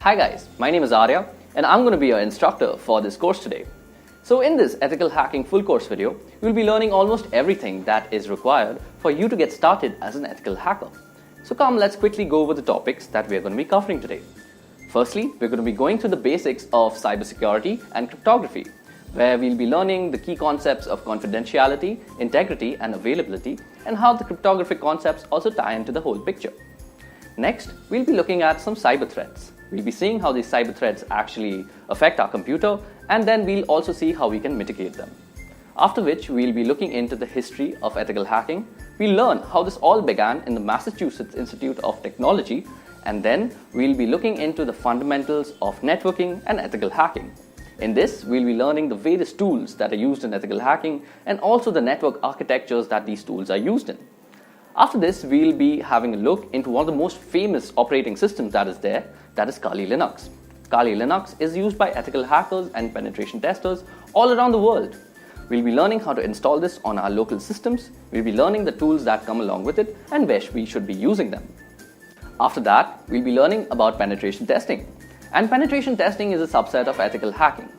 Hi guys, my name is Arya and I'm going to be your instructor for this course today. So in this ethical hacking full course video, you'll be learning almost everything that is required for you to get started as an ethical hacker. So come, let's quickly go over the topics that we are going to be covering today. Firstly, we're going to be going through the basics of cybersecurity and cryptography, where we'll be learning the key concepts of confidentiality, integrity and availability, and how the cryptographic concepts also tie into the whole picture. Next, we'll be looking at some cyber threats. We'll be seeing how these cyber threats actually affect our computer, and then we'll also see how we can mitigate them. After which, we'll be looking into the history of ethical hacking. We'll learn how this all began in the Massachusetts Institute of Technology, and then we'll be looking into the fundamentals of networking and ethical hacking. In this, we'll be learning the various tools that are used in ethical hacking and also the network architectures that these tools are used in. After this, we'll be having a look into one of the most famous operating systems that is there, that is Kali Linux. Kali Linux is used by ethical hackers and penetration testers all around the world. We'll be learning how to install this on our local systems, we'll be learning the tools that come along with it and where we should be using them. After that, we'll be learning about penetration testing. And penetration testing is a subset of ethical hacking.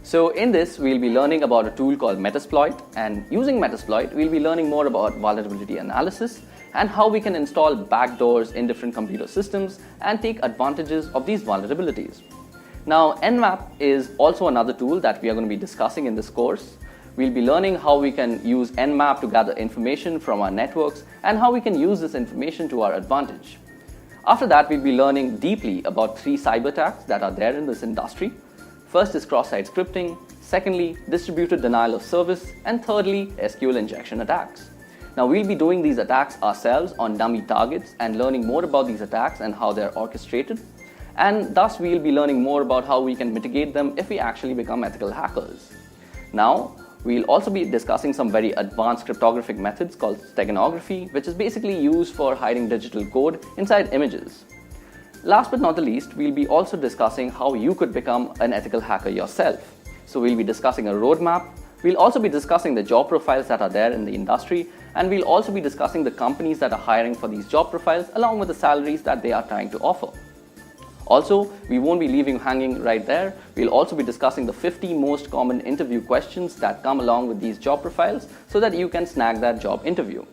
So in this, we'll be learning about a tool called Metasploit, and using Metasploit, we'll be learning more about vulnerability analysis and how we can install backdoors in different computer systems and take advantages of these vulnerabilities. Now, Nmap is also another tool that we are going to be discussing in this course. We'll be learning how we can use Nmap to gather information from our networks and how we can use this information to our advantage. After that, we'll be learning deeply about 3 cyber attacks that are there in this industry. First is cross-site scripting, secondly, distributed denial of service, and thirdly, SQL injection attacks. Now, we'll be doing these attacks ourselves on dummy targets and learning more about these attacks and how they're orchestrated. And thus, we'll be learning more about how we can mitigate them if we actually become ethical hackers. Now, we'll also be discussing some very advanced cryptographic methods called steganography, which is basically used for hiding digital code inside images. Last but not the least, we'll be also discussing how you could become an ethical hacker yourself. So we'll be discussing a roadmap, we'll also be discussing the job profiles that are there in the industry, and we'll also be discussing the companies that are hiring for these job profiles along with the salaries that they are trying to offer. Also, we won't be leaving you hanging right there. We'll also be discussing the 50 most common interview questions that come along with these job profiles so that you can snag that job interview.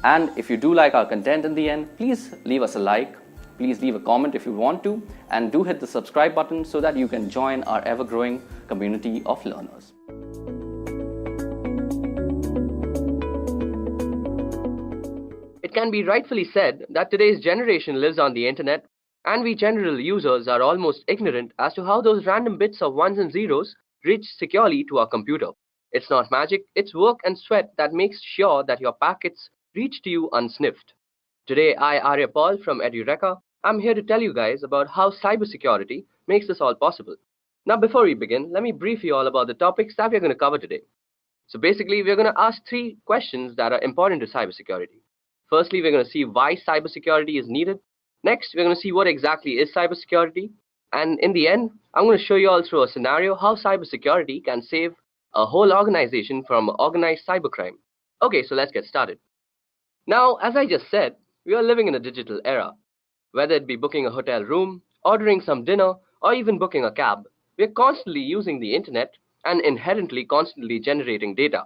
And if you do like our content in the end, please leave us a like. Please leave a comment if you want to, and do hit the subscribe button so that you can join our ever-growing community of learners. It can be rightfully said that today's generation lives on the internet, and we general users are almost ignorant as to how those random bits of ones and zeros reach securely to our computer. It's not magic, it's work and sweat that makes sure that your packets reach to you unsniffed. Today, I, Arya Paul from Edureka, I'm here to tell you guys about how cybersecurity makes this all possible. Now, before we begin, let me brief you all about the topics that we're going to cover today. So basically, we're going to ask 3 questions that are important to cybersecurity. Firstly, we're going to see why cybersecurity is needed. Next, we're going to see what exactly is cybersecurity. And in the end, I'm going to show you all through a scenario how cybersecurity can save a whole organization from organized cybercrime. Okay, so let's get started. Now, as I just said, we are living in a digital era. Whether it be booking a hotel room, ordering some dinner, or even booking a cab, we're constantly using the internet and inherently constantly generating data.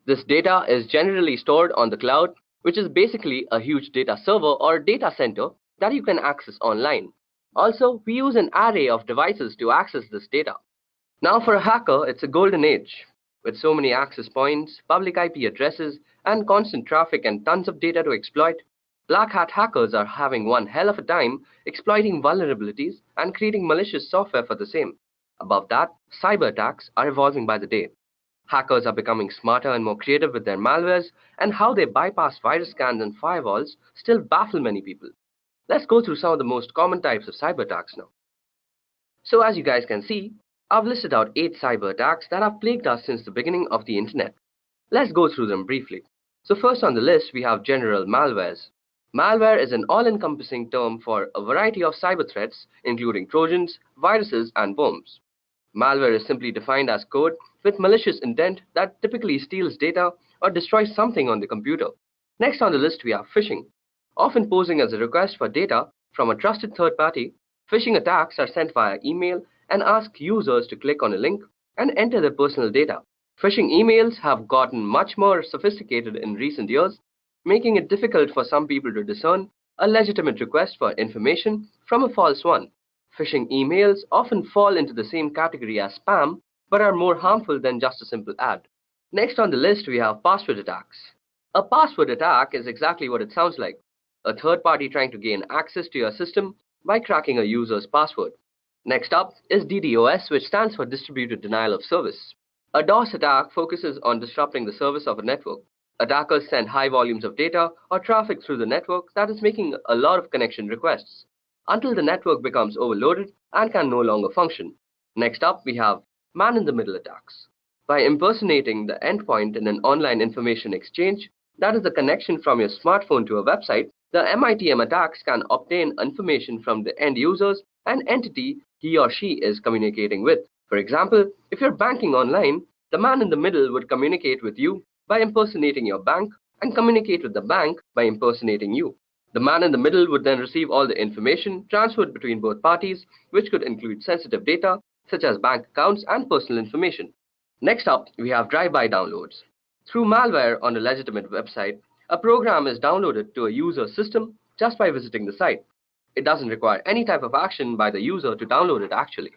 This data is generally stored on the cloud, which is basically a huge data server or data center that you can access online. Also, we use an array of devices to access this data. Now, for a hacker, it's a golden age. With so many access points, public IP addresses, and constant traffic and tons of data to exploit, black hat hackers are having one hell of a time exploiting vulnerabilities and creating malicious software for the same. Above that, cyber attacks are evolving by the day. Hackers are becoming smarter and more creative with their malwares, and how they bypass virus scans and firewalls still baffle many people. Let's go through some of the most common types of cyber attacks now. So as you guys can see, I've listed out 8 cyber attacks that have plagued us since the beginning of the internet. Let's go through them briefly. So first on the list, we have general malwares. Malware is an all-encompassing term for a variety of cyber threats, including Trojans, viruses, and worms. Malware is simply defined as code with malicious intent that typically steals data or destroys something on the computer. Next on the list, we have phishing, often posing as a request for data from a trusted third party Phishing attacks are sent via email and ask users to click on a link and enter their personal data. Phishing emails have gotten much more sophisticated in recent years, making it difficult for some people to discern a legitimate request for information from a false one. Phishing emails often fall into the same category as spam, but are more harmful than just a simple ad. Next on the list, we have password attacks. A password attack is exactly what it sounds like: a third party trying to gain access to your system by cracking a user's password. Next up is DDoS, which stands for Distributed Denial of Service. A DOS attack focuses on disrupting the service of a network. Attackers send high volumes of data or traffic through the network that is making a lot of connection requests, until the network becomes overloaded and can no longer function. Next up, we have man-in-the-middle attacks. By impersonating the endpoint in an online information exchange, that is the connection from your smartphone to a website, the MITM attacks can obtain information from the end users and entity he or she is communicating with. For example, if you're banking online, the man in the middle would communicate with you by impersonating your bank and communicate with the bank by impersonating you. The man in the middle would then receive all the information transferred between both parties, which could include sensitive data such as bank accounts and personal information. Next up, we have drive-by downloads. Through malware on a legitimate website, a program is downloaded to a user's system just by visiting the site. It doesn't require any type of action by the user to download it actually.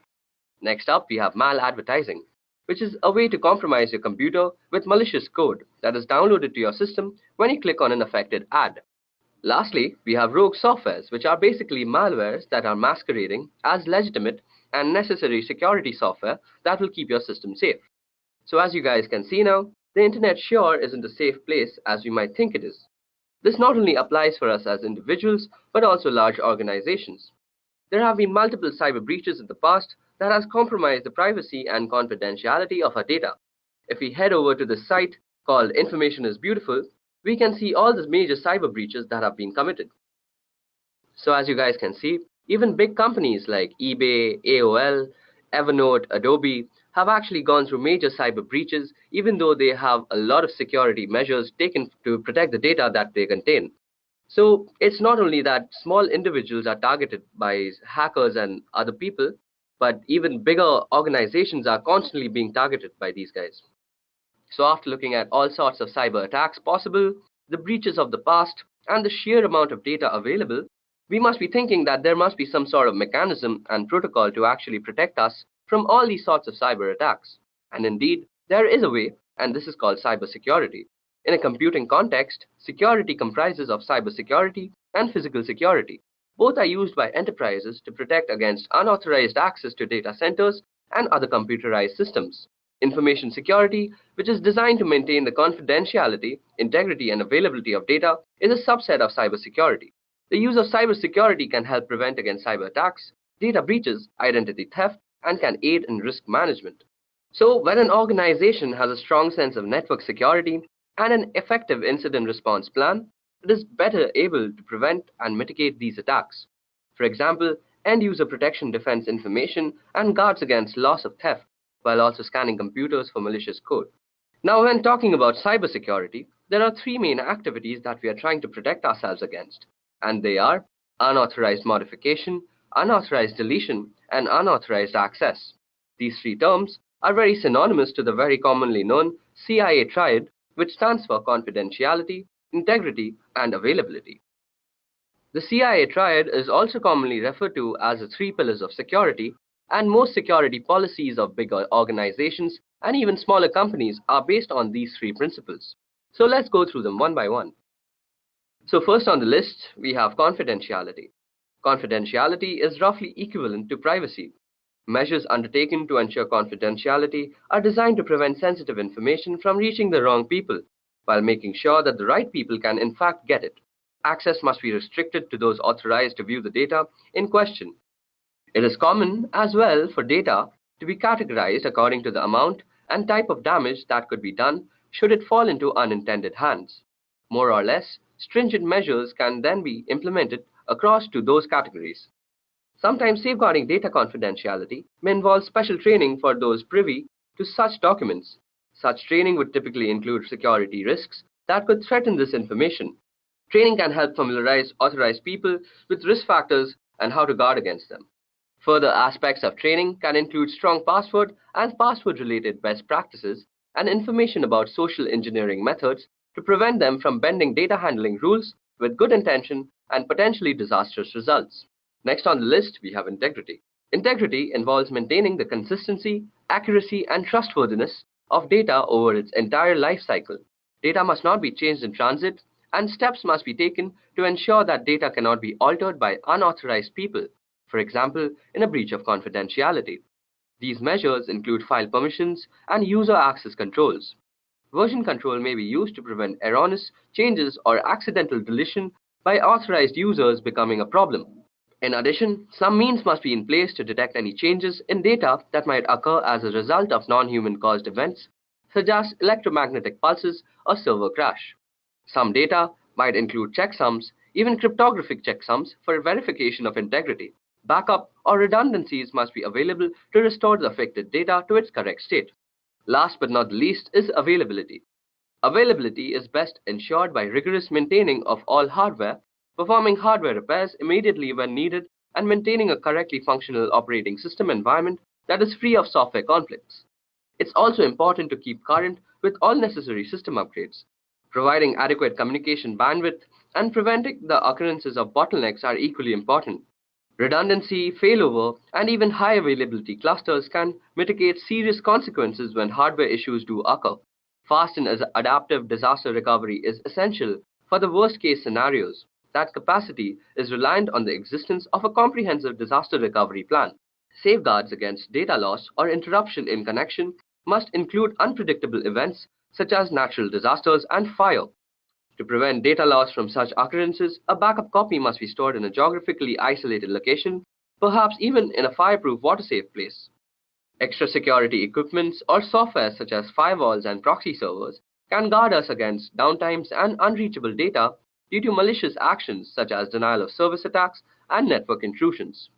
Next up, we have maladvertising, which is a way to compromise your computer with malicious code that is downloaded to your system when you click on an affected ad. Lastly, we have rogue softwares, which are basically malwares that are masquerading as legitimate and necessary security software that will keep your system safe. So as you guys can see now, the internet sure isn't a safe place as we might think it is. This not only applies for us as individuals, but also large organizations. There have been multiple cyber breaches in the past that has compromised the privacy and confidentiality of our data. If we head over to the site called Information is Beautiful, we can see all the major cyber breaches that have been committed. So as you guys can see, even big companies like eBay, AOL, Evernote, Adobe have actually gone through major cyber breaches, even though they have a lot of security measures taken to protect the data that they contain. So it's not only that small individuals are targeted by hackers and other people, but even bigger organizations are constantly being targeted by these guys. So after looking at all sorts of cyber attacks possible, the breaches of the past, and the sheer amount of data available, we must be thinking that there must be some sort of mechanism and protocol to actually protect us from all these sorts of cyber attacks. And indeed, there is a way, and this is called cybersecurity. In a computing context, security comprises of cybersecurity and physical security. Both are used by enterprises to protect against unauthorized access to data centers and other computerized systems. Information security, which is designed to maintain the confidentiality, integrity, and availability of data, is a subset of cybersecurity. The use of cybersecurity can help prevent against cyber attacks, data breaches, identity theft, and can aid in risk management. So when an organization has a strong sense of network security and an effective incident response plan, it is better able to prevent and mitigate these attacks. For example, end-user protection defends information and guards against loss of theft, while also scanning computers for malicious code. Now, when talking about cybersecurity, there are three main activities that we are trying to protect ourselves against, and they are unauthorized modification, unauthorized deletion, and unauthorized access. These three terms are very synonymous to the very commonly known CIA triad, which stands for confidentiality, integrity, and availability. The CIA triad is also commonly referred to as the three pillars of security, and most security policies of bigger organizations and even smaller companies are based on these three principles. So let's go through them one by one. So first on the list, we have confidentiality. Confidentiality is roughly equivalent to privacy. Measures undertaken to ensure confidentiality are designed to prevent sensitive information from reaching the wrong people, while making sure that the right people can in fact get it. Access must be restricted to those authorized to view the data in question. It is common as well for data to be categorized according to the amount and type of damage that could be done should it fall into unintended hands. More or less, stringent measures can then be implemented across to those categories. Sometimes safeguarding data confidentiality may involve special training for those privy to such documents. Such training would typically include security risks that could threaten this information. Training can help familiarize authorized people with risk factors and how to guard against them. Further aspects of training can include strong password and password-related best practices and information about social engineering methods to prevent them from bending data handling rules with good intention and potentially disastrous results. Next on the list, we have integrity. Integrity involves maintaining the consistency, accuracy, and trustworthiness of data over its entire life cycle. Data must not be changed in transit, and steps must be taken to ensure that data cannot be altered by unauthorized people, for example, in a breach of confidentiality. These measures include file permissions and user access controls. Version control may be used to prevent erroneous changes or accidental deletion by authorized users becoming a problem. In addition, some means must be in place to detect any changes in data that might occur as a result of non-human caused events, such as electromagnetic pulses or server crash. Some data might include checksums, even cryptographic checksums for verification of integrity. Backup or redundancies must be available to restore the affected data to its correct state. Last but not the least is availability. Availability is best ensured by rigorous maintaining of all hardware, performing hardware repairs immediately when needed, and maintaining a correctly functional operating system environment that is free of software conflicts. It's also important to keep current with all necessary system upgrades. Providing adequate communication bandwidth and preventing the occurrences of bottlenecks are equally important. Redundancy, failover, and even high availability clusters can mitigate serious consequences when hardware issues do occur. Fast and adaptive disaster recovery is essential for the worst-case scenarios. That capacity is reliant on the existence of a comprehensive disaster recovery plan. Safeguards against data loss or interruption in connection must include unpredictable events such as natural disasters and fire. To prevent data loss from such occurrences, a backup copy must be stored in a geographically isolated location, perhaps even in a fireproof water-safe place. Extra security equipments or software such as firewalls and proxy servers can guard us against downtimes and unreachable data due to malicious actions such as denial of service attacks and network intrusions.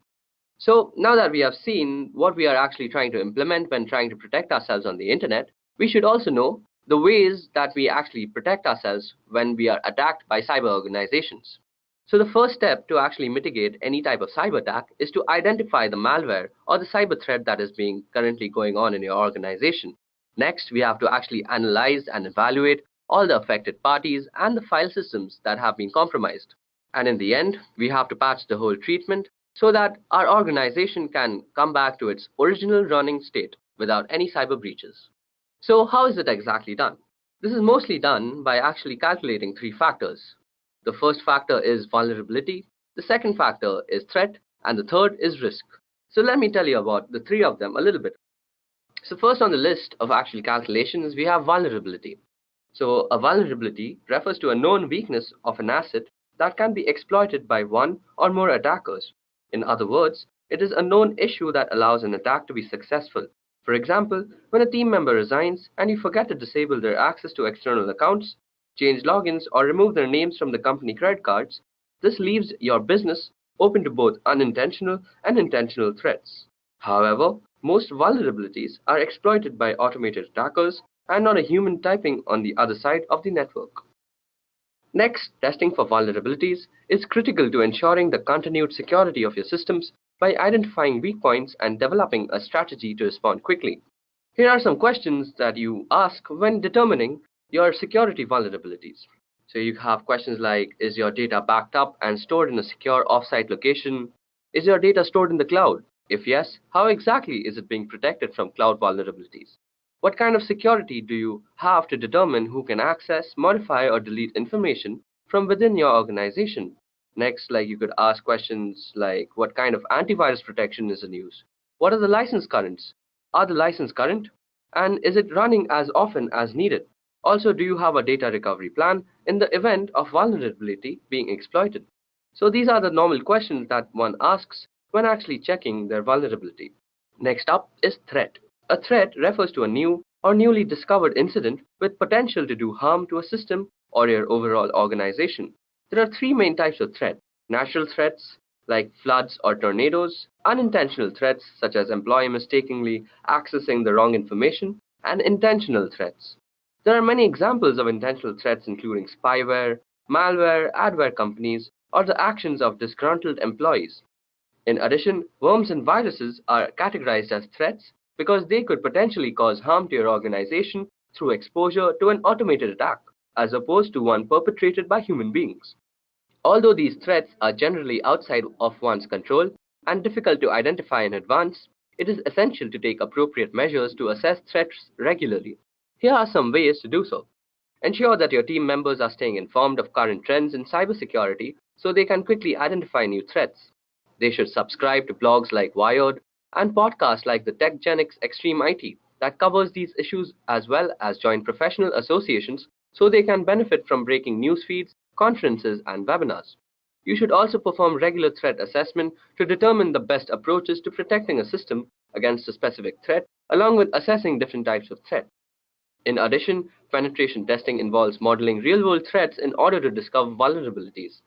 So now that we have seen what we are actually trying to implement when trying to protect ourselves on the internet, we should also know the ways that we actually protect ourselves when we are attacked by cyber organizations. So the first step to actually mitigate any type of cyber attack is to identify the malware or the cyber threat that is being currently going on in your organization. Next, we have to actually analyze and evaluate all the affected parties and the file systems that have been compromised. And in the end, we have to patch the whole treatment so that our organization can come back to its original running state without any cyber breaches. So how is it exactly done? This is mostly done by actually calculating three factors. The first factor is vulnerability, the second factor is threat, and the third is risk. So let me tell you about the three of them a little bit. So first on the list of actual calculations, we have vulnerability. So a vulnerability refers to a known weakness of an asset that can be exploited by one or more attackers. In other words, it is a known issue that allows an attack to be successful. For example, when a team member resigns and you forget to disable their access to external accounts, change logins, or remove their names from the company credit cards, this leaves your business open to both unintentional and intentional threats. However, most vulnerabilities are exploited by automated attackers and not a human typing on the other side of the network. Next, testing for vulnerabilities is critical to ensuring the continued security of your systems by identifying weak points and developing a strategy to respond quickly. Here are some questions that you ask when determining your security vulnerabilities. So you have questions like, is your data backed up and stored in a secure offsite location? Is your data stored in the cloud? If yes, how exactly is it being protected from cloud vulnerabilities? What kind of security do you have to determine who can access, modify, or delete information from within your organization? Next, you could ask questions like, what kind of antivirus protection is in use? What are the license currents? Are the license current? And is it running as often as needed? Also, do you have a data recovery plan in the event of vulnerability being exploited? So these are the normal questions that one asks when actually checking their vulnerability. Next up is threat. A threat refers to a new or newly discovered incident with potential to do harm to a system or your overall organization. There are three main types of threat: natural threats like floods or tornadoes, unintentional threats such as employee mistakenly accessing the wrong information, and intentional threats. There are many examples of intentional threats including spyware, malware, adware companies, or the actions of disgruntled employees. In addition, worms and viruses are categorized as threats because they could potentially cause harm to your organization through exposure to an automated attack, as opposed to one perpetrated by human beings. Although these threats are generally outside of one's control and difficult to identify in advance, it is essential to take appropriate measures to assess threats regularly. Here are some ways to do so. Ensure that your team members are staying informed of current trends in cybersecurity so they can quickly identify new threats. They should subscribe to blogs like Wired and podcasts like the TechGenics Extreme IT that covers these issues, as well as join professional associations so they can benefit from breaking news feeds, conferences, and webinars. You should also perform regular threat assessment to determine the best approaches to protecting a system against a specific threat, along with assessing different types of threat. In addition, penetration testing involves modeling real-world threats in order to discover vulnerabilities.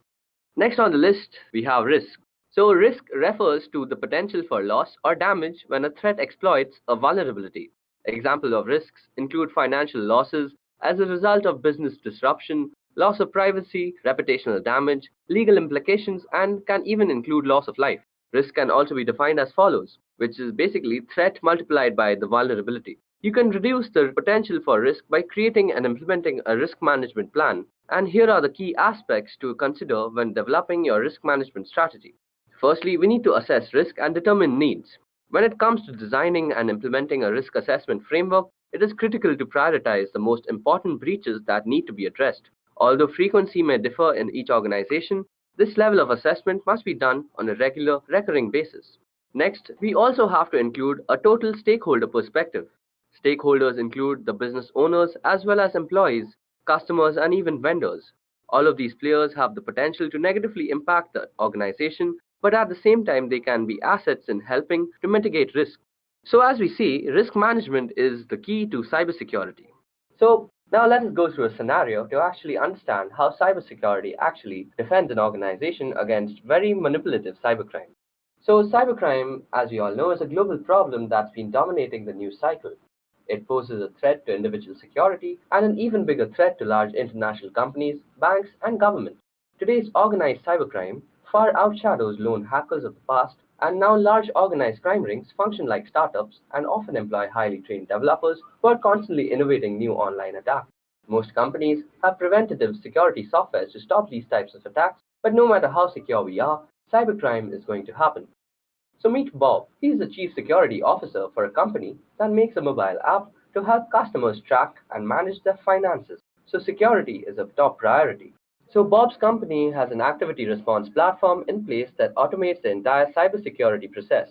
Next on the list, we have risk. So risk refers to the potential for loss or damage when a threat exploits a vulnerability. Examples of risks include financial losses as a result of business disruption, loss of privacy, reputational damage, legal implications, and can even include loss of life. Risk can also be defined as follows, which is basically threat multiplied by the vulnerability. You can reduce the potential for risk by creating and implementing a risk management plan, and here are the key aspects to consider when developing your risk management strategy. Firstly, we need to assess risk and determine needs. When it comes to designing and implementing a risk assessment framework, it is critical to prioritize the most important breaches that need to be addressed. Although frequency may differ in each organization, this level of assessment must be done on a regular, recurring basis. Next, we also have to include a total stakeholder perspective. Stakeholders include the business owners as well as employees, customers, and even vendors. All of these players have the potential to negatively impact the organization, but at the same time, they can be assets in helping to mitigate risk. So as we see, risk management is the key to cybersecurity. So now let us go through a scenario to actually understand how cybersecurity actually defends an organization against very manipulative cybercrime. So cybercrime, as we all know, is a global problem that's been dominating the news cycle. It poses a threat to individual security and an even bigger threat to large international companies, banks, and government. Today's organized cybercrime far outshadows lone hackers of the past, and now large organized crime rings function like startups and often employ highly trained developers who are constantly innovating new online attacks. Most companies have preventative security software to stop these types of attacks, but no matter how secure we are, cybercrime is going to happen. So meet Bob. He is the chief security officer for a company that makes a mobile app to help customers track and manage their finances. So security is a top priority. So Bob's company has an activity response platform in place that automates the entire cybersecurity process.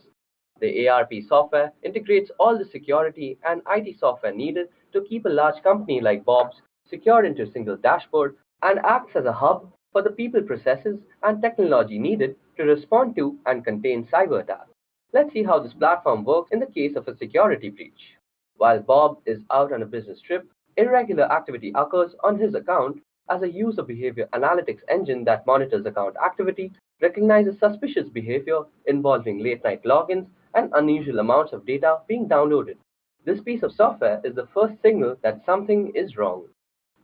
The ARP software integrates all the security and IT software needed to keep a large company like Bob's secured into a single dashboard and acts as a hub for the people, processes, and technology needed to respond to and contain cyber attacks. Let's see how this platform works in the case of a security breach. While Bob is out on a business trip, irregular activity occurs on his account as a user behavior analytics engine that monitors account activity, recognizes suspicious behavior involving late-night logins and unusual amounts of data being downloaded. This piece of software is the first signal that something is wrong.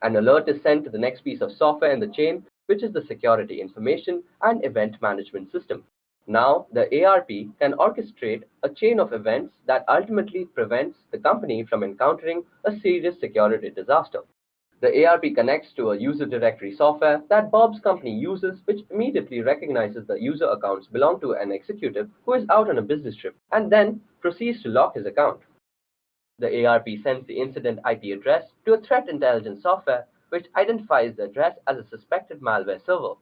An alert is sent to the next piece of software in the chain, which is the Security Information and Event Management System. Now, the ARP can orchestrate a chain of events that ultimately prevents the company from encountering a serious security disaster. The ARP connects to a user directory software that Bob's company uses, which immediately recognizes the user accounts belong to an executive who is out on a business trip and then proceeds to lock his account. The ARP sends the incident IP address to a threat intelligence software which identifies the address as a suspected malware server.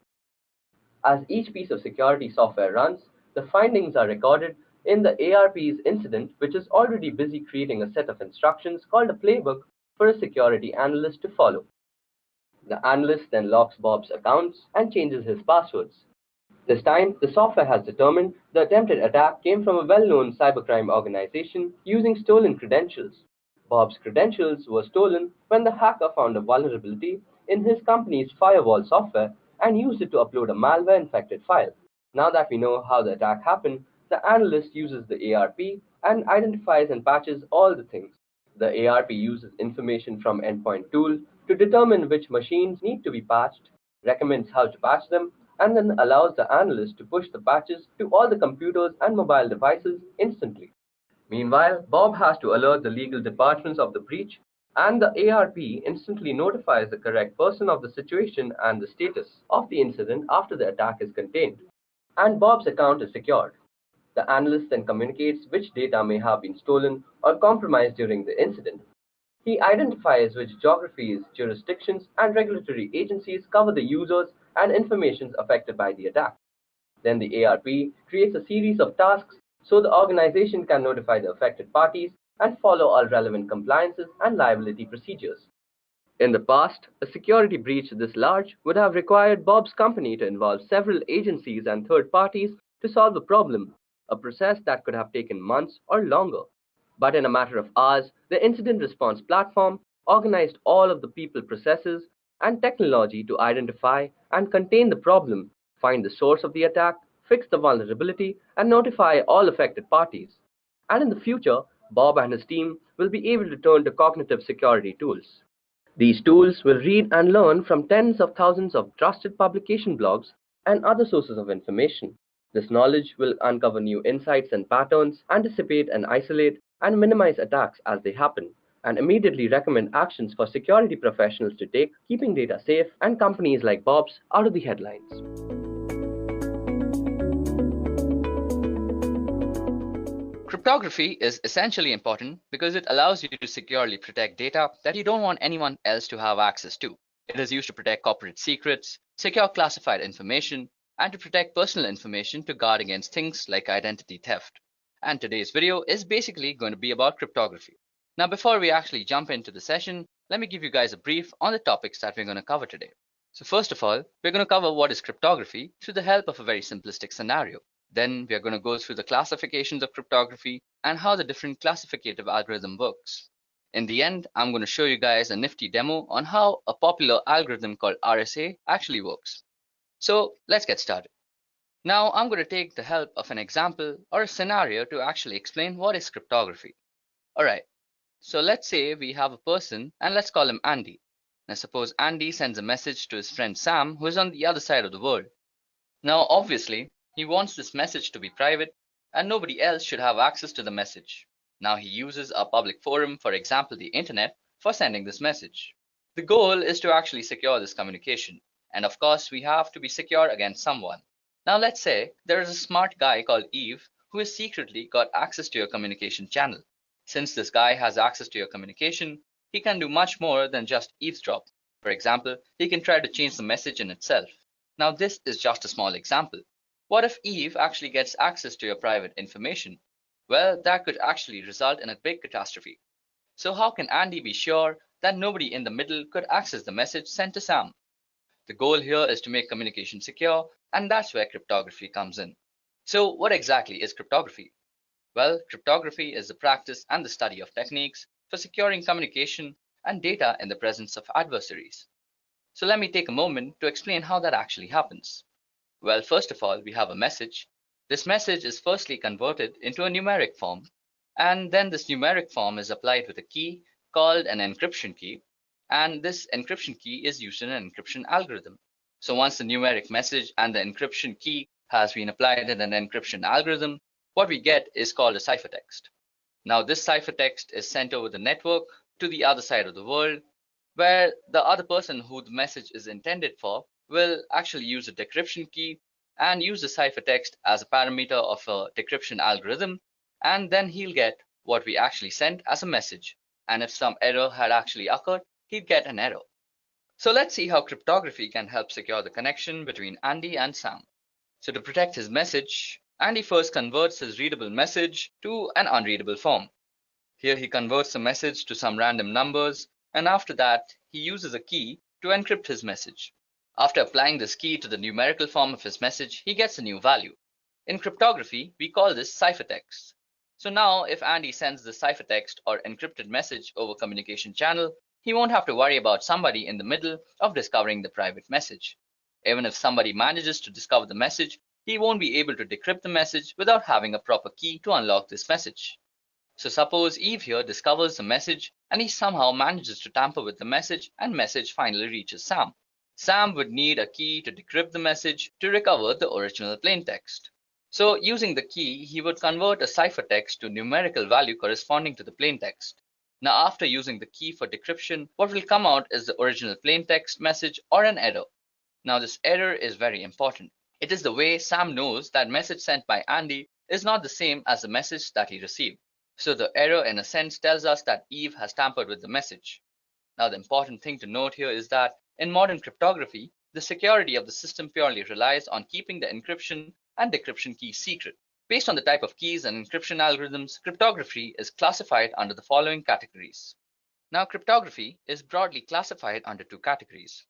As each piece of security software runs, the findings are recorded in the ARP's incident, which is already busy creating a set of instructions called a playbook for a security analyst to follow. The analyst then locks Bob's accounts and changes his passwords. This time, the software has determined the attempted attack came from a well-known cybercrime organization using stolen credentials. Bob's credentials were stolen when the hacker found a vulnerability in his company's firewall software and used it to upload a malware-infected file. Now that we know how the attack happened, the analyst uses the ARP and identifies and patches all the things. The ARP uses information from Endpoint Tool to determine which machines need to be patched, recommends how to patch them, and then allows the analyst to push the patches to all the computers and mobile devices instantly. Meanwhile, Bob has to alert the legal departments of the breach, and the ARP instantly notifies the correct person of the situation and the status of the incident after the attack is contained. And Bob's account is secured. The analyst then communicates which data may have been stolen or compromised during the incident. He identifies which geographies, jurisdictions, and regulatory agencies cover the users and information affected by the attack. Then the ARP creates a series of tasks so the organization can notify the affected parties and follow all relevant compliances and liability procedures. In the past, a security breach this large would have required Bob's company to involve several agencies and third parties to solve the problem, a process that could have taken months or longer. But in a matter of hours, the incident response platform organized all of the people, processes, and technology to identify and contain the problem, find the source of the attack, fix the vulnerability, and notify all affected parties. And in the future, Bob and his team will be able to turn to cognitive security tools. These tools will read and learn from tens of thousands of trusted publication blogs and other sources of information. This knowledge will uncover new insights and patterns, anticipate and isolate and minimize attacks as they happen, and immediately recommend actions for security professionals to take, keeping data safe and companies like Bob's out of the headlines. Cryptography is essentially important because it allows you to securely protect data that you don't want anyone else to have access to. It is used to protect corporate secrets, secure classified information, and to protect personal information to guard against things like identity theft. And today's video is basically going to be about cryptography. Now, before we actually jump into the session, let me give you guys a brief on the topics that we're going to cover today. So first of all, we're going to cover what is cryptography through the help of a very simplistic scenario. Then we are going to go through the classifications of cryptography and how the different classificative algorithm works. In the end, I'm going to show you guys a nifty demo on how a popular algorithm called RSA actually works. So let's get started. Now I'm going to take the help of an example or a scenario to actually explain what is cryptography. Alright, so let's say we have a person and let's call him Andy. Now suppose Andy sends a message to his friend Sam who is on the other side of the world. Now obviously, he wants this message to be private and nobody else should have access to the message. Now he uses a public forum, for example the internet, for sending this message. The goal is to actually secure this communication. And of course, we have to be secure against someone. Now let's say there is a smart guy called Eve who has secretly got access to your communication channel. Since this guy has access to your communication, he can do much more than just eavesdrop. For example, he can try to change the message in itself. Now this is just a small example. What if Eve actually gets access to your private information? Well, that could actually result in a big catastrophe. So how can Andy be sure that nobody in the middle could access the message sent to Sam? The goal here is to make communication secure, and that's where cryptography comes in. So what exactly is cryptography? Well, cryptography is the practice and the study of techniques for securing communication and data in the presence of adversaries. So let me take a moment to explain how that actually happens. Well, first of all, we have a message. This message is firstly converted into a numeric form, and then this numeric form is applied with a key called an encryption key, and this encryption key is used in an encryption algorithm. So once the numeric message and the encryption key has been applied in an encryption algorithm, what we get is called a ciphertext. Now this ciphertext is sent over the network to the other side of the world, where the other person who the message is intended for will actually use a decryption key and use the ciphertext as a parameter of a decryption algorithm, and then he'll get what we actually sent as a message. And if some error had actually occurred, he'd get an error. So let's see how cryptography can help secure the connection between Andy and Sam. So to protect his message, Andy first converts his readable message to an unreadable form. Here he converts the message to some random numbers, and after that he uses a key to encrypt his message. After applying this key to the numerical form of his message, he gets a new value. In cryptography, we call this ciphertext. So now if Andy sends the ciphertext or encrypted message over communication channel, he won't have to worry about somebody in the middle of discovering the private message. Even if somebody manages to discover the message, he won't be able to decrypt the message without having a proper key to unlock this message. So suppose Eve here discovers the message and he somehow manages to tamper with the message and message finally reaches Sam. Sam would need a key to decrypt the message to recover the original plaintext. So using the key, he would convert a ciphertext to numerical value corresponding to the plaintext. Now after using the key for decryption, what will come out is the original plaintext message or an error. Now this error is very important. It is the way Sam knows that message sent by Andy is not the same as the message that he received. So the error in a sense tells us that Eve has tampered with the message. Now the important thing to note here is that in modern cryptography, the security of the system purely relies on keeping the encryption and decryption keys secret. Based on the type of keys and encryption algorithms, cryptography is classified under the following categories. Now cryptography is broadly classified under two categories,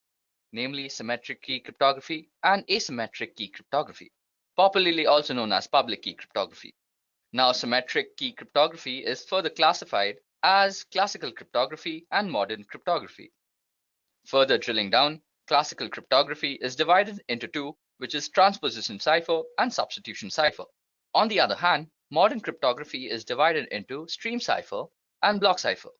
namely symmetric key cryptography and asymmetric key cryptography, popularly also known as public key cryptography. Now symmetric key cryptography is further classified as classical cryptography and modern cryptography. Further drilling down, classical cryptography is divided into two, which is transposition cipher and substitution cipher. On the other hand, modern cryptography is divided into stream cipher and block cipher.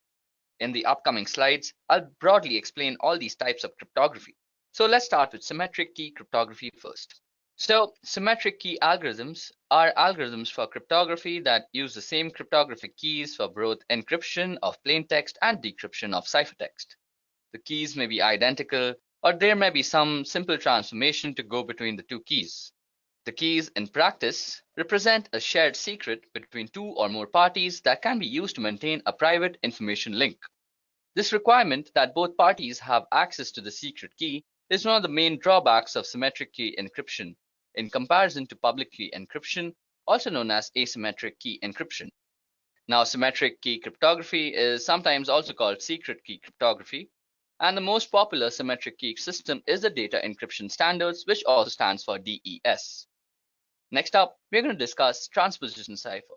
In the upcoming slides, I'll broadly explain all these types of cryptography. So let's start with symmetric key cryptography first. So symmetric key algorithms are algorithms for cryptography that use the same cryptographic keys for both encryption of plaintext and decryption of ciphertext. The keys may be identical, or there may be some simple transformation to go between the two keys. The keys in practice represent a shared secret between two or more parties that can be used to maintain a private information link. This requirement that both parties have access to the secret key is one of the main drawbacks of symmetric key encryption in comparison to public key encryption, also known as asymmetric key encryption. Now, symmetric key cryptography is sometimes also called secret key cryptography, and the most popular symmetric key system is the Data Encryption Standards, which also stands for DES. Next up, we're going to discuss transposition cipher.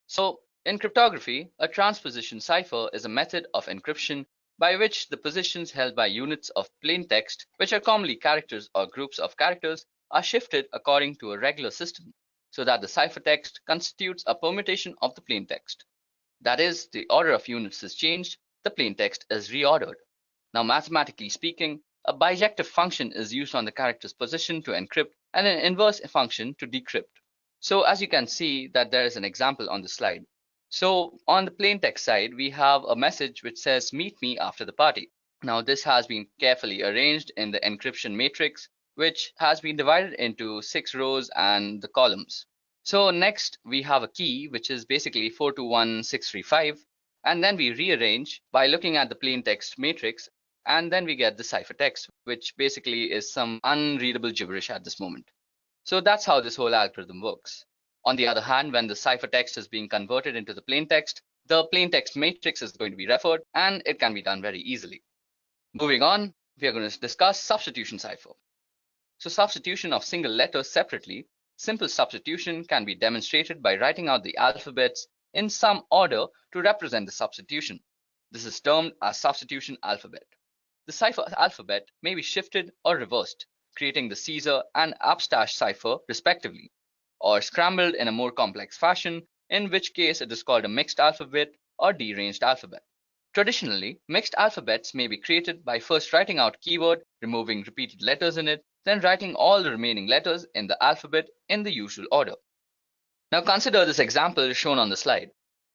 So, in cryptography, a transposition cipher is a method of encryption by which the positions held by units of plaintext, which are commonly characters or groups of characters, are shifted according to a regular system, so that the ciphertext constitutes a permutation of the plaintext. That is, the order of units is changed, the plaintext is reordered. Now, mathematically speaking, a bijective function is used on the character's position to encrypt and an inverse function to decrypt. So as you can see that there is an example on the slide. So on the plaintext side, we have a message which says, "Meet me after the party." Now this has been carefully arranged in the encryption matrix, which has been divided into 6 rows and the columns. So next we have a key, which is basically 421635, and then we rearrange by looking at the plaintext matrix, and then we get the ciphertext, which basically is some unreadable gibberish at this moment. So that's how this whole algorithm works. On the other hand, when the ciphertext is being converted into the plaintext matrix is going to be referred, and it can be done very easily. Moving on, we are going to discuss substitution cipher. So substitution of single letters separately, simple substitution can be demonstrated by writing out the alphabets in some order to represent the substitution. This is termed as substitution alphabet. The cipher alphabet may be shifted or reversed, creating the Caesar and Abstash cipher respectively, or scrambled in a more complex fashion, in which case it is called a mixed alphabet or deranged alphabet. Traditionally, mixed alphabets may be created by first writing out keyword, removing repeated letters in it, then writing all the remaining letters in the alphabet in the usual order. Now consider this example shown on the slide.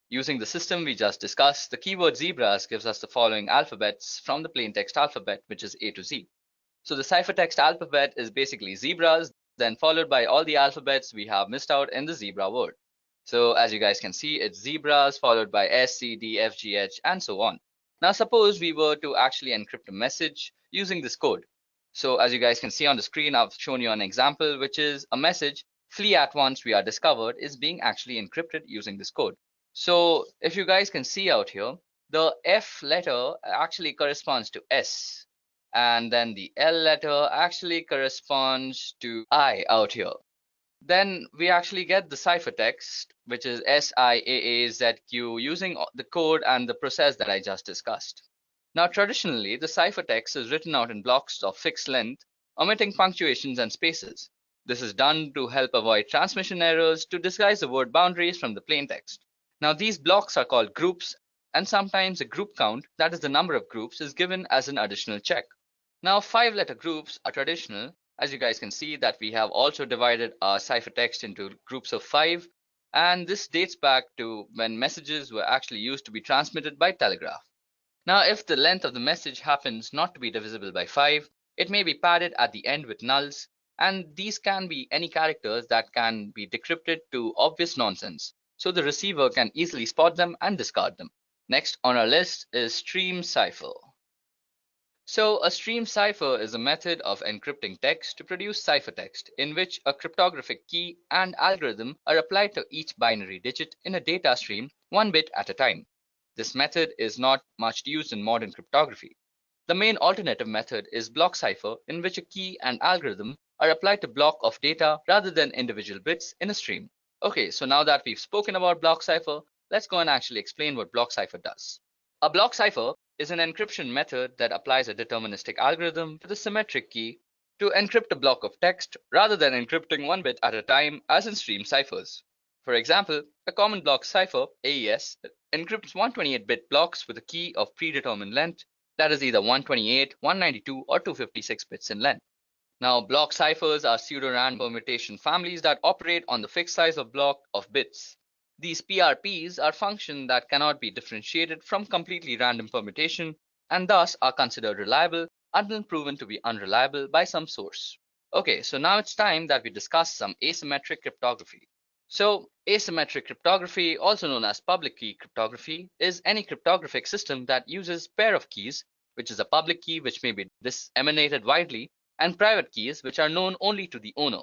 Using the system we just discussed, the keyword zebras gives us the following alphabets from the plaintext alphabet, which is A to Z. So the ciphertext alphabet is basically zebras, then followed by all the alphabets we have missed out in the zebra word. So as you guys can see, it's zebras followed by S, C, D, F, G, H, and so on. Now suppose we were to actually encrypt a message using this code. So as you guys can see on the screen, I've shown you an example, which is a message, "Flee at once, we are discovered," is being actually encrypted using this code. So if you guys can see out here, the F letter actually corresponds to S, and then the L letter actually corresponds to I out here. Then we actually get the ciphertext, which is SIAAZQ, using the code and the process that I just discussed. Now traditionally, the ciphertext is written out in blocks of fixed length, omitting punctuations and spaces. This is done to help avoid transmission errors to disguise the word boundaries from the plaintext. Now these blocks are called groups, and sometimes a group count, that is the number of groups, is given as an additional check. Now, 5-letter groups are traditional. As you guys can see that we have also divided our ciphertext into groups of 5, and this dates back to when messages were actually used to be transmitted by telegraph. Now, if the length of the message happens not to be divisible by 5, it may be padded at the end with nulls, and these can be any characters that can be decrypted to obvious nonsense, so the receiver can easily spot them and discard them. Next on our list is stream cipher. So a stream cipher is a method of encrypting text to produce ciphertext in which a cryptographic key and algorithm are applied to each binary digit in a data stream 1 bit at a time. This method is not much used in modern cryptography. The main alternative method is block cipher, in which a key and algorithm are applied to block of data rather than individual bits in a stream. Okay, so now that we've spoken about block cipher, let's go and actually explain what block cipher does. A block cipher is an encryption method that applies a deterministic algorithm to the symmetric key to encrypt a block of text rather than encrypting 1 bit at a time as in stream ciphers. For example, a common block cipher, AES, encrypts 128-bit blocks with a key of predetermined length that is either 128, 192, or 256 bits in length. Now, block ciphers are pseudo-random permutation families that operate on the fixed size of block of bits. These PRPs are functions that cannot be differentiated from completely random permutation and thus are considered reliable until proven to be unreliable by some source. Okay, so now it's time that we discuss some asymmetric cryptography. So, asymmetric cryptography, also known as public key cryptography, is any cryptographic system that uses pair of keys, which is a public key which may be disseminated widely, and private keys which are known only to the owner.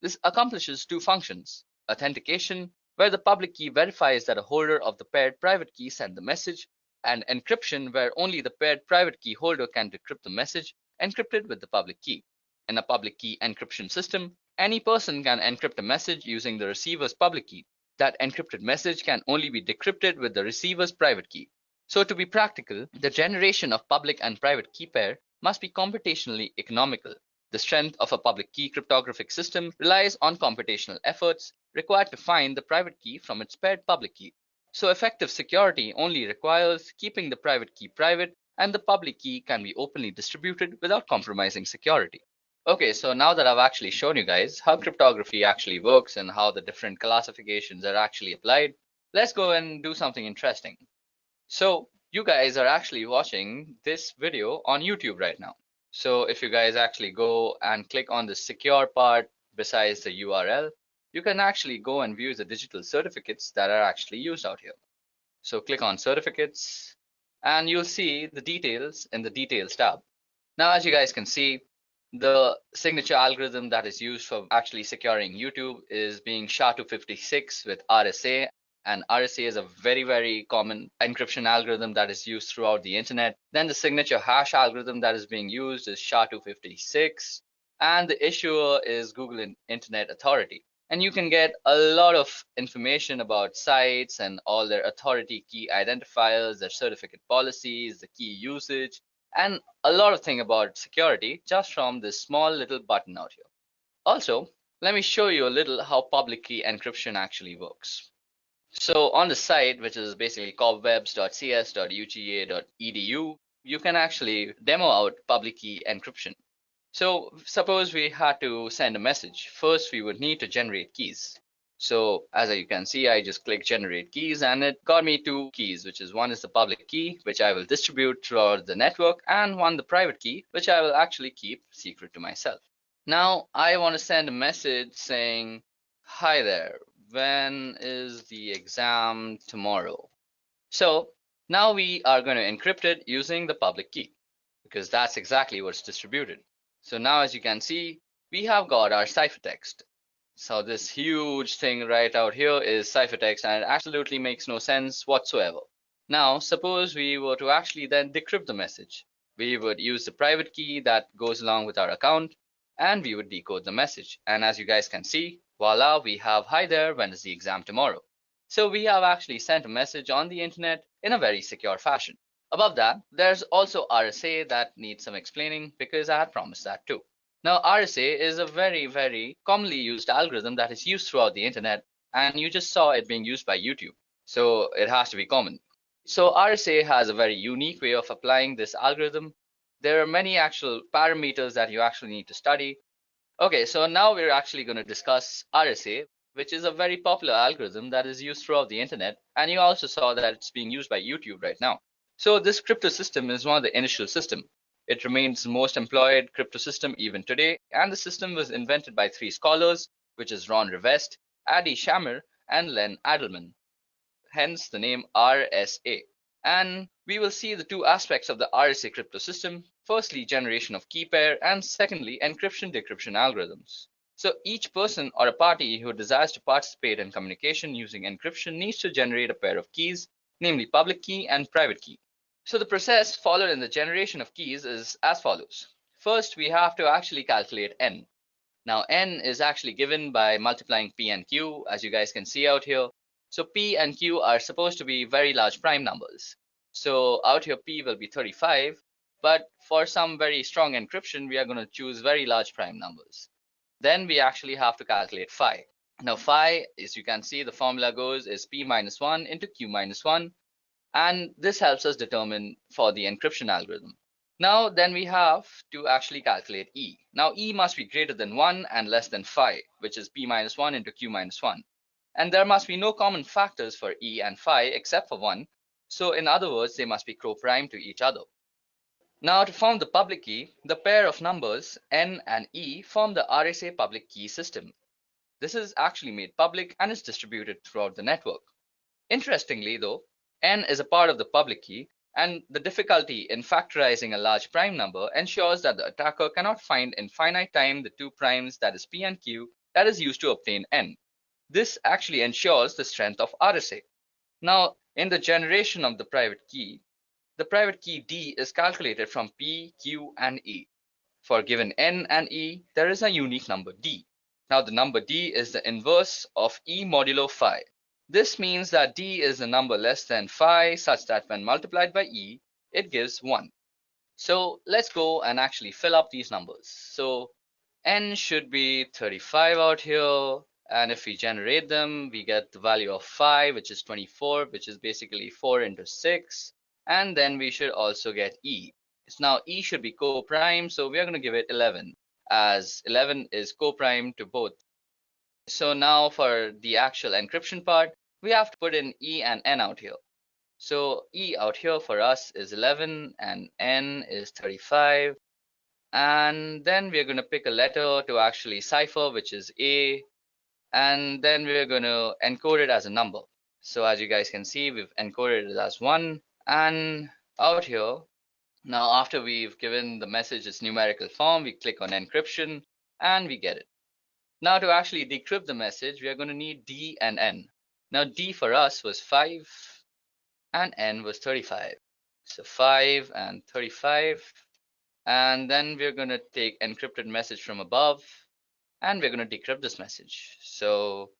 This accomplishes two functions: authentication, where the public key verifies that a holder of the paired private key sent the message, and encryption, where only the paired private key holder can decrypt the message encrypted with the public key. In a public key encryption system, any person can encrypt a message using the receiver's public key. That encrypted message can only be decrypted with the receiver's private key. So to be practical, the generation of public and private key pair must be computationally economical. The strength of a public key cryptographic system relies on computational efforts required to find the private key from its paired public key. So effective security only requires keeping the private key private, and the public key can be openly distributed without compromising security. Okay, so now that I've actually shown you guys how cryptography actually works and how the different classifications are actually applied, let's go and do something interesting. So you guys are actually watching this video on YouTube right now. So if you guys actually go and click on the secure part besides the URL, you can actually go and view the digital certificates that are actually used out here. So click on certificates and you'll see the details in the details tab. Now, as you guys can see, the signature algorithm that is used for actually securing YouTube is being SHA-256 with RSA. And RSA is a very, very common encryption algorithm that is used throughout the internet. Then the signature hash algorithm that is being used is SHA-256. And the issuer is Google Internet Authority. And you can get a lot of information about sites and all their authority key identifiers, their certificate policies, the key usage, and a lot of things about security just from this small little button out here. Also, let me show you a little how public key encryption actually works. So on the site, which is basically cobwebs.cs.uga.edu, you can actually demo out public key encryption. So suppose we had to send a message. First, we would need to generate keys. So as you can see, I just click generate keys and it got me two keys, which is one is the public key, which I will distribute throughout the network, and one the private key, which I will actually keep secret to myself. Now I want to send a message saying, hi there, when is the exam tomorrow? So now we are going to encrypt it using the public key because that's exactly what's distributed. So now as you can see, we have got our ciphertext. So this huge thing right out here is ciphertext, and it absolutely makes no sense whatsoever. Now suppose we were to actually then decrypt the message. We would use the private key that goes along with our account and we would decode the message. And as you guys can see, voila, we have hi there, when is the exam tomorrow? So we have actually sent a message on the internet in a very secure fashion. Above that, there's also RSA that needs some explaining because I had promised that too. Now RSA is a very, very commonly used algorithm that is used throughout the internet, and you just saw it being used by YouTube. So it has to be common. So RSA has a very unique way of applying this algorithm. There are many actual parameters that you actually need to study. Okay, so now we're actually going to discuss RSA, which is a very popular algorithm that is used throughout the internet. And you also saw that it's being used by YouTube right now. So this crypto system is one of the initial system. It remains the most employed crypto system even today. And the system was invented by three scholars, which is Ron Rivest, Adi Shamir, and Len Adelman. Hence the name RSA. And we will see the two aspects of the RSA crypto system. Firstly, generation of key pair, and secondly, encryption-decryption algorithms. So each person or a party who desires to participate in communication using encryption needs to generate a pair of keys, namely public key and private key. So the process followed in the generation of keys is as follows. First, we have to actually calculate n. Now n is actually given by multiplying p and q, as you guys can see out here. So p and q are supposed to be very large prime numbers. So out here p will be 35, but for some very strong encryption, we are going to choose very large prime numbers. Then we actually have to calculate phi. Now phi, as you can see, the formula goes is p minus 1 into q minus 1, and this helps us determine for the encryption algorithm. Now then we have to actually calculate e. Now e must be greater than 1 and less than phi, which is p minus 1 into q minus 1. And there must be no common factors for e and phi except for 1. So in other words, they must be co-prime to each other. Now to form the public key, the pair of numbers n and e form the RSA public key system. This is actually made public and is distributed throughout the network. Interestingly though, n is a part of the public key, and the difficulty in factorizing a large prime number ensures that the attacker cannot find in finite time the two primes, that is p and q, that is used to obtain n. This actually ensures the strength of RSA. Now, in the generation of the private key D is calculated from P, Q, and E. For given n and E, there is a unique number D. Now, the number D is the inverse of E modulo phi. This means that D is a number less than phi such that when multiplied by E, it gives 1. So let's go and actually fill up these numbers. So n should be 35 out here. And if we generate them, we get the value of phi, which is 24, which is basically 4 into 6. And then we should also get e. Now e should be co-prime, so we are going to give it 11, as 11 is co-prime to both. So now for the actual encryption part, we have to put in e and n out here. So e out here for us is 11 and n is 35. And then we're going to pick a letter to actually cipher, which is a. And then we're going to encode it as a number. So as you guys can see, we've encoded it as 1. And out here, now after we've given the message its numerical form, we click on encryption and we get it. Now to actually decrypt the message, we are going to need D and N. Now D for us was 5 and N was 35. So 5 and 35. And then we're going to take encrypted message from above, and we're going to decrypt this message. So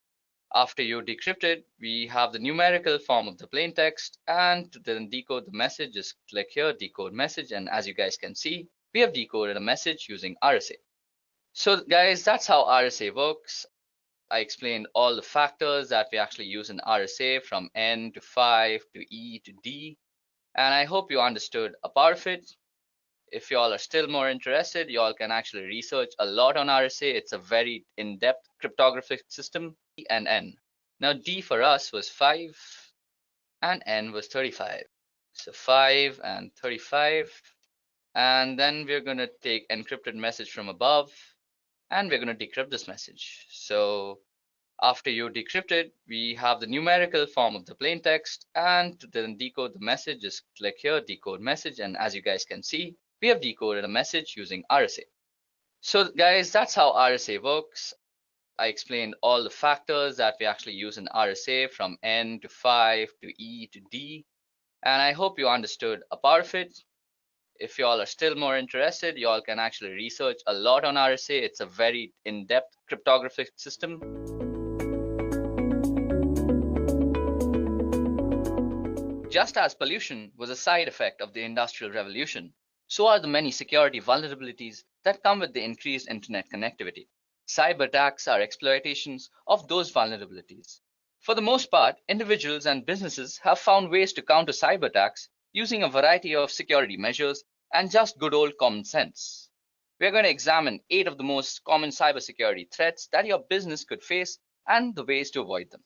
after you decrypt it, we have the numerical form of the plain text, and to then decode the message, just click here, decode message, and as you guys can see, we have decoded a message using RSA. So guys, that's how RSA works. I explained all the factors that we actually use in RSA, from N to 5 to E to D, and I hope you understood a part of it. If y'all are still more interested, y'all can actually research a lot on RSA. It's a very in-depth cryptographic system. D and N. Now D for us was 5 and N was 35. So 5 and 35. And then we're going to take encrypted message from above, and we're going to decrypt this message. So after you decrypt it, we have the numerical form of the plain text, and to then decode the message, just click here, decode message, and as you guys can see, we have decoded a message using RSA. So guys, that's how RSA works. I explained all the factors that we actually use in RSA, from N to 5 to E to D, and I hope you understood a part of it. If y'all are still more interested, y'all can actually research a lot on RSA. It's a very in-depth cryptographic system. Just as pollution was a side effect of the Industrial Revolution, so are the many security vulnerabilities that come with the increased internet connectivity. Cyber attacks are exploitations of those vulnerabilities. For the most part, individuals and businesses have found ways to counter cyber attacks using a variety of security measures and just good old common sense. We're going to examine 8 of the most common cybersecurity threats that your business could face and the ways to avoid them.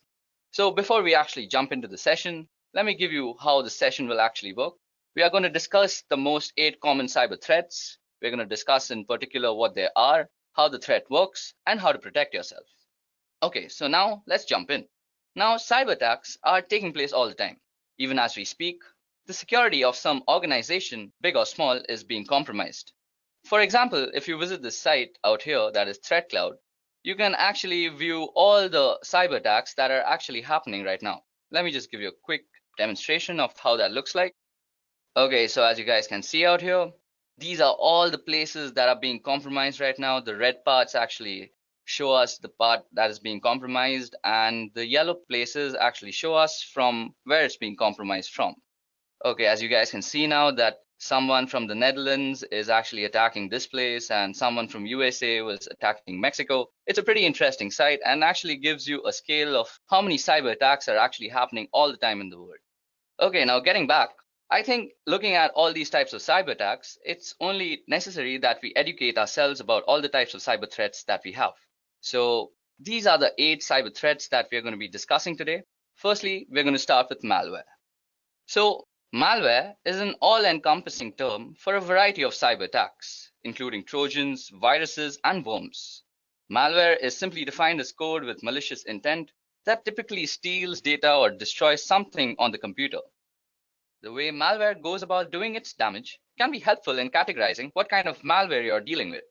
So before we actually jump into the session, let me give you how the session will actually work. We are going to discuss the most 8 common cyber threats. We're going to discuss in particular what they are, how the threat works, and how to protect yourself. Okay, so now let's jump in. Now, cyber attacks are taking place all the time. Even as we speak, the security of some organization, big or small, is being compromised. For example, if you visit this site out here, that is Threat Cloud, you can actually view all the cyber attacks that are actually happening right now. Let me just give you a quick demonstration of how that looks like. Okay, so as you guys can see out here, these are all the places that are being compromised right now. The red parts actually show us the part that is being compromised, and the yellow places actually show us from where it's being compromised from. Okay, as you guys can see now that someone from the Netherlands is actually attacking this place and someone from USA was attacking Mexico. It's a pretty interesting site and actually gives you a scale of how many cyber attacks are actually happening all the time in the world. Okay, now getting back, I think looking at all these types of cyber attacks, it's only necessary that we educate ourselves about all the types of cyber threats that we have. So these are the 8 cyber threats that we're going to be discussing today. Firstly, we're going to start with malware. So malware is an all-encompassing term for a variety of cyber attacks, including Trojans, viruses, and worms. Malware is simply defined as code with malicious intent that typically steals data or destroys something on the computer. The way malware goes about doing its damage can be helpful in categorizing what kind of malware you're dealing with.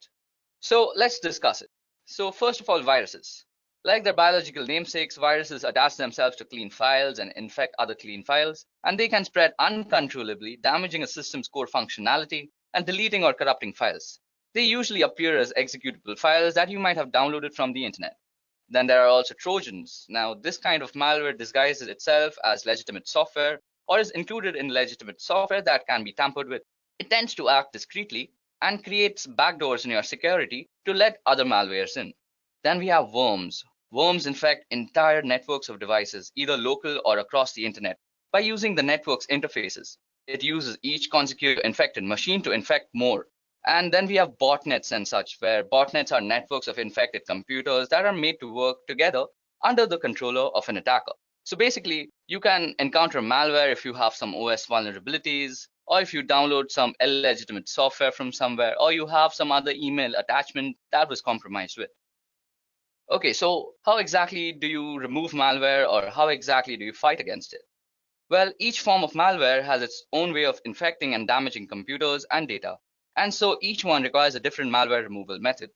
So let's discuss it. So first of all, viruses. Like their biological namesakes, viruses attach themselves to clean files and infect other clean files, and they can spread uncontrollably, damaging a system's core functionality and deleting or corrupting files. They usually appear as executable files that you might have downloaded from the internet. Then there are also Trojans. Now, this kind of malware disguises itself as legitimate software or is included in legitimate software that can be tampered with. It tends to act discreetly and creates backdoors in your security to let other malwares in. Then we have worms. Worms infect entire networks of devices, either local or across the internet, by using the network's interfaces. It uses each consecutive infected machine to infect more. And then we have botnets and such, where botnets are networks of infected computers that are made to work together under the controller of an attacker. So basically, you can encounter malware if you have some OS vulnerabilities, or if you download some illegitimate software from somewhere, or you have some other email attachment that was compromised with. Okay, so how exactly do you remove malware, or how exactly do you fight against it? Well, each form of malware has its own way of infecting and damaging computers and data, and so each one requires a different malware removal method.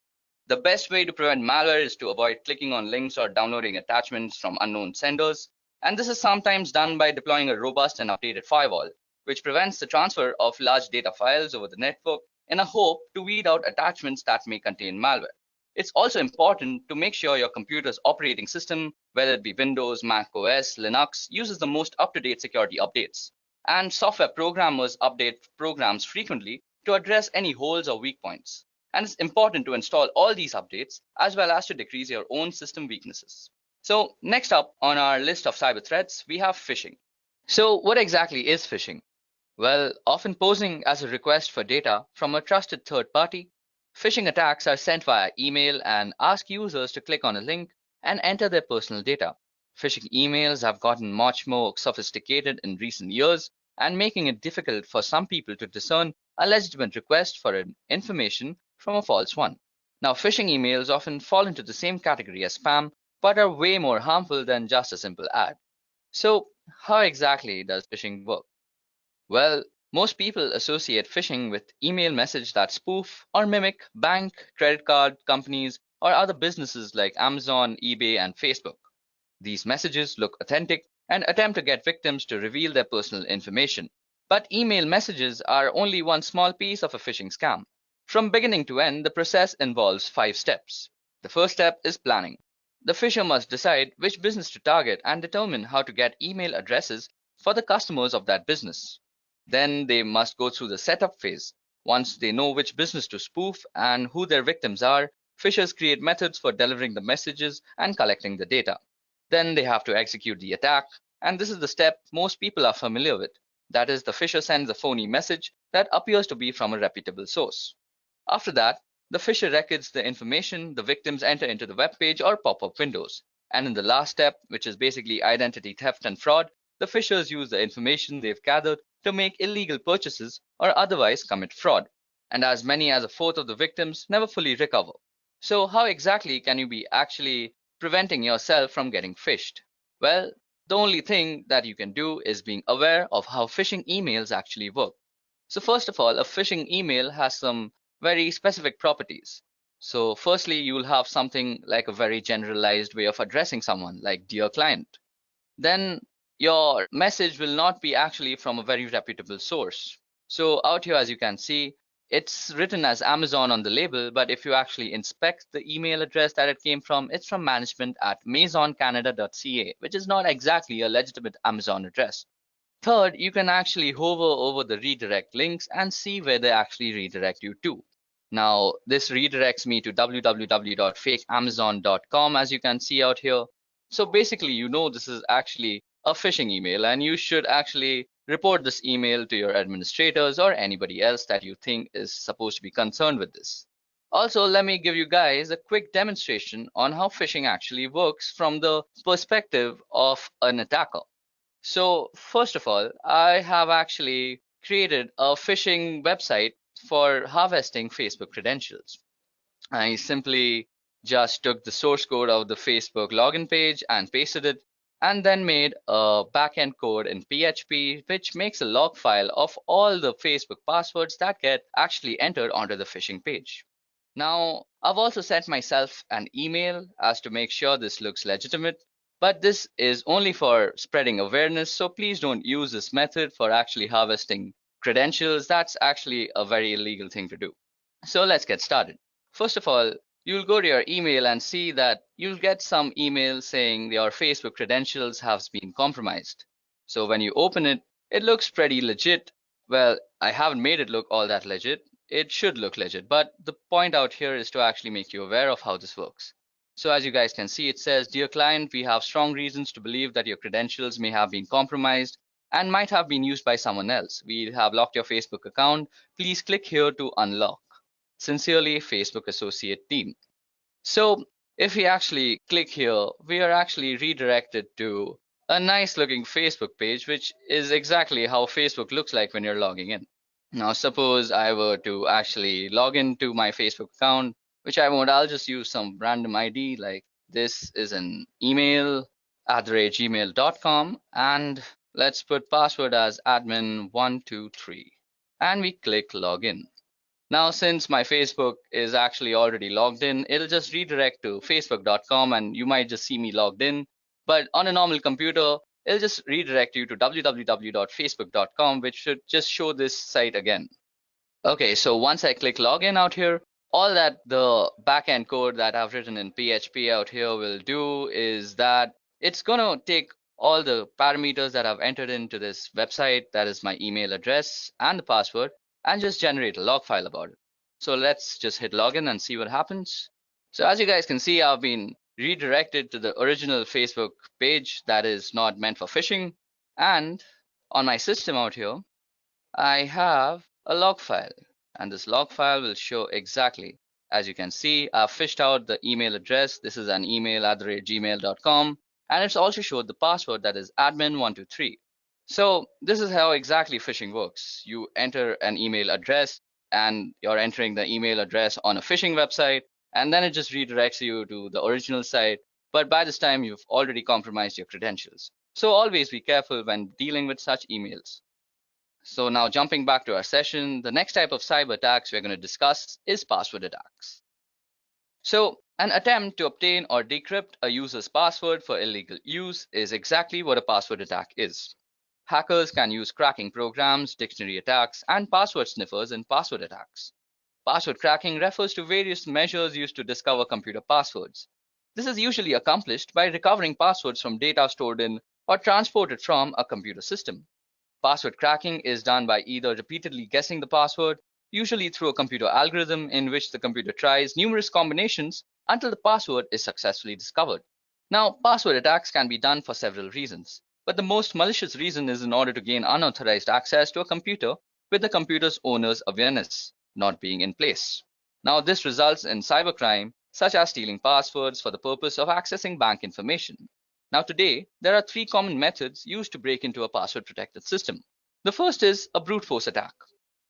The best way to prevent malware is to avoid clicking on links or downloading attachments from unknown senders, and this is sometimes done by deploying a robust and updated firewall, which prevents the transfer of large data files over the network in a hope to weed out attachments that may contain malware. It's also important to make sure your computer's operating system, whether it be Windows, Mac OS, Linux, uses the most up-to-date security updates. And software programmers update programs frequently to address any holes or weak points. And it's important to install all these updates as well as to decrease your own system weaknesses. So next up on our list of cyber threats, we have phishing. So what exactly is phishing? Well, often posing as a request for data from a trusted third party, phishing attacks are sent via email and ask users to click on a link and enter their personal data. Phishing emails have gotten much more sophisticated in recent years and making it difficult for some people to discern a legitimate request for information from a false one. Now, phishing emails often fall into the same category as spam, but are way more harmful than just a simple ad. So, how exactly does phishing work? Well, most people associate phishing with email messages that spoof or mimic bank, credit card companies, or other businesses like Amazon, eBay, and Facebook. These messages look authentic and attempt to get victims to reveal their personal information. But email messages are only one small piece of a phishing scam. From beginning to end, the process involves 5 steps. The first step is planning. The phisher must decide which business to target and determine how to get email addresses for the customers of that business. Then they must go through the setup phase. Once they know which business to spoof and who their victims are, phishers create methods for delivering the messages and collecting the data. Then they have to execute the attack, and this is the step most people are familiar with. That is, the phisher sends a phony message that appears to be from a reputable source. After that, the phisher records the information the victims enter into the web page or pop-up windows. And in the last step, which is basically identity theft and fraud, the phishers use the information they've gathered to make illegal purchases or otherwise commit fraud. And as many as a fourth of the victims never fully recover. So how exactly can you be actually preventing yourself from getting phished? Well, the only thing that you can do is being aware of how phishing emails actually work. So first of all, a phishing email has some very specific properties. So firstly, you'll have something like a very generalized way of addressing someone, like dear client. Then your message will not be actually from a very reputable source. So out here, as you can see, it's written as Amazon on the label, but if you actually inspect the email address that it came from, it's from management@maisoncanada.ca, which is not exactly a legitimate Amazon address. Third, you can actually hover over the redirect links and see where they actually redirect you to. Now, this redirects me to www.fakeamazon.com, as you can see out here. So basically, you know this is actually a phishing email, and you should actually report this email to your administrators or anybody else that you think is supposed to be concerned with this. Also, let me give you guys a quick demonstration on how phishing actually works from the perspective of an attacker. So first of all, I have actually created a phishing website for harvesting Facebook credentials. I simply just took the source code of the Facebook login page and pasted it, and then made a backend code in PHP, which makes a log file of all the Facebook passwords that get actually entered onto the phishing page. Now, I've also sent myself an email as to make sure this looks legitimate, but this is only for spreading awareness, so please don't use this method for actually harvesting credentials. That's actually a very illegal thing to do. So let's get started. First of all, you'll go to your email and see that you'll get some email saying your Facebook credentials have been compromised. So when you open it, it looks pretty legit. Well, I haven't made it look all that legit. It should look legit, but the point out here is to actually make you aware of how this works. So as you guys can see, it says, "Dear client, we have strong reasons to believe that your credentials may have been compromised and might have been used by someone else. We have locked your Facebook account. Please click here to unlock. Sincerely, Facebook Associate Team." So if we actually click here, we are actually redirected to a nice looking Facebook page, which is exactly how Facebook looks like when you're logging in. Now, suppose I were to actually log into my Facebook account, which I won't. I'll just use some random ID, like this is an email @gmail.com, and let's put password as admin123, and we click login. Now, since my Facebook is actually already logged in, it'll just redirect to facebook.com, and you might just see me logged in. But on a normal computer, it'll just redirect you to www.facebook.com, which should just show this site again. Okay, so once I click login out here, all that the backend code that I've written in PHP out here will do is that it's going to take all the parameters that I've entered into this website, that is my email address and the password, and just generate a log file about it. So let's just hit login and see what happens. So as you guys can see, I've been redirected to the original Facebook page that is not meant for phishing. And on my system out here, I have a log file, and this log file will show exactly, as you can see, I've fished out the email address. This is an email @gmail.com, and it's also showed the password, that is admin123. So this is how exactly phishing works. You enter an email address, and you're entering the email address on a phishing website, and then it just redirects you to the original site. But by this time, you've already compromised your credentials. So always be careful when dealing with such emails. So now jumping back to our session, the next type of cyber attacks we're going to discuss is password attacks. So an attempt to obtain or decrypt a user's password for illegal use is exactly what a password attack is. Hackers can use cracking programs, dictionary attacks, and password sniffers in password attacks. Password cracking refers to various measures used to discover computer passwords. This is usually accomplished by recovering passwords from data stored in or transported from a computer system. Password cracking is done by either repeatedly guessing the password, usually through a computer algorithm in which the computer tries numerous combinations until the password is successfully discovered. Now, password attacks can be done for several reasons. but the most malicious reason is in order to gain unauthorized access to a computer with the computer's owner's awareness not being in place. Now, this results in cybercrime, such as stealing passwords for the purpose of accessing bank information. Now, today, there are three common methods used to break into a password-protected system. The first is a brute force attack.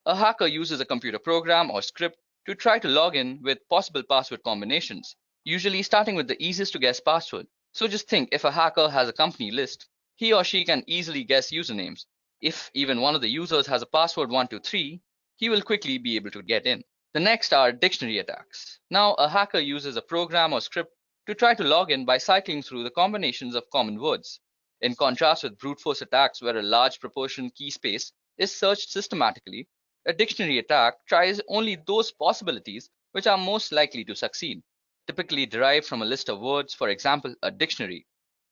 A hacker uses a computer program or script to try to log in with possible password combinations, usually starting with the easiest to guess password. So just think, if a hacker has a company list, he or she can easily guess usernames. If even one of the users has a password 123, he will quickly be able to get in. The next are dictionary attacks. Now, a hacker uses a program or script to try to log in by cycling through the combinations of common words. In contrast with brute force attacks, where a large proportion key space is searched systematically, a dictionary attack tries only those possibilities which are most likely to succeed, typically derived from a list of words, for example, a dictionary.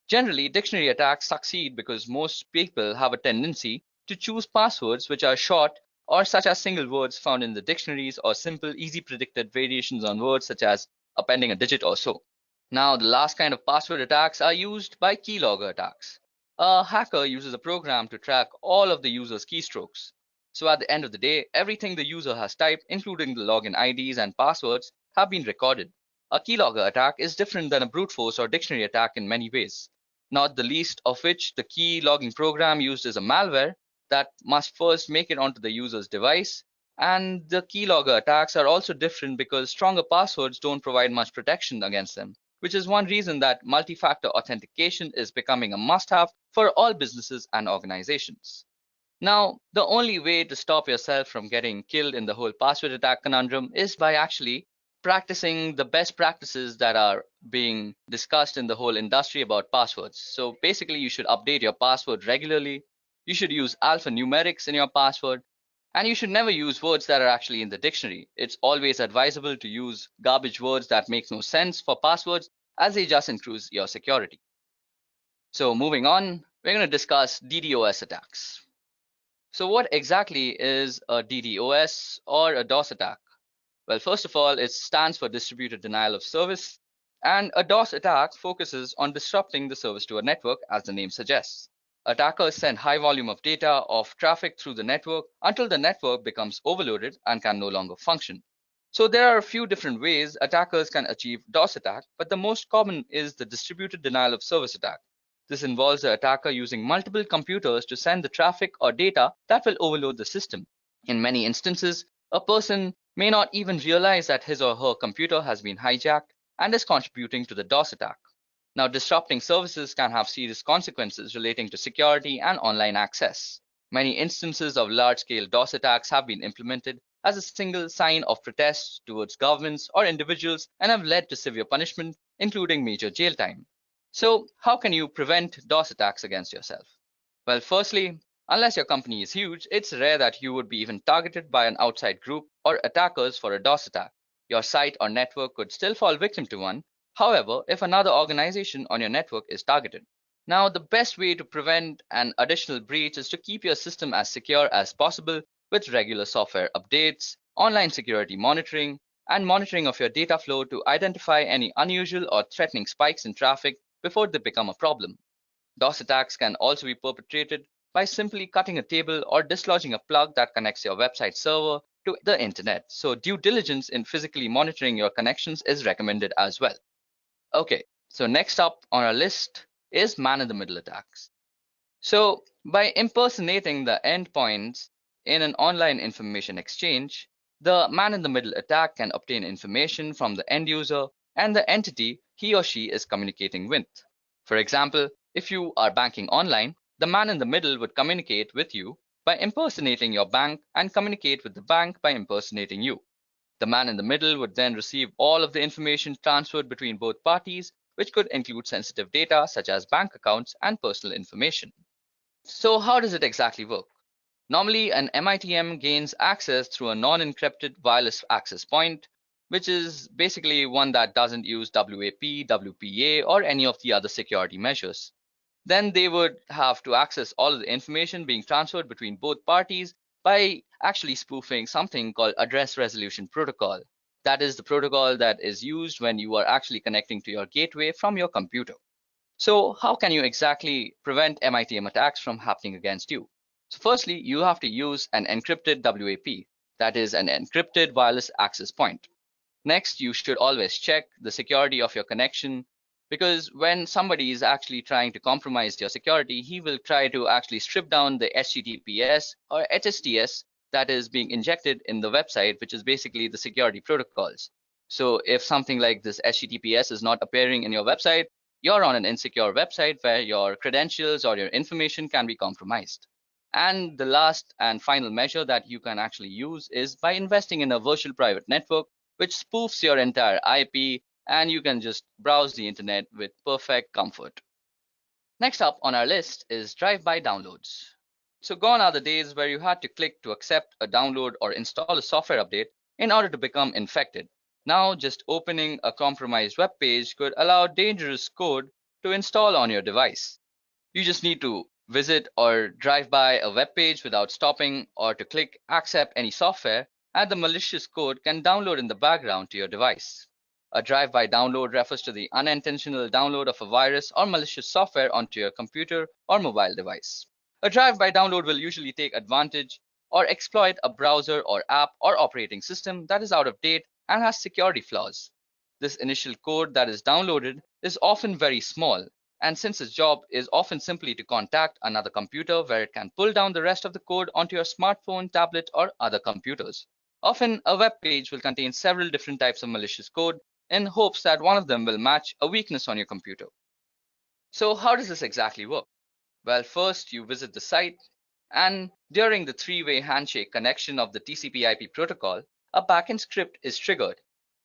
Generally, dictionary attacks succeed because most people have a tendency to choose passwords which are short or such as single words found in the dictionaries, or simple, easy predicted variations on words such as appending a digit or so. Now, the last kind of password attacks are used by keylogger attacks. A hacker uses a program to track all of the user's keystrokes. So at the end of the day, everything the user has typed, including the login IDs and passwords, have been recorded. A keylogger attack is different than a brute force or dictionary attack in many ways, not the least of which the key logging program used is a malware that must first make it onto the user's device. And the keylogger attacks are also different because stronger passwords don't provide much protection against them, which is one reason that multi-factor authentication is becoming a must-have for all businesses and organizations. Now, the only way to stop yourself from getting killed in the whole password attack conundrum is by actually practicing the best practices that are being discussed in the whole industry about passwords. So basically, you should update your password regularly. You should use alphanumerics in your password. And you should never use words that are actually in the dictionary. It's always advisable to use garbage words that make no sense for passwords, as they just increase your security. So moving on, we're going to discuss DDoS attacks. So what exactly is a DDoS or a DOS attack? Well, first of all, it stands for distributed denial of service, and a DOS attack focuses on disrupting the service to a network, as the name suggests. Attackers send high volume of data of traffic through the network until the network becomes overloaded and can no longer function. So there are a few different ways attackers can achieve DOS attack, but the most common is the distributed denial of service attack. This involves the attacker using multiple computers to send the traffic or data that will overload the system. In many instances, a person may not even realize that his or her computer has been hijacked and is contributing to the DOS attack. Now, disrupting services can have serious consequences relating to security and online access. Many instances of large-scale DOS attacks have been implemented as a single sign of protest towards governments or individuals and have led to severe punishment, including major jail time. So, how can you prevent DOS attacks against yourself? Well, firstly, unless your company is huge, it's rare that you would be even targeted by an outside group or attackers for a DOS attack. Your site or network could still fall victim to one, however, if another organization on your network is targeted. Now, the best way to prevent an additional breach is to keep your system as secure as possible with regular software updates, online security monitoring, and monitoring of your data flow to identify any unusual or threatening spikes in traffic before they become a problem. DOS attacks can also be perpetrated by simply cutting a cable or dislodging a plug that connects your website server to the internet. So due diligence in physically monitoring your connections is recommended as well. Okay, so next up on our list is man-in-the-middle attacks. So by impersonating the endpoints in an online information exchange, the man-in-the-middle attack can obtain information from the end user and the entity he or she is communicating with. For example, if you are banking online, the man in the middle would communicate with you by impersonating your bank and communicate with the bank by impersonating you. The man in the middle would then receive all of the information transferred between both parties, which could include sensitive data such as bank accounts and personal information. So how does it exactly work? Normally, an MITM gains access through a non-encrypted wireless access point, which is basically one that doesn't use WAP, WPA, or any of the other security measures. Then they would have to access all of the information being transferred between both parties by actually spoofing something called address resolution protocol. That is the protocol that is used when you are actually connecting to your gateway from your computer. So how can you exactly prevent MITM attacks from happening against you? So firstly, you have to use an encrypted WAP, that is an encrypted wireless access point. Next, you should always check the security of your connection, because when somebody is actually trying to compromise your security, he will try to actually strip down the HTTPS or HSTS that is being injected in the website, which is basically the security protocols. So if something like this HTTPS is not appearing in your website, you're on an insecure website where your credentials or your information can be compromised. And the last and final measure that you can actually use is by investing in a virtual private network which spoofs your entire IP, and you can just browse the internet with perfect comfort. Next up on our list is drive-by downloads. So gone are the days where you had to click to accept a download or install a software update in order to become infected. Now just opening a compromised web page could allow dangerous code to install on your device. You just need to visit or drive by a web page without stopping, or to click accept any software, and the malicious code can download in the background to your device. A drive-by download refers to the unintentional download of a virus or malicious software onto your computer or mobile device. A drive-by download will usually take advantage or exploit a browser or app or operating system that is out of date and has security flaws. This initial code that is downloaded is often very small, and since its job is often simply to contact another computer where it can pull down the rest of the code onto your smartphone, tablet, or other computers. Often, a web page will contain several different types of malicious code in hopes that one of them will match a weakness on your computer. So how does this exactly work? Well, first you visit the site, and during the three-way handshake connection of the TCP/IP protocol, a backend script is triggered.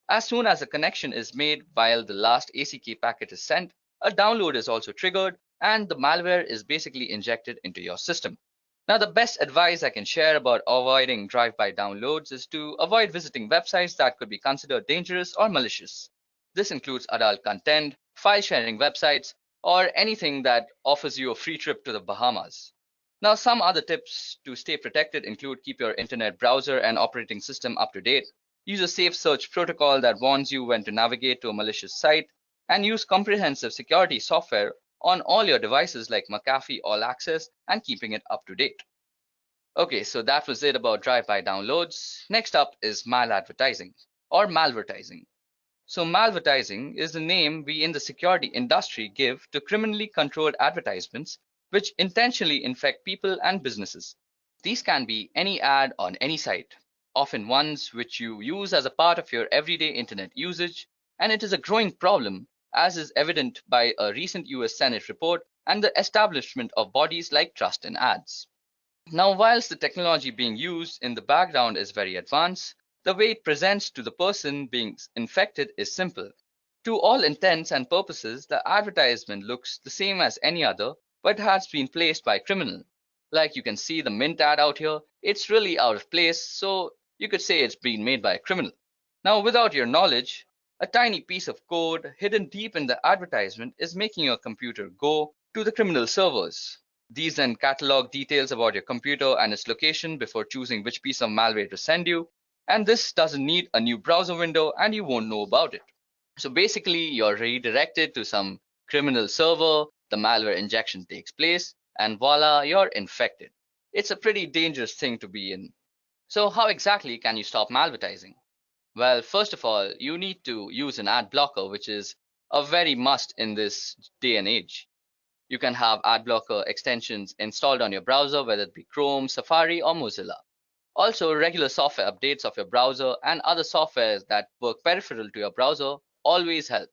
As soon as a connection is made while the last ACK packet is sent, a download is also triggered and the malware is basically injected into your system. Now, the best advice I can share about avoiding drive-by downloads is to avoid visiting websites that could be considered dangerous or malicious. This includes adult content, file-sharing websites, or anything that offers you a free trip to the Bahamas. Now, some other tips to stay protected include keep your internet browser and operating system up to date, use a safe search protocol that warns you when to navigate to a malicious site, and use comprehensive security software on all your devices like McAfee All Access and keeping it up to date. Okay, so that was it about drive-by downloads. Next up is maladvertising or malvertising. So malvertising is the name we in the security industry give to criminally controlled advertisements which intentionally infect people and businesses. These can be any ad on any site, often ones which you use as a part of your everyday internet usage, and it is a growing problem, as is evident by a recent US Senate report and the establishment of bodies like Trust in Ads. Now, whilst the technology being used in the background is very advanced, the way it presents to the person being infected is simple. To all intents and purposes, the advertisement looks the same as any other, but has been placed by a criminal. Like you can see the mint ad out here, it's really out of place, so you could say it's been made by a criminal. Now, without your knowledge, a tiny piece of code hidden deep in the advertisement is making your computer go to the criminal servers. These then catalog details about your computer and its location before choosing which piece of malware to send you. And this doesn't need a new browser window and you won't know about it. So basically, you're redirected to some criminal server, the malware injection takes place, and voila, you're infected. It's a pretty dangerous thing to be in. So how exactly can you stop malvertising? Well, first of all, you need to use an ad blocker, which is a very must in this day and age. You can have ad blocker extensions installed on your browser, whether it be Chrome, Safari, or Mozilla. Also, regular software updates of your browser and other softwares that work peripheral to your browser always help.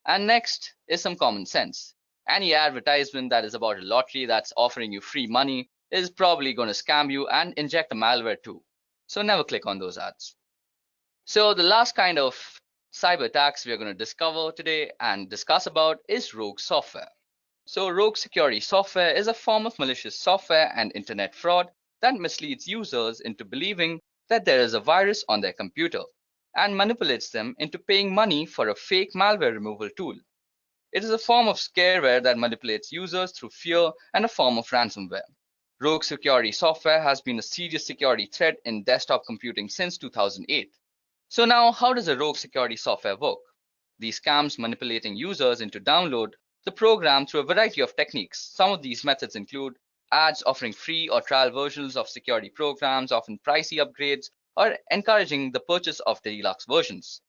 And next is some common sense. Any advertisement that is about a lottery that's offering you free money is probably going to scam you and inject a malware too. So never click on those ads. So the last kind of cyber attacks we are going to discover today and discuss about is rogue software. So rogue security software is a form of malicious software and internet fraud that misleads users into believing that there is a virus on their computer and manipulates them into paying money for a fake malware removal tool. It is a form of scareware that manipulates users through fear and a form of ransomware. Rogue security software has been a serious security threat in desktop computing since 2008. So now, how does a rogue security software work? These scams manipulating users into download the program through a variety of techniques. Some of these methods include ads offering free or trial versions of security programs, often pricey upgrades, or encouraging the purchase of deluxe versions.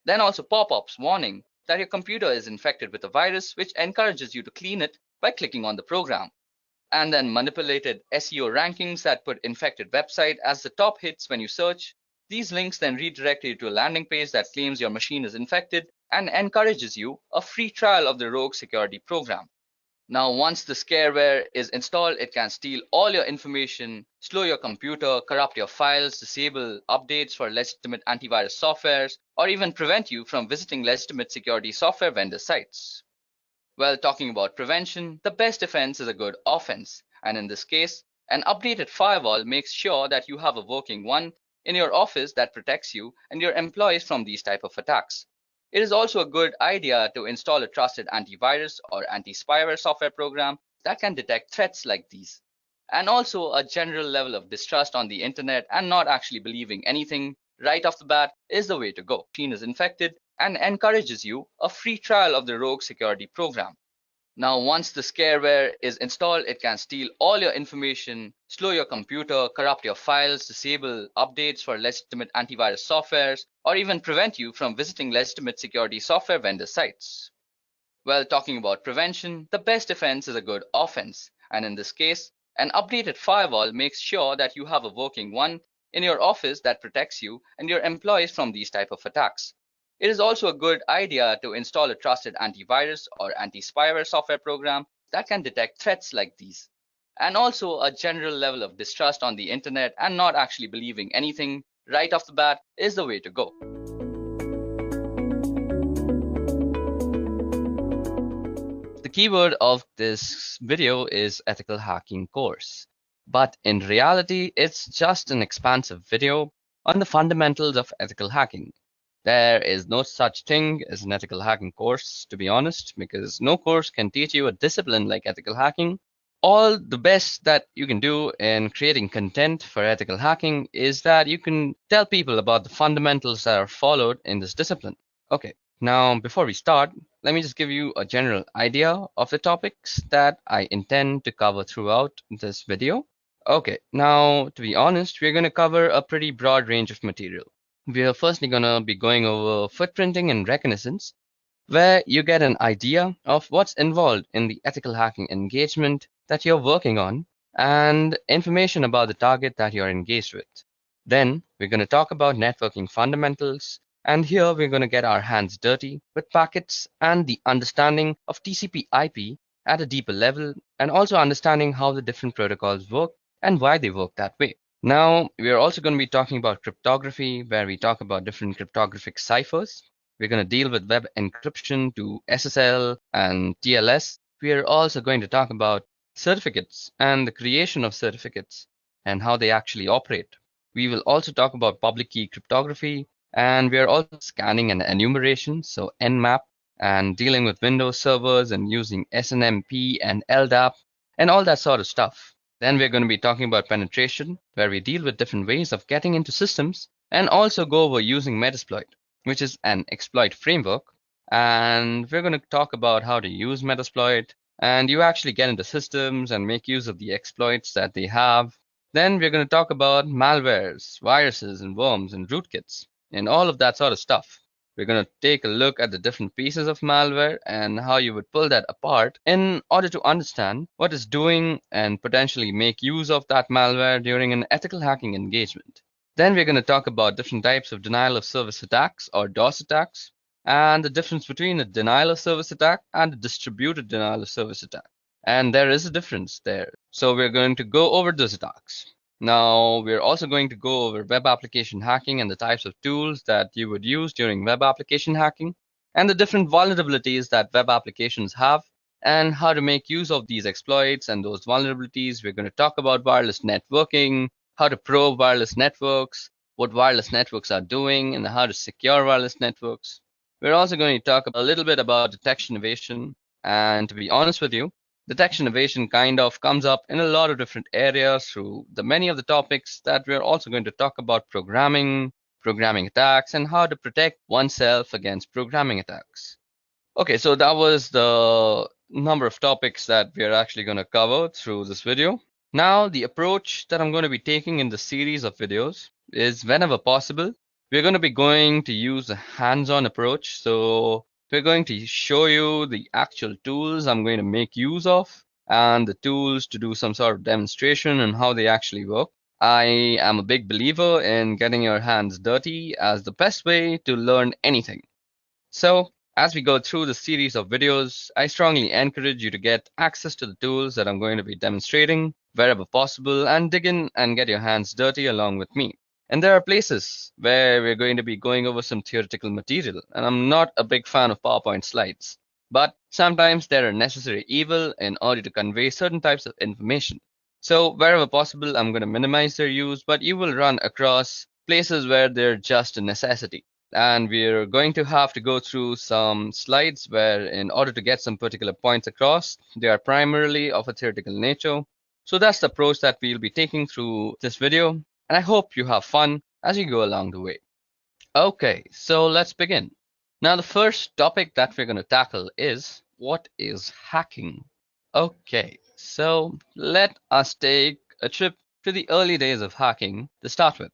Then also pop-ups warning that your computer is infected with a virus, which encourages you to clean it by clicking on the program. And then manipulated SEO rankings that put infected website as the top hits when you search. These links then redirect you to a landing page that claims your machine is infected and encourages you a free trial of the rogue security program. Now, once the scareware is installed, it can steal all your information, slow your computer, corrupt your files, disable updates for legitimate antivirus softwares, or even prevent you from visiting legitimate security software vendor sites. Well, talking about prevention, the best defense is a good offense. And in this case, an updated firewall makes sure that you have a working one in your office that protects you and your employees from these type of attacks. It is also a good idea to install a trusted antivirus or anti-spyware software program that can detect threats like these. And also a general level of distrust on the internet and not actually believing anything right off the bat is the way to go. Machine is infected and encourages you a free trial of the rogue security program. Now, once the scareware is installed, it can steal all your information, slow your computer, corrupt your files, disable updates for legitimate antivirus softwares, or even prevent you from visiting legitimate security software vendor sites. Well, talking about prevention, the best defense is a good offense. And in this case, an updated firewall makes sure that you have a working one in your office that protects you and your employees from these type of attacks. It is also a good idea to install a trusted antivirus or anti-spyware software program that can detect threats like these. And also a general level of distrust on the internet and not actually believing anything right off the bat is the way to go. The keyword of this video is ethical hacking course. But in reality, it's just an expansive video on the fundamentals of ethical hacking. There is no such thing as an ethical hacking course, to be honest, because no course can teach you a discipline like ethical hacking. All the best that you can do in creating content for ethical hacking is that you can tell people about the fundamentals that are followed in this discipline. Okay, now before we start, let me just give you a general idea of the topics that I intend to cover throughout this video. Okay, now to be honest, we're going to cover a pretty broad range of material. We are firstly going to be going over footprinting and reconnaissance, where you get an idea of what's involved in the ethical hacking engagement that you're working on and information about the target that you're engaged with. Then we're going to talk about networking fundamentals, and here we're going to get our hands dirty with packets and the understanding of TCP/IP at a deeper level, and also understanding how the different protocols work and why they work that way. Now, we are also going to be talking about cryptography, where we talk about different cryptographic ciphers. We're going to deal with web encryption to SSL and TLS. We are also going to talk about certificates and the creation of certificates and how they actually operate. We will also talk about public key cryptography, and we are also scanning and enumeration, so Nmap, and dealing with Windows servers and using SNMP and LDAP and all that sort of stuff. Then we're going to be talking about penetration, where we deal with different ways of getting into systems and also go over using Metasploit, which is an exploit framework. And we're going to talk about how to use Metasploit, and you actually get into systems and make use of the exploits that they have. Then we're going to talk about malwares, viruses, and worms and rootkits, and all of that sort of stuff. We're going to take a look at the different pieces of malware and how you would pull that apart in order to understand what it's doing and potentially make use of that malware during an ethical hacking engagement. Then we're going to talk about different types of denial of service attacks or DOS attacks, and the difference between a denial of service attack and a distributed denial of service attack. And there is a difference there. So we're going to go over those attacks. Now, we're also going to go over web application hacking and the types of tools that you would use during web application hacking, and the different vulnerabilities that web applications have, and how to make use of these exploits and those vulnerabilities. We're going to talk about wireless networking, how to probe wireless networks, what wireless networks are doing, and how to secure wireless networks. We're also going to talk a little bit about detection evasion, and to be honest with you, detection evasion kind of comes up in a lot of different areas through the many of the topics that we're also going to talk about: programming attacks, and how to protect oneself against programming attacks. Okay, so that was the number of topics that we are actually going to cover through this video. Now, the approach that I'm going to be taking in the series of videos is whenever possible, we're going to be going to use a hands-on approach. So we're going to show you the actual tools I'm going to make use of and the tools to do some sort of demonstration and how they actually work. I am a big believer in getting your hands dirty as the best way to learn anything. So, as we go through the series of videos, I strongly encourage you to get access to the tools that I'm going to be demonstrating wherever possible and dig in and get your hands dirty along with me. And there are places where we're going to be going over some theoretical material, and I'm not a big fan of PowerPoint slides. But sometimes they're a necessary evil in order to convey certain types of information. So wherever possible, I'm going to minimize their use, but you will run across places where they're just a necessity. And we're going to have to go through some slides where in order to get some particular points across, they are primarily of a theoretical nature. So that's the approach that we'll be taking through this video. And I hope you have fun as you go along the way. Okay, so let's begin. Now, the first topic that we're going to tackle is what is hacking? Okay, so let us take a trip to the early days of hacking to start with.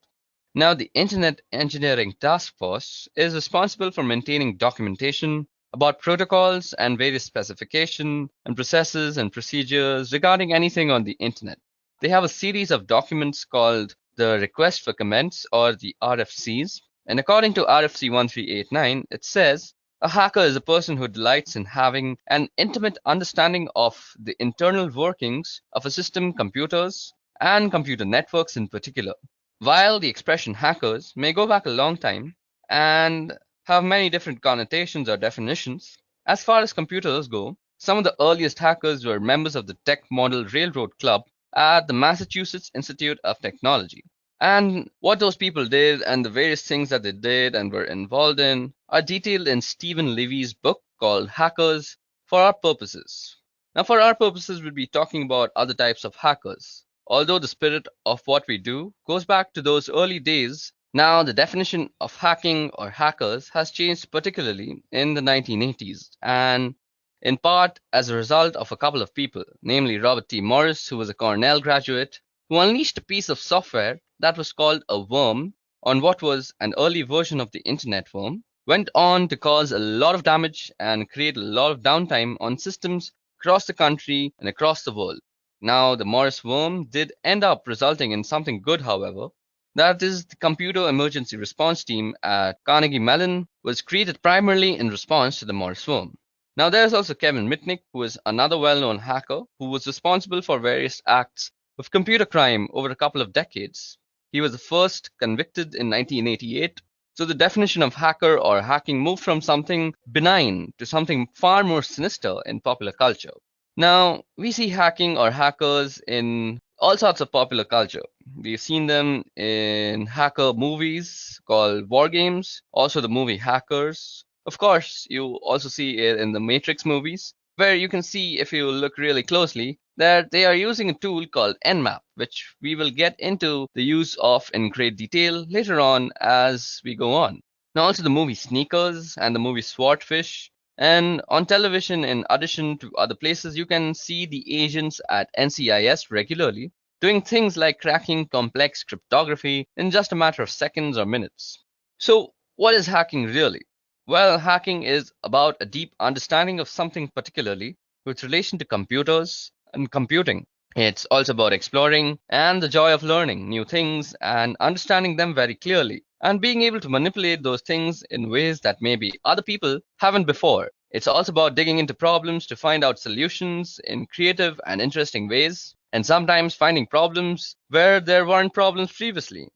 Now, the Internet Engineering Task Force is responsible for maintaining documentation about protocols and various specifications and processes and procedures regarding anything on the Internet. They have a series of documents called the Request for Comments or the RFCs. And according to RFC 1389, it says, a hacker is a person who delights in having an intimate understanding of the internal workings of a system, computers, and computer networks in particular. While the expression hackers may go back a long time and have many different connotations or definitions, as far as computers go, some of the earliest hackers were members of the Tech Model Railroad Club at the Massachusetts Institute of Technology. And what those people did and the various things that they did and were involved in are detailed in Stephen Levy's book called Hackers for Our Purposes. Now, for our purposes, we'll be talking about other types of hackers. Although the spirit of what we do goes back to those early days, now the definition of hacking or hackers has changed particularly in the 1980s, and in part as a result of a couple of people, namely Robert T. Morris, who was a Cornell graduate, who unleashed a piece of software that was called a worm on what was an early version of the internet worm, went on to cause a lot of damage and create a lot of downtime on systems across the country and across the world. Now, the Morris worm did end up resulting in something good, however. That is, the Computer Emergency Response Team at Carnegie Mellon was created primarily in response to the Morris worm. Now, there's also Kevin Mitnick, who is another well-known hacker who was responsible for various acts of computer crime over a couple of decades. He was the first convicted in 1988, so the definition of hacker or hacking moved from something benign to something far more sinister in popular culture. Now, we see hacking or hackers in all sorts of popular culture. We've seen them in hacker movies called war games, also the movie Hackers. Of course, you also see it in the Matrix movies, where you can see, if you look really closely, that they are using a tool called Nmap, which we will get into the use of in great detail later on as we go on. Now, also the movie Sneakers and the movie Swordfish. And on television, in addition to other places, you can see the agents at NCIS regularly doing things like cracking complex cryptography in just a matter of seconds or minutes. So, what is hacking really? Well, hacking is about a deep understanding of something particularly with relation to computers and computing. It's also about exploring and the joy of learning new things and understanding them very clearly and being able to manipulate those things in ways that maybe other people haven't before. It's also about digging into problems to find out solutions in creative and interesting ways, and sometimes finding problems where there weren't problems previously.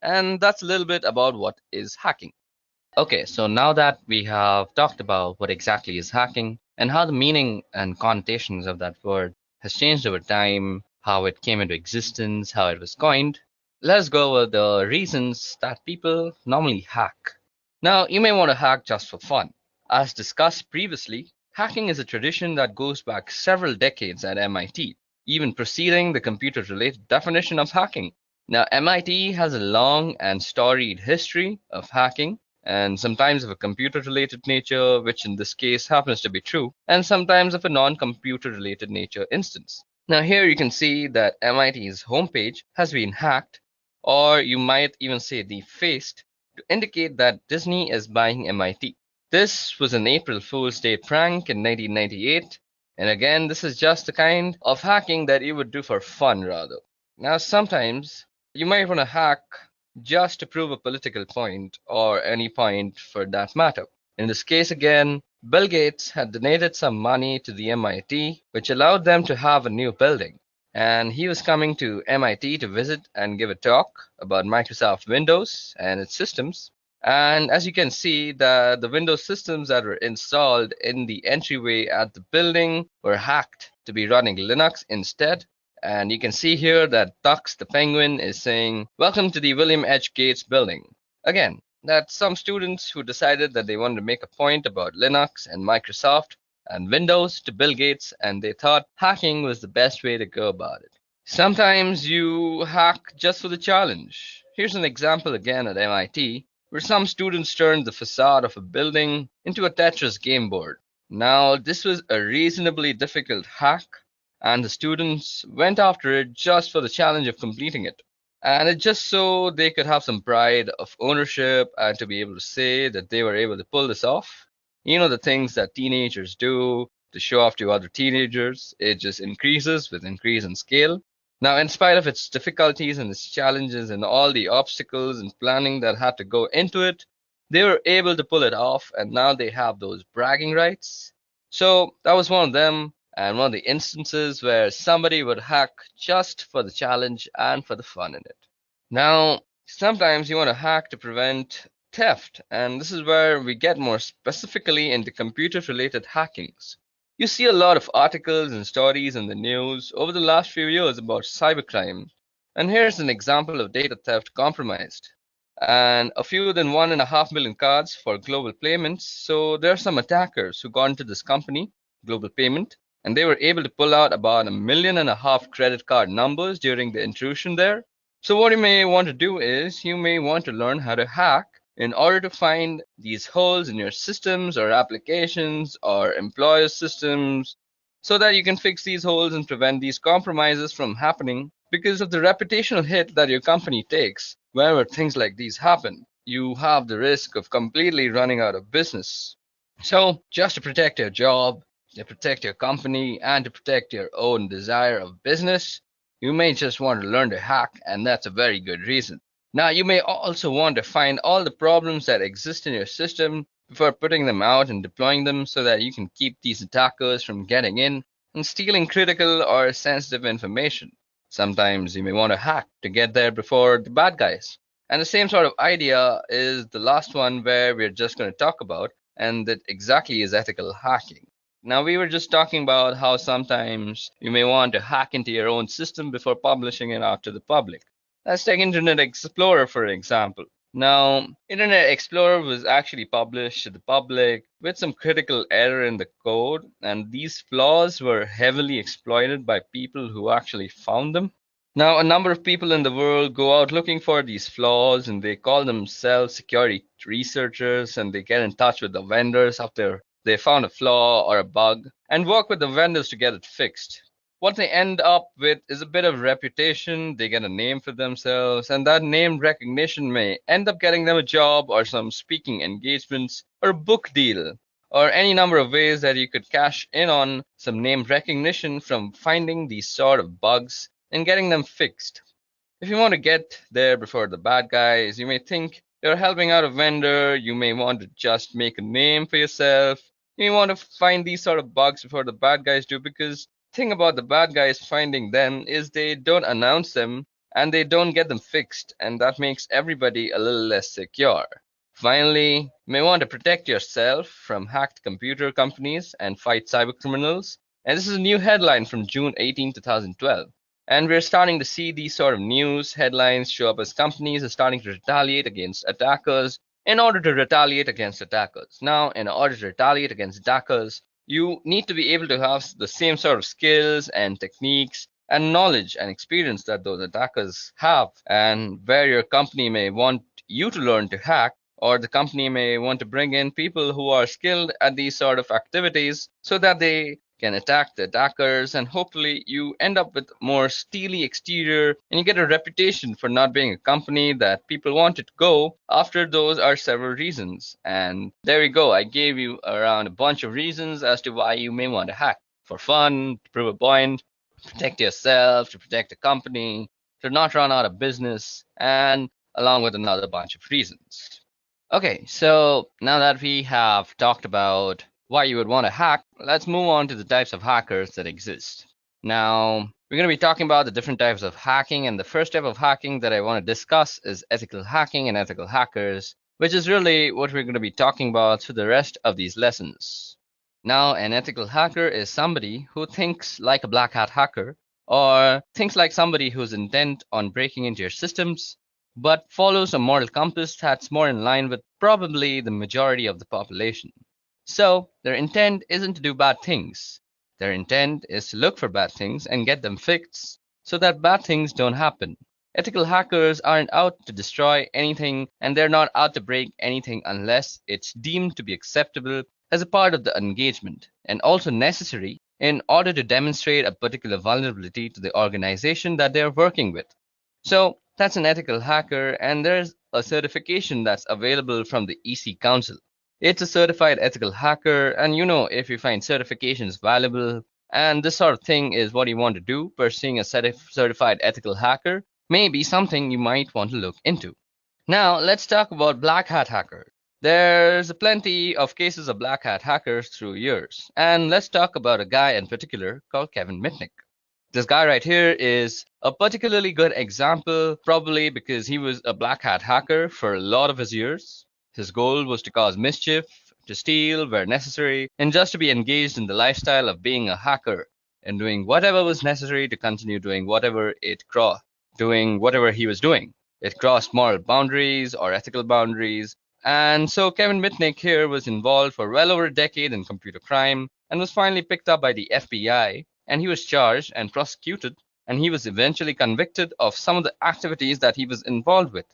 And that's a little bit about what is hacking. Okay, so now that we have talked about what exactly is hacking and how the meaning and connotations of that word has changed over time, how it came into existence, how it was coined, let's go over the reasons that people normally hack. Now, you may want to hack just for fun. As discussed previously, hacking is a tradition that goes back several decades at MIT, even preceding the computer-related definition of hacking. Now, MIT has a long and storied history of hacking, and sometimes of a computer related nature, which in this case happens to be true, and sometimes of a non computer related nature instance. Now, here you can see that MIT's homepage has been hacked, or you might even say defaced, to indicate that Disney is buying MIT. This was an April Fool's Day prank in 1998, and again, this is just the kind of hacking that you would do for fun rather. Now, sometimes you might want to hack just to prove a political point, or any point for that matter. In this case, again, Bill Gates had donated some money to the MIT, which allowed them to have a new building. And he was coming to MIT to visit and give a talk about Microsoft Windows and its systems. And as you can see, the Windows systems that were installed in the entryway at the building were hacked to be running Linux instead. And you can see here that Tux the Penguin is saying, "Welcome to the William H. Gates building." Again, that's some students who decided that they wanted to make a point about Linux and Microsoft and Windows to Bill Gates, and they thought hacking was the best way to go about it. Sometimes you hack just for the challenge. Here's an example again at MIT, where some students turned the facade of a building into a Tetris game board. Now, this was a reasonably difficult hack, and the students went after it just for the challenge of completing it. And it just so they could have some pride of ownership and to be able to say that they were able to pull this off. You know, the things that teenagers do to show off to other teenagers, it just increases with increase in scale. Now, in spite of its difficulties and its challenges and all the obstacles and planning that had to go into it, they were able to pull it off, and now they have those bragging rights. So that was one of them, and one of the instances where somebody would hack just for the challenge and for the fun in it. Now, sometimes you want to hack to prevent theft, and this is where we get more specifically into computer-related hackings. You see a lot of articles and stories in the news over the last few years about cybercrime, and here's an example of data theft compromised. And a fewer than 1.5 million cards for global payments. So there are some attackers who got into this company, Global Payment, and they were able to pull out about 1.5 million credit card numbers during the intrusion there. So what you may want to do is you may want to learn how to hack in order to find these holes in your systems or applications or employer systems, so that you can fix these holes and prevent these compromises from happening because of the reputational hit that your company takes whenever things like these happen. You have the risk of completely running out of business. So just to protect your job, to protect your company, and to protect your own desire of business, you may just want to learn to hack, and that's a very good reason. Now, you may also want to find all the problems that exist in your system before putting them out and deploying them so that you can keep these attackers from getting in and stealing critical or sensitive information. Sometimes you may want to hack to get there before the bad guys. And the same sort of idea is the last one where we're just going to talk about, and that exactly is ethical hacking. Now, we were just talking about how sometimes you may want to hack into your own system before publishing it out to the public. Let's take Internet Explorer for example. Now, Internet Explorer was actually published to the public with some critical error in the code, and these flaws were heavily exploited by people who actually found them. Now, a number of people in the world go out looking for these flaws, and they call themselves security researchers, and they get in touch with the vendors after they found a flaw or a bug and work with the vendors to get it fixed. What they end up with is a bit of reputation, they get a name for themselves, and that name recognition may end up getting them a job or some speaking engagements or a book deal or any number of ways that you could cash in on some name recognition from finding these sort of bugs and getting them fixed. If you want to get there before the bad guys, you may think you're helping out a vendor, you may want to just make a name for yourself. You may want to find these sort of bugs before the bad guys do, because the thing about the bad guys finding them is they don't announce them and they don't get them fixed, and that makes everybody a little less secure. Finally, you may want to protect yourself from hacked computer companies and fight cybercriminals. And this is a new headline from June 18, 2012. And we're starting to see these sort of news headlines show up as companies are starting to retaliate against attackers in order to retaliate against attackers. Now, in order to retaliate against attackers, you need to be able to have the same sort of skills and techniques and knowledge and experience that those attackers have. And where your company may want you to learn to hack, or the company may want to bring in people who are skilled at these sort of activities so that they can attack the attackers, and hopefully you end up with more steely exterior and you get a reputation for not being a company that people want to go after. Those are several reasons, and there we go. I gave you around a bunch of reasons as to why you may want to hack: for fun, to prove a point, protect yourself, to protect the company, to not run out of business, and along with another bunch of reasons. Okay, so now that we have talked about why you would want to hack, let's move on to the types of hackers that exist. Now, we're going to be talking about the different types of hacking, and the first type of hacking that I want to discuss is ethical hacking and ethical hackers, which is really what we're going to be talking about through the rest of these lessons. Now, an ethical hacker is somebody who thinks like a black hat hacker, or thinks like somebody who's intent on breaking into your systems, but follows a moral compass that's more in line with probably the majority of the population. So, their intent isn't to do bad things. Their intent is to look for bad things and get them fixed so that bad things don't happen. Ethical hackers aren't out to destroy anything, and they're not out to break anything unless it's deemed to be acceptable as a part of the engagement, and also necessary in order to demonstrate a particular vulnerability to the organization that they're working with. So that's an ethical hacker, and there's a certification that's available from the EC Council. It's a certified ethical hacker, and if you find certifications valuable and this sort of thing is what you want to do, pursuing a certified ethical hacker may be something you might want to look into. Now, let's talk about black hat hackers. There's plenty of cases of black hat hackers through years, and let's talk about a guy in particular called Kevin Mitnick. This guy right here is a particularly good example, probably because he was a black hat hacker for a lot of his years. His goal was to cause mischief, to steal where necessary, and just to be engaged in the lifestyle of being a hacker and doing whatever was necessary to continue doing whatever he was doing. It crossed moral boundaries or ethical boundaries. And so Kevin Mitnick here was involved for well over a decade in computer crime and was finally picked up by the FBI, and he was charged and prosecuted, and he was eventually convicted of some of the activities that he was involved with.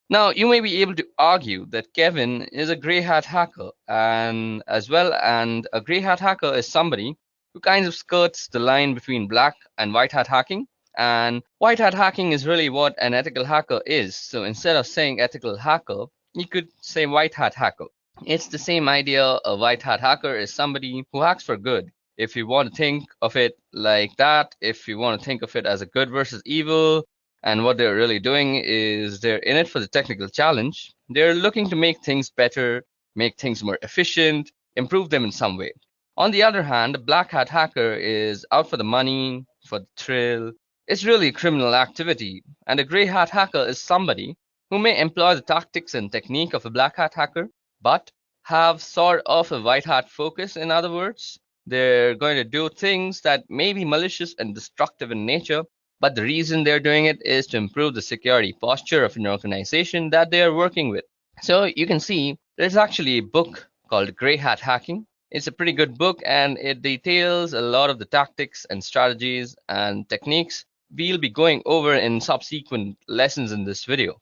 Now, you may be able to argue that Kevin is a grey hat hacker, and a grey hat hacker is somebody who kind of skirts the line between black and white hat hacking. And white hat hacking is really what an ethical hacker is. So instead of saying ethical hacker, you could say white hat hacker. It's the same idea. A white hat hacker is somebody who hacks for good. If you want to think of it like that, if you want to think of it as a good versus evil, and what they're really doing is they're in it for the technical challenge. They're looking to make things better, make things more efficient, improve them in some way. On the other hand, a black hat hacker is out for the money, for the thrill. It's really a criminal activity. And a grey hat hacker is somebody who may employ the tactics and technique of a black hat hacker, but have sort of a white hat focus. In other words, they're going to do things that may be malicious and destructive in nature, but the reason they're doing it is to improve the security posture of an organization that they are working with. So you can see there's actually a book called Grey Hat Hacking. It's a pretty good book, and it details a lot of the tactics and strategies and techniques we'll be going over in subsequent lessons in this video.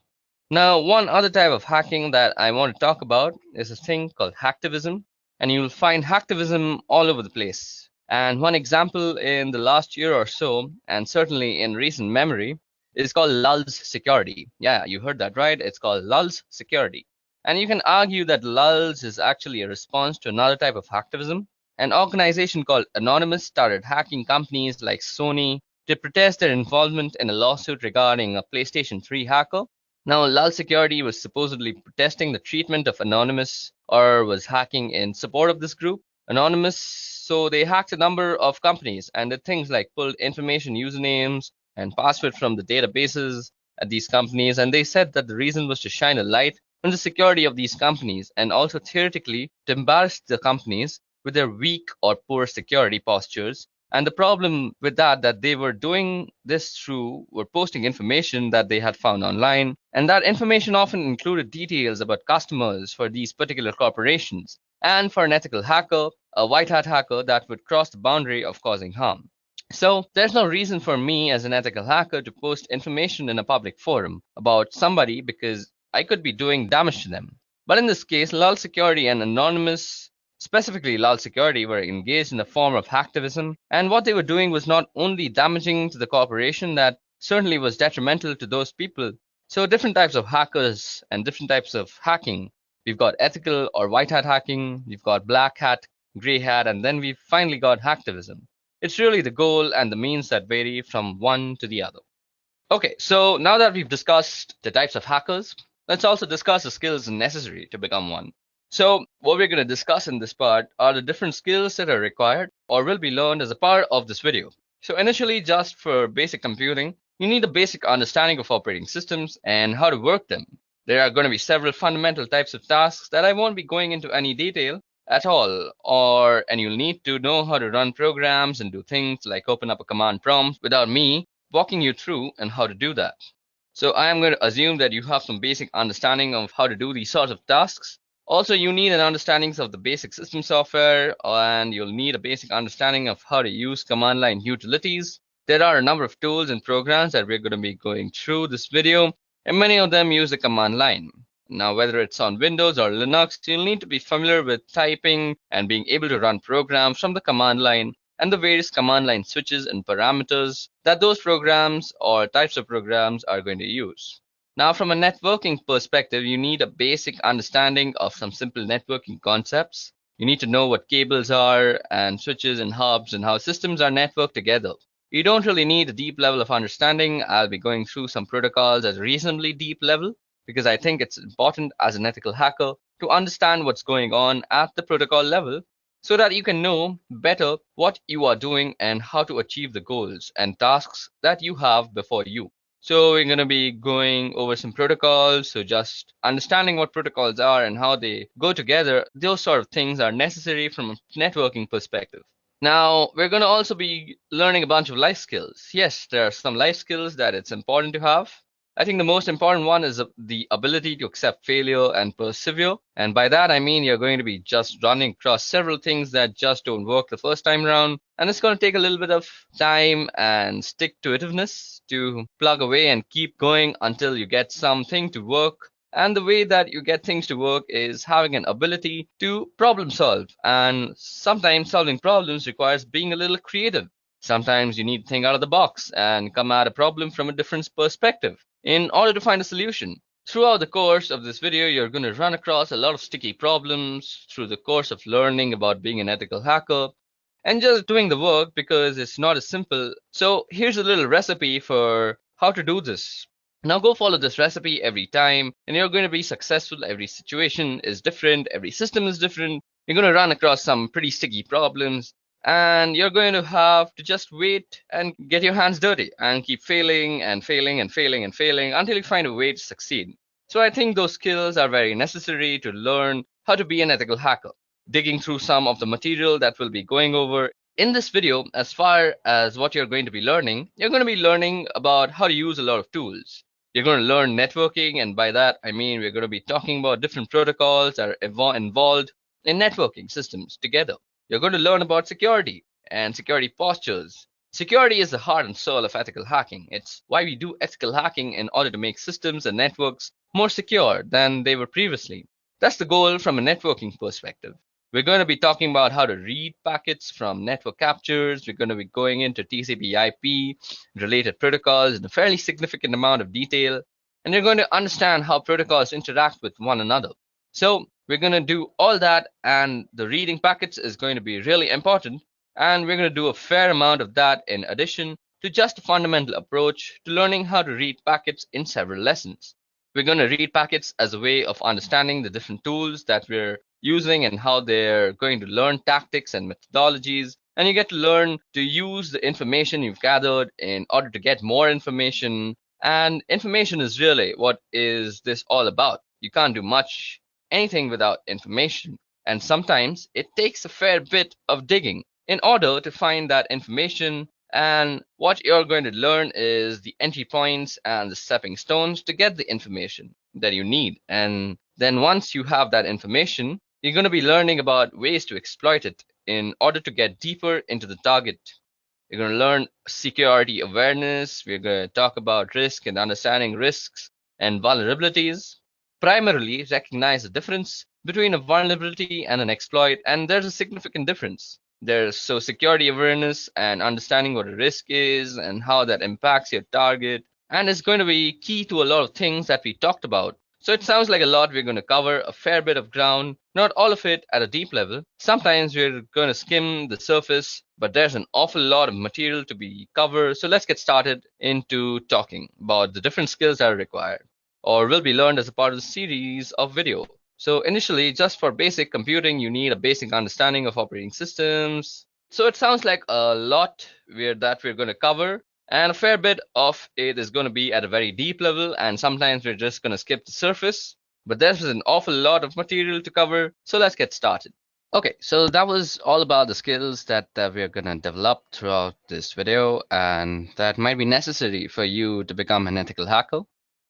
Now, one other type of hacking that I want to talk about is a thing called hacktivism, and you'll find hacktivism all over the place. And one example in the last year or so, and certainly in recent memory, is called Lulz Security. Yeah, you heard that right. It's called Lulz Security. And you can argue that Lulz is actually a response to another type of hacktivism. An organization called Anonymous started hacking companies like Sony to protest their involvement in a lawsuit regarding a PlayStation 3 hacker. Now, Lulz Security was supposedly protesting the treatment of Anonymous, or was hacking in support of this group, Anonymous. So they hacked a number of companies and did things like pulled information, usernames, and passwords from the databases at these companies. And they said that the reason was to shine a light on the security of these companies, and also theoretically to embarrass the companies with their weak or poor security postures. And the problem with that they were doing this through were posting information that they had found online. And that information often included details about customers for these particular corporations. And for an ethical hacker, a white hat hacker, that would cross the boundary of causing harm. So there's no reason for me as an ethical hacker to post information in a public forum about somebody, because I could be doing damage to them. But in this case, Lal Security and Anonymous, specifically Lal Security, were engaged in a form of hacktivism, and what they were doing was not only damaging to the corporation, that certainly was detrimental to those people. So different types of hackers and different types of hacking. We've got ethical or white hat hacking, we've got black hat, gray hat, and then we've finally got hacktivism. It's really the goal and the means that vary from one to the other. Okay, so now that we've discussed the types of hackers, let's also discuss the skills necessary to become one. So, what we're going to discuss in this part are the different skills that are required or will be learned as a part of this video. So, initially, just for basic computing, you need a basic understanding of operating systems and how to work them. There are going to be several fundamental types of tasks that I won't be going into any detail at all, and you'll need to know how to run programs and do things like open up a command prompt without me walking you through and how to do that. So I am going to assume that you have some basic understanding of how to do these sorts of tasks. Also, you need an understanding of the basic system software, and you'll need a basic understanding of how to use command line utilities. There are a number of tools and programs that we're going to be going through this video, and many of them use the command line. Now, whether it's on Windows or Linux, you'll need to be familiar with typing and being able to run programs from the command line and the various command line switches and parameters that those programs or types of programs are going to use. Now, from a networking perspective, you need a basic understanding of some simple networking concepts. You need to know what cables are and switches and hubs and how systems are networked together. You don't really need a deep level of understanding. I'll be going through some protocols at a reasonably deep level because I think it's important as an ethical hacker to understand what's going on at the protocol level so that you can know better what you are doing and how to achieve the goals and tasks that you have before you. So we're going to be going over some protocols. So just understanding what protocols are and how they go together, those sort of things are necessary from a networking perspective. Now, we're going to also be learning a bunch of life skills. Yes, there are some life skills that it's important to have. I think the most important one is the ability to accept failure and persevere. And by that, I mean you're going to be just running across several things that just don't work the first time around. And it's going to take a little bit of time and stick-to-itiveness to plug away and keep going until you get something to work. And the way that you get things to work is having an ability to problem solve. And sometimes solving problems requires being a little creative. Sometimes you need to think out of the box and come at a problem from a different perspective in order to find a solution. Throughout the course of this video, you're going to run across a lot of sticky problems through the course of learning about being an ethical hacker and just doing the work because it's not as simple. So here's a little recipe for how to do this. Now go follow this recipe every time and you're going to be successful. Every situation is different. Every system is different. You're going to run across some pretty sticky problems. And you're going to have to just wait and get your hands dirty and keep failing and failing and failing and failing until you find a way to succeed. So I think those skills are very necessary to learn how to be an ethical hacker. Digging through some of the material that we'll be going over in this video, as far as what you're going to be learning, you're going to be learning about how to use a lot of tools. You're going to learn networking, and by that I mean we're going to be talking about different protocols that are involved in networking systems together. You're going to learn about security and security postures. Security is the heart and soul of ethical hacking. It's why we do ethical hacking in order to make systems and networks more secure than they were previously. That's the goal from a networking perspective. We're going to be talking about how to read packets from network captures. We're going to be going into TCP/IP related protocols in a fairly significant amount of detail. And you're going to understand how protocols interact with one another. So we're going to do all that, and the reading packets is going to be really important. And we're going to do a fair amount of that in addition to just a fundamental approach to learning how to read packets in several lessons. We're going to read packets as a way of understanding the different tools that we're using and how they're going to learn tactics and methodologies. And you get to learn to use the information you've gathered in order to get more information. And information is really what is this all about. You can't do anything without information. And sometimes it takes a fair bit of digging in order to find that information. And what you're going to learn is the entry points and the stepping stones to get the information that you need. And then once you have that information, you're going to be learning about ways to exploit it in order to get deeper into the target. You're going to learn security awareness. We're going to talk about risk and understanding risks and vulnerabilities. primarily recognize the difference between a vulnerability and an exploit, and there's a significant difference. There's security awareness and understanding what a risk is and how that impacts your target, and it's going to be key to a lot of things that we talked about. So it sounds like a lot. We're going to cover a fair bit of ground, not all of it at a deep level. Sometimes we're going to skim the surface, but there's an awful lot of material to be covered. So let's get started into talking about the different skills that are required or will be learned as a part of the series of video. So initially, just for basic computing, you need a basic understanding of operating systems. So it sounds like a lot that we're going to cover, and a fair bit of it is going to be at a very deep level, and sometimes we're just going to skip the surface. But there's an awful lot of material to cover, so let's get started. Okay, so that was all about the skills that we're going to develop throughout this video, and that might be necessary for you to become an ethical hacker.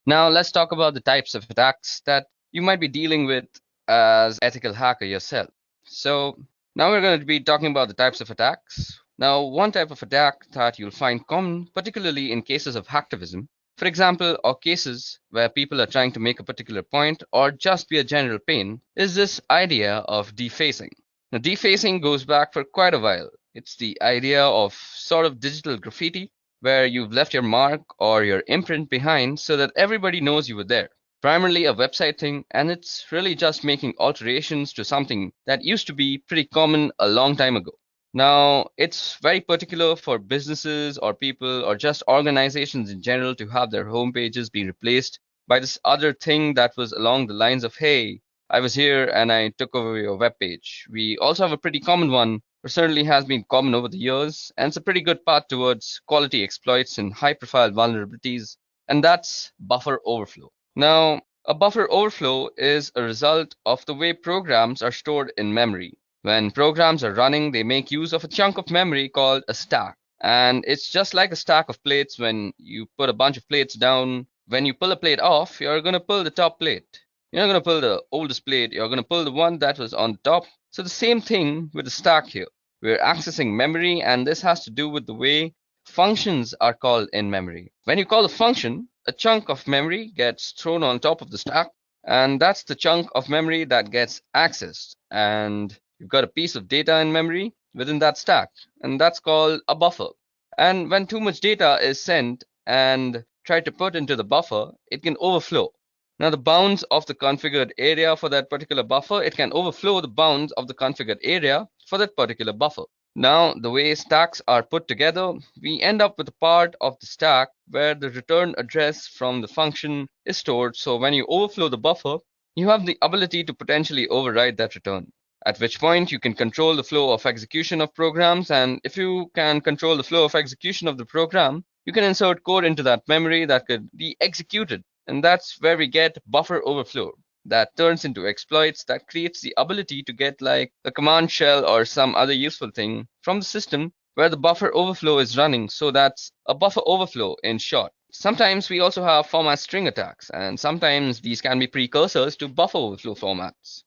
Now let's talk about the types of attacks that you might be dealing with as ethical hacker yourself. So now we're going to be talking about the types of attacks. Now, one type of attack that you'll find common, particularly in cases of hacktivism, for example, or cases where people are trying to make a particular point or just be a general pain, is this idea of defacing. Now, defacing goes back for quite a while. It's the idea of sort of digital graffiti, where you've left your mark or your imprint behind so that everybody knows you were there. Primarily a website thing, and it's really just making alterations to something that used to be pretty common a long time ago. Now, it's very particular for businesses or people or just organizations in general to have their home pages be replaced by this other thing that was along the lines of, hey, I was here and I took over your web page. We also have a pretty common one, or certainly has been common over the years, and it's a pretty good path towards quality exploits and high-profile vulnerabilities, and that's buffer overflow. Now, a buffer overflow is a result of the way programs are stored in memory. When programs are running, they make use of a chunk of memory called a stack. And it's just like a stack of plates. When you put a bunch of plates down, when you pull a plate off, you're going to pull the top plate. You're not going to pull the oldest plate, you're going to pull the one that was on top. So the same thing with the stack here. We're accessing memory, and this has to do with the way functions are called in memory. When you call a function, a chunk of memory gets thrown on top of the stack, and that's the chunk of memory that gets accessed. And you've got a piece of data in memory within that stack, and that's called a buffer. And when too much data is sent and tried to put into the buffer, it can overflow. Now, the bounds of the configured area for that particular buffer, it can overflow the bounds of the configured area for that particular buffer. Now, the way stacks are put together, we end up with a part of the stack where the return address from the function is stored. So when you overflow the buffer, you have the ability to potentially override that return, at which point you can control the flow of execution of programs. And if you can control the flow of execution of the program, you can insert code into that memory that could be executed. And that's where we get buffer overflow. That turns into exploits that creates the ability to get like a command shell or some other useful thing from the system where the buffer overflow is running. So that's a buffer overflow in short. Sometimes we also have format string attacks, and sometimes these can be precursors to buffer overflow formats.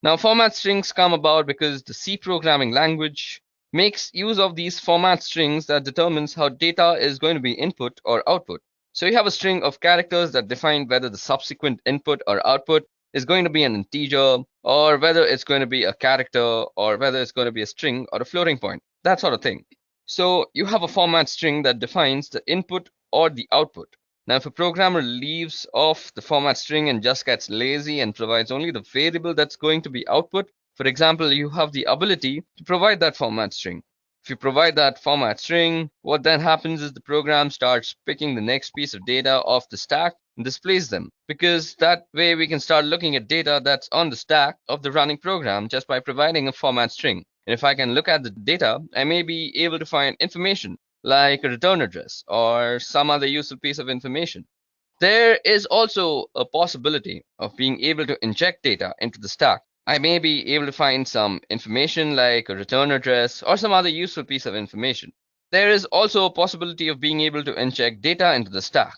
Now, format strings come about because the C programming language makes use of these format strings that determines how data is going to be input or output. So you have a string of characters that define whether the subsequent input or output is going to be an integer, or whether it's going to be a character, or whether it's going to be a string or a floating point, that sort of thing. So you have a format string that defines the input or the output. Now, if a programmer leaves off the format string and just gets lazy and provides only the variable that's going to be output, for example, you have the ability to provide that format string. If you provide that format string, what then happens is the program starts picking the next piece of data off the stack and displays them, because that way we can start looking at data that's on the stack of the running program just by providing a format string. And if I can look at the data, I may be able to find information like a return address or some other useful piece of information. There is also a possibility of being able to inject data into the stack. I may be able to find some information like a return address or some other useful piece of information. There is also a possibility of being able to inject data into the stack.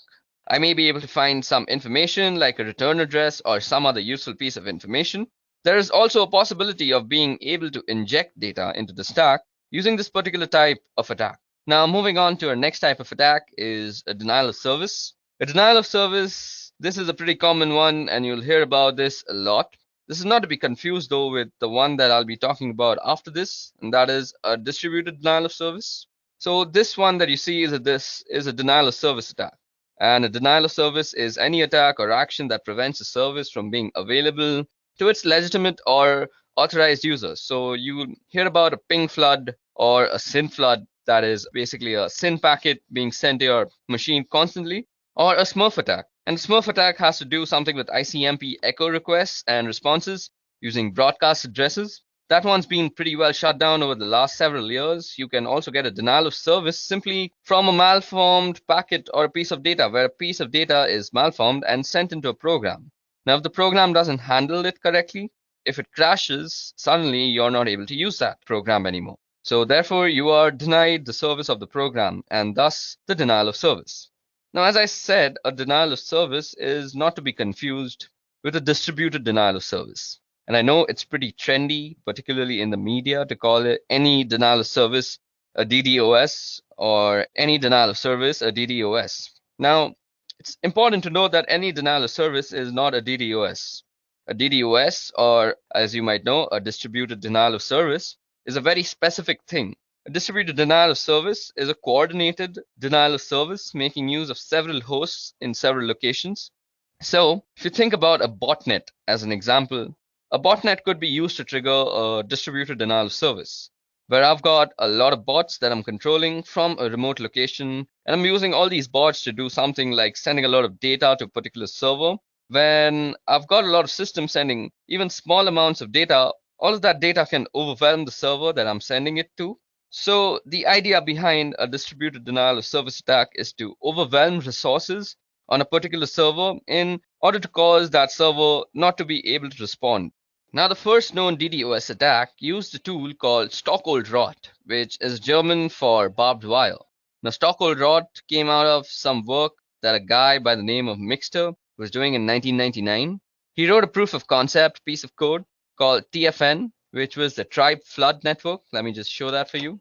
I may be able to find some information like a return address or some other useful piece of information. There is also a possibility of being able to inject data into the stack using this particular type of attack. Now, moving on to our next type of attack is a denial of service. A denial of service This is a pretty common one, and you'll hear about this a lot. This is not to be confused though with the one that I'll be talking about after this, and that is a distributed denial of service. So this one that you see this is a denial of service attack. And a denial of service is any attack or action that prevents a service from being available to its legitimate or authorized users. So you hear about a ping flood or a SYN flood, that is basically a SYN packet being sent to your machine constantly, or a Smurf attack. And the Smurf attack has to do something with ICMP echo requests and responses using broadcast addresses. That one's been pretty well shut down over the last several years. You can also get a denial of service simply from a malformed packet or a piece of data, where a piece of data is malformed and sent into a program. Now, if the program doesn't handle it correctly, if it crashes, suddenly you're not able to use that program anymore. So therefore, you are denied the service of the program, and thus the denial of service. Now, as I said, a denial of service is not to be confused with a distributed denial of service. And I know it's pretty trendy, particularly in the media, to call it any denial of service a DDoS or any denial of service a DDoS. Now, it's important to note that any denial of service is not a DDoS. A DDoS, or as you might know, a distributed denial of service, is a very specific thing. A distributed denial of service is a coordinated denial of service making use of several hosts in several locations. So, if you think about a botnet as an example, a botnet could be used to trigger a distributed denial of service, where I've got a lot of bots that I'm controlling from a remote location, and I'm using all these bots to do something like sending a lot of data to a particular server. When I've got a lot of systems sending even small amounts of data, all of that data can overwhelm the server that I'm sending it to. So the idea behind a distributed denial of service attack is to overwhelm resources on a particular server in order to cause that server not to be able to respond. Now, the first known DDoS attack used a tool called Stockholm-Rot, which is German for barbed wire. Now, Stockholm-Rot came out of some work that a guy by the name of Mixter was doing in 1999. He wrote a proof of concept piece of code called TFN, which was the Tribe Flood Network. Let me just show that for you.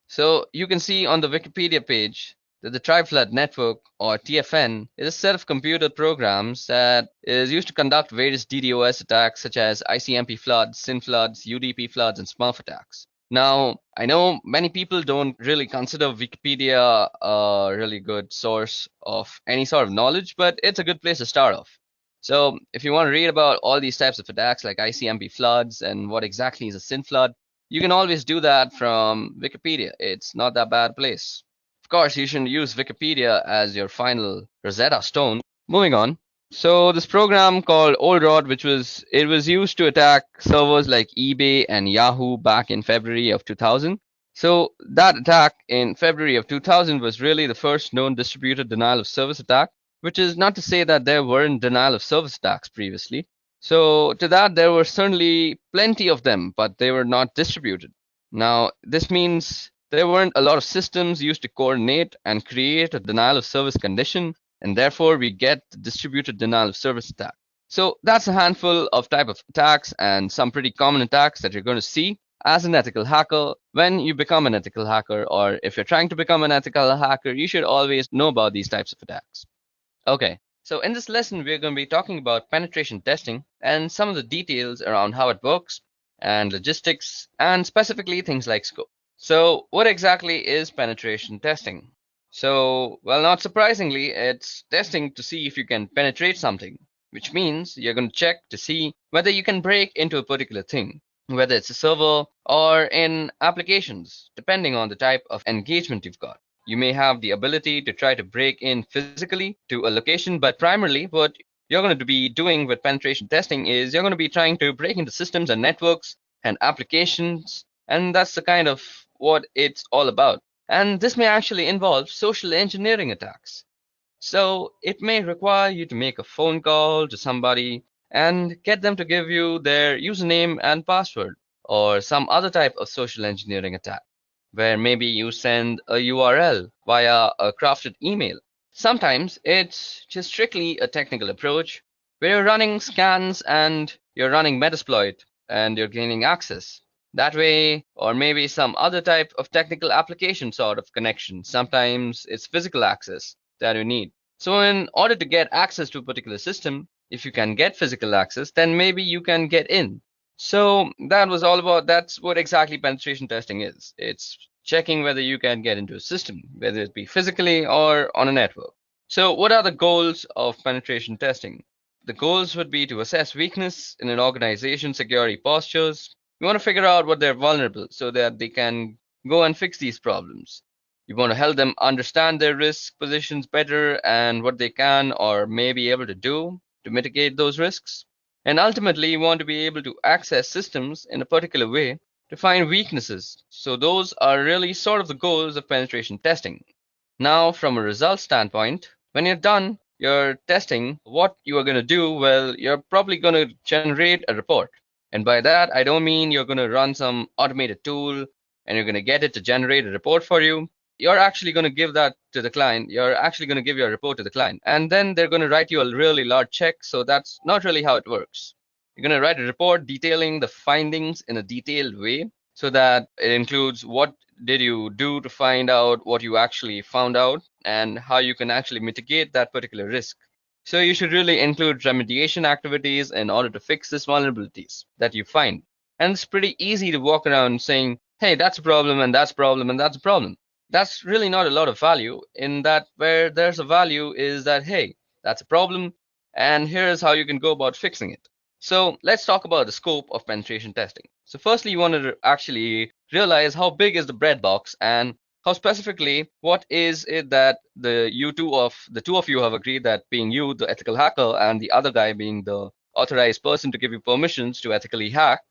So you can see on the Wikipedia page that the Tribe Flood Network, or TFN, is a set of computer programs that is used to conduct various DDoS attacks such as ICMP floods, SYN floods, UDP floods, and Smurf attacks. Now, I know many people don't really consider Wikipedia a really good source of any sort of knowledge, but it's a good place to start off. So if you want to read about all these types of attacks like ICMP floods and what exactly is a SYN flood, you can always do that from Wikipedia. It's not that bad a place. Of course, you shouldn't use Wikipedia as your final Rosetta Stone. Moving on. So this program called OldRod, which was used to attack servers like eBay and Yahoo back in February of 2000. So that attack in February of 2000 was really the first known distributed denial of service attack, which is not to say that there weren't denial of service attacks previously. So to that, there were certainly plenty of them, but they were not distributed. Now, this means there weren't a lot of systems used to coordinate and create a denial of service condition, and therefore we get the distributed denial of service attack. So that's a handful of type of attacks and some pretty common attacks that you're going to see as an ethical hacker when you become an ethical hacker, or if you're trying to become an ethical hacker, you should always know about these types of attacks. Okay, so in this lesson, we're going to be talking about penetration testing and some of the details around how it works and logistics and specifically things like scope. So what exactly is penetration testing? So, well, not surprisingly, it's testing to see if you can penetrate something, which means you're going to check to see whether you can break into a particular thing, whether it's a server or in applications, depending on the type of engagement you've got. You may have the ability to try to break in physically to a location, but primarily what you're going to be doing with penetration testing is you're going to be trying to break into systems and networks and applications, and that's the kind of what it's all about. And this may actually involve social engineering attacks. So it may require you to make a phone call to somebody and get them to give you their username and password, or some other type of social engineering attack, where maybe you send a URL via a crafted email. Sometimes it's just strictly a technical approach where you're running scans and you're running Metasploit and you're gaining access that way, or maybe some other type of technical application sort of connection. Sometimes it's physical access that you need. So in order to get access to a particular system, if you can get physical access, then maybe you can get in. So that's what exactly penetration testing is. It's checking whether you can get into a system, whether it be physically or on a network. So what are the goals of penetration testing? The goals would be to assess weakness in an organization's security postures. You want to figure out what they're vulnerable so that they can go and fix these problems. You want to help them understand their risk positions better and what they can or may be able to do to mitigate those risks. And ultimately, you want to be able to access systems in a particular way to find weaknesses. So those are really sort of the goals of penetration testing. Now, from a results standpoint, when you're done your testing, what you are going to do, well, you're probably going to generate a report. And by that, I don't mean you're going to run some automated tool and you're going to get it to generate a report for you. You're actually going to give that to the client. You're actually going to give your report to the client. And then they're going to write you a really large check. So that's not really how it works. You're going to write a report detailing the findings in a detailed way so that it includes what did you do to find out what you actually found out and how you can actually mitigate that particular risk. So you should really include remediation activities in order to fix these vulnerabilities that you find. And it's pretty easy to walk around saying, hey, that's a problem and that's a problem and that's a problem. That's really not a lot of value. In that, where there's a value is that, hey, that's a problem and here's how you can go about fixing it. So let's talk about the scope of penetration testing. So firstly, you want to actually realize how big is the breadbox and how specifically what is it that the two of you have agreed, that being you, the ethical hacker, and the other guy being the authorized person to give you permissions to ethically hack,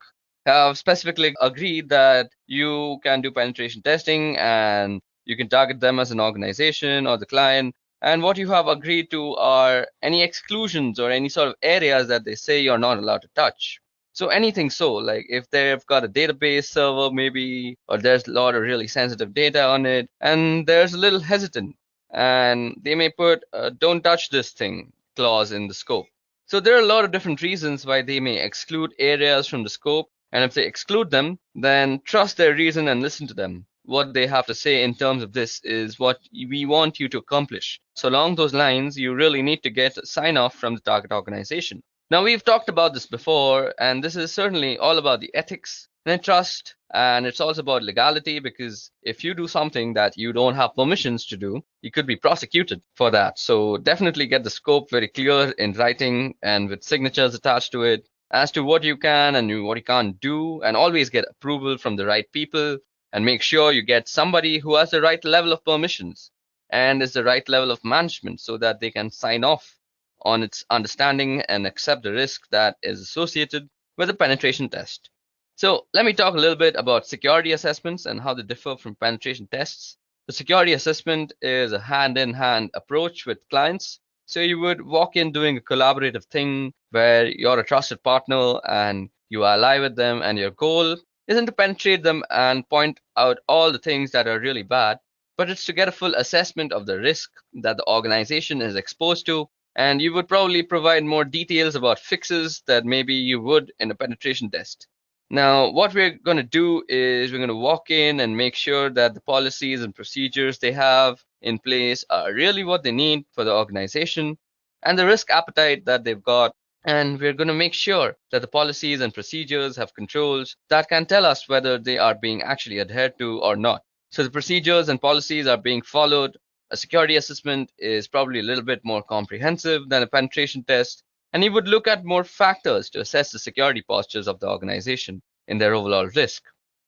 have specifically agreed that you can do penetration testing and you can target them as an organization or the client. And what you have agreed to are any exclusions or any sort of areas that they say you're not allowed to touch. So anything, so like if they've got a database server maybe, or there's a lot of really sensitive data on it, and there's a little hesitant, and they may put a don't touch this thing clause in the scope. So there are a lot of different reasons why they may exclude areas from the scope. And if they exclude them, then trust their reason and listen to them. What they have to say in terms of this is what we want you to accomplish. So along those lines, you really need to get sign off from the target organization. Now, we've talked about this before, and this is certainly all about the ethics and trust, and it's also about legality, because if you do something that you don't have permissions to do, you could be prosecuted for that. So definitely get the scope very clear in writing and with signatures attached to it as to what you can and what you can't do, and always get approval from the right people. And make sure you get somebody who has the right level of permissions and is the right level of management so that they can sign off on its understanding and accept the risk that is associated with a penetration test. So let me talk a little bit about security assessments and how they differ from penetration tests. The security assessment is a hand-in-hand approach with clients. So you would walk in doing a collaborative thing where you're a trusted partner and you ally with them, and your goal isn't to penetrate them and point out all the things that are really bad, but it's to get a full assessment of the risk that the organization is exposed to. And you would probably provide more details about fixes that maybe you would in a penetration test. Now, what we're going to do is we're going to walk in and make sure that the policies and procedures they have in place are really what they need for the organization and the risk appetite that they've got. And we're going to make sure that the policies and procedures have controls that can tell us whether they are being actually adhered to or not. So the procedures and policies are being followed. A security assessment is probably a little bit more comprehensive than a penetration test, and you would look at more factors to assess the security postures of the organization in their overall risk.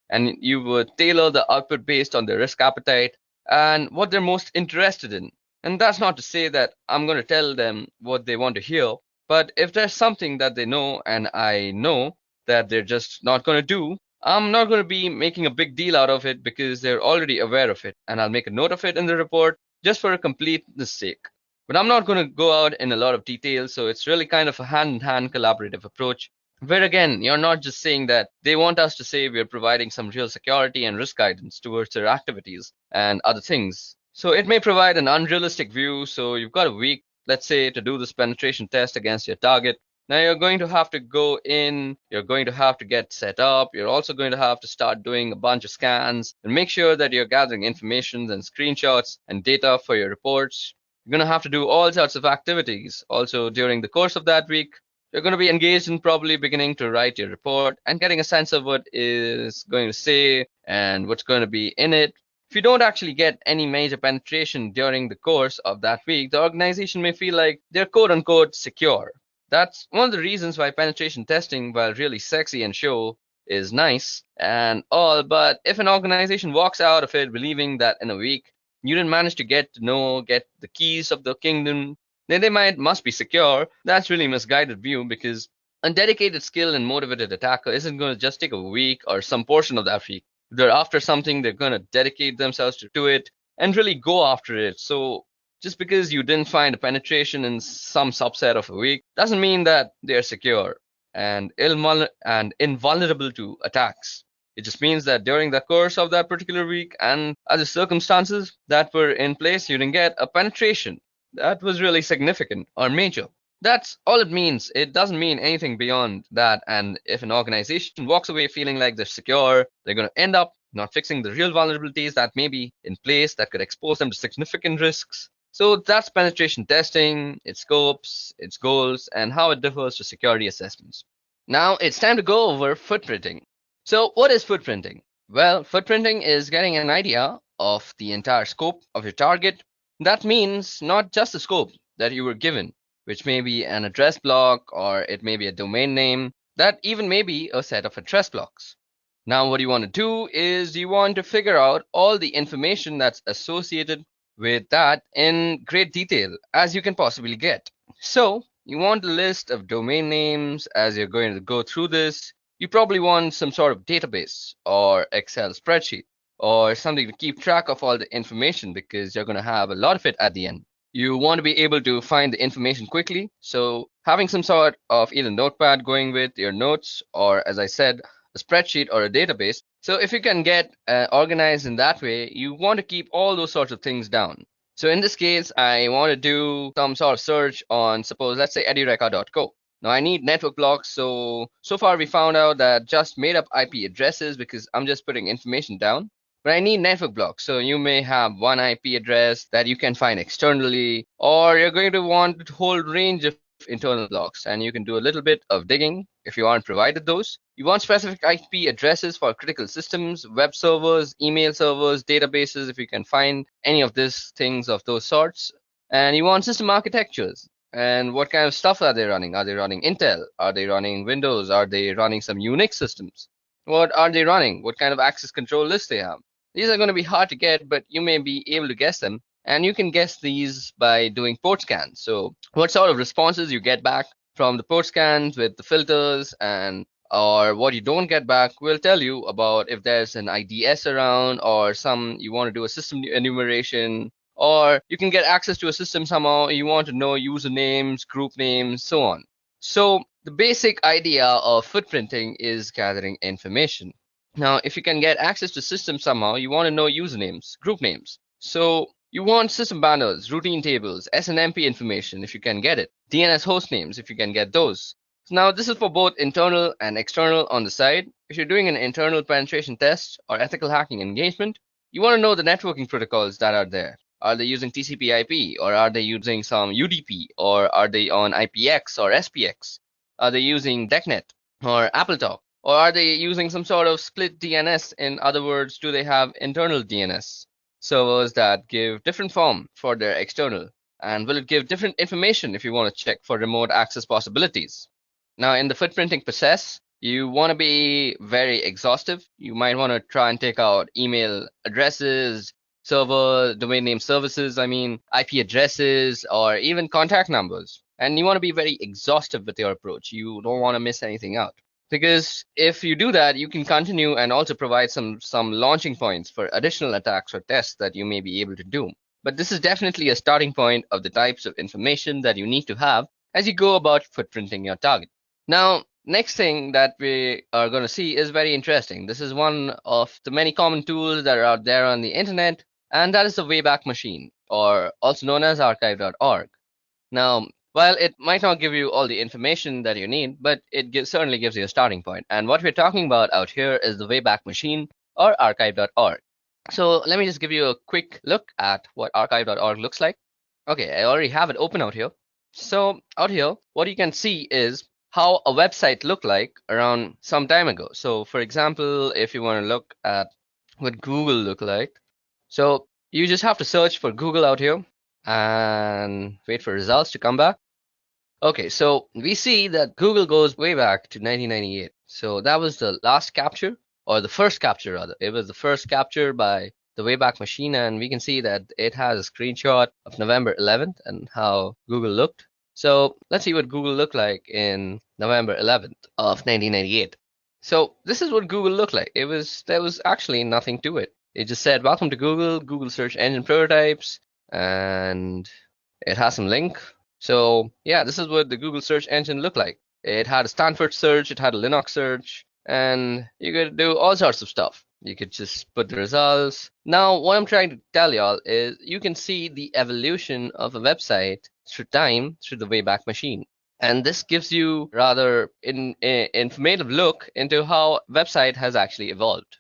And you would tailor the output based on their risk appetite and what they're most interested in. And that's not to say that I'm going to tell them what they want to hear. But if there's something that they know and I know that they're just not going to do, I'm not going to be making a big deal out of it because they're already aware of it. And I'll make a note of it in the report just for a completeness sake. But I'm not going to go out in a lot of detail. So it's really kind of a hand-in-hand collaborative approach where, again, you're not just saying that they want us to say we're providing some real security and risk guidance towards their activities and other things. So it may provide an unrealistic view. So you've got a week, let's say, to do this penetration test against your target. Now you're going to have to go in, you're going to have to get set up, you're also going to have to start doing a bunch of scans and make sure that you're gathering information and screenshots and data for your reports. You're going to have to do all sorts of activities. Also, during the course of that week, you're going to be engaged in probably beginning to write your report and getting a sense of what is going to say and what's going to be in it. If you don't actually get any major penetration during the course of that week, the organization may feel like they're quote unquote secure. That's one of the reasons why penetration testing, while really sexy and show, is nice and all, but if an organization walks out of it believing that in a week you didn't manage to get the keys of the kingdom, then they must be secure. That's really misguided view, because a dedicated, skilled, and motivated attacker isn't going to just take a week or some portion of that week. If they're after something, they're going to dedicate themselves to it and really go after it. So just because you didn't find a penetration in some subset of a week doesn't mean that they're secure and invulnerable to attacks. It just means that during the course of that particular week and other circumstances that were in place, you didn't get a penetration that was really significant or major. That's all it means. It doesn't mean anything beyond that. And if an organization walks away feeling like they're secure, they're going to end up not fixing the real vulnerabilities that may be in place that could expose them to significant risks. So that's penetration testing, its scopes, its goals, and how it differs to security assessments. Now it's time to go over footprinting. So what is footprinting? Well, footprinting is getting an idea of the entire scope of your target. That means not just the scope that you were given, which may be an address block or it may be a domain name, that even may be a set of address blocks. Now what you want to do is you want to figure out all the information that's associated with that in great detail as you can possibly get. So you want a list of domain names as you're going to go through this. You probably want some sort of database or Excel spreadsheet or something to keep track of all the information, because you're going to have a lot of it at the end. You want to be able to find the information quickly. So having some sort of either notepad going with your notes, or as I said, a spreadsheet or a database. So if you can get organized in that way, you want to keep all those sorts of things down. So in this case, I want to do some sort of search on, suppose, let's say edureka.co. Now I need network blocks. So far we found out that just made up IP addresses, because I'm just putting information down. But I need network blocks. So you may have one IP address that you can find externally, or you're going to want a whole range of internal blocks, and you can do a little bit of digging if you aren't provided those. You want specific IP addresses for critical systems, web servers, email servers, databases, if you can find any of these things of those sorts. And you want system architectures. And what kind of stuff are they running? Are they running Intel? Are they running Windows? Are they running some Unix systems? What are they running? What kind of access control lists they have? These are going to be hard to get, but you may be able to guess them. And you can guess these by doing port scans. So what sort of responses you get back from the port scans with the filters, and or what you don't get back will tell you about if there's an IDS around, or you want to do a system enumeration, or you can get access to a system somehow. You want to know usernames, group names, so on. So the basic idea of footprinting is gathering information. Now, if you can get access to systems somehow, you want to know usernames, group names. So you want system banners, routine tables, SNMP information if you can get it, DNS host names if you can get those. Now, this is for both internal and external on the side. If you're doing an internal penetration test or ethical hacking engagement, you want to know the networking protocols that are there. Are they using TCP/IP, or are they using some UDP, or are they on IPX or SPX? Are they using DECnet or AppleTalk, or are they using some sort of split DNS? In other words, do they have internal DNS servers that give different form for their external? And will it give different information if you want to check for remote access possibilities? Now, in the footprinting process, you want to be very exhaustive. You might want to try and take out email addresses, server, domain name services, IP addresses, or even contact numbers. And you want to be very exhaustive with your approach. You don't want to miss anything out. Because if you do that, you can continue and also provide some launching points for additional attacks or tests that you may be able to do. But this is definitely a starting point of the types of information that you need to have as you go about footprinting your target. Now, next thing that we are going to see is very interesting. This is one of the many common tools that are out there on the internet, and that is the Wayback Machine, or also known as archive.org. Now, while it might not give you all the information that you need, but it certainly gives you a starting point. And what we're talking about out here is the Wayback Machine, or archive.org. So let me just give you a quick look at what archive.org looks like. Okay, I already have it open out here. So out here, what you can see is how a website looked like around some time ago. So for example, if you want to look at what Google looked like, so you just have to search for Google out here and wait for results to come back. Okay, so we see that Google goes way back to 1998. So that was the last capture, or the first capture rather. It was the first capture by the Wayback Machine, and we can see that it has a screenshot of November 11th and how Google looked. So let's see what Google looked like in November 11th of 1998. So this is what Google looked like. There was actually nothing to it. It just said, "Welcome to Google, Google search engine prototypes," and it has some link. So yeah, this is what the Google search engine looked like. It had a Stanford search, it had a Linux search, and you could do all sorts of stuff. You could just put the results. Now, what I'm trying to tell y'all is you can see the evolution of a website through time through the Wayback Machine. And this gives you rather informative look into how website has actually evolved.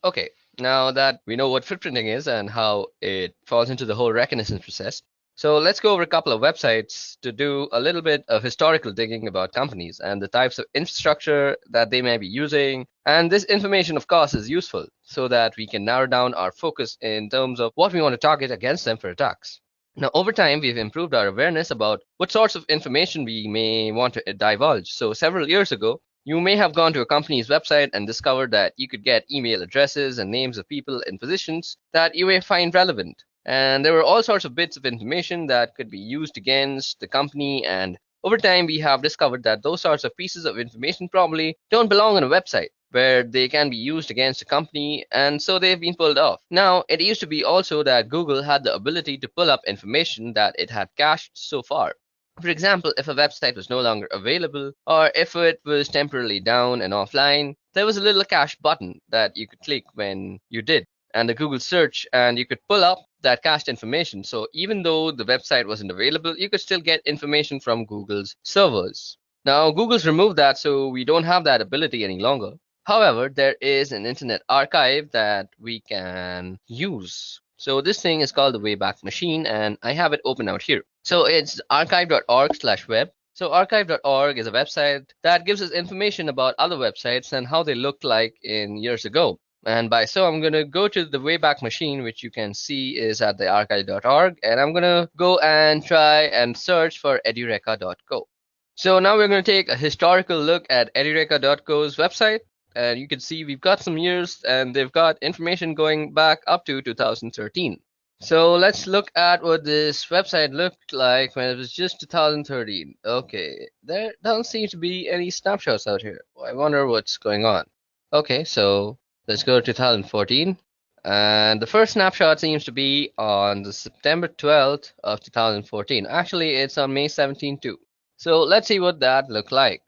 Okay, now that we know what footprinting is and how it falls into the whole reconnaissance process, so let's go over a couple of websites to do a little bit of historical digging about companies and the types of infrastructure that they may be using. And this information, of course, is useful so that we can narrow down our focus in terms of what we want to target against them for attacks. Now, over time, we've improved our awareness about what sorts of information we may want to divulge. So several years ago, you may have gone to a company's website and discovered that you could get email addresses and names of people in positions that you may find relevant. And there were all sorts of bits of information that could be used against the company. And over time, we have discovered that those sorts of pieces of information probably don't belong on a website where they can be used against a company, and so they've been pulled off. Now, it used to be also that Google had the ability to pull up information that it had cached so far. For example, if a website was no longer available, or if it was temporarily down and offline, there was a little cache button that you could click when you did, and the Google search, and you could pull up that cached information. So even though the website wasn't available, you could still get information from Google's servers. Now, Google's removed that, so we don't have that ability any longer. However, there is an internet archive that we can use. So this thing is called the Wayback Machine, and I have it open out here. So it's archive.org/web. So archive.org is a website that gives us information about other websites and how they looked like in years ago. And by so, I'm going to go to the Wayback Machine, which you can see is at the archive.org, and I'm going to go and try and search for edureka.co. So now we're going to take a historical look at edureka.co's website, and you can see we've got some years, and they've got information going back up to 2013. So let's look at what this website looked like when it was just 2013. Okay, there don't seem to be any snapshots out here. I wonder what's going on. Okay, so let's go to 2014. And the first snapshot seems to be on the September 12th of 2014. Actually, it's on May 17th too. So let's see what that looked like.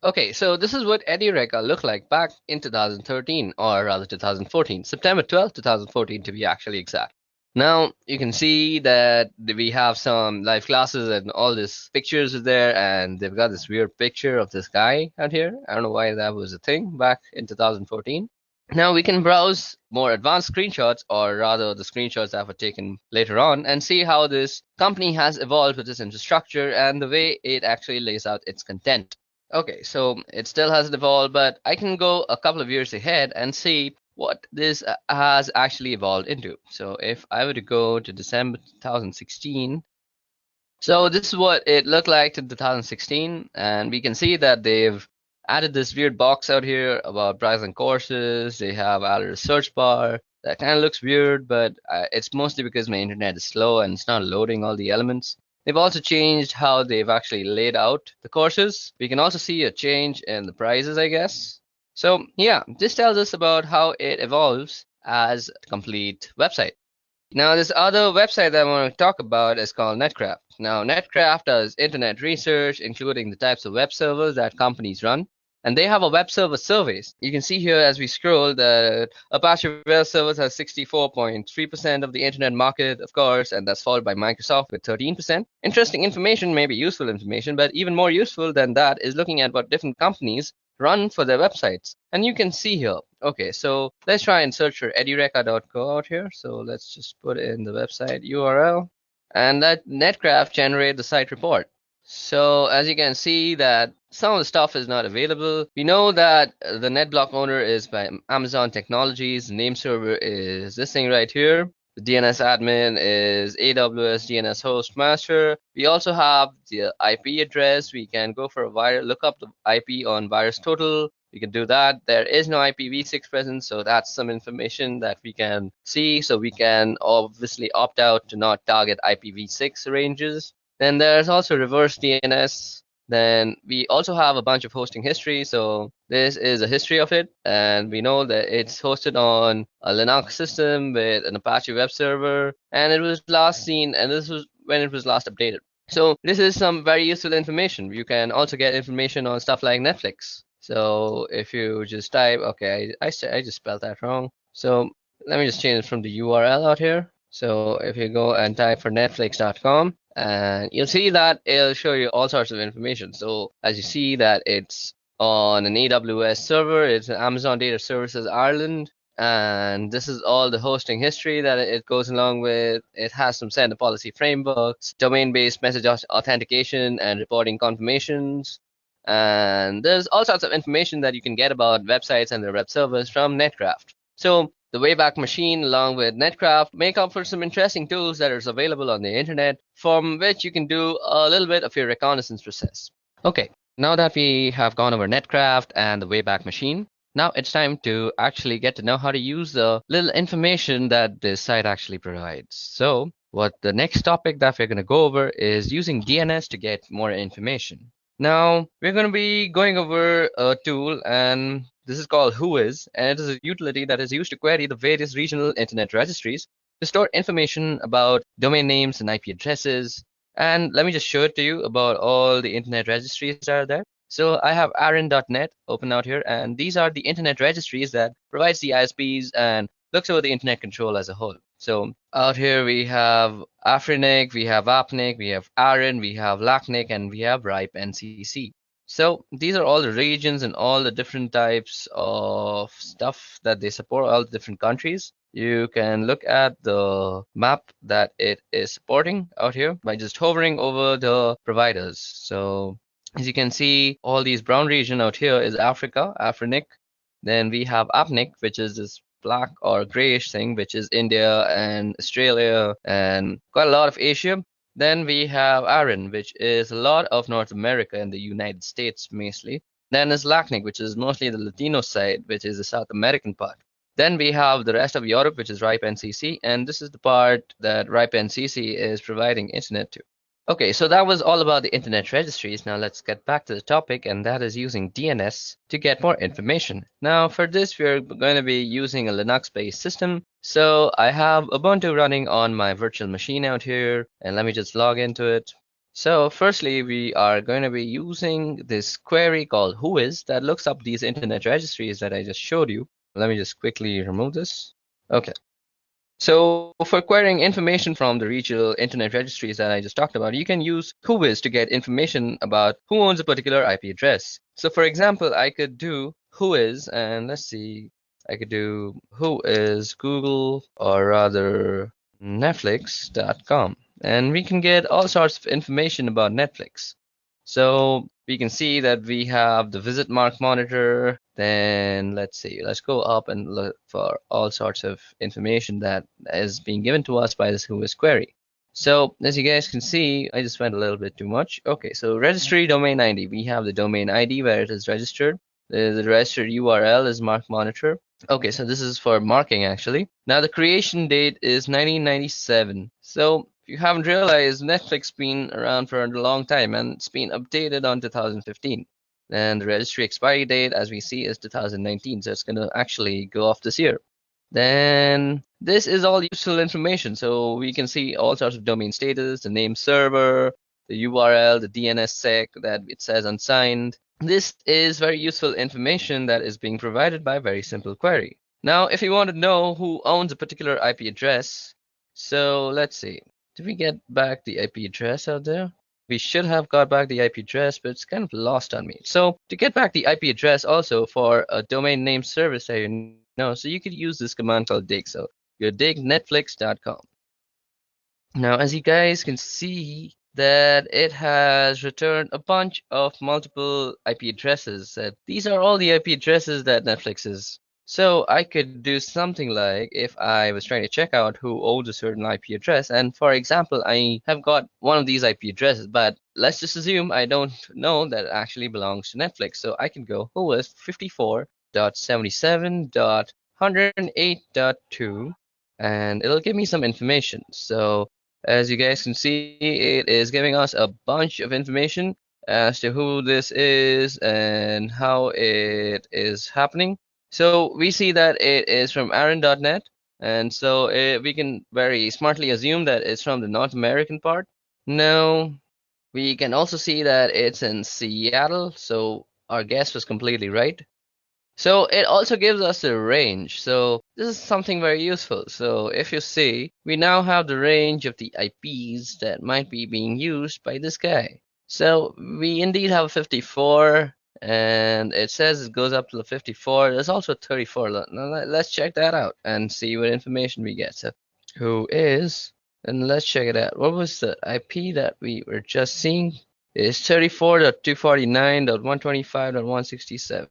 Okay, so this is what Edureka looked like back in 2013, or rather 2014, September 12th, 2014 to be actually exact. Now, you can see that we have some live classes and all these pictures are there, and they've got this weird picture of this guy out here. I don't know why that was a thing back in 2014. Now we can browse more advanced screenshots, or rather the screenshots that were taken later on, and see how this company has evolved with its infrastructure and the way it actually lays out its content. Okay, so it still hasn't evolved, but I can go a couple of years ahead and see what this has actually evolved into. So if I were to go to December 2016, so this is what it looked like in 2016, and we can see that they've added this weird box out here about browsing courses. They have added a search bar that kind of looks weird, but it's mostly because my internet is slow and it's not loading all the elements. They've also changed how they've actually laid out the courses. We can also see a change in the prices, I guess. So yeah, this tells us about how it evolves as a complete website. Now, this other website that I want to talk about is called Netcraft. Now, Netcraft does internet research, including the types of web servers that companies run. And they have a web server surveys. You can see here as we scroll that Apache Web Services has 64.3% of the internet market, of course, and that's followed by Microsoft with 13%. Interesting information, maybe useful information, but even more useful than that is looking at what different companies run for their websites. And you can see here. Okay, so let's try and search for edureka.co out here. So let's just put in the website URL, and that Netcraft generate the site report. So as you can see that some of the stuff is not available. We know that the NetBlock owner is by Amazon Technologies. The name server is this thing right here. The DNS admin is AWS DNS host master. We also have the IP address. We can go for a look up the IP on VirusTotal. We can do that. There is no IPv6 present, so that's some information that we can see. So we can obviously opt out to not target IPv6 ranges. Then there's also reverse DNS. Then we also have a bunch of hosting history. So this is a history of it. And we know that it's hosted on a Linux system with an Apache web server. And it was last seen, and this was when it was last updated. So this is some very useful information. You can also get information on stuff like Netflix. So if you just type, okay, I just spelled that wrong. So let me just change it from the URL out here. So if you go and type for netflix.com, and you'll see that it'll show you all sorts of information. So as you see that it's on an AWS server, it's an Amazon Data Services Ireland, and this is all the hosting history that it goes along with. It has some sender policy frameworks, domain-based message authentication and reporting confirmations, and there's all sorts of information that you can get about websites and their web servers from Netcraft. So the Wayback Machine along with Netcraft make up for some interesting tools that are available on the internet from which you can do a little bit of your reconnaissance process. Okay, now that we have gone over Netcraft and the Wayback Machine, now it's time to actually get to know how to use the little information that this site actually provides. So what the next topic that we're going to go over is using DNS to get more information. Now we're going to be going over a tool, and this is called Whois, and it is a utility that is used to query the various regional internet registries to store information about domain names and IP addresses. And let me just show it to you about all the internet registries that are there. So I have aaron.net open out here, and these are the internet registries that provides the ISPs and looks over the internet control as a whole. So out here we have Afrinic, we have Apnic, we have Aaron, we have Lacnic, and we have RIPE NCC. So these are all the regions and all the different types of stuff that they support, all the different countries. You can look at the map that it is supporting out here by just hovering over the providers. So as you can see, all these brown region out here is Africa, Afrinic. Then we have Apnic, which is this black or grayish thing, which is India and Australia and quite a lot of Asia. Then we have Aaron, which is a lot of North America and the United States mostly. Then is Lacnic, which is mostly the Latino side, which is the South American part. Then we have the rest of Europe, which is RIPE NCC, and this is the part that RIPE NCC is providing internet to. Okay, so that was all about the internet registries. Now let's get back to the topic, and that is using DNS to get more information. Now for this, we're going to be using a Linux-based system. So I have Ubuntu running on my virtual machine out here, and let me just log into it. So firstly, we are going to be using this query called Whois that looks up these internet registries that I just showed you. Let me just quickly remove this. Okay. So for querying information from the regional internet registries that I just talked about, you can use Whois to get information about who owns a particular IP address. So for example, I could do Whois, and let's see, I could do Whois Google, or rather Netflix.com, and we can get all sorts of information about Netflix. So we can see that we have the visit mark monitor. Then let's see, let's go up and look for all sorts of information that is being given to us by this Whois query. So as you guys can see, I just went a little bit too much. Okay, so registry domain ID. We have the domain ID where it is registered. The registered URL is mark monitor. Okay, so this is for marking actually. Now the creation date is 1997. So if you haven't realized, Netflix been around for a long time, and it's been updated on 2015. And the registry expiry date, as we see, is 2019. So it's going to actually go off this year. Then this is all useful information. So we can see all sorts of domain status, the name server, the URL, the DNSSEC that it says unsigned. This is very useful information that is being provided by a very simple query. Now, if you want to know who owns a particular IP address, so let's see. Did we get back the IP address out there? we should have got back the IP address, but it's kind of lost on me. So to get back the IP address also for a domain name service that you know, so you could use this command called dig. So you dig netflix.com. Now, as you guys can see, that it has returned a bunch of multiple IP addresses. These are all the IP addresses that Netflix is. So I could do something like if I was trying to check out who owns a certain IP address, and for example, I have got one of these IP addresses, but let's just assume I don't know that it actually belongs to Netflix. So I can go who is 54.77.108.2, and it'll give me some information. So as you guys can see, it is giving us a bunch of information as to who this is and how it is happening. So we see that it is from Aaron.net, and so we can very smartly assume that it's from the North American part. Now, we can also see that it's in Seattle, so our guess was completely right. So it also gives us a range. So this is something very useful. So if you see, we now have the range of the IPs that might be being used by this guy. So we indeed have 54, and it says it goes up to the 54. There's also 34. Now let's check that out and see what information we get. So who is, and let's check it out. What was the IP that we were just seeing? It's 34.249.125.167.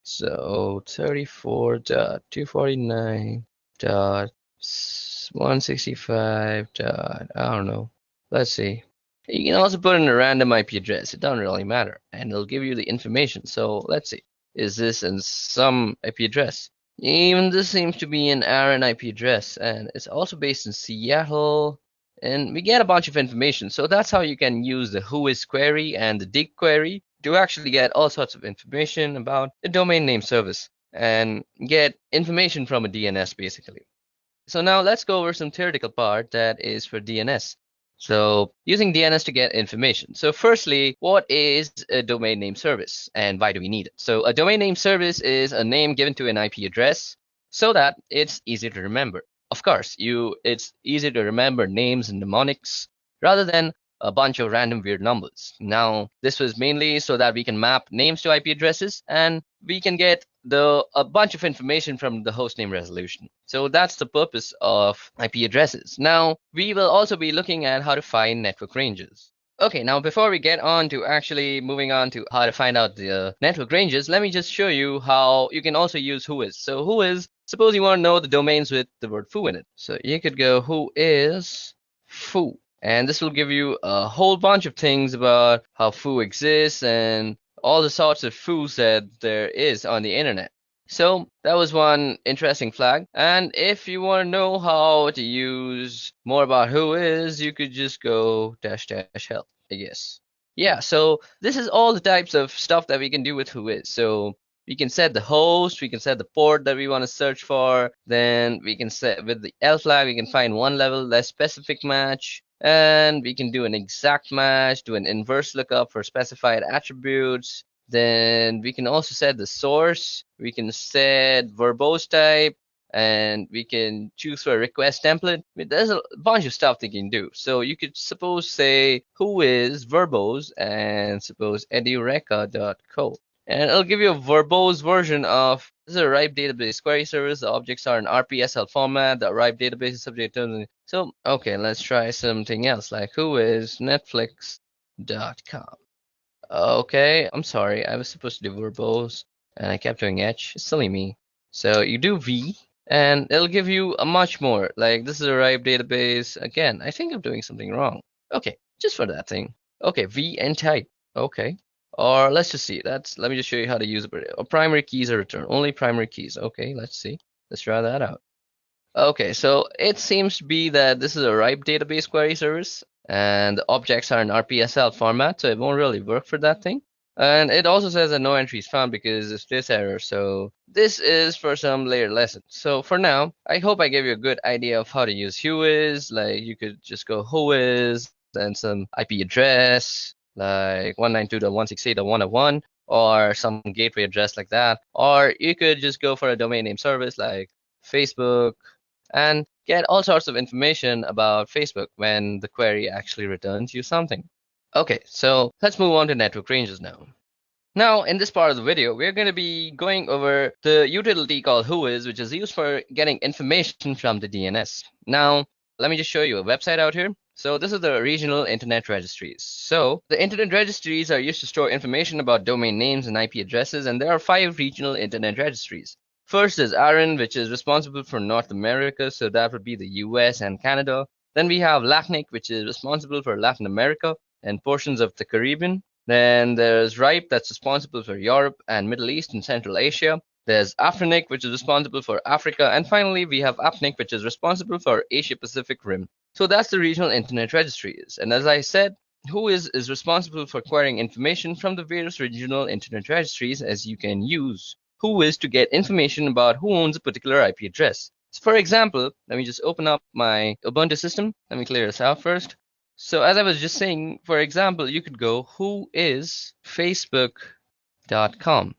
So 34.249.165. I don't know. Let's see. You can also put in a random IP address. It doesn't really matter, and it'll give you the information. So let's see. Is this in some IP address? Even this seems to be an Aaron IP address, and it's also based in Seattle. And we get a bunch of information. So that's how you can use the whois query and the dig query to actually get all sorts of information about the domain name service and get information from a DNS basically. So now let's go over some theoretical part that is for DNS. So using DNS to get information. So firstly, what is a domain name service and why do we need it? So a domain name service is a name given to an IP address so that it's easy to remember. Of course, it's easy to remember names and mnemonics rather than a bunch of random weird numbers. Now, this was mainly so that we can map names to IP addresses and we can get a bunch of information from the hostname resolution. So that's the purpose of IP addresses. Now, we will also be looking at how to find network ranges. Okay, now before we get on to actually moving on to how to find out the network ranges, let me just show you how you can also use whois. So whois, suppose you want to know the domains with the word foo in it. So you could go whois foo. And this will give you a whole bunch of things about how foo exists and all the sorts of foos that there is on the internet. So that was one interesting flag. And if you want to know how to use more about whois, you could just go -- help, I guess. Yeah, so this is all the types of stuff that we can do with whois. So we can set the host, we can set the port that we want to search for. Then we can set with the L flag, we can find one level less specific match. And we can do an exact match, do an inverse lookup for specified attributes. Then we can also set the source. We can set verbose type, and we can choose for a request template. I mean, there's a bunch of stuff they can do. So you could suppose say whois verbose and suppose edureka.co. And it'll give you a verbose version of this is a RIPE database query service. The objects are in RPSL format. The RIPE database is subject to. So, okay, let's try something else like whois netflix.com. Okay, I'm sorry. I was supposed to do verbose and I kept doing H. It's silly me. So you do V and it'll give you a much more. Like this is a RIPE database. Again, I think I'm doing something wrong. Okay, just for that thing. Okay, V and type. Okay. Or let's just see. Let me just show you how to use it. Primary keys are returned. Only primary keys. Okay, let's see. Let's try that out. Okay, so it seems to be that this is a RIPE database query service, and the objects are in RPSL format, so it won't really work for that thing. And it also says that no entries found because of this error. So this is for some later lesson. So for now, I hope I gave you a good idea of how to use whois. Like you could just go whois, then some IP address, like 192.168.101 or some gateway address like that. Or you could just go for a domain name service like Facebook and get all sorts of information about Facebook when the query actually returns you something. Okay, so let's move on to network ranges now. Now, in this part of the video, we're going to be going over the utility called whois, which is used for getting information from the DNS. Now, let me just show you a website out here. So this is the regional internet registries. So the internet registries are used to store information about domain names and IP addresses, and there are 5 regional internet registries. First is ARIN, which is responsible for North America, so that would be the US and Canada. Then we have LACNIC, which is responsible for Latin America and portions of the Caribbean. Then there's RIPE, that's responsible for Europe and Middle East and Central Asia. There's AFRINIC, which is responsible for Africa. And finally, we have APNIC, which is responsible for Asia Pacific Rim. So that's the regional internet registries. And as I said, whois is responsible for querying information from the various regional internet registries, as you can use whois to get information about who owns a particular IP address. So for example, let me just open up my Ubuntu system. Let me clear this out first. So as I was just saying, for example, you could go whoisfacebook.com.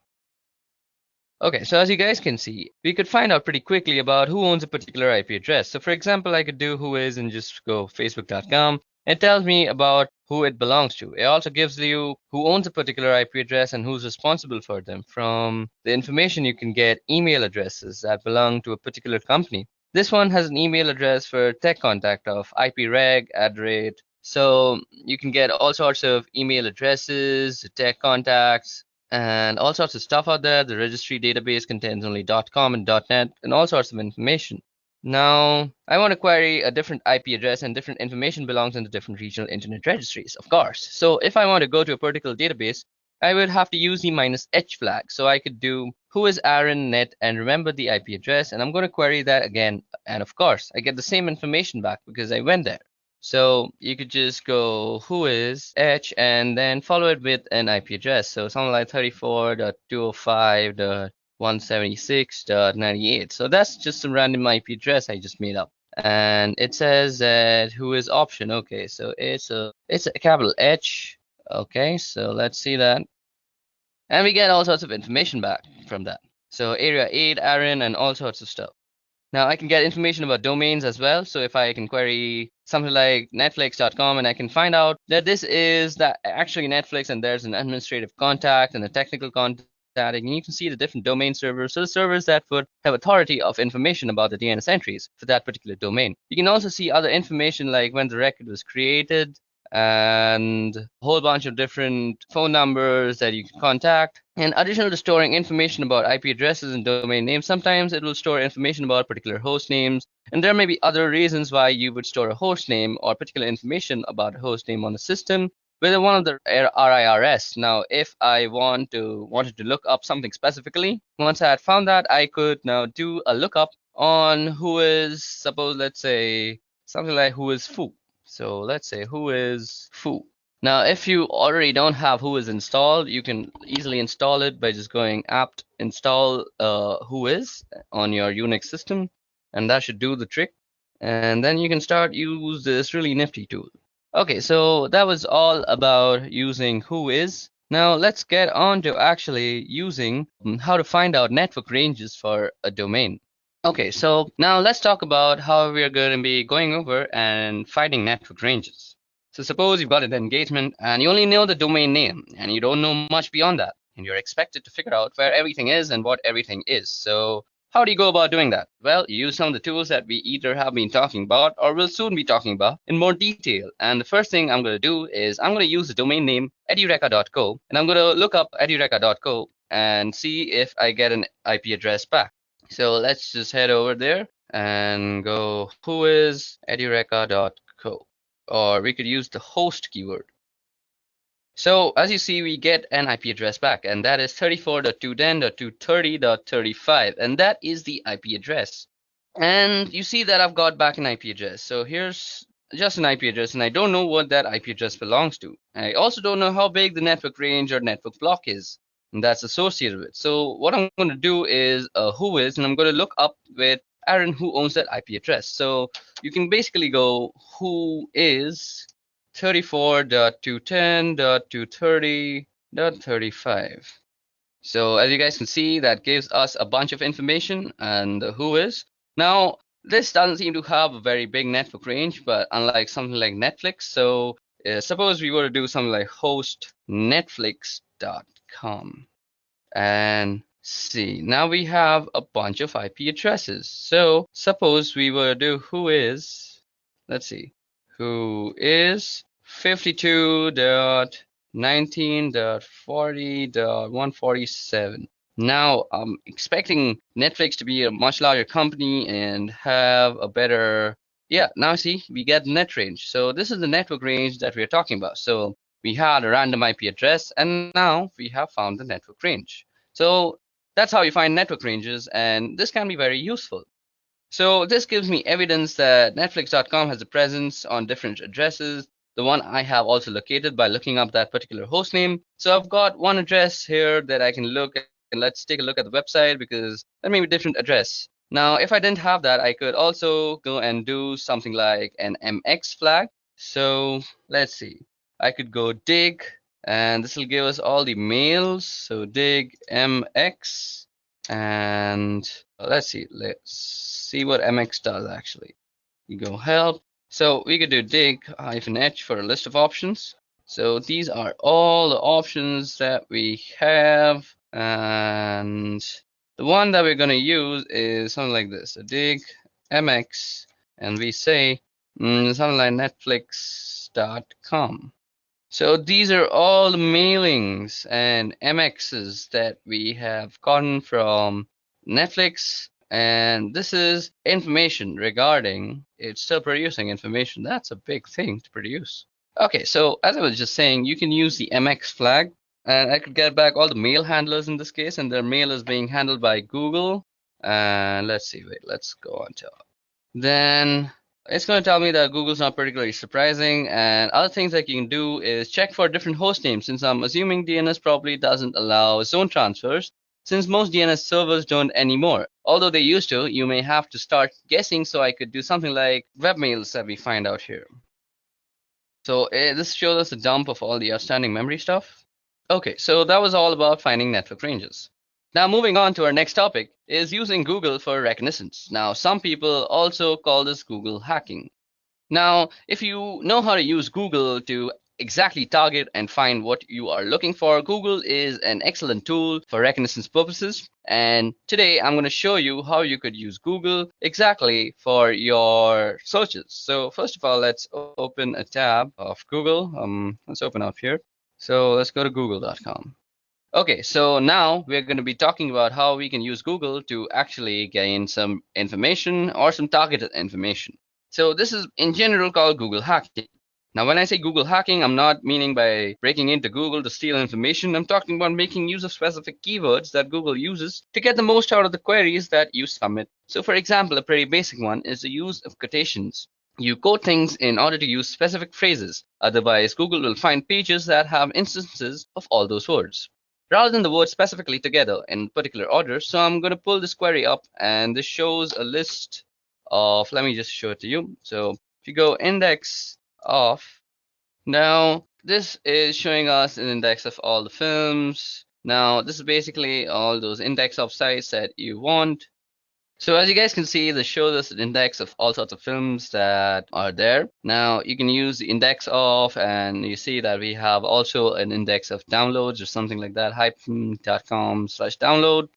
Okay, so as you guys can see, we could find out pretty quickly about who owns a particular IP address. So for example, I could do whois and just go facebook.com. It tells me about who it belongs to. It also gives you who owns a particular IP address and who's responsible for them. From the information, you can get email addresses that belong to a particular company. This one has an email address for tech contact of ipreg @ so you can get all sorts of email addresses, tech contacts, and all sorts of stuff out there. The registry database contains only .com and .net and all sorts of information. Now, I want to query a different IP address, and different information belongs in the different regional internet registries, of course. So if I want to go to a particular database, I would have to use the -h flag. So I could do whois ARIN net and remember the IP address, and I'm going to query that again. And of course, I get the same information back because I went there. So you could just go whois h and then follow it with an IP address. So something like 34.205.176.98. So that's just a random IP address I just made up. And it says that whois option. Okay, so it's a capital H. Okay, so let's see that. And we get all sorts of information back from that. So area 8, ARIN, and all sorts of stuff. Now I can get information about domains as well. So if I can query something like netflix.com, and I can find out that this is actually Netflix, and there's an administrative contact and a technical contact, and you can see the different domain servers. So the servers that would have authority of information about the DNS entries for that particular domain. You can also see other information like when the record was created, and a whole bunch of different phone numbers that you can contact. In addition to storing information about IP addresses and domain names, sometimes it will store information about particular host names, and there may be other reasons why you would store a host name or particular information about a host name on the system, whether one of the RIRS. Now, if I wanted to look up something specifically, once I had found that, I could now do a lookup on whois, suppose, let's say, something like whois foo. So let's say whois foo. Now, if you already don't have whois installed, you can easily install it by just going apt install whois on your Unix system, and that should do the trick. And then you can start use this really nifty tool. Okay, so that was all about using whois. Now let's get on to actually using how to find out network ranges for a domain. Okay, so now let's talk about how we're going to be going over and finding network ranges. So suppose you've got an engagement and you only know the domain name and you don't know much beyond that, and you're expected to figure out where everything is and what everything is. So how do you go about doing that? Well, you use some of the tools that we either have been talking about or will soon be talking about in more detail. And the first thing I'm going to do is I'm going to use the domain name edureka.co, and I'm going to look up edureka.co and see if I get an IP address back. So let's just head over there and go whois edureka.co, or we could use the host keyword. So as you see, we get an IP address back, and that is 34.210.230.35, and that is the IP address. And you see that I've got back an IP address. So here's just an IP address, and I don't know what that IP address belongs to. I also don't know how big the network range or network block is and that's associated with. So what I'm going to do is whois, and I'm going to look up with ARIN who owns that IP address. So you can basically go whois 34.210.230.35. So as you guys can see, that gives us a bunch of information and whois. Now, this doesn't seem to have a very big network range, but unlike something like Netflix, so suppose we were to do something like host netflix.com and see. Now we have a bunch of IP addresses. So suppose we were to do let's see, who is 52.19.40.147. Now I'm expecting Netflix to be a much larger company and have a better, yeah, now see, we get net range. So this is the network range that we're talking about. So we had a random IP address and now we have found the network range. So that's how you find network ranges, and this can be very useful. So this gives me evidence that Netflix.com has a presence on different addresses. The one I have also located by looking up that particular host name. So I've got one address here that I can look at, and let's take a look at the website because that may be a different address. Now, if I didn't have that, I could also go and do something like an MX flag. So let's see. I could go dig, and this will give us all the mails. So dig MX, and let's see what MX does actually. You go help. So we could do dig-h for a list of options. So these are all the options that we have, and the one that we're going to use is something like this. So dig mx, and we say something like netflix.com. So these are all the mailings and MXs that we have gotten from Netflix, and this is information regarding it's still producing information. That's a big thing to produce. Okay, so as I was just saying, you can use the MX flag, and I could get back all the mail handlers in this case, and their mail is being handled by Google. And let's see, wait, let's go on to then it's going to tell me that Google's not particularly surprising, and other things that you can do is check for different host names, since I'm assuming DNS probably doesn't allow zone transfers, since most DNS servers don't anymore. Although they used to, you may have to start guessing, so I could do something like webmails that we find out here. So this shows us a dump of all the outstanding memory stuff. Okay, so that was all about finding network ranges. Now moving on to our next topic is using Google for reconnaissance. Now some people also call this Google hacking. Now if you know how to use Google to exactly target and find what you are looking for, Google is an excellent tool for reconnaissance purposes. And today I'm going to show you how you could use Google exactly for your searches. So first of all, let's open a tab of Google. Let's open up here. So let's go to google.com. Okay, so now we're going to be talking about how we can use Google to actually gain some information or some targeted information. So this is in general called Google hacking. Now when I say Google hacking, I'm not meaning by breaking into Google to steal information. I'm talking about making use of specific keywords that Google uses to get the most out of the queries that you submit. So for example, a pretty basic one is the use of quotations. You quote things in order to use specific phrases. Otherwise, Google will find pages that have instances of all those words, rather than the words specifically together in particular order. So I'm going to pull this query up, and this shows a list of, let me just show it to you. So if you go index of, now this is showing us an index of all the films. Now this is basically all those index of sites that you want. So as you guys can see, this shows us an index of all sorts of films that are there. Now you can use the index of, and you see that we have also an index of downloads or something like that, hyphen.com/download.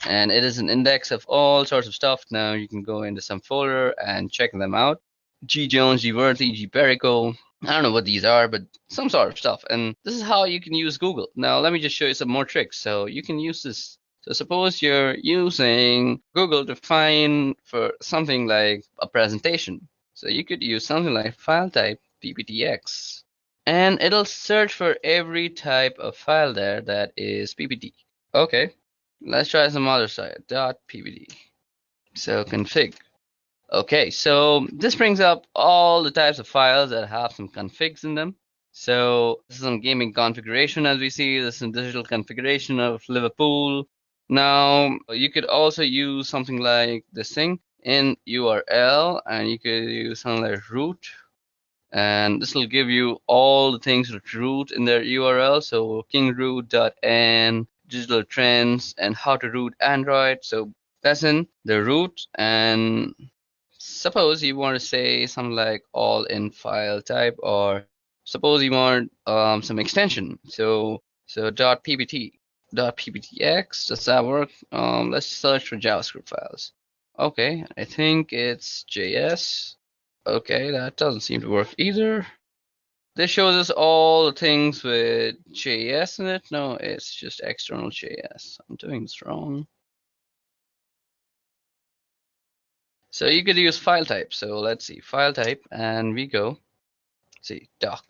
And it is an index of all sorts of stuff. Now you can go into some folder and check them out. G. Jones, G. Worthy, G. Perico. I don't know what these are, but some sort of stuff. And this is how you can use Google. Now let me just show you some more tricks. So you can use this. So suppose you're using Google to find for something like a presentation. So you could use something like file type PPTX, and it'll search for every type of file there that is PPT. Okay, let's try some other site, .ppt. So config. Okay, so this brings up all the types of files that have some configs in them. So this is some gaming configuration, as we see. This is some digital configuration of Liverpool. Now you could also use something like this thing in URL, and you could use something like root, and this will give you all the things with root in their URL. So kingroot.n, digital trends, and how to root Android. So that's in the root. And suppose you want to say something like all in file type or Suppose you want some extension. So .ppt, .pbtx, does that work? Let's search for JavaScript files. Okay, I think it's JS. Okay, that doesn't seem to work either. This shows us all the things with JS in it. No, it's just external JS. I'm doing this wrong. So you could use file type. So let's see, file type, and we go, see, doc.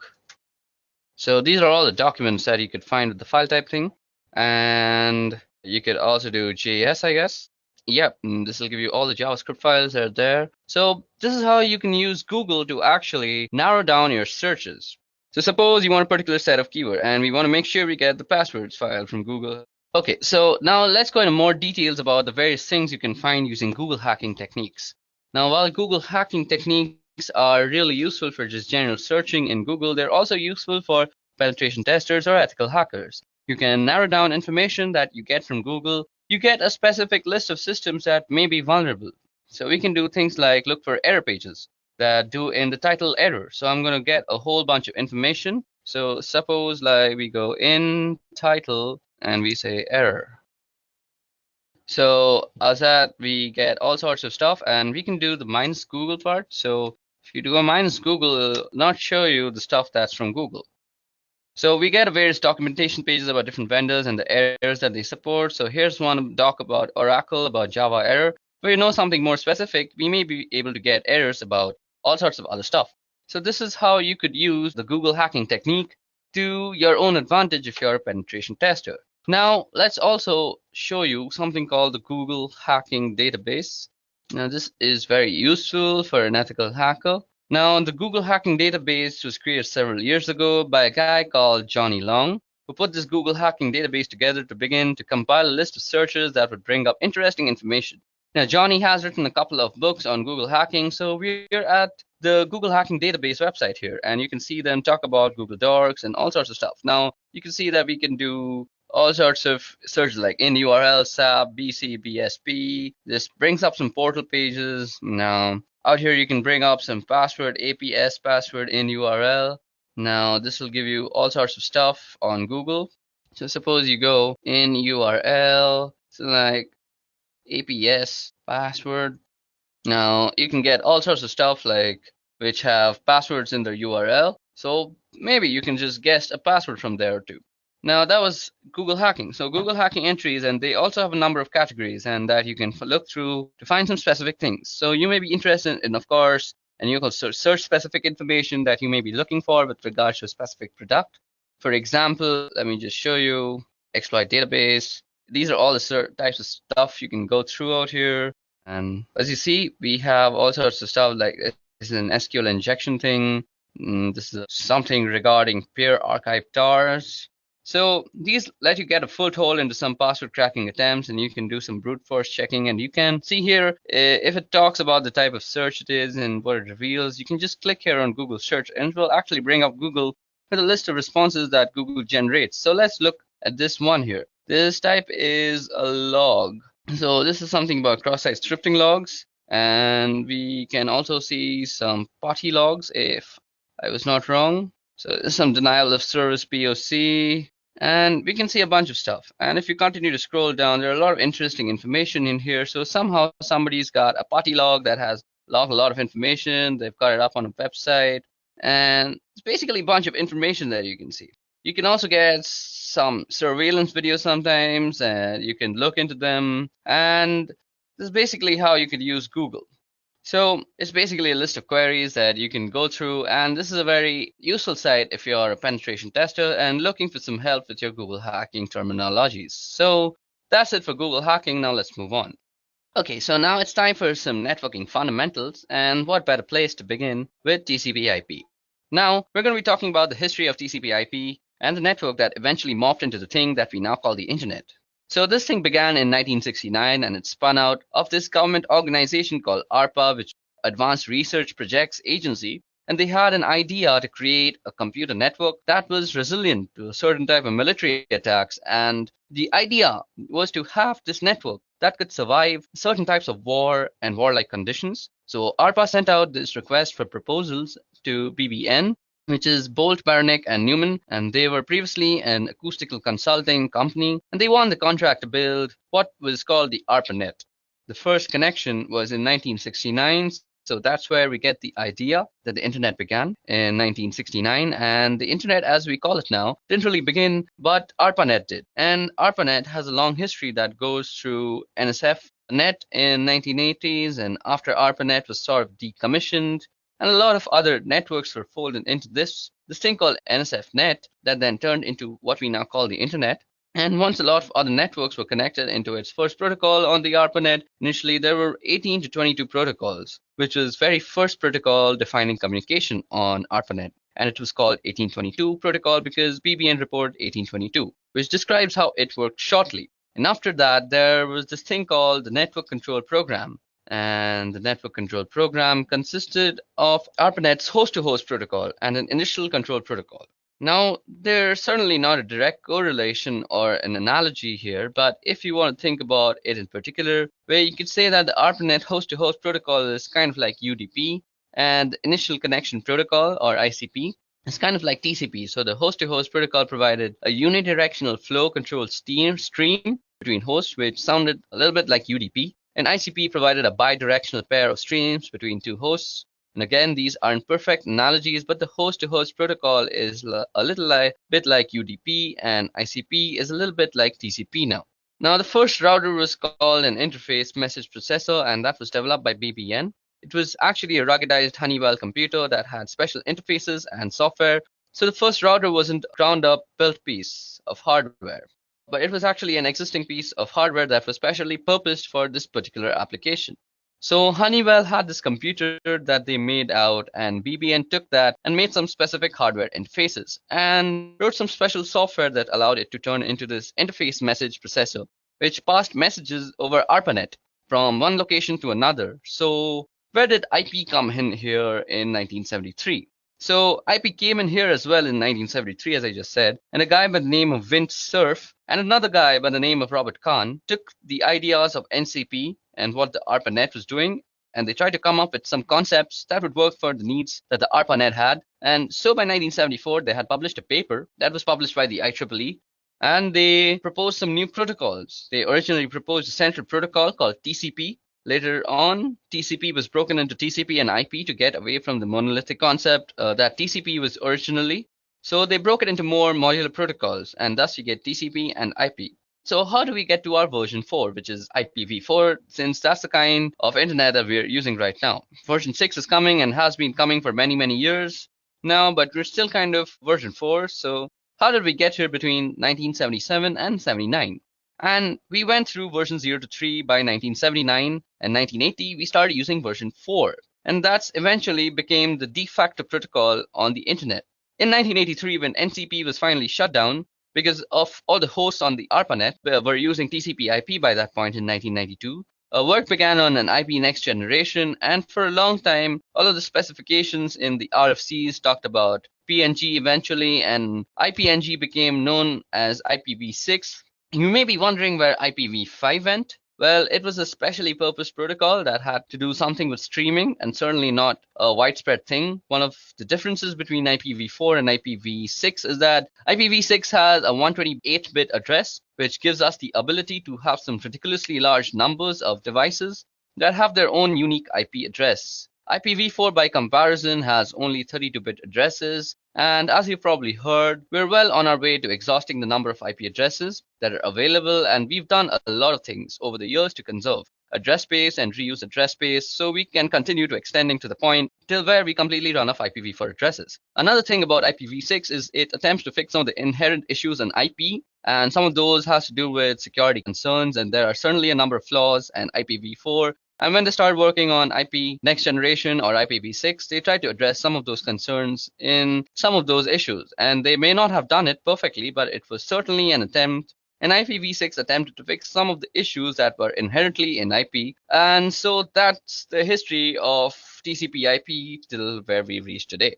So these are all the documents that you could find with the file type thing. And you could also do JS, I guess. Yep, this will give you all the JavaScript files that are there. So this is how you can use Google to actually narrow down your searches. So suppose you want a particular set of keyword and we want to make sure we get the passwords file from Google. Okay, so now let's go into more details about the various things you can find using Google hacking techniques. Now, while Google hacking techniques are really useful for just general searching in Google, they're also useful for penetration testers or ethical hackers. You can narrow down information that you get from Google. You get a specific list of systems that may be vulnerable. So we can do things like look for error pages that do in the title error. So I'm going to get a whole bunch of information. So suppose like we go in title and we say error. So as that we get all sorts of stuff, and we can do the minus Google part. So if you do a minus Google, it'll not show you the stuff that's from Google. So we get various documentation pages about different vendors and the errors that they support. So here's one doc about Oracle, about Java error. If you know something more specific, we may be able to get errors about all sorts of other stuff. So this is how you could use the Google hacking technique to your own advantage if you're a penetration tester. Now, let's also show you something called the Google hacking database. Now, this is very useful for an ethical hacker. Now, the Google hacking database was created several years ago by a guy called Johnny Long, who put this Google hacking database together to begin to compile a list of searches that would bring up interesting information. Now, Johnny has written a couple of books on Google hacking, so we're at the Google hacking database website here, and you can see them talk about Google Docs and all sorts of stuff. Now, you can see that we can do all sorts of searches like in URL, SAP, BC, BSP. This brings up some portal pages. Now, out here you can bring up some password, APS password in URL. Now, this will give you all sorts of stuff on Google. So suppose you go in URL, so like APS password. Now, you can get all sorts of stuff like which have passwords in their URL. So maybe you can just guess a password from there too. Now that was Google hacking. So Google hacking entries, and they also have a number of categories and that you can look through to find some specific things. So you may be interested in, of course, and you can search specific information that you may be looking for with regards to a specific product. For example, let me just show you exploit database. These are all the types of stuff you can go through out here. And as you see, we have all sorts of stuff like this is an SQL injection thing. This is something regarding peer archive tars. So these let you get a foothold into some password cracking attempts, and you can do some brute force checking. And you can see here if it talks about the type of search it is and what it reveals. You can just click here on Google search, and it will actually bring up Google with a list of responses that Google generates. So let's look at this one here. This type is a log. So this is something about cross-site scripting logs, and we can also see some potty logs if I was not wrong. So there's some denial of service POC, and we can see a bunch of stuff. And if you continue to scroll down, there are a lot of interesting information in here. So somehow somebody's got a potty log that has logged a lot of information. They've got it up on a website, and it's basically a bunch of information that you can see. You can also get some surveillance videos sometimes, and you can look into them. And this is basically how you could use Google. So it's basically a list of queries that you can go through, and this is a very useful site if you're a penetration tester and looking for some help with your Google hacking terminologies. So that's it for Google hacking. Now let's move on. Okay, so now it's time for some networking fundamentals, and what better place to begin with TCP/IP. Now we're going to be talking about the history of TCP/IP and the network that eventually morphed into the thing that we now call the internet. So this thing began in 1969, and it spun out of this government organization called ARPA, which Advanced Research Projects Agency, and they had an idea to create a computer network that was resilient to a certain type of military attacks. And the idea was to have this network that could survive certain types of war and warlike conditions. So ARPA sent out this request for proposals to BBN, which is Bolt, Baranek, and Newman, and they were previously an acoustical consulting company, and they won the contract to build what was called the ARPANET. The first connection was in 1969, so that's where we get the idea that the internet began in 1969, and the internet as we call it now didn't really begin, but ARPANET did. And ARPANET has a long history that goes through NSF.net in 1980s, and after ARPANET was sort of decommissioned, and a lot of other networks were folded into this thing called NSF.net that then turned into what we now call the internet. And once a lot of other networks were connected into its first protocol on the ARPANET, initially there were 18 to 22 protocols, which was very first protocol defining communication on ARPANET. And it was called 1822 protocol because BBN report 1822, which describes how it worked shortly. And after that, there was this thing called the network control program, and the network control program consisted of ARPANET's host-to-host protocol and an initial control protocol. Now, there's certainly not a direct correlation or an analogy here, but if you want to think about it in particular, where you could say that the ARPANET host-to-host protocol is kind of like UDP, and the initial connection protocol, or ICP, is kind of like TCP. So the host-to-host protocol provided a unidirectional flow control stream between hosts, which sounded a little bit like UDP. And ICP provided a bidirectional pair of streams between two hosts. And again, these aren't perfect analogies, but the host-to-host protocol is a little bit like UDP, and ICP is a little bit like TCP now. Now, the first router was called an interface message processor, and that was developed by BBN. It was actually a ruggedized Honeywell computer that had special interfaces and software. So the first router wasn't a ground-up built piece of hardware, but it was actually an existing piece of hardware that was specially purposed for this particular application. So Honeywell had this computer that they made out, and BBN took that and made some specific hardware interfaces and wrote some special software that allowed it to turn into this interface message processor, which passed messages over ARPANET from one location to another. So where did IP come in here in 1973? So IP came in here as well in 1973, as I just said, and a guy by the name of Vint Cerf and another guy by the name of Robert Kahn took the ideas of NCP and what the ARPANET was doing, and they tried to come up with some concepts that would work for the needs that the ARPANET had. And so by 1974, they had published a paper that was published by the IEEE, and they proposed some new protocols. They originally proposed a central protocol called TCP. Later on, TCP was broken into TCP and IP to get away from the monolithic concept that TCP was originally. So they broke it into more modular protocols, and thus you get TCP and IP. So how do we get to our version 4, which is IPv4, since that's the kind of internet that we're using right now? Version 6 is coming and has been coming for many, many years now, but we're still kind of version 4. So how did we get here between 1977 and 79? And we went through version 0 to 3 by 1979, and 1980 we started using version 4. And that's eventually became the de facto protocol on the internet. In 1983, when NCP was finally shut down, because of all the hosts on the ARPANET were using TCP IP by that point in 1992, work began on an IP next generation, and for a long time, all of the specifications in the RFCs talked about PNG eventually, and IPNG became known as IPv6. You may be wondering where IPv5 went. Well, it was a specially purposed protocol that had to do something with streaming, and certainly not a widespread thing. One of the differences between IPv4 and IPv6 is that IPv6 has a 128-bit address, which gives us the ability to have some ridiculously large numbers of devices that have their own unique IP address. IPv4, by comparison, has only 32-bit addresses, and as you've probably heard, we're well on our way to exhausting the number of IP addresses that are available, and we've done a lot of things over the years to conserve address space and reuse address space so we can continue to extending to the point till where we completely run off IPv4 addresses. Another thing about IPv6 is it attempts to fix some of the inherent issues in IP, and some of those has to do with security concerns, and there are certainly a number of flaws in IPv4. And when they started working on IP next generation or IPv6, they tried to address some of those concerns in some of those issues. And they may not have done it perfectly, but it was certainly an attempt. And IPv6 attempted to fix some of the issues that were inherently in IP. And so that's the history of TCP IP till where we've reached today.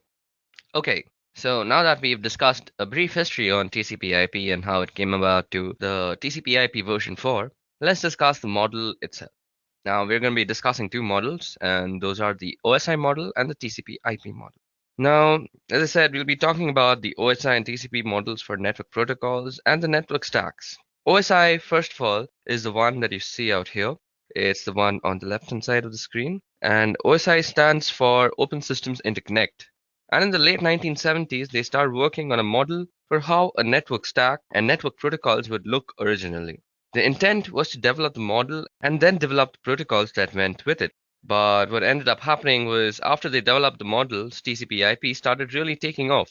Okay, so now that we've discussed a brief history on TCP IP and how it came about to the TCP IP version 4, let's discuss the model itself. Now we're going to be discussing two models, and those are the OSI model and the TCP IP model. Now, as I said, we'll be talking about the OSI and TCP models for network protocols and the network stacks. OSI, first of all, is the one that you see out here. It's the one on the left-hand side of the screen. And OSI stands for Open Systems Interconnect. And in the late 1970s, they started working on a model for how a network stack and network protocols would look originally. The intent was to develop the model and then develop the protocols that went with it. But what ended up happening was after they developed the models, TCP/IP started really taking off.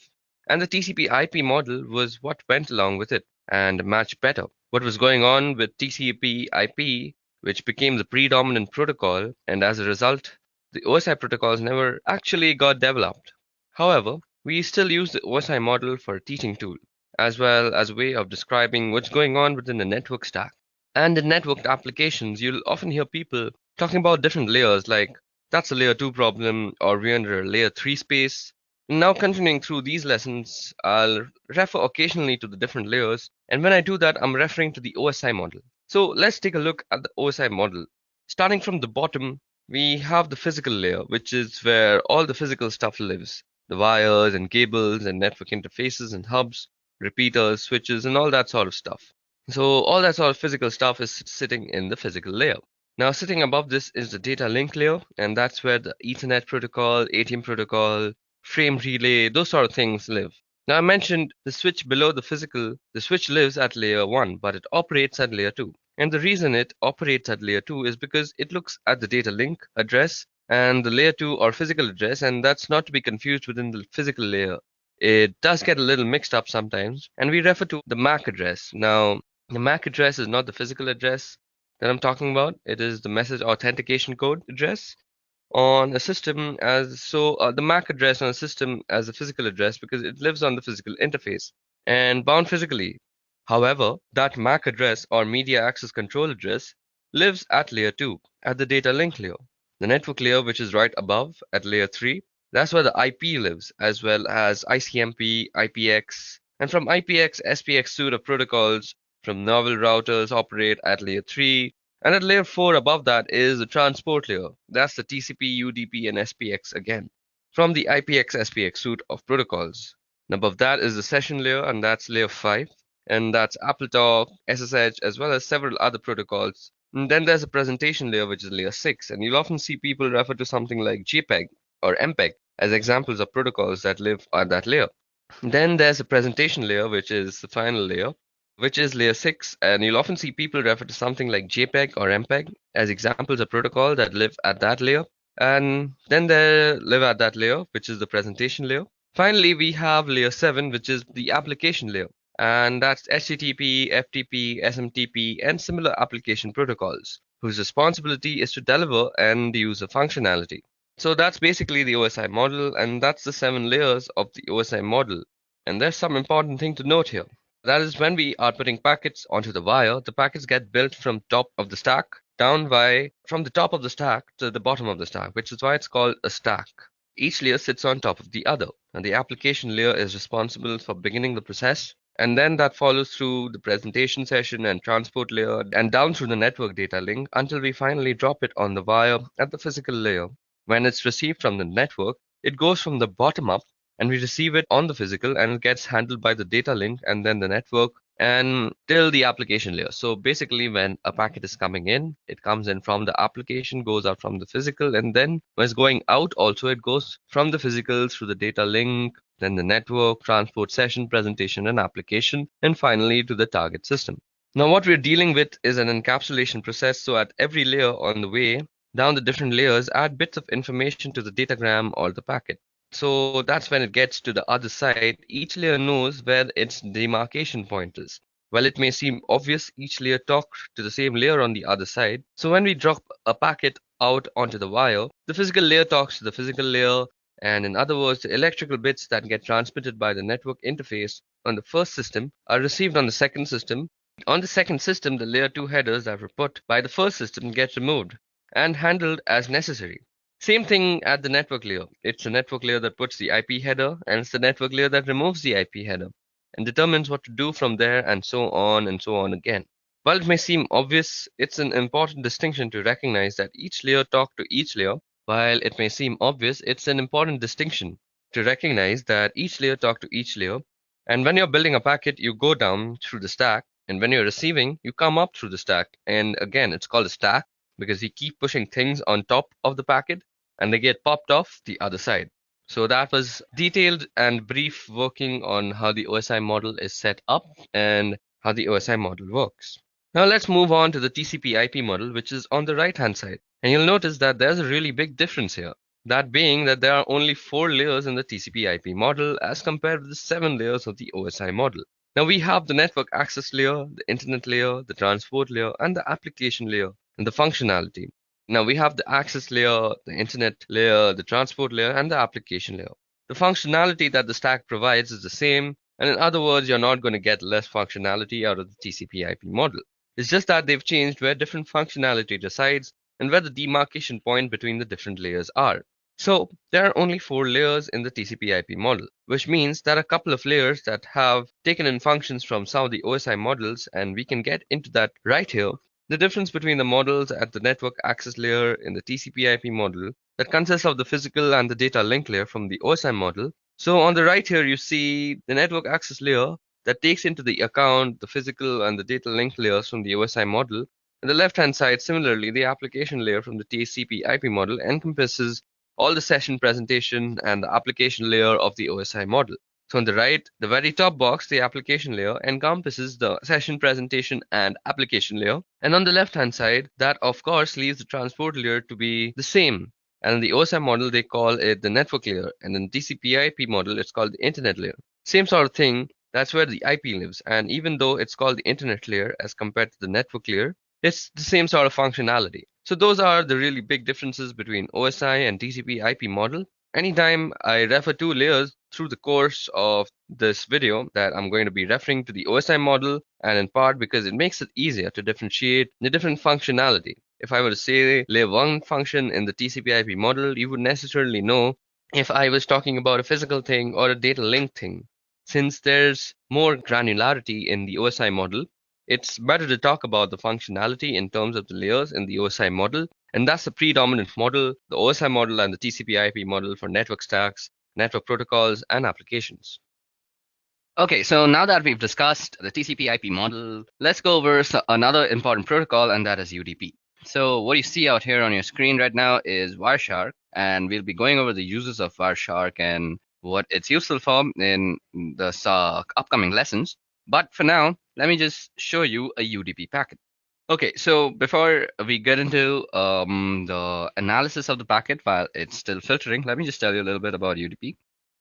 And the TCP/IP model was what went along with it and matched better. What was going on with TCP/IP, which became the predominant protocol, and as a result, the OSI protocols never actually got developed. However, we still use the OSI model for a teaching tool, as well as a way of describing what's going on within the network stack. And in networked applications, you'll often hear people talking about different layers, like that's a layer 2 problem, or we're under a layer 3 space. Now, continuing through these lessons, I'll refer occasionally to the different layers, and when I do that, I'm referring to the OSI model. So let's take a look at the OSI model. Starting from the bottom, we have the physical layer, which is where all the physical stuff lives. The wires and cables and network interfaces and hubs, repeaters, switches, and all that sort of stuff. So all that sort of physical stuff is sitting in the physical layer. Now sitting above this is the data link layer, and that's where the Ethernet protocol, ATM protocol, frame relay, those sort of things live. Now I mentioned the switch below the physical, the switch lives at layer 1, but it operates at layer 2. And the reason it operates at layer 2 is because it looks at the data link address and the layer 2 or physical address, and that's not to be confused within the physical layer. It does get a little mixed up sometimes, and we refer to the MAC address. Now, the MAC address is not the physical address that I'm talking about. It is the message authentication code address on a system the MAC address on a system as a physical address because it lives on the physical interface and bound physically. However, that MAC address or media access control address lives at layer 2 at the data link layer. The network layer, which is right above at layer 3, that's where the IP lives, as well as ICMP, IPX, and from IPX, SPX suite of protocols from novel routers operate at layer 3, and at layer 4 above that is the transport layer. That's the TCP, UDP, and SPX again, from the IPX, SPX suite of protocols. And above that is the session layer, and that's layer 5, and that's AppleTalk, SSH, as well as several other protocols. And then there's a presentation layer, which is layer 6, and you'll often see people refer to something like JPEG or MPEG as examples of protocols that live at that layer. Then there's a presentation layer, which is the final layer, which is layer 6, and you'll often see people refer to something like JPEG or MPEG as examples of protocol that live at that layer. And then they live at that layer, which is the presentation layer. Finally, we have layer 7, which is the application layer, and that's HTTP, FTP, SMTP, and similar application protocols, whose responsibility is to deliver and use a functionality. So that's basically the OSI model, and that's the 7 layers of the OSI model. And there's some important thing to note here. That is, when we are putting packets onto the wire, the packets get built from top of the stack from the top of the stack to the bottom of the stack, which is why it's called a stack. Each layer sits on top of the other, and the application layer is responsible for beginning the process, and then that follows through the presentation session and transport layer and down through the network data link until we finally drop it on the wire at the physical layer. When it's received from the network, it goes from the bottom up, and we receive it on the physical, and it gets handled by the data link and then the network and till the application layer. So basically, when a packet is coming in, it comes in from the application, goes out from the physical, and then when it's going out also, it goes from the physical through the data link, then the network, transport session, presentation, and application, and finally to the target system. Now what we're dealing with is an encapsulation process. So at every layer on the way down the different layers, add bits of information to the datagram or the packet. So that's when it gets to the other side. Each layer knows where its demarcation point is. While it may seem obvious, each layer talks to the same layer on the other side. So when we drop a packet out onto the wire, the physical layer talks to the physical layer, and in other words, the electrical bits that get transmitted by the network interface on the first system are received on the second system. On the second system, the layer 2 headers that were put by the first system get removed and handled as necessary. Same thing at the network layer. It's the network layer that puts the IP header, and it's the network layer that removes the IP header and determines what to do from there, and so on again. While it may seem obvious, it's an important distinction to recognize that each layer talks to each layer. While it may seem obvious, it's an important distinction to recognize that each layer talks to each layer. And when you're building a packet, you go down through the stack. And when you're receiving, you come up through the stack. And again, it's called a stack because you keep pushing things on top of the packet and they get popped off the other side. So that was detailed and brief working on how the OSI model is set up and how the OSI model works. Now let's move on to the TCP IP model, which is on the right hand side. And you'll notice that there's a really big difference here. That being that there are only 4 layers in the TCP IP model as compared with the 7 layers of the OSI model. Now we have the network access layer, the internet layer, the transport layer, and the application layer, and the functionality. Now we have the access layer, the internet layer, the transport layer, and the application layer. The functionality that the stack provides is the same, and in other words, you're not going to get less functionality out of the TCP IP model. It's just that they've changed where different functionality resides and where the demarcation point between the different layers are. So there are only 4 layers in the TCP IP model, which means there are a couple of layers that have taken in functions from some of the OSI models, and we can get into that right here. The difference between the models at the network access layer in the TCP IP model that consists of the physical and the data link layer from the OSI model. So on the right here, you see the network access layer that takes into the account the physical and the data link layers from the OSI model. On the left-hand side, similarly, the application layer from the TCP IP model encompasses all the session presentation and the application layer of the OSI model. So on the right, the very top box, the application layer, encompasses the session presentation and application layer. And on the left-hand side, that of course leaves the transport layer to be the same. And in the OSI model, they call it the network layer. And in the TCP IP model, it's called the internet layer. Same sort of thing, that's where the IP lives. And even though it's called the internet layer as compared to the network layer, it's the same sort of functionality. So those are the really big differences between OSI and TCP IP model. Anytime I refer to layers through the course of this video, that I'm going to be referring to the OSI model, and in part because it makes it easier to differentiate the different functionality. If I were to say layer 1 function in the TCP IP model, you would necessarily know if I was talking about a physical thing or a data link thing. Since there's more granularity in the OSI model, it's better to talk about the functionality in terms of the layers in the OSI model, and that's the predominant model, the OSI model and the TCP IP model for network stacks, network protocols, and applications. Okay, so now that we've discussed the TCP IP model, let's go over another important protocol, and that is UDP. So what you see out here on your screen right now is Wireshark, and we'll be going over the uses of Wireshark and what it's useful for in the upcoming lessons. But for now, let me just show you a UDP packet. Okay, so before we get into the analysis of the packet while it's still filtering, let me just tell you a little bit about UDP.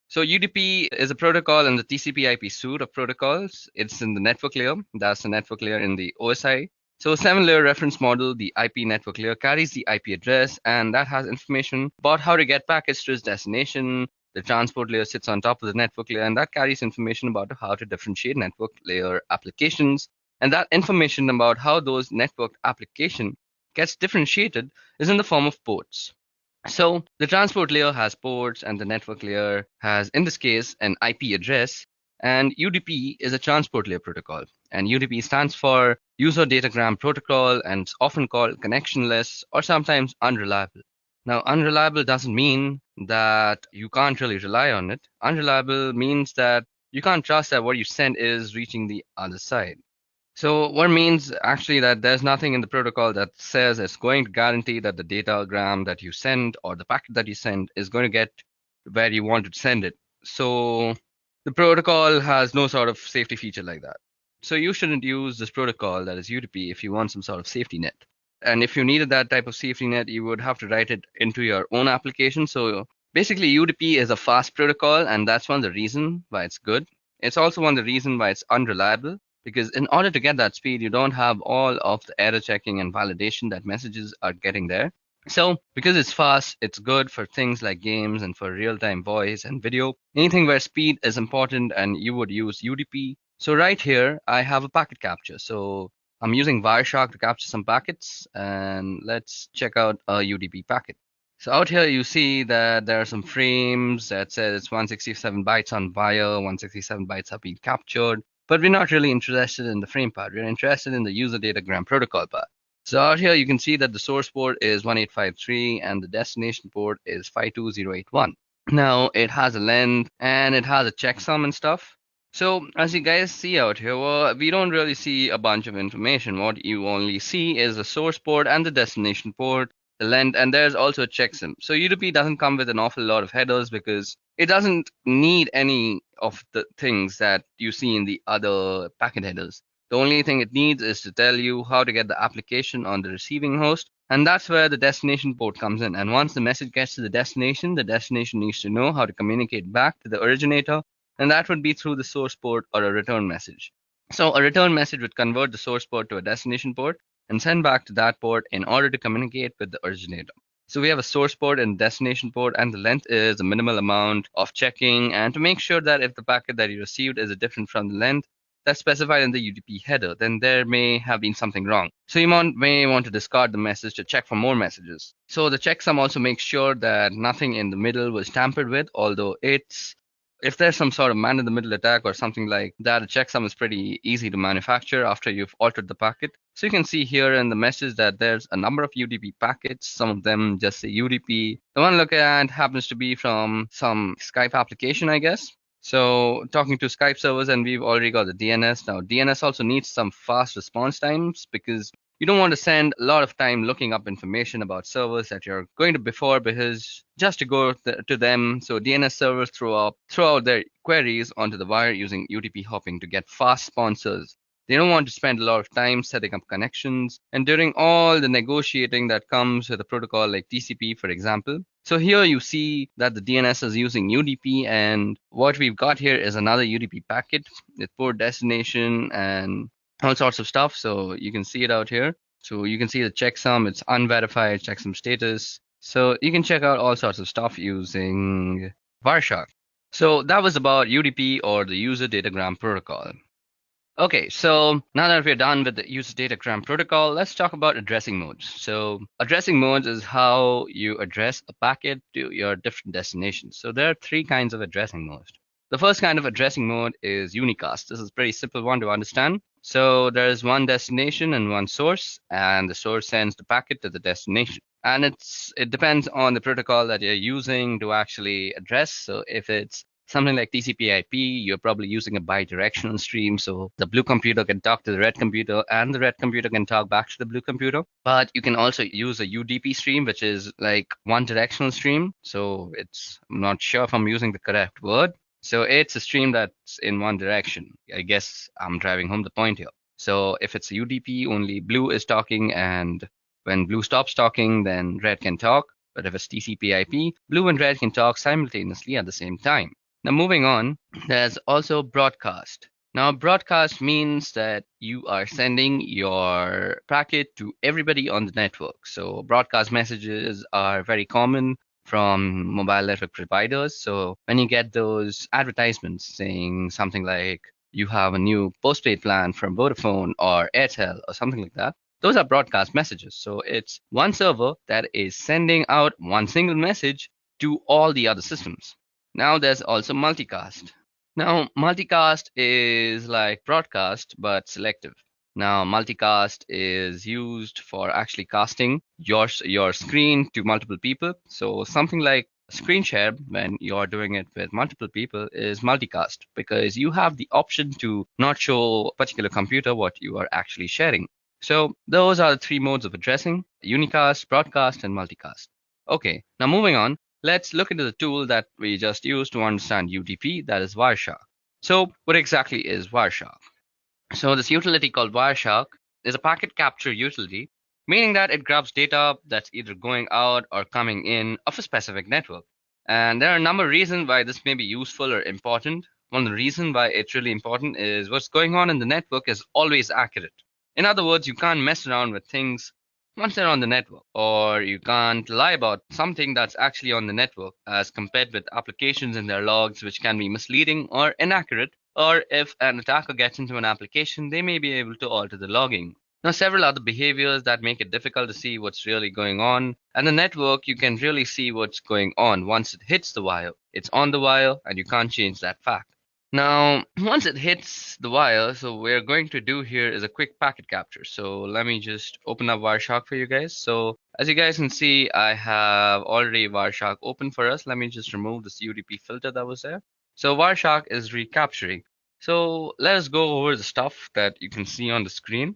So UDP is a protocol in the TCP IP suite of protocols. It's in the network layer. That's the network layer in the OSI. So a 7-layer reference model, the IP network layer carries the IP address, and that has information about how to get packets to its destination. The transport layer sits on top of the network layer, and that carries information about how to differentiate network layer applications. And that information about how those network application gets differentiated is in the form of ports. So the transport layer has ports, and the network layer has, in this case, an IP address. And UDP is a transport layer protocol. And UDP stands for User Datagram Protocol, and it's often called connectionless or sometimes unreliable. Now, unreliable doesn't mean that you can't really rely on it. Unreliable means that you can't trust that what you send is reaching the other side. So what means actually that there's nothing in the protocol that says it's going to guarantee that the datagram that you send or the packet that you send is going to get where you want to send it. So the protocol has no sort of safety feature like that. So you shouldn't use this protocol, that is UDP, if you want some sort of safety net. And if you needed that type of safety net, you would have to write it into your own application. So basically, UDP is a fast protocol, and that's one of the reasons why it's good. It's also one of the reasons why it's unreliable, because in order to get that speed, you don't have all of the error checking and validation that messages are getting there. So because it's fast, it's good for things like games and for real-time voice and video, anything where speed is important, and you would use UDP. So right here, I have a packet capture. So I'm using Wireshark to capture some packets, and let's check out a UDP packet. So out here, you see that there are some frames that says 167 bytes on wire, 167 bytes have been captured, but we're not really interested in the frame part. We're interested in the user datagram protocol part. So out here, you can see that the source port is 1853 and the destination port is 52081. Now it has a length and it has a checksum and stuff. So as you guys see out here, well, we don't really see a bunch of information. What you only see is the source port and the destination port, the length, and there's also a checksum. So UDP doesn't come with an awful lot of headers because it doesn't need any of the things that you see in the other packet headers. The only thing it needs is to tell you how to get the application on the receiving host, and that's where the destination port comes in. And once the message gets to the destination needs to know how to communicate back to the originator, and that would be through the source port or a return message. So a return message would convert the source port to a destination port and send back to that port in order to communicate with the originator. So we have a source port and destination port, and the length is a minimal amount of checking, and to make sure that if the packet that you received is different from the length that's specified in the UDP header, then there may have been something wrong. So you may want to discard the message to check for more messages. So the checksum also makes sure that nothing in the middle was tampered with, although if there's some sort of man-in-the-middle attack or something like that, a checksum is pretty easy to manufacture after you've altered the packet. So you can see here in the message that there's a number of UDP packets. Some of them just say UDP. The one look at happens to be from some Skype application, I guess. So talking to Skype servers, and we've already got the DNS. Now DNS also needs some fast response times because you don't want to spend a lot of time looking up information about servers that you're going to before, because just to go to them. So DNS servers throw out their queries onto the wire using UDP hopping to get fast sponsors. They don't want to spend a lot of time setting up connections and doing all the negotiating that comes with a protocol like TCP, for example. So here you see that the DNS is using UDP, and what we've got here is another UDP packet with port destination and all sorts of stuff. So you can see it out here. So you can see the checksum, it's unverified checksum status. So you can check out all sorts of stuff using Wireshark. So that was about UDP, or the user datagram protocol. Okay, so now that we're done with the user datagram protocol, let's talk about addressing modes. So addressing modes is how you address a packet to your different destinations. So there are three kinds of addressing modes. The first kind of addressing mode is unicast. This is a pretty simple one to understand. So there is one destination and one source, and the source sends the packet to the destination. And it depends on the protocol that you're using to actually address. So if it's something like TCP/IP, you're probably using a bidirectional stream, so the blue computer can talk to the red computer and the red computer can talk back to the blue computer. But you can also use a UDP stream, which is like one directional stream. So I'm not sure if I'm using the correct word. So it's a stream that's in one direction. I guess I'm driving home the point here. So if it's a UDP, only blue is talking, and when blue stops talking, then red can talk. But if it's TCP/IP, blue and red can talk simultaneously at the same time. Now moving on, there's also broadcast. Now broadcast means that you are sending your packet to everybody on the network. So broadcast messages are very common from mobile network providers. So when you get those advertisements saying something like you have a new postpaid plan from Vodafone or Airtel or something like that, those are broadcast messages. So it's one server that is sending out one single message to all the other systems. Now there's also multicast. Now multicast is like broadcast but selective. Now multicast is used for actually casting your screen to multiple people. So something like screen share, when you're doing it with multiple people, is multicast, because you have the option to not show a particular computer what you are actually sharing. So those are the three modes of addressing: unicast, broadcast, and multicast. Okay, now moving on, let's look into the tool that we just used to understand UDP, that is Wireshark. So what exactly is Wireshark? So this utility called Wireshark is a packet capture utility, meaning that it grabs data that's either going out or coming in of a specific network. And there are a number of reasons why this may be useful or important. One of the reasons why it's really important is what's going on in the network is always accurate. In other words, you can't mess around with things once they're on the network, or you can't lie about something that's actually on the network as compared with applications in their logs, which can be misleading or inaccurate. Or if an attacker gets into an application, they may be able to alter the logging. Now, several other behaviors that make it difficult to see what's really going on. And the network, you can really see what's going on once it hits the wire. It's on the wire, and you can't change that fact. Now, once it hits the wire, so we're going to do here is a quick packet capture. So let me just open up Wireshark for you guys. So As you guys can see, I have already Wireshark open for us. Let me just remove this UDP filter that was there. So Wireshark is recapturing. So let us go over the stuff that you can see on the screen.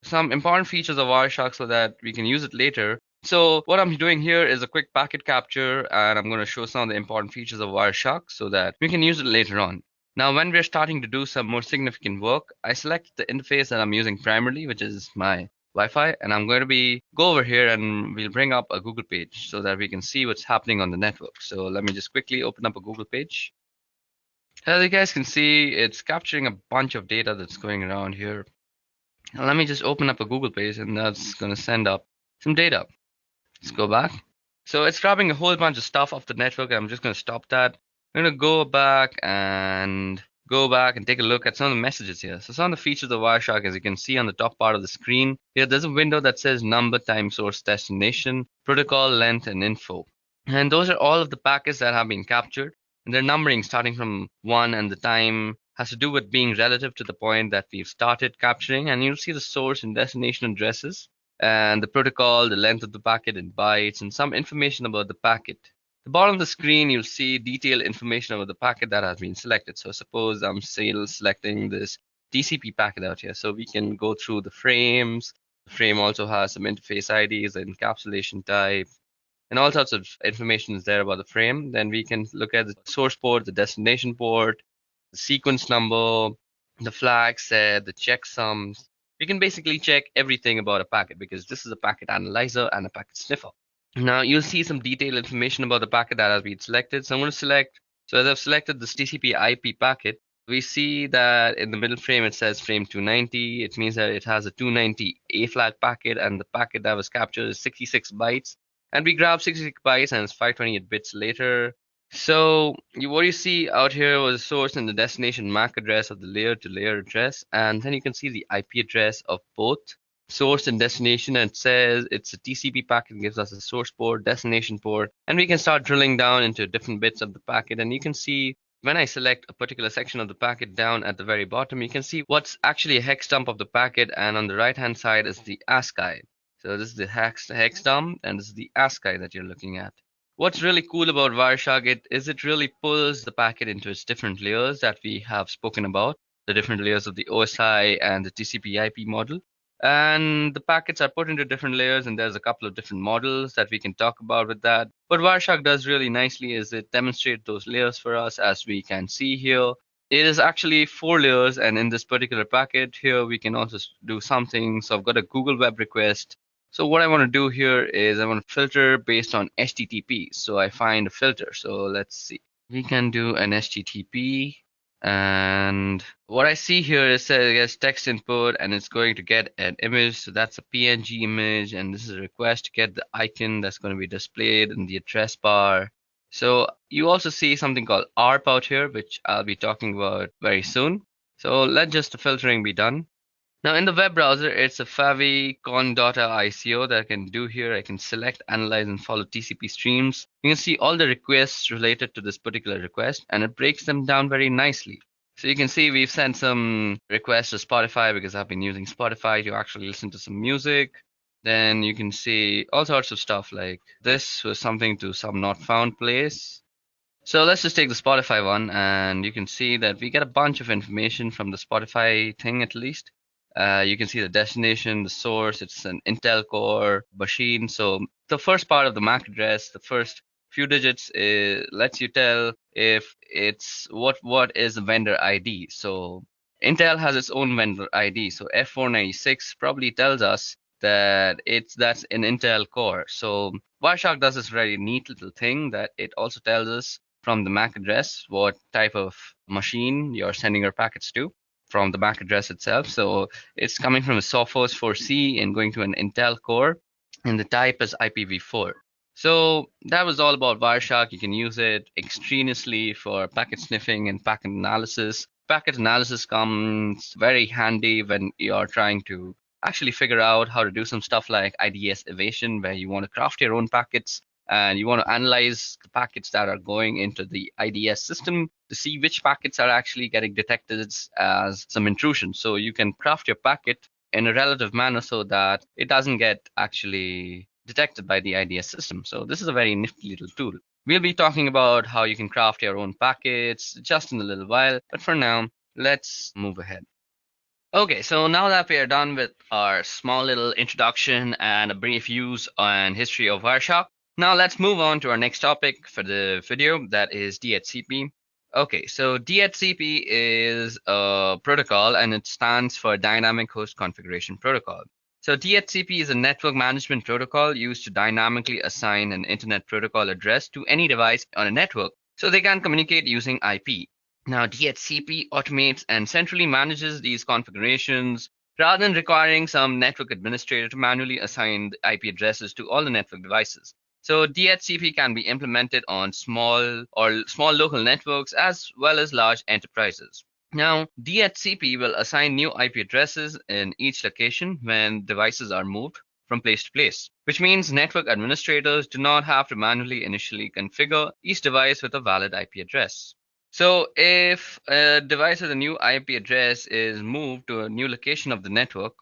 Some important features of Wireshark so that we can use it later. So what I'm doing here is a quick packet capture, and I'm going to show some of the important features of Wireshark so that we can use it later on. Now, when we're starting to do some more significant work, I select the interface that I'm using primarily, which is my Wi-Fi, and I'm going to go over here and we'll bring up a Google page so that we can see what's happening on the network. So let me just quickly open up a Google page. As you guys can see, it's capturing a bunch of data that's going around here. Now let me just open up a Google page and that's going to send up some data. Let's go back. So it's grabbing a whole bunch of stuff off the network. I'm just going to stop that. I'm going to go back and take a look at some of the messages here. So some of the features of Wireshark, as you can see on the top part of the screen, here there's a window that says number, time, source, destination, protocol, length, and info. And those are all of the packets that have been captured. And they're numbering starting from 1, and the time has to do with being relative to the point that we've started capturing. And you'll see the source and destination addresses and the protocol, the length of the packet in bytes, and some information about the packet. At the bottom of the screen, you'll see detailed information about the packet that has been selected. So suppose I'm selecting this TCP packet out here. So we can go through the frames. The frame also has some interface IDs, the encapsulation type, and all sorts of information is there about the frame. Then we can look at the source port, the destination port, the sequence number, the flag set, the checksums. We can basically check everything about a packet because this is a packet analyzer and a packet sniffer. Now you'll see some detailed information about the packet that has been selected. So I'm going to select, so as I've selected this TCP IP packet, we see that in the middle frame it says frame 290. It means that it has a 290 A flag packet, and the packet that was captured is 66 bytes. And we grab 66 bytes and it's 528 bits later. So what you see out here was the source and the destination MAC address of the layer to layer address. And then you can see the IP address of both source and destination. And it says it's a TCP packet, gives us a source port, destination port. And we can start drilling down into different bits of the packet. And you can see when I select a particular section of the packet down at the very bottom, you can see what's actually a hex dump of the packet. And on the right hand side is the ASCII. So this is the hex dump, and this is the ASCII that you're looking at. What's really cool about Wireshark is it really pulls the packet into its different layers that we have spoken about, the different layers of the OSI and the TCP IP model. And the packets are put into different layers, and there's a couple of different models that we can talk about with that. What Wireshark does really nicely is it demonstrates those layers for us, as we can see here. It is actually 4 layers, and in this particular packet here, we can also do something. So I've got a Google web request. So what I want to do here is I want to filter based on HTTP. So I find a filter. So let's see. We can do an HTTP. And what I see here is that it gets text input and it's going to get an image. So that's a PNG image. And this is a request to get the icon that's going to be displayed in the address bar. So you also see something called ARP out here, which I'll be talking about very soon. So let just the filtering be done. Now in the web browser, it's a favicon.ico that I can do here. I can select, analyze, and follow TCP streams. You can see all the requests related to this particular request, and it breaks them down very nicely. So you can see we've sent some requests to Spotify because I've been using Spotify to actually listen to some music. Then you can see all sorts of stuff like this was something to some not found place. So let's just take the Spotify one, and you can see that we get a bunch of information from the Spotify thing at least. You can see the destination, the source, it's an Intel Core machine. So the first part of the MAC address, the first few digits lets you tell if it's what is the vendor ID. So Intel has its own vendor ID. So F496 probably tells us that that's an Intel Core. So Wireshark does this very neat little thing that it also tells us from the MAC address what type of machine you're sending your packets to from the MAC address itself. So it's coming from a Sophos 4C and going to an Intel Core, and the type is IPv4. So that was all about Wireshark. You can use it extraneously for packet sniffing and packet analysis. Packet analysis comes very handy when you're trying to actually figure out how to do some stuff like IDS evasion, where you want to craft your own packets and you want to analyze the packets that are going into the IDS system to see which packets are actually getting detected as some intrusion. So you can craft your packet in a relative manner so that it doesn't get actually detected by the IDS system. So this is a very nifty little tool. We'll be talking about how you can craft your own packets just in a little while, but for now, let's move ahead. Okay, so now that we are done with our small little introduction and a brief use and history of Wireshark, now let's move on to our next topic for the video, that is DHCP. Okay, so DHCP is a protocol and it stands for Dynamic Host Configuration Protocol. So DHCP is a network management protocol used to dynamically assign an internet protocol address to any device on a network so they can communicate using IP. Now, DHCP automates and centrally manages these configurations rather than requiring some network administrator to manually assign the IP addresses to all the network devices. So DHCP can be implemented on small local networks as well as large enterprises. Now, DHCP will assign new IP addresses in each location when devices are moved from place to place, which means network administrators do not have to manually initially configure each device with a valid IP address. So if a device with a new IP address is moved to a new location of the network,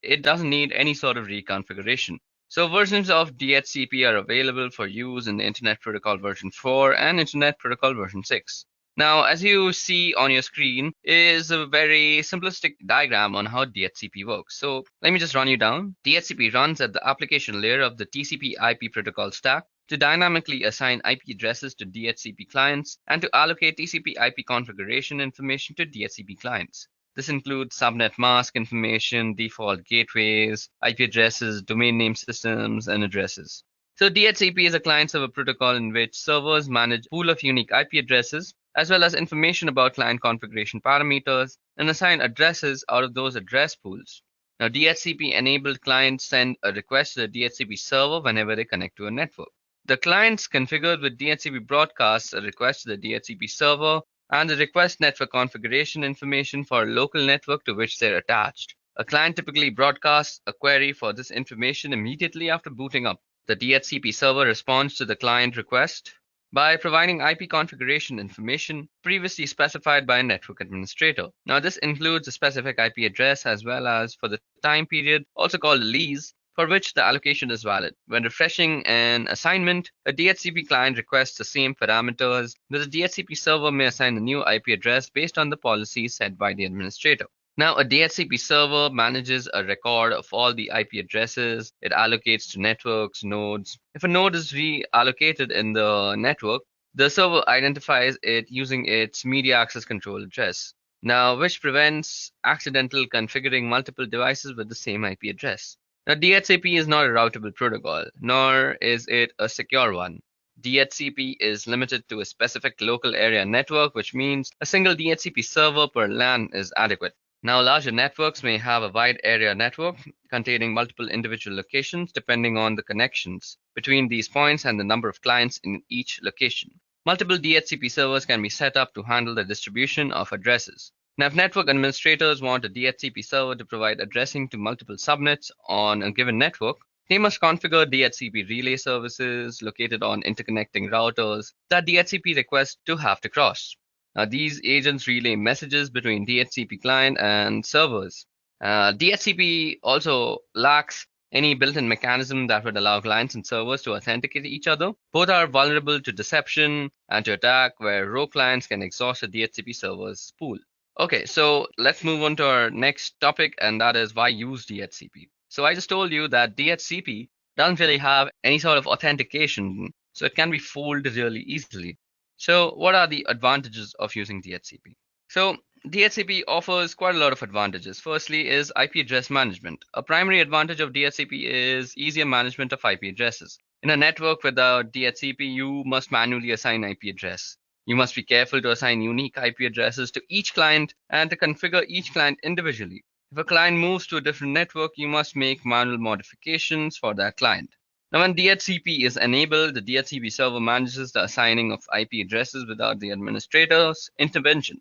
it doesn't need any sort of reconfiguration. So versions of DHCP are available for use in the Internet Protocol version 4 and Internet Protocol version 6. Now, as you see on your screen is a very simplistic diagram on how DHCP works. So let me just run you down. DHCP runs at the application layer of the TCP IP protocol stack to dynamically assign IP addresses to DHCP clients and to allocate TCP IP configuration information to DHCP clients. This includes subnet mask information, default gateways, IP addresses, domain name systems, and addresses. So DHCP is a client-server protocol in which servers manage a pool of unique IP addresses, as well as information about client configuration parameters, and assign addresses out of those address pools. Now, DHCP-enabled clients send a request to the DHCP server whenever they connect to a network. The clients configured with DHCP broadcasts a request to the DHCP server and the request network configuration information for a local network to which they're attached. A client typically broadcasts a query for this information immediately after booting up. The DHCP server responds to the client request by providing IP configuration information previously specified by a network administrator. Now, this includes a specific IP address as well as for the time period, also called a lease, for which the allocation is valid. When refreshing an assignment, a DHCP client requests the same parameters, but the DHCP server may assign a new IP address based on the policies set by the administrator. Now, a DHCP server manages a record of all the IP addresses it allocates to networks, nodes. If a node is reallocated in the network, the server identifies it using its media access control address, now which prevents accidental configuring multiple devices with the same IP address. Now, DHCP is not a routable protocol, nor is it a secure one. DHCP is limited to a specific local area network, which means a single DHCP server per LAN is adequate. Now, larger networks may have a wide area network containing multiple individual locations depending on the connections between these points and the number of clients in each location. Multiple DHCP servers can be set up to handle the distribution of addresses. Now, if network administrators want a DHCP server to provide addressing to multiple subnets on a given network, they must configure DHCP relay services located on interconnecting routers that DHCP requests to have to cross. Now, these agents relay messages between DHCP client and servers. DHCP also lacks any built-in mechanism that would allow clients and servers to authenticate each other. Both are vulnerable to deception and to attack, where rogue clients can exhaust a DHCP server's pool. Okay, so let's move on to our next topic, and that is why use DHCP. So I just told you that DHCP doesn't really have any sort of authentication, so it can be fooled really easily. So what are the advantages of using DHCP? So DHCP offers quite a lot of advantages. Firstly is IP address management. A primary advantage of DHCP is easier management of IP addresses. In a network without DHCP, you must manually assign IP address. You must be careful to assign unique IP addresses to each client and to configure each client individually. If a client moves to a different network, you must make manual modifications for that client. Now, when DHCP is enabled, the DHCP server manages the assigning of IP addresses without the administrator's intervention.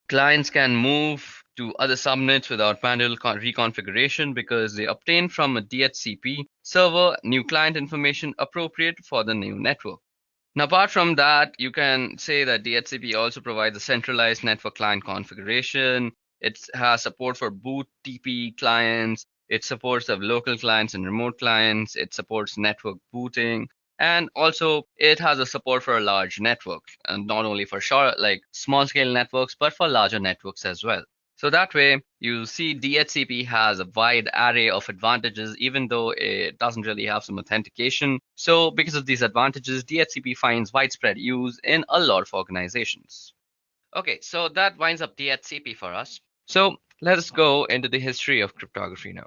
Clients can move to other subnets without manual reconfiguration because they obtain from a DHCP server new client information appropriate for the new network. Now, apart from that, you can say that DHCP also provides a centralized network client configuration. It has support for boot TP clients. It supports the local clients and remote clients. It supports network booting. And also, it has a support for a large network, and not only for short, like small scale networks, but for larger networks as well. So that way, you see DHCP has a wide array of advantages, even though it doesn't really have some authentication. So because of these advantages, DHCP finds widespread use in a lot of organizations. Okay, so that winds up DHCP for us. So let us go into the history of cryptography now.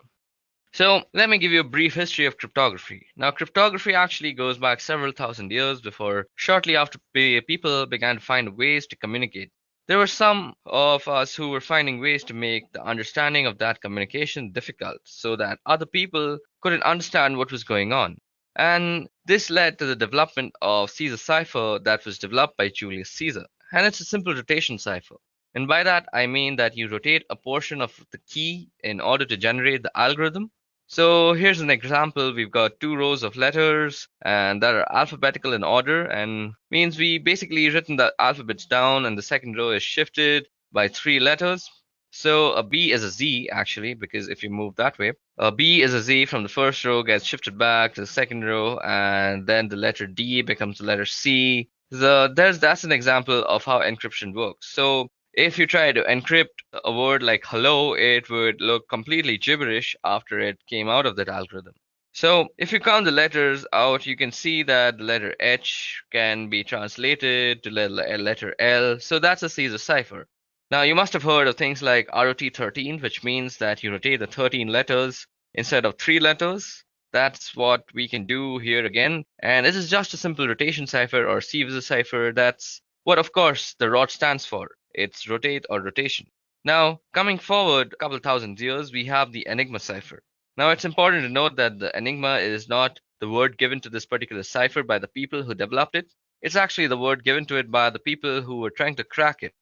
So let me give you a brief history of cryptography. Now, cryptography actually goes back several thousand years before, shortly after people began to find ways to communicate. There were some of us who were finding ways to make the understanding of that communication difficult so that other people couldn't understand what was going on. And this led to the development of Caesar cipher that was developed by Julius Caesar. And it's a simple rotation cipher. And by that, I mean that you rotate a portion of the key in order to generate the algorithm. So here's an example. We've got 2 rows of letters and that are alphabetical in order, and means we basically written the alphabets down and the second row is shifted by 3 letters. So a B is a Z actually, because if you move that way, a B is a Z from the first row gets shifted back to the second row, and then the letter D becomes the letter C. That's an example of how encryption works. So if you try to encrypt a word like hello, it would look completely gibberish after it came out of that algorithm. So if you count the letters out, you can see that the letter H can be translated to letter L. So that's a Caesar cipher. Now you must have heard of things like ROT13, which means that you rotate the 13 letters instead of 3 letters. That's what we can do here again. And this is just a simple rotation cipher or Caesar cipher. That's what, of course, the ROT stands for. It's rotate or rotation. Now, coming forward a couple thousand years, we have the Enigma cipher. Now, it's important to note that the Enigma is not the word given to this particular cipher by the people who developed it. It's actually the word given to it by the people who were trying to crack it.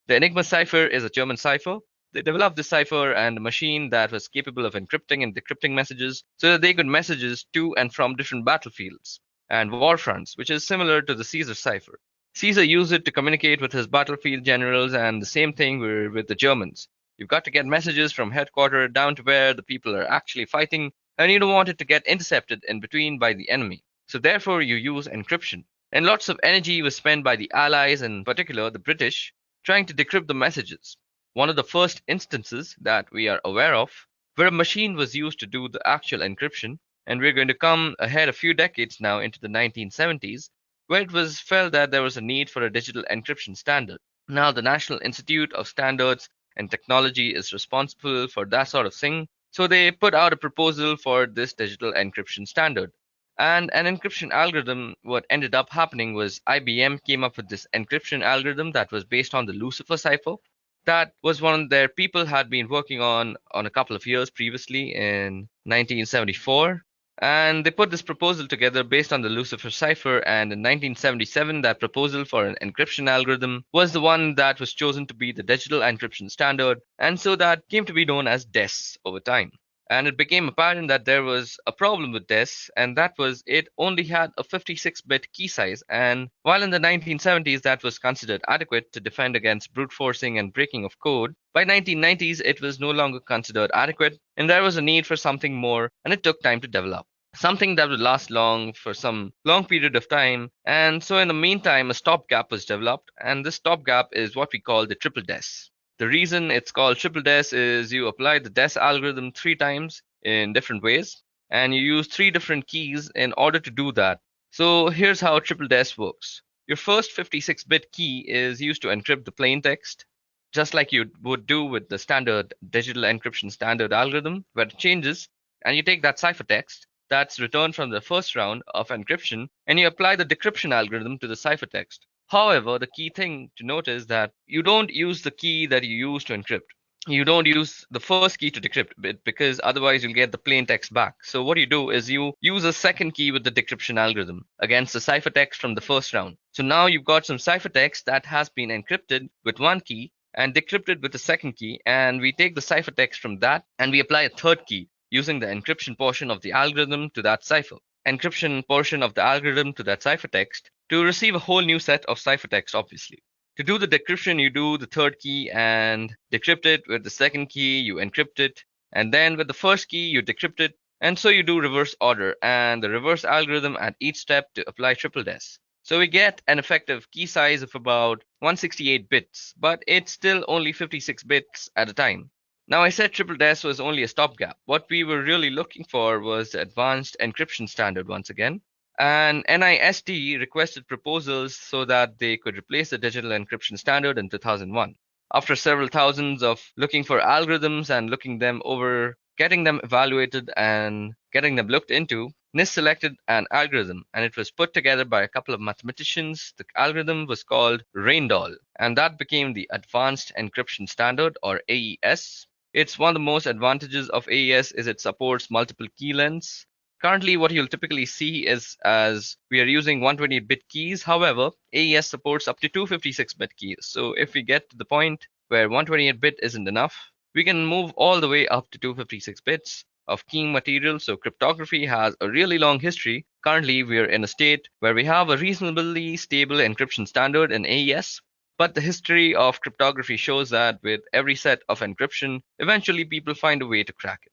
The Enigma cipher is a German cipher. They developed this cipher and a machine that was capable of encrypting and decrypting messages so that they could messages to and from different battlefields and war fronts, which is similar to the Caesar cipher. Caesar used it to communicate with his battlefield generals, and the same thing with the Germans. You've got to get messages from headquarters down to where the people are actually fighting, and you don't want it to get intercepted in between by the enemy. So therefore you use encryption. And lots of energy was spent by the Allies, in particular the British, trying to decrypt the messages. One of the first instances that we are aware of where a machine was used to do the actual encryption, and we're going to come ahead a few decades now into the 1970s, where it was felt that there was a need for a digital encryption standard. Now, the National Institute of Standards and Technology is responsible for that sort of thing, so they put out a proposal for this digital encryption standard. And an encryption algorithm, what ended up happening was IBM came up with this encryption algorithm that was based on the Lucifer cipher. That was one their people had been working on a couple of years previously in 1974. And they put this proposal together based on the Lucifer cipher, and in 1977 that proposal for an encryption algorithm was the one that was chosen to be the digital encryption standard, and so that came to be known as DES over time. And it became apparent that there was a problem with DES, and that was it only had a 56-bit key size, and while in the 1970s that was considered adequate to defend against brute forcing and breaking of code, by 1990s it was no longer considered adequate, and there was a need for something more, and it took time to develop. Something that would last long for some long period of time, and so in the meantime a stopgap was developed, and this stopgap is what we call the triple DES. The reason it's called triple DES is you apply the DES algorithm 3 times in different ways, and you use 3 different keys in order to do that. So here's how triple DES works. Your first 56-bit key is used to encrypt the plain text, just like you would do with the standard digital encryption standard algorithm, where it changes, and you take that ciphertext that's returned from the first round of encryption, and you apply the decryption algorithm to the ciphertext. However, the key thing to note is that you don't use the key that you use to encrypt. You don't use the first key to decrypt it, because otherwise you'll get the plain text back. So what you do is you use a second key with the decryption algorithm against the ciphertext from the first round. So now you've got some ciphertext that has been encrypted with one key and decrypted with the second key, and we take the ciphertext from that and we apply a third key using the encryption portion of the algorithm to that cipher. Encryption portion of the algorithm to that ciphertext to receive a whole new set of ciphertext, obviously. To do the decryption, you do the third key and decrypt it with the second key, you encrypt it, And then with the first key, you decrypt it. And so you do reverse order and the reverse algorithm at each step to apply triple des. So we get an effective key size of about 168 bits, but it's still only 56 bits at a time. Now I said triple des was only a stopgap. What we were really looking for was the advanced encryption standard once again. And NIST requested proposals so that they could replace the digital encryption standard in 2001. After several thousands of looking for algorithms and looking them over, getting them evaluated and getting them looked into, NIST selected an algorithm and it was put together by a couple of mathematicians. The algorithm was called Reindoll and that became the Advanced Encryption Standard, or AES. It's one of the most advantages of AES is it supports multiple key lengths. Currently, what you'll typically see is as we are using 128-bit keys. However, AES supports up to 256-bit keys. So if we get to the point where 128-bit isn't enough, we can move all the way up to 256 bits of keying material. So cryptography has a really long history. Currently, we are in a state where we have a reasonably stable encryption standard in AES. But the history of cryptography shows that with every set of encryption, eventually people find a way to crack it.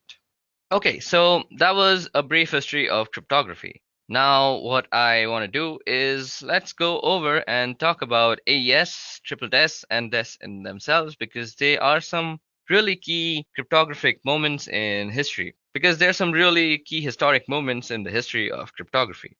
Okay, so that was a brief history of cryptography. Now what I want to do is let's go over and talk about AES, triple DES, and DES in themselves because they are some really key cryptographic moments in history. Because there are some really key historic moments in the history of cryptography.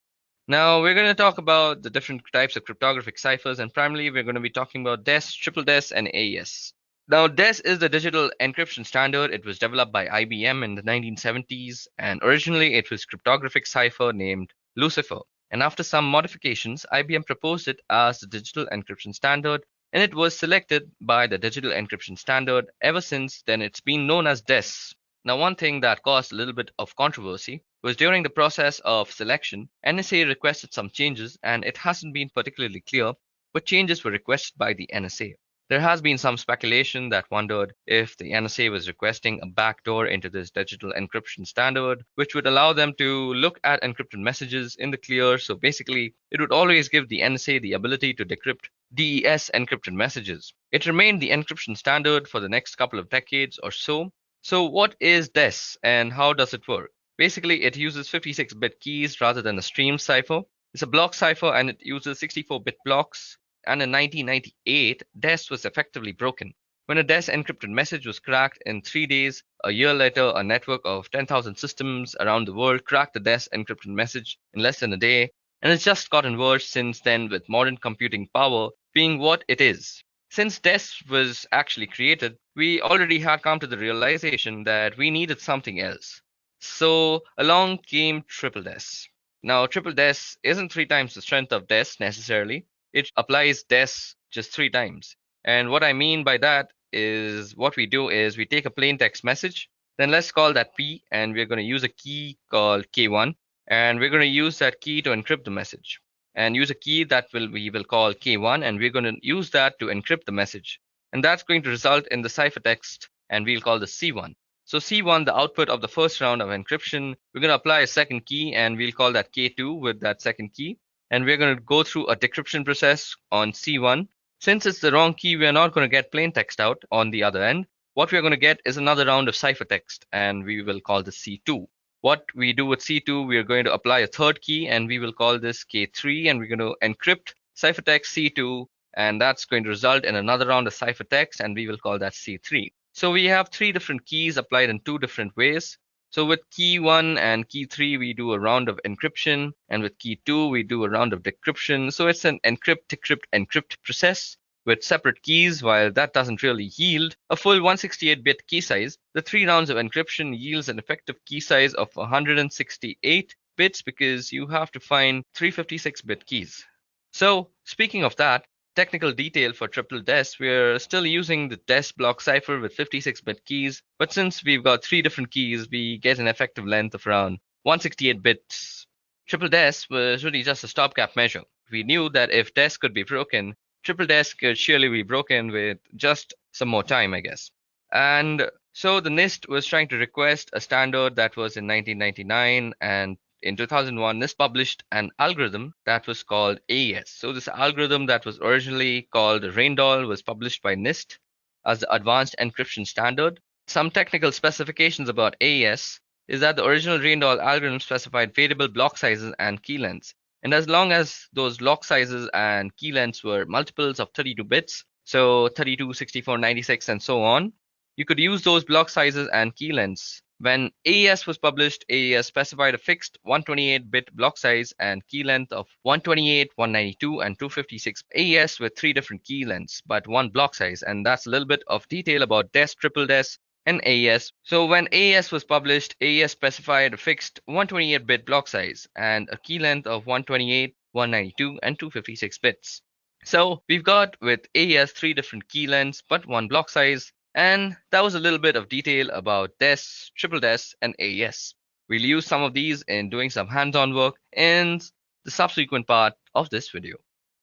Now we're going to talk about the different types of cryptographic ciphers, and primarily we're going to be talking about DES, triple DES, and AES. Now, DES is the digital encryption standard. It was developed by IBM in the 1970s, and originally it was cryptographic cipher named Lucifer. And after some modifications, IBM proposed it as the digital encryption standard, and it was selected by the digital encryption standard. Ever since then, it's been known as DES. Now, one thing that caused a little bit of controversy was during the process of selection, NSA requested some changes, and it hasn't been particularly clear what changes were requested by the NSA. There has been some speculation that wondered if the NSA was requesting a backdoor into this digital encryption standard, which would allow them to look at encrypted messages in the clear. So basically, it would always give the NSA the ability to decrypt DES encrypted messages. It remained the encryption standard for the next couple of decades or so. So what is DES and how does it work? Basically, it uses 56-bit keys rather than a stream cipher. It's a block cipher and it uses 64-bit blocks. And in 1998, DES was effectively broken. When a DES encrypted message was cracked in 3 days, a year later, a network of 10,000 systems around the world cracked the DES encrypted message in less than a day. And it's just gotten worse since then with modern computing power being what it is. Since DES was actually created, we already had come to the realization that we needed something else. So along came triple DES. Now, triple DES isn't 3 times the strength of DES necessarily. It applies DES just 3 times. And what I mean by that is what we do is we take a plain text message, then let's call that P, and we're going to use a key called K1, and we're going to use that key to encrypt the message. And use a key that we will call K1, and we're going to use that to encrypt the message. And that's going to result in the ciphertext, and we'll call this C1. So C1, the output of the first round of encryption, we're going to apply a second key, and we'll call that K2 with that second key. And we're going to go through a decryption process on C1. Since it's the wrong key, we're not going to get plain text out on the other end. What we're going to get is another round of ciphertext, and we will call this C2. What we do with C2, we are going to apply a third key, and we will call this K3, and we're going to encrypt ciphertext C2, and that's going to result in another round of ciphertext, and we will call that C3. So we have 3 different keys applied in 2 different ways. So with key 1 and key 3, we do a round of encryption, and with key 2, we do a round of decryption. So it's an encrypt, decrypt, encrypt process with separate keys. While that doesn't really yield a full 168-bit key size, the 3 rounds of encryption yields an effective key size of 168 bits because you have to find 356-bit keys. So speaking of that, technical detail for triple DES, we're still using the DES block cipher with 56-bit keys, but since we've got 3 different keys, we get an effective length of around 168 bits. Triple DES was really just a stopgap measure. We knew that if DES could be broken, triple DES could surely be broken with just some more time, I guess. And so the NIST was trying to request a standard that was in 1999, and in 2001, NIST published an algorithm that was called AES. So this algorithm that was originally called Reindoll was published by NIST as the Advanced Encryption Standard. Some technical specifications about AES is that the original Reendahl algorithm specified variable block sizes and key lengths. And as long as those block sizes and key lengths were multiples of 32 bits, so 32, 64, 96, and so on, you could use those block sizes and key lengths. When AES was published, AES specified a fixed 128-bit block size and key length of 128, 192, and 256. AES with 3 different key lengths, but 1 block size, and that's a little bit of detail about DES, triple DES, and AES. So when AES was published, AES specified a fixed 128-bit block size and a key length of 128, 192, and 256 bits. So we've got with AES 3 different key lengths, but 1 block size. And that was a little bit of detail about DES, triple DES, and AES. We'll use some of these in doing some hands-on work in the subsequent part of this video.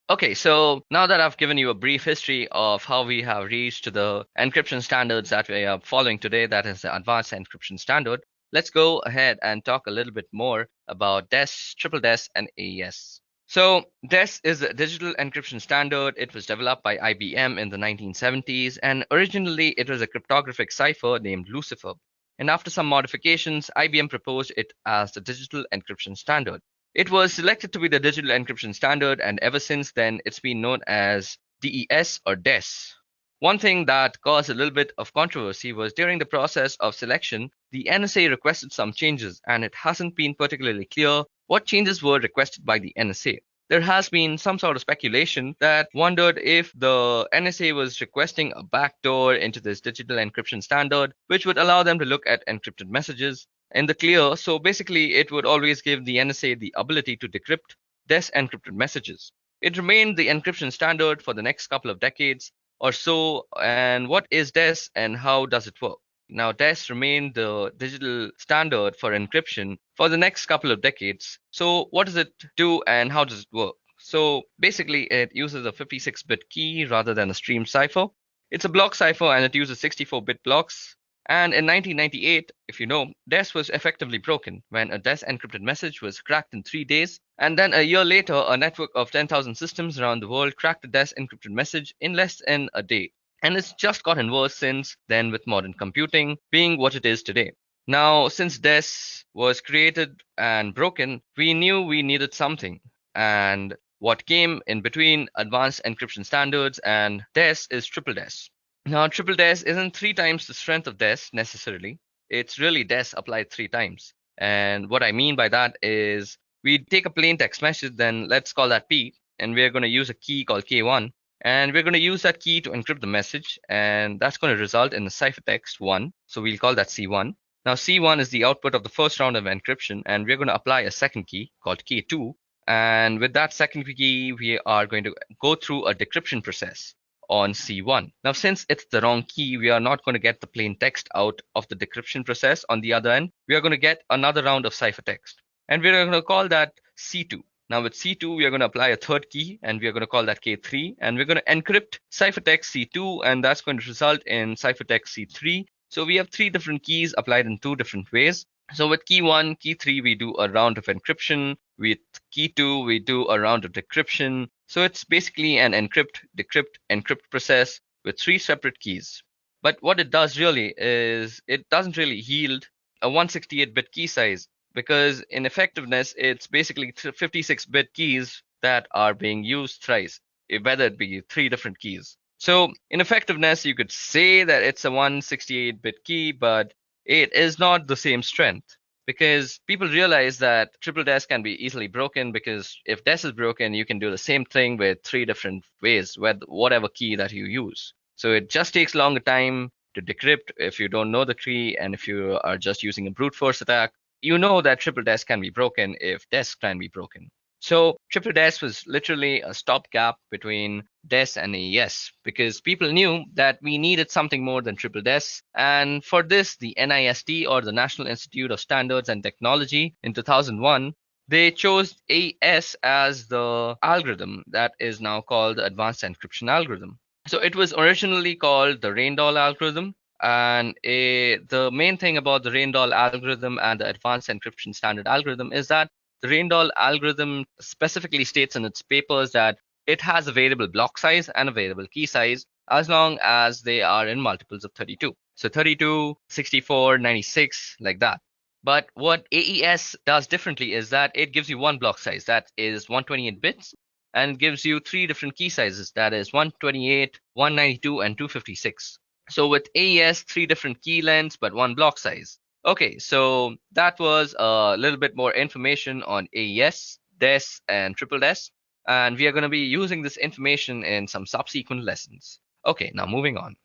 Okay, so now that I've given you a brief history of how we have reached the encryption standards that we are following today, that is the Advanced Encryption Standard, let's go ahead and talk a little bit more about DES, triple DES, and AES. So DES is a digital encryption standard. It was developed by IBM in the 1970s, and originally it was a cryptographic cipher named Lucifer. And after some modifications, IBM proposed it as the digital encryption standard. It was selected to be the digital encryption standard, and ever since then it's been known as DES or DES. One thing that caused a little bit of controversy was during the process of selection, the NSA requested some changes, and it hasn't been particularly clear what changes were requested by the NSA. There has been some sort of speculation that wondered if the NSA was requesting a backdoor into this digital encryption standard, which would allow them to look at encrypted messages in the clear. So basically, it would always give the NSA the ability to decrypt DES encrypted messages. It remained the encryption standard for the next couple of decades or so. And what is DES and how does it work? Now, DES remained the digital standard for encryption for the next couple of decades. So what does it do and how does it work? So basically, it uses a 56-bit key rather than a stream cipher. It's a block cipher and it uses 64-bit blocks. And in 1998, if you know, DES was effectively broken when a DES encrypted message was cracked in 3 days. And then a year later, a network of 10,000 systems around the world cracked a DES encrypted message in less than a day. And it's just gotten worse since then with modern computing being what it is today. Now, since DES was created and broken, we knew we needed something. And what came in between advanced encryption standards and DES is triple DES. Now, triple DES isn't 3 times the strength of DES necessarily. It's really DES applied 3 times. And what I mean by that is we take a plain text message, then let's call that P, and we're going to use a key called K1. And we're going to use that key to encrypt the message, and that's going to result in the ciphertext 1. So we'll call that C1. Now C1 is the output of the first round of encryption, and we're going to apply a second key called K2. And with that second key, we are going to go through a decryption process on C1. Now, since it's the wrong key, we are not going to get the plain text out of the decryption process. On the other end, we are going to get another round of ciphertext, and we're going to call that C2. Now with C2, we are going to apply a third key, and we are going to call that K3, and we're going to encrypt ciphertext C2, and that's going to result in ciphertext C3. So we have 3 different keys applied in 2 different ways. So with key 1, key 3, we do a round of encryption. With key 2, we do a round of decryption. So it's basically an encrypt, decrypt, encrypt process with 3 separate keys. But what it does really is it doesn't really yield a 168-bit key size, because in effectiveness, it's basically 56-bit keys that are being used thrice, whether it be 3 different keys. So in effectiveness, you could say that it's a 168-bit key, but it is not the same strength, because people realize that triple DES can be easily broken, because if DES is broken, you can do the same thing with 3 different ways with whatever key that you use. So it just takes longer time to decrypt if you don't know the key, and if you are just using a brute force attack, you know that triple DES can be broken if DES can be broken. So triple DES was literally a stopgap between DES and AES, because people knew that we needed something more than triple DES. And for this, the NIST, or the National Institute of Standards and Technology, in 2001, they chose AES as the algorithm that is now called the Advanced Encryption Algorithm. So it was originally called the Reendahl algorithm. And the main thing about the Reendahl algorithm and the Advanced Encryption Standard algorithm is that the Reendahl algorithm specifically states in its papers that it has a variable block size and a variable key size as long as they are in multiples of 32. So 32, 64, 96, like that. But what AES does differently is that it gives you one block size, that is 128 bits, and gives you three different key sizes, that is 128, 192, and 256. So with AES, three different key lengths, but one block size. Okay, so that was a little bit more information on AES, DES, and triple DES, and we are going to be using this information in some subsequent lessons. Okay, now moving on.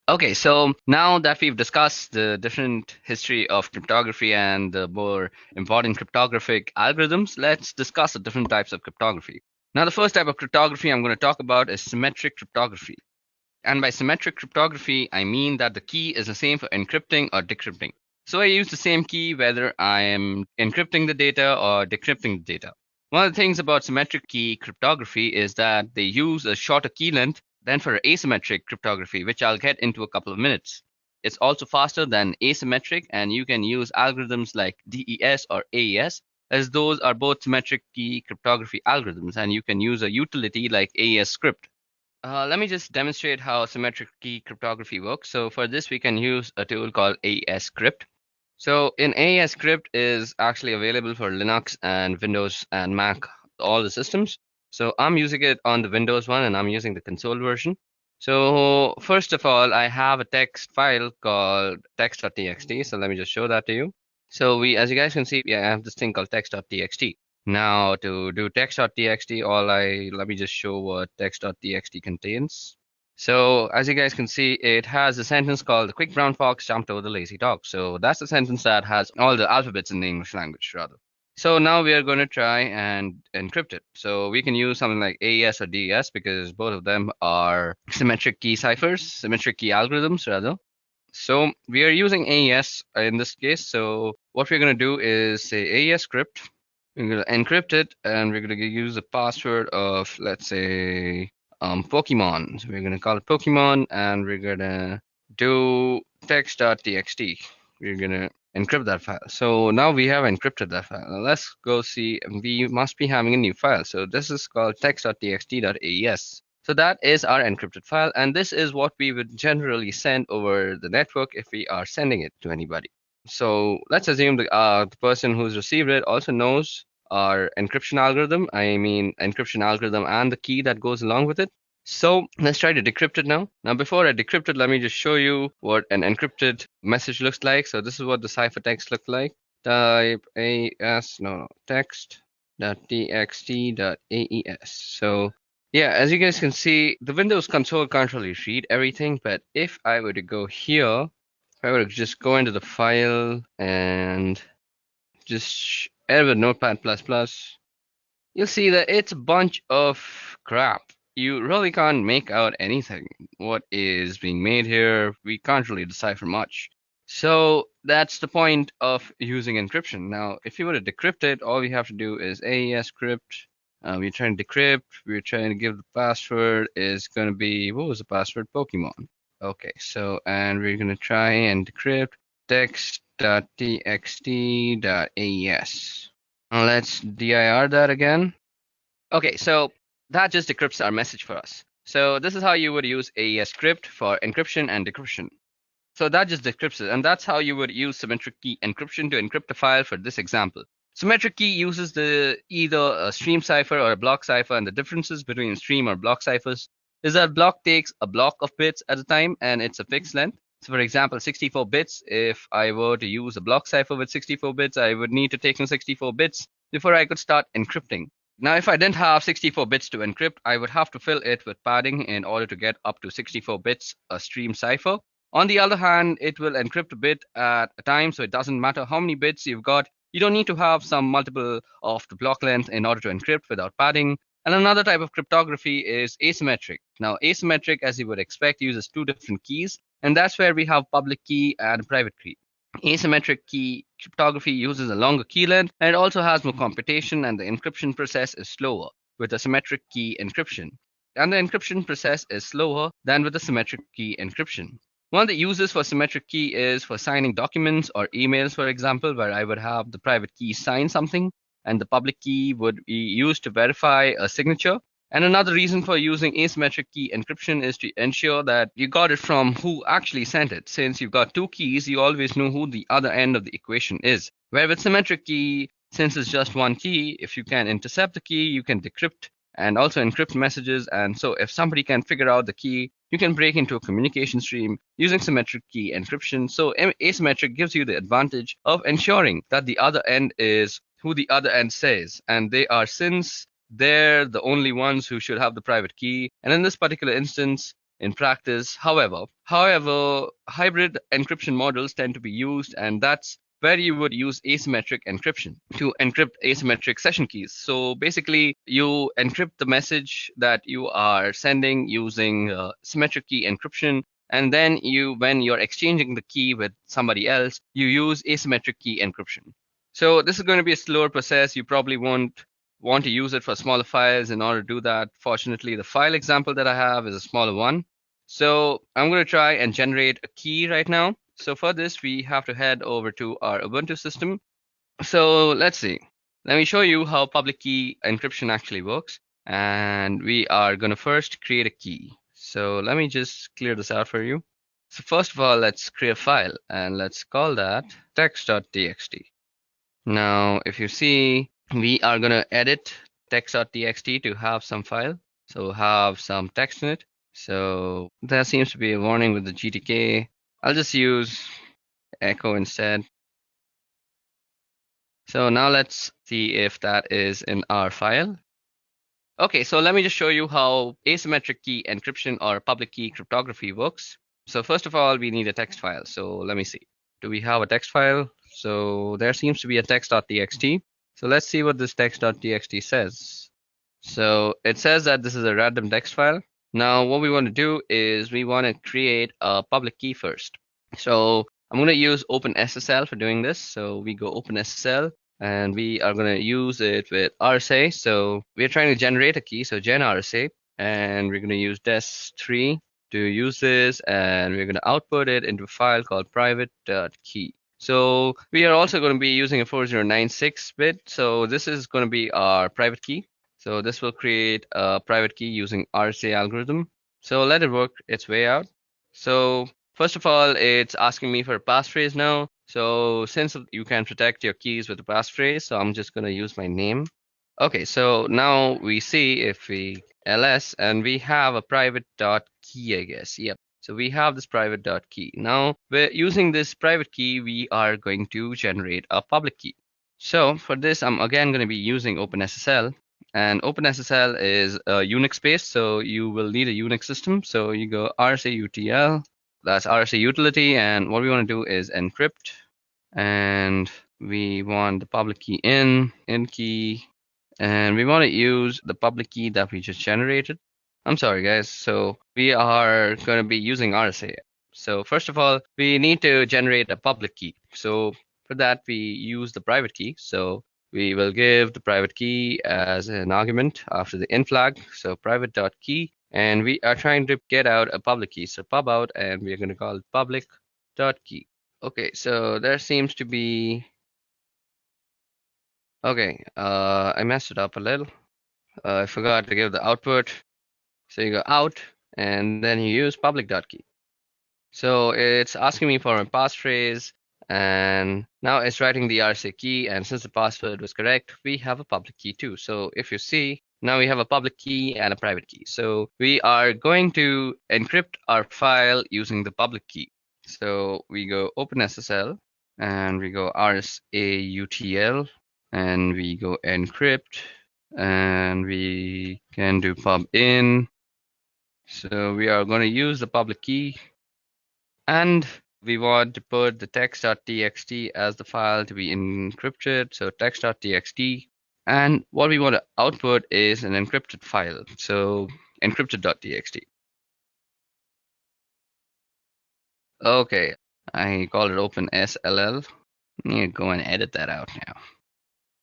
Okay, so now that we've discussed the different history of cryptography and the more important cryptographic algorithms, let's discuss the different types of cryptography. Now, the first type of cryptography I'm going to talk about is symmetric cryptography. And by symmetric cryptography, I mean that the key is the same for encrypting or decrypting. So I use the same key whether I am encrypting the data or decrypting the data. One of the things about symmetric key cryptography is that they use a shorter key length than for asymmetric cryptography, which I'll get into a couple of minutes. It's also faster than asymmetric, and you can use algorithms like DES or AES, as those are both symmetric key cryptography algorithms, and you can use a utility like AES script. Let me just demonstrate how symmetric key cryptography works. So for this, we can use a tool called AES script. So in AES script is actually available for Linux and Windows and Mac, all the systems. So I'm using it on the Windows one, and I'm using the console version. So first of all, I have a text file called text.txt. So let me just show that to you. So as you guys can see, I have this thing called text.txt. Now to do text.txt, let me just show what text.txt contains. So as you guys can see, it has a sentence called "The quick brown fox jumped over the lazy dog." So that's the sentence that has all the alphabets in the English language, rather. So now we are going to try and encrypt it. So we can use something like AES or DES because both of them are symmetric key ciphers, symmetric key algorithms, rather. So we are using AES in this case. So what we're going to do is say AES script. We're going to encrypt it, and we're going to use a password of, let's say, Pokemon. So we're going to call it Pokemon, and we're going to do text.txt. We're going to encrypt that file. So now we have encrypted that file. Now let's go see. We must be having a new file. So this is called text.txt.aes. So that is our encrypted file, and this is what we would generally send over the network if we are sending it to anybody. So let's assume the person who's received it also knows our encryption algorithm. I mean encryption algorithm and the key that goes along with it. So let's try to decrypt it now. Now before I decrypt it, let me just show you what an encrypted message looks like. So this is what the ciphertext looks like. Type text.txt.aes. So yeah, as you guys can see, the Windows console can't really read everything, but if I were to go here, if I were to just go into the file and just edit with Notepad++, you'll see that it's a bunch of crap. You really can't make out anything. What is being made here, we can't really decipher much. So that's the point of using encryption. Now, if you were to decrypt it, all we have to do is AES script. We're trying to decrypt. We're trying to give the password is going to be, what was the password? Pokemon. Okay, so, and we're going to try and decrypt text.txt.aes. Let's dir that again. Okay, so that just decrypts our message for us. So this is how you would use AES script for encryption and decryption. So that just decrypts it, and that's how you would use symmetric key encryption to encrypt a file for this example. Symmetric key uses either a stream cipher or a block cipher, and the differences between stream or block ciphers is that block takes a block of bits at a time, and it's a fixed length. So for example, 64 bits, if I were to use a block cipher with 64 bits, I would need to take in 64 bits before I could start encrypting. Now, if I didn't have 64 bits to encrypt, I would have to fill it with padding in order to get up to 64 bits a stream cipher. On the other hand, it will encrypt a bit at a time, so it doesn't matter how many bits you've got. You don't need to have some multiple of the block length in order to encrypt without padding. And another type of cryptography is asymmetric. Now, asymmetric, as you would expect, uses two different keys, and that's where we have public key and private key. Asymmetric key cryptography uses a longer key length, and it also has more computation, and the encryption process is slower with a symmetric key encryption. And the encryption process is slower than with the symmetric key encryption. One of the uses for symmetric key is for signing documents or emails, for example, where I would have the private key sign something, and the public key would be used to verify a signature. And another reason for using asymmetric key encryption is to ensure that you got it from who actually sent it. Since you've got two keys, you always know who the other end of the equation is. Where with symmetric key, since it's just one key, if you can intercept the key, you can decrypt and also encrypt messages. And so if somebody can figure out the key, you can break into a communication stream using symmetric key encryption. So asymmetric gives you the advantage of ensuring that the other end is who the other end says, and they are, since they're the only ones who should have the private key. And in this particular instance, in practice, however, hybrid encryption models tend to be used, and that's where you would use asymmetric encryption to encrypt asymmetric session keys. So basically, you encrypt the message that you are sending using symmetric key encryption, and then when you're exchanging the key with somebody else, you use asymmetric key encryption. So this is going to be a slower process. You probably won't want to use it for smaller files. In order to do that, fortunately, the file example that I have is a smaller one. So I'm going to try and generate a key right now. So for this, we have to head over to our Ubuntu system. So let's see. Let me show you how public key encryption actually works. And we are going to first create a key. So let me just clear this out for you. So first of all, let's create a file, and let's call that text.txt. Now, if you see, we are going to edit text.txt to have some file, so have some text in it. So there seems to be a warning with the GTK. I'll just use echo instead. So now let's see if that is in our file. Okay, so let me just show you how asymmetric key encryption or public key cryptography works. So first of all, we need a text file. So let me see. Do we have a text file? So there seems to be a text.txt. So let's see what this text.txt says. So it says that this is a random text file. Now what we want to do is we want to create a public key first. So I'm going to use OpenSSL for doing this. So we go OpenSSL, and we are going to use it with RSA. So we're trying to generate a key, so gen RSA, and we're going to use des3 to use this, and we're going to output it into a file called private.key. So we are also going to be using a 4096 bit. So this is going to be our private key. So this will create a private key using RSA algorithm. So let it work its way out. So first of all, it's asking me for a passphrase now. So since you can protect your keys with a passphrase, so I'm just going to use my name. Okay, so now we see if we ls, and we have a private.key, I guess. Yep. So we have this private.key. Now we're using this private key, we are going to generate a public key. So for this, I'm again going to be using OpenSSL. And OpenSSL is a Unix based, so you will need a Unix system. So you go RSA-UTL, that's RSA utility, and what we want to do is encrypt, and we want the public key in key, and we want to use the public key that we just generated. I'm sorry guys, so we are going to be using RSA. So first of all, we need to generate a public key. So for that, we use the private key. So we will give the private key as an argument after the in flag. So private.key, and we are trying to get out a public key. So pub out, and we're going to call it public.key. Okay, so there seems to be, okay, I messed it up a little. I forgot to give the output. So you go out, and then you use public.key. So it's asking me for a passphrase, and now it's writing the RSA key, and since the password was correct, we have a public key too. So if you see, now we have a public key and a private key. So we are going to encrypt our file using the public key. So we go OpenSSL, and we go RSA-UTL, and we go encrypt, and we can do pub in. So we are going to use the public key, and we want to put the text.txt as the file to be encrypted. So text.txt, and what we want to output is an encrypted file. So encrypted.txt. Okay, I call it OpenSLL. I need to go and edit that out now.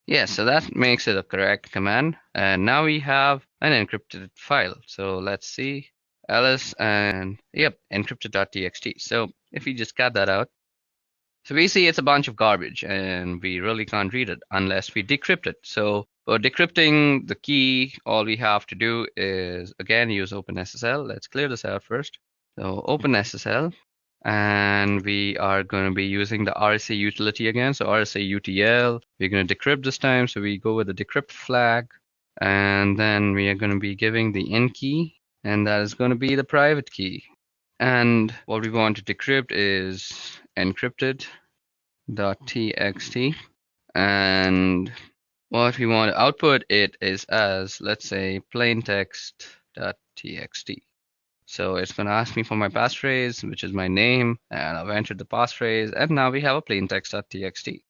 Yeah, so that makes it a correct command. And now we have an encrypted file. So let's see. ls, and yep, encrypted.txt. So if we just cut that out, so we see it's a bunch of garbage, and we really can't read it unless we decrypt it. So For decrypting the key, all we have to do is, again, use OpenSSL. Let's clear this out first. So OpenSSL, and we are going to be using the RSA utility again. So RSA UTL, we're going to decrypt this time. So we go with the decrypt flag, and then we are going to be giving the in key, and that is going to be the private key. And what we want to decrypt is encrypted.txt, and what we want to output it is as, let's say, plaintext.txt. So it's going to ask me for my passphrase, which is my name, and I've entered the passphrase, and now we have a plaintext.txt.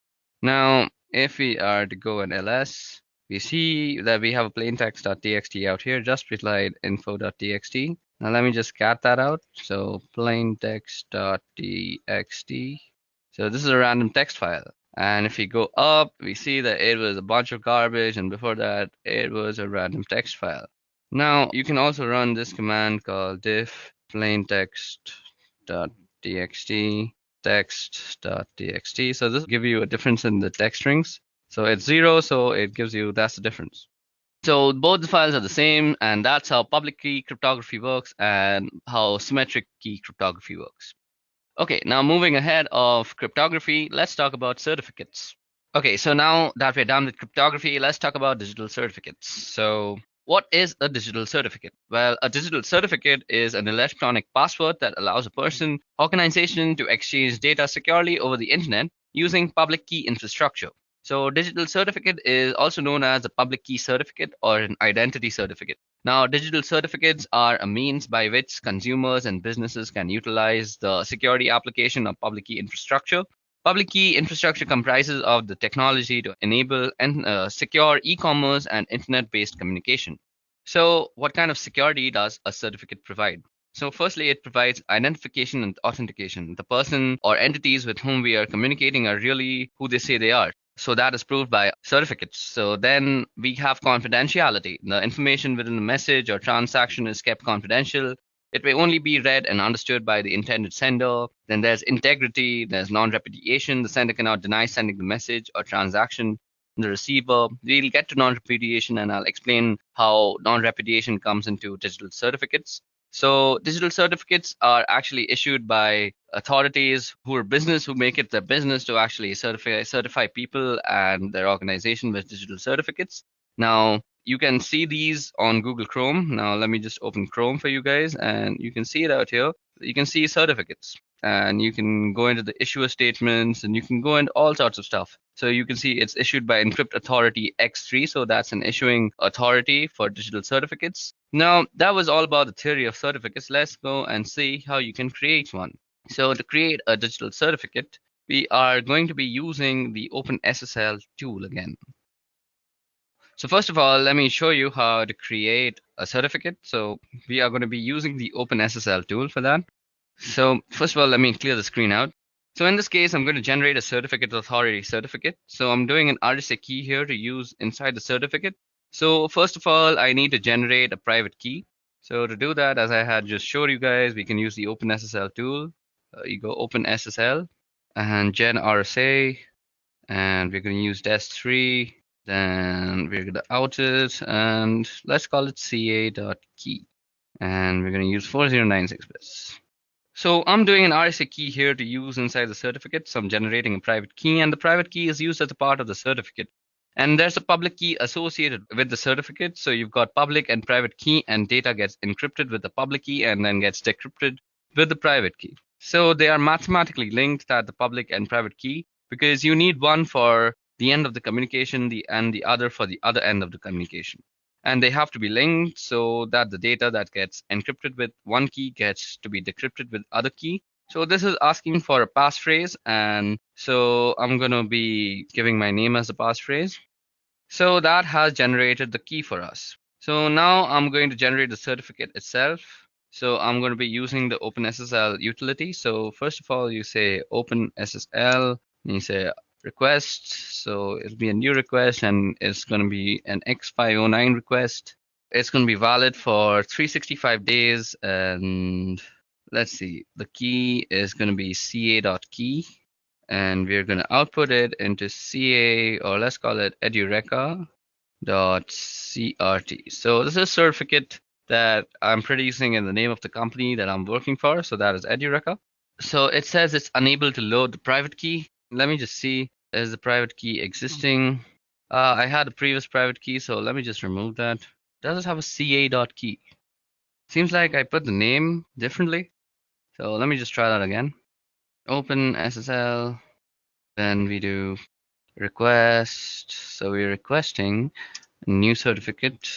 Now, if we are to go in ls, we see that we have a plaintext.txt out here, just beside info.txt. Now let me just cat that out. So plaintext.txt. So this is a random text file. And if we go up, we see that it was a bunch of garbage, and before that, it was a random text file. Now, you can also run this command called diff plaintext.txt text.txt. So this will give you a difference in the text strings. So it's 0, so it gives you, that's the difference. So both the files are the same, and that's how public key cryptography works and how symmetric key cryptography works. Okay, now moving ahead of cryptography, let's talk about certificates. Okay, so now that we're done with cryptography, let's talk about digital certificates. So what is a digital certificate? Well, a digital certificate is an electronic password that allows a person, organization to exchange data securely over the internet using public key infrastructure. So digital certificate is also known as a public key certificate or an identity certificate. Now, digital certificates are a means by which consumers and businesses can utilize the security application of public key infrastructure. Public key infrastructure comprises of the technology to enable secure e-commerce and internet-based communication. So what kind of security does a certificate provide? So firstly, it provides identification and authentication. The person or entities with whom we are communicating are really who they say they are. So that is proved by certificates. So then we have confidentiality. The information within the message or transaction is kept confidential. It may only be read and understood by the intended sender. Then there's integrity, there's non-repudiation. The sender cannot deny sending the message or transaction. The receiver, we'll get to non-repudiation, and I'll explain how non-repudiation comes into digital certificates. So digital certificates are actually issued by authorities who make it their business to actually certify people and their organization with digital certificates. Now, you can see these on Google Chrome. Now, let me just open Chrome for you guys, and you can see it out here. You can see certificates, and you can go into the issuer statements, and you can go into all sorts of stuff. So you can see it's issued by Encrypt Authority X3. So that's an issuing authority for digital certificates. Now, that was all about the theory of certificates. Let's go and see how you can create one. So to create a digital certificate, we are going to be using the OpenSSL tool again. So first of all, let me show you how to create a certificate. So we are going to be using the OpenSSL tool for that. So first of all, let me clear the screen out. So in this case, I'm going to generate a certificate authority certificate. So I'm doing an RSA key here to use inside the certificate. So first of all, I need to generate a private key. So to do that, as I had just showed you guys, we can use the OpenSSL tool. You go OpenSSL and gen RSA, and we're going to use DES3. Then we're going to out it, and let's call it ca.key. And we're going to use 4096 bits. So I'm doing an RSA key here to use inside the certificate. So I'm generating a private key, and the private key is used as a part of the certificate. And there's a public key associated with the certificate. So you've got public and private key, and data gets encrypted with the public key and then gets decrypted with the private key. So they are mathematically linked at the public and private key, because you need one for the end of the communication and the other for the other end of the communication. And they have to be linked so that the data that gets encrypted with one key gets to be decrypted with other key. So this is asking for a passphrase, and so I'm going to be giving my name as a passphrase. So that has generated the key for us. So now I'm going to generate the certificate itself. So I'm going to be using the OpenSSL utility. So first of all, you say OpenSSL, and you say request. So it'll be a new request, and it's going to be an X509 request. It's going to be valid for 365 days, and let's see, the key is going to be ca.key, and we're going to output it into ca, or let's call it Edureka. .crt. So this is a certificate that I'm producing in the name of the company that I'm working for. So that is Edureka. So it says it's unable to load the private key. Let me just see, is the private key existing? I had a previous private key, so let me just remove that. Does it have a ca.key? Seems like I put the name differently. So let me just try that again. Open SSL, then we do request. So we're requesting a new certificate,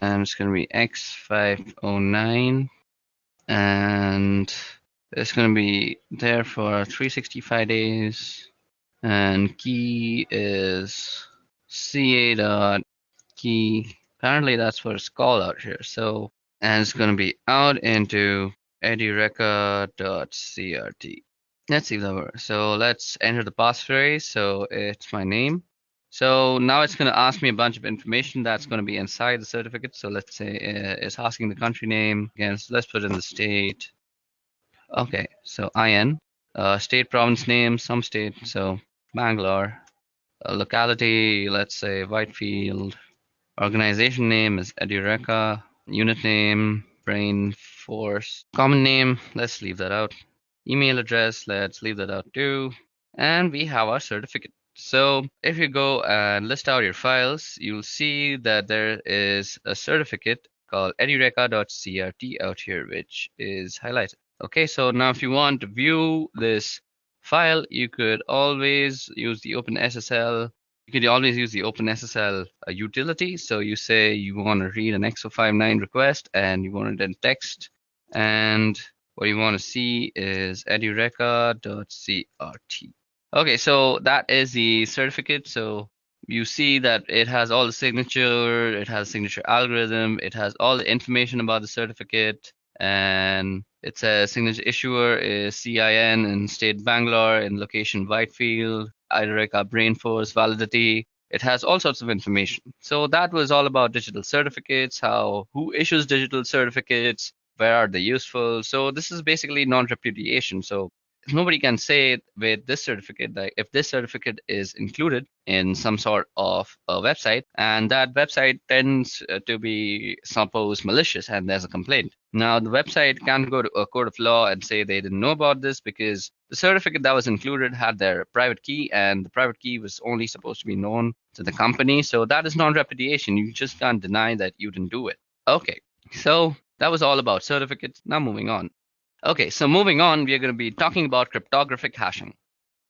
and it's going to be X509, and it's going to be there for 365 days, and key is ca.key. Apparently that's what it's called out here. So, and it's going to be out into edureka.crt. Let's see if that works. So let's enter the passphrase. So it's my name. So now it's going to ask me a bunch of information that's going to be inside the certificate. So let's say it's asking the country name. Again, so let's put in the state. Okay, so IN, state, province name, some state. So Bangalore. Locality, let's say Whitefield. Organization name is Edureka. Unit name, Brain Force. Common name, let's leave that out. Email address, let's leave that out too. And we have our certificate. So if you go and list out your files, you'll see that there is a certificate called edureka.crt out here, which is highlighted. Okay, so now if you want to view this file, you could always use the OpenSSL. You could always use the OpenSSL utility. So you say you want to read an X059 request and you want it in text, and what you want to see is edureka.crt. Okay, so that is the certificate. So you see that it has all the signature, it has signature algorithm, it has all the information about the certificate, and it says signature issuer is CIN in state Bangalore, in location Whitefield, Edureka Brainforce, validity. It has all sorts of information. So that was all about digital certificates, who issues digital certificates, where are they useful. So this is basically non-repudiation. So nobody can say with this certificate that if this certificate is included in some sort of a website and that website tends to be suppose malicious and there's a complaint. Now the website can't go to a court of law and say they didn't know about this because the certificate that was included had their private key and the private key was only supposed to be known to the company. So that is non-repudiation. You just can't deny that you didn't do it. Okay, so that was all about certificates. Now moving on. Okay, so moving on, we are going to be talking about cryptographic hashing.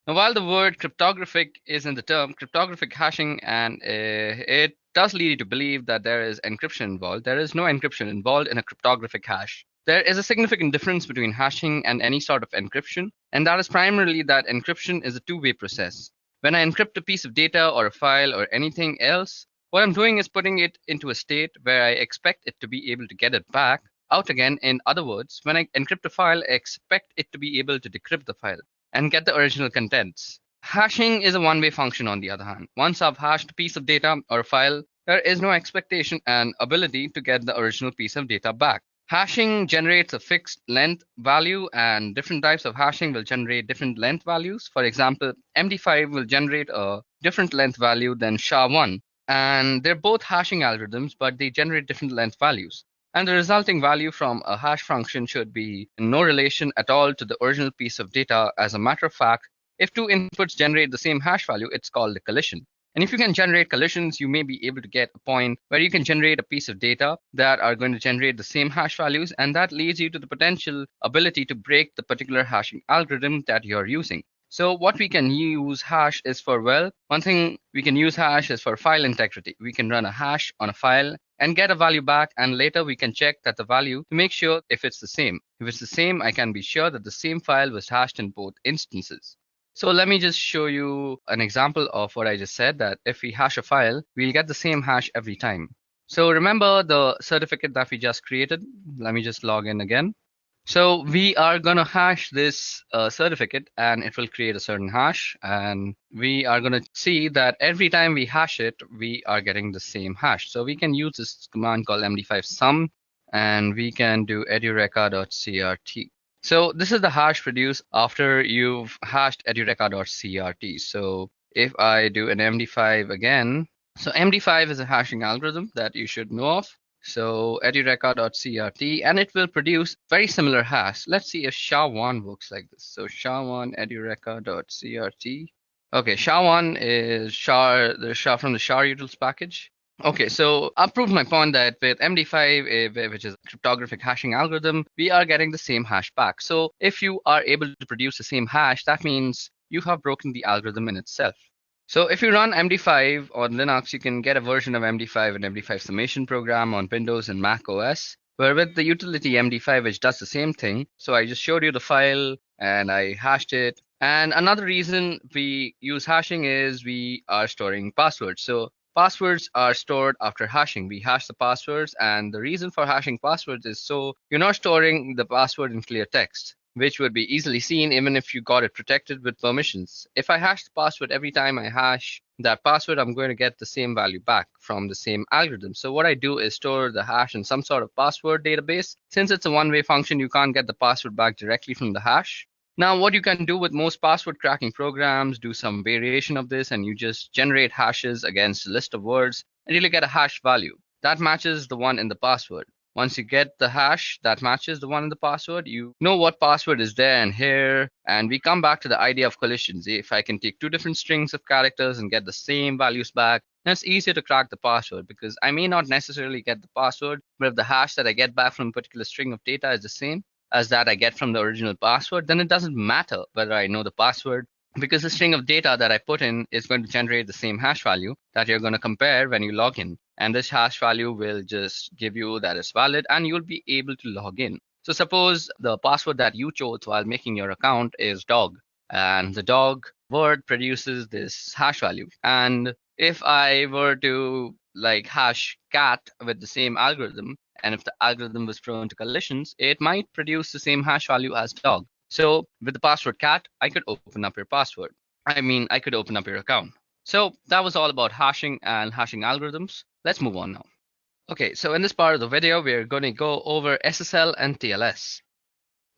Now, while the word cryptographic is in the term cryptographic hashing, and it does lead you to believe that there is encryption involved, there is no encryption involved in a cryptographic hash. There is a significant difference between hashing and any sort of encryption, and that is primarily that encryption is a two-way process. When I encrypt a piece of data or a file or anything else, what I'm doing is putting it into a state where I expect it to be able to get it back out again. In other words, when I encrypt a file, I expect it to be able to decrypt the file and get the original contents. Hashing is a one-way function on the other hand. Once I've hashed a piece of data or a file, there is no expectation and ability to get the original piece of data back. Hashing generates a fixed length value and different types of hashing will generate different length values. For example, MD5 will generate a different length value than SHA-1. And they're both hashing algorithms, but they generate different length values. And the resulting value from a hash function should be in no relation at all to the original piece of data. As a matter of fact, if two inputs generate the same hash value, it's called a collision. And if you can generate collisions, you may be able to get a point where you can generate a piece of data that are going to generate the same hash values, and that leads you to the potential ability to break the particular hashing algorithm that you're using. So what we can use hash is for, well, one thing we can use hash is for file integrity. We can run a hash on a file and get a value back, and later we can check that the value to make sure if it's the same. If it's the same, I can be sure that the same file was hashed in both instances. So let me just show you an example of what I just said, that if we hash a file, we'll get the same hash every time. So remember the certificate that we just created. Let me just log in again. So we are going to hash this certificate and it will create a certain hash. And we are going to see that every time we hash it, we are getting the same hash. So we can use this command called md5 sum and we can do edureka.crt. So this is the hash produced after you've hashed edureka.crt. So if I do an md5 again, So MD5 is a hashing algorithm that you should know of. So edureka.crt, and it will produce very similar hash. Let's see if SHA-1 works like this. So SHA-1 edureka.crt. Okay, SHA-1 is the SHA from the SHA-utils package. Okay, so I've proved my point that with MD5, which is a cryptographic hashing algorithm, we are getting the same hash back. So if you are able to produce the same hash, that means you have broken the algorithm in itself. So if you run MD5 on Linux, you can get a version of MD5 and MD5 summation program on Windows and Mac OS, where with the utility MD5, which does the same thing. So I just showed you the file and I hashed it. And another reason we use hashing is we are storing passwords. So passwords are stored after hashing. We hash the passwords, and the reason for hashing passwords is so you're not storing the password in clear text, which would be easily seen even if you got it protected with permissions. If I hash the password every time I hash that password, I'm going to get the same value back from the same algorithm. So what I do is store the hash in some sort of password database. Since it's a one-way function, you can't get the password back directly from the hash. Now, what you can do with most password cracking programs, do some variation of this, and you just generate hashes against a list of words until you get a hash value that matches the one in the password. Once you get the hash that matches the one in the password, you know what password is there and here. And we come back to the idea of collisions. If I can take two different strings of characters and get the same values back, then it's easier to crack the password because I may not necessarily get the password, but if the hash that I get back from a particular string of data is the same as that I get from the original password, then it doesn't matter whether I know the password because the string of data that I put in is going to generate the same hash value that you're going to compare when you log in. And this hash value will just give you that it's valid and you'll be able to log in. So suppose the password that you chose while making your account is dog, and the dog word produces this hash value. And if I were to like hash cat with the same algorithm, and if the algorithm was prone to collisions, it might produce the same hash value as dog. So with the password cat, I could open up your password. I could open up your account. So that was all about hashing and hashing algorithms. Let's move on now. Okay, so in this part of the video, we're going to go over SSL and TLS.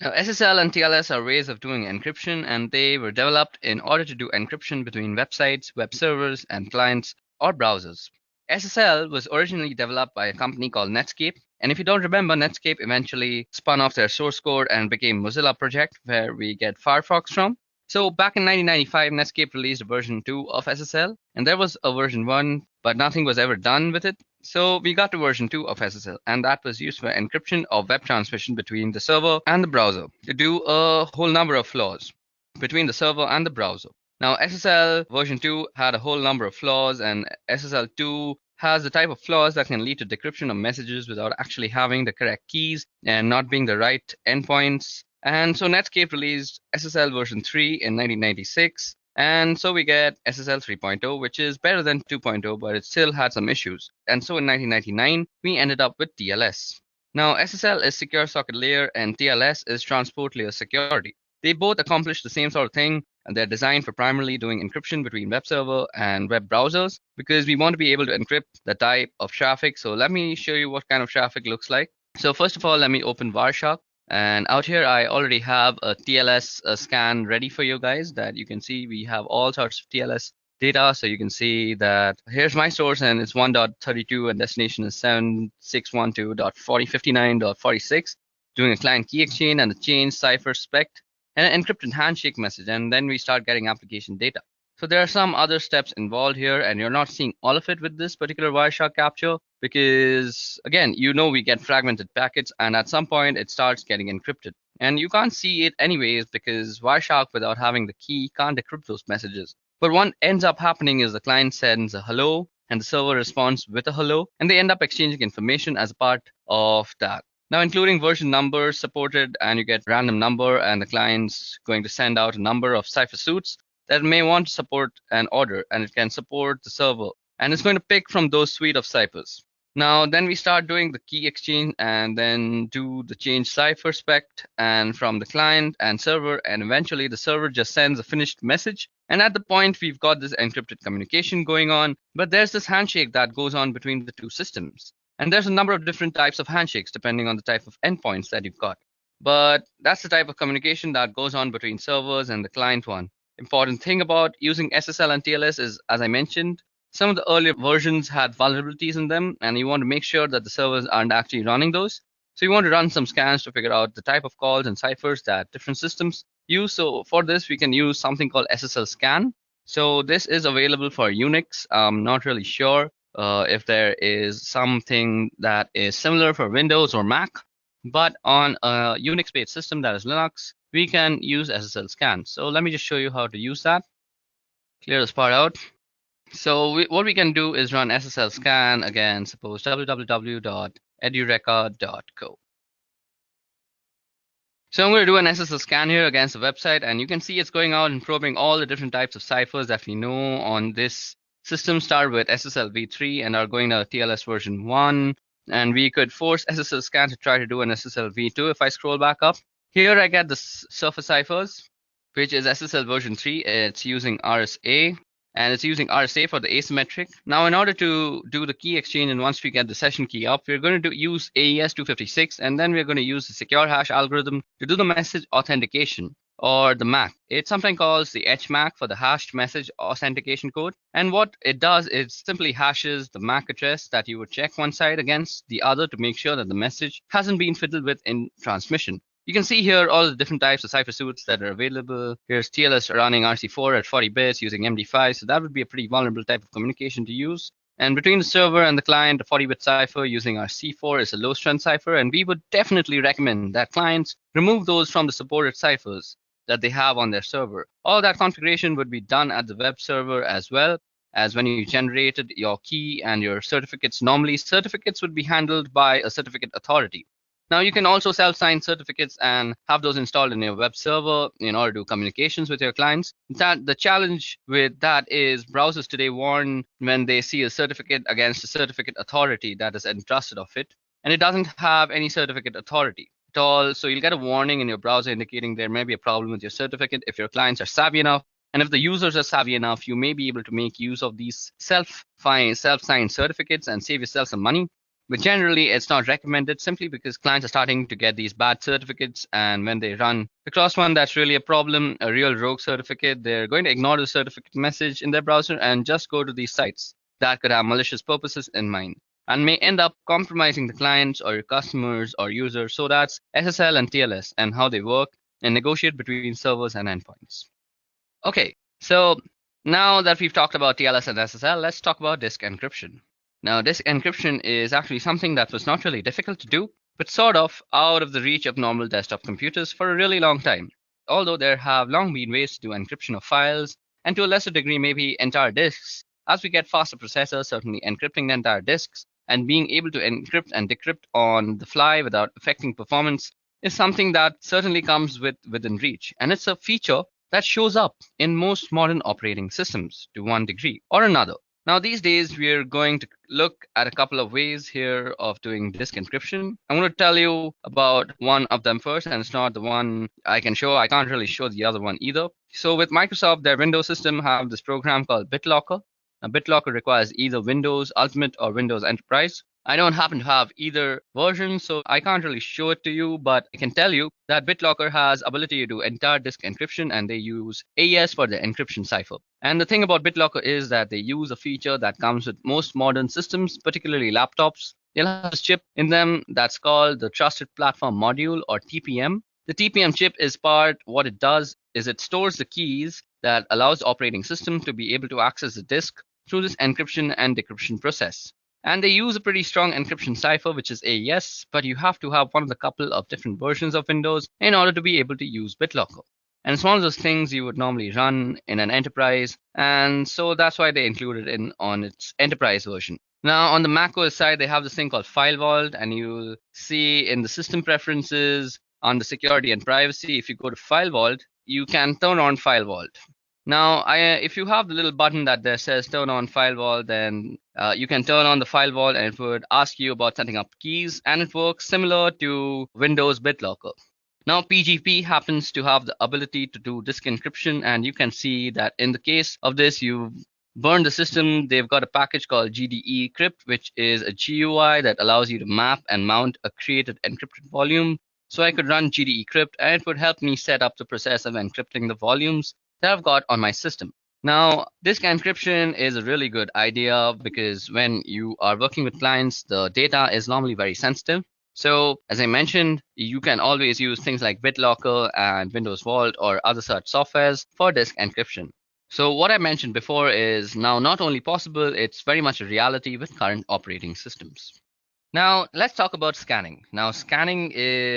Now, SSL and TLS are ways of doing encryption, and they were developed in order to do encryption between websites, web servers, and clients or browsers. SSL was originally developed by a company called Netscape, and if you don't remember, Netscape eventually spun off their source code and became Mozilla Project, where we get Firefox from. So back in 1995, Netscape released a version 2 of SSL, and there was a version 1, but nothing was ever done with it. So we got to version 2 of SSL, and that was used for encryption of web transmission between the server and the browser to do a whole number of flaws between the server and the browser. Now, SSL version 2 had a whole number of flaws, and SSL 2 has the type of flaws that can lead to decryption of messages without actually having the correct keys and not being the right endpoints. And so Netscape released SSL version 3 in 1996. And so we get SSL 3.0, which is better than 2.0, but it still had some issues. And so in 1999, we ended up with TLS. Now, SSL is secure socket layer and TLS is transport layer security. They both accomplish the same sort of thing, and they're designed for primarily doing encryption between web server and web browsers because we want to be able to encrypt the type of traffic. So let me show you what kind of traffic looks like. So first of all, let me open Wireshark. And out here, I already have a TLS scan ready for you guys that you can see. We have all sorts of TLS data. So you can see that here's my source and it's 1.32 and destination is 7612.4059.46, doing a client key exchange and a change cipher spec and an encrypted handshake message. And then we start getting application data. So there are some other steps involved here, and you're not seeing all of it with this particular Wireshark capture because, again, we get fragmented packets, and at some point it starts getting encrypted. And you can't see it anyways because Wireshark, without having the key, can't decrypt those messages. But what ends up happening is the client sends a hello, and the server responds with a hello, and they end up exchanging information as a part of that. Now, including version numbers supported, and you get random number, and the client's going to send out a number of cipher suits that may want to support an order, and it can support the server, and it's going to pick from those suite of ciphers. Now, then we start doing the key exchange and then do the change cipher spec and from the client and server, and eventually the server just sends a finished message. And at the point we've got this encrypted communication going on, but there's this handshake that goes on between the two systems. And there's a number of different types of handshakes depending on the type of endpoints that you've got. But that's the type of communication that goes on between servers and the client one. Important thing about using SSL and TLS is, as I mentioned, some of the earlier versions had vulnerabilities in them, and you want to make sure that the servers aren't actually running those. So you want to run some scans to figure out the type of calls and ciphers that different systems use. So for this, we can use something called SSL scan. So this is available for Unix. I'm not really sure if there is something that is similar for Windows or Mac, but on a Unix-based system that is Linux, we can use SSL scan. So let me just show you how to use that. Clear this part out. So what we can do is run SSL scan again, suppose www.edureka.co. So I'm going to do an SSL scan here against the website, and you can see it's going out and probing all the different types of ciphers that we know on this system. Start with SSL v3 and are going to TLS version 1. And we could force SSL scan to try to do an SSL v2 if I scroll back up. Here I get the surface ciphers, which is SSL version 3. It's using RSA. And it's using RSA for the asymmetric. Now, in order to do the key exchange, and once we get the session key up, we're going to use AES 256, and then we're going to use the secure hash algorithm to do the message authentication, or the MAC. It sometimes calls the HMAC for the hashed message authentication code. And what it does is simply hashes the MAC address that you would check one side against the other to make sure that the message hasn't been fiddled with in transmission. You can see here all the different types of cipher suites that are available. Here's TLS running RC4 at 40 bits using MD5, so that would be a pretty vulnerable type of communication to use. And between the server and the client, the 40-bit cipher using RC4 is a low-strength cipher, and we would definitely recommend that clients remove those from the supported ciphers that they have on their server. All that configuration would be done at the web server as well as when you generated your key and your certificates. Normally, certificates would be handled by a certificate authority. Now, you can also self-sign certificates and have those installed in your web server in order to do communications with your clients. The challenge with that is browsers today warn when they see a certificate against a certificate authority that is entrusted of it, and it doesn't have any certificate authority at all. So you'll get a warning in your browser indicating there may be a problem with your certificate. If your clients are savvy enough, and if the users are savvy enough, you may be able to make use of these self-signed certificates and save yourself some money. But generally, it's not recommended simply because clients are starting to get these bad certificates. And when they run across one that's really a problem, a real rogue certificate, they're going to ignore the certificate message in their browser and just go to these sites that could have malicious purposes in mind and may end up compromising the clients or your customers or users. So that's SSL and TLS and how they work and negotiate between servers and endpoints. Okay, so now that we've talked about TLS and SSL, let's talk about disk encryption. Now, disk encryption is actually something that was not really difficult to do, but sort of out of the reach of normal desktop computers for a really long time. Although there have long been ways to do encryption of files, and to a lesser degree, maybe entire disks. As we get faster processors, certainly encrypting the entire disks and being able to encrypt and decrypt on the fly without affecting performance is something that certainly comes within reach. And it's a feature that shows up in most modern operating systems to one degree or another. Now, these days, we're going to look at a couple of ways here of doing disk encryption. I'm going to tell you about one of them first, and it's not the one I can show. I can't really show the other one either. So with Microsoft, their Windows system have this program called BitLocker. Now, BitLocker requires either Windows Ultimate or Windows Enterprise. I don't happen to have either version, so I can't really show it to you, but I can tell you that BitLocker has ability to do entire disk encryption, and they use AES for the encryption cipher. And the thing about BitLocker is that they use a feature that comes with most modern systems, particularly laptops. They'll have a chip in them that's called the Trusted Platform Module, or TPM. The TPM chip is what it does is it stores the keys that allows the operating system to be able to access the disk through this encryption and decryption process. And they use a pretty strong encryption cipher, which is AES, but you have to have one of the couple of different versions of Windows in order to be able to use BitLocker. And it's one of those things you would normally run in an enterprise, and so that's why they included it on its enterprise version. Now, on the macOS side, they have this thing called File Vault, and you'll see in the system preferences on the security and privacy, if you go to File Vault, you can turn on File Vault. Now, if you have the little button that there says turn on File Vault, then you can turn on the File Vault and it would ask you about setting up keys, and it works similar to Windows BitLocker. Now, PGP happens to have the ability to do disk encryption, and you can see that in the case of this, you've burned the system. They've got a package called GDE Crypt, which is a GUI that allows you to map and mount a created encrypted volume. So I could run GDE Crypt, and it would help me set up the process of encrypting the volumes that I've got on my system. Now, disk encryption is a really good idea because when you are working with clients, the data is normally very sensitive. So, as I mentioned, you can always use things like BitLocker and Windows Vault or other such softwares for disk encryption. So, what I mentioned before is now not only possible, it's very much a reality with current operating systems. Now, let's talk about scanning. Now, scanning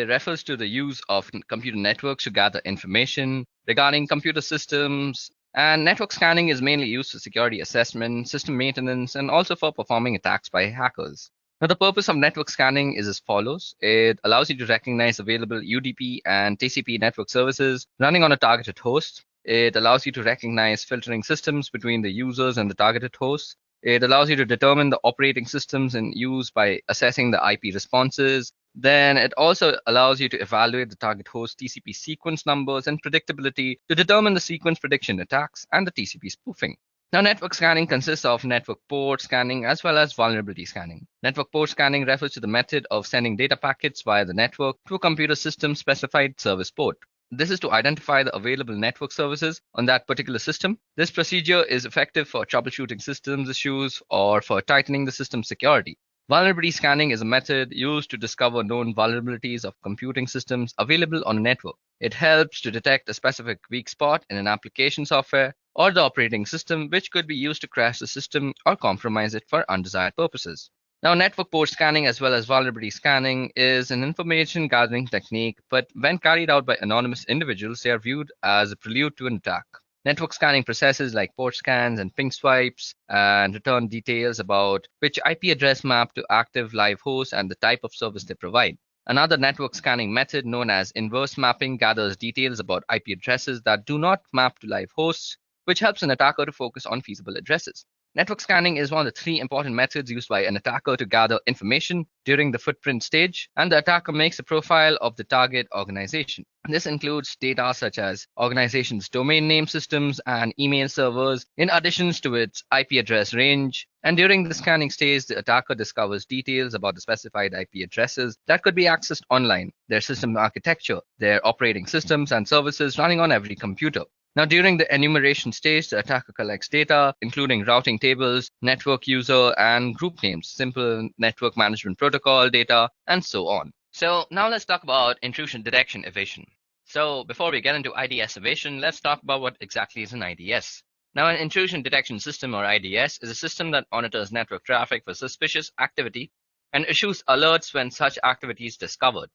refers to the use of computer networks to gather information regarding computer systems. And network scanning is mainly used for security assessment, system maintenance, and also for performing attacks by hackers. Now, the purpose of network scanning is as follows. It allows you to recognize available UDP and TCP network services running on a targeted host. It allows you to recognize filtering systems between the users and the targeted hosts. It allows you to determine the operating systems in use by assessing the IP responses. Then it also allows you to evaluate the target host TCP sequence numbers and predictability to determine the sequence prediction attacks and the TCP spoofing. Now, network scanning consists of network port scanning as well as vulnerability scanning. Network port scanning refers to the method of sending data packets via the network to a computer system specified service port. This is to identify the available network services on that particular system. This procedure is effective for troubleshooting systems issues or for tightening the system security. Vulnerability scanning is a method used to discover known vulnerabilities of computing systems available on a network. It helps to detect a specific weak spot in an application software or the operating system, which could be used to crash the system or compromise it for undesired purposes. Now, network port scanning as well as vulnerability scanning is an information gathering technique, but when carried out by anonymous individuals, they are viewed as a prelude to an attack. Network scanning processes like port scans and ping swipes and return details about which IP address map to active live host and the type of service they provide. Another network scanning method known as inverse mapping gathers details about IP addresses that do not map to live hosts, which helps an attacker to focus on feasible addresses. Network scanning is one of the three important methods used by an attacker to gather information during the footprint stage, and the attacker makes a profile of the target organization. This includes data such as organization's domain name systems and email servers, in addition to its IP address range. And during the scanning stage, the attacker discovers details about the specified IP addresses that could be accessed online, their system architecture, their operating systems and services running on every computer. Now, during the enumeration stage, the attacker collects data, including routing tables, network user, and group names, simple network management protocol data, and so on. So now let's talk about intrusion detection evasion. So before we get into IDS evasion, let's talk about what exactly is an IDS. Now, an intrusion detection system, or IDS, is a system that monitors network traffic for suspicious activity and issues alerts when such activity is discovered.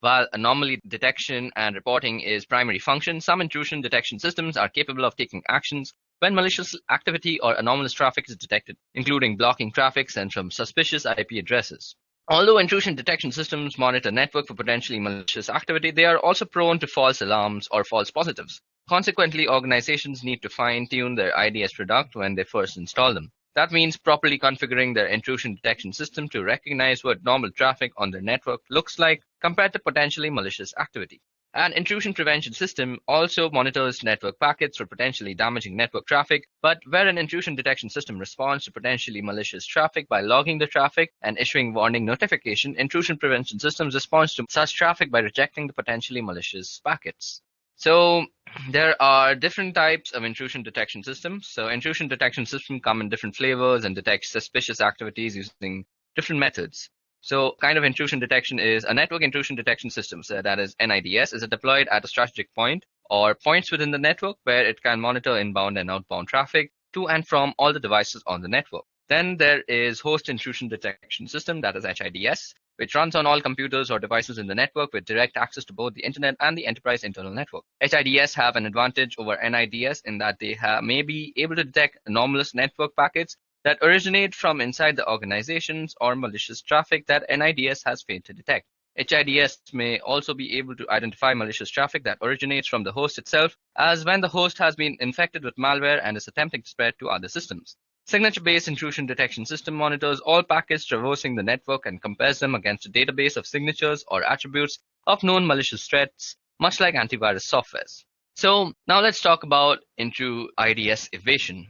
While anomaly detection and reporting is primary function, some intrusion detection systems are capable of taking actions when malicious activity or anomalous traffic is detected, including blocking traffic sent from suspicious IP addresses. Although intrusion detection systems monitor network for potentially malicious activity, they are also prone to false alarms or false positives. Consequently, organizations need to fine-tune their IDS product when they first install them. That means properly configuring their intrusion detection system to recognize what normal traffic on their network looks like compared to potentially malicious activity. An intrusion prevention system also monitors network packets for potentially damaging network traffic, but where an intrusion detection system responds to potentially malicious traffic by logging the traffic and issuing warning notification, intrusion prevention systems respond to such traffic by rejecting the potentially malicious packets. So there are different types of intrusion detection systems. So intrusion detection systems come in different flavors and detect suspicious activities using different methods. So kind of intrusion detection is a network intrusion detection system. So that is NIDS is deployed at a strategic point or points within the network where it can monitor inbound and outbound traffic to and from all the devices on the network. Then there is host intrusion detection system, that is HIDS, which runs on all computers or devices in the network with direct access to both the internet and the enterprise internal network. HIDS have an advantage over NIDS in that they may be able to detect anomalous network packets that originate from inside the organizations or malicious traffic that NIDS has failed to detect. HIDS may also be able to identify malicious traffic that originates from the host itself, as when the host has been infected with malware and is attempting to spread to other systems. Signature-based intrusion detection system monitors all packets traversing the network and compares them against a database of signatures or attributes of known malicious threats, much like antivirus softwares. So now let's talk about into IDS evasion.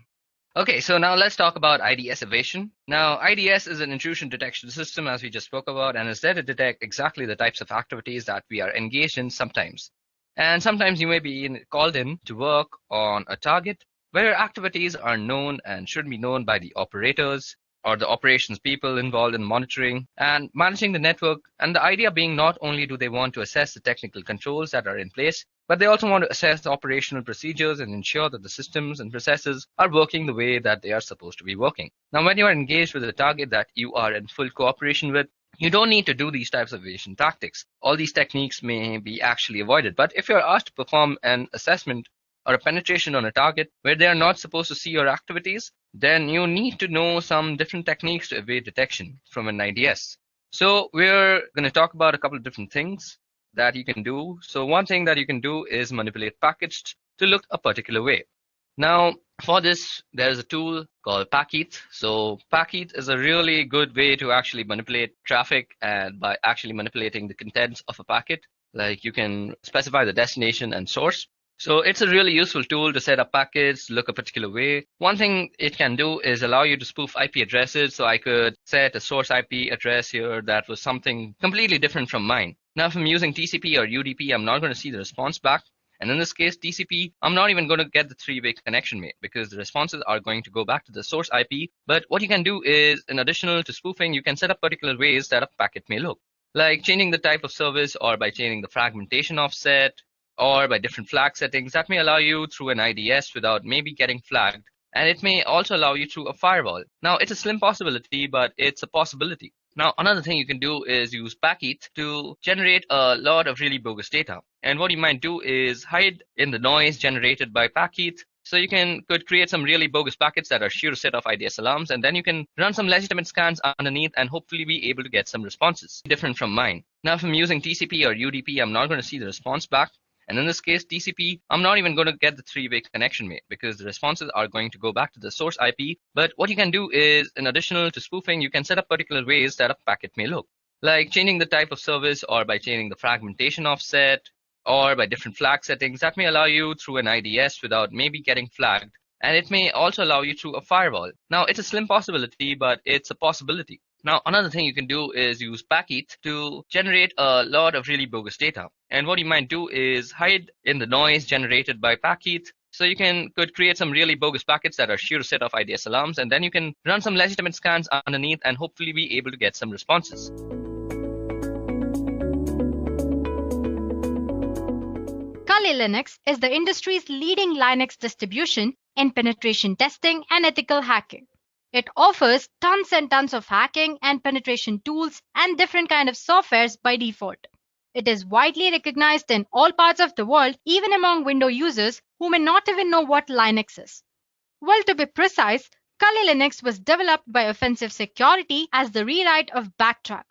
Okay, so now let's talk about IDS evasion. Now, IDS is an intrusion detection system, as we just spoke about, and is there to detect exactly the types of activities that we are engaged in sometimes. And sometimes you may be called in to work on a target where your activities are known and should be known by the operators or the operations people involved in monitoring and managing the network. And the idea being not only do they want to assess the technical controls that are in place, but they also want to assess the operational procedures and ensure that the systems and processes are working the way that they are supposed to be working. Now, when you are engaged with a target that you are in full cooperation with, you don't need to do these types of evasion tactics. All these techniques may be actually avoided. But if you're asked to perform an assessment or a penetration on a target where they are not supposed to see your activities, then you need to know some different techniques to evade detection from an IDS. So we're going to talk about a couple of different things that you can do. So one thing that you can do is manipulate packets to look a particular way. Now, for this, there's a tool called Packeth. So Packeth is a really good way to actually manipulate traffic, and by actually manipulating the contents of a packet, like you can specify the destination and source. So it's a really useful tool to set up packets, look a particular way. One thing it can do is allow you to spoof IP addresses. So I could set a source IP address here that was something completely different from mine. Now, if I'm using TCP or UDP, I'm not going to see the response back. And in this case, TCP, I'm not even going to get the three-way connection made because the responses are going to go back to the source IP. But what you can do is, in addition to spoofing, you can set up particular ways that a packet may look, like changing the type of service or by changing the fragmentation offset or by different flag settings that may allow you through an IDS without maybe getting flagged. And it may also allow you through a firewall. Now, it's a slim possibility, but it's a possibility. Now, another thing you can do is use Packeth to generate a lot of really bogus data. And what you might do is hide in the noise generated by Packeth. So you could create some really bogus packets that are sure to set off IDS alarms, and then you can run some legitimate scans underneath and hopefully be able to get some responses different from mine. Now, if I'm using TCP or UDP, I'm not going to see the response back. And in this case, TCP, I'm not even going to get the three-way connection made because the responses are going to go back to the source IP. But what you can do is, in addition to spoofing, you can set up particular ways that a packet may look, like changing the type of service or by changing the fragmentation offset or by different flag settings that may allow you through an IDS without maybe getting flagged. And it may also allow you through a firewall. Now, it's a slim possibility, but it's a possibility. Now, another thing you can do is use Packeth to generate a lot of really bogus data. And what you might do is hide in the noise generated by Packeth. So you could create some really bogus packets that are sure to set off IDS alarms, and then you can run some legitimate scans underneath and hopefully be able to get some responses. Kali Linux is the industry's leading Linux distribution in penetration testing and ethical hacking. It offers tons and tons of hacking and penetration tools and different kind of softwares by default. It is widely recognized in all parts of the world, even among Windows users who may not even know what Linux is. Well, to be precise, Kali Linux was developed by Offensive Security as the rewrite of Backtrack.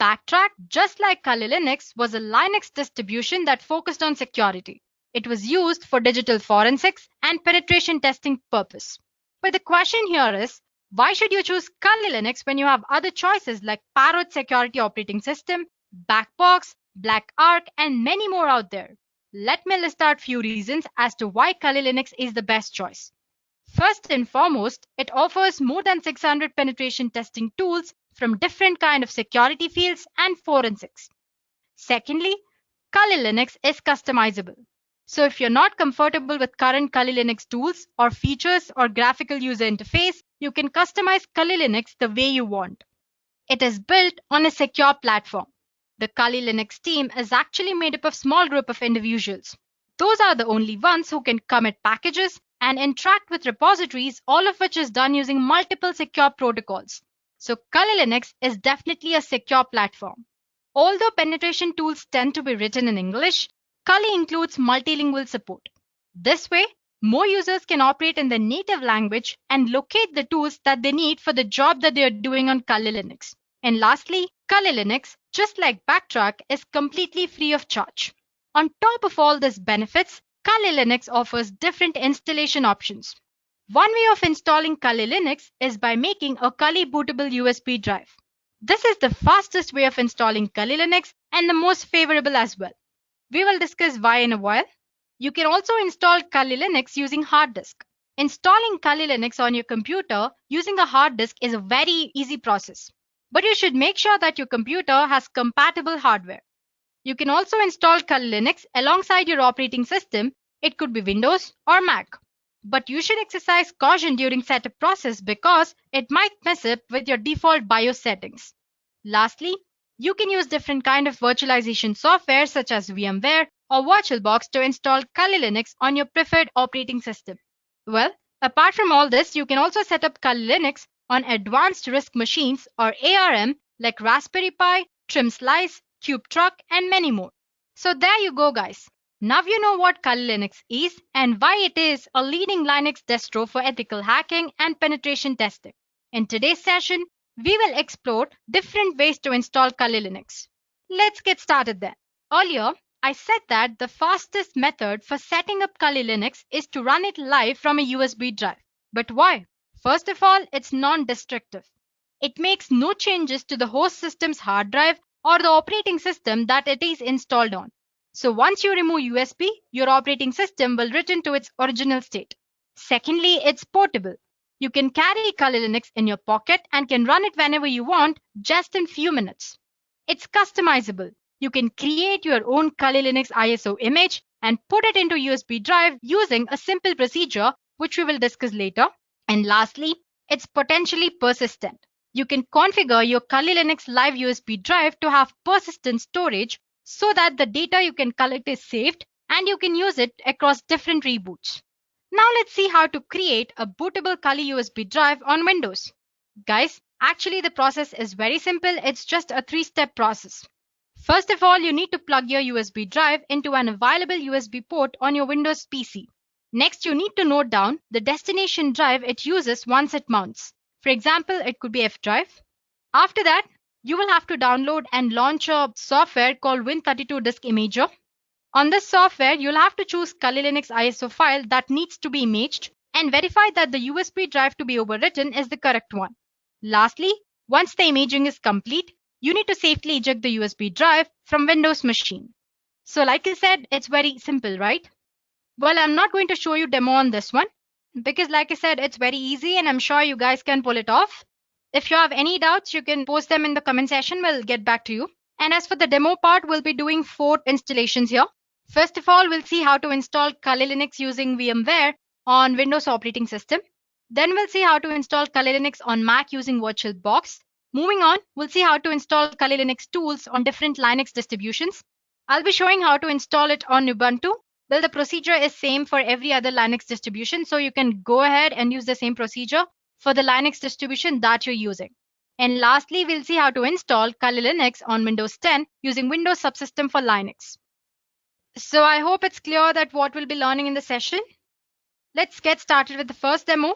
Backtrack, just like Kali Linux, was a Linux distribution that focused on security. It was used for digital forensics and penetration testing purpose. But the question here is, why should you choose Kali Linux when you have other choices like Parrot Security Operating System, Backbox, Black Arc, and many more out there? Let me list out few reasons as to why Kali Linux is the best choice. First and foremost, it offers more than 600 penetration testing tools from different kind of security fields and forensics. Secondly, Kali Linux is customizable. So if you're not comfortable with current Kali Linux tools or features or graphical user interface, you can customize Kali Linux the way you want. It is built on a secure platform. The Kali Linux team is actually made up of a small group of individuals. Those are the only ones who can commit packages and interact with repositories, all of which is done using multiple secure protocols. So Kali Linux is definitely a secure platform. Although penetration tools tend to be written in English, Kali includes multilingual support. This way, more users can operate in their native language and locate the tools that they need for the job that they are doing on Kali Linux. And lastly, Kali Linux, just like Backtrack, is completely free of charge. On top of all these benefits, Kali Linux offers different installation options. One way of installing Kali Linux is by making a Kali bootable USB drive. This is the fastest way of installing Kali Linux and the most favorable as well. We will discuss why in a while. You can also install Kali Linux using hard disk. Installing Kali Linux on your computer using a hard disk is a very easy process. But you should make sure that your computer has compatible hardware. You can also install Kali Linux alongside your operating system. It could be Windows or Mac. but you should exercise caution during setup process because it might mess up with your default BIOS settings. Lastly, you can use different kind of virtualization software such as VMware or VirtualBox to install Kali Linux on your preferred operating system. Well, apart from all this, you can also set up Kali Linux on advanced RISC machines or ARM like Raspberry Pi, Trim Slice, Cube Truck, and many more. So there you go, guys. Now you know what Kali Linux is and why it is a leading Linux distro for ethical hacking and penetration testing. In today's session, we will explore different ways to install Kali Linux. Let's get started then. Earlier, I said that the fastest method for setting up Kali Linux is to run it live from a USB drive. But why? First of all, it's non-destructive. It makes no changes to the host system's hard drive or the operating system that it is installed on. So once you remove USB, your operating system will return to its original state. Secondly, it's portable. You can carry Kali Linux in your pocket and can run it whenever you want, just in few minutes. It's customizable. You can create your own Kali Linux ISO image and put it into USB drive using a simple procedure, which we will discuss later. And lastly, it's potentially persistent. You can configure your Kali Linux live USB drive to have persistent storage so that the data you can collect is saved and you can use it across different reboots. Now let's see how to create a bootable Kali USB drive on Windows. Guys, actually the process is very simple. It's just a 3-step process. First of all, you need to plug your USB drive into an available USB port on your Windows PC. Next, you need to note down the destination drive it uses once it mounts. For example, it could be F drive. After that, you will have to download and launch a software called Win32 Disk Imager. On this software, you'll have to choose Kali Linux ISO file that needs to be imaged and verify that the USB drive to be overwritten is the correct one. Lastly, once the imaging is complete, you need to safely eject the USB drive from Windows machine. So like I said, it's very simple, right? Well, I'm not going to show you demo on this one because like I said, it's very easy and I'm sure you guys can pull it off. If you have any doubts, you can post them in the comment section. We'll get back to you. And as for the demo part, we'll be doing 4 installations here. First of all, we'll see how to install Kali Linux using VMware on Windows operating system. Then we'll see how to install Kali Linux on Mac using VirtualBox. Moving on, we'll see how to install Kali Linux tools on different Linux distributions. I'll be showing how to install it on Ubuntu. Well, the procedure is same for every other Linux distribution, so you can go ahead and use the same procedure for the Linux distribution that you're using. And lastly, we'll see how to install Kali Linux on Windows 10 using Windows Subsystem for Linux. So I hope it's clear that what we'll be learning in the session. Let's get started with the first demo.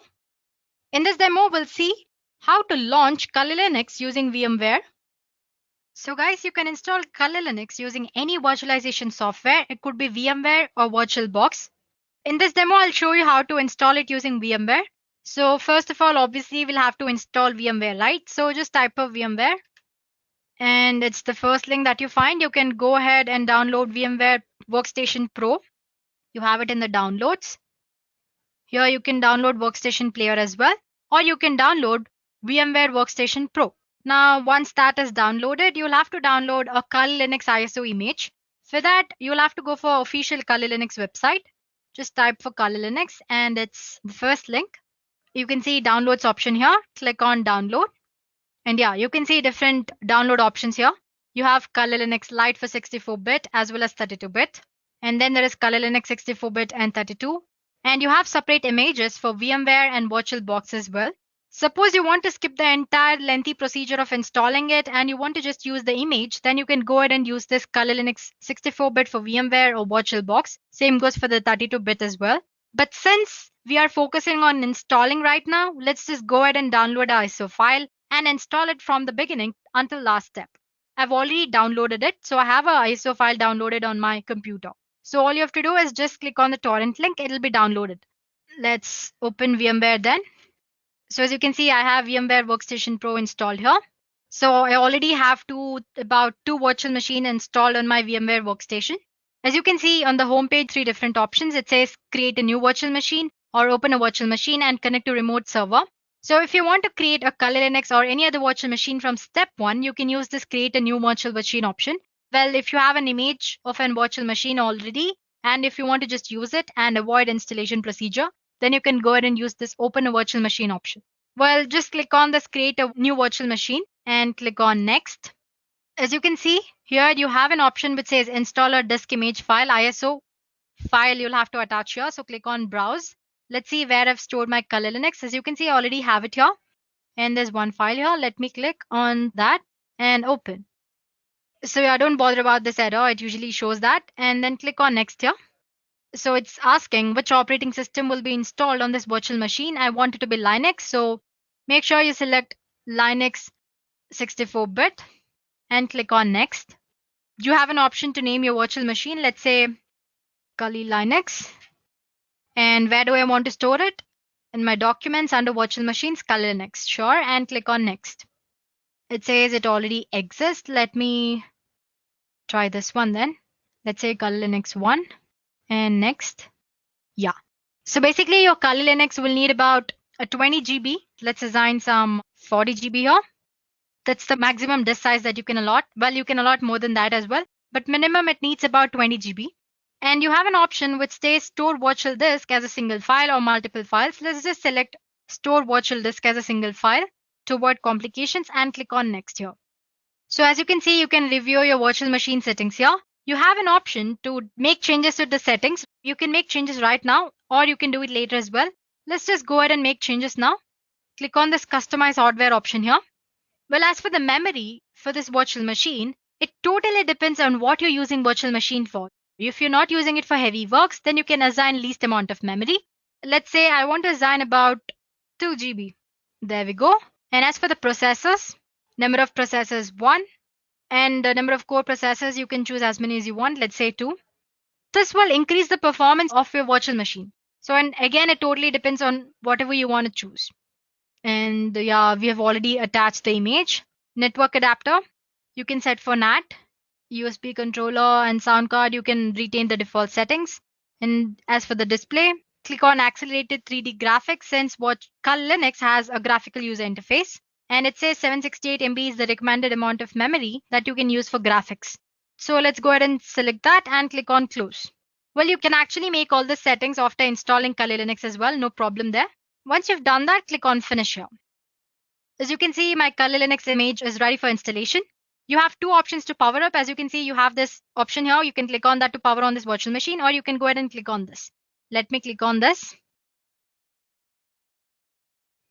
In this demo, we'll see how to launch Kali Linux using VMware. So guys, you can install Kali Linux using any virtualization software. It could be VMware or VirtualBox. In this demo, I'll show you how to install it using VMware. So first of all, obviously, we'll have to install VMware, right? So just type of VMware. And it's the first link that you find. You can go ahead and download VMware Workstation Pro. You have it in the downloads. Here you can download Workstation Player as well. Or you can download VMware Workstation Pro. Now, once that is downloaded, you'll have to download a Kali Linux ISO image. For that, you'll have to go for official Kali Linux website. Just type for Kali Linux and it's the first link. You can see downloads option here. Click on download. And yeah, you can see different download options here. You have Kali Linux Lite for 64-bit as well as 32-bit. And then there is Kali Linux 64-bit and 32. And you have separate images for VMware and VirtualBox as well. Suppose you want to skip the entire lengthy procedure of installing it and you want to just use the image, then you can go ahead and use this Kali Linux 64-bit for VMware or VirtualBox. Same goes for the 32-bit as well. But since we are focusing on installing right now, let's just go ahead and download our ISO file and install it from the beginning until last step. I've already downloaded it, so I have an ISO file downloaded on my computer. So all you have to do is just click on the torrent link, it'll be downloaded. Let's open VMware then. So as you can see, I have VMware Workstation Pro installed here. So I already have about two virtual machines installed on my VMware Workstation. As you can see on the home page, 3 different options. It says create a new virtual machine or open a virtual machine and connect to remote server. So if you want to create a Kali Linux or any other virtual machine from step 1, you can use this create a new virtual machine option. Well, if you have an image of a virtual machine already, and if you want to just use it and avoid installation procedure, then you can go ahead and use this open a virtual machine option. Well, just click on this create a new virtual machine and click on next. As you can see here, you have an option which says install a disk image file, ISO file you'll have to attach here. So click on browse. Let's see where I've stored my Kali Linux. As you can see, I already have it here. And there's one file here. Let me click on that and open. So yeah, don't bother about this error. It usually shows that. And then click on next here. So it's asking which operating system will be installed on this virtual machine. I want it to be Linux. So make sure you select Linux 64-bit and click on next. You have an option to name your virtual machine. Let's say Kali Linux. And where do I want to store it? In my documents under virtual machines, Kali Linux. Sure. And click on next. It says it already exists. Let me try this one then. Let's say Kali Linux 1 and next. Yeah. So basically your Kali Linux will need about a 20 GB. Let's assign some 40 GB here. That's the maximum disk size that you can allot. Well, you can allot more than that as well, but minimum it needs about 20 GB. And you have an option which says store virtual disk as a single file or multiple files. Let's just select store virtual disk as a single file to avoid complications and click on next here. So as you can see, you can review your virtual machine settings here. You have an option to make changes to the settings. You can make changes right now or you can do it later as well. Let's just go ahead and make changes now. Click on this customize hardware option here. Well, as for the memory for this virtual machine, it totally depends on what you're using virtual machine for. If you're not using it for heavy works, then you can assign least amount of memory. Let's say I want to assign about 2 GB. There we go. And as for the processors, number of processors 1. And the number of core processors, you can choose as many as you want. Let's say 2. This will increase the performance of your virtual machine. So, and again, it totally depends on whatever you want to choose. And yeah, we have already attached the image. Network adapter, you can set for NAT. USB controller and sound card, you can retain the default settings. And as for the display, click on accelerated 3D graphics since Kali Linux has a graphical user interface. And it says 768 MB is the recommended amount of memory that you can use for graphics. So let's go ahead and select that and click on close. Well, you can actually make all the settings after installing Kali Linux as well. No problem there. Once you've done that, click on finish here. As you can see, my Kali Linux image is ready for installation. You have two options to power up. As you can see, you have this option here. You can click on that to power on this virtual machine, or you can go ahead and click on this. Let me click on this.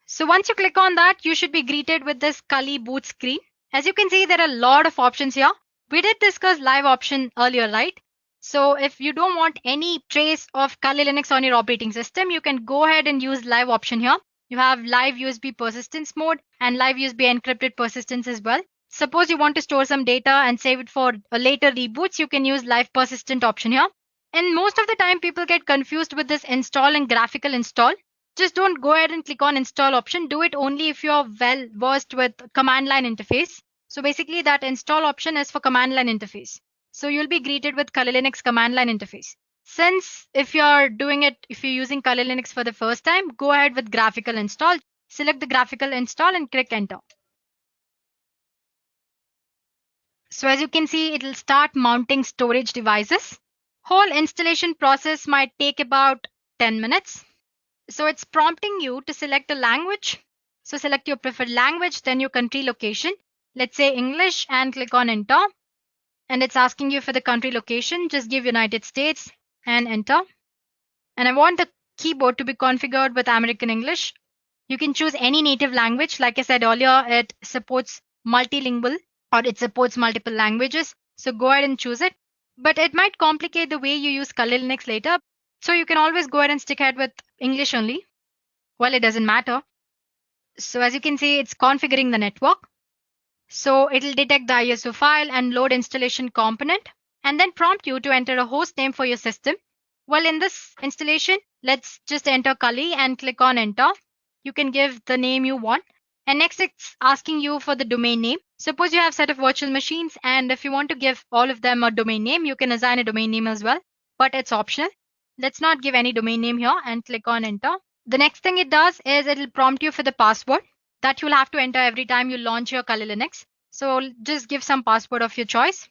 So once you click on that, you should be greeted with this Kali boot screen. As you can see, there are a lot of options here. We did discuss live option earlier, right? So if you don't want any trace of Kali Linux on your operating system, you can go ahead and use live option here. You have live USB persistence mode and live USB encrypted persistence as well. Suppose you want to store some data and save it for a later reboots, you can use live persistent option here. And most of the time people get confused with this install and graphical install. Just don't go ahead and click on install option. Do it only if you're well versed with command line interface. So basically that install option is for command line interface. So you'll be greeted with Kali Linux command line interface. Since if you're using Kali Linux for the first time, go ahead with graphical install. Select the graphical install and click enter. So as you can see, it will start mounting storage devices. Whole installation process might take about 10 minutes. So it's prompting you to select a language. So select your preferred language, then your country location. Let's say English and click on enter. And it's asking you for the country location. Just give United States and enter. And I want the keyboard to be configured with American English. You can choose any native language. Like I said earlier, it supports multilingual or it supports multiple languages. So go ahead and choose it. But it might complicate the way you use Kali Linux later. So you can always go ahead and stick ahead with English only. Well, it doesn't matter. So as you can see, it's configuring the network. So it'll detect the ISO file and load installation component and then prompt you to enter a host name for your system. Well, in this installation, let's just enter Kali and click on enter. You can give the name you want. And next it's asking you for the domain name. Suppose you have a set of virtual machines and if you want to give all of them a domain name, you can assign a domain name as well, but it's optional. Let's not give any domain name here and click on enter. The next thing it does is it'll prompt you for the password that you'll have to enter every time you launch your Kali Linux. So just give some password of your choice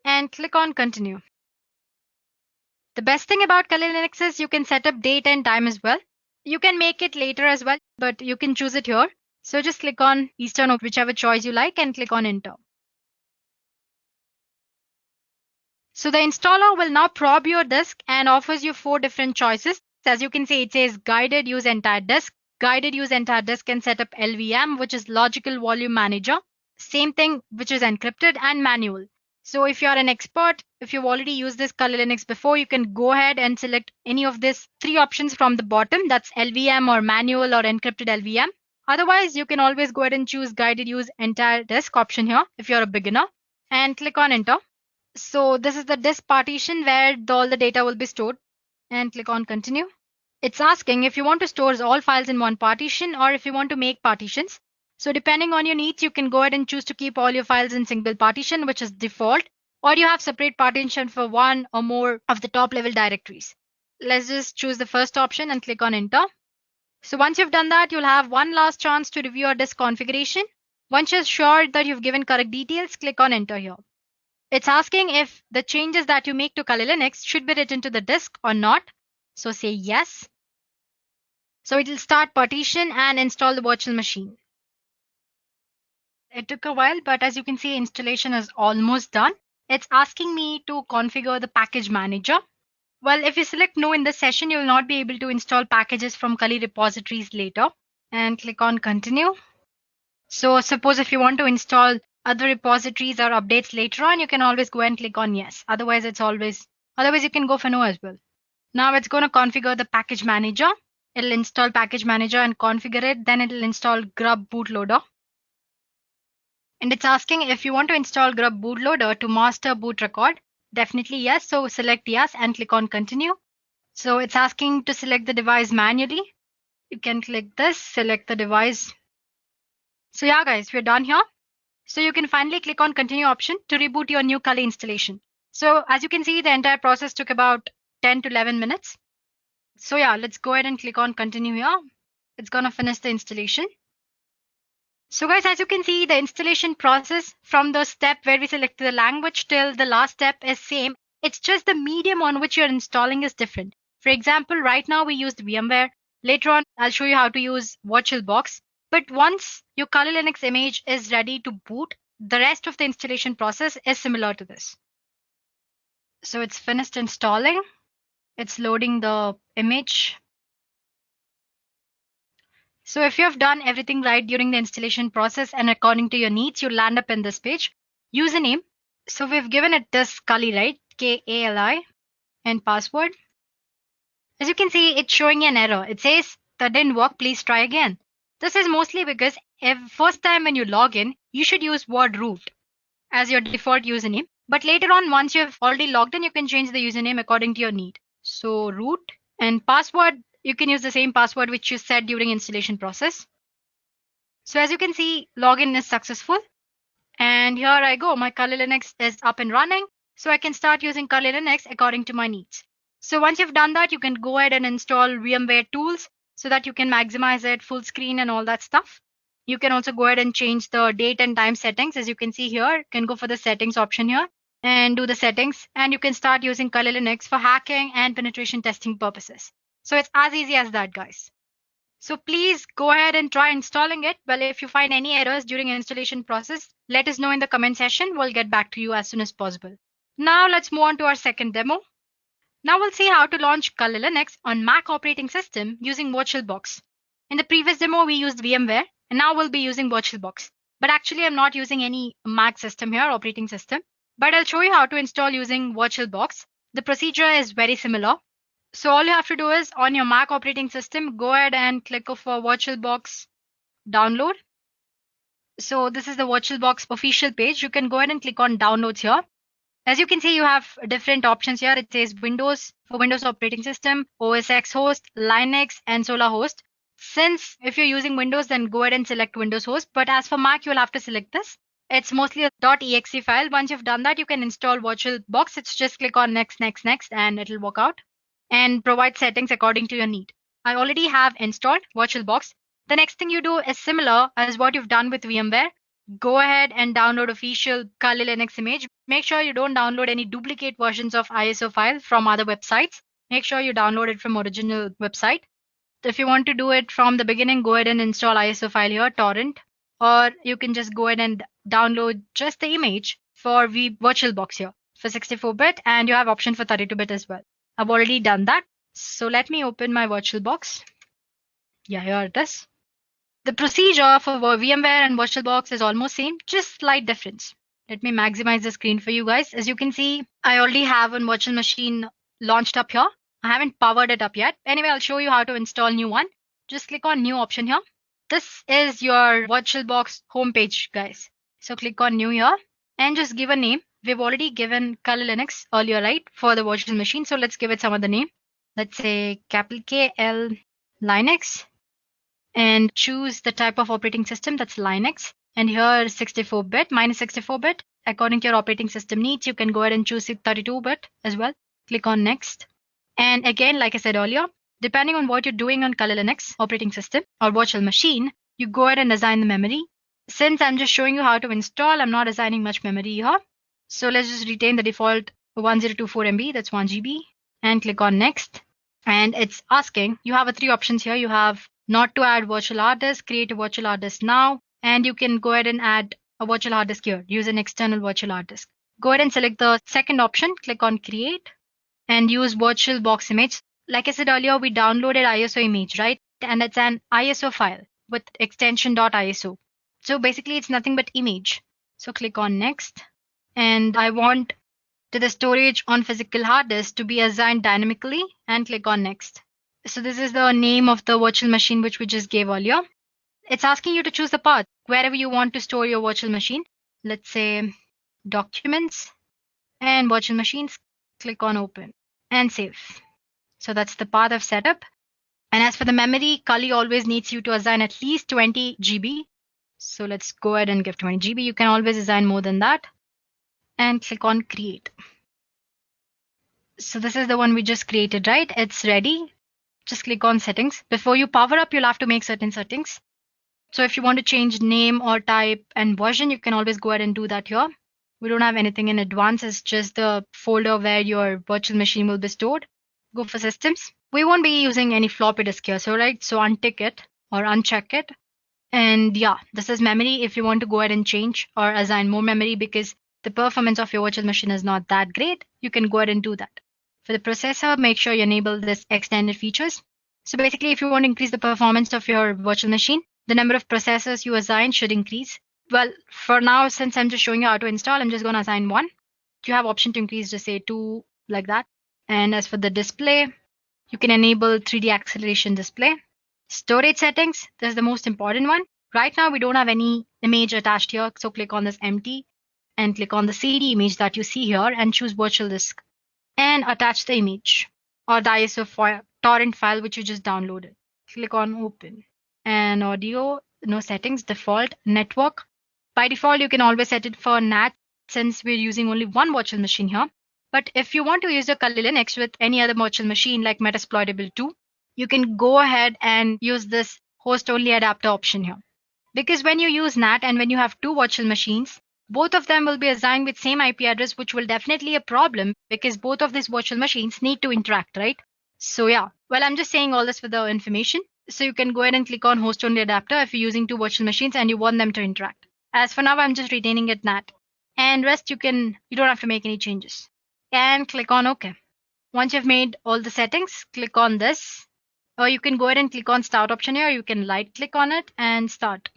and click on continue. The best thing about Kali Linux is you can set up date and time as well. You can make it later as well, but you can choose it here. So just click on Eastern or whichever choice you like and click on enter. So the installer will now probe your disk and offers you 4 different choices. As you can see, it says guided use entire disk. Guided use entire disk can set up LVM, which is logical volume manager. Same thing, which is encrypted, and manual. So if you're an expert, if you've already used this Kali Linux before, you can go ahead and select any of these 3 options from the bottom. That's LVM or manual or encrypted LVM. Otherwise, you can always go ahead and choose guided use entire disk option here if you're a beginner and click on enter. So this is the disk partition where all the data will be stored and click on continue. It's asking if you want to store all files in one partition or if you want to make partitions. So depending on your needs, you can go ahead and choose to keep all your files in single partition, which is default, or you have separate partition for one or more of the top level directories. Let's just choose the first option and click on enter. So once you've done that, you'll have one last chance to review your disk configuration. Once you're sure that you've given correct details, click on enter here. It's asking if the changes that you make to Kali Linux should be written to the disk or not. So say yes. So it will start partition and install the virtual machine. It took a while, but as you can see, installation is almost done. It's asking me to configure the package manager. Well, if you select no in this session, you will not be able to install packages from Kali repositories later. And click on continue. So suppose if you want to install other repositories or updates later on, you can always go and click on yes. Otherwise you can go for no as well. Now it's going to configure the package manager. It'll install package manager and configure it. Then it'll install grub bootloader. And it's asking if you want to install grub bootloader to master boot record. Definitely yes. So select yes and click on continue. So it's asking to select the device manually. You can click this, select the device. So yeah guys, we're done here. So you can finally click on continue option to reboot your new Kali installation. So as you can see, the entire process took about 10 to 11 minutes. So yeah, let's go ahead and click on continue here. It's going to finish the installation. So guys, as you can see, the installation process from the step where we selected the language till the last step is same. It's just the medium on which you're installing is different. For example, right now we used VMware. Later on, I'll show you how to use VirtualBox. But once your Kali Linux image is ready to boot, the rest of the installation process is similar to this. So it's finished installing. It's loading the image. So if you have done everything right during the installation process and according to your needs, you'll land up in this page. Username. So we've given it this Kali, right? Kali and password. As you can see, it's showing an error. It says that didn't work. Please try again. This is mostly because first time when you log in, you should use word root as your default username. But later on, once you've already logged in, you can change the username according to your need. So root and password, you can use the same password which you set during installation process. So as you can see, login is successful. And here I go. My Kali Linux is up and running. So I can start using Kali Linux according to my needs. So once you've done that, you can go ahead and install VMware tools so that you can maximize it, full screen and all that stuff. You can also go ahead and change the date and time settings. As you can see here, you can go for the settings option here and do the settings. And you can start using Kali Linux for hacking and penetration testing purposes. So it's as easy as that, guys. So please go ahead and try installing it. Well, if you find any errors during installation process, let us know in the comment section. We'll get back to you as soon as possible. Now let's move on to our second demo. Now we'll see how to launch Kali Linux on Mac operating system using VirtualBox. In the previous demo, we used VMware, and now we'll be using VirtualBox. But actually, I'm not using any Mac system here, operating system. But I'll show you how to install using VirtualBox. The procedure is very similar. So all you have to do is on your Mac operating system, go ahead and click for VirtualBox download. So this is the VirtualBox official page. You can go ahead and click on downloads here. As you can see, you have different options here. It says Windows for Windows operating system, OS X host, Linux, and Solar host. Since if you're using Windows, then go ahead and select Windows host. But as for Mac, you'll have to select this. It's mostly a .exe file. Once you've done that, you can install VirtualBox. It's just click on next, and it'll work out and provide settings according to your need. I already have installed VirtualBox. The next thing you do is similar as what you've done with VMware. go ahead and download official Kali Linux image. Make sure you don't download any duplicate versions of ISO file from other websites. Make sure you download it from original website. If you want to do it from the beginning, go ahead and install ISO file here, torrent, or you can just go ahead and download just the image for VirtualBox here for 64-bit, and you have option for 32-bit as well. I've already done that. So let me open my VirtualBox. Yeah, here it is. The procedure for VMware and VirtualBox is almost same, just slight difference. Let me maximize the screen for you guys. As you can see, I already have a virtual machine launched up here. I haven't powered it up yet. Anyway, I'll show you how to install new one. Just click on new option here. This is your VirtualBox homepage, guys. So click on new here and just give a name. We've already given Kali Linux earlier, right, for the virtual machine. So let's give it some other name. Let's say capital KL Linux. And choose the type of operating system, that's Linux. And here 64-bit, minus 64-bit. According to your operating system needs, you can go ahead and choose 32-bit as well. Click on next. And again, like I said earlier, depending on what you're doing on Kali Linux operating system or virtual machine, you go ahead and assign the memory. Since I'm just showing you how to install, I'm not assigning much memory here. So let's just retain the default 1024 MB, that's 1 GB. And click on next. And it's asking, you have 3 options here. You have not to add virtual hard disk, create a virtual hard disk now, and you can go ahead and add a virtual hard disk here, use an external virtual hard disk. Go ahead and select the second option, click on create, and use VirtualBox image. Like I said earlier, we downloaded ISO image, right? And it's an ISO file with extension .iso. So basically it's nothing but image. So click on next, and I want the storage on physical hard disk to be assigned dynamically, and click on next. So this is the name of the virtual machine which we just gave earlier. It's asking you to choose the path wherever you want to store your virtual machine. Let's say documents and virtual machines. Click on open and save. So that's the path I've set up. And as for the memory, Kali always needs you to assign at least 20 GB. So let's go ahead and give 20 GB. You can always assign more than that. And click on create. So this is the one we just created, right? It's ready. Just click on settings. Before you power up, you'll have to make certain settings. So if you want to change name or type and version, you can always go ahead and do that here. We don't have anything in advance. It's just the folder where your virtual machine will be stored. Go for systems. We won't be using any floppy disk here. So untick it or uncheck it. And yeah, this is memory. If you want to go ahead and change or assign more memory because the performance of your virtual machine is not that great, you can go ahead and do that. For the processor, make sure you enable this extended features. So basically, if you want to increase the performance of your virtual machine, the number of processors you assign should increase. Well, for now, since I'm just showing you how to install, I'm just going to assign 1. You have option to increase to say 2, like that. And as for the display, you can enable 3D acceleration display. Storage settings, this is the most important one. Right now, we don't have any image attached here. So click on this empty and click on the CD image that you see here and choose virtual disk. And attach the image or the ISO file, torrent file which you just downloaded. Click on open. And audio, no settings, default, network. By default, you can always set it for NAT since we're using only one virtual machine here. But if you want to use your Kali Linux with any other virtual machine like Metasploitable 2, you can go ahead and use this host only adapter option here. Because when you use NAT and when you have 2 virtual machines, both of them will be assigned with same IP address, which will definitely a problem because both of these virtual machines need to interact, right? So yeah, well, I'm just saying all this for the information. So you can go ahead and click on host only adapter if you're using 2 virtual machines and you want them to interact. As for now, I'm just retaining it NAT. And rest you don't have to make any changes. And click on OK. Once you've made all the settings, click on this. Or you can go ahead and click on start option here. You can right click on it and start.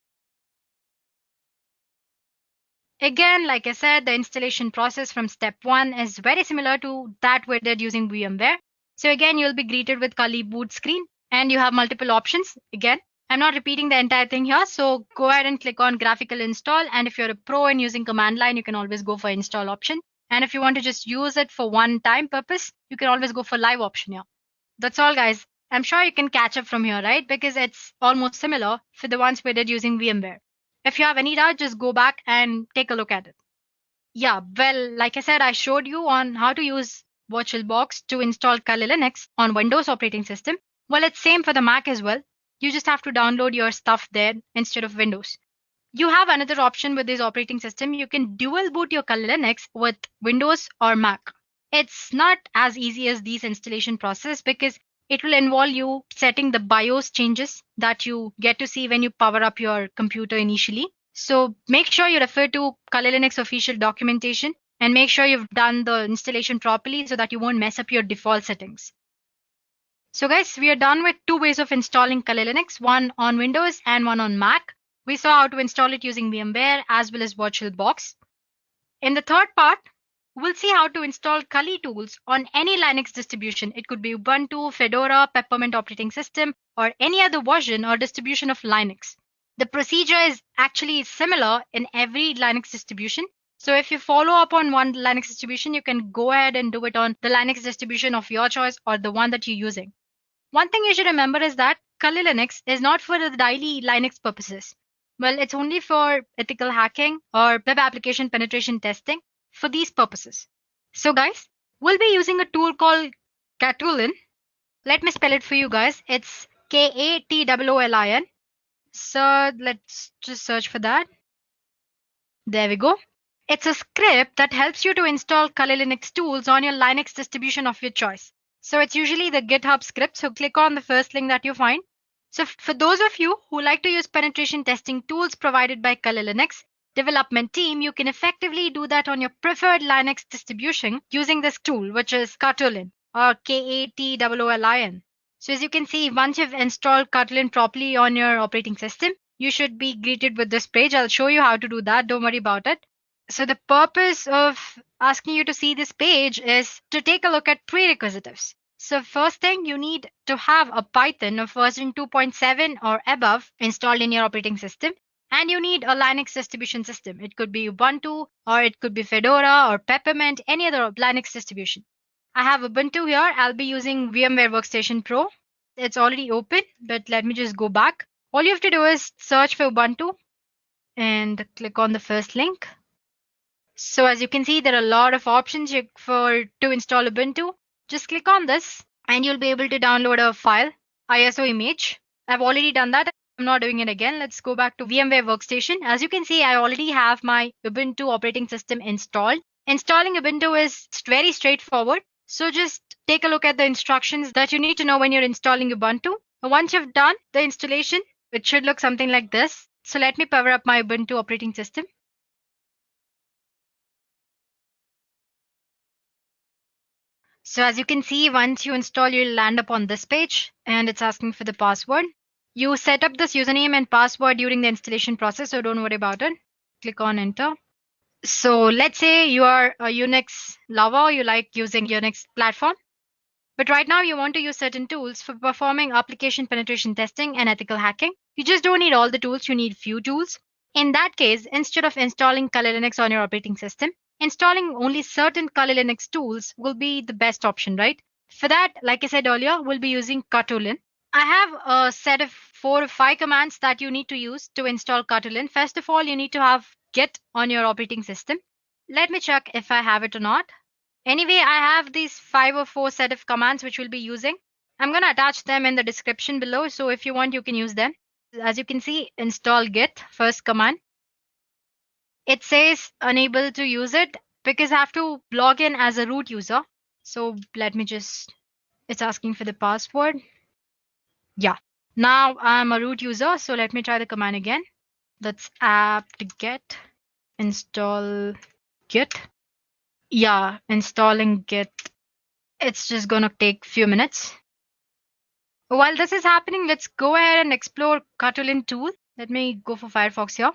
Again, like I said, the installation process from step 1 is very similar to that we did using VMware. So again, you'll be greeted with Kali boot screen and you have multiple options. Again, I'm not repeating the entire thing here. So go ahead and click on graphical install. And if you're a pro and using command line, you can always go for install option. And if you want to just use it for one time purpose, you can always go for live option here. That's all, guys. I'm sure you can catch up from here, right? Because it's almost similar for the ones we did using VMware. If you have any doubt, just go back and take a look at it. Yeah, well, like I said, I showed you on how to use VirtualBox to install Kali Linux on Windows operating system. Well, it's same for the Mac as well. You just have to download your stuff there instead of Windows. You have another option with this operating system. You can dual boot your Kali Linux with Windows or Mac. It's not as easy as these installation process because it will involve you setting the BIOS changes that you get to see when you power up your computer initially. So make sure you refer to Kali Linux official documentation and make sure you've done the installation properly so that you won't mess up your default settings. So guys, we are done with two ways of installing Kali Linux, one on Windows and one on Mac. We saw how to install it using VMware as well as VirtualBox. In the third part, we'll see how to install Kali tools on any Linux distribution. It could be Ubuntu, Fedora, Peppermint operating system, or any other version or distribution of Linux. The procedure is actually similar in every Linux distribution. So if you follow up on one Linux distribution, you can go ahead and do it on the Linux distribution of your choice or the one that you're using. One thing you should remember is that Kali Linux is not for the daily Linux purposes. Well, it's only for ethical hacking or web application penetration testing for these purposes. So guys, we'll be using a tool called Katulin. Let me spell it for you guys. It's Katolin. So let's just search for that. There we go. It's a script that helps you to install Kali Linux tools on your Linux distribution of your choice. So it's usually the GitHub script. So click on the first link that you find. So for those of you who like to use penetration testing tools provided by Kali Linux development team, you can effectively do that on your preferred Linux distribution using this tool, which is Katolin or Katolin. So as you can see, once you've installed Katolin properly on your operating system, you should be greeted with this page. I'll show you how to do that. Don't worry about it. So the purpose of asking you to see this page is to take a look at prerequisites. So first thing, you need to have a Python of version 2.7 or above installed in your operating system. And you need a Linux distribution system. It could be Ubuntu or it could be Fedora or Peppermint, any other Linux distribution. I have Ubuntu here. I'll be using VMware Workstation Pro. It's already open, but let me just go back. All you have to do is search for Ubuntu and click on the first link. So as you can see, there are a lot of options to install Ubuntu. Just click on this and you'll be able to download a file, ISO image. I've already done that. I'm not doing it again. Let's go back to VMware Workstation. As you can see, I already have my Ubuntu operating system installed. Installing Ubuntu is very straightforward. So just take a look at the instructions that you need to know when you're installing Ubuntu. Once you've done the installation, it should look something like this. So let me power up my Ubuntu operating system. So as you can see, once you install, you'll land up on this page and it's asking for the password. You set up this username and password during the installation process, so don't worry about it. Click on enter. So let's say you are a Unix lover, you like using Unix platform. But right now you want to use certain tools for performing application penetration testing and ethical hacking. You just don't need all the tools, you need few tools. In that case, instead of installing Kali Linux on your operating system, installing only certain Kali Linux tools will be the best option, right? For that, like I said earlier, we'll be using Katolin. I have a set of 4 or 5 commands that you need to use to install Katolin. First of all, you need to have Git on your operating system. Let me check if I have it or not. Anyway, I have these 5 or 4 set of commands which we'll be using. I'm going to attach them in the description below. So if you want, you can use them. As you can see, install Git, first command. It says unable to use it because I have to log in as a root user. So let me it's asking for the password. Yeah, now I'm a root user. So let me try the command again. That's apt-get install Git. Yeah, installing Git. It's just going to take a few minutes. While this is happening, let's go ahead and explore Katolin tool. Let me go for Firefox here.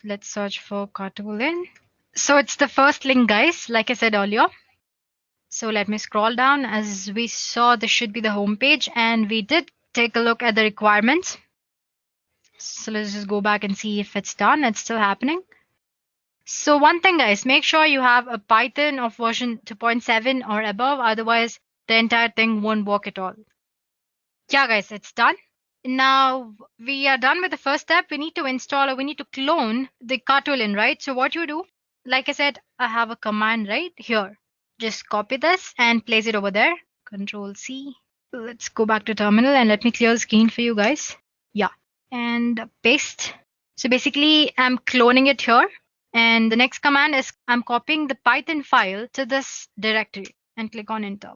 Let's search for Katolin. So it's the first link, guys, like I said earlier. So let me scroll down. As we saw, this should be the home page, and we did take a look at the requirements. So let's just go back and see if it's done. It's still happening. So one thing, guys, make sure you have a Python of version 2.7 or above. Otherwise, the entire thing won't work at all. Yeah, guys, it's done. Now we are done with the first step. We need to install or we need to clone the Katolin, right? So what you do, like I said, I have a command right here. Just copy this and place it over there. Control C. Let's go back to terminal and let me clear the screen for you guys. Yeah, and paste. So basically, I'm cloning it here. And the next command is I'm copying the Python file to this directory and click on enter.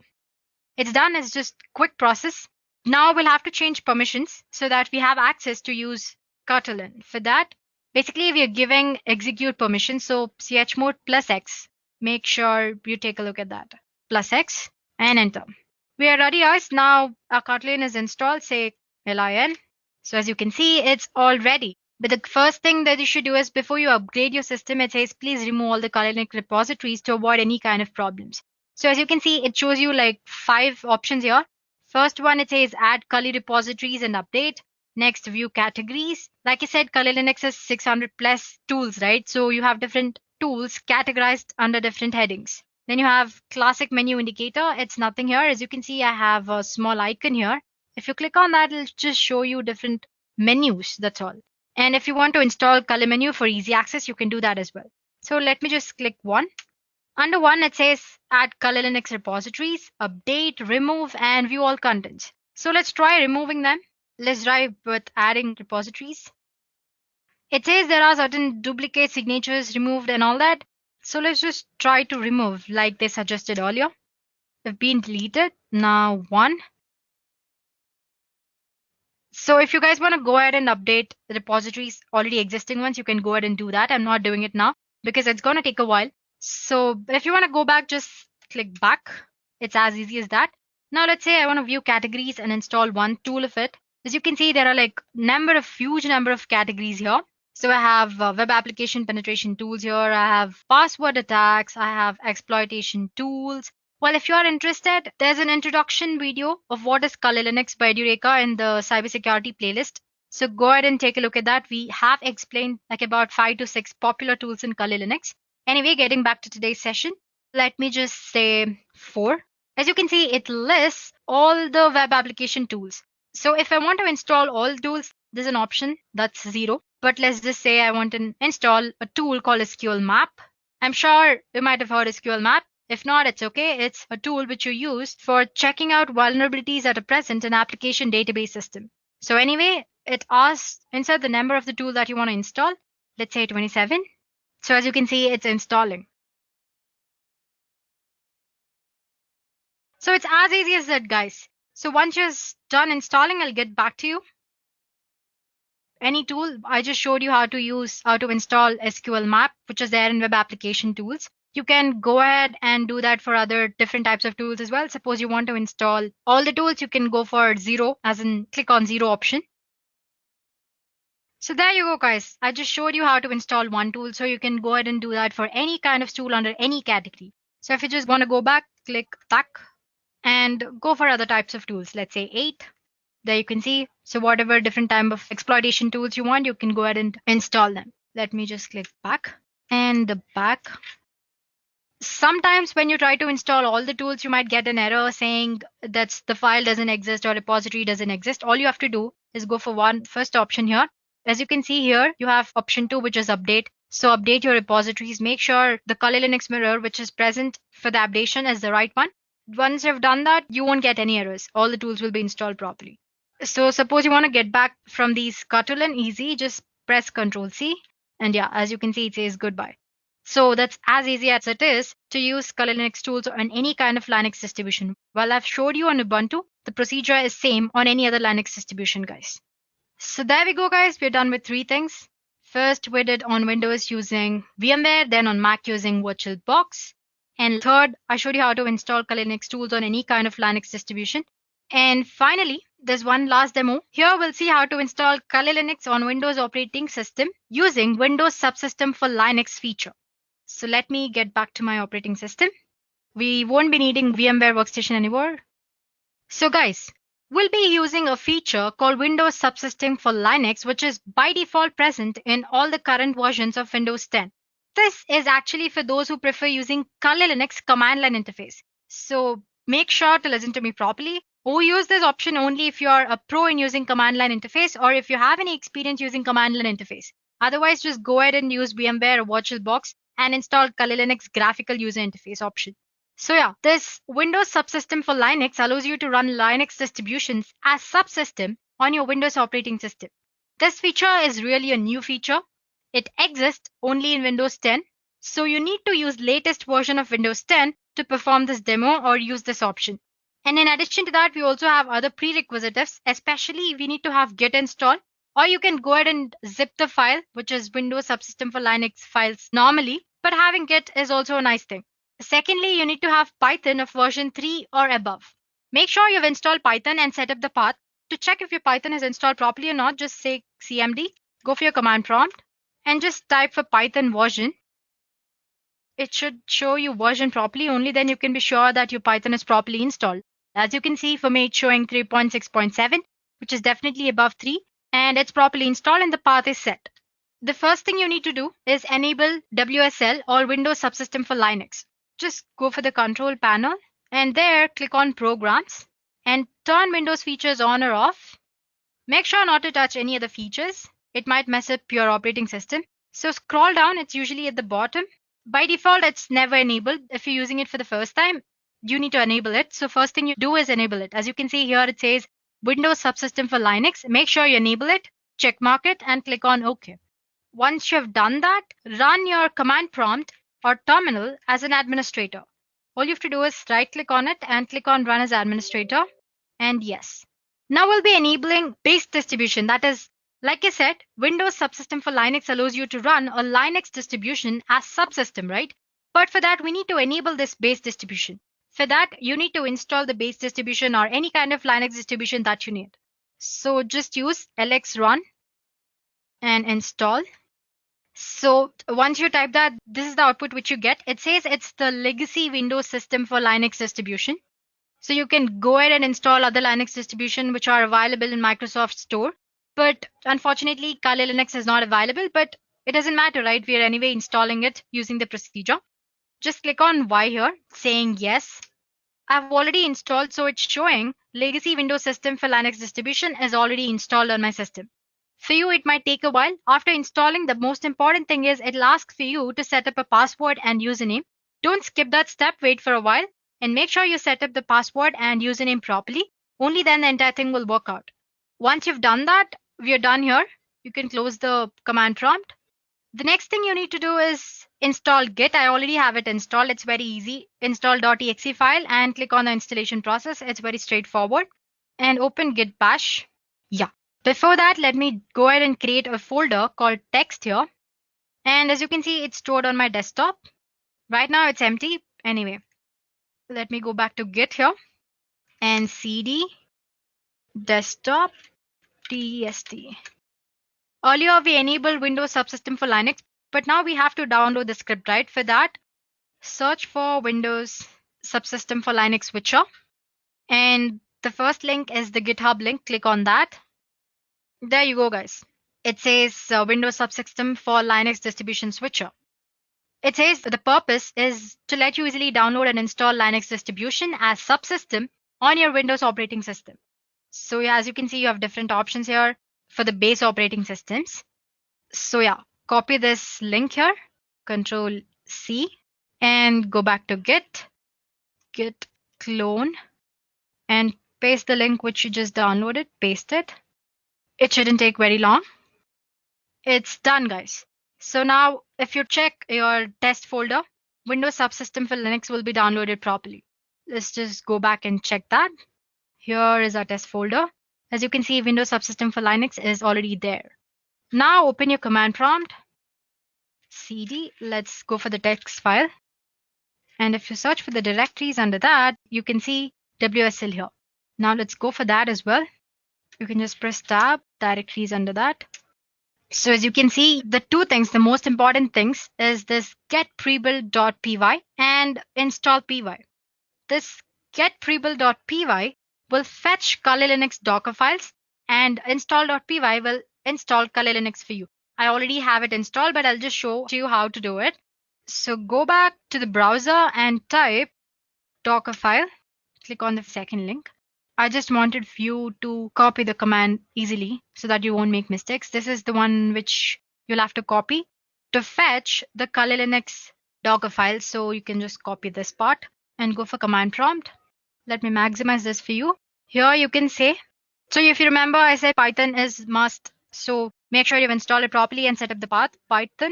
It's done. It's just quick process. Now we'll have to change permissions so that we have access to use Kotlin. For that, basically we are giving execute permission. So chmod plus X. Make sure you take a look at that. Plus X and enter. We are ready, guys. Now our Kotlin is installed. Say lin. So as you can see, it's all ready. But the first thing that you should do is before you upgrade your system, it says please remove all the Kotlin repositories to avoid any kind of problems. So as you can see, it shows you like 5 options here. First one, it says add Kali repositories and update. Next, view categories. Like I said, Kali Linux has 600 plus tools, right? So you have different tools categorized under different headings. Then you have classic menu indicator. It's nothing here. As you can see, I have a small icon here. If you click on that, it'll just show you different menus. That's all. And if you want to install Kali menu for easy access, you can do that as well. So let me just click one. Under one, it says add Kali Linux repositories, update, remove, and view all contents. So let's try removing them. Let's try with adding repositories. It says there are certain duplicate signatures removed and all that. So let's just try to remove like they suggested earlier. They've been deleted. Now one. So if you guys want to go ahead and update the repositories, already existing ones, you can go ahead and do that. I'm not doing it now because it's going to take a while. So if you want to go back, just click back. It's as easy as that. Now let's say I want to view categories and install one tool of it. As you can see, there are like huge number of categories here. So I have web application penetration tools here. I have password attacks. I have exploitation tools. Well, if you are interested, there's an introduction video of what is Kali Linux by Edureka in the cybersecurity playlist. So go ahead and take a look at that. We have explained like about 5 to 6 popular tools in Kali Linux. Anyway, getting back to today's session, let me just say 4. As you can see, it lists all the web application tools. So if I want to install all tools, there's an option that's 0. But let's just say I want to install a tool called SQL Map. I'm sure you might have heard SQL Map. If not, it's okay. It's a tool which you use for checking out vulnerabilities that are present in application database system. So anyway, it asks insert the number of the tool that you want to install. Let's say 27. So as you can see, it's installing. So it's as easy as that, guys. So once you're done installing, I'll get back to you. Any tool, I just showed you how to install SQL Map, which is there in web application tools. You can go ahead and do that for other different types of tools as well. Suppose you want to install all the tools, you can go for 0, as in click on 0 option. So there you go, guys. I just showed you how to install one tool. So you can go ahead and do that for any kind of tool under any category. So if you just want to go back, click back and go for other types of tools. Let's say 8. There you can see. So whatever different type of exploitation tools you want, you can go ahead and install them. Let me just click back and the back. Sometimes when you try to install all the tools, you might get an error saying that the file doesn't exist or repository doesn't exist. All you have to do is go for first option here. As you can see here, you have option 2, which is update. So update your repositories. Make sure the Kali Linux mirror, which is present for the updation, is the right one. Once you've done that, you won't get any errors. All the tools will be installed properly. So suppose you want to get back from these Kotlin, easy, just press Ctrl C. And yeah, as you can see, it says goodbye. So that's as easy as it is to use Kali Linux tools on any kind of Linux distribution. While I've showed you on Ubuntu, the procedure is same on any other Linux distribution, guys. So there we go, guys. We're done with 3 things. First, we did on Windows using VMware, then on Mac using VirtualBox. And third, I showed you how to install Kali Linux tools on any kind of Linux distribution. And finally, there's one last demo. Here we'll see how to install Kali Linux on Windows operating system using Windows Subsystem for Linux feature. So let me get back to my operating system. We won't be needing VMware Workstation anymore. So guys, we'll be using a feature called Windows Subsystem for Linux, which is by default present in all the current versions of Windows 10. This is actually for those who prefer using Kali Linux command line interface. So make sure to listen to me properly. Or use this option only if you are a pro in using command line interface or if you have any experience using command line interface. Otherwise, just go ahead and use VMware or VirtualBox and install Kali Linux graphical user interface option. So yeah, this Windows Subsystem for Linux allows you to run Linux distributions as subsystem on your Windows operating system. This feature is really a new feature. It exists only in Windows 10. So you need to use latest version of Windows 10 to perform this demo or use this option. And in addition to that, we also have other prerequisites, especially we need to have git install, or you can go ahead and zip the file, which is Windows Subsystem for Linux files normally, but having git is also a nice thing. Secondly, you need to have Python of version 3 or above. Make sure you've installed Python and set up the path. To check if your Python is installed properly or not, just say cmd, go for your command prompt, and just type for Python version. It should show you version properly, only then you can be sure that your Python is properly installed. As you can see, for me it's showing 3.6.7, which is definitely above 3, and it's properly installed and the path is set. The first thing you need to do is enable WSL or Windows Subsystem for Linux. Just go for the control panel and there click on Programs and turn Windows features on or off. Make sure not to touch any other features. It might mess up your operating system. So scroll down, it's usually at the bottom. By default, it's never enabled. If you're using it for the first time, you need to enable it. So first thing you do is enable it. As you can see here, it says Windows Subsystem for Linux. Make sure you enable it, check mark it, and click on OK. Once you have done that, run your command prompt or terminal as an administrator. All you have to do is right click on it and click on Run as Administrator. And yes. Now we'll be enabling base distribution. That is, like I said, Windows Subsystem for Linux allows you to run a Linux distribution as subsystem, right? But for that, we need to enable this base distribution. For that, you need to install the base distribution or any kind of Linux distribution that you need. So just use lx-run and install. So once you type that, this is the output which you get. It says it's the legacy Windows system for Linux distribution. So you can go ahead and install other Linux distribution which are available in Microsoft Store. But unfortunately, Kali Linux is not available, but it doesn't matter, right? We are anyway installing it using the procedure. Just click on Y here, saying yes. I've already installed, so it's showing legacy Windows system for Linux distribution is already installed on my system. For you, it might take a while. After installing, the most important thing is it'll ask for you to set up a password and username. Don't skip that step, wait for a while, and make sure you set up the password and username properly. Only then the entire thing will work out. Once you've done that, we are done here. You can close the command prompt. The next thing you need to do is install Git. I already have it installed. It's very easy. Install.exe file and click on the installation process. It's very straightforward. And open Git bash. Yeah. Before that, let me go ahead and create a folder called text here. And as you can see, it's stored on my desktop. Right now it's empty. Anyway, let me go back to Git here and cd desktop test. Earlier we enabled Windows Subsystem for Linux, but now we have to download the script, right? For that, search for Windows Subsystem for Linux switcher. And the first link is the GitHub link. Click on that. There you go, guys. It says Windows Subsystem for Linux distribution switcher. It says the purpose is to let you easily download and install Linux distribution as subsystem on your Windows operating system. So yeah, as you can see, you have different options here for the base operating systems. So yeah, copy this link here, Control C, and go back to Git clone, and paste the link which you just downloaded, paste it. It shouldn't take very long. It's done, guys. So now if you check your test folder, Windows Subsystem for Linux will be downloaded properly. Let's just go back and check that. Here is our test folder. As you can see, Windows Subsystem for Linux is already there. Now open your command prompt, cd, let's go for the text file. And if you search for the directories under that, you can see WSL here. Now let's go for that as well. You can just press tab, directories under that. So as you can see, the two things, the most important things is this get prebuild.py and install py. This get prebuild.py will fetch Kali Linux Docker files, and install.py will install Kali Linux for you. I already have it installed, but I'll just show you how to do it. So go back to the browser and type Docker file. Click on the second link. I just wanted you to copy the command easily so that you won't make mistakes. This is the one which you'll have to copy to fetch the Kali Linux Docker file. So you can just copy this part and go for command prompt. Let me maximize this for you. Here you can say, so if you remember, I said Python is must So make sure you've installed it properly and set up the path. Python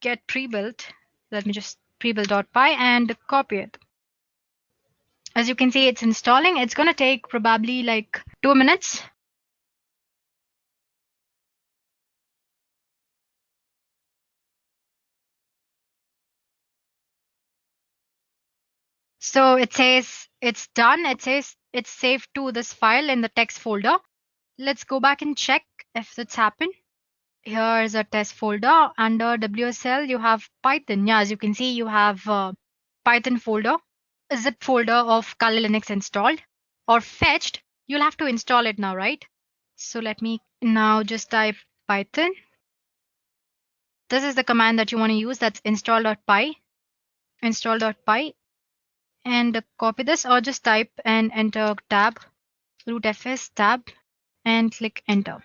get pre-built. Let me just pre-build.py and copy it. As you can see, it's installing. It's going to take probably like 2 minutes. So it says it's done. It says it's saved to this file in the text folder. Let's go back and check if it's happened. Here is a test folder. Under WSL, you have Python. Yeah, as you can see, you have Python folder, a zip folder of Kali Linux installed or fetched. You'll have to install it now, right? So let me now just type Python. This is the command that you want to use. That's install.py. Install.py. And copy this or just type and enter tab, root fs tab, and click enter.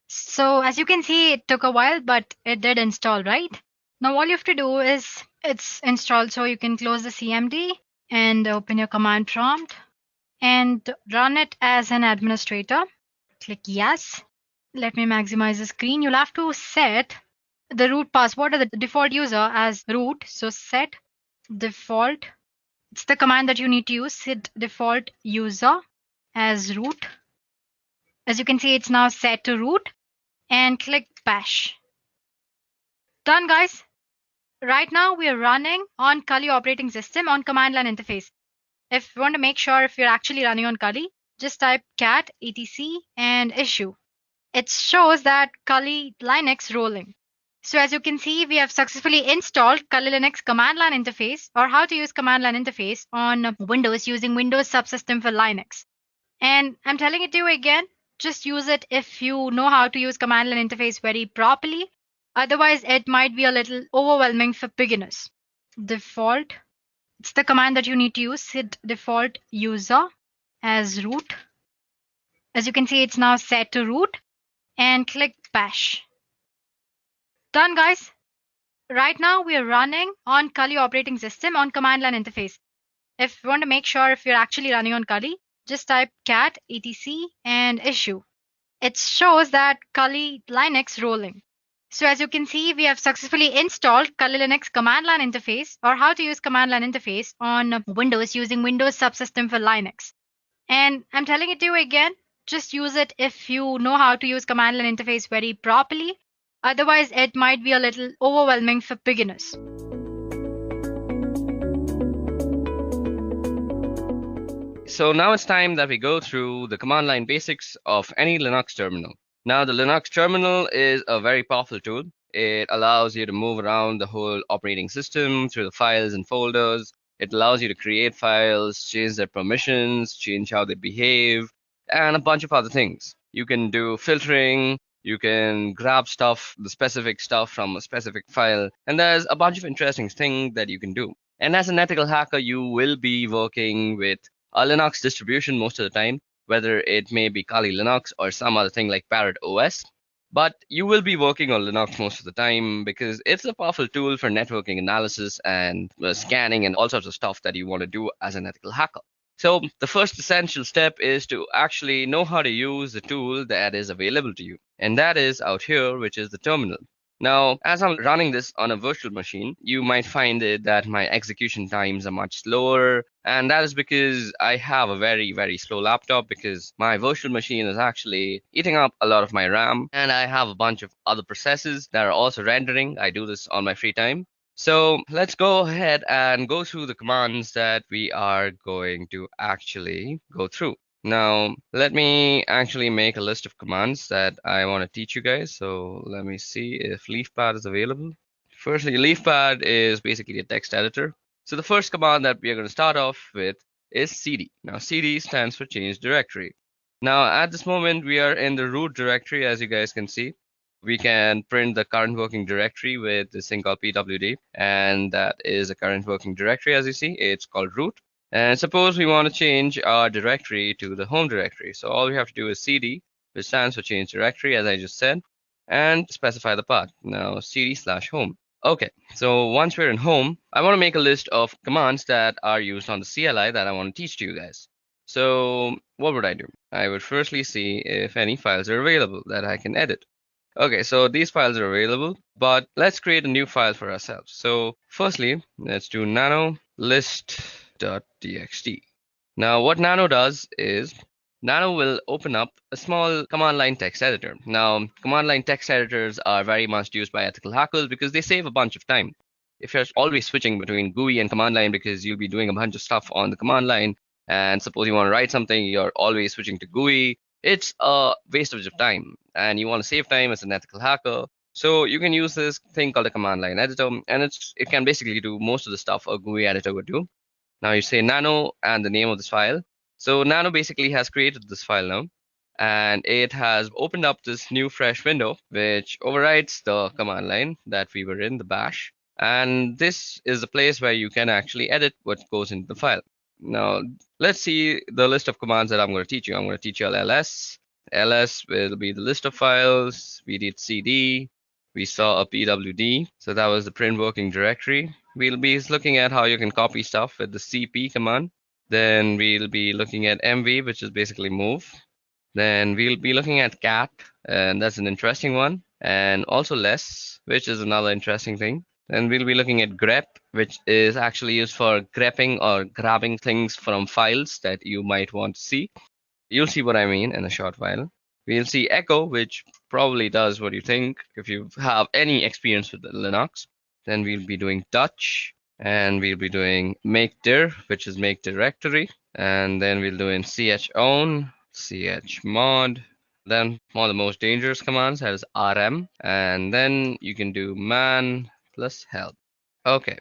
So as you can see, it took a while, but it did install, right? Now all you have to do is it's installed, so you can close the CMD and open your command prompt and run it as an administrator. Click yes. Let me maximize the screen. You'll have to set the root password or the default user as root. So set default. It's the command that you need to use. Set default user as root. As you can see, it's now set to root and click bash. Done, guys. Right now we are running on Kali operating system on command line interface. If you want to make sure if you're actually running on Kali, just type cat etc and issue. It shows that Kali Linux rolling. So as you can see, we have successfully installed Kali Linux command line interface or how to use command line interface on Windows using Windows subsystem for Linux. And I'm telling it to you again, just use it if you know how to use command line interface very properly. Otherwise, it might be a little overwhelming for beginners. Default. It's the command that you need to use. Set default user as root. As you can see, it's now set to root and click bash. Done, guys. Right now we are running on Kali operating system on command line interface. If you want to make sure if you're actually running on Kali, just type cat etc and issue. It shows that Kali Linux rolling. So as you can see, we have successfully installed Kali Linux command line interface or how to use command line interface on Windows using Windows subsystem for Linux. And I'm telling it to you again, just use it if you know how to use command line interface very properly. Otherwise, it might be a little overwhelming for beginners. So now it's time that we go through the command line basics of any Linux terminal. Now the Linux terminal is a very powerful tool. It allows you to move around the whole operating system through the files and folders. It allows you to create files, change their permissions, change how they behave, and a bunch of other things. You can do filtering, you can grab stuff, the specific stuff from a specific file, and there's a bunch of interesting things that you can do. And as an ethical hacker, you will be working with a Linux distribution most of the time, whether it may be Kali Linux or some other thing like Parrot OS. But you will be working on Linux most of the time because it's a powerful tool for networking analysis and scanning and all sorts of stuff that you want to do as an ethical hacker. So the first essential step is to actually know how to use the tool that is available to you. And that is out here, which is the terminal. Now, as I'm running this on a virtual machine, you might find it that my execution times are much slower. And that is because I have a very, very slow laptop because my virtual machine is actually eating up a lot of my RAM. And I have a bunch of other processes that are also rendering. I do this on my free time. So let's go ahead and go through the commands that we are going to actually go through. Now, let me actually make a list of commands that I want to teach you guys. So let me see if LeafPad is available. Firstly, LeafPad is basically a text editor. So the first command that we are going to start off with is cd. Now, cd stands for change directory. Now, at this moment, we are in the root directory, as you guys can see. We can print the current working directory with this thing called pwd, and that is a current working directory, as you see. It's called root. And suppose we want to change our directory to the home directory. So all we have to do is cd, which stands for change directory, as I just said, and specify the path. Now cd/home. Okay, so once we're in home, I want to make a list of commands that are used on the CLI that I want to teach to you guys. So what would I do? I would firstly see if any files are available that I can edit. Okay, so these files are available, but let's create a new file for ourselves. So firstly, let's do nano list.txt. Now what nano does is Nano will open up a small command line text editor. Now, command line text editors are very much used by ethical hackers because they save a bunch of time. If you're always switching between GUI and command line because you'll be doing a bunch of stuff on the command line, and suppose you want to write something, you're always switching to GUI, it's a wastage of time. And you want to save time as an ethical hacker. So you can use this thing called a command line editor, and it can basically do most of the stuff a GUI editor would do. Now you say nano and the name of this file. So Nano basically has created this file now, and it has opened up this new fresh window, which overrides the command line that we were in, the bash. And this is a place where you can actually edit what goes into the file. Now, let's see the list of commands that I'm going to teach you. I'm going to teach you ls. ls will be the list of files. We did cd. We saw a pwd. So that was the print working directory. We'll be looking at how you can copy stuff with the cp command. Then we'll be looking at mv, which is basically move. Then we'll be looking at cat, and that's an interesting one. And also less, which is another interesting thing. Then we'll be looking at grep, which is actually used for grepping or grabbing things from files that you might want to see. You'll see what I mean in a short while. We'll see echo, which probably does what you think if you have any experience with Linux. Then we'll be doing touch. And we'll be doing make dir, which is make directory, and then we'll do in chown, chmod, then one of the most dangerous commands that is rm, and then you can do man plus help. Okay,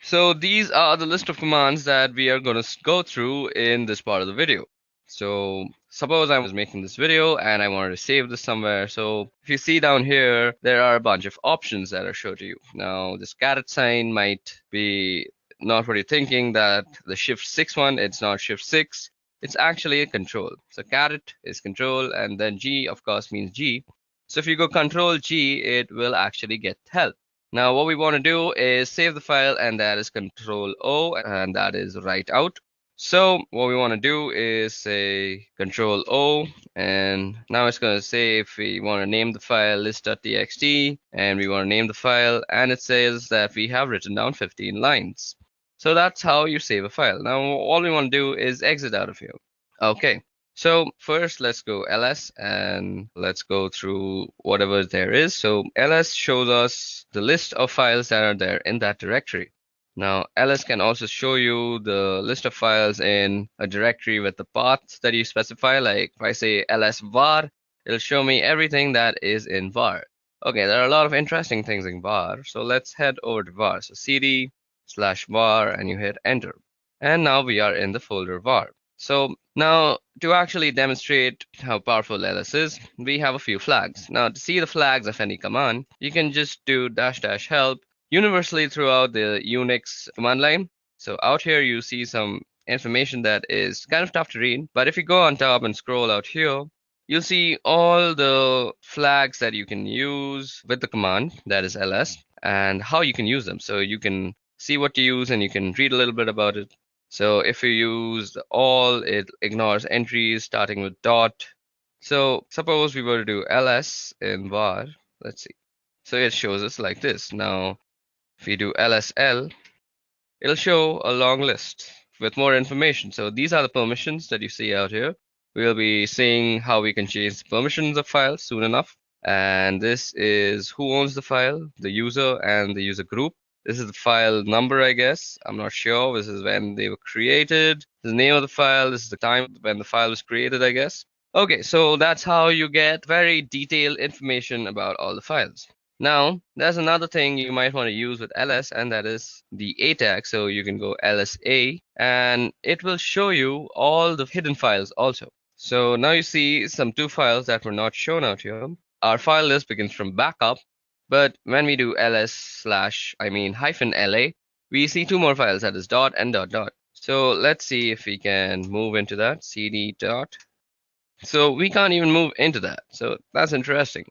so these are the list of commands that we are going to go through in this part of the video. So suppose I was making this video and I wanted to save this somewhere. So if you see down here, there are a bunch of options that are shown to you. Now this caret sign might be not what you're thinking, that the shift 6 one, it's not shift 6. It's actually a control. So caret is control, and then G of course means G. So if you go control G, it will actually get help. Now what we want to do is save the file, and that is control O, and that is write out. So what we want to do is say control O, and now it's going to say if we want to name the file list.txt, and we want to name the file, and it says that we have written down 15 lines. So that's how you save a file. Now all we want to do is exit out of here. Okay, so first let's go ls and let's go through whatever there is. So ls shows us the list of files that are there in that directory. Now ls can also show you the list of files in a directory with the path that you specify. Like if I say ls var, it'll show me everything that is in var. Okay, there are a lot of interesting things in var, so let's head over to var. So cd/var, and you hit enter, and now we are in the folder var. So now to actually demonstrate how powerful ls is, we have a few flags. Now to see the flags of any command, you can just do -- help universally throughout the Unix command line. So out here you see some information that is kind of tough to read, but if you go on top and scroll out here, you'll see all the flags that you can use with the command, that is ls, and how you can use them. So you can see what to use and you can read a little bit about it. So if you use all, it ignores entries starting with dot. So suppose we were to do ls in var, let's see. So it shows us like this. Now if we do lsl, it'll show a long list with more information. So these are the permissions that you see out here. We'll be seeing how we can change the permissions of files soon enough. And this is who owns the file, the user and the user group. This is the file number, I guess. I'm not sure. This is when they were created. The name of the file. This is the time when the file was created, I guess. Okay, so that's how you get very detailed information about all the files. Now, there's another thing you might want to use with ls, and that is the a tag. So you can go lsa, and it will show you all the hidden files also. So now you see some 2 files that were not shown out here. Our file list begins from backup, but when we do -la, we see 2 more files, that is dot and dot dot. So let's see if we can move into that, cd dot. So we can't even move into that. So that's interesting.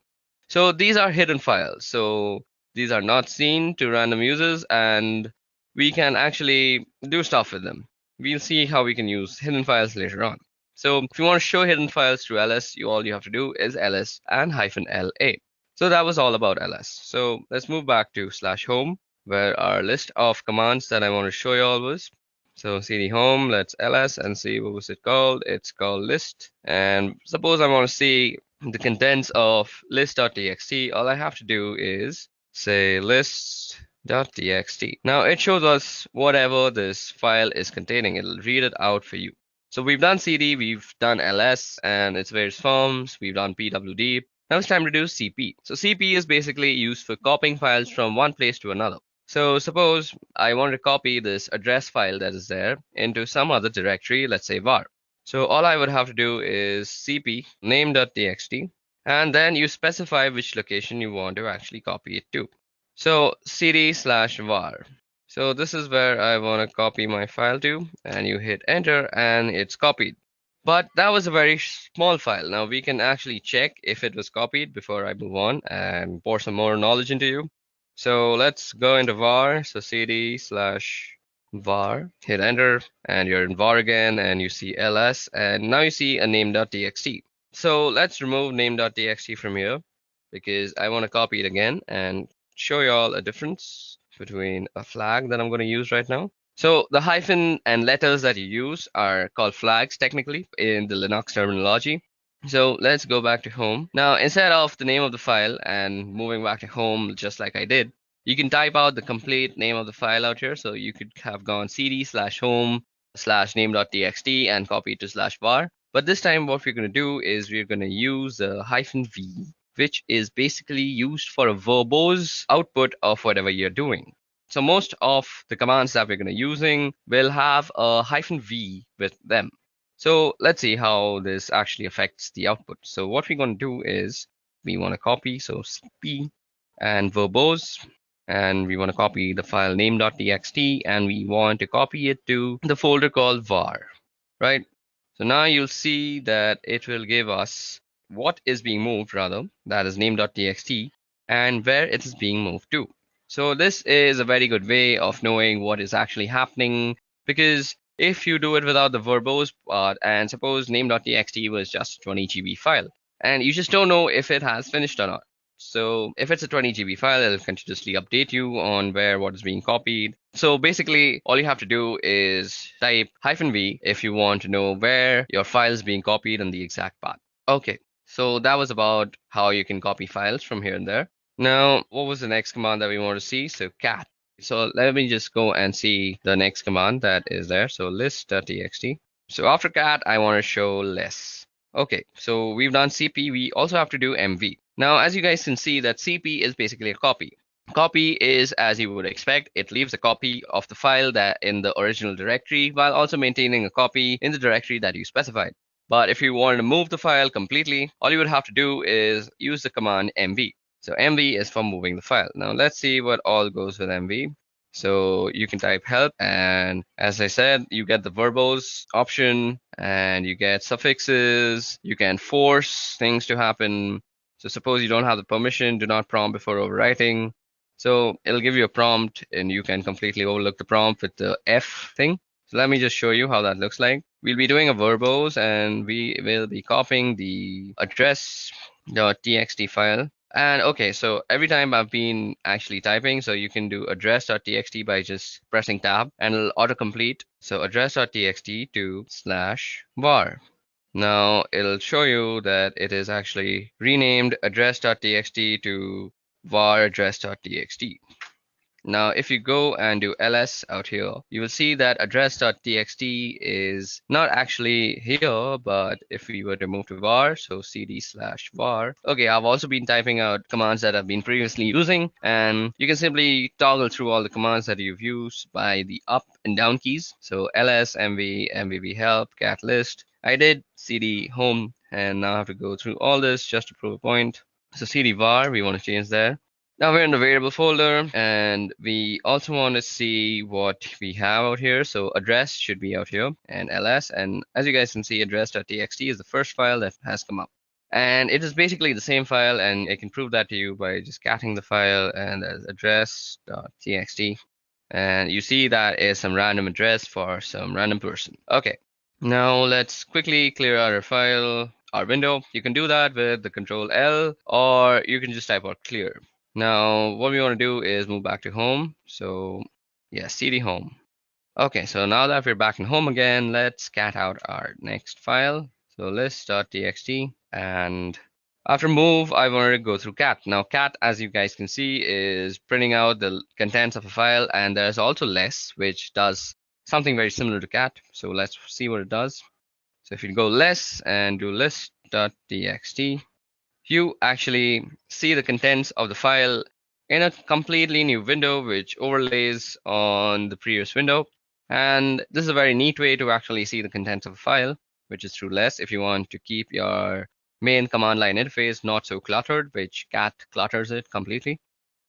So these are hidden files. So These are not seen to random users, and we can actually do stuff with them. We'll see how we can use hidden files later on. So if you want to show hidden files through ls, all you have to do is ls and -la. So that was all about ls. So let's move back to /home, where our list of commands that I want to show you all was. So cd home, let's ls and see what was it called. It's called list. And suppose I want to see the contents of list.txt. All I have to do is say list.txt. Now it shows us whatever this file is containing. It'll read it out for you. So we've done cd, we've done ls and its various forms, we've done pwd. Now it's time to do cp. So cp is basically used for copying files from one place to another. So suppose I want to copy this address file that is there into some other directory, let's say var. So all I would have to do is cp name.txt, and then you specify which location you want to actually copy it to. So cd/var. So this is where I want to copy my file to, and you hit enter and it's copied. But that was a very small file. Now we can actually check if it was copied before I move on and pour some more knowledge into you. So let's go into var. So cd/var, hit enter, and you're in var again, and you see ls, and now you see a name.txt. So let's remove name.txt from here because I want to copy it again and show you all a difference between a flag that I'm going to use right now. So the hyphen and letters that you use are called flags technically in the Linux terminology. So let's go back to home. Now, instead of the name of the file and moving back to home just like I did, you can type out the complete name of the file out here. So you could have gone cd/home/name.txt and copy it to /var. But this time what we're going to do is we're going to use the -v, which is basically used for a verbose output of whatever you're doing. So most of the commands that we're going to using will have a -v with them. So let's see how this actually affects the output. So what we're going to do is we want to copy, so cp and verbose, and we want to copy the file name.txt, and we want to copy it to the folder called var, right? So now you'll see that it will give us what is being moved, rather, that is name.txt, and where it is being moved to. So this is a very good way of knowing what is actually happening, because if you do it without the verbose part, and suppose name.txt was just a 20 GB file, and you just don't know if it has finished or not. So if it's a 20 GB file, it'll continuously update you on where what is being copied. So basically, all you have to do is type -v if you want to know where your file is being copied and the exact path. Okay, so that was about how you can copy files from here and there. Now, what was the next command that we want to see? So cat. So let me just go and see the next command that is there. So list.txt. So after cat, I want to show less. Okay, so we've done cp. We also have to do mv. Now, as you guys can see, that cp is basically a copy. Copy is, as you would expect, it leaves a copy of the file that in the original directory while also maintaining a copy in the directory that you specified. But if you want to move the file completely, all you would have to do is use the command mv. So mv is for moving the file. Now let's see what all goes with mv. So you can type help, and as I said, you get the verbose option and you get suffixes. You can force things to happen. So suppose you don't have the permission, do not prompt before overwriting. So it'll give you a prompt and you can completely overlook the prompt with the F thing. So let me just show you how that looks like. We'll be doing a verbose and we will be copying the address.txt file. And okay, so every time I've been actually typing, so you can do address.txt by just pressing tab and it'll autocomplete. So address.txt to /var. Now it'll show you that it is actually renamed address.txt to var address.txt. Now, if you go and do ls out here, you will see that address.txt is not actually here, but if we were to move to var, so cd/var. Okay, I've also been typing out commands that I've been previously using, and you can simply toggle through all the commands that you've used by the up and down keys. So ls, mv, mvv help, cat list. I did cd home, and now I have to go through all this just to prove a point. So cd var, we want to change there. Now we're in the variable folder, and we also want to see what we have out here. So address should be out here, and ls. And as you guys can see, address.txt is the first file that has come up. And it is basically the same file, and I can prove that to you by just catting the file, and there's address.txt. And you see that is some random address for some random person. Okay, now let's quickly clear out our file, our window. You can do that with the Control L, or you can just type out clear. Now, what we want to do is move back to home. So yeah, cd home. Okay, so now that we're back in home again, let's cat out our next file. So list.txt, and after move, I wanted to go through cat. Now cat, as you guys can see, is printing out the contents of a file, and there's also less, which does something very similar to cat. So let's see what it does. So if you go less and do list.txt, you actually see the contents of the file in a completely new window, which overlays on the previous window. And this is a very neat way to actually see the contents of a file, which is through less if you want to keep your main command line interface not so cluttered, which cat clutters it completely.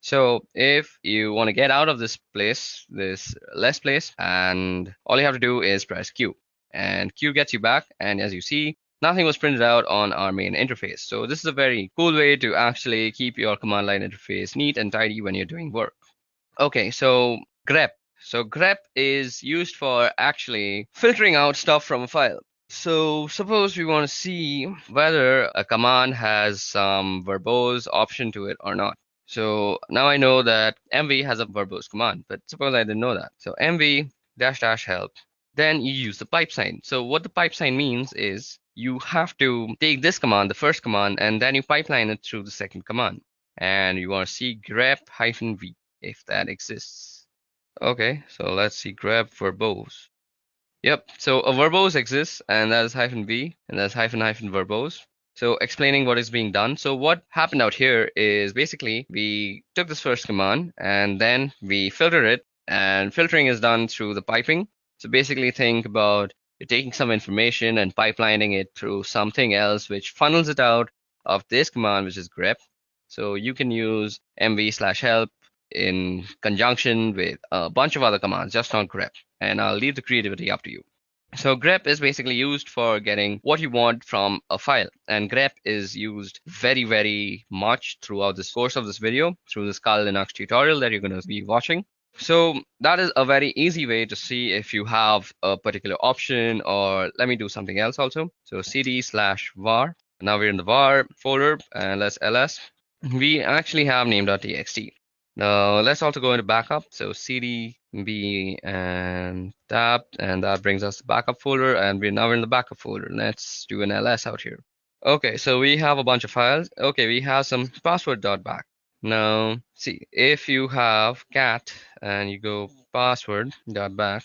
So if you want to get out of this place, this less place, and all you have to do is press Q, and Q gets you back. And as you see, nothing was printed out on our main interface. So this is a very cool way to actually keep your command line interface neat and tidy when you're doing work. Okay, so grep. So grep is used for actually filtering out stuff from a file. So suppose we want to see whether a command has some verbose option to it or not. So now I know that mv has a verbose command, but suppose I didn't know that. So mv -- help, then you use the pipe sign. So what the pipe sign means is you have to take this command, the first command, and then you pipeline it through the second command. And you want to see grep-v if that exists. Okay, so let's see grep verbose. Yep, so a verbose exists, and that is -v, and that's -- verbose. So explaining what is being done. So what happened out here is basically we took this first command and then we filter it, and filtering is done through the piping. So basically think about you're taking some information and pipelining it through something else, which funnels it out of this command, which is grep. So you can use mv/help in conjunction with a bunch of other commands, just not grep. And I'll leave the creativity up to you. So grep is basically used for getting what you want from a file. And grep is used very, very much throughout this course of this video, through this Kali Linux tutorial that you're going to be watching. So that is a very easy way to see if you have a particular option, or let me do something else also. So cd/var. Now we're in the var folder, and let's ls. We actually have name.txt. Now let's also go into backup. So cd b and tab, and that brings us the backup folder, and we're now in the backup folder. Let's do an ls out here. Okay, so we have a bunch of files. Okay, we have some password.back. Now see, if you have cat and you go password.back,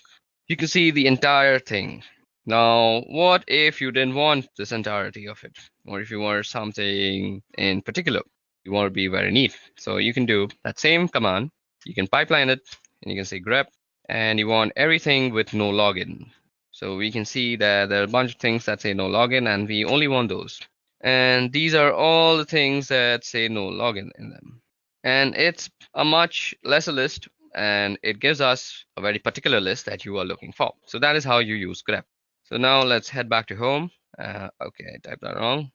you can see the entire thing. Now, what if you didn't want this entirety of it, or if you wanted something in particular? You want to be very neat. So you can do that same command. You can pipeline it, and you can say grep, and you want everything with no login. So we can see that there are a bunch of things that say no login, and we only want those. And these are all the things that say no login in them. And it's a much lesser list, and it gives us a very particular list that you are looking for. So that is how you use grep. So now let's head back to home. Okay, I typed that wrong.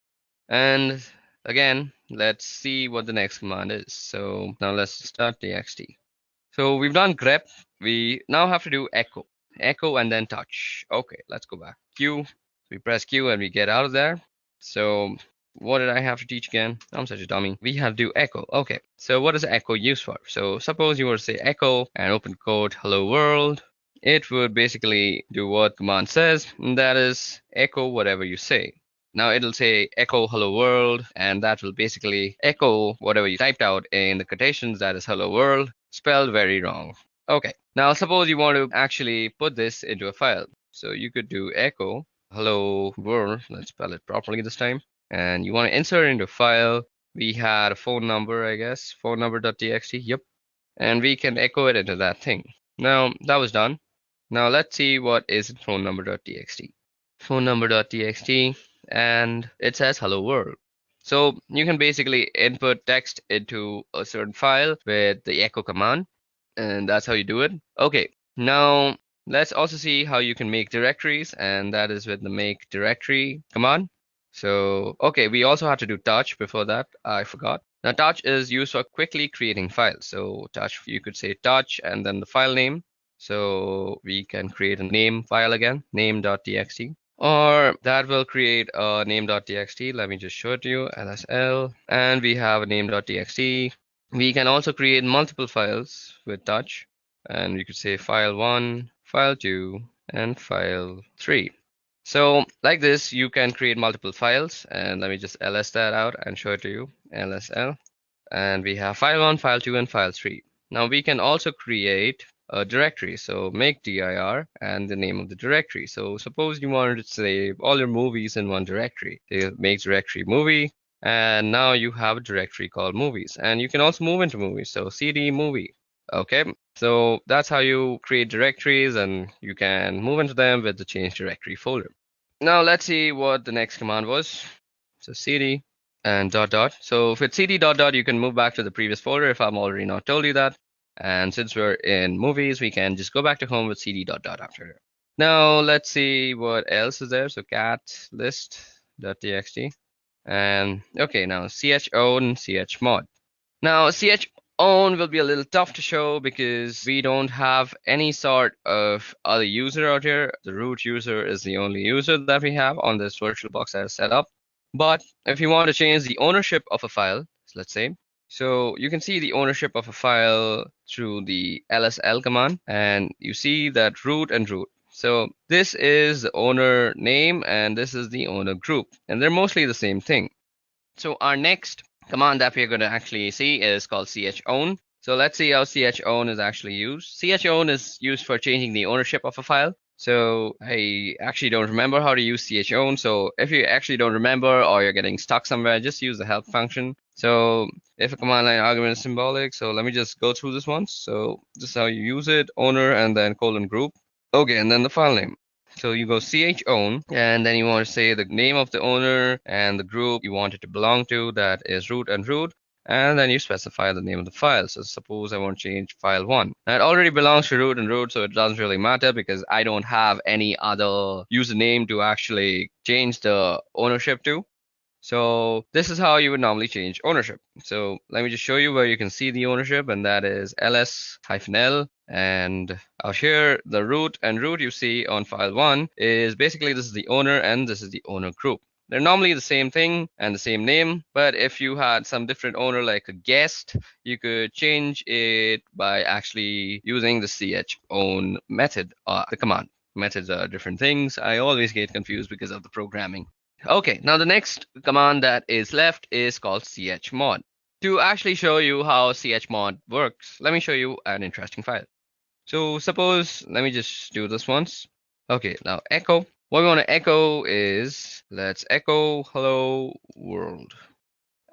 And again, let's see what the next command is. So now let's start txt. So we've done grep. We now have to do echo. Echo and then touch. Okay, let's go back. Q. We press Q and we get out of there. So what did I have to teach again? I'm such a dummy. We have to do echo. Okay, so what is echo used for? So suppose you were to say echo and open quote hello world. It would basically do what command says, and that is echo whatever you say. Now it'll say echo hello world, and that will basically echo whatever you typed out in the quotations, that is hello world, spelled very wrong. Okay, now suppose you want to actually put this into a file. So you could do echo hello world, let's spell it properly this time, and you want to insert it into a file. We had a phone number, I guess, phone number.txt, yep, and we can echo it into that thing. Now that was done. Now let's see what is in phone number.txt. Phone number.txt, and it says hello world. So you can basically input text into a certain file with the echo command, and that's how you do it. Okay, now let's also see how you can make directories, and that is with the make directory command. So, okay, we also had to do touch before that. I forgot. Now, touch is used for quickly creating files. So, touch, you could say touch and then the file name. So, we can create a name file again, name.txt. Or that will create a name.txt. Let me just show it to you, lsl. And we have a name.txt. We can also create multiple files with touch. And we could say file 1, file 2, and file 3. So like this, you can create multiple files. And let me just ls that out and show it to you, lsl. And we have file 1, file 2, and file 3. Now we can also create a directory. So make dir and the name of the directory. So suppose you wanted to save all your movies in one directory. So make directory movie. And now you have a directory called movies. And you can also move into movies. So cd movie. Okay, so that's how you create directories, and you can move into them with the change directory folder. Now let's see what the next command was. So cd and dot dot. So with cd dot dot, you can move back to the previous folder if I'm already not told you that. And since we're in movies, we can just go back to home with cd dot dot after. Now let's see what else is there. So cat list.txt. And okay, now chown chmod. Now chown will be a little tough to show because we don't have any sort of other user out here. The root user is the only user that we have on this VirtualBox that is set up. But if you want to change the ownership of a file, let's say, so you can see the ownership of a file through the lsl command, and you see that root and root. So this is the owner name and this is the owner group, and they're mostly the same thing. So our next command that we're going to actually see is called chown. So let's see how chown is actually used. Chown is used for changing the ownership of a file. So I actually don't remember how to use chown. So if you actually don't remember or you're getting stuck somewhere, just use the help function. So if a command line argument is symbolic, so let me just go through this once. So this is how you use it, owner and then colon group. Okay, and then the file name. So you go chown, and then you want to say the name of the owner and the group you want it to belong to, that is root and root, and then you specify the name of the file. So suppose I want to change file 1. Now it already belongs to root and root, so it doesn't really matter because I don't have any other username to actually change the ownership to. So this is how you would normally change ownership. So let me just show you where you can see the ownership, and that is ls-l. And out here, the root and root you see on file 1 is basically this is the owner and this is the owner group. They're normally the same thing and the same name, but if you had some different owner like a guest, you could change it by actually using the chown method, the command. Methods are different things. I always get confused because of the programming. Okay, now the next command that is left is called chmod. To actually show you how chmod works, let me show you an interesting file. So suppose, let me just do this once. Okay, now echo. What we want to echo is, let's echo hello world.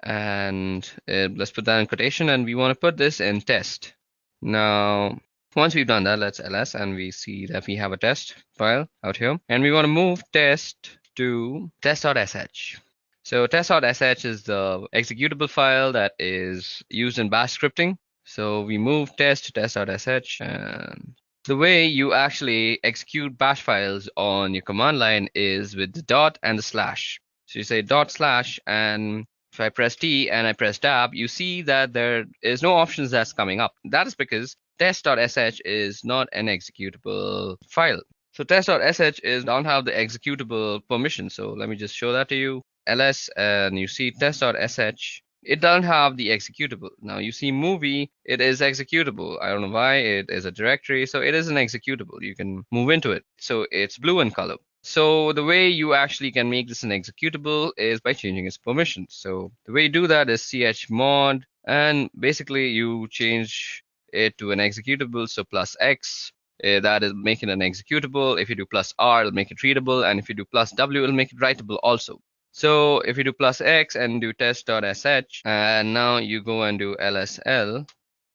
And let's put that in quotation, and we want to put this in test. Now, once we've done that, let's ls, and we see that we have a test file out here. And we want to move test to test.sh. So test.sh is the executable file that is used in bash scripting. So we move test to test.sh, and the way you actually execute bash files on your command line is with the dot and the slash. So you say dot slash, and if I press T and I press tab, you see that there is no options that's coming up. That is because test.sh is not an executable file. So test.sh don't have the executable permission. So let me just show that to you. ls, and you see test.sh. It doesn't have the executable. Now you see movie, it is executable. I don't know why, it is a directory, so it is an executable. You can move into it. So it's blue in color. So the way you actually can make this an executable is by changing its permissions. So the way you do that is chmod, and basically you change it to an executable. So plus x, that is making an executable. If you do plus r, it'll make it readable, and if you do plus w, it'll make it writable also. So if you do plus x and do test.sh, and now you go and do lsl,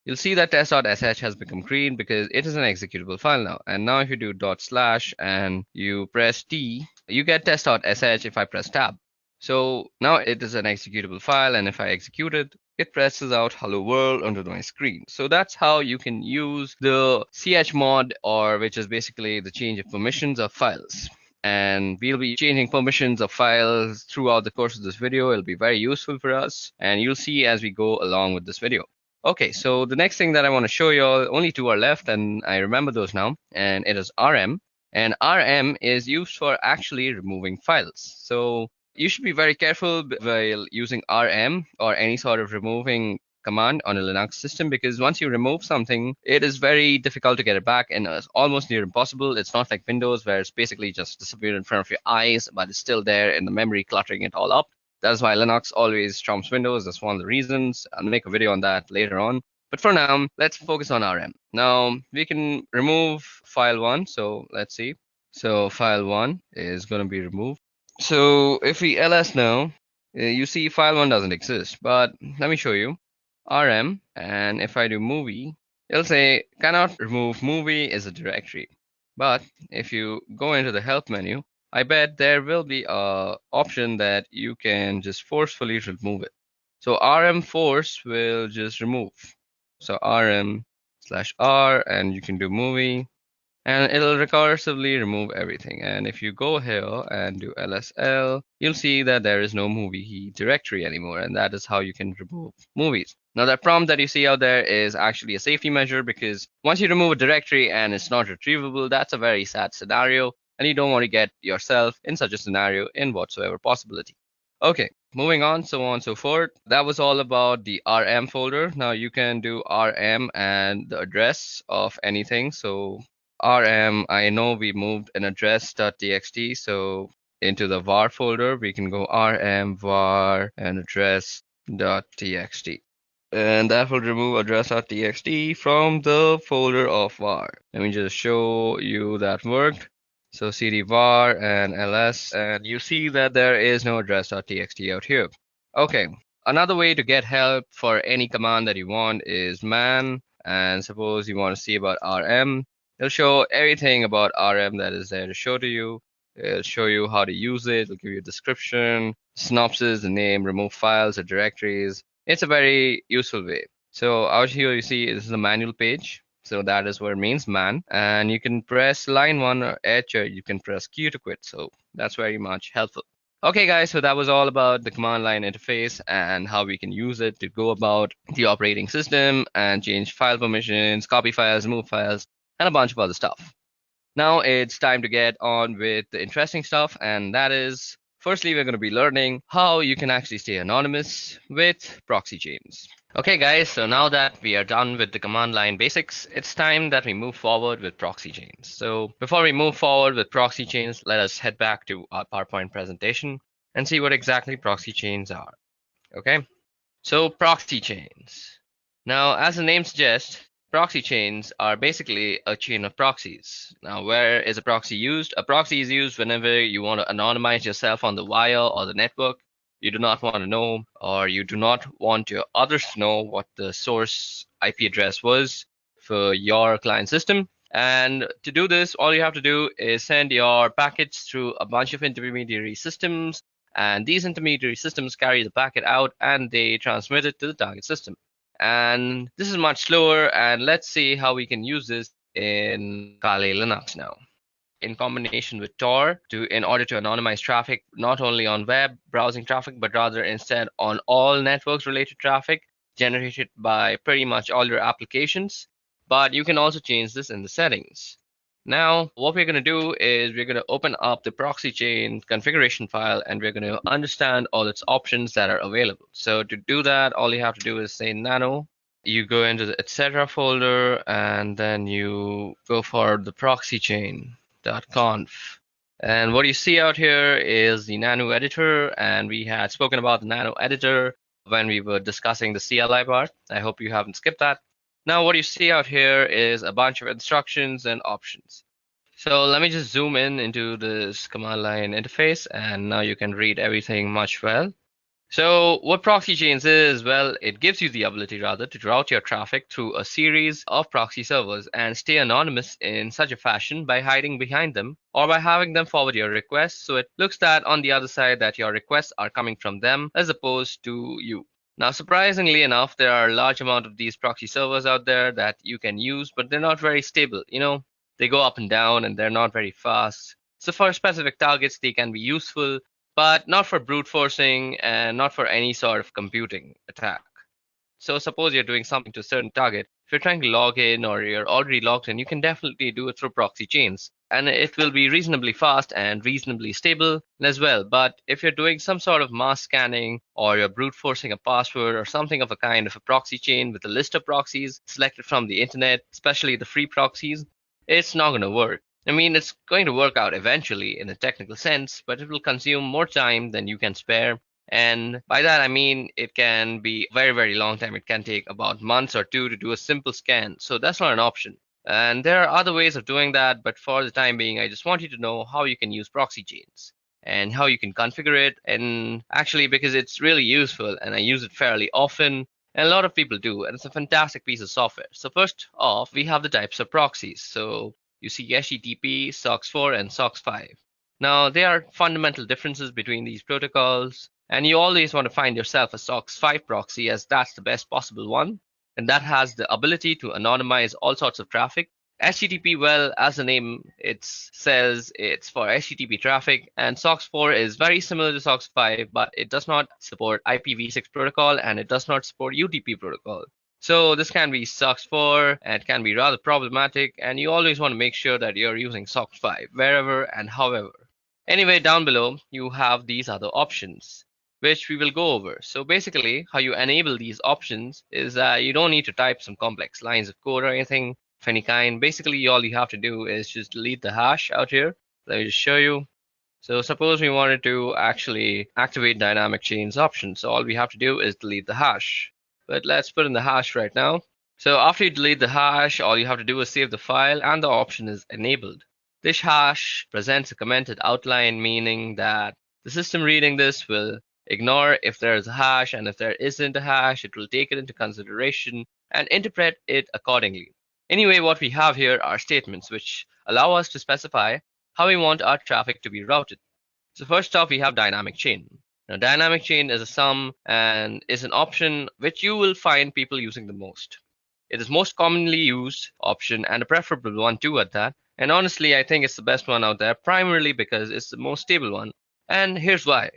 you'll see that test.sh has become green because it is an executable file now. And now if you do dot slash and you press T, you get test.sh if I press tab. So now it is an executable file, and if I execute it, it presses out hello world onto my screen. So that's how you can use the chmod, or which is basically the change of permissions of files. and we'll be changing permissions of files throughout the course of this video. It'll be very useful for us, and you'll see as we go along with this video. Okay, so the next thing that I want to show you all, only two are left, and I remember those now, and it is RM. And RM is used for actually removing files. So you should be very careful while using RM or any sort of removing command on a Linux system, because once you remove something, it is very difficult to get it back, and it's almost near impossible. It's not like Windows where it's basically just disappeared in front of your eyes, but it's still there in the memory, cluttering it all up. That's why Linux always trumps Windows. That's one of the reasons. I'll make a video on that later on. But for now, let's focus on RM. Now, we can remove file 1. So let's see. So file 1 is going to be removed. So if we ls now, you see file 1 doesn't exist. But let me show you. RM, and if I do movie, it'll say cannot remove movie is a directory. But if you go into the help menu, I bet there will be a option that you can just forcefully remove it. So rm force will just remove. So rm/r, and you can do movie, and it'll recursively remove everything. And if you go here and do lsl, you'll see that there is no movie directory anymore, and that is how you can remove movies. Now that prompt that you see out there is actually a safety measure, because once you remove a directory and it's not retrievable, that's a very sad scenario, and you don't want to get yourself in such a scenario in whatsoever possibility. Okay, moving on, so on and so forth. That was all about the RM folder. Now you can do RM and the address of anything. So RM, I know we moved an address.txt, so into the var folder, we can go rm var and address.txt. And that will remove address.txt from the folder of var. Let me just show you that worked. So cd var and ls, and you see that there is no address.txt out here. Okay, another way to get help for any command that you want is man, and suppose you want to see about rm. It'll show everything about RM that is there to show to you. It'll show you how to use it. It'll give you a description, synopsis, the name, remove files or directories. It's a very useful way. So out here you see this is the manual page. So that is what it means, man. And you can press line 1 or H, or you can press Q to quit. So that's very much helpful. Okay, guys, so that was all about the command line interface and how we can use it to go about the operating system and change file permissions, copy files, remove files, and a bunch of other stuff. Now it's time to get on with the interesting stuff, and that is, firstly, we're going to be learning how you can actually stay anonymous with proxy chains. Okay, guys, so now that we are done with the command line basics, it's time that we move forward with proxy chains. So before we move forward with proxy chains, let us head back to our PowerPoint presentation and see what exactly proxy chains are. Okay, so proxy chains. Now, as the name suggests, proxy chains are basically a chain of proxies. Now, where is a proxy used? A proxy is used whenever you want to anonymize yourself on the wire or the network. You do not want to know, or you do not want your others to know what the source IP address was for your client system. And to do this, all you have to do is send your packets through a bunch of intermediary systems, and these intermediary systems carry the packet out and they transmit it to the target system. And this is much slower, and let's see how we can use this in Kali Linux now. In combination with Tor in order to anonymize traffic, not only on web browsing traffic, but rather instead on all networks related traffic generated by pretty much all your applications. But you can also change this in the settings. Now, what we're going to do is we're going to open up the proxy chain configuration file, and we're going to understand all its options that are available. So to do that, all you have to do is say nano. You go into the etc folder, and then you go for the proxy chain. .conf. And what you see out here is the nano editor, and we had spoken about the nano editor when we were discussing the CLI part. I hope you haven't skipped that. Now what you see out here is a bunch of instructions and options. So let me just zoom in into this command line interface, and now you can read everything much well. So what proxy chains is, well, it gives you the ability rather to route your traffic through a series of proxy servers and stay anonymous in such a fashion by hiding behind them or by having them forward your requests, so it looks that on the other side that your requests are coming from them as opposed to you. Now, surprisingly enough, there are a large amount of these proxy servers out there that you can use, but they're not very stable. You know, they go up and down and they're not very fast. So for specific targets, they can be useful, but not for brute forcing and not for any sort of computing attack. So suppose you're doing something to a certain target. If you're trying to log in or you're already logged in, you can definitely do it through proxy chains. And it will be reasonably fast and reasonably stable as well. But if you're doing some sort of mass scanning or you're brute forcing a password or something of a kind of a proxy chain with a list of proxies selected from the internet, especially the free proxies, it's not going to work. I mean, it's going to work out eventually in a technical sense, but it will consume more time than you can spare. And by that, I mean it can be a very, very long time. It can take about months or two to do a simple scan. So that's not an option. And there are other ways of doing that. But for the time being, I just want you to know how you can use proxy chains and how you can configure it. And actually, because it's really useful and I use it fairly often, and a lot of people do. And it's a fantastic piece of software. So first off, we have the types of proxies. So you see HTTP, SOCKS4, and SOCKS5. Now, there are fundamental differences between these protocols. And you always want to find yourself a SOCKS5 proxy, as that's the best possible one. And that has the ability to anonymize all sorts of traffic. HTTP, well, as the name it says, it's for HTTP traffic. And SOCKS4 is very similar to SOCKS5, but it does not support IPv6 protocol and it does not support UDP protocol. So this can be SOCKS4 and it can be rather problematic. And you always want to make sure that you're using SOCKS5 wherever and however. Anyway, down below, you have these other options, which we will go over. So basically, how you enable these options is that you don't need to type some complex lines of code or anything of any kind. Basically, all you have to do is just delete the hash out here. Let me just show you. So suppose we wanted to actually activate dynamic chains option. So all we have to do is delete the hash. But let's put in the hash right now. So after you delete the hash, all you have to do is save the file and the option is enabled. This hash presents a commented outline, meaning that the system reading this will ignore if there is a hash, and if there isn't a hash, it will take it into consideration and interpret it accordingly. Anyway, what we have here are statements which allow us to specify how we want our traffic to be routed. So first off, we have dynamic chain. Now, dynamic chain is a sum and is an option which you will find people using the most. It is most commonly used option and a preferable one too at that. And honestly, I think it's the best one out there, primarily because it's the most stable one. And here's why.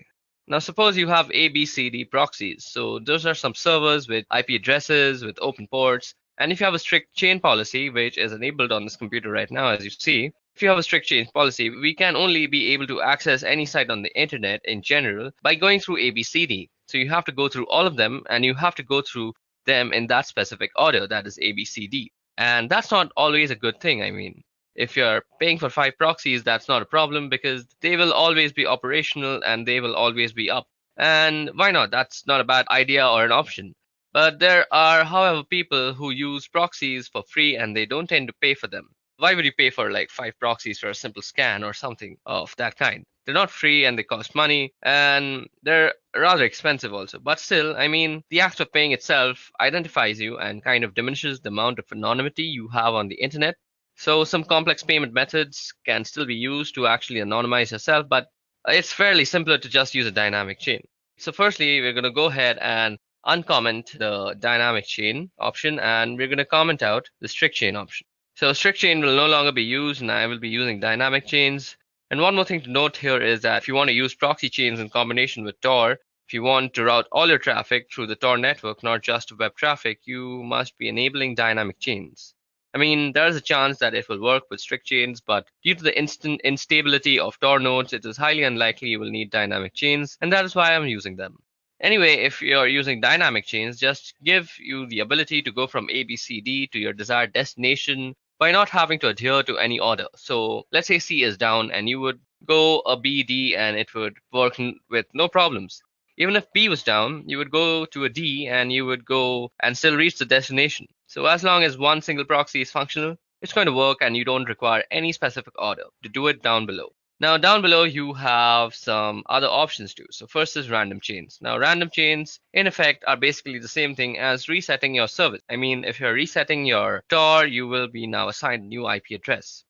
Now, suppose you have ABCD proxies. So those are some servers with IP addresses, with open ports. And if you have a strict chain policy, which is enabled on this computer right now, as you see, if you have a strict chain policy, we can only be able to access any site on the internet in general by going through ABCD. So you have to go through all of them, and you have to go through them in that specific order, that is ABCD. And that's not always a good thing. I mean, if you're paying for 5 proxies, that's not a problem because they will always be operational and they will always be up. And why not? That's not a bad idea or an option. But there are, however, people who use proxies for free and they don't tend to pay for them. Why would you pay for like 5 proxies for a simple scan or something of that kind? They're not free and they cost money and they're rather expensive also. But still, I mean, the act of paying itself identifies you and kind of diminishes the amount of anonymity you have on the internet. So some complex payment methods can still be used to actually anonymize yourself, but it's fairly simpler to just use a dynamic chain. So firstly, we're going to go ahead and uncomment the dynamic chain option, and we're going to comment out the strict chain option. So strict chain will no longer be used, and I will be using dynamic chains. And one more thing to note here is that if you want to use proxy chains in combination with Tor, if you want to route all your traffic through the Tor network, not just web traffic, you must be enabling dynamic chains. I mean, there is a chance that it will work with strict chains, but due to the instant instability of Tor nodes, it is highly unlikely you will need dynamic chains, and that is why I'm using them. Anyway, if you're using dynamic chains, just give you the ability to go from ABCD to your desired destination by not having to adhere to any order. So let's say C is down and you would go a B, D, and it would work with no problems. Even if B was down, you would go to a D and you would go and still reach the destination. So as long as one single proxy is functional, it's going to work and you don't require any specific order to do it down below. Now down below you have some other options too. So first is random chains. Now random chains in effect are basically the same thing as resetting your service. I mean, if you're resetting your Tor, you will be now assigned a new IP address.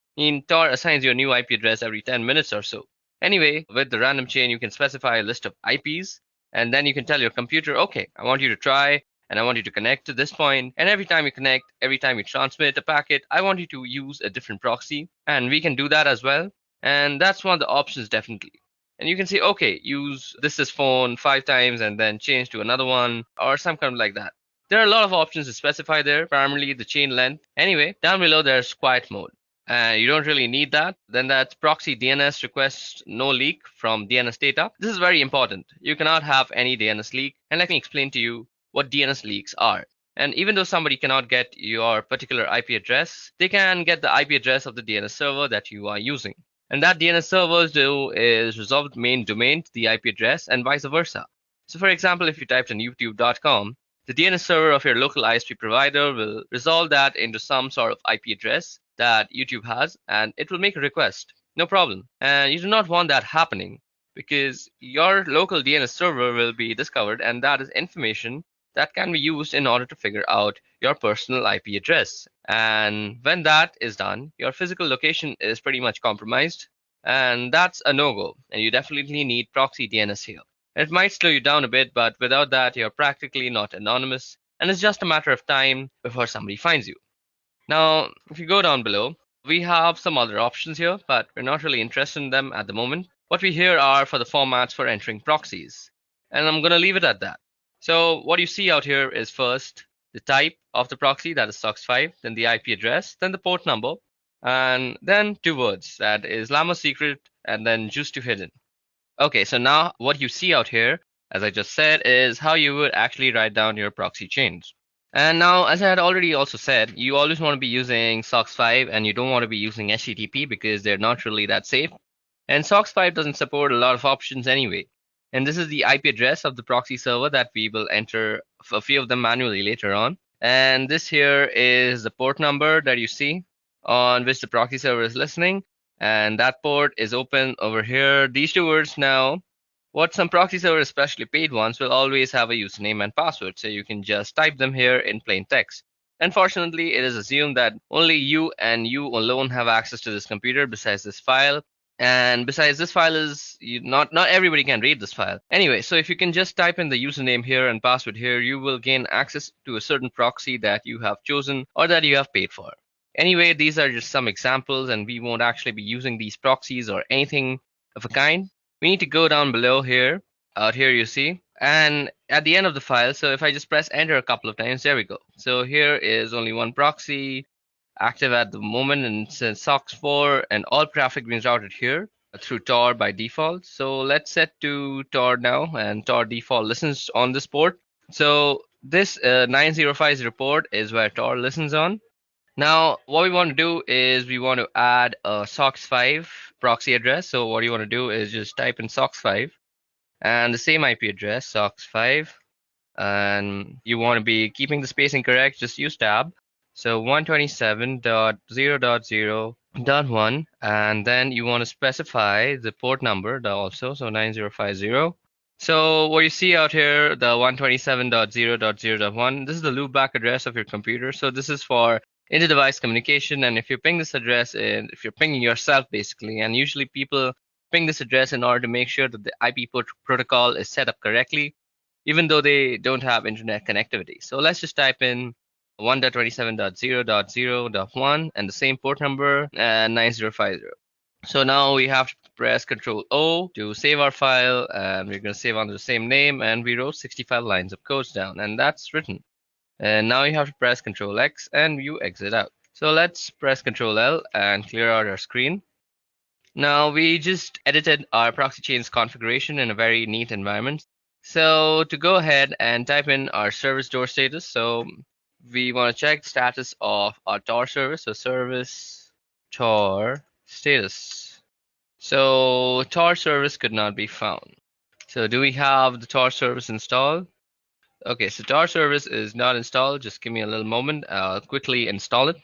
Tor assigns you a new IP address every 10 minutes or so. Anyway, with the random chain, you can specify a list of IPs, and then you can tell your computer, okay, I want you to try, and I want you to connect to this point. And every time you connect, every time you transmit a packet, I want you to use a different proxy. And we can do that as well. And that's one of the options definitely. And you can say, okay, use this phone 5 times and then change to another one or some kind of like that. There are a lot of options to specify there, primarily the chain length. Anyway, down below there's quiet mode. And you don't really need that. Then that's proxy DNS request no leak from DNS data. This is very important. You cannot have any DNS leak. And let me explain to you what DNS leaks are. And even though somebody cannot get your particular IP address, they can get the IP address of the DNS server that you are using. And that DNS servers do is resolve the main domain to the IP address and vice versa. So for example, if you typed in youtube.com, the DNS server of your local ISP provider will resolve that into some sort of IP address that YouTube has, and it will make a request. No problem. And you do not want that happening because your local DNS server will be discovered, and that is information that can be used in order to figure out your personal IP address. And when that is done, your physical location is pretty much compromised, and that's a no-go. And you definitely need proxy DNS here. It might slow you down a bit, but without that, you're practically not anonymous, and it's just a matter of time before somebody finds you. Now, if you go down below, we have some other options here, but we're not really interested in them at the moment. What we here are for the formats for entering proxies, and I'm going to leave it at that. So what you see out here is first the type of the proxy, that is SOX5, then the IP address, then the port number, and then 2 words, that is Llama secret and then juice to hidden. Okay, so now what you see out here, as I just said, is how you would actually write down your proxy chains. And now, as I had already also said, you always want to be using SOX5 and you don't want to be using HTTP because they're not really that safe. And SOX5 doesn't support a lot of options anyway. And this is the IP address of the proxy server that we will enter a few of them manually later on. And this here is the port number that you see on which the proxy server is listening. And that port is open over here. These 2 words now, what some proxy servers, especially paid ones, will always have a username and password. So you can just type them here in plain text. Unfortunately, it is assumed that only you and you alone have access to this computer besides this file. And besides, this file is not everybody can read this file. Anyway, so if you can just type in the username here and password here, you will gain access to a certain proxy that you have chosen or that you have paid for. Anyway, these are just some examples, and we won't actually be using these proxies or anything of a kind. We need to go down below here. Out here you see. And at the end of the file, so if I just press enter a couple of times, there we go. So here is only one proxy active at the moment, and it says SOX4, and all traffic being routed here through Tor by default. So let's set to Tor now, and Tor default listens on this port. So this 9050 port is where Tor listens on. Now, what we want to do is we want to add a SOX5 proxy address. So what you want to do is just type in SOX5 and the same IP address, SOX5, and you want to be keeping the spacing correct, just use tab. So 127.0.0.1, and then you want to specify the port number also, so 9050. So what you see out here, the 127.0.0.1, this is the loopback address of your computer. So this is for inter-device communication, and if you ping this address, if you're pinging yourself basically, and usually people ping this address in order to make sure that the IP protocol is set up correctly, even though they don't have internet connectivity. So let's just type in 1.27.0.0.1 and the same port number and 9050. So now we have to press Control O to save our file, and we're going to save under the same name, and we wrote 65 lines of codes down, and that's written. And now you have to press Control X and you exit out. So let's press Control L and clear out our screen. Now we just edited our proxy chains configuration in a very neat environment. So to go ahead and type in our service door status, so we want to check the status of our Tor service. So service Tor status. So Tor service could not be found. So do we have the Tor service installed? Okay, so Tor service is not installed. Just give me a little moment. I'll quickly install it.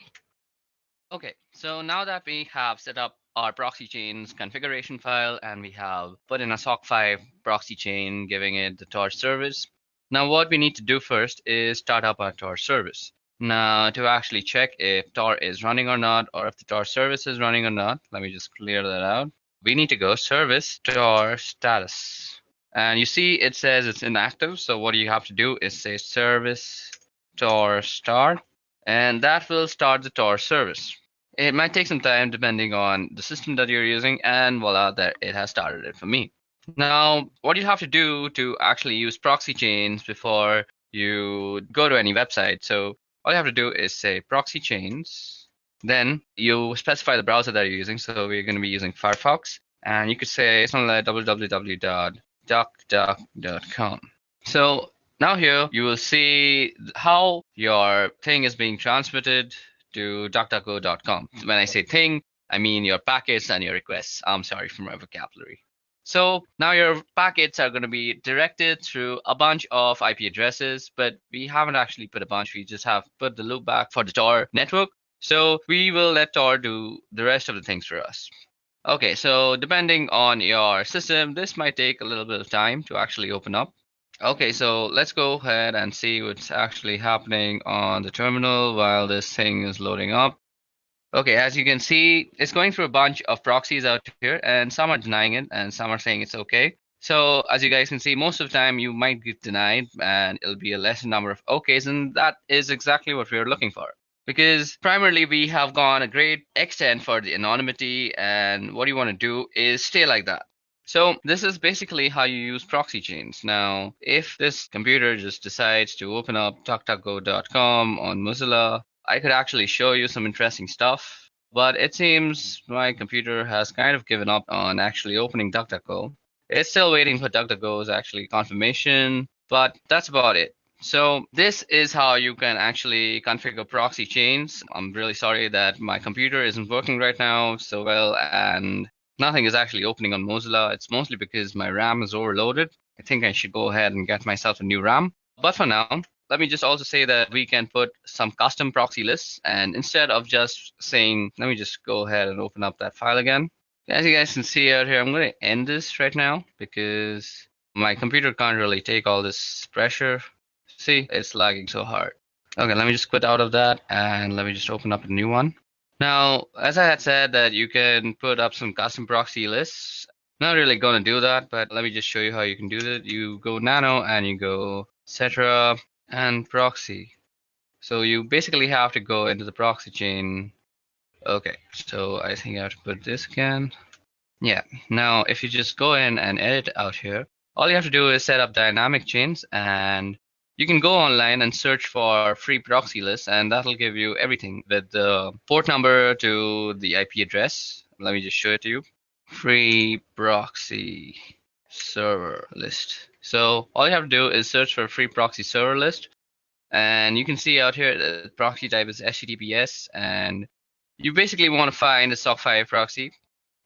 Okay, so now that we have set up our proxy chains configuration file and we have put in a SOC5 proxy chain, giving it the Tor service. Now what we need to do first is start up our Tor service. Now to actually check if Tor is running or not, or if the Tor service is running or not, let me just clear that out. We need to go service Tor status. And you see it says it's inactive. So what you have to do is say service Tor start, and that will start the Tor service. It might take some time depending on the system that you're using, and voila, there it has started it for me. Now, what you have to do to actually use proxy chains before you go to any website. So all you have to do is say proxy chains. Then you specify the browser that you're using. So we're going to be using Firefox, and you could say something like www.duckduck.com. So now here you will see how your thing is being transmitted to DuckDuckGo.com. When I say thing, I mean your packets and your requests. I'm sorry for my vocabulary. So now your packets are going to be directed through a bunch of IP addresses, but we haven't actually put a bunch. We just have put the loopback for the Tor network. So we will let Tor do the rest of the things for us. Okay, so depending on your system, this might take a little bit of time to actually open up. Okay, so let's go ahead and see what's actually happening on the terminal while this thing is loading up. Okay, as you can see, it's going through a bunch of proxies out here, and some are denying it, and some are saying it's okay. So as you guys can see, most of the time you might get denied, and it'll be a lesser number of okays, and that is exactly what we're looking for. Because primarily we have gone a great extent for the anonymity, and what you want to do is stay like that. So this is basically how you use proxy chains. Now, if this computer just decides to open up DuckDuckGo.com on Mozilla, I could actually show you some interesting stuff, but it seems my computer has kind of given up on actually opening DuckDuckGo. It's still waiting for DuckDuckGo's actually confirmation, but that's about it. So this is how you can actually configure proxy chains. I'm really sorry that my computer isn't working right now so well, and nothing is actually opening on Mozilla. It's mostly because my RAM is overloaded. I think I should go ahead and get myself a new RAM. But for now, let me just also say that we can put some custom proxy lists, and instead of just saying, let me just go ahead and open up that file again. As you guys can see out here, I'm going to end this right now because my computer can't really take all this pressure. See, it's lagging so hard. Okay, let me just quit out of that and let me just open up a new one. Now, as I had said that you can put up some custom proxy lists. Not really going to do that, but let me just show you how you can do that. You go nano and you go etc. and proxy. So you basically have to go into the proxy chain. Okay, so I think I have to put this again. Yeah, now if you just go in and edit out here, all you have to do is set up dynamic chains, and you can go online and search for free proxy lists, and that'll give you everything with the port number to the IP address. Let me just show it to you. Free proxy server list. So all you have to do is search for a free proxy server list, and you can see out here the proxy type is HTTPS, and you basically want to find a SOC5 proxy.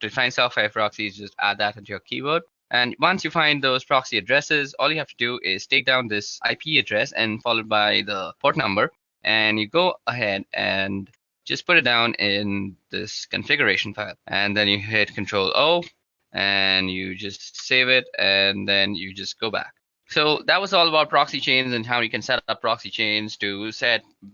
To find SOC5 proxies, just add that into your keyword. And once you find those proxy addresses, all you have to do is take down this IP address and followed by the port number, and you go ahead and just put it down in this configuration file. And then you hit Control O, and you just save it, and then you just go back. So that was all about proxy chains and how you can set up proxy chains to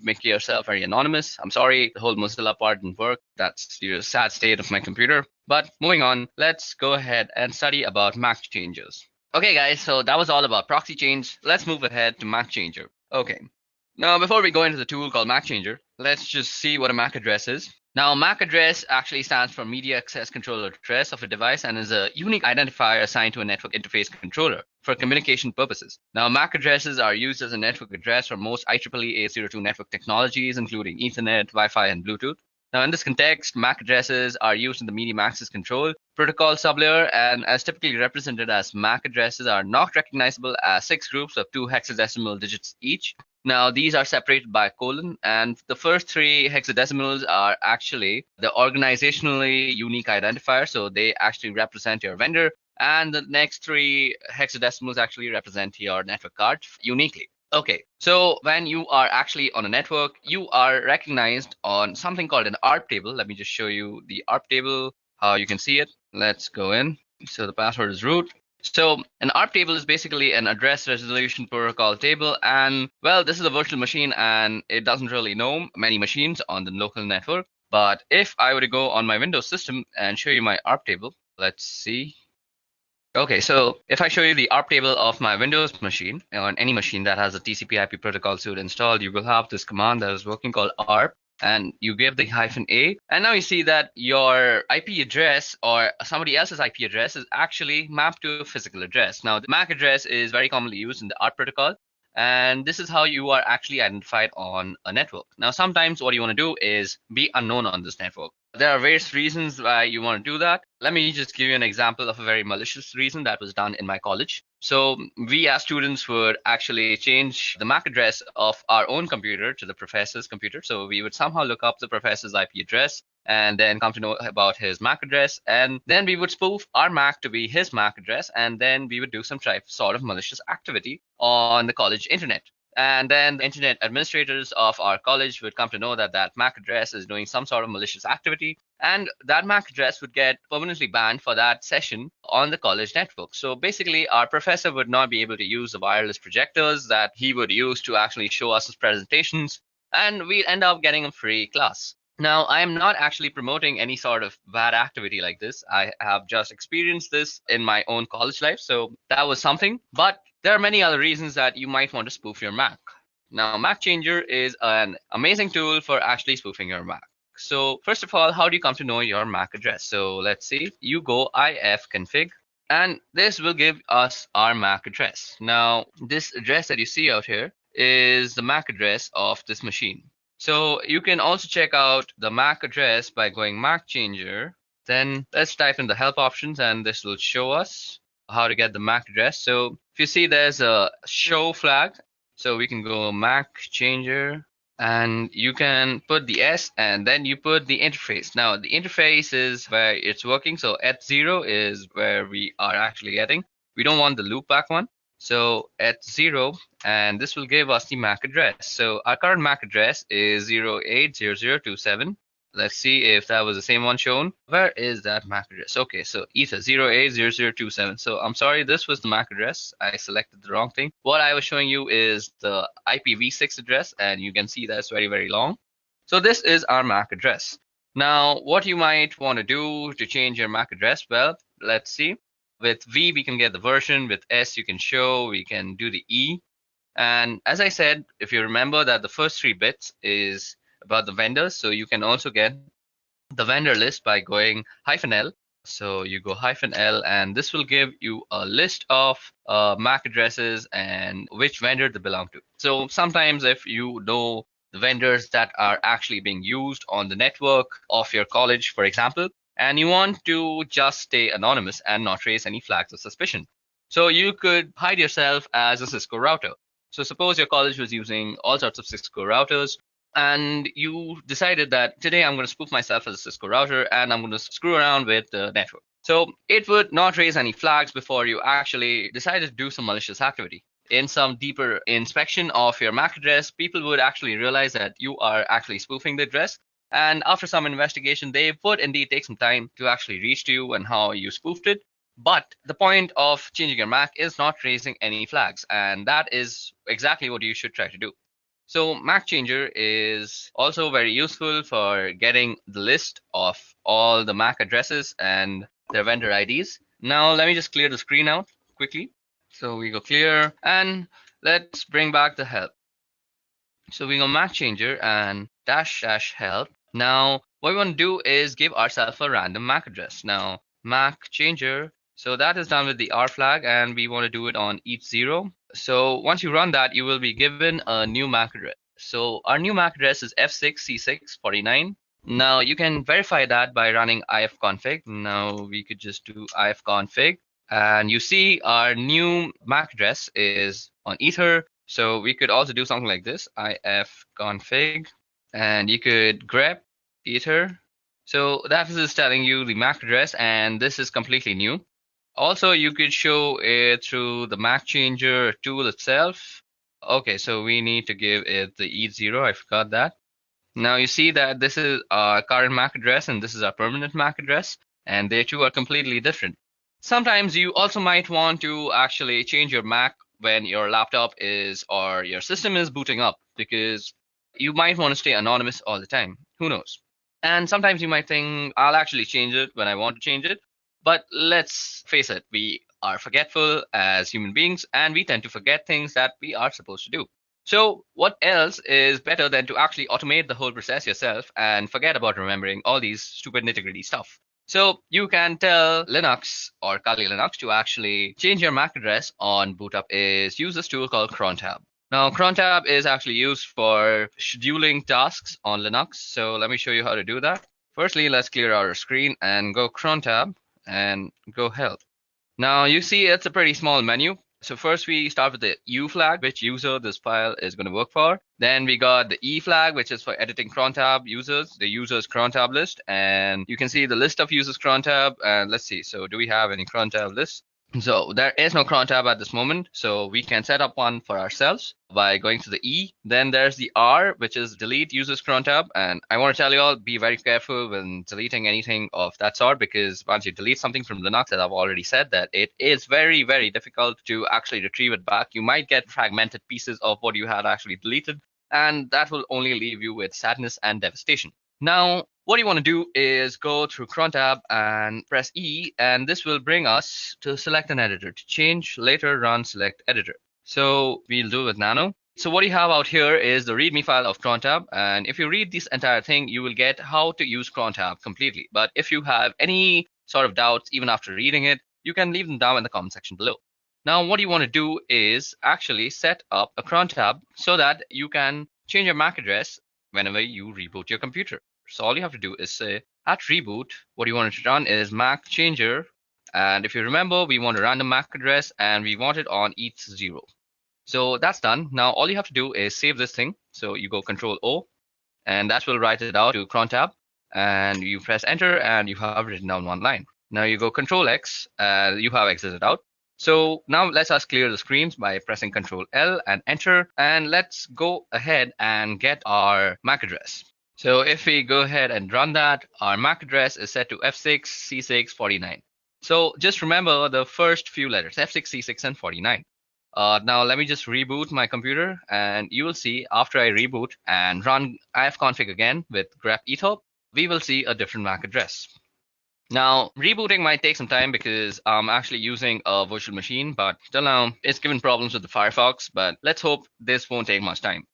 make yourself very anonymous. I'm sorry, the whole Mozilla part didn't work. That's the sad state of my computer. But moving on, let's go ahead and study about MAC changes. Okay, guys, so that was all about proxy chains. Let's move ahead to MAC changer. Okay. Now, before we go into the tool called MAC changer, let's just see what a MAC address is. Now, MAC address actually stands for Media Access Controller Address of a device and is a unique identifier assigned to a network interface controller for communication purposes. Now, MAC addresses are used as a network address for most IEEE 802 network technologies, including Ethernet, Wi-Fi, and Bluetooth. Now, in this context, MAC addresses are used in the medium access control protocol sublayer, and as typically represented as MAC addresses are not recognizable as 6 groups of 2 hexadecimal digits each. Now, these are separated by a colon, and the first 3 hexadecimals are actually the organizationally unique identifier, so they actually represent your vendor, and the next 3 hexadecimals actually represent your network card uniquely. Okay, so when you are actually on a network, you are recognized on something called an ARP table. Let me just show you the ARP table, how you can see it. Let's go in. So the password is root. So an ARP table is basically an address resolution protocol table, and well, this is a virtual machine and it doesn't really know many machines on the local network. But if I were to go on my Windows system and show you my ARP table, let's see. Okay, so if I show you the ARP table of my Windows machine, on any machine that has a TCP/IP protocol suite installed, you will have this command that is working called ARP. and you give the -a, and now you see that your IP address or somebody else's IP address is actually mapped to a physical address. Now, the MAC address is very commonly used in the ARP protocol, and this is how you are actually identified on a network. Now, sometimes what you want to do is be unknown on this network. There are various reasons why you want to do that. Let me just give you an example of a very malicious reason that was done in my college. So we as students would actually change the MAC address of our own computer to the professor's computer. So we would somehow look up the professor's IP address and then come to know about his MAC address. And then we would spoof our MAC to be his MAC address. And then we would do some sort of malicious activity on the college internet. And then the internet administrators of our college would come to know that that MAC address is doing some sort of malicious activity. And that MAC address would get permanently banned for that session on the college network. So basically, our professor would not be able to use the wireless projectors that he would use to actually show us his presentations. And we'd end up getting a free class. Now, I am not actually promoting any sort of bad activity like this. I have just experienced this in my own college life. So that was something. But there are many other reasons that you might want to spoof your Mac. Now, Mac Changer is an amazing tool for actually spoofing your Mac. So first of all, how do you come to know your MAC address? So let's see, you go ifconfig, and this will give us our MAC address. Now, this address that you see out here is the MAC address of this machine. So you can also check out the MAC address by going Mac Changer. Then let's type in the help options, and this will show us how to get the MAC address. So if you see there's a show flag, so we can go Mac Changer, and you can put the S and then you put the interface. Now the interface is where it's working. So eth0 is where we are actually getting. We don't want the loopback one. So eth0, and this will give us the MAC address. So our current MAC address is 080027. Let's see if that was the same one shown. Where is that MAC address? Okay, so ether 080027. So I'm sorry, this was the MAC address. I selected the wrong thing. What I was showing you is the IPv6 address, and you can see that's very, very long. So this is our MAC address. Now, what you might want to do to change your MAC address, well, let's see. With V, we can get the version. With S, you can show. We can do the E. And as I said, if you remember that the first 3 bits is about the vendors, so you can also get the vendor list by going -L. So you go -L, and this will give you a list of MAC addresses and which vendor they belong to. So sometimes if you know the vendors that are actually being used on the network of your college, for example, and you want to just stay anonymous and not raise any flags of suspicion, so you could hide yourself as a Cisco router. So suppose your college was using all sorts of Cisco routers, and you decided that today I'm going to spoof myself as a Cisco router and I'm going to screw around with the network. So it would not raise any flags before you actually decided to do some malicious activity. In some deeper inspection of your MAC address, people would actually realize that you are actually spoofing the address. And after some investigation, they would indeed take some time to actually reach to you and how you spoofed it. But the point of changing your MAC is not raising any flags. And that is exactly what you should try to do. So MAC Changer is also very useful for getting the list of all the MAC addresses and their vendor IDs. Now let me just clear the screen out quickly. So we go clear, and let's bring back the help. So we go MAC Changer and --help. Now what we want to do is give ourselves a random MAC address. Now MAC Changer, so that is done with the R flag, and we want to do it on eth0. So once you run that, you will be given a new MAC address. So our new MAC address is f6c649. Now you can verify that by running ifconfig. Now we could just do ifconfig, and you see our new MAC address is on ether. So we could also do something like this, ifconfig, and you could grep ether. So that is telling you the MAC address, and this is completely new. Also, you could show it through the MAC Changer tool itself. Okay, so we need to give it the eth0. I forgot that. Now you see that this is our current MAC address and this is our permanent MAC address, and they two are completely different. Sometimes you also might want to actually change your MAC when your laptop is or your system is booting up, because you might want to stay anonymous all the time. Who knows? And sometimes you might think, I'll actually change it when I want to change it. But let's face it, we are forgetful as human beings, and we tend to forget things that we are supposed to do. So what else is better than to actually automate the whole process yourself and forget about remembering all these stupid nitty-gritty stuff? So you can tell Linux or Kali Linux to actually change your MAC address on boot up is use this tool called crontab. Now crontab is actually used for scheduling tasks on Linux. So let me show you how to do that. Firstly, let's clear our screen and go crontab and go help. Now you see it's a pretty small menu. So first we start with the U flag, which user this file is going to work for. Then we got the E flag, which is for editing crontab users, the users crontab list. And you can see the list of users crontab. And let's see, so do we have any crontab lists? So there is no cron tab at this moment, so we can set up one for ourselves by going to the E. Then there's the R, which is delete users cron tab. And I want to tell you all, be very careful when deleting anything of that sort, because once you delete something from Linux, as I've already said, that it is very, very difficult to actually retrieve it back. You might get fragmented pieces of what you had actually deleted, and that will only leave you with sadness and devastation. Now, what you want to do is go through cron tab and press E, and this will bring us to select an editor. To change, later run select editor. So we'll do with nano. So what you have out here is the README file of cron tab, and if you read this entire thing, you will get how to use cron tab completely. But if you have any sort of doubts, even after reading it, you can leave them down in the comment section below. Now, what you want to do is actually set up a cron tab so that you can change your MAC address whenever you reboot your computer. So all you have to do is say at reboot, what you want to run is MAC changer. And if you remember, we want a random MAC address and we want it on ETH0. So that's done. Now all you have to do is save this thing. So you go Control O, and that will write it out to cron tab. And you press enter and you have written down one line. Now you go Control X, you have exited out. So now let's us clear the screens by pressing Control L and enter, and let's go ahead and get our MAC address. So if we go ahead and run that, our MAC address is set to F6, C6, 49. So just remember the first few letters, F6, C6, and 49. Now let me just reboot my computer, and you will see after I reboot and run ifconfig again with grep ethop, we will see a different MAC address. Now, rebooting might take some time because I'm actually using a virtual machine, but till now it's given problems with the Firefox, but let's hope this won't take much time.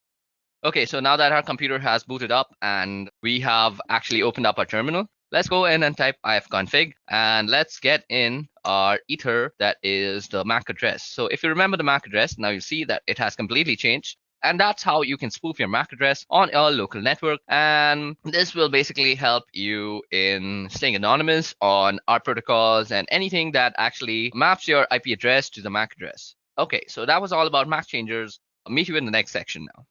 Okay, so now that our computer has booted up and we have actually opened up our terminal, let's go in and type ifconfig and let's get in our ether, that is the MAC address. So if you remember the MAC address, now you see that it has completely changed. And that's how you can spoof your MAC address on your local network. And this will basically help you in staying anonymous on our protocols and anything that actually maps your IP address to the MAC address. Okay, so that was all about MAC changers. I'll meet you in the next section now.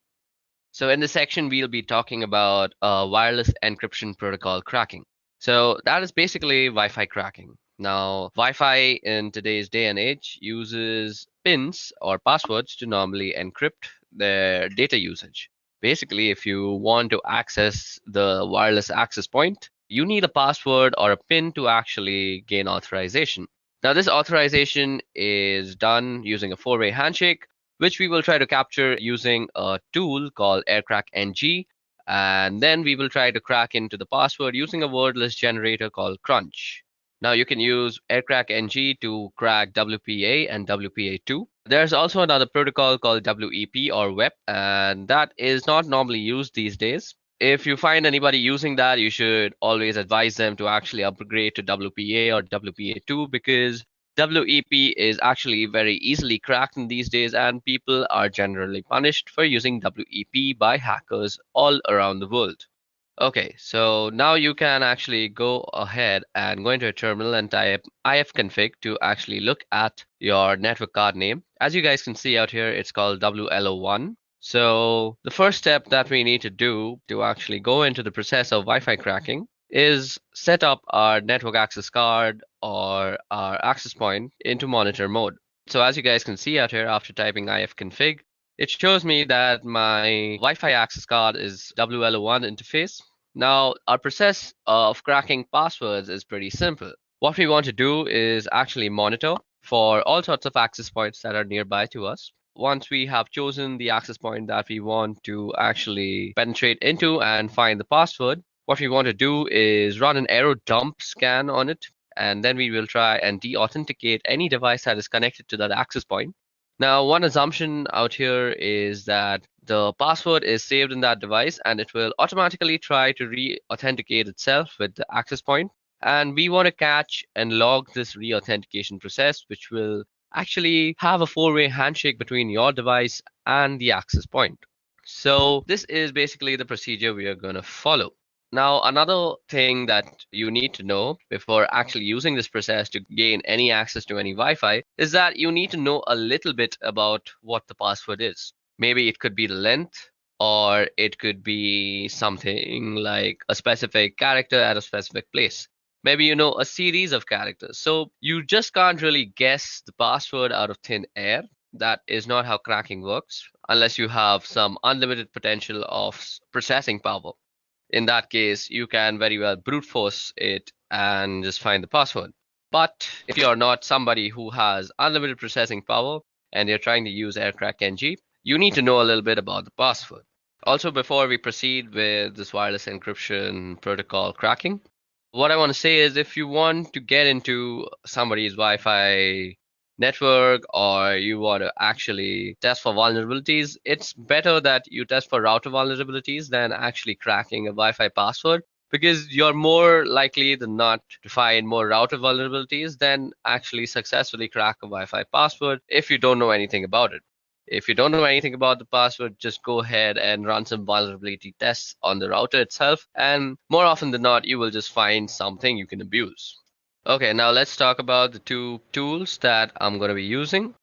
So in this section, we'll be talking about wireless encryption protocol cracking. So that is basically Wi-Fi cracking. Now, Wi-Fi in today's day and age uses pins or passwords to normally encrypt their data usage. Basically, if you want to access the wireless access point, you need a password or a pin to actually gain authorization. Now, this authorization is done using a four-way handshake, which we will try to capture using a tool called AirCrackNG. And then we will try to crack into the password using a wordless generator called Crunch. Now you can use AirCrackNG to crack WPA and WPA2. There's also another protocol called WEP or WEP, and that is not normally used these days. If you find anybody using that, you should always advise them to actually upgrade to WPA or WPA2 because WEP is actually very easily cracked in these days, and people are generally punished for using WEP by hackers all around the world. Okay, so now you can actually go ahead and go into a terminal and type ifconfig to actually look at your network card name. As you guys can see out here, it's called WLO1. So the first step that we need to do to actually go into the process of Wi-Fi cracking is set up our network access card or our access point into monitor mode. So as you guys can see out here, after typing ifconfig, it shows me that my Wi-Fi access card is WLO1 interface. Now, our process of cracking passwords is pretty simple. What we want to do is actually monitor for all sorts of access points that are nearby to us. Once we have chosen the access point that we want to actually penetrate into and find the password, what we want to do is run an arrow dump scan on it, and then we will try and de-authenticate any device that is connected to that access point. Now, one assumption out here is that the password is saved in that device and it will automatically try to re-authenticate itself with the access point. And we want to catch and log this re-authentication process, which will actually have a four-way handshake between your device and the access point. So this is basically the procedure we are going to follow. Now, another thing that you need to know before actually using this process to gain any access to any Wi-Fi is that you need to know a little bit about what the password is. Maybe it could be the length, or it could be something like a specific character at a specific place. Maybe you know a series of characters. So you just can't really guess the password out of thin air. That is not how cracking works, unless you have some unlimited potential of processing power. In that case, you can very well brute force it and just find the password. But if you're not somebody who has unlimited processing power and you're trying to use AirCrack NG, you need to know a little bit about the password. Also, before we proceed with this wireless encryption protocol cracking, what I want to say is if you want to get into somebody's Wi-Fi network or you want to actually test for vulnerabilities, it's better that you test for router vulnerabilities than actually cracking a Wi-Fi password, because you're more likely than not to find more router vulnerabilities than actually successfully crack a Wi-Fi password if you don't know anything about it. If you don't know anything about the password, just go ahead and run some vulnerability tests on the router itself, and more often than not, you will just find something you can abuse. Okay, now let's talk about the two tools that I'm going to be using.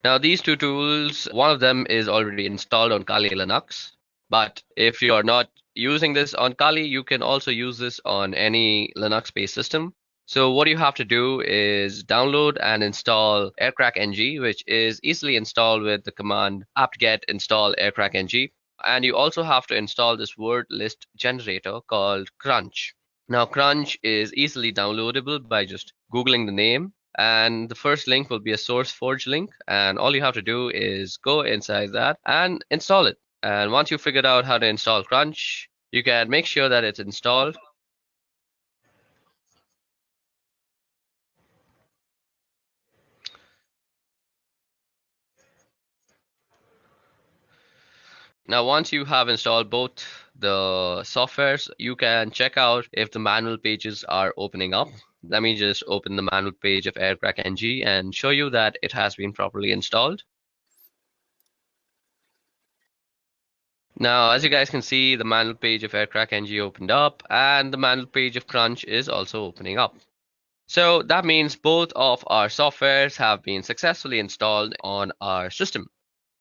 Now, these two tools, one of them is already installed on Kali Linux, but if you're not using this on Kali, you can also use this on any Linux-based system. So what you have to do is download and install AirCrack NG, which is easily installed with the command apt-get install AirCrack NG. And you also have to install this word list generator called Crunch. Now, Crunch is easily downloadable by just Googling the name. And the first link will be a SourceForge link. And all you have to do is go inside that and install it. And once you figured out how to install Crunch, you can make sure that it's installed. Now, once you have installed both the softwares, you can check out if the manual pages are opening up. Let me just open the manual page of AirCrack NG and show you that it has been properly installed. Now, as you guys can see, the manual page of AirCrack NG opened up and the manual page of Crunch is also opening up. So that means both of our softwares have been successfully installed on our system.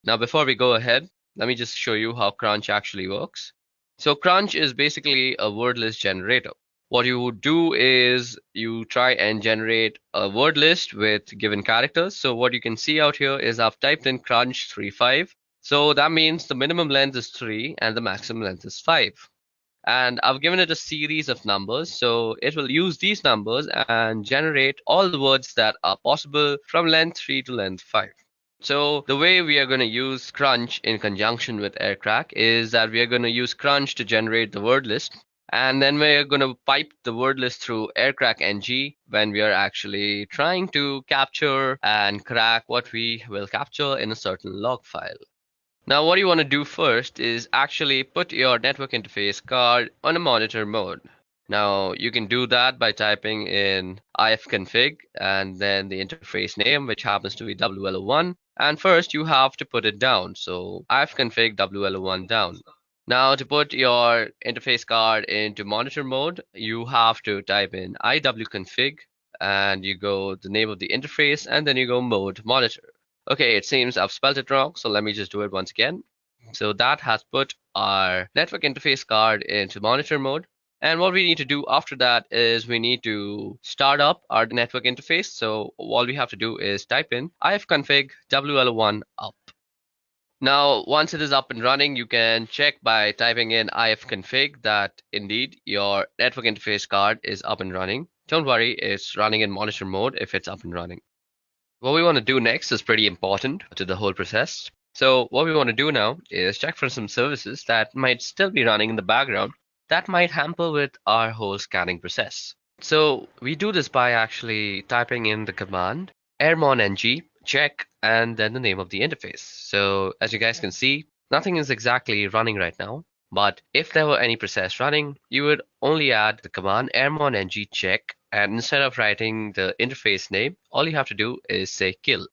Now, before we go ahead, let me just show you how Crunch actually works. So Crunch is basically a word list generator. What you would do is you try and generate a word list with given characters. So what you can see out here is I've typed in Crunch 35. So that means the minimum length is 3 and the maximum length is 5. And I've given it a series of numbers, so it will use these numbers and generate all the words that are possible from length 3 to length 5. So the way we are going to use Crunch in conjunction with AirCrack is that we are going to use Crunch to generate the word list, and then we're going to pipe the word list through AirCrack NG when we are actually trying to capture and crack what we will capture in a certain log file. Now, what you want to do first is actually put your network interface card on a monitor mode. Now, you can do that by typing in ifconfig and then the interface name, which happens to be WLO1. And first, you have to put it down. So ifconfig WLO1 down. Now, to put your interface card into monitor mode, you have to type in iwconfig and you go the name of the interface and then you go mode monitor. Okay, it seems I've spelled it wrong, so let me just do it once again. So that has put our network interface card into monitor mode. And what we need to do after that is we need to start up our network interface. So all we have to do is type in ifconfig WL1 up. Now, once it is up and running, you can check by typing in ifconfig that indeed your network interface card is up and running. Don't worry, it's running in monitor mode if it's up and running. What we want to do next is pretty important to the whole process. So what we want to do now is check for some services that might still be running in the background that might hamper with our whole scanning process. So we do this by actually typing in the command airmon ng check, and then the name of the interface. So as you guys can see, nothing is exactly running right now. But if there were any process running, you would only add the command airmon ng check, and instead of writing the interface name, all you have to do is say kill.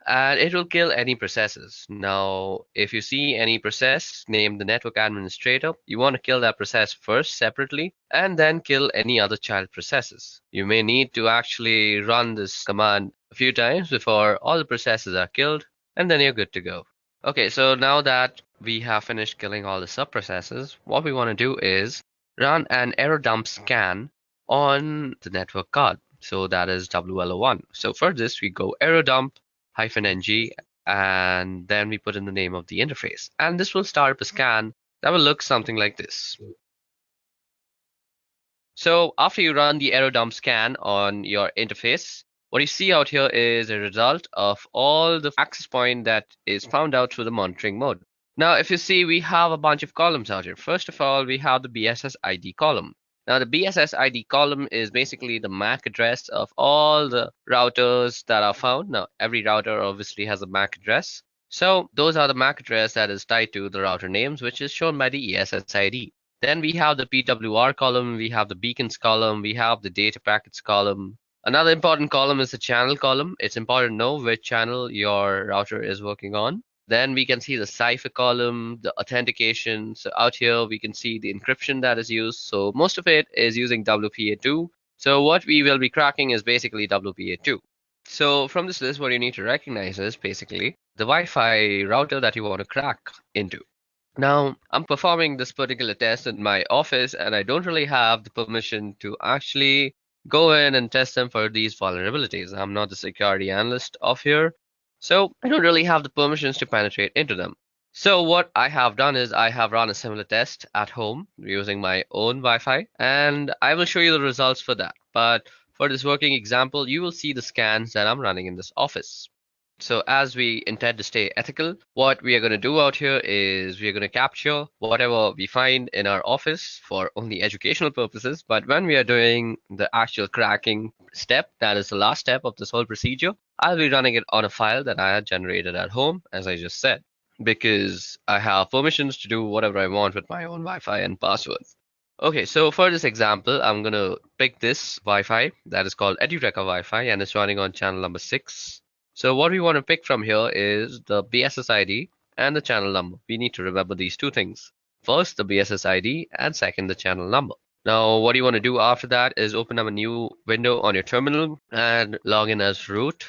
And it will kill any processes. Now, if you see any process named the network administrator, you want to kill that process first separately and then kill any other child processes. You may need to actually run this command a few times before all the processes are killed, and then you're good to go. Okay, so now that we have finished killing all the subprocesses, what we want to do is run an error dump scan on the network card. So that is WLO1. So for this, we go error dump -ng, and then we put in the name of the interface. And this will start up a scan that will look something like this. So after you run the error dump scan on your interface, what you see out here is a result of all the access point that is found out through the monitoring mode. Now, if you see, we have a bunch of columns out here. First of all, we have the BSS ID column. Now, the BSS ID column is basically the MAC address of all the routers that are found. Now, every router obviously has a MAC address. So those are the MAC address that is tied to the router names, which is shown by the ESS ID. Then we have the PWR column, we have the beacons column, we have the data packets column. Another important column is the channel column. It's important to know which channel your router is working on. Then we can see the cipher column, the authentication. So out here, we can see the encryption that is used. So most of it is using WPA2. So what we will be cracking is basically WPA2. So from this list, what you need to recognize is basically the Wi-Fi router that you want to crack into. Now, I'm performing this particular test in my office, and I don't really have the permission to actually go in and test them for these vulnerabilities. I'm not the security analyst of here. So I don't really have the permissions to penetrate into them. So what I have done is I have run a similar test at home using my own Wi-Fi, and I will show you the results for that. But for this working example, you will see the scans that I'm running in this office. So as we intend to stay ethical, what we are going to do out here is we are going to capture whatever we find in our office for only educational purposes. But when we are doing the actual cracking step, that is the last step of this whole procedure, I'll be running it on a file that I had generated at home, as I just said, because I have permissions to do whatever I want with my own Wi-Fi and passwords. Okay, so for this example, I'm going to pick this Wi-Fi that is called Edureka Wi-Fi, and it's running on channel number 6. So what we want to pick from here is the BSS ID and the channel number. We need to remember these two things. First, the BSS ID, and second, the channel number. Now, what you want to do after that is open up a new window on your terminal and log in as root.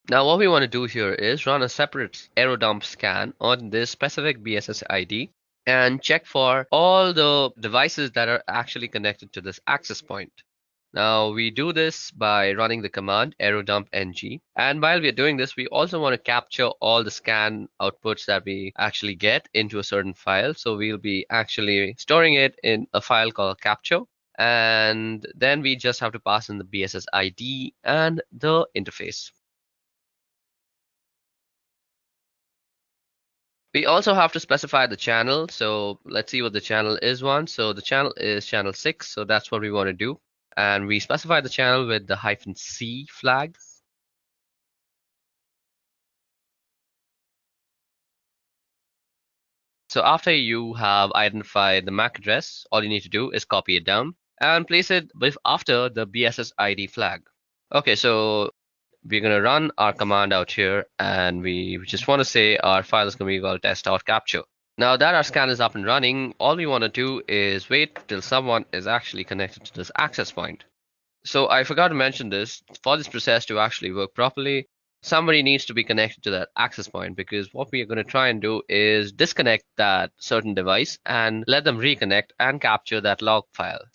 Now, what we want to do here is run a separate error dump scan on this specific BSS ID and check for all the devices that are actually connected to this access point. Now, we do this by running the command error dump ng. And while we're doing this, we also want to capture all the scan outputs that we actually get into a certain file. So we'll be actually storing it in a file called capture. And then we just have to pass in the BSS ID and the interface. We also have to specify the channel. So let's see what the channel is one. So the channel is channel 6. So that's what we want to do. And we specify the channel with the -C flag. So after you have identified the MAC address, all you need to do is copy it down and place it after the BSS ID flag. Okay, so we're going to run our command out here, and we just want to say our file is going to be called test.capture. Now that our scan is up and running, all we want to do is wait till someone is actually connected to this access point. So I forgot to mention this. For this process to actually work properly, somebody needs to be connected to that access point, because what we are going to try and do is disconnect that certain device and let them reconnect and capture that log file.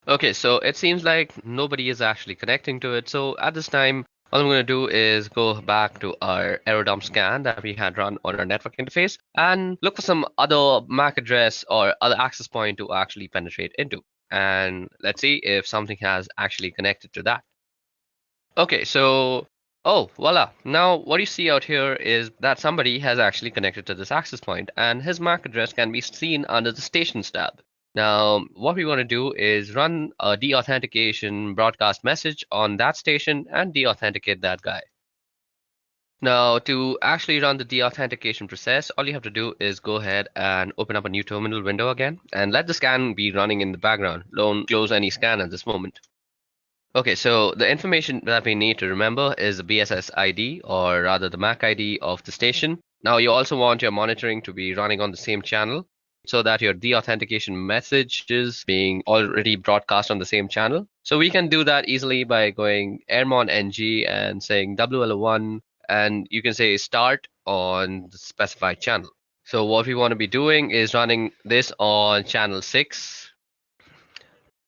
Okay, so it seems like nobody is actually connecting to it. So at this time, all I'm going to do is go back to our error dump scan that we had run on our network interface and look for some other MAC address or other access point to actually penetrate into. And let's see if something has actually connected to that. Okay, so, oh, voila. Now what you see out here is that somebody has actually connected to this access point, and his MAC address can be seen under the stations tab. Now, what we want to do is run a deauthentication broadcast message on that station and deauthenticate that guy. Now, to actually run the deauthentication process, all you have to do is go ahead and open up a new terminal window again and let the scan be running in the background. Don't close any scan at this moment. Okay, so the information that we need to remember is the BSS ID, or rather the MAC ID of the station. Now, you also want your monitoring to be running on the same channel so that your deauthentication message is being already broadcast on the same channel. So we can do that easily by going airmon ng and saying WL1, and you can say start on the specified channel. So what we want to be doing is running this on channel 6.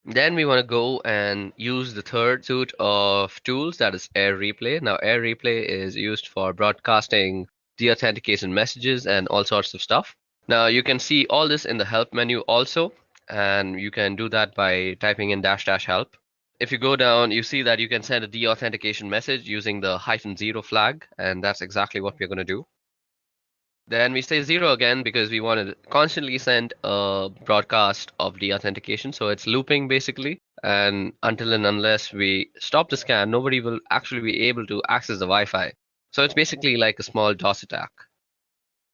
Then we want to go and use the third suite of tools, that is Air Replay. Now, Air Replay is used for broadcasting deauthentication messages and all sorts of stuff. Now, you can see all this in the help menu also, and you can do that by typing in --help. If you go down, you see that you can send a deauthentication message using the -0 flag, and that's exactly what we're going to do. Then we say 0 again because we want to constantly send a broadcast of deauthentication. So it's looping basically. And until and unless we stop the scan, nobody will actually be able to access the Wi-Fi. So it's basically like a small DOS attack.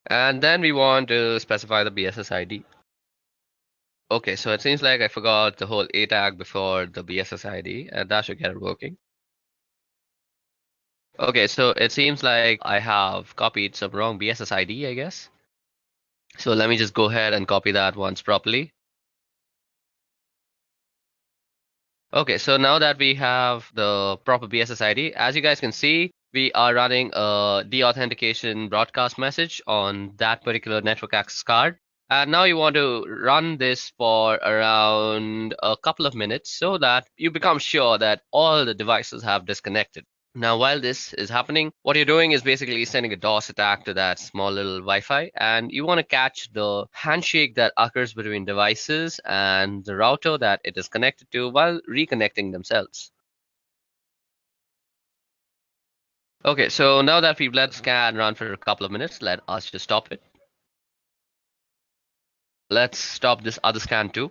And then we want to specify the BSS ID. Okay, so it seems like I forgot the whole A tag before the BSS ID, and that should get it working. Okay, so it seems like I have copied some wrong BSS ID, I guess. So let me just go ahead and copy that once properly. Okay, so now that we have the proper BSS ID, as you guys can see, we are running a deauthentication broadcast message on that particular network access card. And now you want to run this for around a couple of minutes so that you become sure that all the devices have disconnected. Now, while this is happening, what you're doing is basically sending a DOS attack to that small little Wi-Fi, and you want to catch the handshake that occurs between devices and the router that it is connected to while reconnecting themselves. Okay, so now that we've let the scan run for a couple of minutes, let us just stop it. Let's stop this other scan too.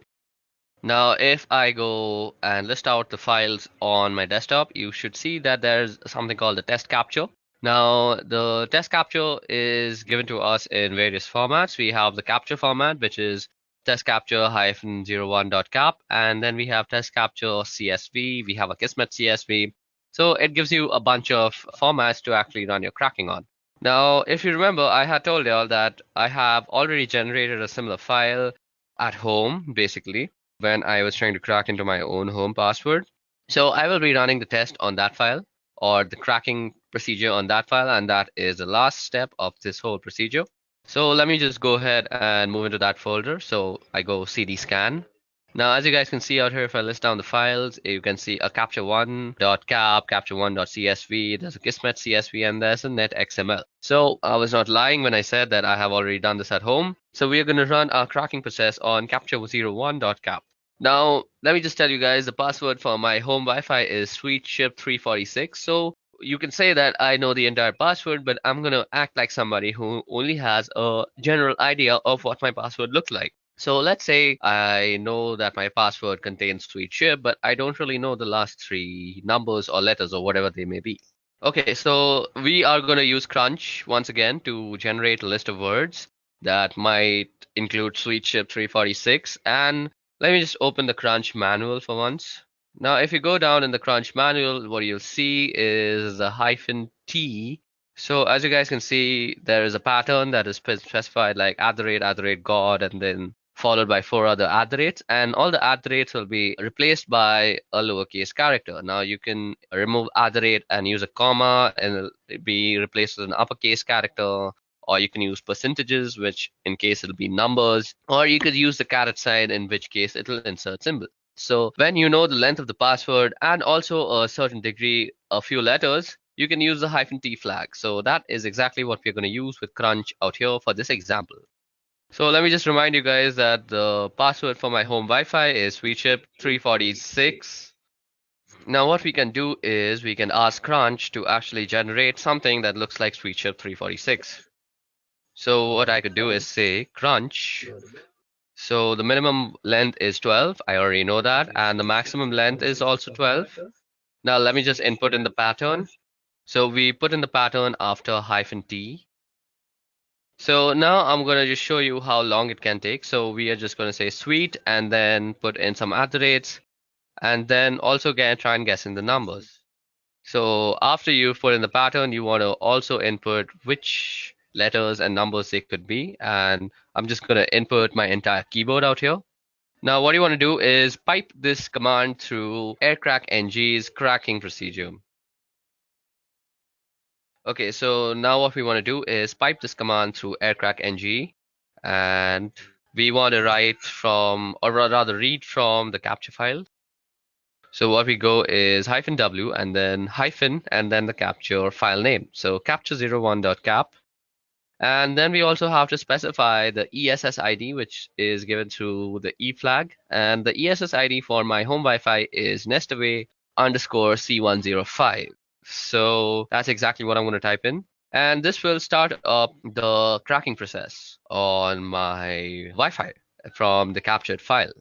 Now, if I go and list out the files on my desktop, you should see that there's something called the test capture. Now, the test capture is given to us in various formats. We have the capture format, which is test capture -01.cap, and then we have test capture CSV. We have a Kismet CSV. So it gives you a bunch of formats to actually run your cracking on. Now, if you remember, I had told y'all that I have already generated a similar file at home, basically, when I was trying to crack into my own home password. So I will be running the test on that file, or the cracking procedure on that file, and that is the last step of this whole procedure. So let me just go ahead and move into that folder. So I go cd scan. Now, as you guys can see out here, if I list down the files, you can see a capture1.cap, capture1.csv, there's a Kismet CSV, and there's a netxml. So I was not lying when I said that I have already done this at home. So we are going to run our cracking process on capture01.cap. Now, let me just tell you guys, the password for my home Wi-Fi is sweetship346. So you can say that I know the entire password, but I'm going to act like somebody who only has a general idea of what my password looks like. So let's say I know that my password contains sweetship, but I don't really know the last 3 numbers or letters or whatever they may be. Okay, so we are going to use Crunch once again to generate a list of words that might include sweetship346. And let me just open the Crunch manual for once. Now, if you go down in the Crunch manual, what you'll see is the -T. So as you guys can see, there is a pattern that is specified like @God, and then followed by 4 other @, and all the @ will be replaced by a lowercase character. Now you can remove @ and use a comma, and it'll be replaced with an uppercase character, or you can use percentages, which in case it'll be numbers, or you could use the caret sign, in which case it'll insert symbol. So when you know the length of the password and also a certain degree, a few letters, you can use the -T flag. So that is exactly what we're going to use with Crunch out here for this example. So let me just remind you guys that the password for my home Wi-Fi is sweetship346. Now what we can do is we can ask Crunch to actually generate something that looks like sweetship346. So what I could do is say Crunch. So the minimum length is 12. I already know that. And the maximum length is also 12. Now let me just input in the pattern. So we put in the pattern after -t. So now I'm going to just show you how long it can take. So we are just going to say sweet and then put in some @, and then also try and guess in the numbers. So after you've put in the pattern, you want to also input which letters and numbers they could be. And I'm just going to input my entire keyboard out here. Now what you want to do is pipe this command through aircrackng's cracking procedure. Okay, so now what we want to do is pipe this command through aircrackng, and we want to write from, or rather read from, the capture file. So what we go is -w and then hyphen and then the capture file name. So capture01.cap. And then we also have to specify the ESS ID, which is given through the E flag. And the ESS ID for my home Wi-Fi is nestaway_C105. So that's exactly what I'm going to type in. And this will start up the cracking process on my Wi-Fi from the captured file.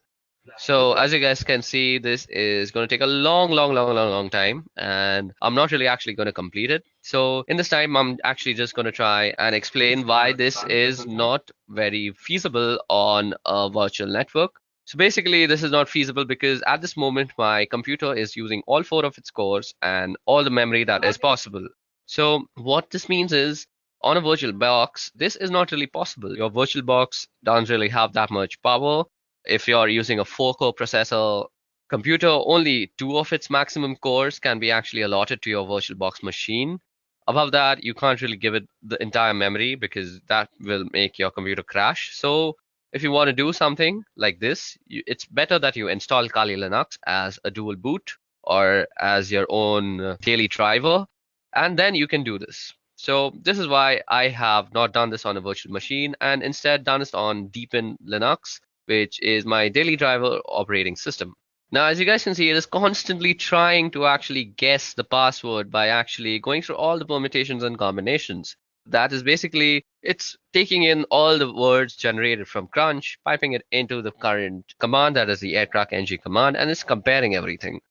So as you guys can see, this is going to take a long time, and I'm not really actually going to complete it. So in this time, I'm actually just going to try and explain why this is not very feasible on a virtual network. So basically, this is not feasible because at this moment, my computer is using all 4 of its cores and all the memory that is possible. So what this means is, on a virtual box, this is not really possible. Your virtual box doesn't really have that much power. If you're using a 4-core processor computer, only 2 of its maximum cores can be actually allotted to your VirtualBox machine. Above that, you can't really give it the entire memory because that will make your computer crash. So if you want to do something like this, it's better that you install Kali Linux as a dual boot or as your own daily driver, and then you can do this. So this is why I have not done this on a virtual machine and instead done this on Deepin Linux, which is my daily driver operating system. Now, as you guys can see, it is constantly trying to actually guess the password by actually going through all the permutations and combinations. That is basically, it's taking in all the words generated from Crunch, piping it into the current command, that is the aircrackng command, and it's comparing everything.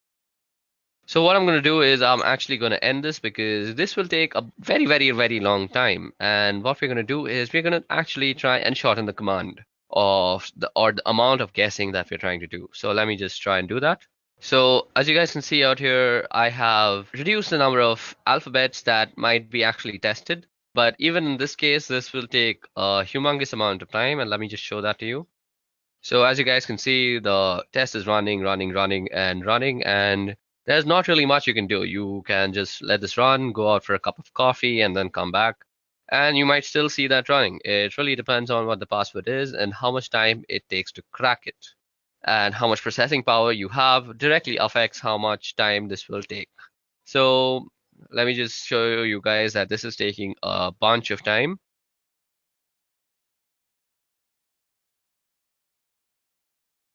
So what I'm going to do is I'm actually going to end this because this will take a very long time. And what we're going to do is we're going to actually try and shorten the command of the amount of guessing that we're trying to do. So let me just try and do that. So as you guys can see out here, I have reduced the number of alphabets that might be actually tested. But even in this case, this will take a humongous amount of time. And let me just show that to you. So as you guys can see, the test is running, and there's not really much you can do. You can just let this run, go out for a cup of coffee, and then come back. And you might still see that running. It really depends on what the password is and how much time it takes to crack it. And how much processing power you have directly affects how much time this will take. So let me just show you guys that this is taking a bunch of time.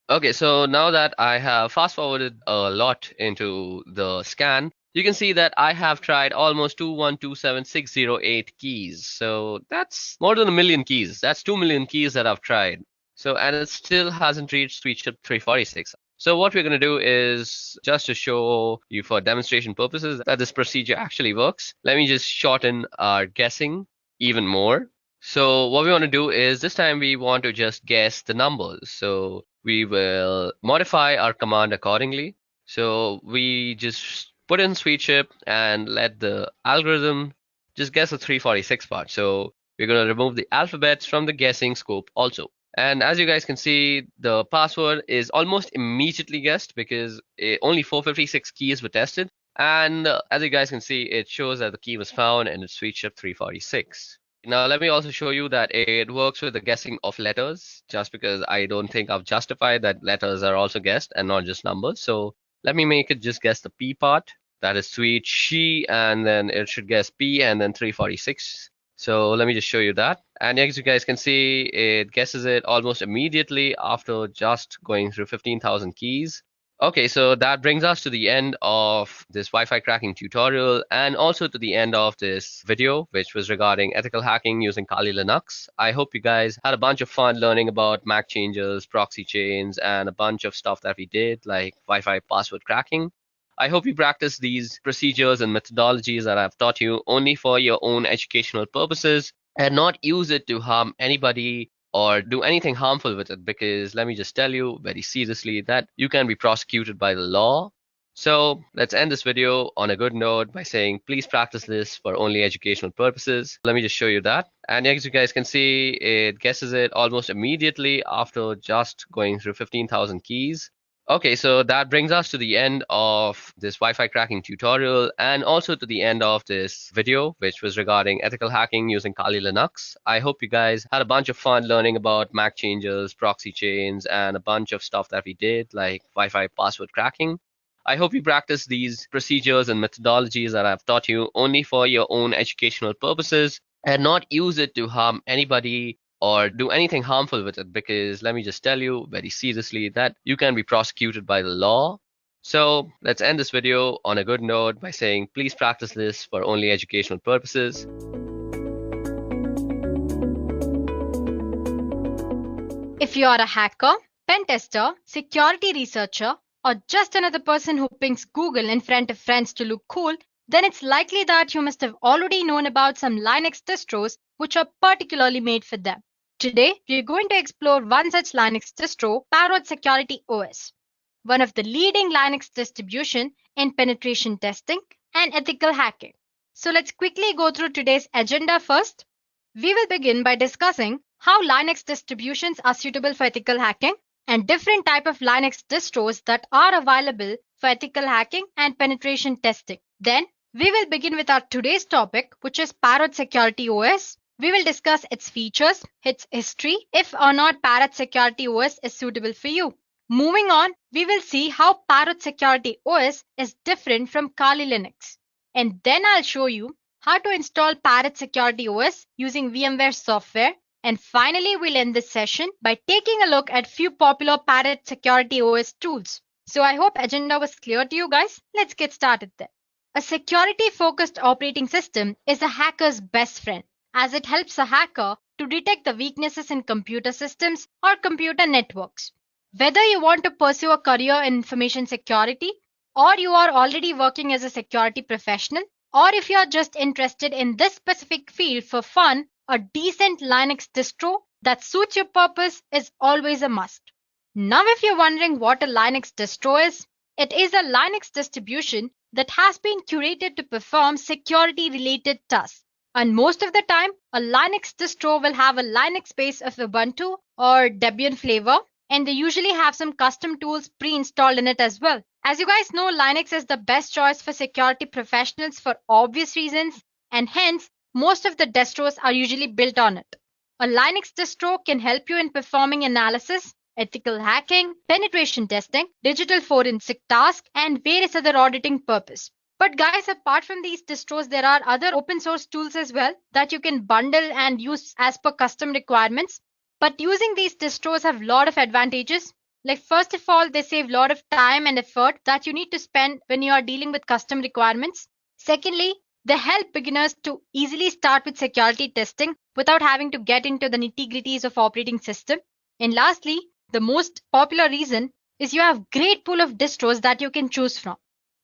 Okay, so now that I have fast forwarded a lot into the scan, you can see that I have tried almost 2127608 keys. So that's more than 1 million keys. That's 2 million keys that I've tried. So, and it still hasn't reached sweet chip 346. So what we're going to do is, just to show you for demonstration purposes that this procedure actually works, let me just shorten our guessing even more. So what we want to do is, this time we want to just guess the numbers. So we will modify our command accordingly. So we just put in sweet chip and let the algorithm just guess the 346 part. So we're going to remove the alphabets from the guessing scope also. And as you guys can see, the password is almost immediately guessed because only 456 keys were tested. And as you guys can see, it shows that the key was found and it's sweet chip 346. Now, let me also show you that it works with the guessing of letters, just because I don't think I've justified that letters are also guessed and not just numbers. So let me make it just guess the P part. That is sweet she, and then it should guess P and then 346. So let me just show you that. And as you guys can see, it guesses it almost immediately after just going through 15,000 keys. Okay, so that brings us to the end of this Wi-Fi cracking tutorial and also to the end of this video, which was regarding ethical hacking using Kali Linux. I hope you guys had a bunch of fun learning about MAC changes, proxy chains, and a bunch of stuff that we did, like Wi-Fi password cracking. I hope you practice these procedures and methodologies that I've taught you only for your own educational purposes and not use it to harm anybody or do anything harmful with it, because let me just tell you very seriously that you can be prosecuted by the law. So let's end this video on a good note by saying please practice this for only educational purposes. Let me just show you that. And as you guys can see, it guesses it almost immediately after just going through 15,000 keys. Okay, so that brings us to the end of this Wi-Fi cracking tutorial and also to the end of this video, which was regarding ethical hacking using Kali Linux. I hope you guys had a bunch of fun learning about MAC changes, proxy chains, and a bunch of stuff that we did, like Wi-Fi password cracking. I hope you practice these procedures and methodologies that I've taught you only for your own educational purposes and not use it to harm anybody or do anything harmful with it, because let me just tell you very seriously that you can be prosecuted by the law. So let's end this video on a good note by saying please practice this for only educational purposes. If you are a hacker, pen tester, security researcher, or just another person who pings Google in front of friends to look cool, then it's likely that you must have already known about some Linux distros which are particularly made for them. Today, we are going to explore one such Linux distro, Parrot Security OS, one of the leading Linux distribution in penetration testing and ethical hacking. So let's quickly go through today's agenda first. We will begin by discussing how Linux distributions are suitable for ethical hacking and different type of Linux distros that are available for ethical hacking and penetration testing. Then, we will begin with our today's topic, which is Parrot Security OS. We will discuss its features, its history, if or not Parrot Security OS is suitable for you. Moving on, we will see how Parrot Security OS is different from Kali Linux. And then I'll show you how to install Parrot Security OS using VMware software. And finally, we'll end this session by taking a look at few popular Parrot Security OS tools. So I hope agenda was clear to you guys. Let's get started then. A security-focused operating system is a hacker's best friend, as it helps a hacker to detect the weaknesses in computer systems or computer networks. Whether you want to pursue a career in information security, or you are already working as a security professional, or if you are just interested in this specific field for fun, a decent Linux distro that suits your purpose is always a must. Now, if you're wondering what a Linux distro is, it is a Linux distribution that has been curated to perform security-related tasks. And most of the time, a Linux distro will have a Linux base of Ubuntu or Debian flavor, and they usually have some custom tools pre-installed in it as well. As you guys know, Linux is the best choice for security professionals for obvious reasons, and hence, most of the distros are usually built on it. A Linux distro can help you in performing analysis, ethical hacking, penetration testing, digital forensic tasks, and various other auditing purposes. But guys, apart from these distros, there are other open source tools as well that you can bundle and use as per custom requirements. But using these distros have a lot of advantages. Like first of all, they save a lot of time and effort that you need to spend when you are dealing with custom requirements. Secondly, they help beginners to easily start with security testing without having to get into the nitty-gritties of operating system. And lastly, the most popular reason is you have great pool of distros that you can choose from.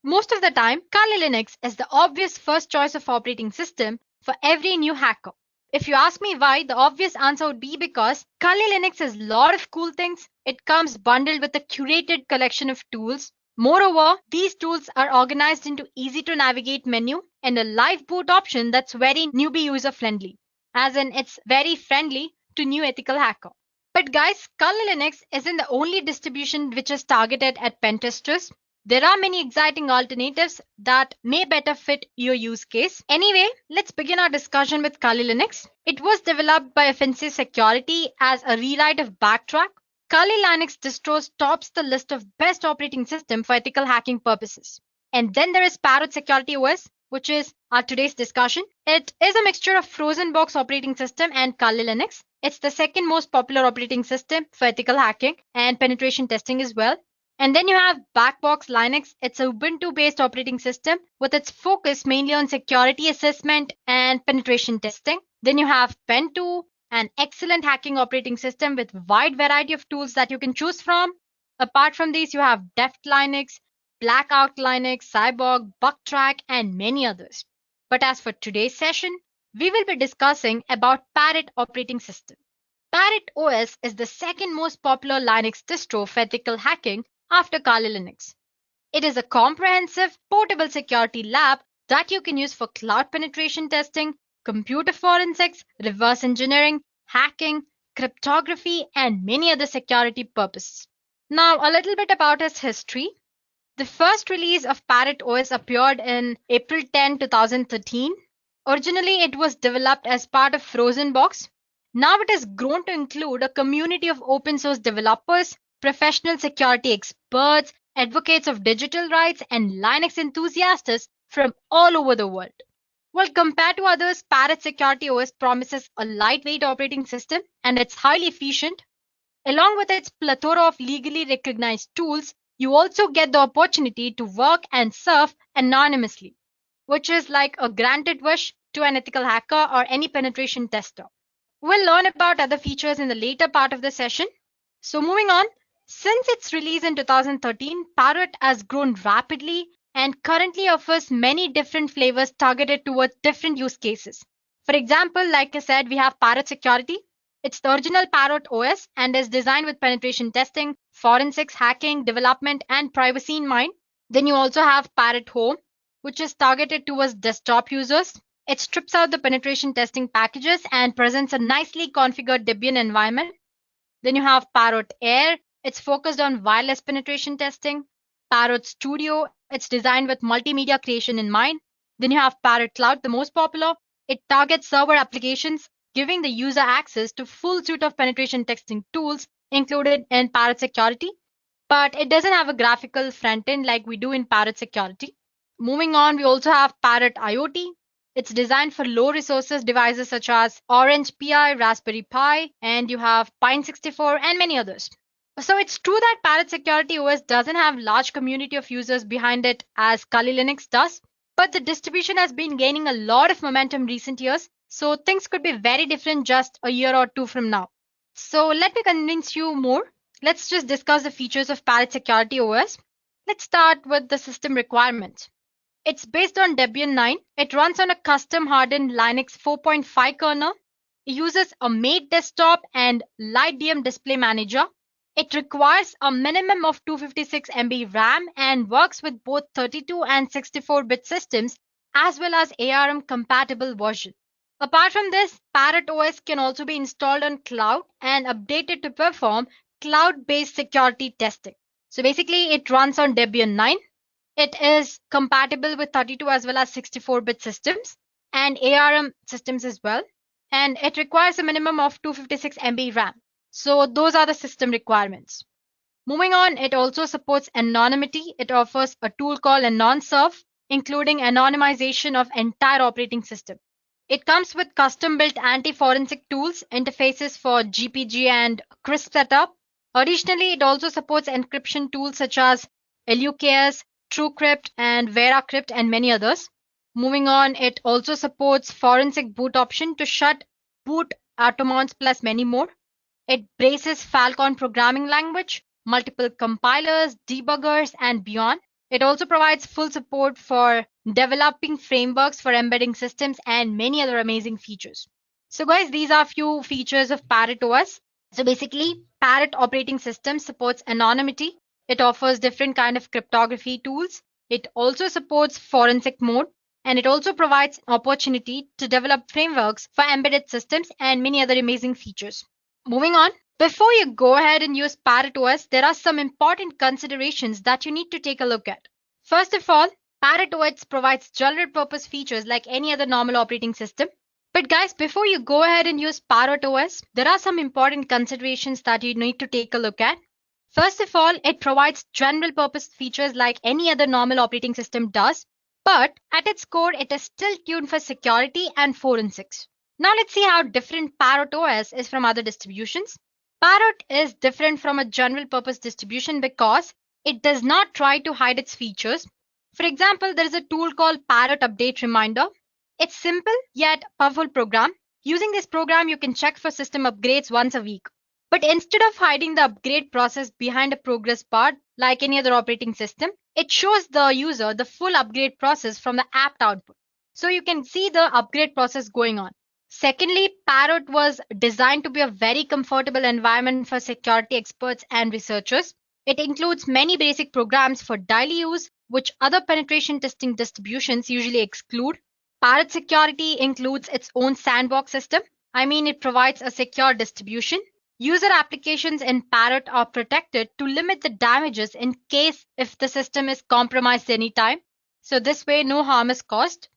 Most of the time, Kali Linux is the obvious first choice of operating system for every new hacker. If you ask me why, the obvious answer would be because Kali Linux has a lot of cool things. It comes bundled with a curated collection of tools. Moreover, these tools are organized into easy to navigate menu and a live boot option that's very newbie user friendly, as in it's very friendly to new ethical hacker. But guys, Kali Linux isn't the only distribution which is targeted at pen testers. There are many exciting alternatives that may better fit your use case. Anyway, let's begin our discussion with Kali Linux. It was developed by Offensive Security as a rewrite of Backtrack. Kali Linux distros tops the list of best operating system for ethical hacking purposes. And then there is Parrot Security OS, which is our today's discussion. It is a mixture of frozen box operating system and Kali Linux. It's the second most popular operating system for ethical hacking and penetration testing as well. And then you have Backbox Linux. It's a Ubuntu-based operating system with its focus mainly on security assessment and penetration testing. Then you have Pen2, an excellent hacking operating system with wide variety of tools that you can choose from. Apart from these, you have Deft Linux, Blackout Linux, Cyborg, Bucktrack, and many others. But as for today's session, we will be discussing about Parrot operating system. Parrot OS is the second most popular Linux distro for ethical hacking after Kali Linux. It is a comprehensive, portable security lab that you can use for cloud penetration testing, computer forensics, reverse engineering, hacking, cryptography, and many other security purposes. Now, a little bit about its history. The first release of Parrot OS appeared in April 10, 2013. Originally, it was developed as part of Frozen Box. Now it has grown to include a community of open source developers, professional security experts, advocates of digital rights, and Linux enthusiasts from all over the world. Well, compared to others, Parrot Security OS promises a lightweight operating system and it's highly efficient. Along with its plethora of legally recognized tools, you also get the opportunity to work and surf anonymously, which is like a granted wish to an ethical hacker or any penetration tester. We'll learn about other features in the later part of the session. So moving on, since its release in 2013, Parrot has grown rapidly and currently offers many different flavors targeted towards different use cases. For example, like I said, we have Parrot Security. It's the original Parrot OS and is designed with penetration testing, forensics, hacking, development, and privacy in mind. Then you also have Parrot Home, which is targeted towards desktop users. It strips out the penetration testing packages and presents a nicely configured Debian environment. Then you have Parrot Air. It's focused on wireless penetration testing. Parrot Studio. It's designed with multimedia creation in mind. Then you have Parrot Cloud, the most popular. It targets server applications, giving the user access to full suite of penetration testing tools included in Parrot Security. But it doesn't have a graphical front end like we do in Parrot Security. Moving on, we also have Parrot IoT. It's designed for low resources devices such as Orange Pi, Raspberry Pi, and you have Pine64 and many others. So it's true that Parrot Security OS doesn't have large community of users behind it as Kali Linux does, but the distribution has been gaining a lot of momentum recent years, so things could be very different just a year or two from now. So let me convince you more. Let's just discuss the features of Parrot Security OS. Let's start with the system requirements. It's based on Debian 9. It runs on a custom hardened Linux 4.5 kernel. It uses a made desktop and LightDM display manager. It requires a minimum of 256 MB RAM and works with both 32 and 64-bit systems as well as ARM compatible version. Apart from this, Parrot OS can also be installed on cloud and updated to perform cloud-based security testing. So basically, it runs on Debian 9. It is compatible with 32 as well as 64-bit systems and ARM systems as well. And it requires a minimum of 256 MB RAM. So those are the system requirements. Moving on, it also supports anonymity. It offers a tool called AnonSurf, including anonymization of entire operating system. It comes with custom-built anti-forensic tools, interfaces for GPG and CRISP setup. Additionally, it also supports encryption tools such as LUKS, TrueCrypt, and VeraCrypt, and many others. Moving on, it also supports forensic boot option to shut boot automounts plus many more. It braces Falcon programming language, multiple compilers, debuggers, and beyond. It also provides full support for developing frameworks for embedding systems and many other amazing features. So guys, these are few features of Parrot OS. So basically, Parrot operating system supports anonymity. It offers different kind of cryptography tools. It also supports forensic mode. And it also provides opportunity to develop frameworks for embedded systems and many other amazing features. Moving on, before you go ahead and use Parrot OS, there are some important considerations that you need to take a look at. First of all, Parrot OS provides general purpose features like any other normal operating system. But guys, before you go ahead and use Parrot OS, there are some important considerations that you need to take a look at. First of all, it provides general purpose features like any other normal operating system does. But at its core, it is still tuned for security and forensics. Now let's see how different Parrot OS is from other distributions. Parrot is different from a general purpose distribution because it does not try to hide its features. For example, there is a tool called Parrot Update Reminder. It's simple yet powerful program. Using this program, you can check for system upgrades once a week. But instead of hiding the upgrade process behind a progress bar like any other operating system, It shows the user the full upgrade process from the apt output. So you can see the upgrade process going on. Secondly, Parrot was designed to be a very comfortable environment for security experts and researchers. It includes many basic programs for daily use, which other penetration testing distributions usually exclude. Parrot security includes its own sandbox system. I mean, it provides a secure distribution. User applications in Parrot are protected to limit the damages in case if the system is compromised anytime. So this way, no harm is caused.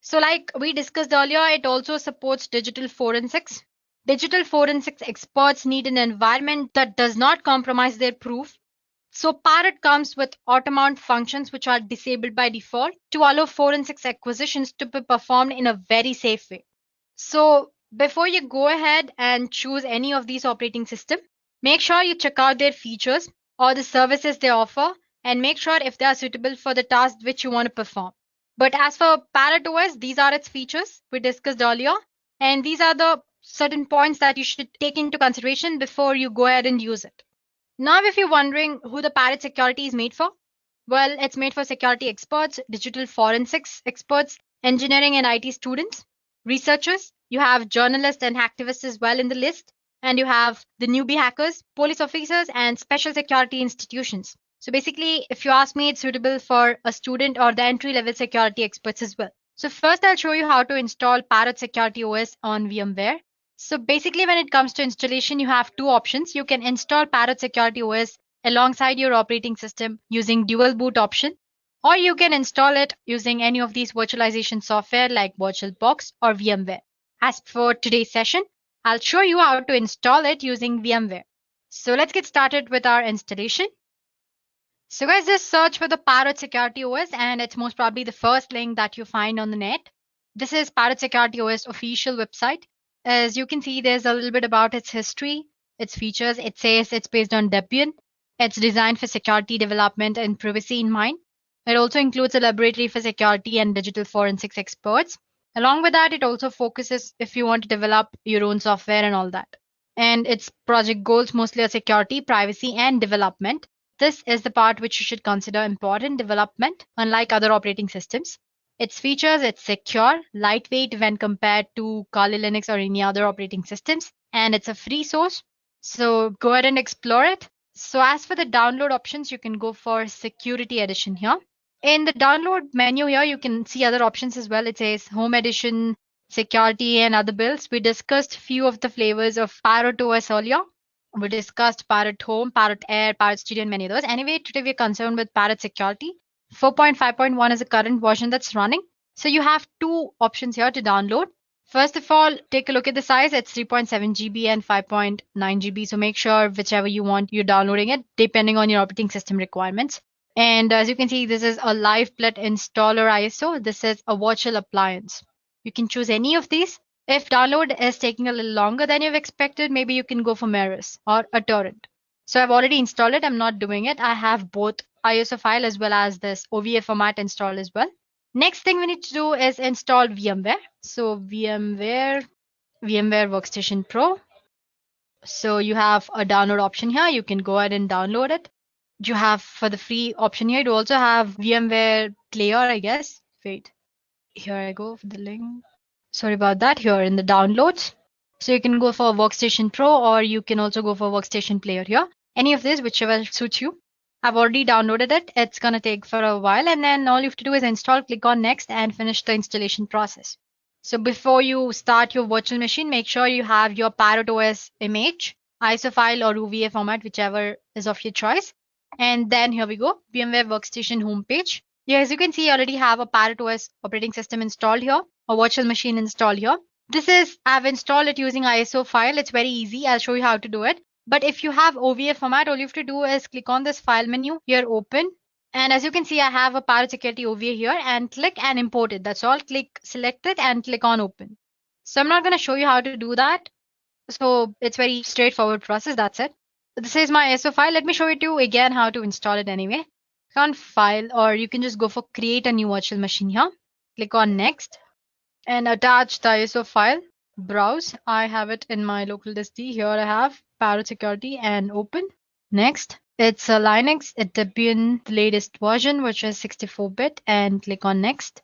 So like we discussed earlier, it also supports digital forensics. Digital forensics experts need an environment that does not compromise their proof. So Parrot comes with auto-mount functions which are disabled by default to allow forensics acquisitions to be performed in a very safe way. So before you go ahead and choose any of these operating systems, make sure you check out their features or the services they offer and make sure if they are suitable for the task which you want to perform. But as for Parrot OS, these are its features we discussed earlier, and these are the certain points that you should take into consideration before you go ahead and use it. Now, if you're wondering who the Parrot security is made for, well, it's made for security experts, digital forensics experts, engineering and IT students, researchers. You have journalists and activists as well in the list, and you have the newbie hackers, police officers, and special security institutions. So basically, if you ask me, it's suitable for a student or the entry-level security experts as well. So first, I'll show you how to install Parrot Security OS on VMware. So basically, when it comes to installation, you have two options. You can install Parrot Security OS alongside your operating system using dual boot option, or you can install it using any of these virtualization software like VirtualBox or VMware. As for today's session, I'll show you how to install it using VMware. So let's get started with our installation. So guys, just search for the Parrot Security OS and it's most probably the first link that you find on the net. This is Parrot Security OS official website. As you can see, there's a little bit about its history, its features. It says it's based on Debian. It's designed for security development and privacy in mind. It also includes a laboratory for security and digital forensics experts. Along with that, it also focuses if you want to develop your own software and all that. And its project goals mostly are security, privacy, and development. This is the part which you should consider important development, unlike other operating systems. Its features, it's secure, lightweight when compared to Kali Linux or any other operating systems, and it's a free source. So go ahead and explore it. So as for the download options, you can go for Security Edition here. In the download menu here, you can see other options as well. It says Home Edition, Security, and other builds. We discussed few of the flavors of Parrot OS earlier. We discussed Parrot Home, Parrot Air, Parrot Studio, and many others. Anyway, today we're concerned with Parrot Security. 4.5.1 is the current version that's running. So you have two options here to download. First of all, take a look at the size. It's 3.7 GB and 5.9 GB. So make sure whichever you want, you're downloading it depending on your operating system requirements. And as you can see, this is a live plet installer ISO. This is a virtual appliance. You can choose any of these. If download is taking a little longer than you've expected, maybe you can go for Mirrors or a torrent. So I've already installed it. I'm not doing it. I have both ISO file as well as this OVA format installed as well. Next thing we need to do is install VMware. So VMware Workstation Pro. So you have a download option here. You can go ahead and download it. You have for the free option here. You also have VMware Player, I guess. Wait, here I go for the link. Sorry about that. Here in the downloads. So you can go for Workstation Pro or you can also go for Workstation Player here. Any of this, whichever suits you. I've already downloaded it. It's going to take for a while and then all you have to do is install, click on next and finish the installation process. So before you start your virtual machine, make sure you have your Parrot OS image, ISO file or OVA format, whichever is of your choice. And then here we go, VMware Workstation homepage. Yeah, as you can see, I already have a Parrot OS operating system installed here, a virtual machine installed here. I've installed it using ISO file. It's very easy. I'll show you how to do it. But if you have OVA format, all you have to do is click on this file menu here, open. And as you can see, I have a Parrot Security OVA here and click and import it. That's all. Click, select it and click on open. So I'm not going to show you how to do that. So it's very straightforward process. That's it. This is my ISO file. Let me show you again how to install it anyway. Click on file or you can just go for create a new virtual machine here. Click on next and attach the ISO file. Browse. I have it in my local disk D. Here I have Parrot Security and open. Next. It's a Linux, a Debian, the latest version, which is 64-bit, and click on next.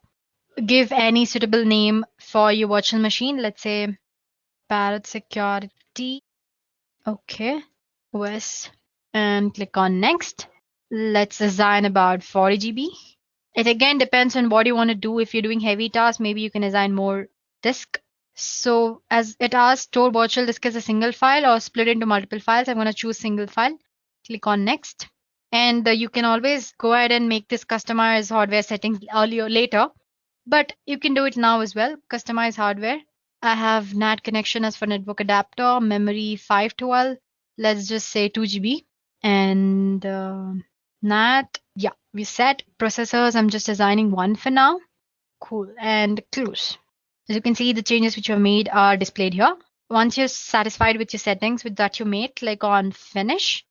Give any suitable name for your virtual machine. Let's say Parrot Security. Okay. OS. And click on next. Let's assign about 40 GB. It again depends on what you want to do. If you're doing heavy tasks, maybe you can assign more disk. So as it asks, store virtual disk as a single file or split into multiple files. I'm going to choose single file. Click on next. And you can always go ahead and make this customize hardware settings earlier later. But you can do it now as well. Customize hardware. I have NAT connection as for network adapter, memory 512. Let's just say 2 GB. And NAT, yeah, we set processors. I'm just assigning one for now. Cool. And close. As you can see, the changes which you have made are displayed here. Once you're satisfied with your settings that you made, click on finish.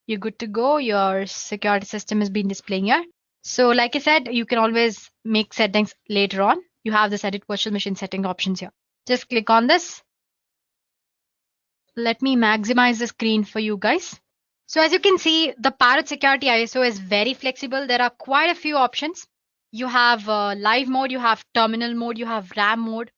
You're good to go. Your security system has been displaying here. So like I said, you can always make settings later on. You have this edit virtual machine setting options here. Just click on this. Let me maximize the screen for you guys. So as you can see, the Parrot Security ISO is very flexible. There are quite a few options. You have live mode, you have terminal mode, you have RAM mode.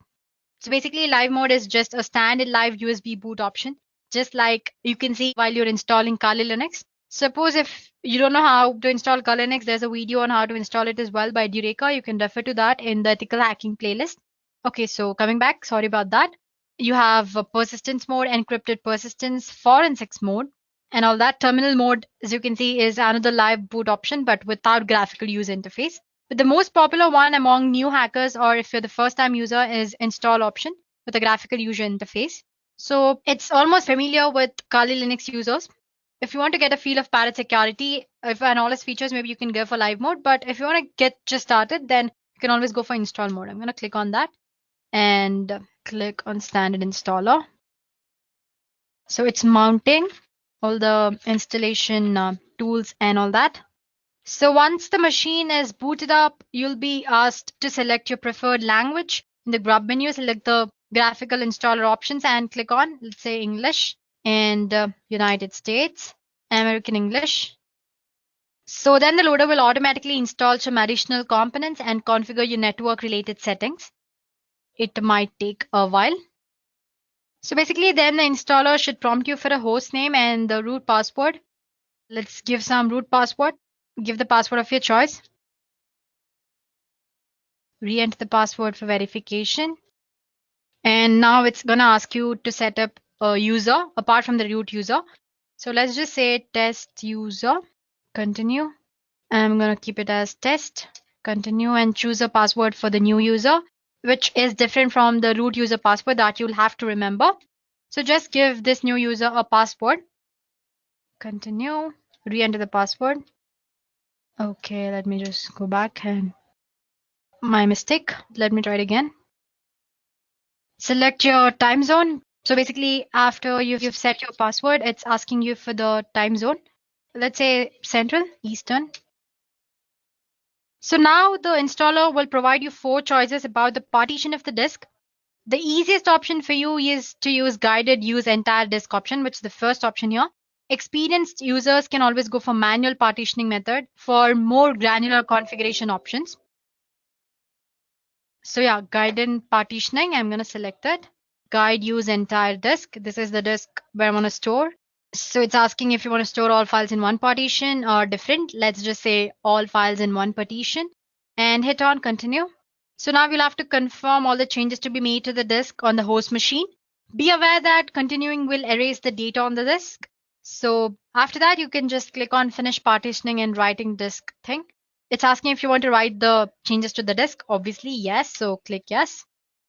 So basically live mode is just a standard live USB boot option, just like you can see while you're installing Kali Linux. Suppose if you don't know how to install Kali Linux, there's a video on how to install it as well by Edureka. You can refer to that in the ethical hacking playlist. Okay, so coming back, sorry about that. You have persistence mode, encrypted persistence, forensics mode, and all that. Terminal mode, as you can see, is another live boot option, but without graphical user interface. But the most popular one among new hackers, or if you're the first time user, is install option with a graphical user interface. So it's almost familiar with Kali Linux users. If you want to get a feel of Parrot Security, and all its features, maybe you can go for live mode. But if you want to get just started, then you can always go for install mode. I'm going to click on that and click on standard installer. So it's mounting all the installation tools and all that. So once the machine is booted up, you'll be asked to select your preferred language. In the grub menu, select the graphical installer options and click on, let's say, English and United States, American English. So then the loader will automatically install some additional components and configure your network related settings. It might take a while. So basically then the installer should prompt you for a host name and the root password. Let's give some root password. Give the password of your choice. Re-enter the password for verification. And now it's going to ask you to set up a user apart from the root user. So let's just say test user. Continue. I'm going to keep it as test. Continue and choose a password for the new user, which is different from the root user password that you'll have to remember. So just give this new user a password. Continue. Re-enter the password. Okay, let me just go back and my mistake. Let me try it again. Select your time zone. So basically, after you've set your password, it's asking you for the time zone. Let's say Central, Eastern. So now the installer will provide you 4 choices about the partition of the disk. The easiest option for you is to use guided use entire disk option, which is the first option here. Experienced users can always go for manual partitioning method for more granular configuration options. So yeah, guided partitioning, I'm going to select it. Guide use entire disk. This is the disk where I want to store. So it's asking if you want to store all files in one partition or different. Let's just say all files in one partition and hit on continue. So now we'll have to confirm all the changes to be made to the disk on the host machine. Be aware that continuing will erase the data on the disk. So after that, you can just click on finish partitioning and writing disk thing. It's asking if you want to write the changes to the disk. Obviously, yes. So click yes.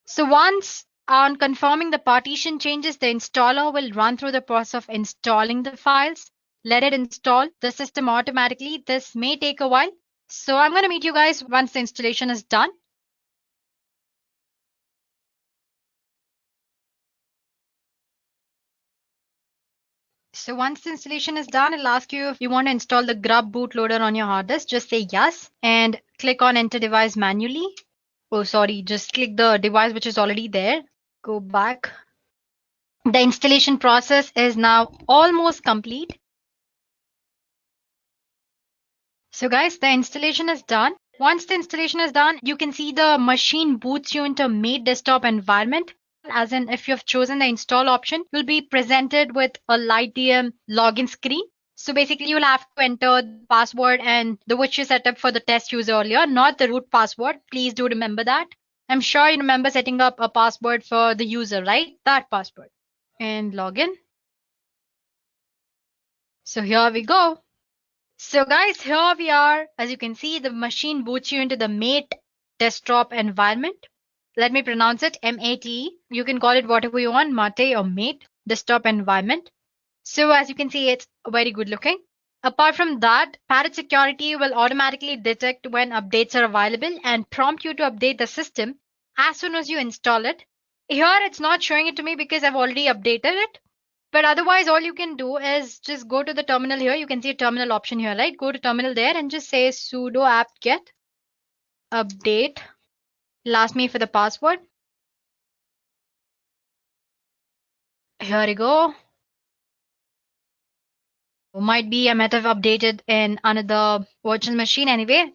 So once on confirming the partition changes, the installer will run through the process of installing the files. Let it install the system automatically. This may take a while. So I'm going to meet you guys once the installation is done. So once the installation is done, it'll ask you if you want to install the grub bootloader on your hard disk. Just say yes and click on enter device manually. Oh, sorry, just click the device which is already there. Go back. The installation process is now almost complete. So guys, the installation is done. Once the installation is done, you can see the machine boots you into Mate desktop environment. As in, if you've chosen the install option, you'll be presented with a LightDM login screen. So basically, you'll have to enter the password and the which you set up for the test user earlier, not the root password. Please do remember that. I'm sure you remember setting up a password for the user, right? That password. And login. So here we go. So guys, here we are. As you can see, the machine boots you into the Mate desktop environment. Let me pronounce it M-A-T-E. You can call it whatever you want, Mate or Mate desktop environment. So as you can see, it's very good looking. Apart from that, Parrot Security will automatically detect when updates are available and prompt you to update the system as soon as you install it. Here, it's not showing it to me because I've already updated it. But otherwise, all you can do is just go to the terminal here. You can see a terminal option here, right? Go to terminal there and just say sudo apt-get update. It'll ask me for the password. Here we go. Might be I might have updated in another virtual machine anyway.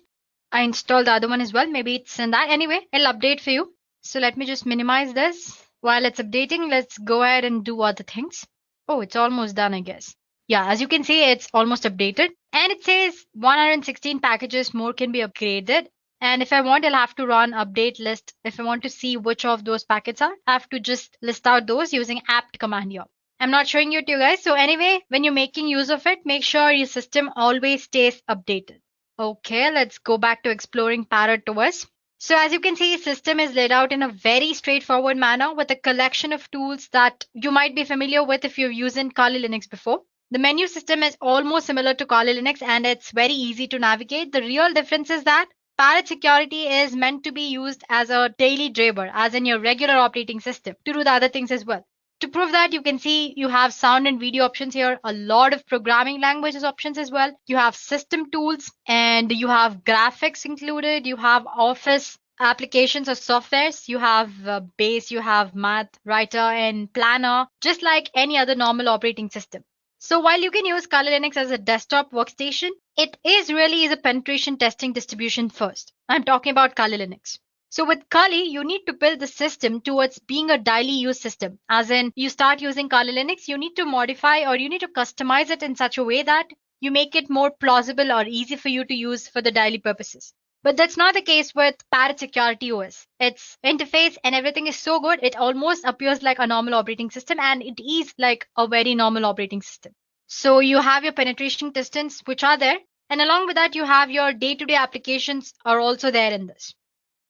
I installed the other one as well. Maybe it's in that. Anyway, it'll update for you. So let me just minimize this. While it's updating, let's go ahead and do other things. Oh, it's almost done, I guess. Yeah, as you can see, it's almost updated. And it says 116 packages more can be upgraded. And if I want, I'll have to run update list. If I want to see which of those packets are, I have to just list out those using apt command here. I'm not showing you to you guys. So anyway, when you're making use of it, make sure your system always stays updated. Okay, let's go back to exploring Parrot OS. So as you can see, system is laid out in a very straightforward manner with a collection of tools that you might be familiar with if you've used Kali Linux before. The menu system is almost similar to Kali Linux and it's very easy to navigate. The real difference is that Parrot Security is meant to be used as a daily driver, as in your regular operating system, to do the other things as well. To prove that, you can see you have sound and video options here, a lot of programming languages options as well. You have system tools and you have graphics included. You have Office applications or softwares. You have Base, you have Math, Writer, and Planner, just like any other normal operating system. So while you can use Kali Linux as a desktop workstation, it really is a penetration testing distribution first. I'm talking about Kali Linux. So with Kali, you need to build the system towards being a daily use system. As in, you start using Kali Linux, you need to modify or you need to customize it in such a way that you make it more plausible or easy for you to use for the daily purposes. But that's not the case with Parrot Security OS. Its interface and everything is so good, it almost appears like a normal operating system, and it is like a very normal operating system. So you have your penetration testings, which are there, and along with that, you have your day-to-day applications are also there in this.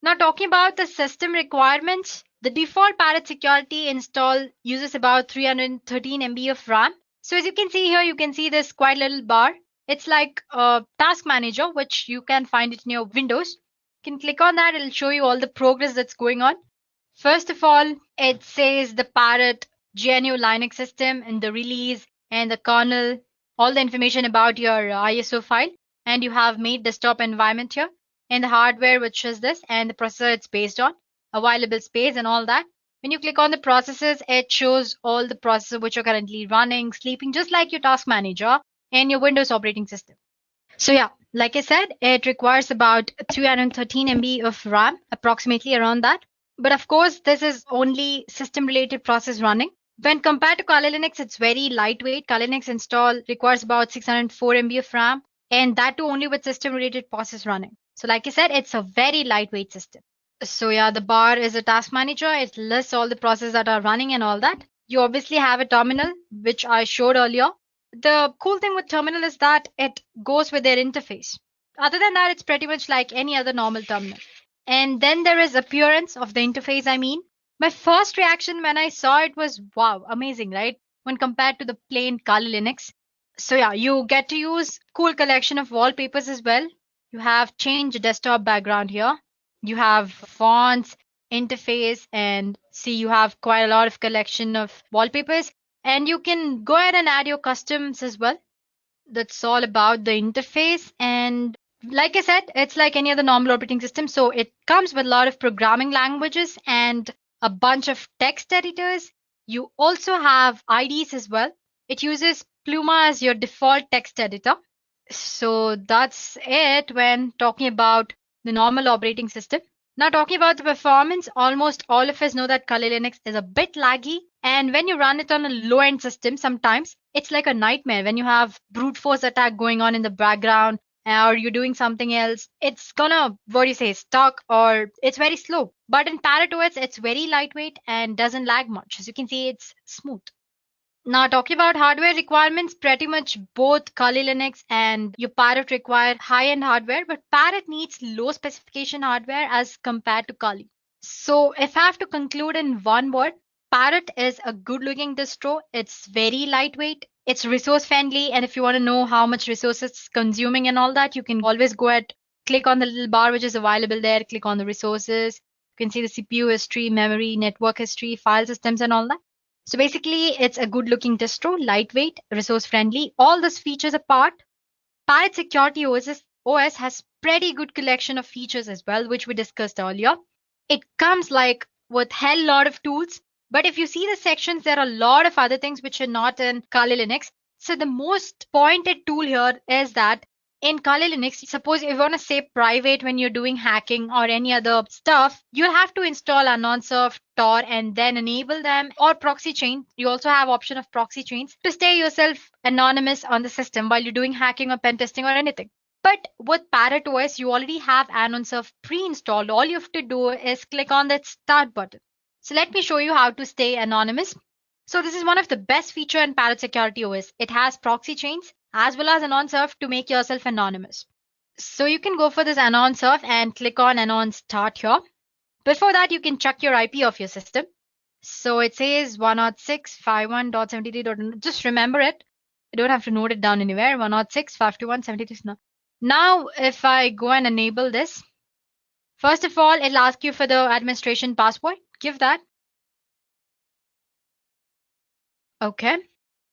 Now talking about the system requirements, the default Parrot Security install uses about 313 MB of RAM. So as you can see here, you can see this quite little bar. It's like a task manager, which you can find it in your Windows. You can click on that, it'll show you all the progress that's going on. First of all, it says the Parrot GNU Linux system and the release and the kernel, all the information about your ISO file. And you have Mate desktop environment here. And the hardware, which is this, and the processor it's based on, available space and all that. When you click on the processes, it shows all the processes which are currently running, sleeping, just like your task manager and your Windows operating system. So yeah, like I said, it requires about 313 MB of RAM, approximately around that. But of course, this is only system-related process running. When compared to Kali Linux, it's very lightweight. Kali Linux install requires about 604 MB of RAM, and that too only with system-related process running. So like I said, it's a very lightweight system. So yeah, the bar is a task manager. It lists all the processes that are running and all that. You obviously have a terminal, which I showed earlier. The cool thing with terminal is that it goes with their interface. Other than that, it's pretty much like any other normal terminal. And then there is appearance of the interface, I mean. My first reaction when I saw it was, wow, amazing, right? When compared to the plain Kali Linux. So yeah, you get to use cool collection of wallpapers as well. You have change desktop background here. You have fonts, interface, and see you have quite a lot of collection of wallpapers. And you can go ahead and add your customs as well. That's all about the interface. And like I said, it's like any other normal operating system. So it comes with a lot of programming languages and a bunch of text editors. You also have IDs as well. It uses Pluma as your default text editor. So that's it when talking about the normal operating system. Now talking about the performance, almost all of us know that Kali Linux is a bit laggy, and when you run it on a low-end system, sometimes it's like a nightmare when you have brute force attack going on in the background or you're doing something else. It's gonna, what do you say, stuck or it's very slow. But in Parrot OS, it's very lightweight and doesn't lag much. As you can see, it's smooth. Now, talking about hardware requirements, pretty much both Kali Linux and your Parrot require high-end hardware, but Parrot needs low specification hardware as compared to Kali. So, if I have to conclude in one word, Parrot is a good-looking distro. It's very lightweight. It's resource friendly, and if you want to know how much resources it's consuming and all that, you can always go ahead, click on the little bar which is available there, click on the resources. You can see the CPU history, memory, network history, file systems, and all that. So basically, it's a good looking distro, lightweight, resource friendly. All these features apart, Parrot Security OS has pretty good collection of features as well, which we discussed earlier. It comes like with hell lot of tools, but if you see the sections, there are a lot of other things which are not in Kali Linux. So the most pointed tool here is that in Kali Linux, suppose if you want to say private when you're doing hacking or any other stuff, you have to install Anonsurf, Tor, and then enable them or proxy chain. You also have option of proxy chains to stay yourself anonymous on the system while you're doing hacking or pen testing or anything. But with Parrot OS, you already have Anonsurf pre-installed. All you have to do is click on that start button. So let me show you how to stay anonymous. So this is one of the best feature in Parrot Security OS. It has proxy chains as well as Anonsurf to make yourself anonymous. So you can go for this Anonsurf and click on Anon Start here. Before that, you can check your IP of your system. So it says 106.51.73. Just remember it. You don't have to note it down anywhere. 106.51.73. Now, if I go and enable this, first of all, it'll ask you for the administration password. Give that. Okay.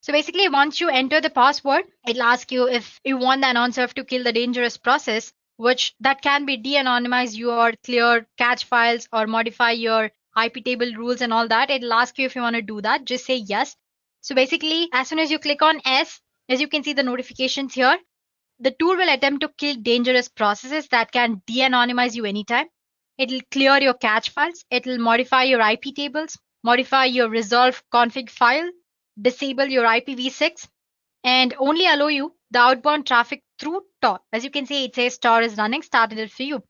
So basically, once you enter the password, it'll ask you if you want the Anonsurf to kill the dangerous process, which that can be de-anonymize your clear cache files or modify your IP table rules and all that. It'll ask you if you want to do that. Just say yes. So basically, as soon as you click on S, as you can see the notifications here, the tool will attempt to kill dangerous processes that can de-anonymize you anytime. It'll clear your cache files. It'll modify your IP tables, modify your resolve config file, disable your IPv6, and only allow you the outbound traffic through Tor. As you can see, it says Tor is running, started it for you.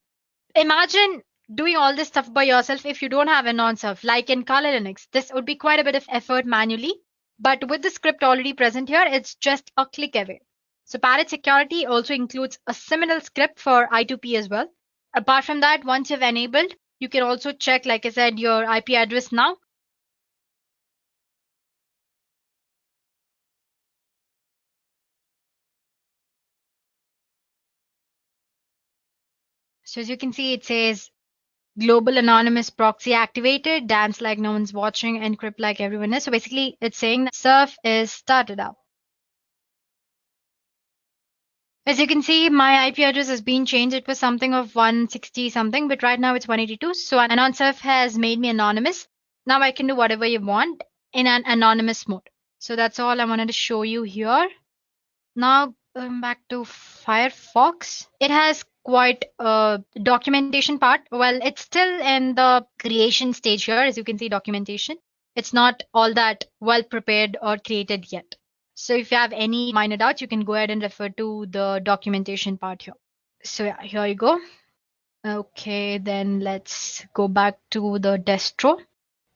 Imagine doing all this stuff by yourself if you don't have Anonsurf, like in Kali Linux. This would be quite a bit of effort manually, but with the script already present here, it's just a click away. So Parrot Security also includes a similar script for I2P as well. Apart from that, once you've enabled, you can also check, like I said, your IP address now. So as you can see, it says global anonymous proxy activated, dance like no one's watching, encrypt like everyone is. So basically, it's saying that surf is started up. As you can see, my IP address has been changed. It was something of 160 something, but right now it's 182. So Anonsurf has made me anonymous. Now I can do whatever you want in an anonymous mode. So that's all I wanted to show you here. Now back to Firefox. It has quite a documentation part. Well, it's still in the creation stage here. As you can see, documentation. It's not all that well prepared or created yet. So if you have any minor doubts, you can go ahead and refer to the documentation part here. So yeah, here you go. Okay, then let's go back to the distro.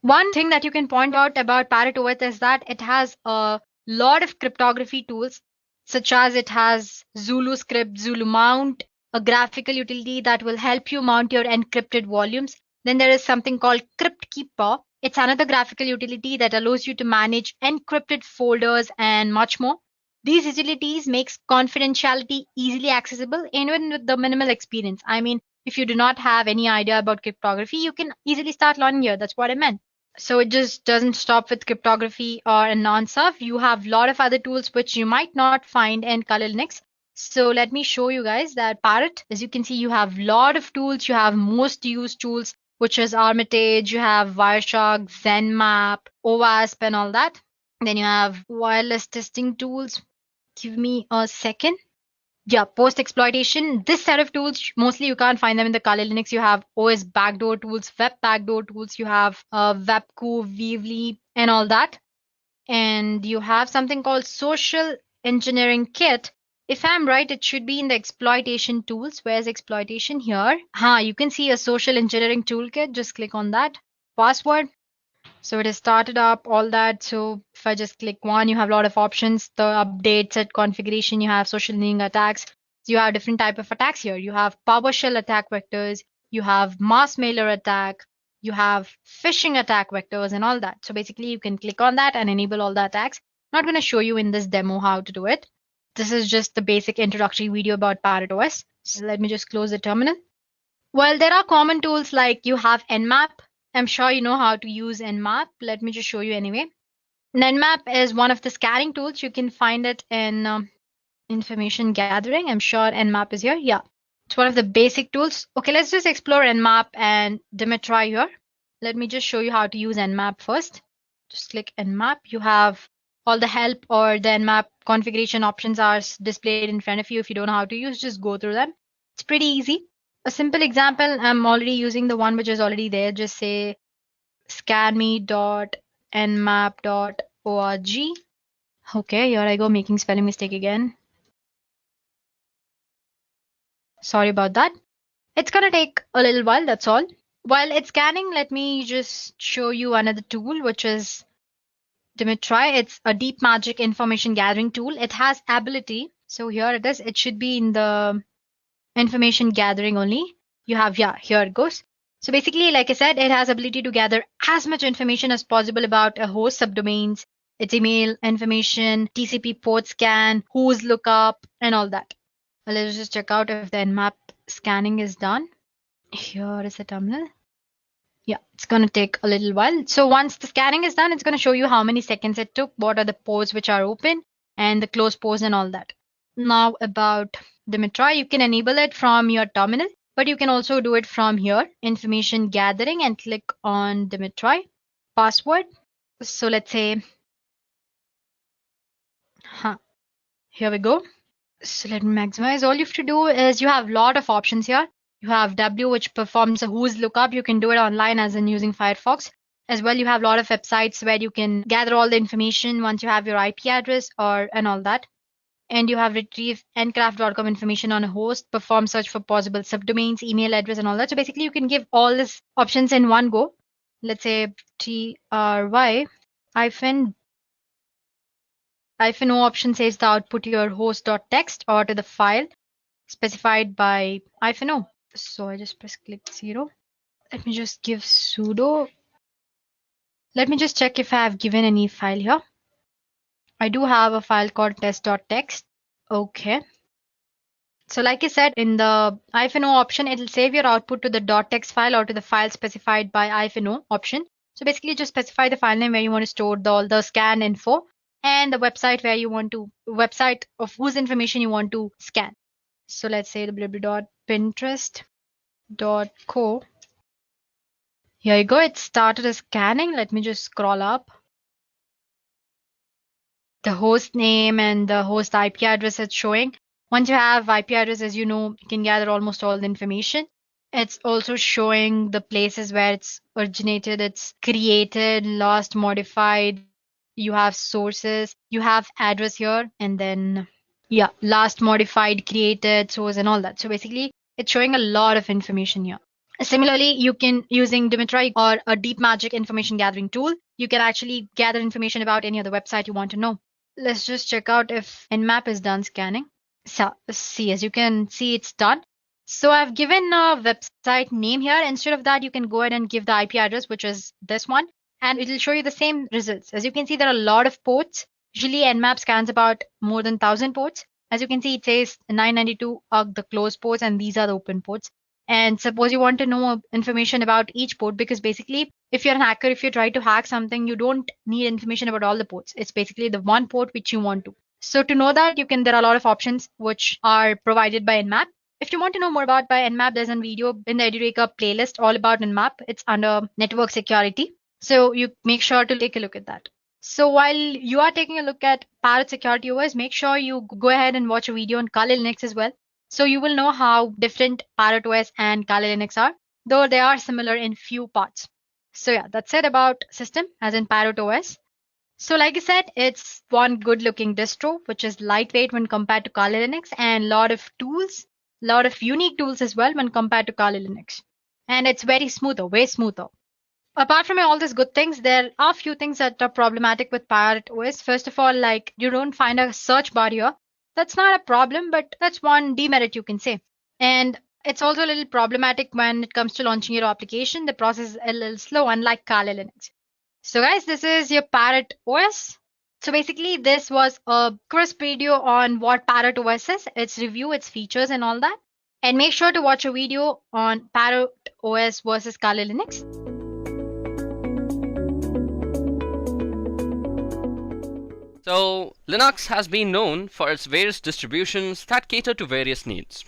One thing that you can point out about Parrot OS is that it has a lot of cryptography tools, such as it has Zulu script, Zulu mount, a graphical utility that will help you mount your encrypted volumes. Then there is something called CryptKeeper. It's another graphical utility that allows you to manage encrypted folders and much more. These utilities makes confidentiality easily accessible even with the minimal experience. I mean, if you do not have any idea about cryptography, you can easily start learning here. That's what I meant. So it just doesn't stop with cryptography or Anonsurf. You have a lot of other tools which you might not find in Kali Linux. So let me show you guys that Parrot, as you can see, you have a lot of tools. You have most used tools, which is Armitage, you have Wireshark, ZenMap, OWASP, and all that. Then you have wireless testing tools. Give me a second. Yeah, post exploitation. This set of tools, mostly you can't find them in the Kali Linux. You have OS backdoor tools, web backdoor tools, you have Webco, Weavly, and all that. And you have something called social engineering kit. If I'm right, it should be in the exploitation tools. Where's exploitation here? You can see a social engineering toolkit. Just click on that. Password. So it is started up, all that. So if I just click one, you have a lot of options. The update, set configuration, you have social engineering attacks. So you have different type of attacks here. You have PowerShell attack vectors, you have mass mailer attack, you have phishing attack vectors and all that. So basically you can click on that and enable all the attacks. I'm not going to show you in this demo how to do it. This is just the basic introductory video about Parrot OS. So let me just close the terminal. Well, there are common tools like you have Nmap. I'm sure you know how to use Nmap. Let me just show you anyway. Nmap is one of the scanning tools. You can find it in information gathering. I'm sure Nmap is here. Yeah, it's one of the basic tools. Okay, let's just explore Nmap and Dimitri here. Let me just show you how to use Nmap first. Just click Nmap. You have all the help or the Nmap configuration options are displayed in front of you. If you don't know how to use, just go through them. It's pretty easy. A simple example, I'm already using the one which is already there. Just say scanme.nmap.org. Okay, here I go, making spelling mistake again. Sorry about that. It's gonna take a little while, that's all. While it's scanning, let me just show you another tool, which is Dimitri. It's a deep magic information gathering tool. It has ability. So here it is. It should be in the information gathering only. You have, yeah, here it goes. So basically, like I said, it has ability to gather as much information as possible about a host subdomains, its email information, TCP port scan, who's lookup, and all that. Let's just check out if the Nmap scanning is done. Here is the terminal. Yeah, it's going to take a little while. So once the scanning is done, it's going to show you how many seconds it took, what are the ports which are open, and the closed ports and all that. Now about Dimitri, you can enable it from your terminal, but you can also do it from here, information gathering, and click on Dimitri. Password. So let's say, here we go. So let me maximize. All you have to do is you have a lot of options here. You have W, which performs a who's lookup. You can do it online as in using Firefox. As well, you have a lot of websites where you can gather all the information once you have your IP address and all that. And you have retrieve ncraft.com information on a host, perform search for possible subdomains, email address, and all that. So basically, you can give all these options in one go. Let's say try -o option says the output to your host.txt or to the file specified by -o. So I just press click 0. Let me just give sudo. Let me just check if I have given any file here. I do have a file called test.txt. Okay. So like I said, in the -o option, it'll save your output to the .txt file or to the file specified by -o option. So basically just specify the file name where you want to store all the scan info and the website where you want to, website of whose information you want to scan. So let's say www.pinterest.co. Here you go. It started a scanning. Let me just scroll up. The host name and the host IP address it's showing. Once you have IP address, as you know, you can gather almost all the information. It's also showing the places where it's originated, it's created, last modified. You have sources, you have address here, and then, yeah, last modified, created, source, and all that. So basically, it's showing a lot of information here. Similarly, you can, using Dimitri or a deep magic information gathering tool, you can actually gather information about any other website you want to know. Let's just check out if Nmap is done scanning. So see, as you can see, it's done. So I've given a website name here. Instead of that, you can go ahead and give the IP address, which is this one, and it'll show you the same results. As you can see, there are a lot of ports. Usually Nmap scans about more than 1,000 ports. As you can see, it says 992 are the closed ports and these are the open ports. And suppose you want to know information about each port, because basically if you're an hacker, if you try to hack something, you don't need information about all the ports. It's basically the one port which you want to. So to know that, there are a lot of options which are provided by Nmap. If you want to know more about by Nmap, there's a video in the Edureka playlist all about Nmap. It's under network security. So you make sure to take a look at that. So while you are taking a look at Parrot Security OS, make sure you go ahead and watch a video on Kali Linux as well. So you will know how different Parrot OS and Kali Linux are, though they are similar in few parts. So yeah, that's it about system as in Parrot OS. So like I said, it's one good looking distro, which is lightweight when compared to Kali Linux, and lot of tools, lot of unique tools as well when compared to Kali Linux. And it's very smoother, way smoother. Apart from all these good things, there are few things that are problematic with Parrot OS. First of all, like you don't find a search bar here. That's not a problem, but that's one demerit you can say. And it's also a little problematic when it comes to launching your application. The process is a little slow, unlike Kali Linux. So guys, this is your Parrot OS. So basically, this was a crisp video on what Parrot OS is, its review, its features, and all that. And make sure to watch a video on Parrot OS versus Kali Linux. So, Linux has been known for its various distributions that cater to various needs.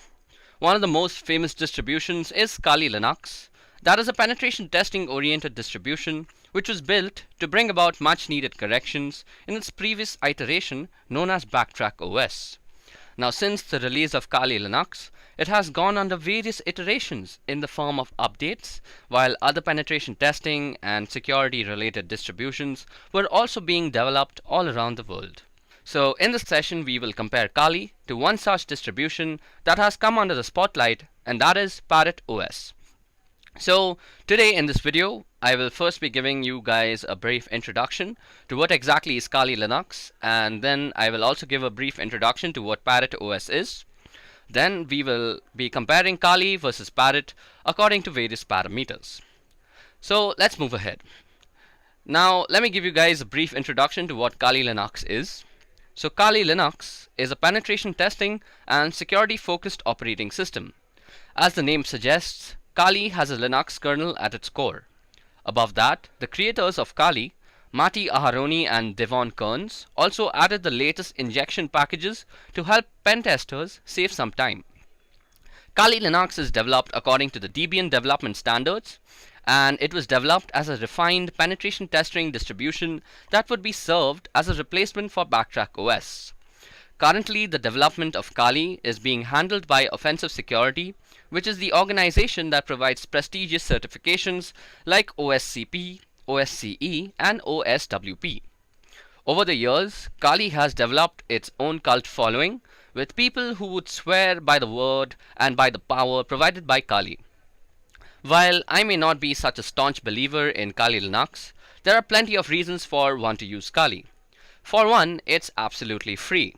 One of the most famous distributions is Kali Linux. That is a penetration testing oriented distribution which was built to bring about much needed corrections in its previous iteration known as Backtrack OS. Now, since the release of Kali Linux, it has gone under various iterations in the form of updates, while other penetration testing and security related distributions were also being developed all around the world. So in this session we will compare Kali to one such distribution that has come under the spotlight, and that is Parrot OS. So today in this video I will first be giving you guys a brief introduction to what exactly is Kali Linux, and then I will also give a brief introduction to what Parrot OS is. Then we will be comparing Kali versus Parrot according to various parameters. So let's move ahead. Now let me give you guys a brief introduction to what Kali Linux is. So Kali Linux is a penetration testing and security focused operating system. As the name suggests, Kali has a Linux kernel at its core. Above that, the creators of Kali, Matti Aharoni and Devon Kearns, also added the latest injection packages to help pen testers save some time. Kali Linux is developed according to the Debian development standards, and it was developed as a refined penetration testing distribution that would be served as a replacement for Backtrack OS. Currently, the development of Kali is being handled by Offensive Security, which is the organization that provides prestigious certifications like OSCP, OSCE, and OSWP. Over the years, Kali has developed its own cult following, with people who would swear by the word and by the power provided by Kali. While I may not be such a staunch believer in Kali Linux, there are plenty of reasons for one to use Kali. For one, it's absolutely free.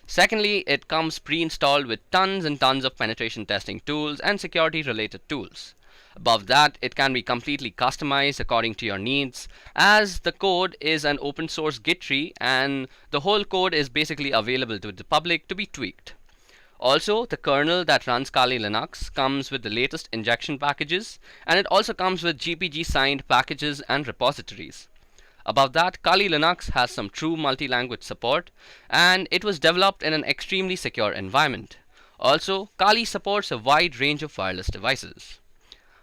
Secondly, it comes pre-installed with tons and tons of penetration testing tools and security related tools. Above that, it can be completely customized according to your needs, as the code is an open source Git tree and the whole code is basically available to the public to be tweaked. Also, the kernel that runs Kali Linux comes with the latest injection packages, and it also comes with GPG signed packages and repositories. Above that, Kali Linux has some true multi-language support, and it was developed in an extremely secure environment. Also, Kali supports a wide range of wireless devices.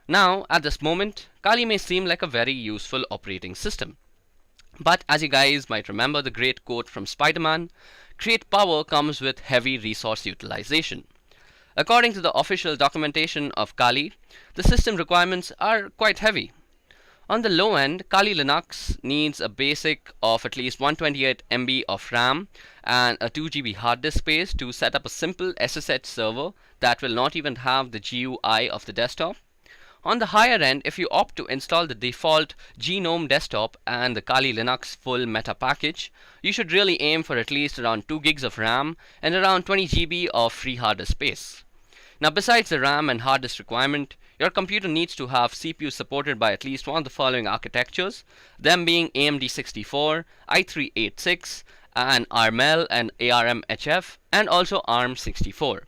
Now, at this moment, Kali may seem like a very useful operating system. But as you guys might remember the great quote from Spider-Man, great power comes with heavy resource utilization. According to the official documentation of Kali, the system requirements are quite heavy. On the low end, Kali Linux needs a basic of at least 128 MB of RAM and a 2 GB hard disk space to set up a simple SSH server that will not even have the GUI of the desktop. On the higher end, if you opt to install the default GNOME desktop and the Kali Linux full meta package, you should really aim for at least around 2 gigs of RAM and around 20 GB of free hard disk space. Now, besides the RAM and hard disk requirement, your computer needs to have CPU supported by at least one of the following architectures, them being AMD 64, i386, and ARML and ARMHF, and also ARM 64.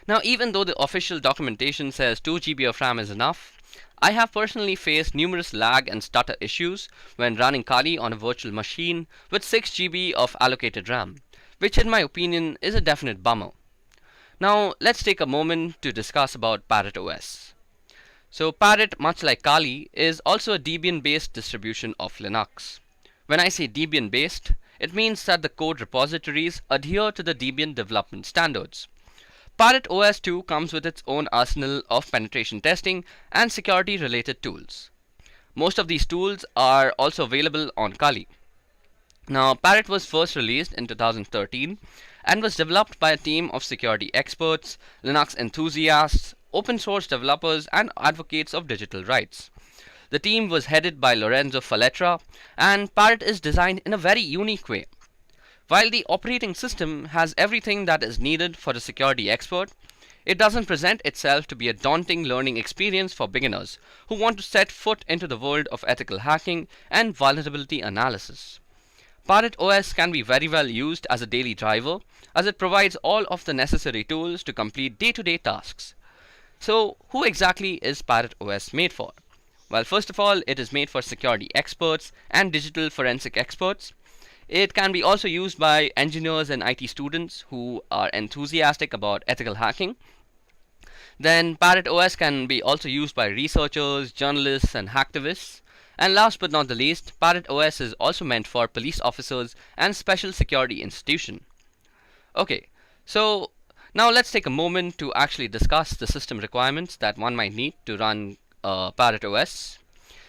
Now, even though the official documentation says 2 GB of RAM is enough, I have personally faced numerous lag and stutter issues when running Kali on a virtual machine with 6 GB of allocated RAM, which in my opinion is a definite bummer. Now, let's take a moment to discuss about Parrot OS. So Parrot, much like Kali, is also a Debian based distribution of Linux. When I say Debian based, it means that the code repositories adhere to the Debian development standards. Parrot OS 2 comes with its own arsenal of penetration testing and security related tools. Most of these tools are also available on Kali. Now, Parrot was first released in 2013 and was developed by a team of security experts, Linux enthusiasts, open source developers, and advocates of digital rights. The team was headed by Lorenzo Falletra, and Parrot is designed in a very unique way. While the operating system has everything that is needed for a security expert, it doesn't present itself to be a daunting learning experience for beginners who want to set foot into the world of ethical hacking and vulnerability analysis. Parrot OS can be very well used as a daily driver, as it provides all of the necessary tools to complete day-to-day tasks. So, who exactly is Parrot OS made for? Well, first of all, it is made for security experts and digital forensic experts. It can be also used by engineers and IT students who are enthusiastic about ethical hacking. Then Parrot OS can be also used by researchers, journalists, and hacktivists. And last but not the least, Parrot OS is also meant for police officers and special security institutions. Okay, so now let's take a moment to actually discuss the system requirements that one might need to run Parrot OS.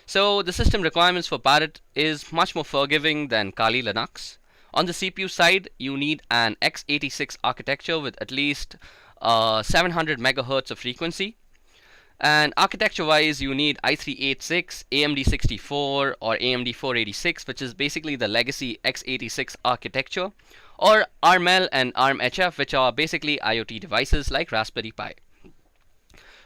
So the system requirements for Parrot is much more forgiving than Kali Linux. On the CPU side, you need an x86 architecture with at least 700 MHz of frequency. And architecture-wise, you need i386, AMD 64, or AMD 486, which is basically the legacy x86 architecture, or ARML and ARMHF, which are basically IoT devices like Raspberry Pi.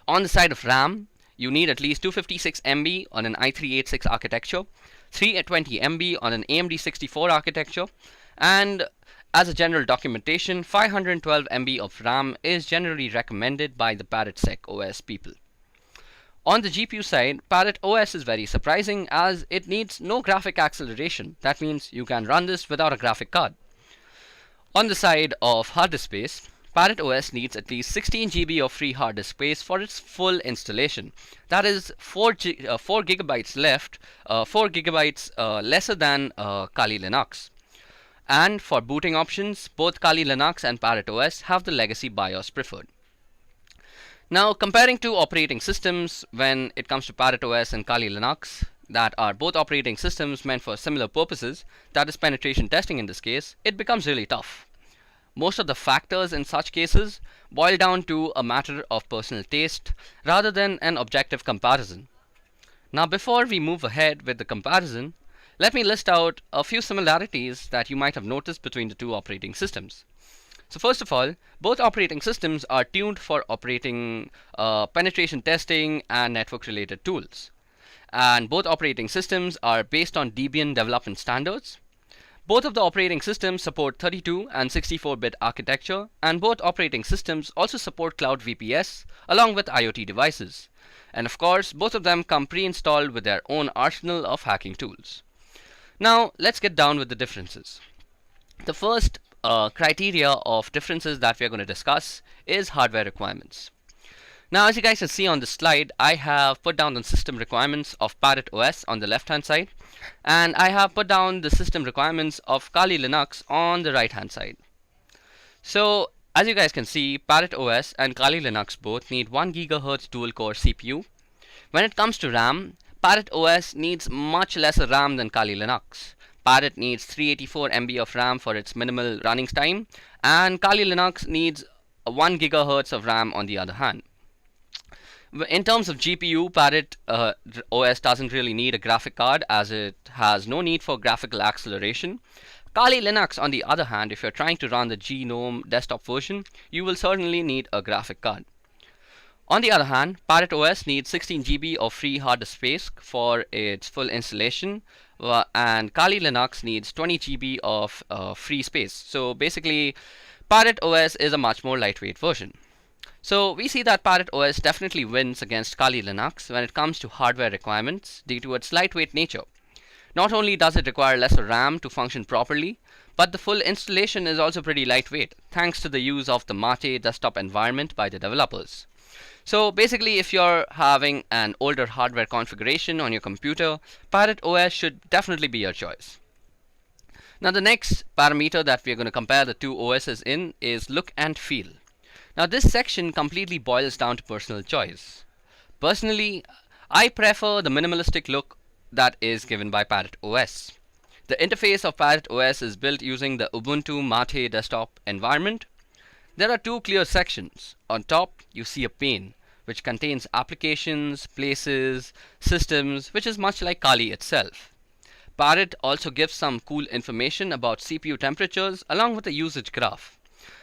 On the side of RAM, you need at least 256 MB on an i386 architecture, 320 MB on an AMD 64 architecture, and as a general documentation, 512 MB of RAM is generally recommended by the ParrotSec OS people. On the GPU side, Parrot OS is very surprising as it needs no graphic acceleration. That means you can run this without a graphic card. On the side of hard disk space, Parrot OS needs at least 16 GB of free hard disk space for its full installation. That is 4 gigabytes left, 4 gigabytes lesser than Kali Linux. And for booting options, both Kali Linux and Parrot OS have the legacy BIOS preferred. Now, comparing two operating systems when it comes to Parrot OS and Kali Linux, that are both operating systems meant for similar purposes, that is penetration testing in this case, it becomes really tough. Most of the factors in such cases boil down to a matter of personal taste rather than an objective comparison. Now, before we move ahead with the comparison, let me list out a few similarities that you might have noticed between the two operating systems. So first of all, both operating systems are tuned for operating penetration testing and network related tools. And both operating systems are based on Debian development standards. Both of the operating systems support 32 and 64-bit architecture, and both operating systems also support Cloud VPS along with IoT devices. And of course, both of them come pre-installed with their own arsenal of hacking tools. Now, let's get down with the differences. The first criteria of differences that we are going to discuss is hardware requirements. Now, as you guys can see on the slide, I have put down the system requirements of Parrot OS on the left hand side, and I have put down the system requirements of Kali Linux on the right hand side. So, as you guys can see, Parrot OS and Kali Linux both need 1 GHz dual core CPU. When it comes to RAM, Parrot OS needs much lesser RAM than Kali Linux. Parrot needs 384 MB of RAM for its minimal running time, and Kali Linux needs 1 GHz of RAM on the other hand. In terms of GPU, Parrot OS doesn't really need a graphic card as it has no need for graphical acceleration. Kali Linux, on the other hand, if you're trying to run the GNOME desktop version, you will certainly need a graphic card. On the other hand, Parrot OS needs 16 GB of free hard disk space for its full installation, and Kali Linux needs 20 GB of free space. So basically, Parrot OS is a much more lightweight version. So we see that Parrot OS definitely wins against Kali Linux when it comes to hardware requirements due to its lightweight nature. Not only does it require lesser RAM to function properly, but the full installation is also pretty lightweight thanks to the use of the Mate desktop environment by the developers. So basically, if you're having an older hardware configuration on your computer, Parrot OS should definitely be your choice. Now the next parameter that we are going to compare the two OSs in is look and feel. Now this section completely boils down to personal choice. Personally, I prefer the minimalistic look that is given by Parrot OS. The interface of Parrot OS is built using the Ubuntu Mate desktop environment. There are two clear sections. On top, you see a pane, which contains applications, places, systems, which is much like Kali itself. Parrot also gives some cool information about CPU temperatures along with a usage graph.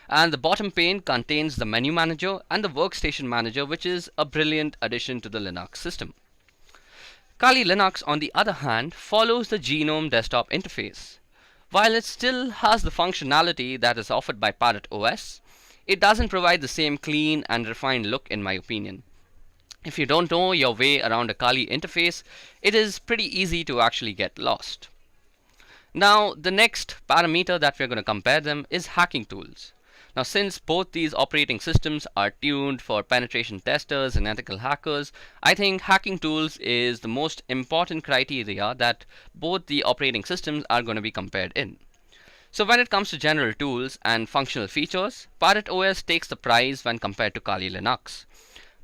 And the bottom pane contains the menu manager and the workstation manager, which is a brilliant addition to the Linux system. Kali Linux, on the other hand, follows the GNOME desktop interface. While it still has the functionality that is offered by Parrot OS, it doesn't provide the same clean and refined look in my opinion. If you don't know your way around a Kali interface, it is pretty easy to actually get lost. Now, the next parameter that we're going to compare them is hacking tools. Now, since both these operating systems are tuned for penetration testers and ethical hackers, I think hacking tools is the most important criteria that both the operating systems are going to be compared in. So when it comes to general tools and functional features, Parrot OS takes the prize when compared to Kali Linux.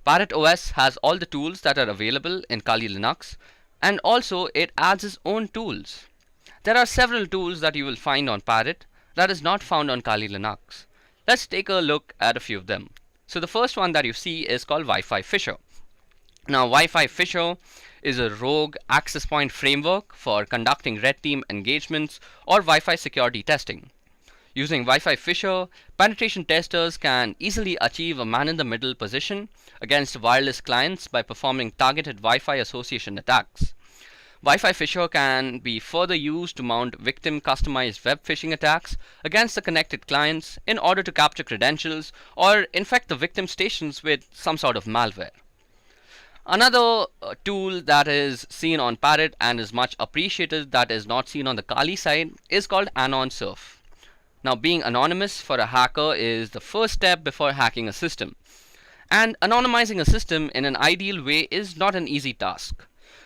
Parrot OS has all the tools that are available in Kali Linux, and also it adds its own tools. There are several tools that you will find on Parrot that is not found on Kali Linux. Let's take a look at a few of them. So the first one that you see is called Wi-Fi Fisher. Now Wi-Fi Fisher is a rogue access point framework for conducting red team engagements or Wi-Fi security testing. Using Wi-Fi Fisher, penetration testers can easily achieve a man-in-the-middle position against wireless clients by performing targeted Wi-Fi association attacks. Wi-Fi Fisher can be further used to mount victim customized web phishing attacks against the connected clients in order to capture credentials or infect the victim stations with some sort of malware. Another tool that is seen on Parrot and is much appreciated that is not seen on the Kali side is called Anon Surf. Now, being anonymous for a hacker is the first step before hacking a system. And anonymizing a system in an ideal way is not an easy task.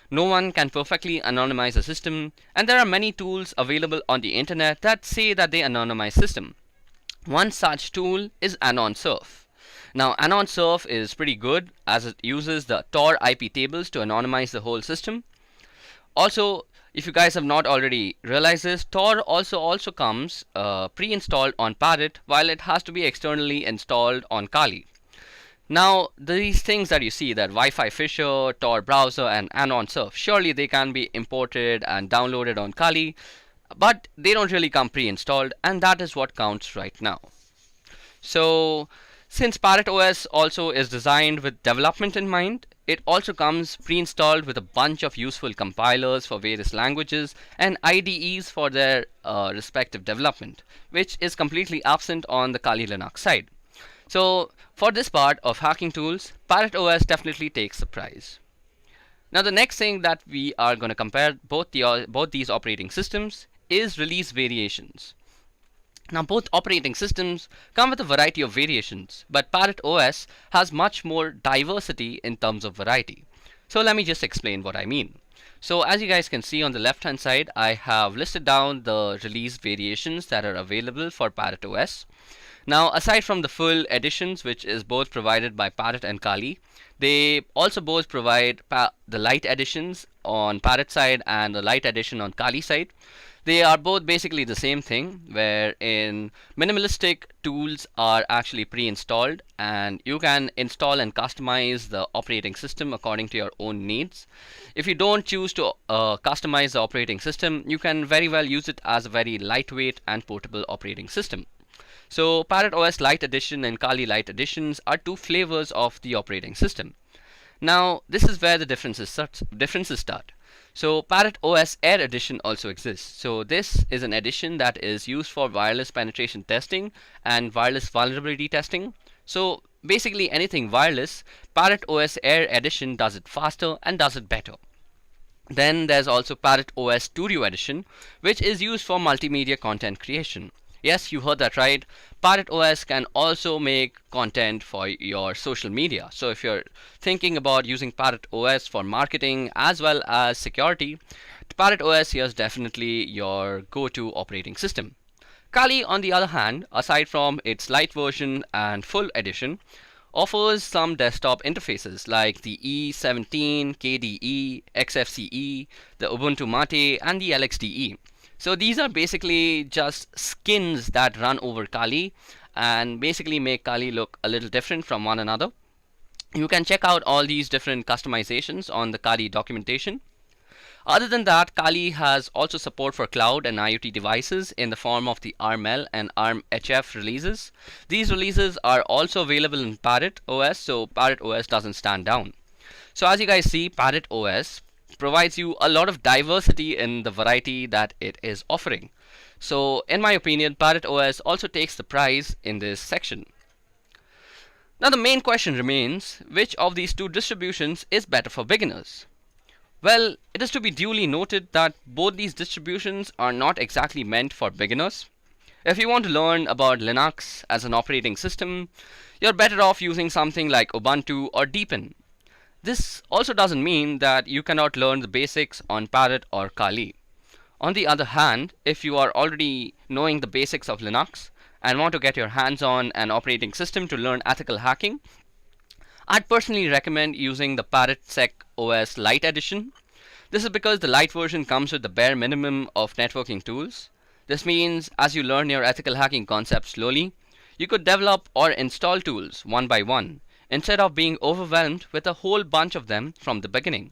No one can perfectly anonymize a system, and there are many tools available on the internet that say that they anonymize system. One such tool is Anon Surf. Now, Anon Surf is pretty good as it uses the Tor IP tables to anonymize the whole system. Also, if you guys have not already realized this, Tor also comes pre-installed on Parrot, while it has to be externally installed on Kali. Now, these things that you see, that Wi-Fi Fisher, Tor browser, and Anon Surf, surely they can be imported and downloaded on Kali, but they don't really come pre-installed, and that is what counts right now. So, since Parrot OS also is designed with development in mind, it also comes pre-installed with a bunch of useful compilers for various languages and IDEs for their respective development, which is completely absent on the Kali Linux side. So for this part of hacking tools, Parrot OS definitely takes the prize. Now the next thing that we are going to compare both these operating systems is release variations. Now both operating systems come with a variety of variations, but Parrot OS has much more diversity in terms of variety. So let me just explain what I mean. So as you guys can see on the left hand side, I have listed down the release variations that are available for Parrot OS. Now aside from the full editions, which is both provided by Parrot and Kali, they also both provide the light editions on Parrot side and the light edition on Kali side. They are both basically the same thing, wherein minimalistic tools are actually pre-installed and you can install and customize the operating system according to your own needs. If you don't choose to customize the operating system, you can very well use it as a very lightweight and portable operating system. So Parrot OS Lite Edition and Kali Lite Editions are two flavors of the operating system. Now this is where the differences start. So Parrot OS Air Edition also exists. So this is an edition that is used for wireless penetration testing and wireless vulnerability testing. So basically anything wireless, Parrot OS Air Edition does it faster and does it better. Then there's also Parrot OS Studio Edition, which is used for multimedia content creation. Yes, you heard that right. Parrot OS can also make content for your social media. So if you're thinking about using Parrot OS for marketing as well as security, Parrot OS here is definitely your go-to operating system. Kali, on the other hand, aside from its light version and full edition, offers some desktop interfaces like the E17, KDE, XFCE, the Ubuntu Mate, and the LXDE. So these are basically just skins that run over Kali and basically make Kali look a little different from one another. You can check out all these different customizations on the Kali documentation. Other than that, Kali has also support for cloud and IoT devices in the form of the ARM-L and ARM-HF releases. These releases are also available in Parrot OS, so Parrot OS doesn't stand down. So as you guys see, Parrot OS provides you a lot of diversity in the variety that it is offering. So in my opinion, Parrot OS also takes the prize in this section. Now the main question remains, which of these two distributions is better for beginners? Well, it is to be duly noted that both these distributions are not exactly meant for beginners. If you want to learn about Linux as an operating system, you're better off using something like Ubuntu or Deepin. This also doesn't mean that you cannot learn the basics on Parrot or Kali. On the other hand, if you are already knowing the basics of Linux and want to get your hands on an operating system to learn ethical hacking, I'd personally recommend using the ParrotSec OS Lite edition. This is because the Lite version comes with the bare minimum of networking tools. This means as you learn your ethical hacking concept slowly, you could develop or install tools one by one, instead of being overwhelmed with a whole bunch of them from the beginning.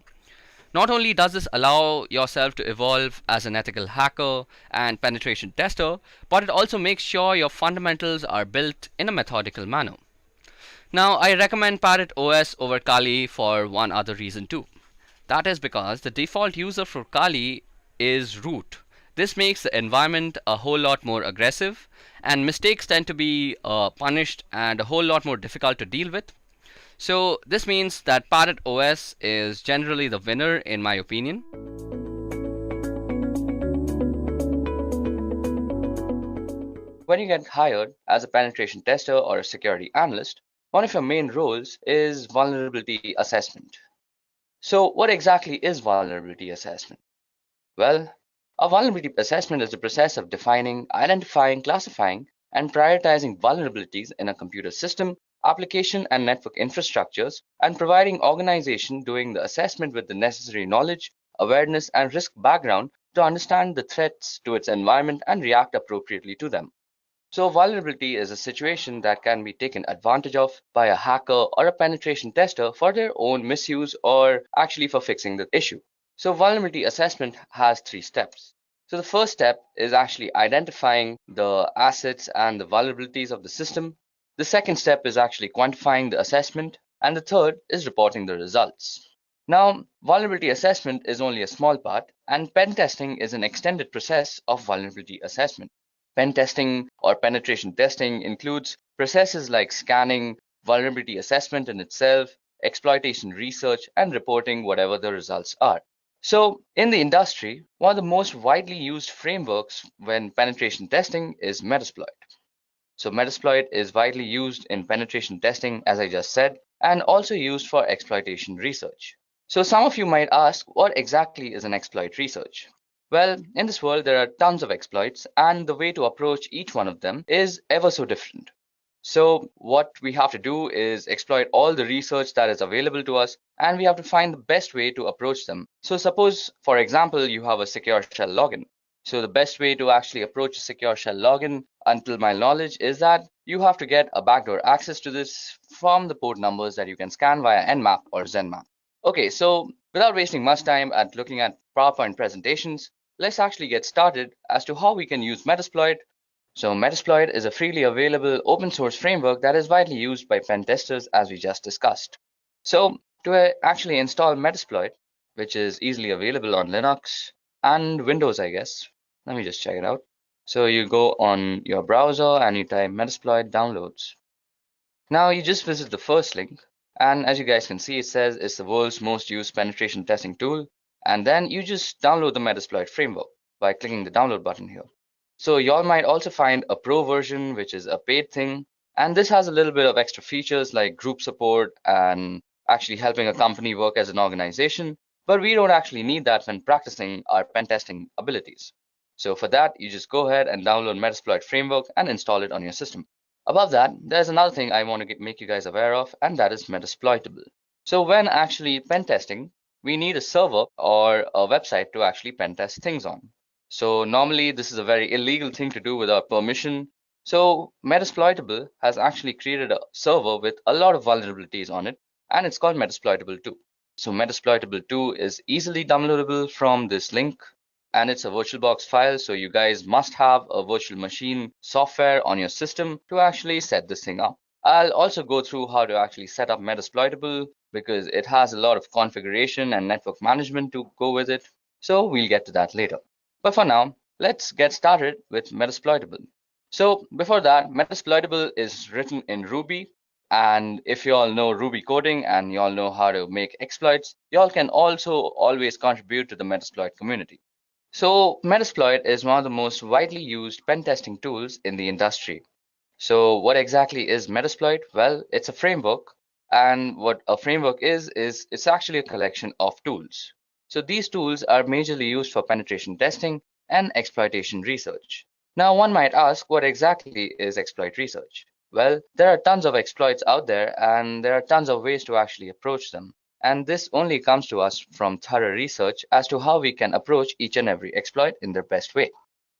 Not only does this allow yourself to evolve as an ethical hacker and penetration tester, but it also makes sure your fundamentals are built in a methodical manner. Now, I recommend Parrot OS over Kali for one other reason too. That is because the default user for Kali is root. This makes the environment a whole lot more aggressive, and mistakes tend to be punished and a whole lot more difficult to deal with. So this means that Parrot OS is generally the winner in my opinion. When you get hired as a penetration tester or a security analyst, one of your main roles is vulnerability assessment. So what exactly is vulnerability assessment? Well, a vulnerability assessment is the process of defining, identifying, classifying, and prioritizing vulnerabilities in a computer system, application, and network infrastructures, and providing organization doing the assessment with the necessary knowledge, awareness, and risk background to understand the threats to its environment and react appropriately to them. So vulnerability is a situation that can be taken advantage of by a hacker or a penetration tester for their own misuse or actually for fixing the issue. So vulnerability assessment has 3 steps. So the first step is actually identifying the assets and the vulnerabilities of the system. The second step is actually quantifying the assessment. And the third is reporting the results. Now, vulnerability assessment is only a small part, and pen testing is an extended process of vulnerability assessment. Pen testing or penetration testing includes processes like scanning, vulnerability assessment in itself, exploitation research, and reporting whatever the results are. So in the industry, one of the most widely used frameworks when penetration testing is Metasploit. So Metasploit is widely used in penetration testing, as I just said, and also used for exploitation research. So some of you might ask, what exactly is an exploit research? Well, in this world, there are tons of exploits, and the way to approach each one of them is ever so different. So what we have to do is exploit all the research that is available to us, and we have to find the best way to approach them. So suppose, for example, you have a secure shell login. So the best way to actually approach a secure shell login, until my knowledge, is that you have to get a backdoor access to this from the port numbers that you can scan via Nmap or Zenmap. Okay, so without wasting much time at looking at PowerPoint presentations, let's actually get started as to how we can use Metasploit. So Metasploit is a freely available open source framework that is widely used by pen testers, as we just discussed. So to actually install Metasploit, which is easily available on Linux and Windows, I guess. Let me just check it out. So you go on your browser and you type Metasploit downloads. Now you just visit the first link, and as you guys can see, it says it's the world's most used penetration testing tool. And then you just download the Metasploit framework by clicking the download button here. So y'all might also find a pro version, which is a paid thing. And this has a little bit of extra features like group support and actually helping a company work as an organization. but we don't actually need that when practicing our pen testing abilities. So for that, you just go ahead and download Metasploit framework and install it on your system. Above that, there's another thing I want to make you guys aware of, and that is Metasploitable. So when actually pen testing, we need a server or a website to actually pen test things on. So normally this is a very illegal thing to do without permission. So Metasploitable has actually created a server with a lot of vulnerabilities on it, and it's called Metasploitable 2. So Metasploitable 2 is easily downloadable from this link, and it's a VirtualBox file. So you guys must have a virtual machine software on your system to actually set this thing up. I'll also go through how to actually set up Metasploitable because it has a lot of configuration and network management to go with it. So we'll get to that later. But for now, let's get started with Metasploitable. So before that, Metasploitable is written in Ruby. And if you all know Ruby coding and you all know how to make exploits, you all can also always contribute to the Metasploit community. So Metasploit is one of the most widely used pen testing tools in the industry. So what exactly is Metasploit? Well, it's a framework, and what a framework is it's actually a collection of tools. So these tools are majorly used for penetration testing and exploitation research. Now one might ask, what exactly is exploit research? Well, there are tons of exploits out there, and there are tons of ways to actually approach them. And this only comes to us from thorough research as to how we can approach each and every exploit in their best way.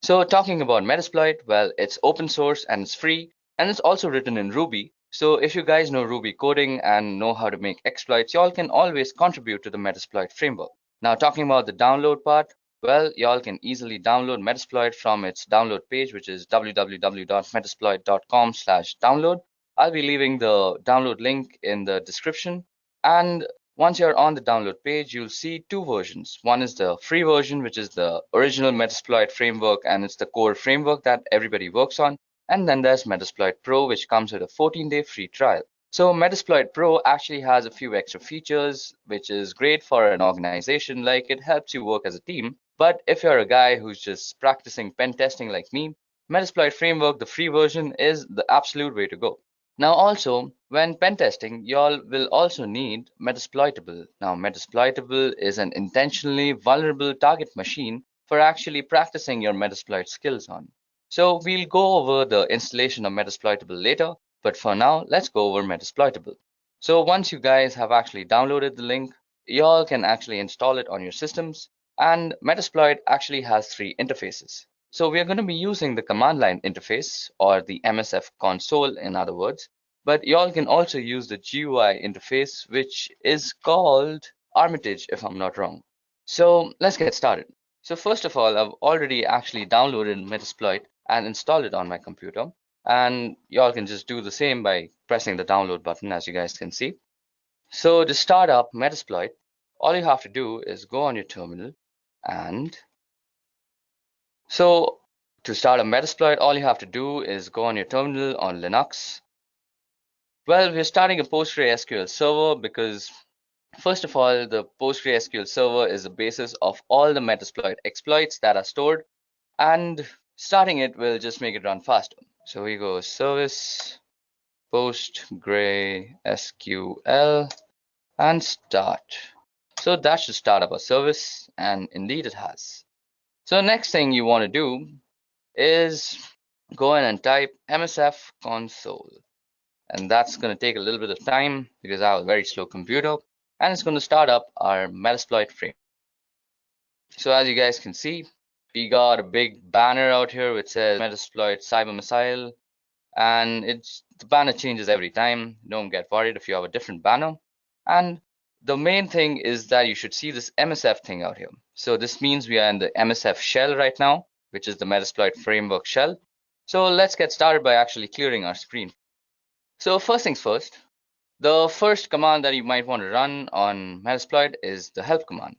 So talking about Metasploit, well, it's open source and it's free, and it's also written in Ruby. So if you guys know Ruby coding and know how to make exploits, y'all can always contribute to the Metasploit framework. Now talking about the download part, well, y'all can easily download Metasploit from its download page, which is www.metasploit.com/download. I'll be leaving the download link in the description. And once you're on the download page, you'll see two versions. One is the free version, which is the original Metasploit framework, and it's the core framework that everybody works on. And then there's Metasploit Pro, which comes with a 14-day free trial. So Metasploit Pro actually has a few extra features, which is great for an organization. Like, it helps you work as a team. But if you're a guy who's just practicing pen testing like me, Metasploit framework, the free version, is the absolute way to go. Now also, when pen testing, y'all will also need Metasploitable. Now Metasploitable is an intentionally vulnerable target machine for actually practicing your Metasploit skills on. So we'll go over the installation of Metasploitable later, but for now, let's go over Metasploitable. So once you guys have actually downloaded the link, y'all can actually install it on your systems. And Metasploit actually has three interfaces. So we are going to be using the command line interface, or the MSF console in other words, but y'all can also use the GUI interface, which is called Armitage if I'm not wrong. So let's get started. So first of all, I've already actually downloaded Metasploit and installed it on my computer. And y'all can just do the same by pressing the download button, as you guys can see. So to start up Metasploit, all you have to do is go on your terminal. And so to start a Metasploit, all you have to do is go on your terminal on Linux. Well, we're starting a PostgreSQL server because, first of all, the PostgreSQL server is the basis of all the Metasploit exploits that are stored, and starting it will just make it run faster. So we go service PostgreSQL and start. So that should start up a service, and indeed it has. So the next thing you want to do is go in and type MSF console. And that's going to take a little bit of time because I have a very slow computer, and it's going to start up our Metasploit frame. So as you guys can see, we got a big banner out here which says Metasploit Cyber Missile, and the banner changes every time. Don't get worried if you have a different banner. And the main thing is that you should see this MSF thing out here. So this means we are in the MSF shell right now, which is the Metasploit framework shell. So let's get started by actually clearing our screen. So first things first, the first command that you might want to run on Metasploit is the help command.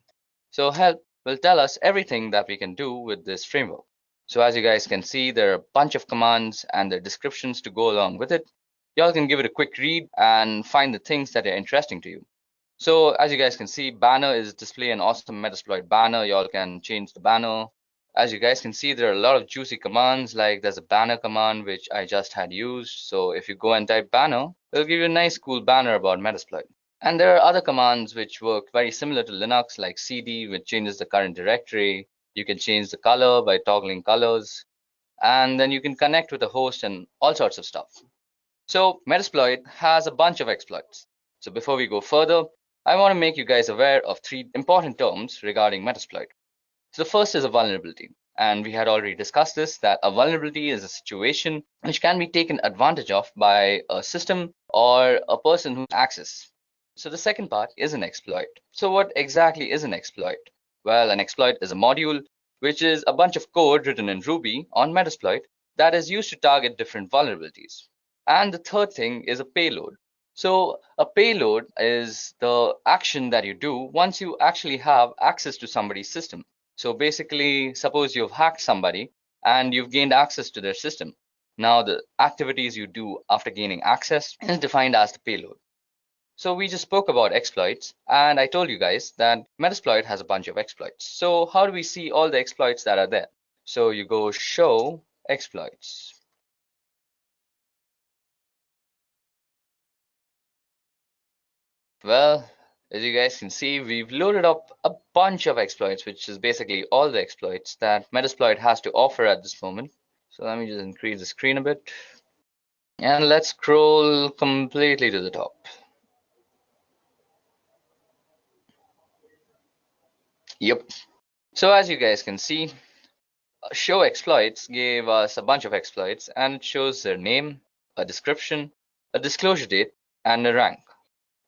So help will tell us everything that we can do with this framework. So as you guys can see, there are a bunch of commands and their descriptions to go along with it. Y'all can give it a quick read and find the things that are interesting to you. So as you guys can see, banner is display an awesome Metasploit banner. Y'all can change the banner. As you guys can see, there are a lot of juicy commands, like there's a banner command, which I just had used. So if you go and type banner, it'll give you a nice cool banner about Metasploit. And there are other commands which work very similar to Linux, like cd, which changes the current directory. You can change the color by toggling colors, and then you can connect with a host and all sorts of stuff. So Metasploit has a bunch of exploits. So before we go further, I want to make you guys aware of 3 important terms regarding Metasploit. So the first is a vulnerability. And we had already discussed this, that a vulnerability is a situation which can be taken advantage of by a system or a person who access. So the second part is an exploit. So what exactly is an exploit? Well, an exploit is a module which is a bunch of code written in Ruby on Metasploit that is used to target different vulnerabilities. And the third thing is a payload. So a payload is the action that you do once you actually have access to somebody's system. So basically, suppose you've hacked somebody and you've gained access to their system. Now the activities you do after gaining access is defined as the payload. So we just spoke about exploits, and I told you guys that Metasploit has a bunch of exploits. So how do we see all the exploits that are there? So you go show exploits. Well, as you guys can see, we've loaded up a bunch of exploits, which is basically all the exploits that Metasploit has to offer at this moment. So let me just increase the screen a bit. And let's scroll completely to the top. Yep. So as you guys can see, show exploits gave us a bunch of exploits, and it shows their name, a description, a disclosure date, and a rank.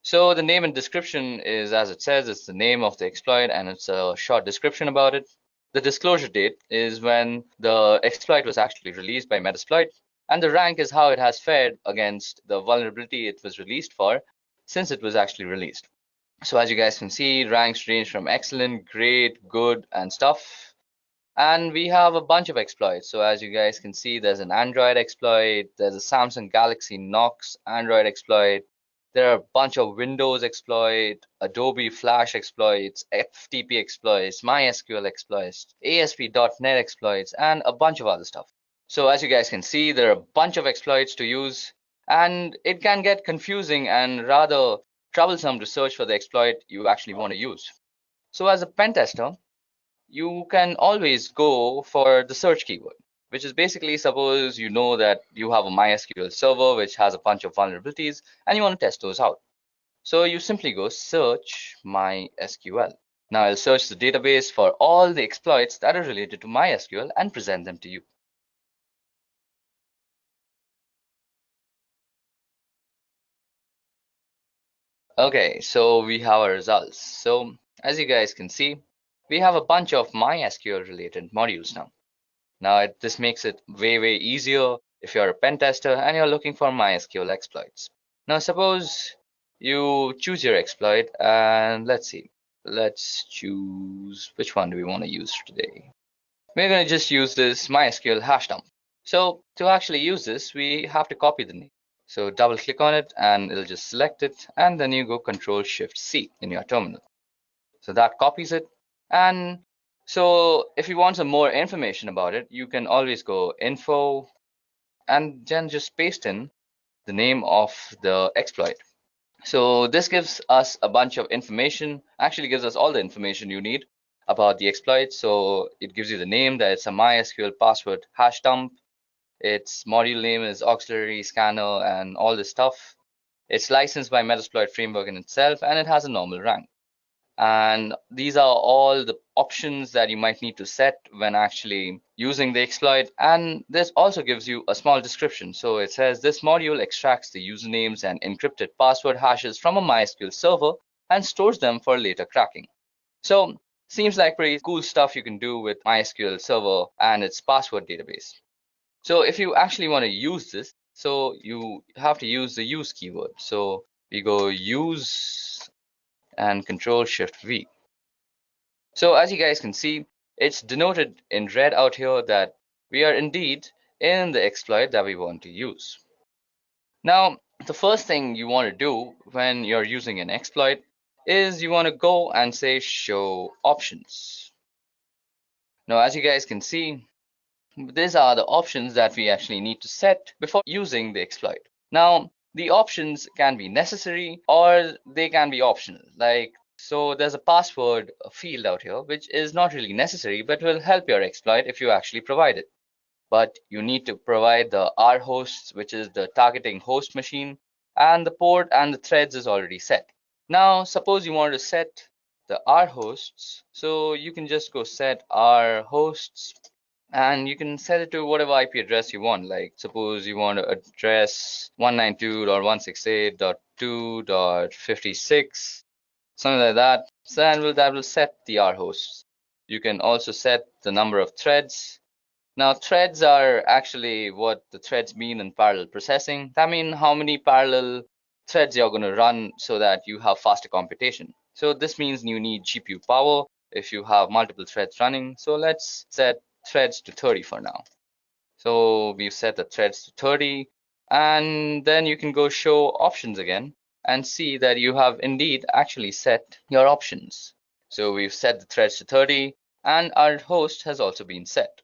So the name and description is, as it says, it's the name of the exploit and it's a short description about it. The disclosure date is when the exploit was actually released by Metasploit, and the rank is how it has fared against the vulnerability it was released for since it was actually released. So as you guys can see, ranks range from excellent, great, good, and stuff. And we have a bunch of exploits. So as you guys can see, there's an Android exploit, there's a Samsung Galaxy Knox Android exploit, there are a bunch of Windows exploit, Adobe Flash exploits, FTP exploits, MySQL exploits, ASP.NET exploits, and a bunch of other stuff. So as you guys can see, there are a bunch of exploits to use, and it can get confusing and rather troublesome to search for the exploit you actually want to use. So as a pen tester, you can always go for the search keyword, which is basically, suppose you know that you have a MySQL server which has a bunch of vulnerabilities and you want to test those out. So you simply go search MySQL. Now I'll search the database for all the exploits that are related to MySQL and present them to you. Okay, so we have our results. So as you guys can see, we have a bunch of MySQL related modules now. Now this makes it way easier if you're a pen tester and you're looking for MySQL exploits. Now suppose you choose your exploit and let's see. Let's choose, which one do we want to use today? We're going to just use this MySQL hash dump. So to actually use this, we have to copy the name. So double click on it and it'll just select it, and then you go Control-Shift-C in your terminal. So that copies it. And so if you want some more information about it, you can always go info and then just paste in the name of the exploit. So this gives us a bunch of information, actually gives us all the information you need about the exploit. So it gives you the name, that it's a MySQL password hash dump. Its module name is auxiliary scanner and all this stuff. It's licensed by Metasploit framework in itself, and it has a normal rank. And these are all the options that you might need to set when actually using the exploit. And this also gives you a small description. So it says this module extracts the usernames and encrypted password hashes from a MySQL server and stores them for later cracking. So seems like pretty cool stuff you can do with MySQL server and its password database. So if you actually want to use this, so you have to use the use keyword. So we go use and Control-Shift-V. So as you guys can see, it's denoted in red out here that we are indeed in the exploit that we want to use. Now, the first thing you want to do when you're using an exploit is you want to go and say show options. Now, as you guys can see, these are the options that we actually need to set before using the exploit. Now, The options can be necessary or they can be optional. So there's a password field out here, which is not really necessary, but will help your exploit if you actually provide it. But you need to provide the R hosts, which is the targeting host machine, and the port and the threads is already set. Now, suppose you want to set the R hosts, so you can just go set R hosts and you can set it to whatever IP address you want. Like suppose you want to address 192.168.2.56, something like that. So that will set the R hosts. You can also set the number of threads. Now, threads are actually what the threads mean in parallel processing. That means how many parallel threads you're going to run so that you have faster computation. So this means you need GPU power if you have multiple threads running. So let's set threads to 30 for now. So we've set the threads to 30, and then you can go show options again and see that you have indeed actually set your options. So we've set the threads to 30 and our host has also been set.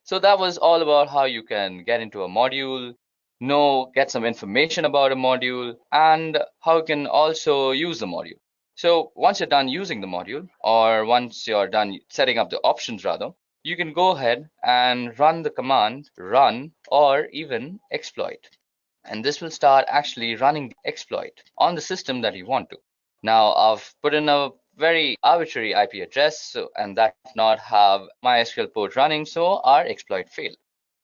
So that was all about how you can get into a module, get some information about a module, and how you can also use the module. So once you're done using the module, or once you're done setting up the options rather, you can go ahead and run the command run or even exploit. And this will start actually running the exploit on the system that you want to. Now I've put in a very arbitrary IP address, and that does not have MySQL port running, so our exploit failed.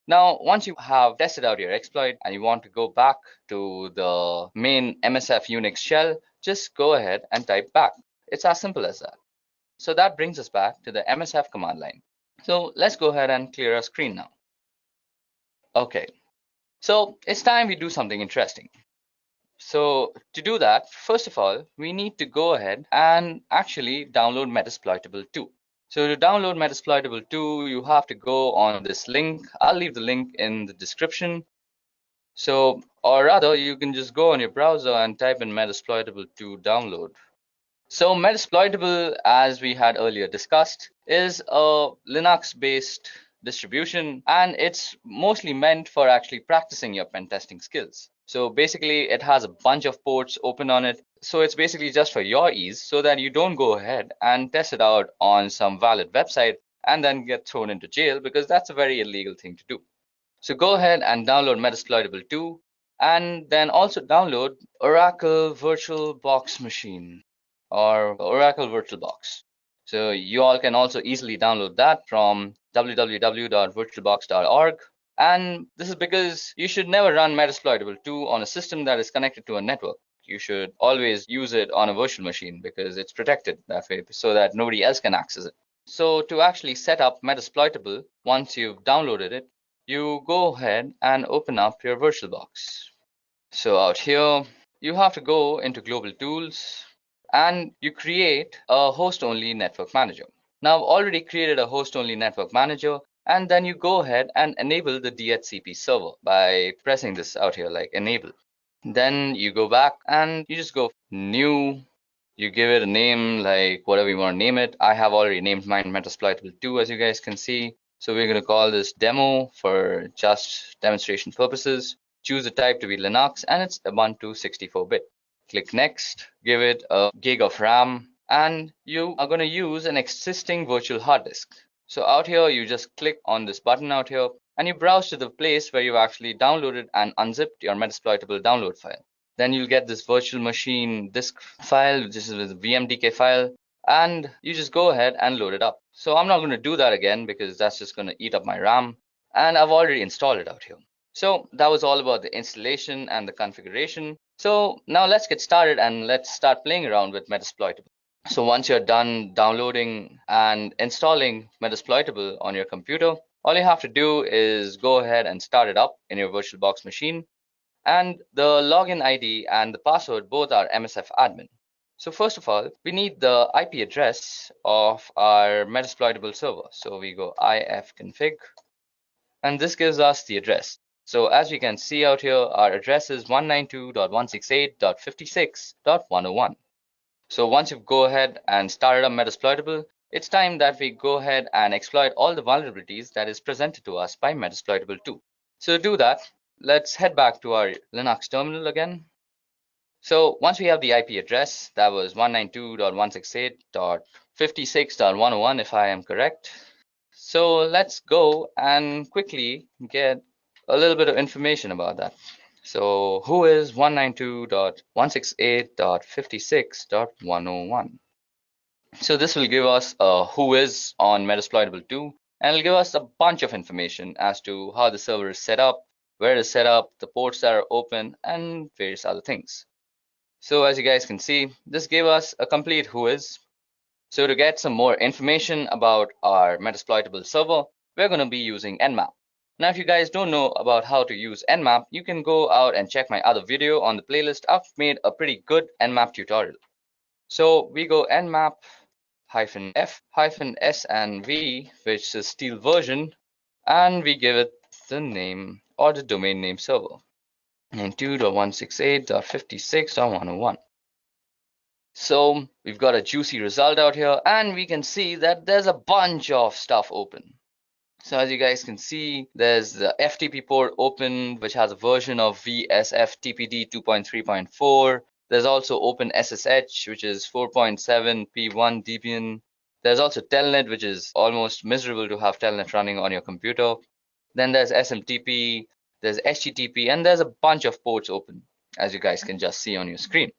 Now, once you have tested out your exploit and you want to go back to the main MSF Unix shell, just go ahead and type back. It's as simple as that. So that brings us back to the MSF command line. So let's go ahead and clear our screen now. Okay, so it's time we do something interesting. So to do that, first of all, we need to go ahead and actually download Metasploitable 2. So to download Metasploitable 2, you have to go on this link. I'll leave the link in the description. So, or rather, you can just go on your browser and type in Metasploitable 2 download. So Metasploitable, as we had earlier discussed, is a Linux-based distribution, and it's mostly meant for actually practicing your pen testing skills. So basically, it has a bunch of ports open on it. So it's basically just for your ease so that you don't go ahead and test it out on some valid website and then get thrown into jail, because that's a very illegal thing to do. So go ahead and download Metasploitable 2 and then also download Oracle VirtualBox Machine or Oracle VirtualBox. So you all can also easily download that from www.virtualbox.org. And this is because you should never run Metasploitable 2 on a system that is connected to a network. You should always use it on a virtual machine because it's protected that way so that nobody else can access it. So to actually set up Metasploitable, once you've downloaded it, you go ahead and open up your VirtualBox. So out here, you have to go into Global Tools and you create a host-only network manager. Now I've already created a host-only network manager, and then you go ahead and enable the DHCP server by pressing this out here, like enable. Then you go back and you just go new. You give it a name, like whatever you want to name it. I have already named mine Metasploitable 2, as you guys can see. So we're going to call this demo for just demonstration purposes. Choose the type to be Linux, and it's Ubuntu 64-bit. Click next, give it a gig of RAM, and you are going to use an existing virtual hard disk. So out here, you just click on this button out here, and you browse to the place where you've actually downloaded and unzipped your Metasploitable download file. Then you'll get this virtual machine disk file, this is a VMDK file, and you just go ahead and load it up. So I'm not going to do that again because that's just going to eat up my RAM, and I've already installed it out here. So that was all about the installation and the configuration. So now let's get started and let's start playing around with Metasploitable. So once you're done downloading and installing Metasploitable on your computer, all you have to do is go ahead and start it up in your VirtualBox machine. And the login ID and the password both are MSF admin. So first of all, we need the IP address of our Metasploitable server. So we go ifconfig, and this gives us the address. So as we can see out here, our address is 192.168.56.101. So once you go ahead and started up Metasploitable, it's time that we go ahead and exploit all the vulnerabilities that is presented to us by Metasploitable 2. So to do that, let's head back to our Linux terminal again. So once we have the IP address, that was 192.168.56.101 if I am correct. So let's go and quickly get a little bit of information about that. So who is 192.168.56.101? So this will give us a who is on Metasploitable 2, and it'll give us a bunch of information as to how the server is set up, where it is set up, the ports that are open, and various other things. So as you guys can see, this gave us a complete who is. So to get some more information about our Metasploitable server, we're going to be using Nmap. Now, if you guys don't know about how to use Nmap, you can go out and check my other video on the playlist. I've made a pretty good Nmap tutorial. So we go Nmap -f -s and v, which is steel version, and we give it the name or the domain name server, 92.168.56.101. So we've got a juicy result out here, and we can see that there's a bunch of stuff open. So as you guys can see, there's the FTP port open, which has a version of VSFTPD 2.3.4. There's also OpenSSH, which is 4.7 P1 Debian. There's also Telnet, which is almost miserable to have Telnet running on your computer. Then there's SMTP, there's HTTP, and there's a bunch of ports open, as you guys can just see on your screen.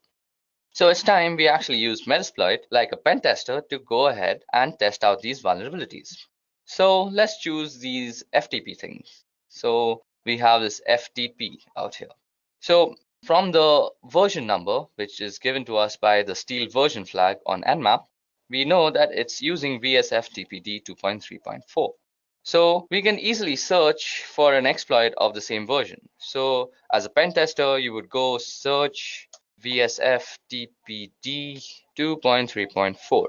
So it's time we actually use Metasploit like a pen tester to go ahead and test out these vulnerabilities. So let's choose these FTP things. So we have this FTP out here. So from the version number, which is given to us by the steel version flag on Nmap, we know that it's using VSFTPD 2.3.4. So we can easily search for an exploit of the same version. So as a pen tester, you would go search VSFTPD 2.3.4.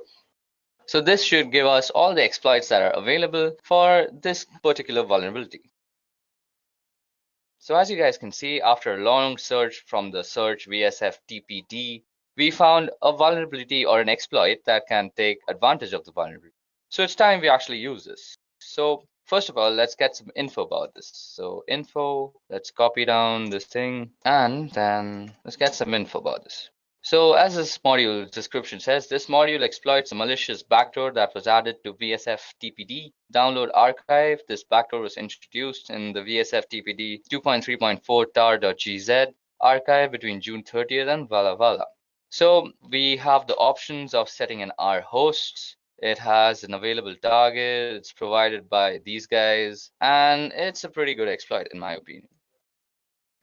So this should give us all the exploits that are available for this particular vulnerability. So as you guys can see, after a long search from the search VSFTPD, we found a vulnerability or an exploit that can take advantage of the vulnerability. So it's time we actually use this. So first of all, let's get some info about this. So info, let's copy down this thing, and then let's get some info about this. So as this module description says, this module exploits a malicious backdoor that was added to VSFTPD download archive. This backdoor was introduced in the VSFTPD 2.3.4 tar.gz archive between June 30th and Walla Walla. So we have the options of setting an R host. It has an available target. It's provided by these guys, and it's a pretty good exploit in my opinion.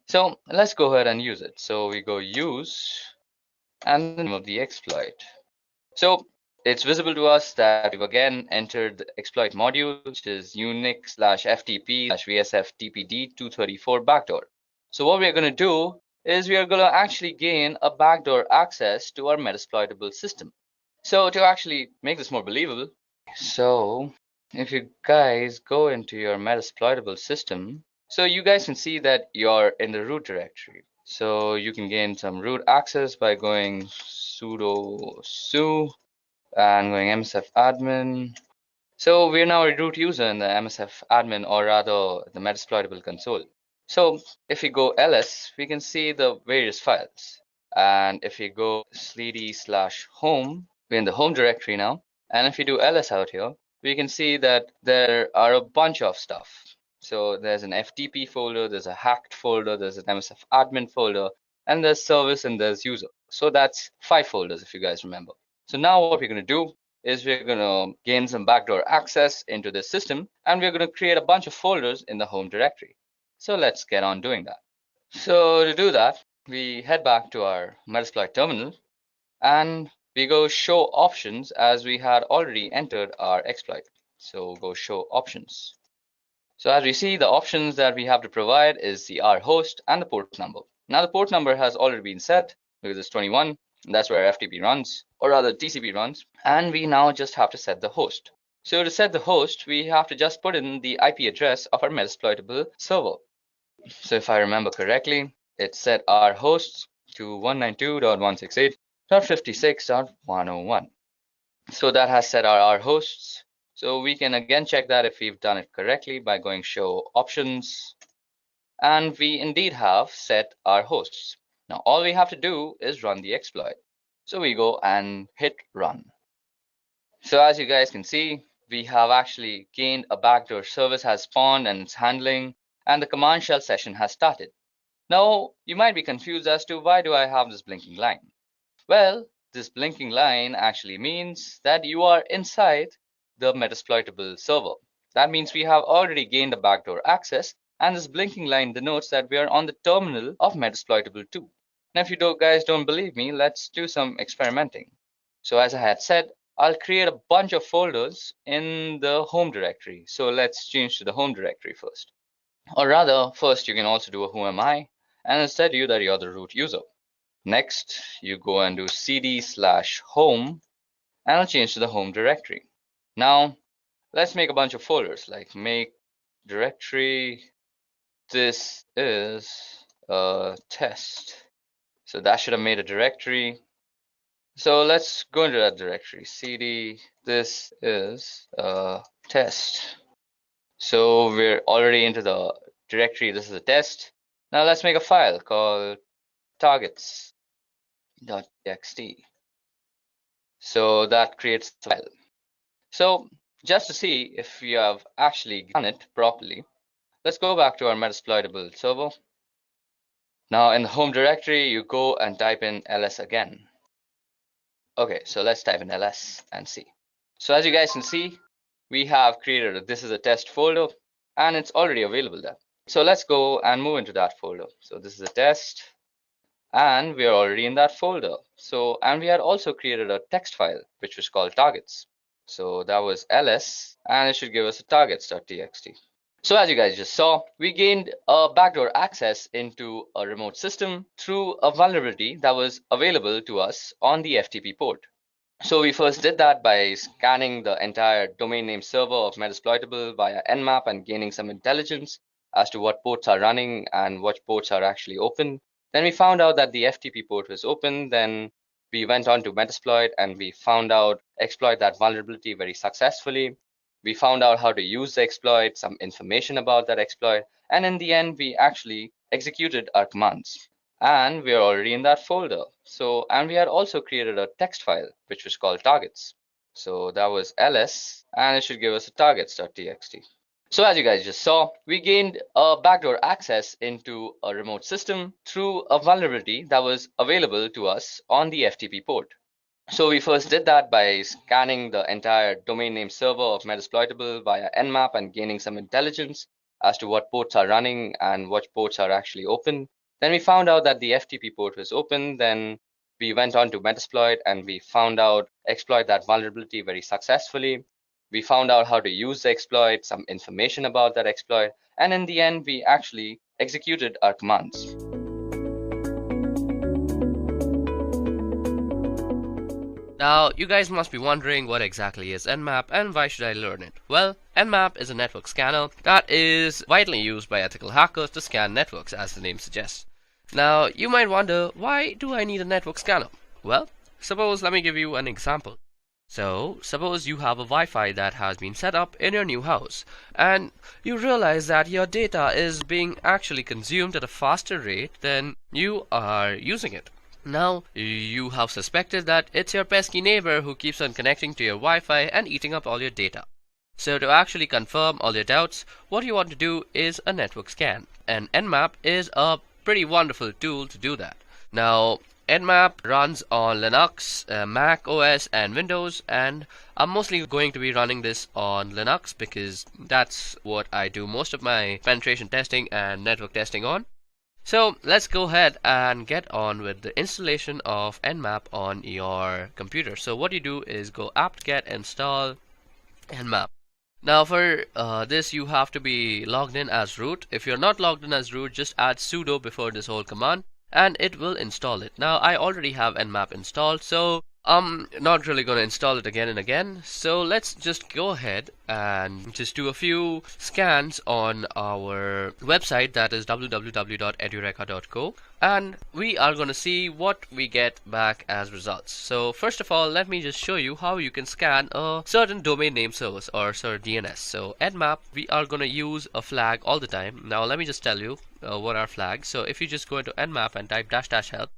So let's go ahead and use it. So we go use and the name of the exploit. So it's visible to us that we've again entered the exploit module, which is Unix/FTP/VSFTPD 234 backdoor. So what we're going to do is we are going to actually gain a backdoor access to our Metasploitable system. So to actually make this more believable, so if you guys go into your Metasploitable system, so you guys can see that you're in the root directory. So you can gain some root access by going sudo su and going msf admin. So we're now a root user in the msf admin, or rather the Metasploitable console. So if we go ls, we can see the various files. And if we go /home, we're in the home directory now. And if we do ls out here, we can see that there are a bunch of stuff. So there's an FTP folder, there's a hacked folder, there's an MSF admin folder, and there's service and there's user. So that's 5 folders if you guys remember. So now what we're going to do is we're going to gain some backdoor access into this system, and we're going to create a bunch of folders in the home directory. So let's get on doing that. So to do that, we head back to our Metasploit terminal, and we go show options as we had already entered our exploit. So go show options. So as we see, the options that we have to provide is the R host and the port number. Now the port number has already been set because it's 21, and that's where FTP runs, or rather TCP runs. And we now just have to set the host. So to set the host, we have to just put in the IP address of our Metasploitable server. So if I remember correctly, it's set our hosts to 192.168.56.101. So that has set our hosts. So we can again check that if we've done it correctly by going show options. and we indeed have set our hosts. Now all we have to do is run the exploit. So we go and hit run. So as you guys can see, we have actually gained a backdoor service has spawned and it's handling, and the command shell session has started. Now you might be confused as to why do I have this blinking line? Well, this blinking line actually means that you are inside the Metasploitable server. That means we have already gained a backdoor access, and this blinking line denotes that we are on the terminal of Metasploitable 2. Now if you guys don't believe me, let's do some experimenting. So as I had said, I'll create a bunch of folders in the home directory. So let's change to the home directory first. Or rather, first you can also do a who am I, and instead you that you're the root user. Next, you go and do cd/home, and I'll change to the home directory. Now, let's make a bunch of folders, like make directory, this is a test. So that should have made a directory. So let's go into that directory, cd, this is a test. So we're already into the directory, this is a test. Now let's make a file called targets.txt. So that creates the file. So just to see if you have actually done it properly, let's go back to our Metasploitable server. Now in the home directory, you go and type in ls again. Okay, so let's type in ls and see. So as you guys can see, we have created a this is a test folder, and it's already available there. So let's go and move into that folder. So this is a test, and we are already in that folder. So, and we had also created a text file which was called targets. So that was ls, and it should give us a targets.txt. So as you guys just saw, we gained a backdoor access into a remote system through a vulnerability that was available to us on the FTP port. So we first did that by scanning the entire domain name server of Metasploitable via Nmap and gaining some intelligence as to what ports are running and what ports are actually open. Then we found out that the FTP port was open. Then we went on to Metasploit and we found out exploit that vulnerability very successfully. We found out how to use the exploit, some information about that exploit, and in the end, we actually executed our commands. And we are already in that folder. So, and we had also created a text file which was called targets. So that was ls, and it should give us a targets.txt. So as you guys just saw, we gained a backdoor access into a remote system through a vulnerability that was available to us on the FTP port. So we first did that by scanning the entire domain name server of Metasploitable via Nmap and gaining some intelligence as to what ports are running and what ports are actually open. Then we found out that the FTP port was open. Then we went on to Metasploit and we found out exploit that vulnerability very successfully. We found out how to use the exploit, some information about that exploit, and in the end, we actually executed our commands. Now, you guys must be wondering what exactly is Nmap and why should I learn it? Well, Nmap is a network scanner that is widely used by ethical hackers to scan networks, as the name suggests. Now, you might wonder, why do I need a network scanner? Well, let me give you an example. So, suppose you have a Wi-Fi that has been set up in your new house, and you realize that your data is being actually consumed at a faster rate than you are using it. Now, you have suspected that it's your pesky neighbor who keeps on connecting to your Wi-Fi and eating up all your data. So to actually confirm all your doubts, what you want to do is a network scan. And Nmap is a pretty wonderful tool to do that. Now, Nmap runs on Linux, Mac OS and Windows, and I'm mostly going to be running this on Linux because that's what I do most of my penetration testing and network testing on. So let's go ahead and get on with the installation of Nmap on your computer. So what you do is go apt-get install Nmap. Now for this you have to be logged in as root. If you're not logged in as root, just add sudo before this whole command and it will install it. Now I already have Nmap installed, so I'm not really going to install it again and again, so let's just go ahead and just do a few scans on our website, that is www.edureka.co, and we are going to see what we get back as results. So first of all, let me just show you how you can scan a certain domain name service or certain DNS. So Nmap, we are going to use a flag all the time. Now let me just tell you what are flags. So if you just go into Nmap and type --help,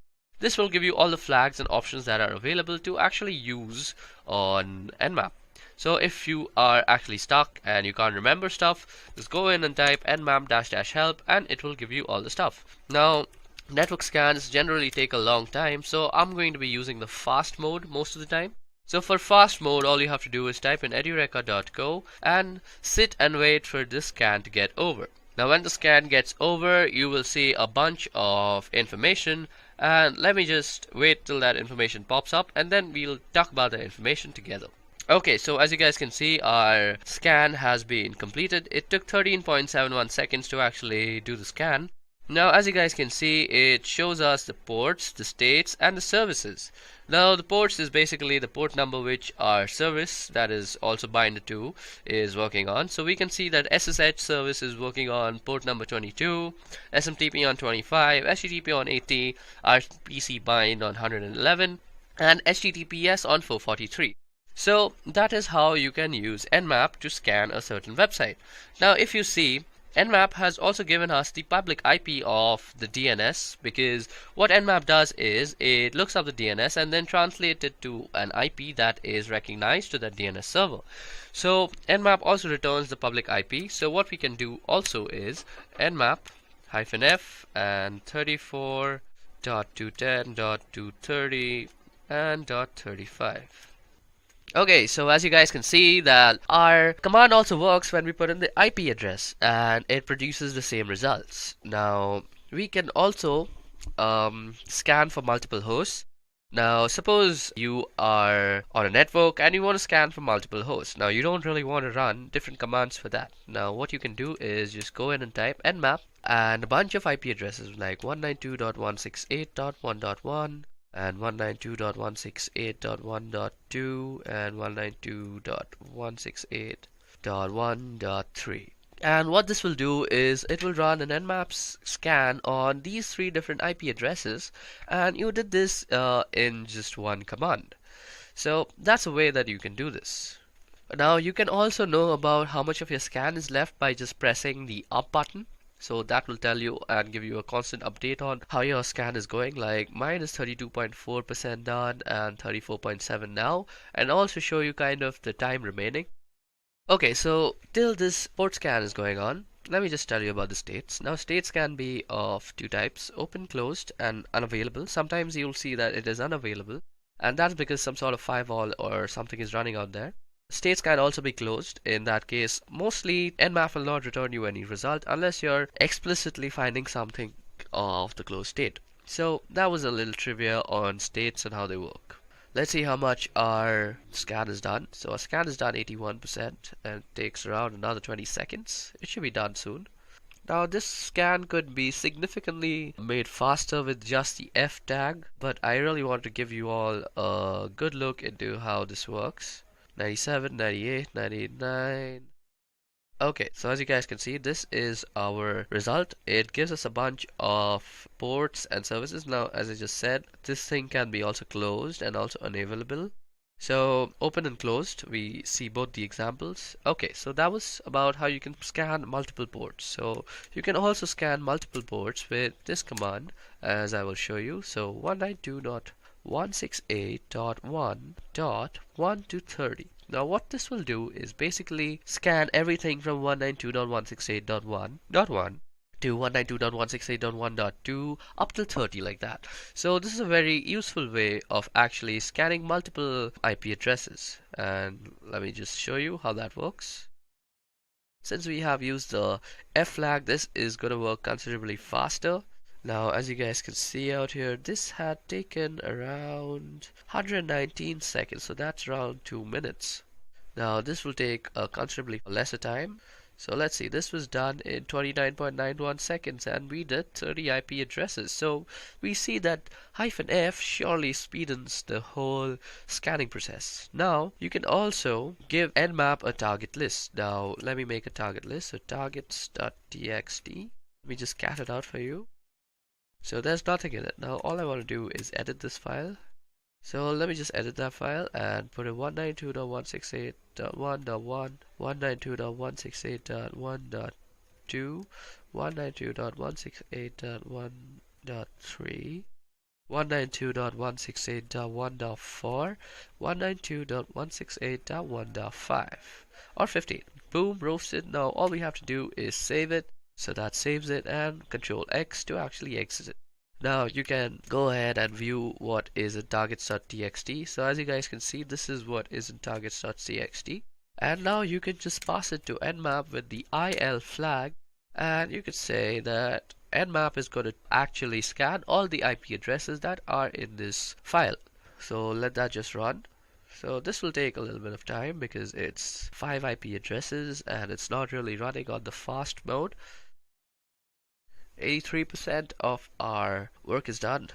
this will give you all the flags and options that are available to actually use on Nmap. So if you are actually stuck and you can't remember stuff, just go in and type nmap-help and it will give you all the stuff. Now, network scans generally take a long time, so I'm going to be using the fast mode most of the time. So for fast mode, all you have to do is type in edureka.co and sit and wait for this scan to get over. Now when the scan gets over, you will see a bunch of information, and let me just wait till that information pops up and then we'll talk about the information together. Okay, so as you guys can see, our scan has been completed. It took 13.71 seconds to actually do the scan. Now as you guys can see, it shows us the ports, the states, and the services. Now the ports is basically the port number which our service, that is also bind to, is working on. So we can see that SSH service is working on port number 22, SMTP on 25, HTTP on 80, RPC bind on 111, and HTTPS on 443. So that is how you can use Nmap to scan a certain website. Now if you see, Nmap has also given us the public IP of the DNS, because what Nmap does is it looks up the DNS and then translates it to an IP that is recognized to that DNS server. So Nmap also returns the public IP. So what we can do also is Nmap-f and 34.210.230 and .35. Okay, so as you guys can see that our command also works when we put in the IP address and it produces the same results. Now we can also scan for multiple hosts. Now suppose you are on a network and you want to scan for multiple hosts. Now you don't really want to run different commands for that. Now what you can do is just go in and type nmap and a bunch of IP addresses like 192.168.1.1 and 192.168.1.2 and 192.168.1.3. And what this will do is it will run an nmap scan on these three different IP addresses, and you did this in just one command. So that's a way that you can do this. Now you can also know about how much of your scan is left by just pressing the up button. So that will tell you and give you a constant update on how your scan is going. Like mine is 32.4% done and 34.7 now, and also show you kind of the time remaining. Okay, so till this port scan is going on, let me just tell you about the states. Now states can be of two types: open, closed, and unavailable. Sometimes you'll see that it is unavailable, and that's because some sort of firewall or something is running out there. States can also be closed. In that case, mostly Nmap will not return you any result unless you're explicitly finding something of the closed state. So that was a little trivia on states and how they work. Let's see how much our scan is done. So our scan is done 81% and it takes around another 20 seconds. It should be done soon. Now this scan could be significantly made faster with just the F tag, but I really want to give you all a good look into how this works. 97, 98, 99. Okay, so as you guys can see, this is our result. It gives us a bunch of ports and services. Now, as I just said, this thing can be also closed and also unavailable. So open and closed, we see both the examples. Okay, so that was about how you can scan multiple ports. So you can also scan multiple ports with this command, as I will show you. So 192.168.1.1 to 30. Now what this will do is basically scan everything from 192.168.1.1 to 192.168.1.2 up till 30, like that. So this is a very useful way of actually scanning multiple IP addresses, and let me just show you how that works. Since we have used the F flag, this is going to work considerably faster. Now as you guys can see out here, this had taken around 119 seconds, so that's around 2 minutes. Now this will take a considerably lesser time. So let's see, this was done in 29.91 seconds and we did 30 IP addresses. So we see that -F surely speedens the whole scanning process. Now you can also give Nmap a target list. Now let me make a target list. So targets.txt. Let me just cat it out for you. So there's nothing in it. Now all I want to do is edit this file. So let me just edit that file and put in 192.168.1.1, 192.168.1.2, 192.168.1.3, 192.168.1.4, 192.168.1.5, or 15. Boom, roasted. Now all we have to do is save it. So that saves it, and Control X to actually exit it. Now you can go ahead and view what is in targets.txt. So as you guys can see, this is what is in targets.txt. And now you can just pass it to Nmap with the IL flag, and you could say that Nmap is going to actually scan all the IP addresses that are in this file. So let that just run. So this will take a little bit of time because it's 5 IP addresses and it's not really running on the fast mode. 83% of our work is done.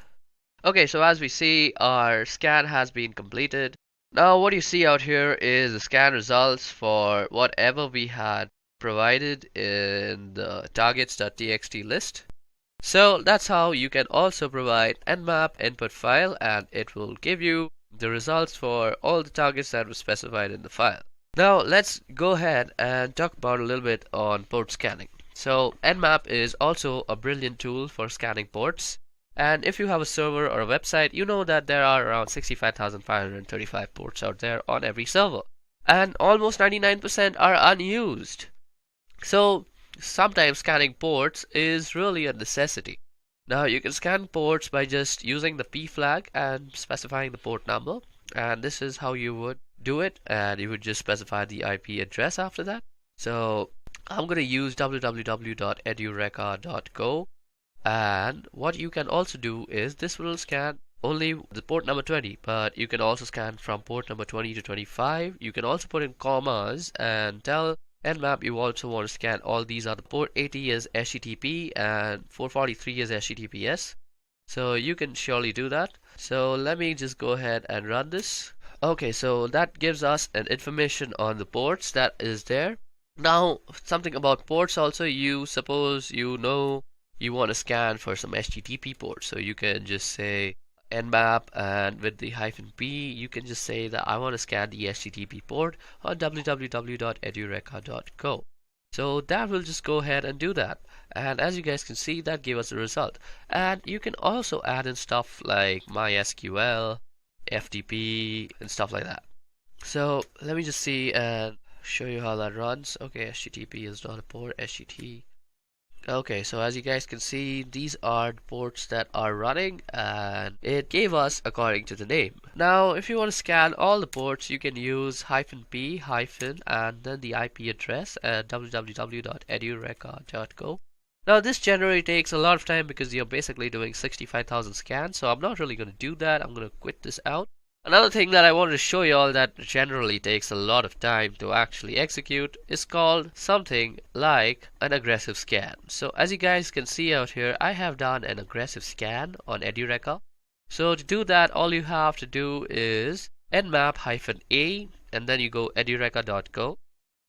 Okay, so as we see, our scan has been completed. Now what you see out here is the scan results for whatever we had provided in the targets.txt list. So that's how you can also provide Nmap input file, and it will give you the results for all the targets that were specified in the file. Now let's go ahead and talk about a little bit on port scanning. So Nmap is also a brilliant tool for scanning ports, and if you have a server or a website, you know that there are around 65,535 ports out there on every server, and almost 99% are unused. So sometimes scanning ports is really a necessity. Now you can scan ports by just using the P flag and specifying the port number, and this is how you would do it, and you would just specify the IP address after that. So I'm going to use www.edureka.go, and what you can also do is this will scan only the port number 20, but you can also scan from port number 20 to 25. You can also put in commas and tell Nmap you also want to scan all these other port 80 as HTTP and 443 as HTTPS. So you can surely do that. So let me just go ahead and run this. Okay, so that gives us an information on the ports that is there. Now something about ports also, you suppose you know you want to scan for some HTTP ports, so you can just say Nmap, and with the -p you can just say that I want to scan the HTTP port on www.edureka.go. So that will just go ahead and do that, and as you guys can see, that gave us a result. And you can also add in stuff like MySQL, FTP, and stuff like that. So let me just see and show you how that runs. Okay, HTTP is not a port, HTTP. Okay, so as you guys can see, these are the ports that are running, and it gave us according to the name. Now if you want to scan all the ports, you can use -p and then the IP address at www.edureka.go. Now this generally takes a lot of time because you're basically doing 65,000 scans, so I'm not really going to do that. I'm going to quit this out. Another thing that I wanted to show you all that generally takes a lot of time to actually execute is called something like an aggressive scan. So as you guys can see out here, I have done an aggressive scan on Edureka. So to do that, all you have to do is nmap-a and then you go edureka.go.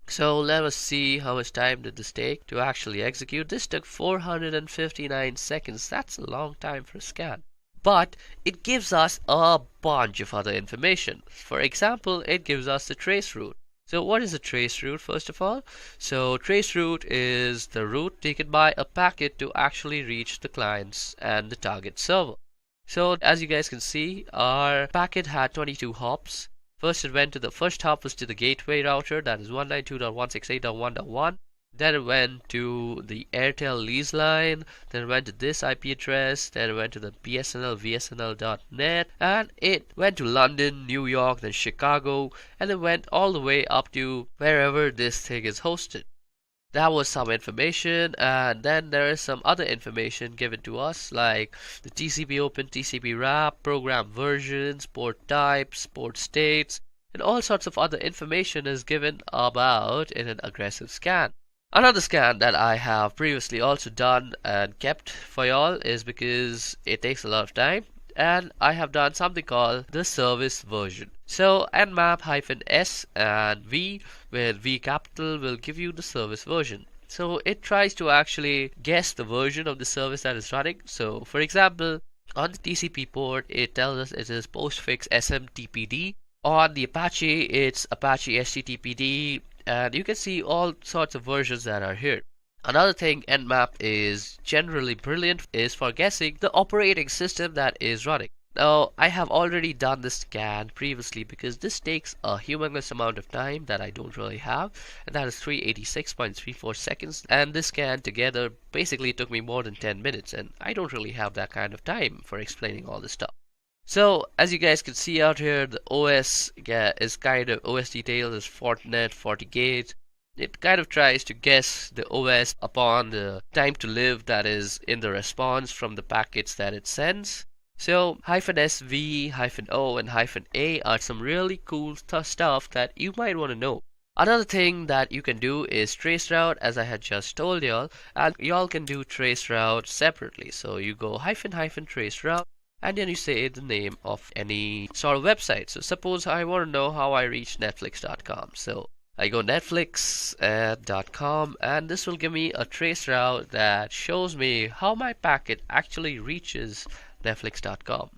So let us see how much time did this take to actually execute. This took 459 seconds. That's a long time for a scan. But it gives us a bunch of other information. For example, it gives us the trace route. So what is a trace route, first of all? So trace route is the route taken by a packet to actually reach the clients and the target server. So as you guys can see, our packet had 22 hops. First it went to the first hop was to the gateway router, that is 192.168.1.1. Then it went to the Airtel lease line, then it went to this IP address, then it went to the BSNL VSNL.net, and it went to London, New York, then Chicago, and it went all the way up to wherever this thing is hosted. That was some information, and then there is some other information given to us like the TCP open, TCP wrap, program versions, port types, port states, and all sorts of other information is given about in an aggressive scan. Another scan that I have previously also done and kept for y'all is because it takes a lot of time, and I have done something called the service version. So nmap-s and v with v capital will give you the service version. So it tries to actually guess the version of the service that is running. So for example, on the TCP port it tells us it is postfix SMTPD. On the Apache it's Apache HTTPD, and you can see all sorts of versions that are here. Another thing Nmap is generally brilliant is for guessing the operating system that is running. Now, I have already done this scan previously because this takes a humongous amount of time that I don't really have, and that is 386.34 seconds. And this scan together basically took me more than 10 minutes, and I don't really have that kind of time for explaining all this stuff. So, as you guys can see out here, the OS is kind of, OS detail is Fortinet, FortiGate. It kind of tries to guess the OS upon the time to live that is in the response from the packets that it sends. So, -SV, -O, and -A are some really cool stuff that you might want to know. Another thing that you can do is traceroute, as I had just told y'all, and y'all can do traceroute separately. So you go --traceroute, and then you say the name of any sort of website. So suppose I want to know how I reach netflix.com. So I go netflix.com, and this will give me a traceroute that shows me how my packet actually reaches netflix.com.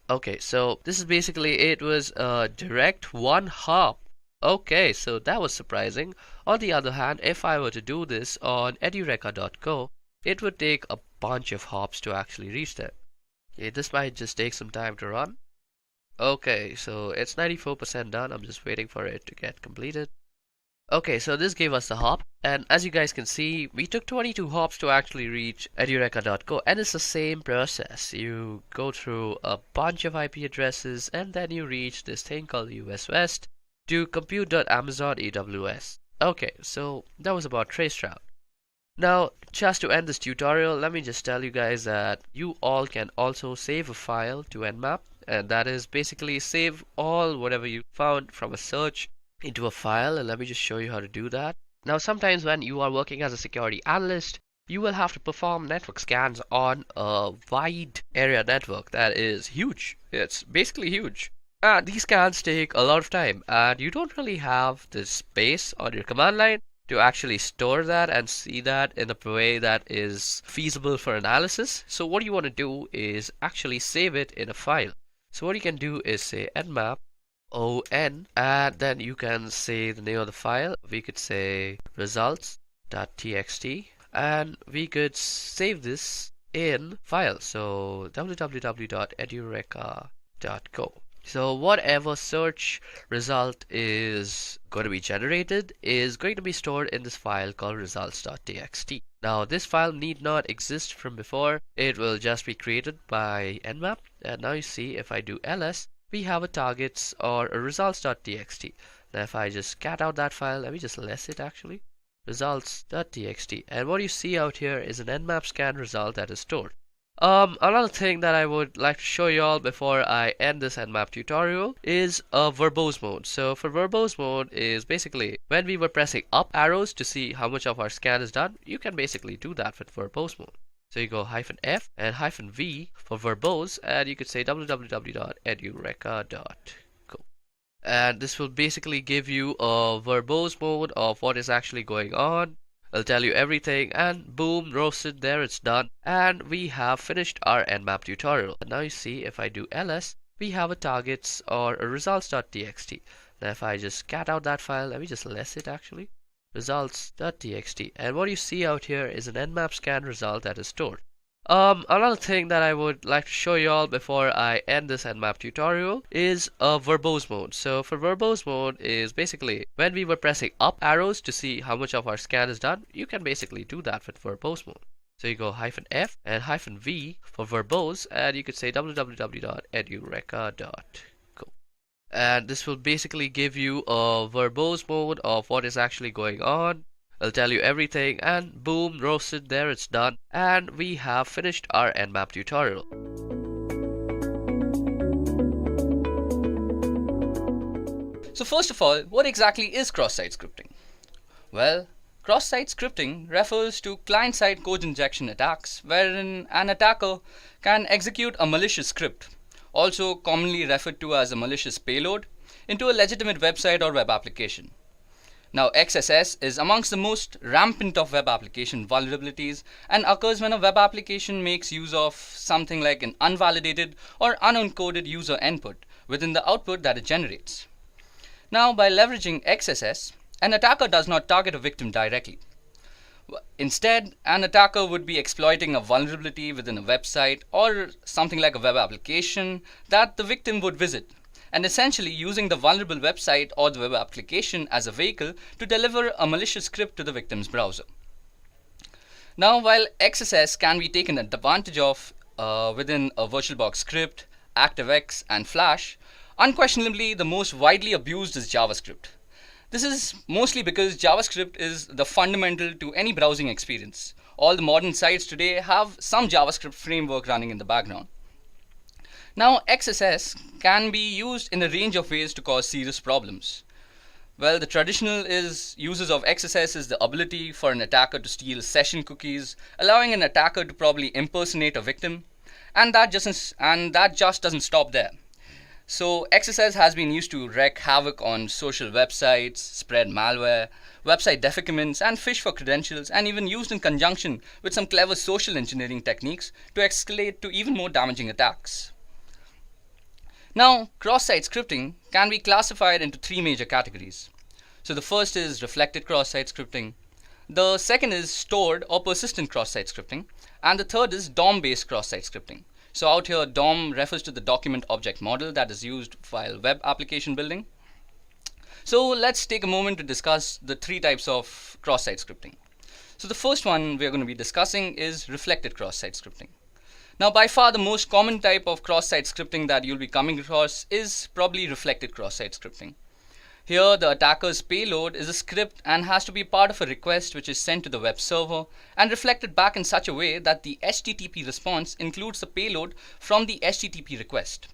Okay, so this is basically it was a direct one hop. Okay, so that was surprising. On the other hand, if I were to do this on edureka.co, it would take a bunch of hops to actually reach there. Okay, this might just take some time to run. Okay, so it's 94% done. I'm just waiting for it to get completed. Okay, so this gave us the hop, and as you guys can see, we took 22 hops to actually reach edureka.co, and it's the same process. You go through a bunch of IP addresses, and then you reach this thing called US West to compute.amazon AWS. Okay, so that was about traceroute. Now, just to end this tutorial, let me just tell you guys that you all can also save a file to Nmap, and that is basically save all whatever you found from a search into a file, and let me just show you how to do that. Now, sometimes when you are working as a security analyst, you will have to perform network scans on a wide area network that is huge. It's basically huge. And these scans take a lot of time, and you don't really have the space on your command line to actually store that and see that in a way that is feasible for analysis. So what you want to do is actually save it in a file. So what you can do is say nmap on, and then you can say the name of the file. We could say results.txt, and we could save this in file. So www.edureka.co. So whatever search result is going to be generated is going to be stored in this file called results.txt. Now this file need not exist from before. It will just be created by nmap. And now you see if I do ls, we have a targets or a results.txt. Now if I just cat out that file, let me just less it actually. Results.txt. And what you see out here is an nmap scan result that is stored. Another thing that I would like to show you all before I end this Nmap tutorial is a verbose mode. So for verbose mode is basically when we were pressing up arrows to see how much of our scan is done, you can basically do that with verbose mode. So you go -f and -v for verbose, and you could say www.edureka.co. And this will basically give you a verbose mode of what is actually going on. I'll tell you everything, and boom, roasted, there it's done, and we have finished our Nmap tutorial. And now you see if I do ls, we have a targets or a results.txt. Now if I just cat out that file, let me just less it actually, results.txt. And what you see out here is an Nmap scan result that is stored. Another thing that I would like to show you all before I end this Nmap tutorial is a verbose mode. So for verbose mode is basically when we were pressing up arrows to see how much of our scan is done, you can basically do that with verbose mode. So you go -f and -v for verbose, and you could say www.edureka.co. And this will basically give you a verbose mode of what is actually going on. I'll tell you everything, and boom, roasted, there it's done, and we have finished our Nmap tutorial. So first of all, what exactly is cross-site scripting? Well, Cross-site scripting refers to client-side code injection attacks wherein an attacker can execute a malicious script, also commonly referred to as a malicious payload, into a legitimate website or web application. Now, XSS is amongst the most rampant of web application vulnerabilities and occurs when a web application makes use of something like an unvalidated or unencoded user input within the output that it generates. Now, by leveraging XSS, an attacker does not target a victim directly. Instead, an attacker would be exploiting a vulnerability within a website or something like a web application that the victim would visit, and essentially using the vulnerable website or the web application as a vehicle to deliver a malicious script to the victim's browser. Now, while XSS can be taken advantage of within a VirtualBox script, ActiveX, and Flash, unquestionably the most widely abused is JavaScript. This is mostly because JavaScript is the fundamental to any browsing experience. All the modern sites today have some JavaScript framework running in the background. Now, XSS can be used in a range of ways to cause serious problems. Well, the traditional uses of XSS is the ability for an attacker to steal session cookies, allowing an attacker to probably impersonate a victim, and that just doesn't stop there. So XSS has been used to wreak havoc on social websites, spread malware, website defacements, and phish for credentials, and even used in conjunction with some clever social engineering techniques to escalate to even more damaging attacks. Now, cross-site scripting can be classified into three major categories. So the first is reflected cross-site scripting, the second is stored or persistent cross-site scripting, and the third is DOM-based cross-site scripting. So out here, DOM refers to the document object model that is used while web application building. So let's take a moment to discuss the three types of cross-site scripting. So the first one we're going to be discussing is reflected cross-site scripting. Now, by far the most common type of cross-site scripting that you'll be coming across is probably reflected cross-site scripting. Here, the attacker's payload is a script and has to be part of a request which is sent to the web server and reflected back in such a way that the HTTP response includes the payload from the HTTP request.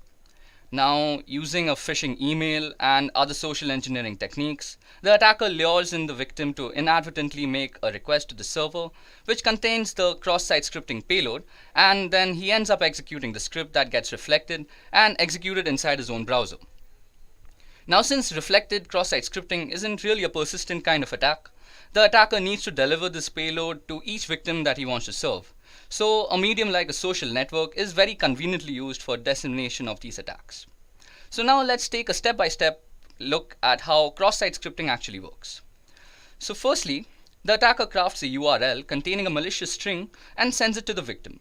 Now, using a phishing email and other social engineering techniques, the attacker lures in the victim to inadvertently make a request to the server which contains the cross-site scripting payload, and then he ends up executing the script that gets reflected and executed inside his own browser. Now, since reflected cross-site scripting isn't really a persistent kind of attack, the attacker needs to deliver this payload to each victim that he wants to serve. So a medium like a social network is very conveniently used for dissemination of these attacks. So now let's take a step-by-step look at how cross-site scripting actually works. So firstly, the attacker crafts a URL containing a malicious string and sends it to the victim.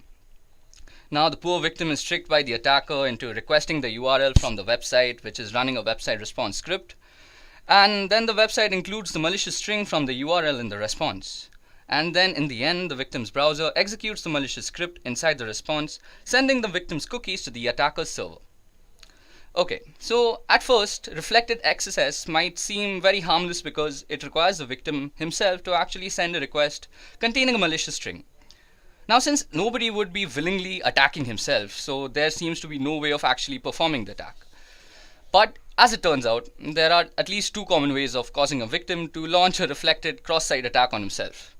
Now the poor victim is tricked by the attacker into requesting the URL from the website which is running a website response script, and then the website includes the malicious string from the URL in the response. And then in the end, the victim's browser executes the malicious script inside the response, sending the victim's cookies to the attacker's server. Okay, so at first, reflected XSS might seem very harmless because it requires the victim himself to actually send a request containing a malicious string. Now, since nobody would be willingly attacking himself, so there seems to be no way of actually performing the attack. But as it turns out, there are at least two common ways of causing a victim to launch a reflected cross-site attack on himself.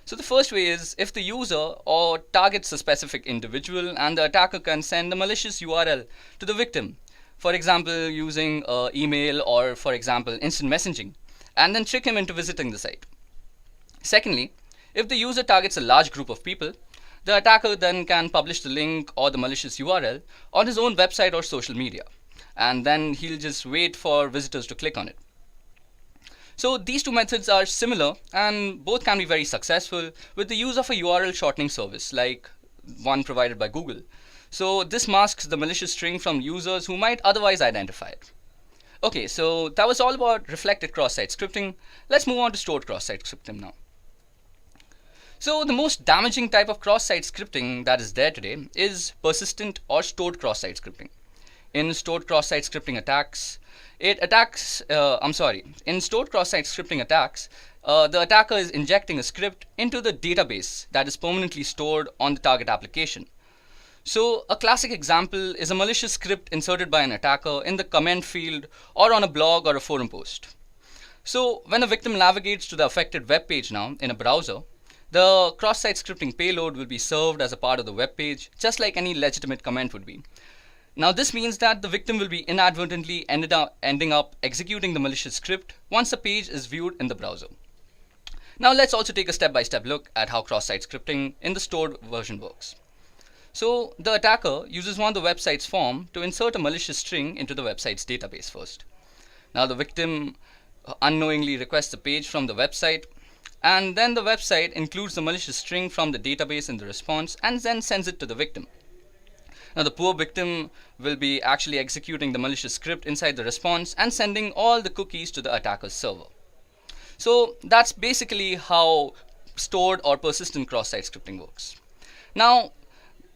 So the first way is if the user or targets a specific individual and the attacker can send a malicious URL to the victim, for example using email or for example instant messaging, and then trick him into visiting the site. Secondly, if the user targets a large group of people, the attacker then can publish the link or the malicious URL on his own website or social media, and then he'll just wait for visitors to click on it. So these two methods are similar and both can be very successful with the use of a URL shortening service like one provided by Google. So this masks the malicious string from users who might otherwise identify it. Okay, so that was all about reflected cross-site scripting. Let's move on to stored cross-site scripting now. So the most damaging type of cross-site scripting that is there today is persistent or stored cross-site scripting. In stored cross-site scripting attacks, in stored cross-site scripting attacks, the attacker is injecting a script into the database that is permanently stored on the target application. So a classic example is a malicious script inserted by an attacker in the comment field or on a blog or a forum post. So when a victim navigates to the affected web page now in a browser, the cross-site scripting payload will be served as a part of the web page, just like any legitimate comment would be. Now this means that the victim will be inadvertently ending up executing the malicious script once the page is viewed in the browser. Now let's also take a step-by-step look at how cross-site scripting in the stored version works. So the attacker uses one of the website's form to insert a malicious string into the website's database first. Now the victim unknowingly requests a page from the website, and then the website includes the malicious string from the database in the response and then sends it to the victim. Now the poor victim will be actually executing the malicious script inside the response and sending all the cookies to the attacker's server. So that's basically how stored or persistent cross-site scripting works. Now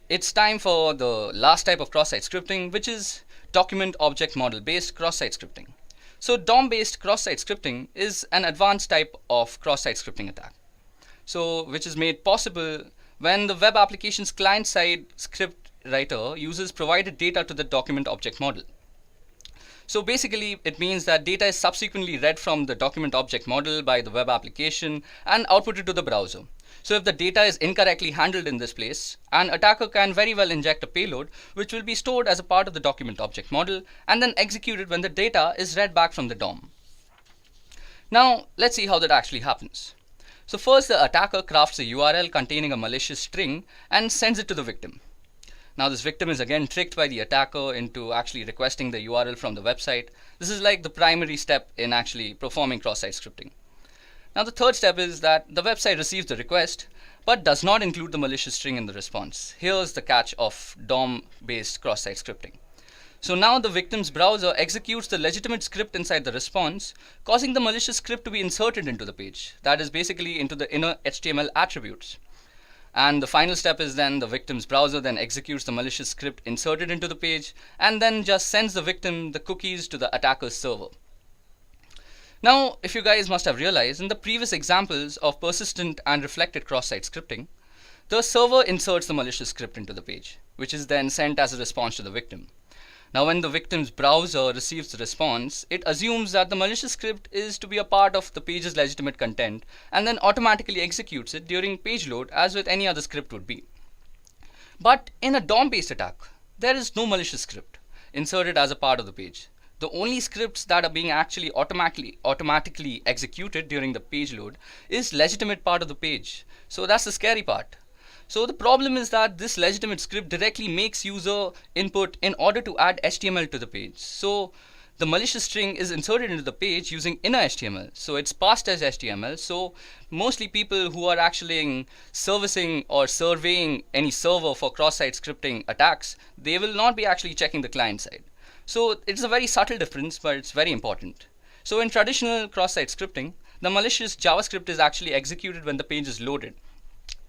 it's time for the last type of cross-site scripting, which is document object model based cross-site scripting. So DOM based cross-site scripting is an advanced type of cross-site scripting attack. So which is made possible when the web application's client-side script writer uses provided data to the document object model. So basically it means that data is subsequently read from the document object model by the web application and outputted to the browser. So if the data is incorrectly handled in this place, an attacker can very well inject a payload which will be stored as a part of the document object model and then executed when the data is read back from the DOM. Now let's see how that actually happens. So first the attacker crafts a URL containing a malicious string and sends it to the victim. Now this victim is again tricked by the attacker into actually requesting the URL from the website. This is like the primary step in actually performing cross-site scripting. Now the third step is that the website receives the request but does not include the malicious string in the response. Here's the catch of DOM-based cross-site scripting. So now the victim's browser executes the legitimate script inside the response, causing the malicious script to be inserted into the page. That is basically into the inner HTML attributes. And the final step is then the victim's browser then executes the malicious script inserted into the page and then just sends the victim the cookies to the attacker's server. Now, if you guys must have realized, in the previous examples of persistent and reflected cross-site scripting, the server inserts the malicious script into the page, which is then sent as a response to the victim. Now, when the victim's browser receives the response, it assumes that the malicious script is to be a part of the page's legitimate content and then automatically executes it during page load as with any other script would be. But in a DOM-based attack, there is no malicious script inserted as a part of the page. The only scripts that are being actually automatically executed during the page load is legitimate part of the page. So that's the scary part. So the problem is that this legitimate script directly makes user input in order to add HTML to the page. So the malicious string is inserted into the page using inner HTML. So it's passed as HTML. So mostly people who are actually servicing or surveying any server for cross-site scripting attacks, they will not be actually checking the client side. So it's a very subtle difference, but it's very important. So in traditional cross-site scripting, the malicious JavaScript is actually executed when the page is loaded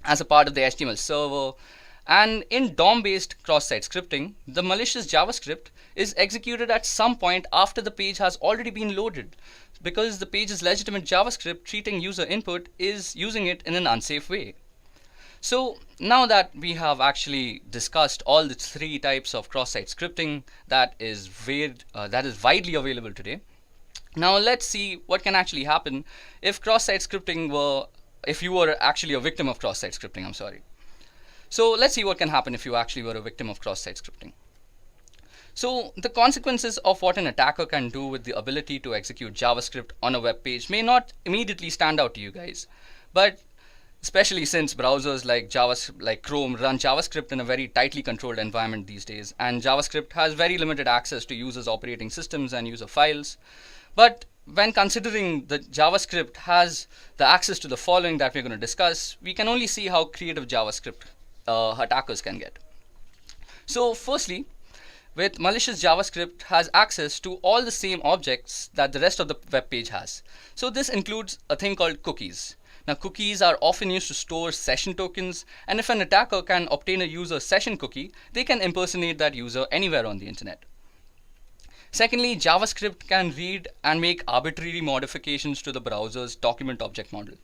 as a part of the HTML server. And in DOM-based cross-site scripting, the malicious JavaScript is executed at some point after the page has already been loaded, because the page's legitimate JavaScript treating user input is using it in an unsafe way. So now that we have actually discussed all the three types of cross-site scripting that is widely available today, now let's see what can actually happen if if you were actually a victim of cross-site scripting, So let's see what can happen if you actually were a victim of cross-site scripting. So the consequences of what an attacker can do with the ability to execute JavaScript on a web page may not immediately stand out to you guys, but especially since browsers like Chrome run JavaScript in a very tightly controlled environment these days, and JavaScript has very limited access to users' operating systems and user files. But when considering that JavaScript has the access to the following that we're going to discuss, we can only see how creative JavaScript attackers can get. So firstly, with malicious JavaScript has access to all the same objects that the rest of the web page has. So this includes a thing called cookies. Now cookies are often used to store session tokens, and if an attacker can obtain a user session cookie, they can impersonate that user anywhere on the internet. Secondly, JavaScript can read and make arbitrary modifications to the browser's document object model.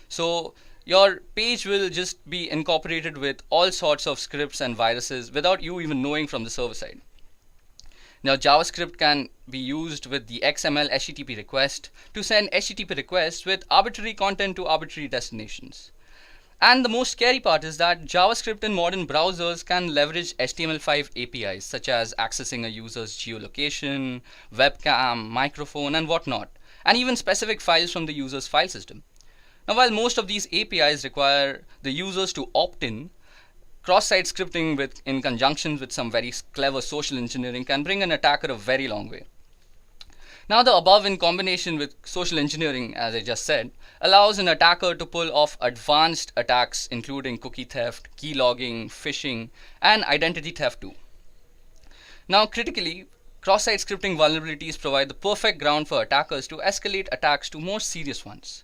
So your page will just be incorporated with all sorts of scripts and viruses without you even knowing from the server side. Now, JavaScript can be used with the XML HTTP request to send HTTP requests with arbitrary content to arbitrary destinations. And the most scary part is that JavaScript in modern browsers can leverage HTML5 APIs, such as accessing a user's geolocation, webcam, microphone, and whatnot, and even specific files from the user's file system. Now, while most of these APIs require the users to opt in, cross-site scripting in conjunction with some very clever social engineering can bring an attacker a very long way. Now, the above in combination with social engineering, as I just said, allows an attacker to pull off advanced attacks including cookie theft, key logging, phishing, and identity theft too. Now, critically, cross-site scripting vulnerabilities provide the perfect ground for attackers to escalate attacks to more serious ones.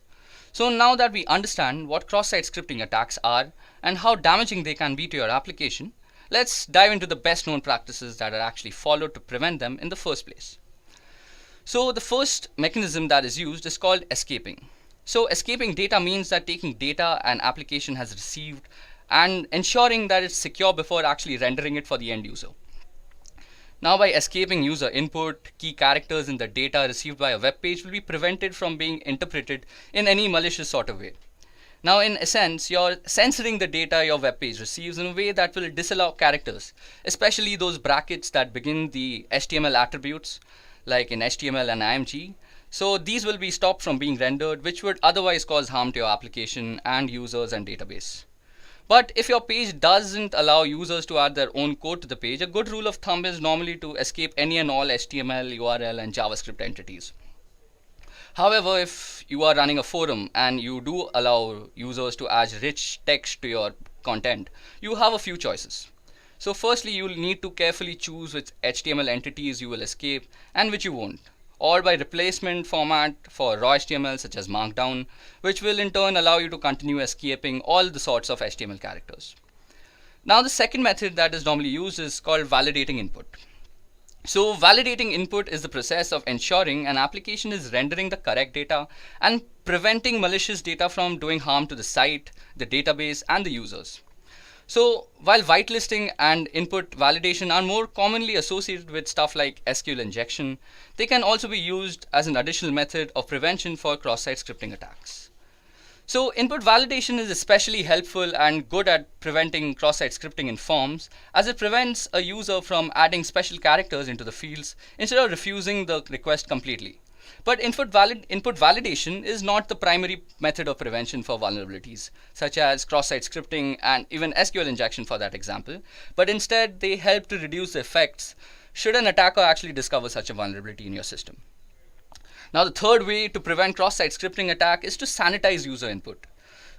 So now that we understand what cross-site scripting attacks are and how damaging they can be to your application, let's dive into the best known practices that are actually followed to prevent them in the first place. So the first mechanism that is used is called escaping. So escaping data means that taking data an application has received and ensuring that it's secure before actually rendering it for the end user. Now, by escaping user input, key characters in the data received by a web page will be prevented from being interpreted in any malicious sort of way. Now, in essence, you're censoring the data your web page receives in a way that will disallow characters, especially those brackets that begin the HTML attributes, like in HTML and IMG. So these will be stopped from being rendered, which would otherwise cause harm to your application and users and database. But if your page doesn't allow users to add their own code to the page, a good rule of thumb is normally to escape any and all HTML, URL, and JavaScript entities. However, if you are running a forum and you do allow users to add rich text to your content, you have a few choices. So firstly, you'll need to carefully choose which HTML entities you will escape and which you won't, or by replacement format for raw HTML such as Markdown, which will in turn allow you to continue escaping all the sorts of HTML characters. Now, the second method that is normally used is called validating input. So validating input is the process of ensuring an application is rendering the correct data and preventing malicious data from doing harm to the site, the database, and the users. So while whitelisting and input validation are more commonly associated with stuff like SQL injection, they can also be used as an additional method of prevention for cross-site scripting attacks. So input validation is especially helpful and good at preventing cross-site scripting in forms, as it prevents a user from adding special characters into the fields instead of refusing the request completely. But input validation is not the primary method of prevention for vulnerabilities, such as cross-site scripting and even SQL injection for that example, but instead they help to reduce the effects should an attacker actually discover such a vulnerability in your system. Now, the third way to prevent cross-site scripting attack is to sanitize user input.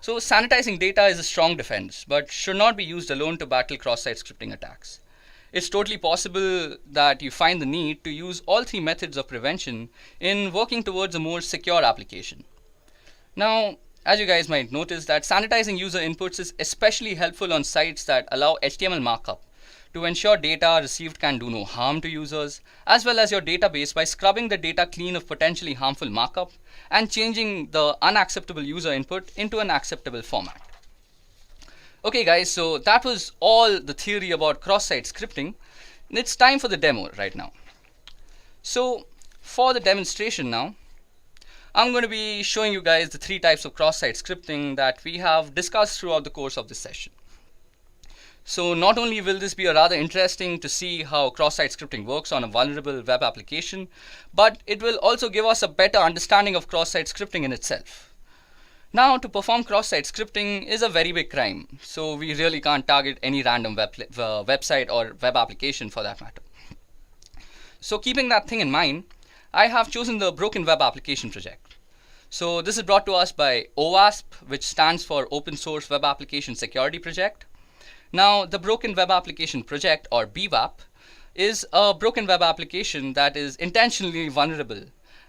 So sanitizing data is a strong defense, but should not be used alone to battle cross-site scripting attacks. It's totally possible that you find the need to use all three methods of prevention in working towards a more secure application. Now, as you guys might notice, that sanitizing user inputs is especially helpful on sites that allow HTML markup to ensure data received can do no harm to users, as well as your database by scrubbing the data clean of potentially harmful markup and changing the unacceptable user input into an acceptable format. Okay guys, so that was all the theory about cross-site scripting. It's time for the demo right now. So for the demonstration now, I'm going to be showing you guys the three types of cross-site scripting that we have discussed throughout the course of this session. So not only will this be rather interesting to see how cross-site scripting works on a vulnerable web application, but it will also give us a better understanding of cross-site scripting in itself. Now, to perform cross-site scripting is a very big crime, so we really can't target any random website or web application for that matter. So keeping that thing in mind, I have chosen the Broken Web Application project. So this is brought to us by OWASP, which stands for Open Source Web Application Security Project. Now, the Broken Web Application Project, or BWAP, is a broken web application that is intentionally vulnerable,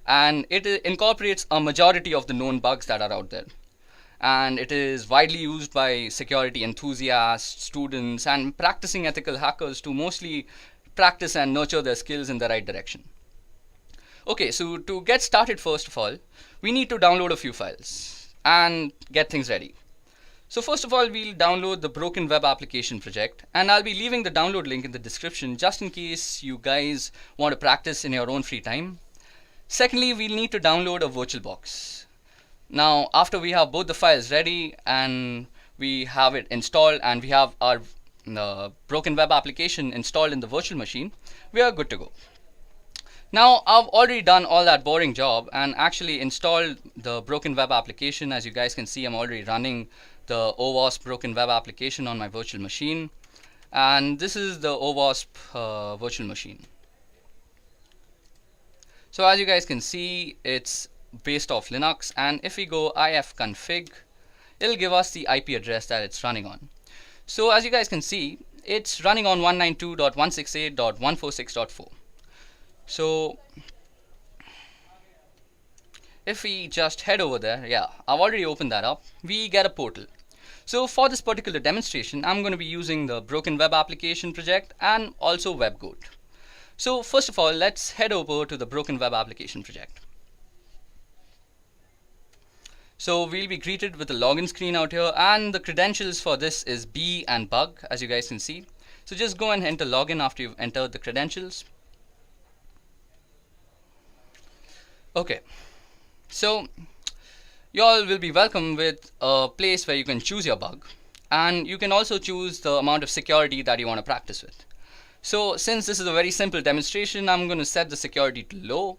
and it incorporates a majority of the known bugs that are out there. And it is widely used by security enthusiasts, students, and practicing ethical hackers to mostly practice and nurture their skills in the right direction. Okay, so to get started, first of all, we need to download a few files and get things ready. So first of all, we'll download the Broken Web Application project, and I'll be leaving the download link in the description just in case you guys want to practice in your own free time. Secondly, we'll need to download a VirtualBox. Now, after we have both the files ready and we have it installed and we have our Broken Web Application installed in the virtual machine, we are good to go. Now, I've already done all that boring job and actually installed the Broken Web Application. As you guys can see, I'm already running the OWASP Broken Web Application on my virtual machine, and this is the OWASP virtual machine. So as you guys can see, it's based off Linux, and if we go ifconfig, it'll give us the IP address that it's running on. So as you guys can see, it's running on 192.168.146.4. So if we just head over there, yeah, I've already opened that up, we get a portal. So for this particular demonstration, I'm going to be using the Broken Web Application project and also WebGoat. So first of all, let's head over to the Broken Web Application project. So we'll be greeted with a login screen out here, and the credentials for this is B and bug, as you guys can see. So just go and enter login after you've entered the credentials. Okay, so you all will be welcome with a place where you can choose your bug, and you can also choose the amount of security that you want to practice with. So since this is a very simple demonstration, I'm going to set the security to low,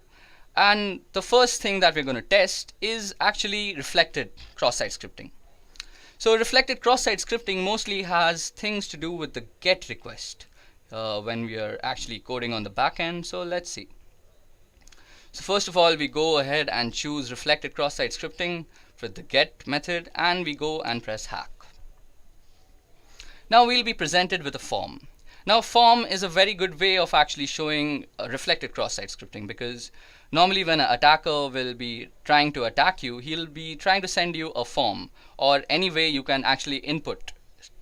and the first thing that we're going to test is actually reflected cross-site scripting. So reflected cross-site scripting mostly has things to do with the GET request when we are actually coding on the back end. So let's see. So first of all, we go ahead and choose reflected cross-site scripting for the GET method, and we go and press hack. Now we'll be presented with a form. Now form is a very good way of actually showing reflected cross-site scripting, because normally when an attacker will be trying to attack you, he'll be trying to send you a form or any way you can actually input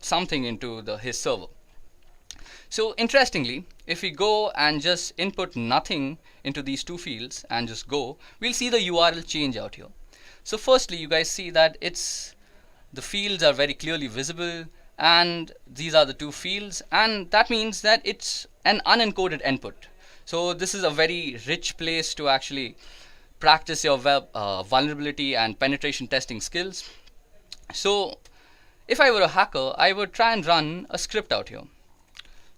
something into his server. So interestingly, if we go and just input nothing into these two fields and just go, we'll see the URL change out here. So firstly, you guys see that the fields are very clearly visible, and these are the two fields, and that means that it's an unencoded input. So this is a very rich place to actually practice your web vulnerability and penetration testing skills. So if I were a hacker, I would try and run a script out here.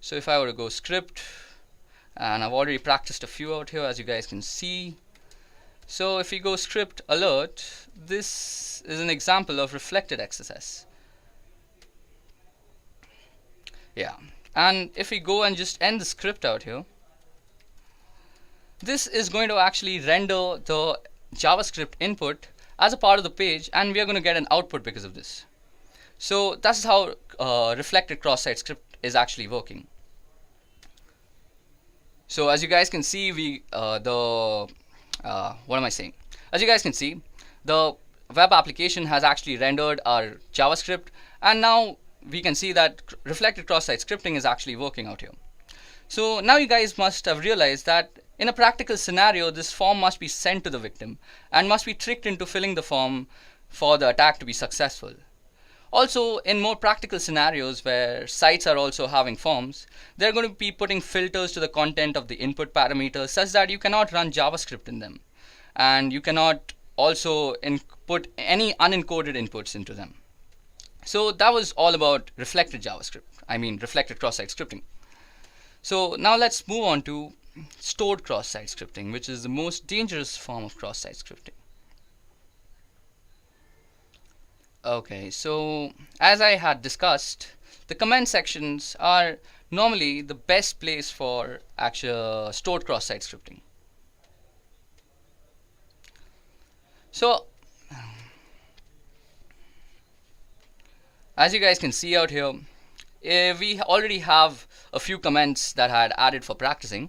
So if I were to go script, and I've already practiced a few out here, as you guys can see. So if we go script alert, this is an example of reflected XSS. Yeah, and if we go and just end the script out here, this is going to actually render the JavaScript input as a part of the page, and we are going to get an output because of this. So that's how reflected cross-site script is actually working. So as you guys can see, what am I saying? As you guys can see, the web application has actually rendered our JavaScript, and now we can see that reflected cross-site scripting is actually working out here. So now you guys must have realized that in a practical scenario, this form must be sent to the victim and must be tricked into filling the form for the attack to be successful. Also, in more practical scenarios where sites are also having forms, they're going to be putting filters to the content of the input parameters such that you cannot run JavaScript in them, and you cannot also input any unencoded inputs into them. So that was all about reflected reflected cross-site scripting. So now let's move on to stored cross-site scripting, which is the most dangerous form of cross-site scripting. Okay, so as I had discussed, the comment sections are normally the best place for actual stored cross-site scripting. So as you guys can see out here, we already have a few comments that I had added for practicing.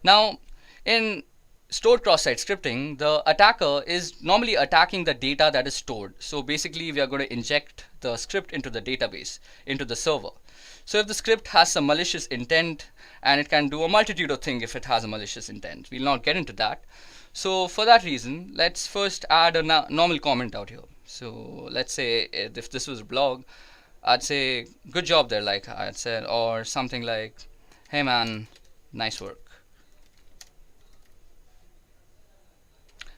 Now in stored cross-site scripting, the attacker is normally attacking the data that is stored. So basically we are going to inject the script into the database, into the server. So if the script has some malicious intent, and it can do a multitude of things if it has a malicious intent, we'll not get into that. So for that reason, let's first add a normal comment out here. So let's say if this was a blog, I'd say good job there, like I'd said, or something like, hey man, nice work.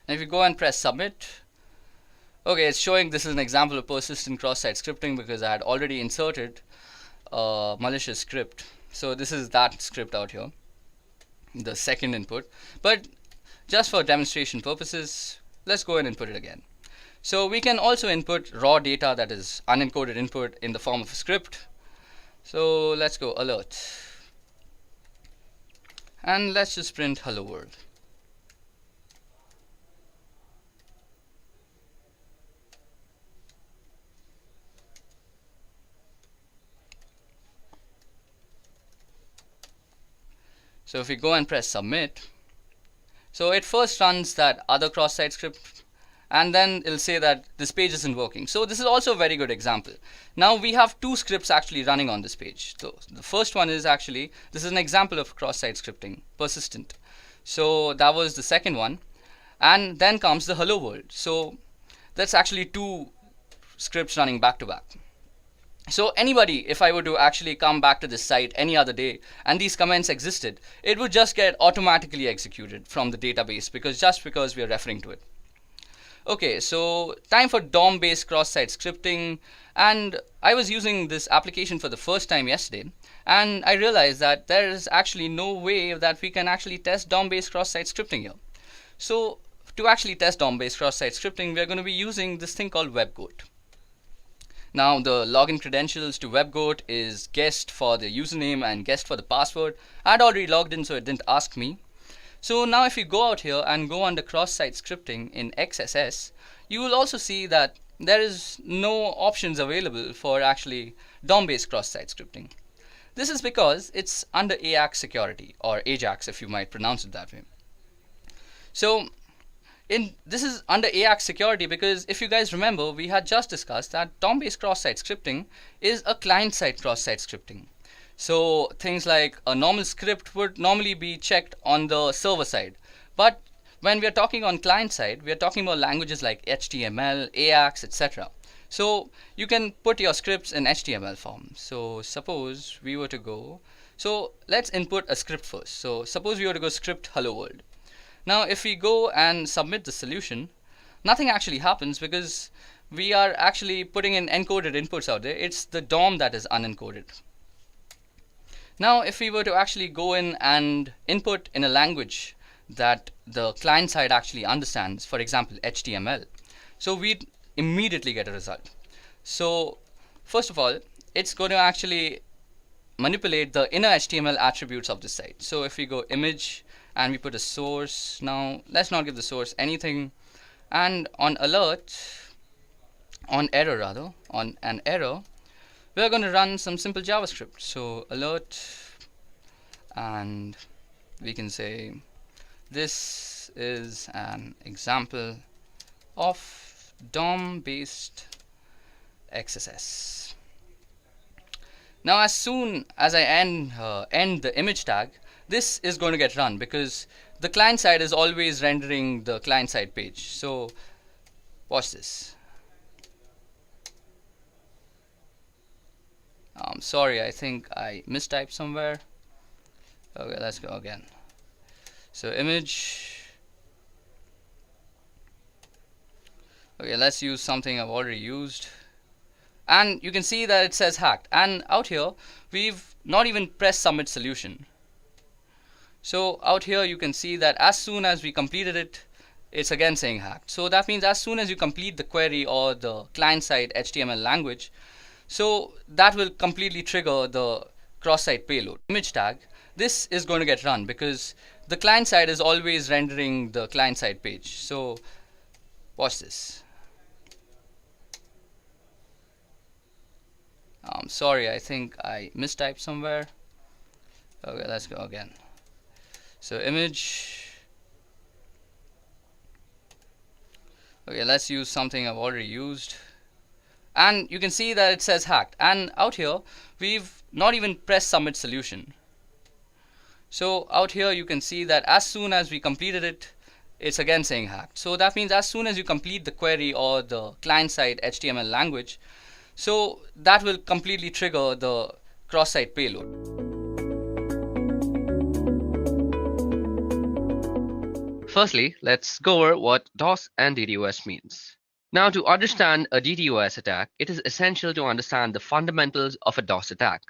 And if you go and press submit, okay, it's showing this is an example of persistent cross-site scripting because I had already inserted a malicious script. So this is that script out here, the second input. But just for demonstration purposes, let's go and input it again. So we can also input raw data, that is unencoded input, in the form of a script. So let's go alert. And let's just print hello world. So if we go and press submit, so it first runs that other cross-site script, and then it'll say that this page isn't working. So this is also a very good example. Now we have two scripts actually running on this page. So the first one is actually, this is an example of cross-site scripting, persistent. So that was the second one. And then comes the hello world. So that's actually two scripts running back to back. So anybody, if I were to actually come back to this site any other day and these comments existed, it would just get automatically executed from the database because we are referring to it. Okay, so time for DOM-based cross-site scripting, and I was using this application for the first time yesterday, and I realized that there is actually no way that we can actually test DOM-based cross-site scripting here. So to actually test DOM-based cross-site scripting, we are going to be using this thing called WebGoat. Now the login credentials to WebGoat is guest for the username and guest for the password. I had already logged in, so it didn't ask me. So now if you go out here and go under cross-site scripting in XSS, you will also see that there is no options available for actually DOM-based cross-site scripting. This is because it's under AJAX security, or AJAX if you might pronounce it that way. So this is under AJAX security because if you guys remember, we had just discussed that DOM-based cross-site scripting is a client-side cross-site scripting. So things like a normal script would normally be checked on the server side. But when we are talking on client side, we are talking about languages like HTML, AJAX, etc. So you can put your scripts in HTML form. So suppose we were to go, so let's input a script first. So suppose we were to go script hello world. Now if we go and submit the solution, nothing actually happens because we are actually putting in encoded inputs out there. It's the DOM that is unencoded. Now if we were to actually go in and input in a language that the client side actually understands, for example HTML, so we'd immediately get a result. So first of all, it's going to actually manipulate the inner HTML attributes of the site. So if we go image and we put a source, now let's not give the source anything, and on alert, on an error, we're going to run some simple JavaScript. So alert, and we can say this is an example of DOM-based XSS. Now as soon as I end the image tag, this is going to get run because the client side is always rendering the client side page. So watch this. Sorry, I think I mistyped somewhere. Okay, let's go again. So image. Okay, let's use something I've already used. And you can see that it says hacked. And out here, we've not even pressed submit solution. So out here, you can see that as soon as we completed it, it's again saying hacked. So that means as soon as you complete the query or the client-side HTML language, so that will completely trigger the cross-site payload. Image tag, this is going to get run because the client side is always rendering the client side page. So watch this. Sorry, I think I mistyped somewhere. Okay, let's go again. So image. Okay, let's use something I've already used. And you can see that it says hacked. And out here, we've not even pressed submit solution. So out here, you can see that as soon as we completed it, it's again saying hacked. So that means as soon as you complete the query or the client-side HTML language, so that will completely trigger the cross-site payload. Firstly, let's go over what DOS and DDoS means. Now, to understand a DDoS attack, it is essential to understand the fundamentals of a DOS attack.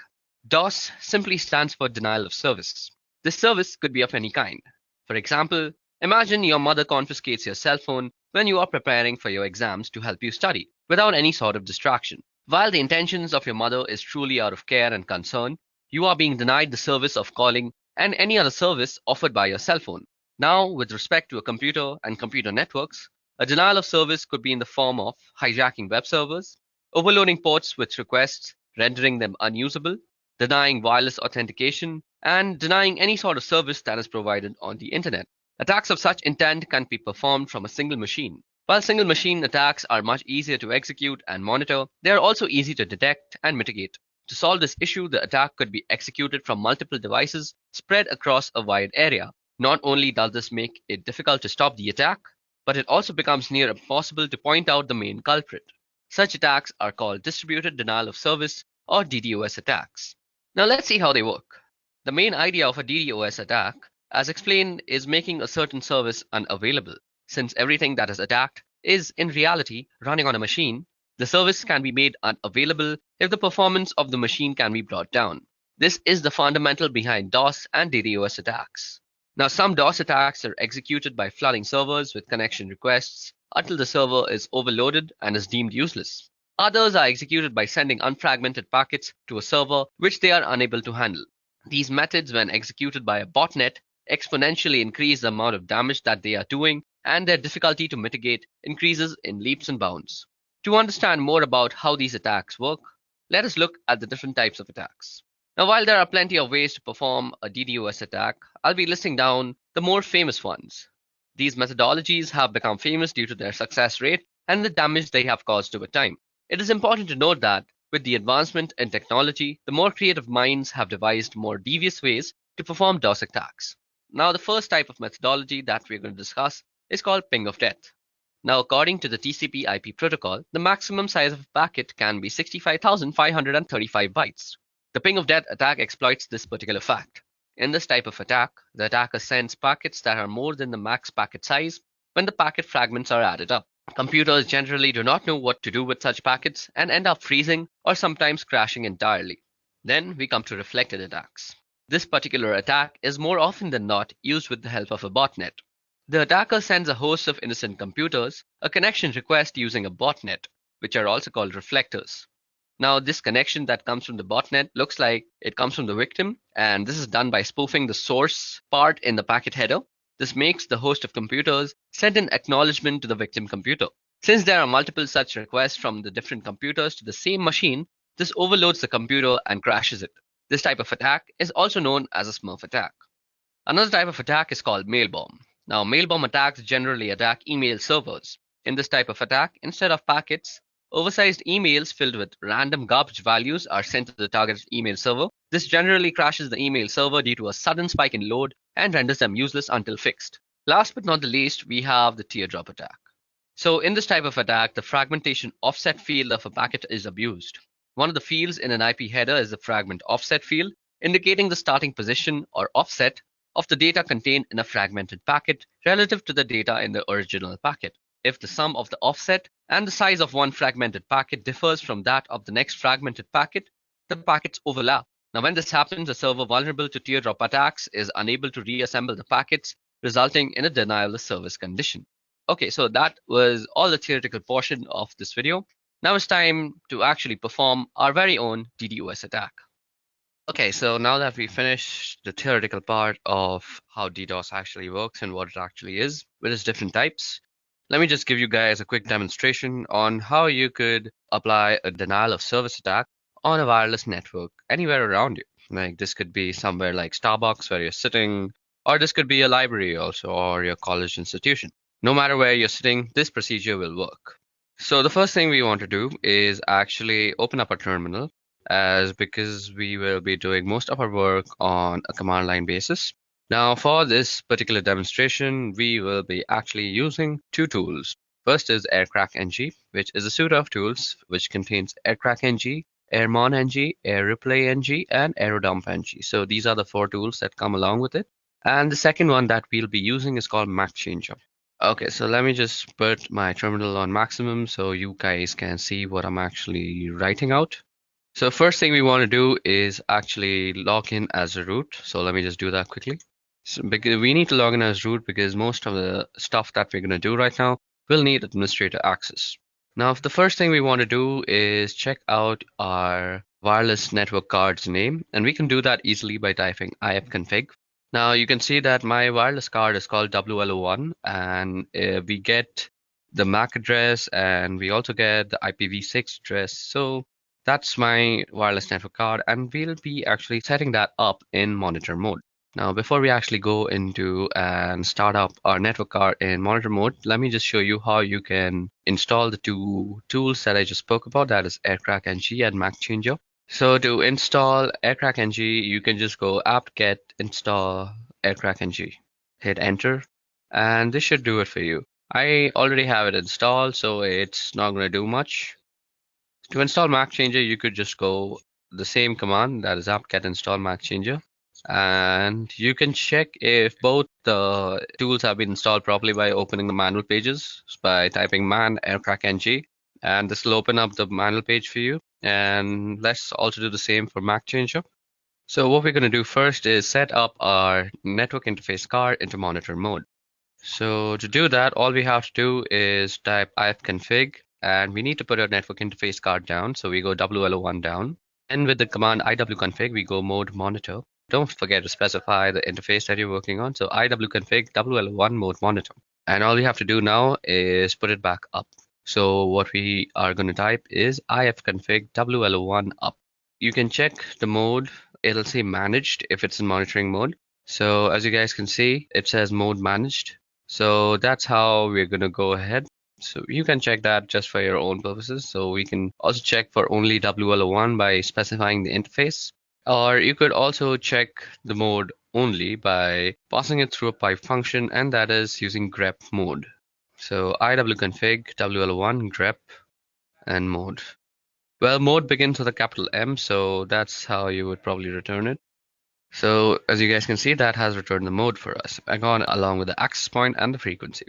DOS simply stands for denial of service. This service could be of any kind. For example, imagine your mother confiscates your cell phone when you are preparing for your exams to help you study, without any sort of distraction. While the intentions of your mother is truly out of care and concern, you are being denied the service of calling and any other service offered by your cell phone. Now, with respect to a computer and computer networks, a denial of service could be in the form of hijacking web servers, overloading ports with requests, rendering them unusable, denying wireless authentication, and denying any sort of service that is provided on the internet. Attacks of such intent can be performed from a single machine. While single machine attacks are much easier to execute and monitor, they are also easy to detect and mitigate. To solve this issue, the attack could be executed from multiple devices spread across a wide area. Not only does this make it difficult to stop the attack, but it also becomes near impossible to point out the main culprit. Such attacks are called distributed denial of service or DDoS attacks. Now let's see how they work. The main idea of a DDoS attack, as explained, is making a certain service unavailable. Since everything that is attacked is in reality running on a machine, the service can be made unavailable if the performance of the machine can be brought down. This is the fundamental behind DOS and DDoS attacks. Now, some DOS attacks are executed by flooding servers with connection requests until the server is overloaded and is deemed useless. Others are executed by sending unfragmented packets to a server which they are unable to handle. These methods, when executed by a botnet, exponentially increase the amount of damage that they are doing, and their difficulty to mitigate increases in leaps and bounds. To understand more about how these attacks work, let us look at the different types of attacks. Now, while there are plenty of ways to perform a DDoS attack, I'll be listing down the more famous ones. These methodologies have become famous due to their success rate and the damage they have caused over time. It is important to note that with the advancement in technology, the more creative minds have devised more devious ways to perform DOS attacks. Now, the first type of methodology that we're going to discuss is called ping of death. Now, according to the TCP/IP protocol, the maximum size of a packet can be 65,535 bytes. The ping of death attack exploits this particular fact. In this type of attack, the attacker sends packets that are more than the max packet size when the packet fragments are added up. Computers generally do not know what to do with such packets and end up freezing or sometimes crashing entirely. Then we come to reflected attacks. This particular attack is more often than not used with the help of a botnet. The attacker sends a host of innocent computers a connection request using a botnet, which are also called reflectors. Now, this connection that comes from the botnet looks like it comes from the victim, and this is done by spoofing the source part in the packet header. This makes the host of computers send an acknowledgement to the victim computer. Since there are multiple such requests from the different computers to the same machine, this overloads the computer and crashes it. This type of attack is also known as a Smurf attack. Another type of attack is called mail bomb. Now, mail bomb attacks generally attack email servers. In this type of attack, instead of packets, oversized emails filled with random garbage values are sent to the targeted email server. This generally crashes the email server due to a sudden spike in load and renders them useless until fixed. Last but not the least, we have the teardrop attack. So in this type of attack, the fragmentation offset field of a packet is abused. One of the fields in an IP header is the fragment offset field, indicating the starting position or offset of the data contained in a fragmented packet relative to the data in the original packet. If the sum of the offset and the size of one fragmented packet differs from that of the next fragmented packet, the packets overlap. Now, when this happens, a server vulnerable to teardrop attacks is unable to reassemble the packets, resulting in a denial of service condition. Okay, so that was all the theoretical portion of this video. Now it's time to actually perform our very own DDoS attack. Okay, so now that we finished the theoretical part of how DDoS actually works and what it actually is with its different types, let me just give you guys a quick demonstration on how you could apply a denial of service attack on a wireless network anywhere around you. Like this could be somewhere like Starbucks where you're sitting, or this could be a library also, or your college institution. No matter where you're sitting, this procedure will work. So the first thing we want to do is actually open up a terminal, because we will be doing most of our work on a command line basis. Now for this particular demonstration, we will be actually using two tools. First is AirCrack-NG, which is a suite of tools which contains AirCrack-NG, AirMon-NG, AirReplay-NG, and AeroDump-NG. So these are the four tools that come along with it. And the second one that we'll be using is called MacChanger. Okay, so let me just put my terminal on maximum so you guys can see what I'm actually writing out. So first thing we want to do is actually log in as a root. So let me just do that quickly. So because we need to log in as root because most of the stuff that we're going to do right now will need administrator access. Now, the first thing we want to do is check out our wireless network card's name, and we can do that easily by typing ifconfig. Now you can see that my wireless card is called WLO1, and we get the MAC address and we also get the IPv6 address. So that's my wireless network card, and we'll be actually setting that up in monitor mode. Now, before we actually go into and start up our network card in monitor mode, let me just show you how you can install the two tools that I just spoke about, that is AirCrack-NG and MacChanger. So to install AirCrack-NG, you can just go apt-get install AirCrack-NG, hit enter, and this should do it for you. I already have it installed, so it's not going to do much. To install MacChanger, you could just go the same command, that is apt-get install MacChanger, and you can check if both the tools have been installed properly by opening the manual pages by typing man AirCrack-NG, and this will open up the manual page for you. And let's also do the same for MacChanger. So what we're going to do first is set up our network interface card into monitor mode. So to do that, all we have to do is type ifconfig, and we need to put our network interface card down. So we go WLO1 down, and with the command iwconfig, we go mode monitor. Don't forget to specify the interface that you're working on. So iwconfig WLO1 mode monitor. And all we have to do now is put it back up. So what we are going to type is ifconfig WLO1 up. You can check the mode. It'll say managed if it's in monitoring mode. So as you guys can see, it says mode managed. So that's how we're going to go ahead. So you can check that just for your own purposes. So we can also check for only WLO1 by specifying the interface. Or you could also check the mode only by passing it through a pipe function, and that is using grep mode. So iwconfig WLO1 grep and mode. Well, mode begins with a capital M, so that's how you would probably return it. So as you guys can see, that has returned the mode for us, along with the access point and the frequency.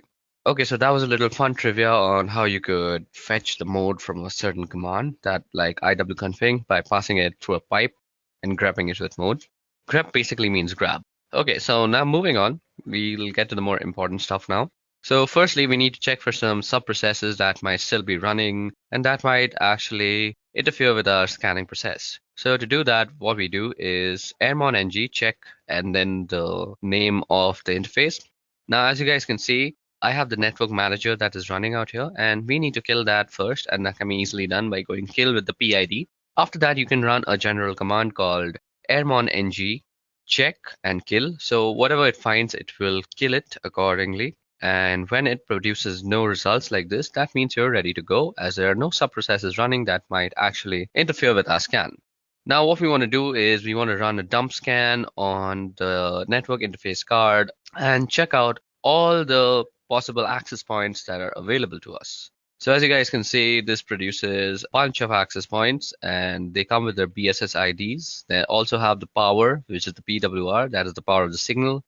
Okay, so that was a little fun trivia on how you could fetch the mode from a certain command, that like iwconfig, by passing it through a pipe and grabbing it with mode. Grep basically means grab. Okay, so now moving on, we'll get to the more important stuff now. So firstly, we need to check for some sub-processes that might still be running and that might actually interfere with our scanning process. So to do that, what we do is airmon-ng check and then the name of the interface. Now, as you guys can see, I have the network manager that is running out here, and we need to kill that first, and that can be easily done by going kill with the PID. After that, you can run a general command called airmon-ng check and kill. So whatever it finds, it will kill it accordingly. And when it produces no results like this, that means you're ready to go, as there are no sub-processes running that might actually interfere with our scan. Now what we want to do is we want to run a dump scan on the network interface card and check out all the possible access points that are available to us. So as you guys can see, this produces a bunch of access points, and they come with their BSS IDs. They also have the power, which is the PWR, that is the power of the signal.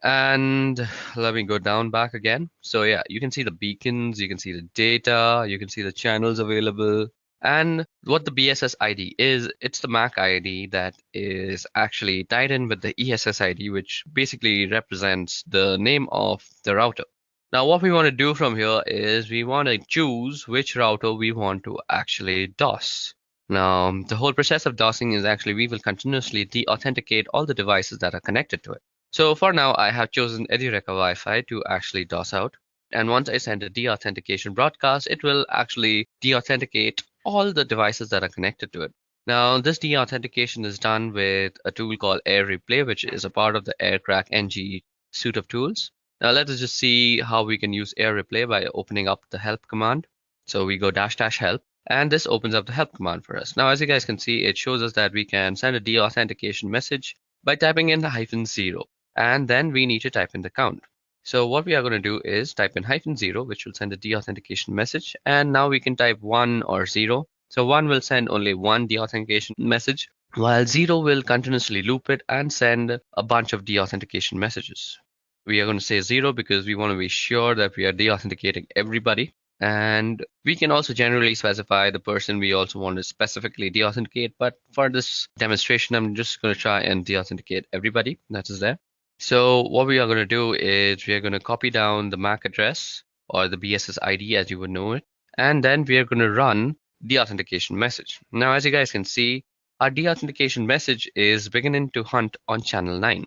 And let me go down back again. So yeah, you can see the beacons, you can see the data, you can see the channels available. And what the BSS ID is, it's the MAC ID that is actually tied in with the ESS ID, which basically represents the name of the router. Now what we want to do from here is we want to choose which router we want to actually DOS. Now the whole process of DOSing is actually we will continuously de-authenticate all the devices that are connected to it. So for now, I have chosen Edureka Wi-Fi to actually DOS out. And once I send a de-authentication broadcast, it will actually de-authenticate all the devices that are connected to it. Now, this de-authentication is done with a tool called AirReplay, which is a part of the AirCrack-NG suite of tools. Now, let us just see how we can use AirReplay by opening up the help command. So we go --help, and this opens up the help command for us. Now, as you guys can see, it shows us that we can send a de-authentication message by typing in the -0. and then we need to type in the count. So what we are going to do is type in -0, which will send a deauthentication message, and now we can type 1 or 0. So 1 will send only one deauthentication message, while 0 will continuously loop it and send a bunch of deauthentication messages. We are going to say 0 because we want to be sure that we are deauthenticating everybody. And we can also generally specify the person we also want to specifically deauthenticate. But for this demonstration, I'm just going to try and deauthenticate everybody that is there. So what we are going to do is we are going to copy down the MAC address or the BSS ID as you would know it. And then we are going to run the authentication message. Now, as you guys can see, our deauthentication message is beginning to hunt on channel 9.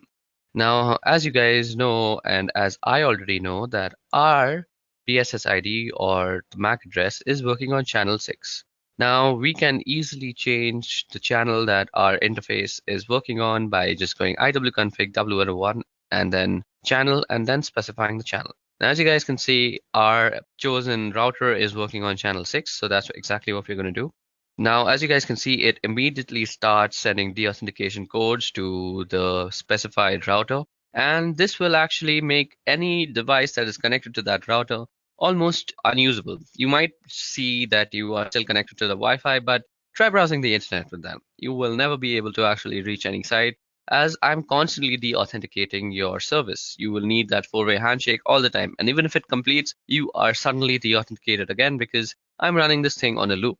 Now, as you guys know, and as I already know, that our BSS ID or the MAC address is working on channel 6. Now, we can easily change the channel that our interface is working on by just going iwconfig w1 and then channel and then specifying the channel. Now, as you guys can see, our chosen router is working on channel 6, so that's exactly what we're going to do. Now, as you guys can see, it immediately starts sending deauthentication codes to the specified router, and this will actually make any device that is connected to that router almost unusable. You might see that you are still connected to the Wi-Fi, but try browsing the internet with them. You will never be able to actually reach any site, as I'm constantly deauthenticating your service. You will need that 4-way handshake all the time, and even if it completes, you are suddenly deauthenticated again because I'm running this thing on a loop.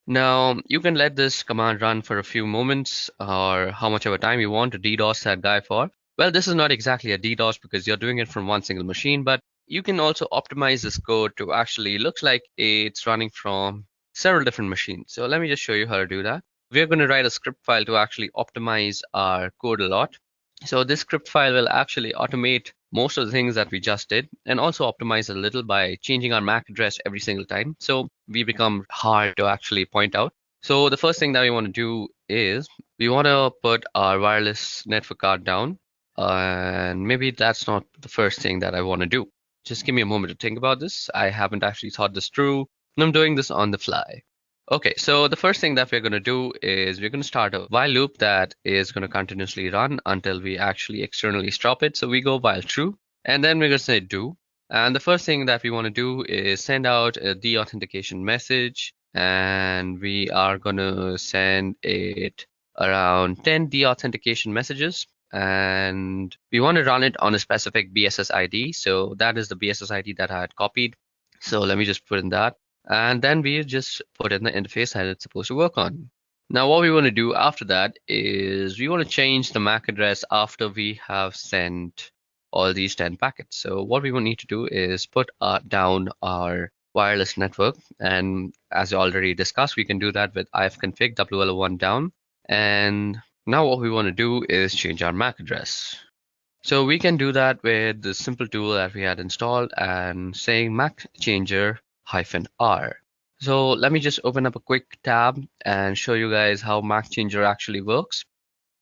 Now, you can let this command run for a few moments or how much of a time you want to DDoS that guy for. Well, this is not exactly a DDoS because you're doing it from one single machine, but you can also optimize this code to actually look like it's running from several different machines. So let me just show you how to do that. We're going to write a script file to actually optimize our code a lot. So this script file will actually automate most of the things that we just did and also optimize a little by changing our MAC address every single time. So we become hard to actually point out. So the first thing that we want to do is we want to put our wireless network card down. And maybe that's not the first thing that I want to do. Just give me a moment to think about this. I haven't actually thought this through, and I'm doing this on the fly. Okay, so the first thing that we're going to do is we're going to start a while loop that is going to continuously run until we actually externally stop it. So we go while true, and then we're going to say do. And the first thing that we want to do is send out a deauthentication message, and we are going to send it around 10 deauthentication messages. And we want to run it on a specific BSS ID. So that is the BSS ID that I had copied. So let me just put in that. And then we just put in the interface that it's supposed to work on. Now, what we want to do after that is we want to change the MAC address after we have sent all these 10 packets. So what we will need to do is put down our wireless network. And as I already discussed, we can do that with ifconfig WL1 down. And now what we want to do is change our MAC address. So we can do that with the simple tool that we had installed and saying MAC changer -R. So let me just open up a quick tab and show you guys how MAC changer actually works.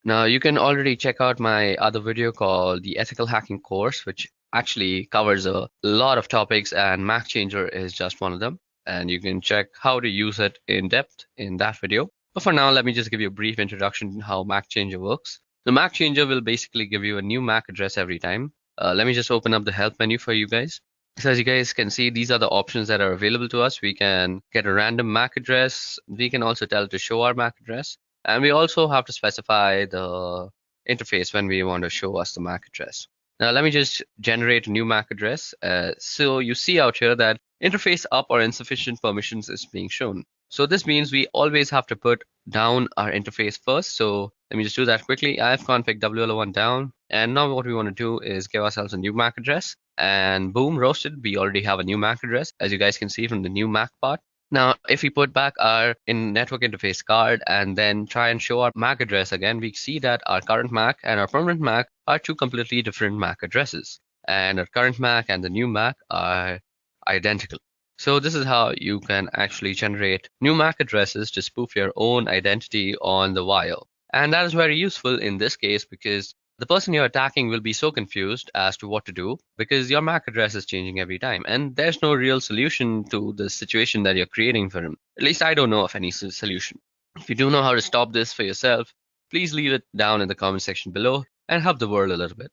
Now you can already check out my other video called the ethical hacking course, which actually covers a lot of topics, and MAC changer is just one of them. And you can check how to use it in depth in that video. But for now, let me just give you a brief introduction to how MAC changer works. The MAC changer will basically give you a new MAC address every time. Let me just open up the help menu for you guys. So as you guys can see, these are the options that are available to us. We can get a random MAC address. We can also tell it to show our MAC address. And we also have to specify the interface when we want to show us the MAC address. Now let me just generate a new MAC address. So you see out here that interface up or insufficient permissions is being shown. So this means we always have to put down our interface first. So let me just do that quickly. ifconfig WL1 down. And now what we want to do is give ourselves a new MAC address. And boom, roasted, we already have a new MAC address, as you guys can see from the new MAC part. Now, if we put back our network interface card and then try and show our MAC address again, we see that our current MAC and our permanent MAC are two completely different MAC addresses. And our current MAC and the new MAC are identical. So this is how you can actually generate new MAC addresses to spoof your own identity on the wire. And that is very useful in this case because the person you're attacking will be so confused as to what to do because your MAC address is changing every time. And there's no real solution to the situation that you're creating for him. At least I don't know of any solution. If you do know how to stop this for yourself, please leave it down in the comment section below and help the world a little bit.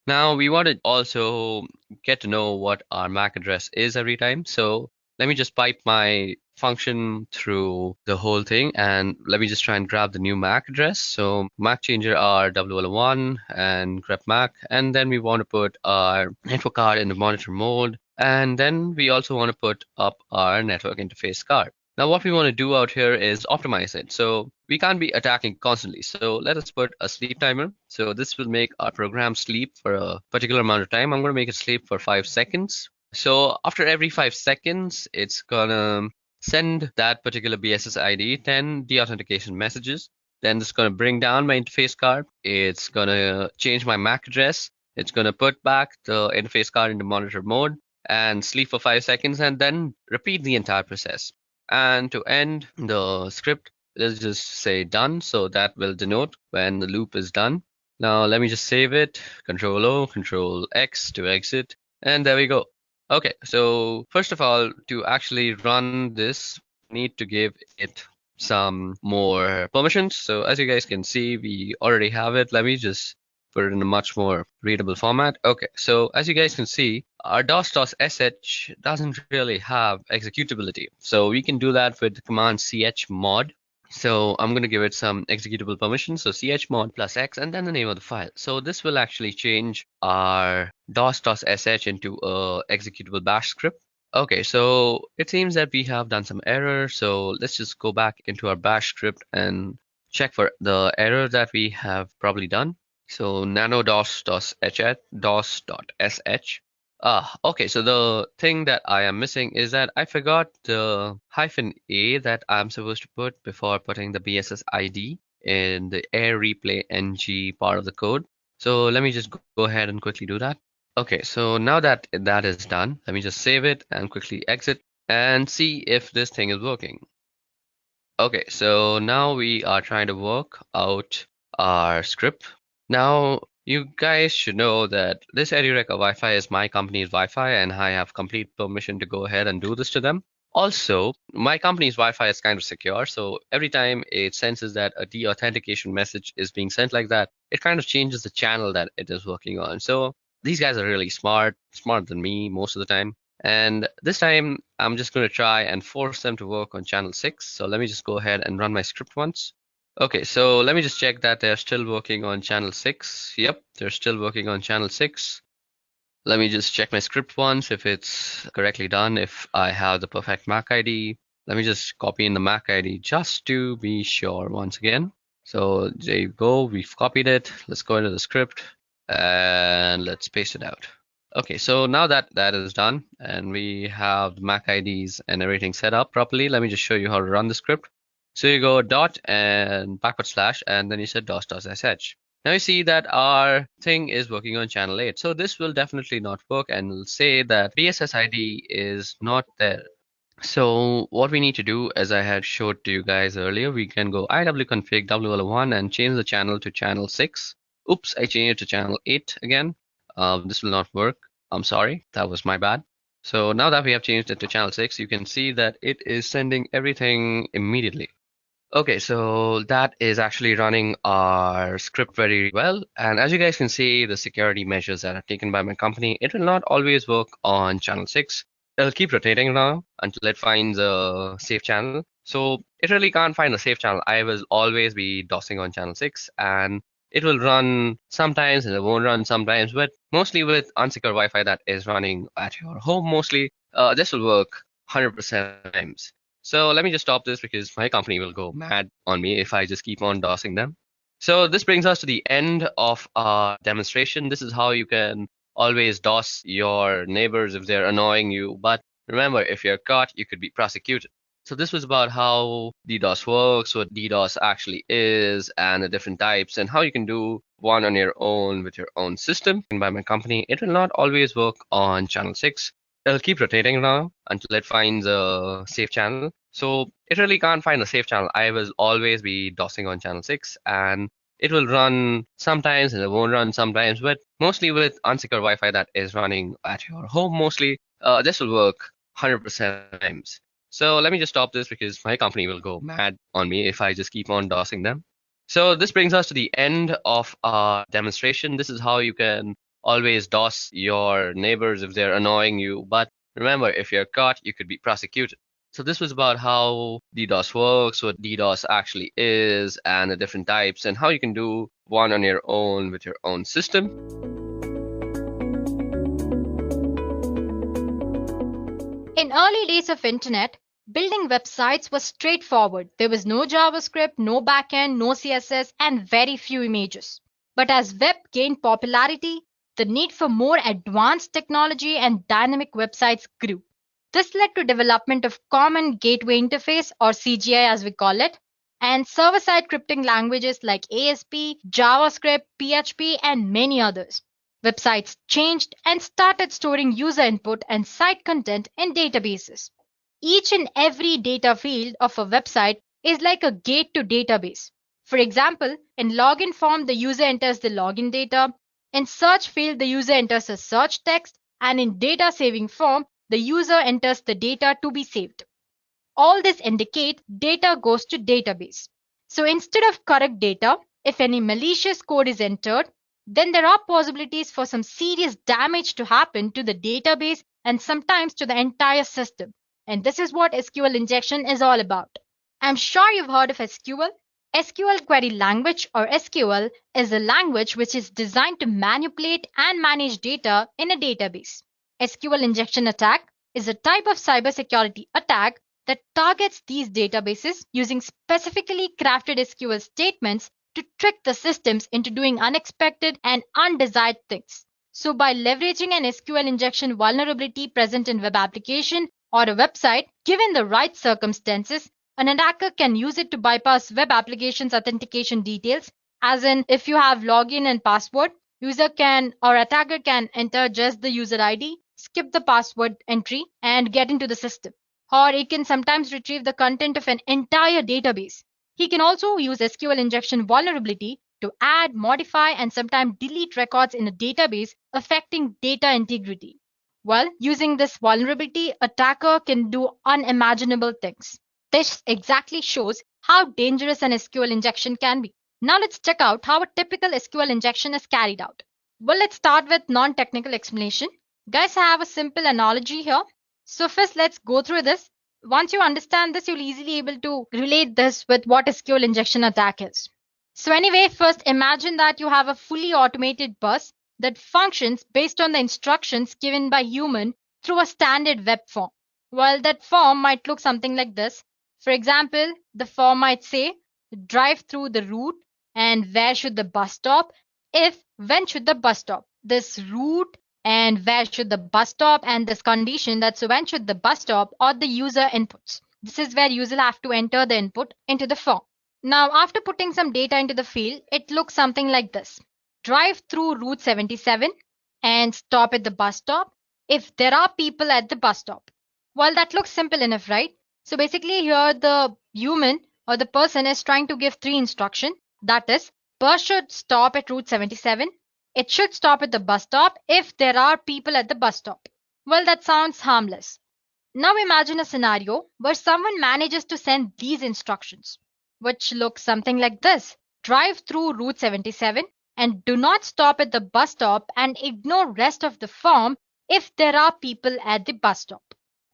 Now we want to also get to know what our MAC address is every time. So let me just pipe my function through the whole thing, and let me just try and grab the new MAC address. So MAC changer are WL1 and grep MAC, and then we want to put our network card in the monitor mode, and then we also want to put up our network interface card. Now what we want to do out here is optimize it. So we can't be attacking constantly. So let us put a sleep timer. So this will make our program sleep for a particular amount of time. I'm going to make it sleep for 5 seconds. So after every 5 seconds, it's gonna send that particular BSS ID 10 deauthentication messages. Then it's gonna bring down my interface card. It's gonna change my MAC address. It's gonna put back the interface card into monitor mode and sleep for 5 seconds, and then repeat the entire process. And to end the script, let's just say done. So that will denote when the loop is done. Now let me just save it. Control O, Control X to exit. And there we go. Okay, so first of all, to actually run this, need to give it some more permissions. So as you guys can see, we already have it. Let me just put it in a much more readable format. Okay, so as you guys can see, our dos.sh doesn't really have executability. So we can do that with the command chmod. So I'm going to give it some executable permissions. So chmod plus x and then the name of the file. So this will actually change our dos.sh into a executable bash script. Okay, so it seems that we have done some error. So let's just go back into our bash script and check for the error that we have probably done. So nano dos.sh. Okay, so the thing that I am missing is that I forgot the -a that I'm supposed to put before putting the BSS ID in the air replay ng part of the code. So let me just go ahead and quickly do that. Okay, so now that that is done, let me just save it and quickly exit and see if this thing is working. Okay, so now we are trying to work out our script. Now, you guys should know that this Edureka Wi-Fi is my company's Wi-Fi, and I have complete permission to go ahead and do this to them. Also, my company's Wi-Fi is kind of secure, so every time it senses that a deauthentication message is being sent like that, it kind of changes the channel that it is working on. So these guys are really smart, smarter than me most of the time. And this time, I'm just going to try and force them to work on channel 6. So let me just go ahead and run my script once. Okay, so let me just check that they're still working on channel 6. Yep, they're still working on channel 6. Let me just check my script once if it's correctly done, if I have the perfect MAC ID. Let me just copy in the MAC ID just to be sure once again. So there you go, we've copied it. Let's go into the script and let's paste it out. Okay, so now that that is done and we have the MAC IDs and everything set up properly, let me just show you how to run the script. So you go dot and /, and then you said dos.sh. Now you see that our thing is working on channel 8. So this will definitely not work and will say that BSS ID is not there. So what we need to do, as I had showed to you guys earlier, we can go iwconfig WL1 and change the channel to channel 6. Oops, I changed it to channel 8 again. This will not work. I'm sorry, that was my bad. So now that we have changed it to channel 6, you can see that it is sending everything immediately. Okay, so that is actually running our script very well. And as you guys can see, the security measures that are taken by my company, it will not always work on channel 6. It'll keep rotating now until it finds a safe channel. So it really can't find a safe channel. I will always be DOSing on channel 6, and it will run sometimes and it won't run sometimes, but mostly with unsecure Wi-Fi that is running at your home mostly, this will work 100% times. So let me just stop this because my company will go mad on me if I just keep on DOSing them. So this brings us to the end of our demonstration. This is how you can always DOS your neighbors if they're annoying you. But remember, if you're caught, you could be prosecuted. So this was about how DDoS works, what DDoS actually is, and the different types, and how you can do one on your own with your own system. And by my company, it will not always work on channel 6. It'll keep rotating now until it finds a safe channel. So it really can't find a safe channel. I will always be DOSing on channel 6, and it will run sometimes and it won't run sometimes, but mostly with unsecure Wi-Fi that is running at your home mostly, this will work 100% times. So let me just stop this because my company will go mad on me if I just keep on DOSing them. So this brings us to the end of our demonstration. This is how you can always DOS your neighbors if they're annoying you. But remember, if you're caught, you could be prosecuted. So this was about how DDoS works, what DDoS actually is, and the different types, and how you can do one on your own with your own system. In early days of internet, building websites was straightforward. There was no JavaScript, no backend, no CSS, and very few images. But as web gained popularity, the need for more advanced technology and dynamic websites grew. This led to development of Common Gateway Interface, or CGI as we call it, and server-side scripting languages like ASP, JavaScript, PHP, and many others. Websites changed and started storing user input and site content in databases. Each and every data field of a website is like a gate to database. For example, in login form, the user enters the login data. In search field, the user enters a search text, and in data saving form, the user enters the data to be saved. All this indicate data goes to database. So instead of correct data, if any malicious code is entered, then there are possibilities for some serious damage to happen to the database and sometimes to the entire system. And this is what SQL injection is all about. I'm sure you've heard of SQL. SQL Query Language, or SQL, is a language which is designed to manipulate and manage data in a database. SQL injection attack is a type of cybersecurity attack that targets these databases using specifically crafted SQL statements to trick the systems into doing unexpected and undesired things. So by leveraging an SQL injection vulnerability present in web application or a website, given the right circumstances, an attacker can use it to bypass web application's authentication details, as in if you have login and password, user can or attacker can enter just the user ID, skip the password entry, and get into the system. Or he can sometimes retrieve the content of an entire database. He can also use SQL injection vulnerability to add, modify, and sometimes delete records in a database, affecting data integrity. Well, using this vulnerability, attacker can do unimaginable things. This exactly shows how dangerous an SQL injection can be. Now let's check out how a typical SQL injection is carried out. Well, let's start with non-technical explanation. Guys, I have a simple analogy here. So first, let's go through this. Once you understand this, you'll easily able to relate this with what SQL injection attack is. So anyway, first imagine that you have a fully automated bus that functions based on the instructions given by human through a standard web form. Well, that form might look something like this. For example, the form might say, drive through the route and where should the bus stop, if when should the bus stop. This route and where should the bus stop and this condition, that's when should the bus stop, or the user inputs. This is where user have to enter the input into the form. Now after putting some data into the field, it looks something like this. Drive through Route 77 and stop at the bus stop if there are people at the bus stop. Well, that looks simple enough, right? So basically here the human or the person is trying to give three instructions. That is, bus should stop at Route 77. It should stop at the bus stop if there are people at the bus stop. Well, that sounds harmless. Now imagine a scenario where someone manages to send these instructions, which look something like this. Drive through Route 77 and do not stop at the bus stop and ignore rest of the form if there are people at the bus stop.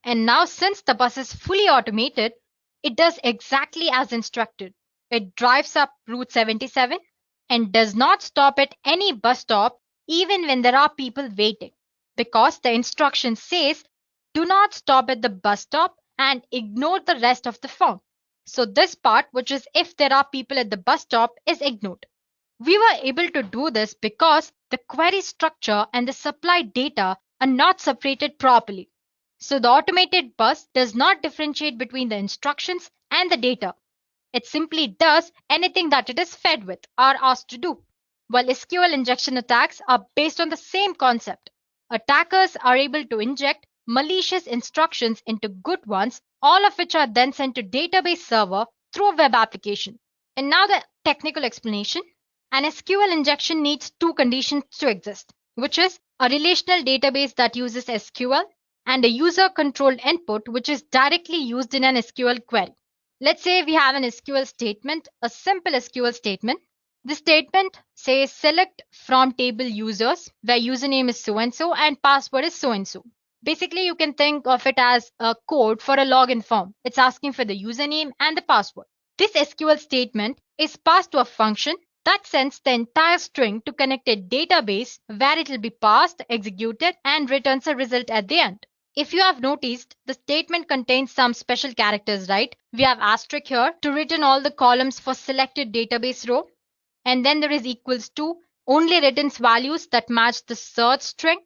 And now since the bus is fully automated, it does exactly as instructed. It drives up Route 77 and does not stop at any bus stop even when there are people waiting, because the instruction says do not stop at the bus stop and ignore the rest of the form. So this part, which is if there are people at the bus stop, is ignored. We were able to do this because the query structure and the supplied data are not separated properly. So the automated bus does not differentiate between the instructions and the data. It simply does anything that it is fed with or asked to do. While SQL injection attacks are based on the same concept. Attackers are able to inject malicious instructions into good ones, all of which are then sent to database server through a web application. And now the technical explanation. An SQL injection needs two conditions to exist, which is a relational database that uses SQL and a user-controlled input which is directly used in an SQL query. Let's say we have an SQL statement, a simple SQL statement This statement says select from table users where username is so and so and password is so and so. Basically, you can think of it as a code for a login form. It's asking for the username and the password. This SQL statement is passed to a function that sends the entire string to connect a database where it will be passed, executed, and returns a result at the end. If you have noticed, the statement contains some special characters, right? We have asterisk here to return all the columns for selected database row. And then there is equals to only returns values that match the search string.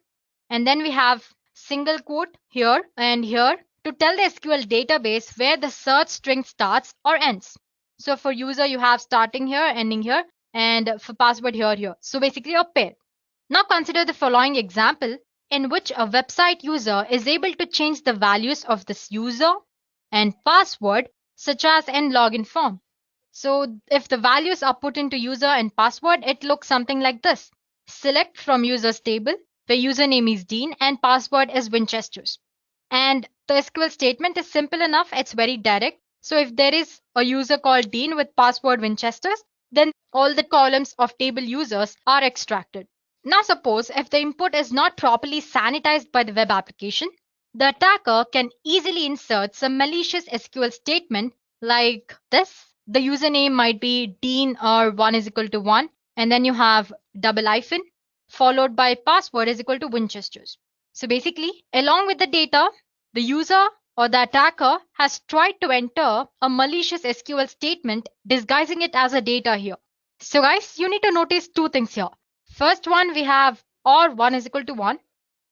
And then we have single quote here and here to tell the SQL database where the search string starts or ends. So for user, you have starting here, ending here, and for password here. So basically a pair. Now consider the following example in which a website user is able to change the values of this user and password such as in login form. So if the values are put into user and password, it looks something like this. Select from users table where username is Dean and password is Winchesters. And the SQL statement is simple enough. It's very direct. So if there is a user called Dean with password Winchesters, then all the columns of table users are extracted. Now suppose if the input is not properly sanitized by the web application, the attacker can easily insert some malicious SQL statement like this. The username might be Dean or 1 is equal to 1, and then you have double hyphen followed by password is equal to Winchesters. So basically, along with the data, the user or the attacker has tried to enter a malicious SQL statement disguising it as a data here. So guys, you need to notice two things here. First one, we have or 1 is equal to 1.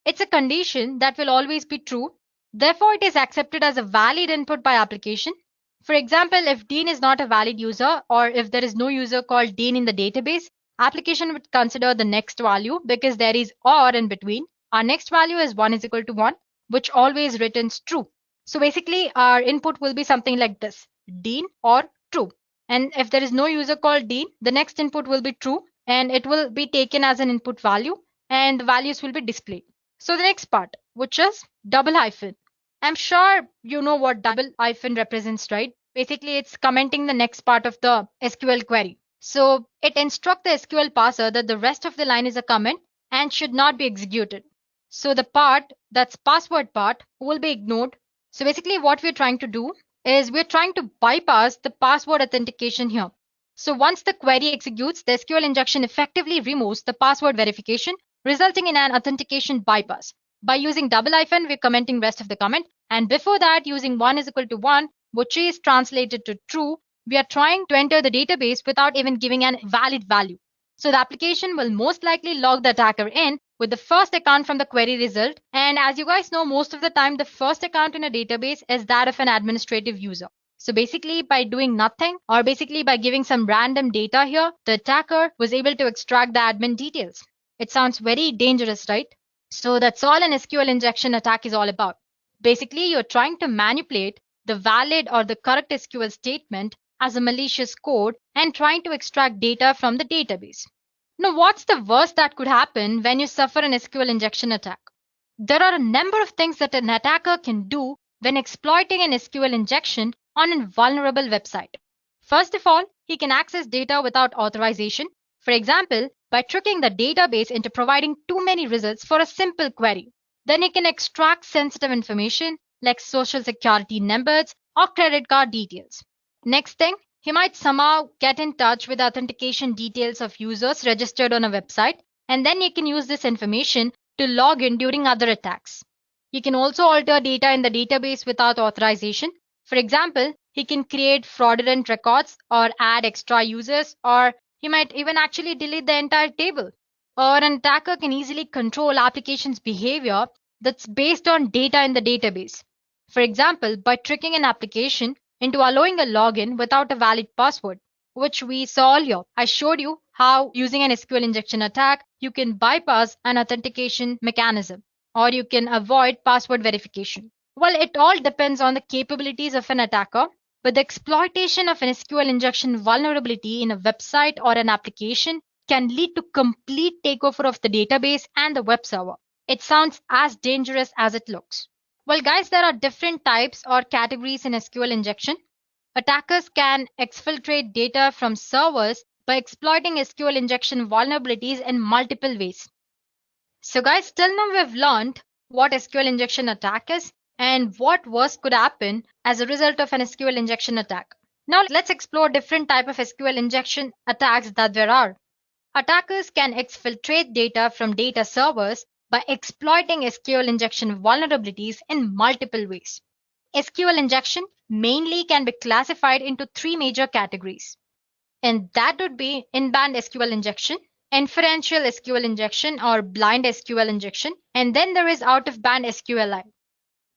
It's a condition that will always be true. Therefore, it is accepted as a valid input by application. For example, if Dean is not a valid user or if there is no user called Dean in the database, application would consider the next value because there is or in between. Our next value is 1 is equal to 1, which always returns true. So basically, our input will be something like this, Dean or true. And if there is no user called Dean, the next input will be true and it will be taken as an input value and the values will be displayed. So the next part, which is double hyphen. I'm sure you know what double hyphen represents, right? Basically, it's commenting the next part of the SQL query. So it instructs the SQL parser that the rest of the line is a comment and should not be executed. So the part, that's password part, will be ignored. So basically what we're trying to do is we're trying to bypass the password authentication here. So once the query executes, the SQL injection effectively removes the password verification, resulting in an authentication bypass. By using double hyphen, we're commenting rest of the comment. And before that, using 1 is equal to 1, which is translated to true, we are trying to enter the database without even giving an valid value. So the application will most likely log the attacker in with the first account from the query result. And as you guys know, most of the time, the first account in a database is that of an administrative user. So basically by doing nothing or basically by giving some random data here, the attacker was able to extract the admin details. It sounds very dangerous, right? So that's all an SQL injection attack is all about. Basically, you're trying to manipulate the valid or the correct SQL statement as a malicious code and trying to extract data from the database. Now, what's the worst that could happen when you suffer an SQL injection attack? There are a number of things that an attacker can do when exploiting an SQL injection on a vulnerable website. First of all, he can access data without authorization. For example, by tricking the database into providing too many results for a simple query. Then he can extract sensitive information like social security numbers or credit card details. Next thing, he might somehow get in touch with authentication details of users registered on a website, and then he can use this information to log in during other attacks. He can also alter data in the database without authorization. For example, he can create fraudulent records or add extra users, or he might even actually delete the entire table. Or an attacker can easily control application's behavior that's based on data in the database. For example, by tricking an application into allowing a login without a valid password, which we saw earlier. I showed you how using an SQL injection attack, you can bypass an authentication mechanism or you can avoid password verification. Well, it all depends on the capabilities of an attacker, but the exploitation of an SQL injection vulnerability in a website or an application can lead to complete takeover of the database and the web server. It sounds as dangerous as it looks. Well, guys, there are different types or categories in SQL injection. Attackers can exfiltrate data from servers by exploiting SQL injection vulnerabilities in multiple ways. So guys, till now we've learned what SQL injection attack is and what worst could happen as a result of an SQL injection attack. Now let's explore different type of SQL injection attacks that there are. Attackers can exfiltrate data from data servers by exploiting SQL injection vulnerabilities in multiple ways. SQL injection mainly can be classified into three major categories, and that would be in-band SQL injection, inferential SQL injection or blind SQL injection, and then there is out-of-band SQLI.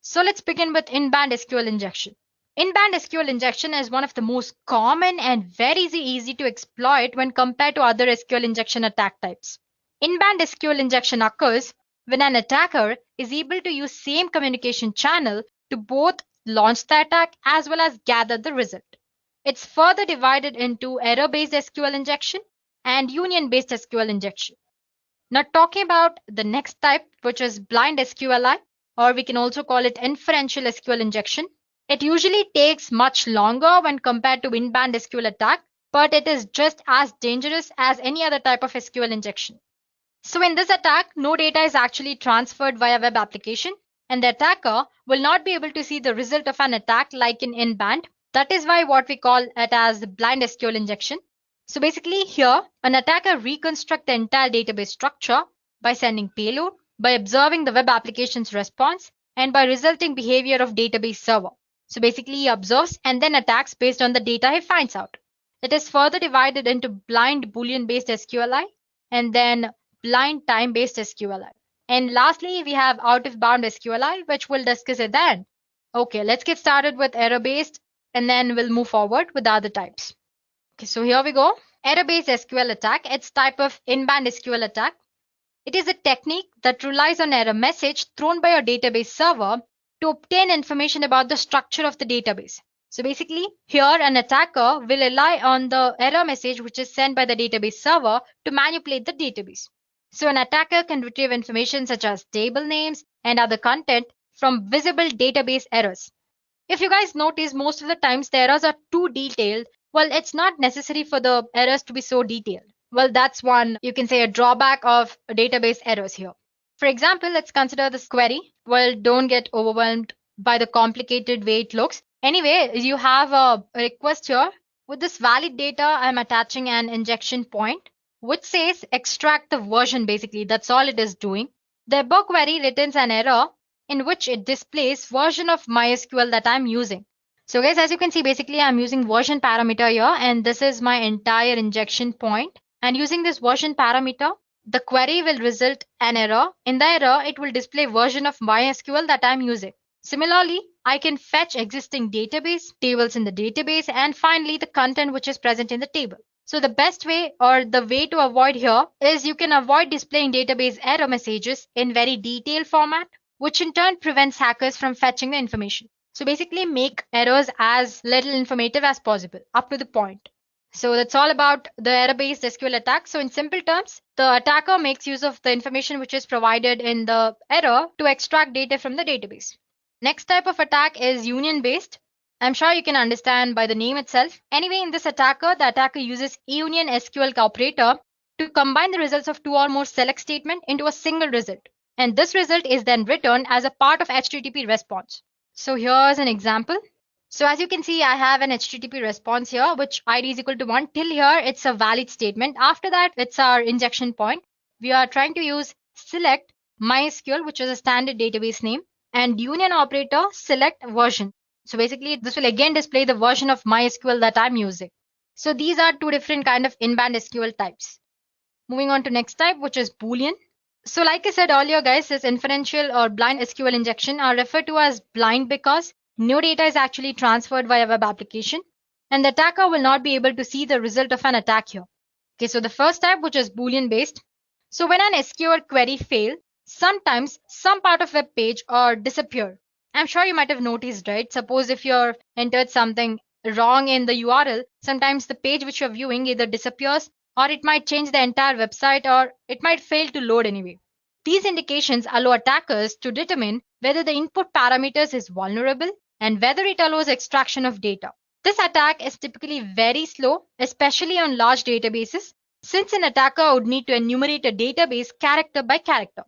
So let's begin with in-band SQL injection. In-band SQL injection is one of the most common and very easy to exploit when compared to other SQL injection attack types. In-band SQL injection occurs when an attacker is able to use same communication channel to both launch the attack as well as gather the result. It's further divided into error-based SQL injection and union-based SQL injection. Now talking about the next type, which is blind SQLI, or we can also call it inferential SQL injection. It usually takes much longer when compared to in-band SQL attack, but it is just as dangerous as any other type of SQL injection. So in this attack, no data is actually transferred via web application, and the attacker will not be able to see the result of an attack like in band. That is why what we call it as the blind SQL injection. So basically here, an attacker reconstructs the entire database structure by sending payload, by observing the web application's response, and by resulting behavior of database server. So basically he observes and then attacks based on the data he finds out. It is further divided into blind Boolean-based SQLI and then blind time-based SQLI. And lastly, we have out-of-bound SQLI, which we'll discuss at the end. Okay, let's get started with error-based and then we'll move forward with the other types. Okay, so here we go. Error-based SQL attack. It's type of in-band SQL attack. It is a technique that relies on error message thrown by a database server to obtain information about the structure of the database. So basically, here an attacker will rely on the error message which is sent by the database server to manipulate the database. So an attacker can retrieve information such as table names and other content from visible database errors. If you guys notice, most of the times the errors are too detailed. Well, it's not necessary for the errors to be so detailed. Well, that's one, you can say, a drawback of database errors here. For example, let's consider this query. Well, don't get overwhelmed by the complicated way it looks. Anyway, you have a request here. With this valid data, I'm attaching an injection point, which says extract the version basically. That's all it is doing. The above query returns an error in which it displays version of MySQL that I'm using. So guys, as you can see, basically I'm using version parameter here, and this is my entire injection point. And using this version parameter, the query will result an error. In the error, it will display version of MySQL that I'm using. Similarly, I can fetch existing database, tables in the database, and finally the content which is present in the table. So the best way or the way to avoid here is you can avoid displaying database error messages in very detailed format, which in turn prevents hackers from fetching the information. So basically make errors as little informative as possible, up to the point. So that's all about the error-based SQL attack. So in simple terms, the attacker makes use of the information which is provided in the error to extract data from the database. Next type of attack is union-based. I'm sure you can understand by the name itself. Anyway, in this attacker, the attacker uses union SQL operator to combine the results of two or more select statement into a single result. And this result is then returned as a part of HTTP response. So here's an example. So as you can see, I have an HTTP response here, which ID is equal to 1. Till here, it's a valid statement. After that, it's our injection point. We are trying to use select MySQL, which is a standard database name, and union operator select version. So basically, this will again display the version of MySQL that I'm using. So these are two different kind of in-band SQL types. Moving on to next type, which is Boolean. So like I said earlier, guys, this inferential or blind SQL injection are referred to as blind because no data is actually transferred via web application, and the attacker will not be able to see the result of an attack here. Okay, so the first type, which is Boolean based. So when an SQL query fails, sometimes some part of web page or disappear. I'm sure you might have noticed, right? Suppose if you're entered something wrong in the URL, sometimes the page which you're viewing either disappears or it might change the entire website or it might fail to load anyway. These indications allow attackers to determine whether the input parameters is vulnerable and whether it allows extraction of data. This attack is typically very slow, especially on large databases, since an attacker would need to enumerate a database character by character.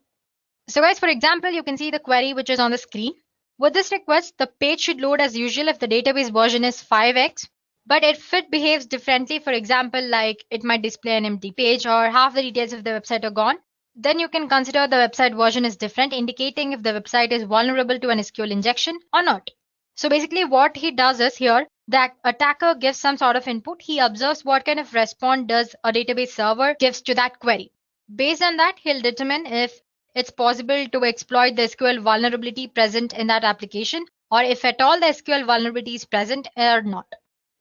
So guys, for example, you can see the query which is on the screen. With this request, the page should load as usual if the database version is 5x. But if it behaves differently, for example, like it might display an empty page or half the details of the website are gone, then you can consider the website version is different, indicating if the website is vulnerable to an SQL injection or not. So basically what he does is here, the attacker gives some sort of input. He observes what kind of response does a database server gives to that query. Based on that, he'll determine if it's possible to exploit the SQL vulnerability present in that application, or if at all the SQL vulnerability is present or not.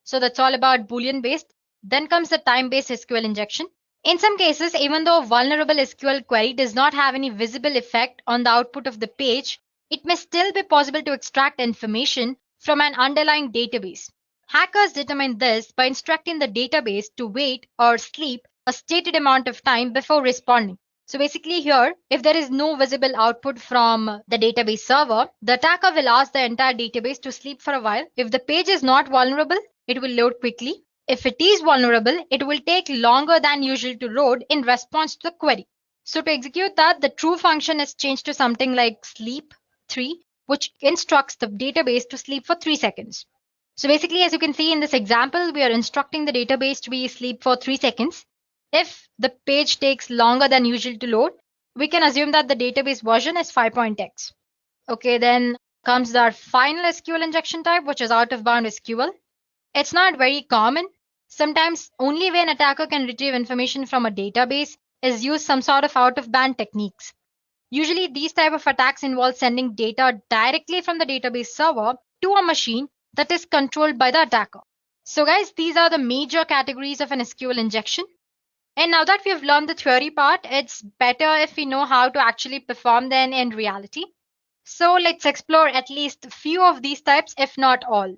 So that's all about Boolean based. Then comes the time-based SQL injection. In some cases, even though a vulnerable SQL query does not have any visible effect on the output of the page, it may still be possible to extract information from an underlying database. Hackers determine this by instructing the database to wait or sleep a stated amount of time before responding. So basically here, if there is no visible output from the database server, the attacker will ask the entire database to sleep for a while. If the page is not vulnerable, it will load quickly. If it is vulnerable, it will take longer than usual to load in response to the query. So to execute that, the true function is changed to something like sleep 3, which instructs the database to sleep for 3 seconds. So basically, as you can see in this example, we are instructing the database to be sleep for 3 seconds. If the page takes longer than usual to load, we can assume that the database version is 5.x. Okay, then comes our final SQL injection type, which is out-of-bound SQL. It's not very common. Sometimes only when an attacker can retrieve information from a database is used some sort of out-of-band techniques. Usually these type of attacks involve sending data directly from the database server to a machine that is controlled by the attacker. So guys, these are the major categories of an SQL injection. And now that we have learned the theory part, it's better if we know how to actually perform them in reality. So let's explore at least a few of these types, if not all.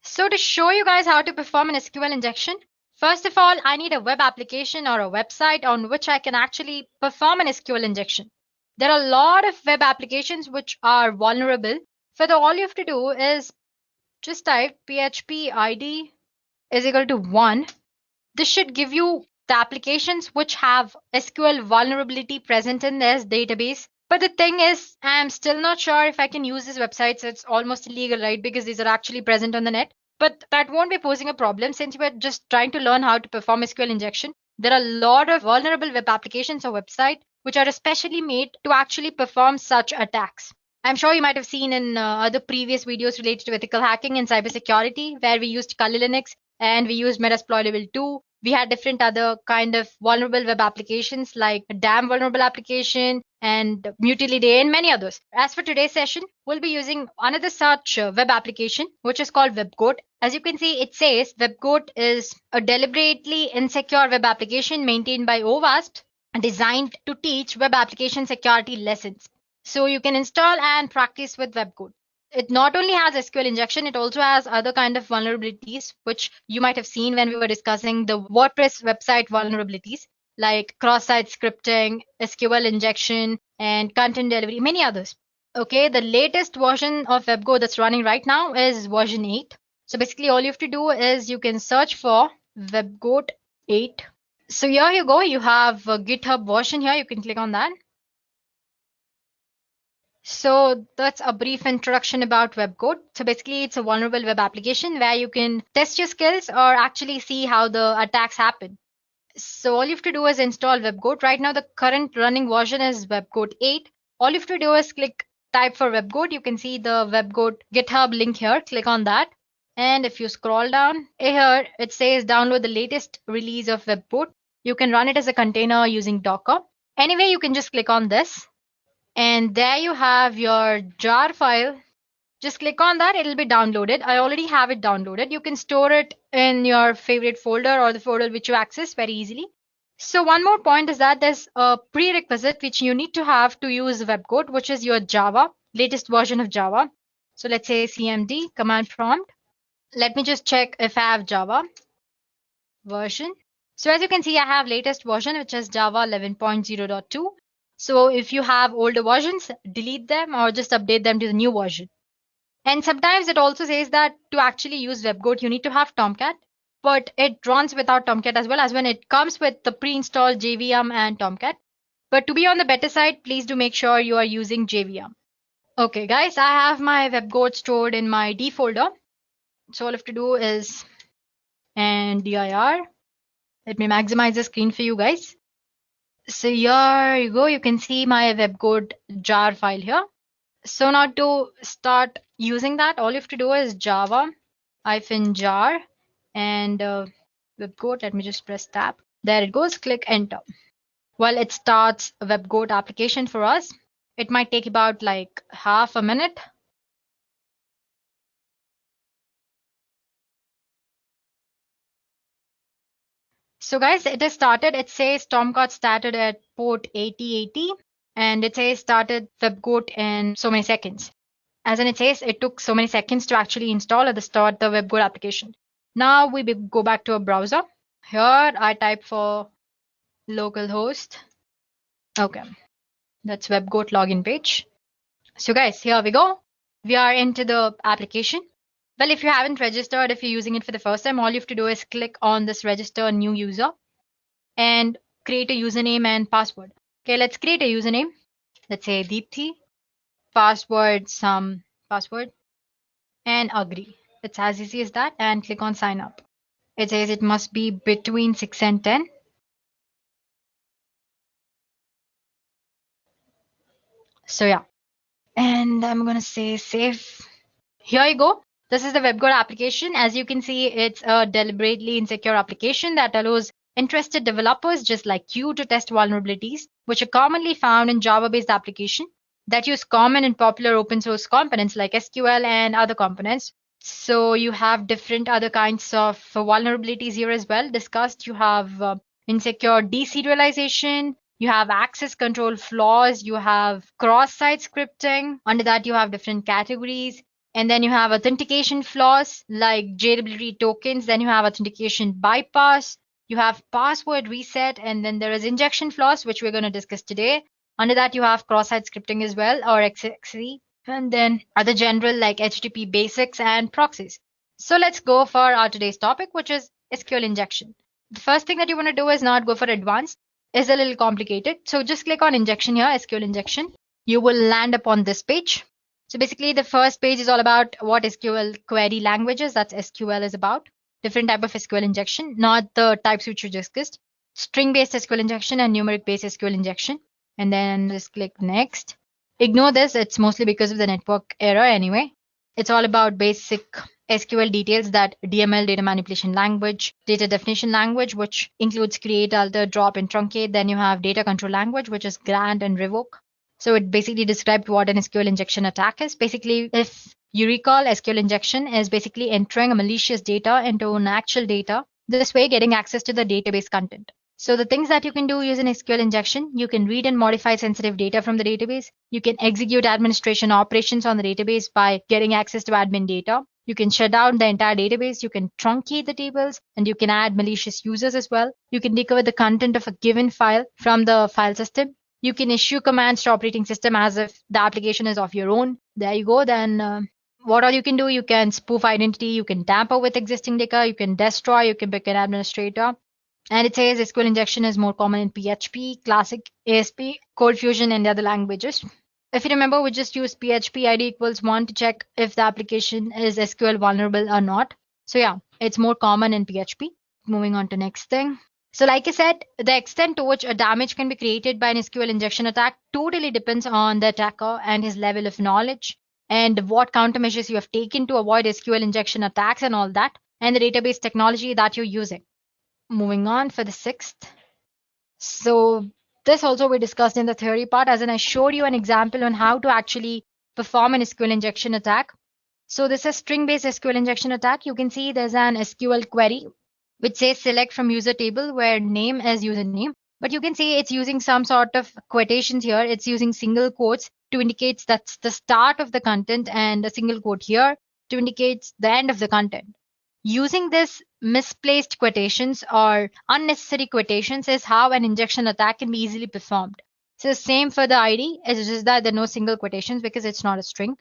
So to show you guys how to perform an SQL injection, first of all, I need a web application or a website on which I can actually perform an SQL injection. There are a lot of web applications which are vulnerable. So all you have to do is just type php id is equal to 1. This should give you the applications which have SQL vulnerability present in this database. But the thing is, I'm still not sure if I can use these websites. It's almost illegal, right? Because these are actually present on the net. But that won't be posing a problem since we're just trying to learn how to perform SQL injection. There are a lot of vulnerable web applications or websites which are especially made to actually perform such attacks. I'm sure you might have seen in other previous videos related to ethical hacking and cybersecurity, where we used Kali Linux and we used Metasploitable 2. We had different other kind of vulnerable web applications like DAM vulnerable application and Mutiliday and many others. As for today's session, we'll be using another such web application, which is called WebGoat. As you can see, it says WebGoat is a deliberately insecure web application maintained by OWASP designed to teach web application security lessons. So you can install and practice with WebGoat. It not only has SQL injection, it also has other kind of vulnerabilities, which you might have seen when we were discussing the WordPress website vulnerabilities, like cross-site scripting, SQL injection, and content delivery, many others. Okay, the latest version of WebGoat that's running right now is version 8. So basically all you have to do is you can search for WebGoat 8. So here you go, you have a GitHub version here, you can click on that. So that's a brief introduction about WebGoat. So basically it's a vulnerable web application where you can test your skills or actually see how the attacks happen. So all you have to do is install WebGoat. Right now the current running version is WebGoat 8. All you have to do is type for WebGoat. You can see the WebGoat GitHub link here. Click on that. And if you scroll down here, it says download the latest release of WebGoat. You can run it as a container using Docker. Anyway, you can just click on this. And there you have your jar file. Just click on that, it'll be downloaded. I already have it downloaded. You can store it in your favorite folder or the folder which you access very easily. So one more point is that there's a prerequisite which you need to have to use WebGoat, which is your Java, latest version of Java. So let's say cmd command prompt. Let me just check if I have Java version. So as you can see, I have latest version, which is Java 11.0.2. So if you have older versions, delete them or just update them to the new version. And sometimes it also says that to actually use WebGoat, you need to have Tomcat, but it runs without Tomcat as well, as when it comes with the pre-installed JVM and Tomcat. But to be on the better side, please do make sure you are using JVM. Okay, guys, I have my WebGoat stored in my D folder. So all I have to do is and dir. Let me maximize the screen for you guys. So here you go. You can see my WebGoat jar file here. So now to start using that, all you have to do is java -jar and WebGoat. Let me just press tab. There it goes. Click enter. Well, it starts a WebGoat application for us. It might take about like half a minute. So guys, it has started. It says Tomcat started at port 8080 and it says started WebGoat in so many seconds. As in it says it took so many seconds to actually install at the start the WebGoat application. Now we go back to a browser. Here I type for localhost. Okay, that's WebGoat login page. So guys, here we go. We are into the application. Well, if you haven't registered, if you're using it for the first time, all you have to do is click on this register new user and create a username and password. Okay, let's create a username. Let's say Deepthi, password, some password, and agree. It's as easy as that, and click on sign up. It says it must be between 6 and 10. So yeah, and I'm gonna say save. Here you go. This is the WebGoat application. As you can see, it's a deliberately insecure application that allows interested developers just like you to test vulnerabilities, which are commonly found in Java-based applications that use common and popular open source components like SQL and other components. So you have different other kinds of vulnerabilities here as well discussed. You have insecure deserialization, you have access control flaws, you have cross-site scripting. Under that, you have different categories. And then you have authentication flaws like JWT tokens. Then you have authentication bypass. You have password reset. And then there is injection flaws, which we're going to discuss today. Under that, you have cross-site scripting as well, or XXE. And then other general like HTTP basics and proxies. So let's go for our today's topic, which is SQL injection. The first thing that you want to do is not go for advanced. It's a little complicated. So just click on injection here, SQL injection. You will land upon this page. So basically the first page is all about what SQL query languages, that's SQL is about. Different type of SQL injection, not the types which we discussed. String-based SQL injection and numeric-based SQL injection. And then just click next. Ignore this, it's mostly because of the network error anyway. It's all about basic SQL details, that DML, data manipulation language, data definition language, which includes create, alter, drop, and truncate. Then you have data control language, which is grant and revoke. So it basically described what an SQL injection attack is. Basically, if you recall, SQL injection is basically entering a malicious data into an actual data, this way getting access to the database content. So the things that you can do using SQL injection, you can read and modify sensitive data from the database. You can execute administration operations on the database by getting access to admin data. You can shut down the entire database. You can truncate the tables, and you can add malicious users as well. You can recover the content of a given file from the file system. You can issue commands to operating system as if the application is of your own. There you go. Then what all you can do, you can spoof identity, you can tamper with existing data, you can destroy, you can pick an administrator. And it says SQL injection is more common in PHP, Classic, ASP, CodeFusion, and the other languages. If you remember, we just used PHP ID equals 1 to check if the application is SQL vulnerable or not. So yeah, it's more common in PHP. Moving on to next thing. So like I said, the extent to which a damage can be created by an SQL injection attack totally depends on the attacker and his level of knowledge and what countermeasures you have taken to avoid SQL injection attacks and all that, and the database technology that you're using. Moving on for the sixth. So this also we discussed in the theory part, as in I showed you an example on how to actually perform an SQL injection attack. So this is string-based SQL injection attack. You can see there's an SQL query which says select from user table where name is username. But you can see it's using some sort of quotations here. It's using single quotes to indicate that's the start of the content and a single quote here to indicate the end of the content. Using this misplaced quotations or unnecessary quotations is how an injection attack can be easily performed. So same for the ID, it's just that there are no single quotations because it's not a string.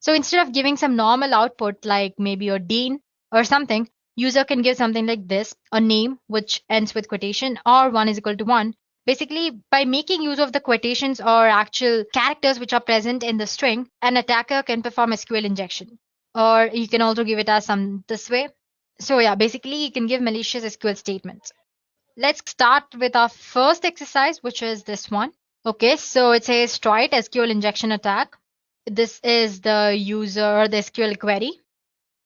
So instead of giving some normal output like maybe a Dean or something, user can give something like this, a name which ends with quotation or 1 is equal to 1. Basically, by making use of the quotations or actual characters which are present in the string, an attacker can perform SQL injection. Or you can also give it as some this way. So yeah, basically you can give malicious SQL statements. Let's start with our first exercise, which is this one. Okay, so it says try it SQL injection attack. This is the user or the SQL query.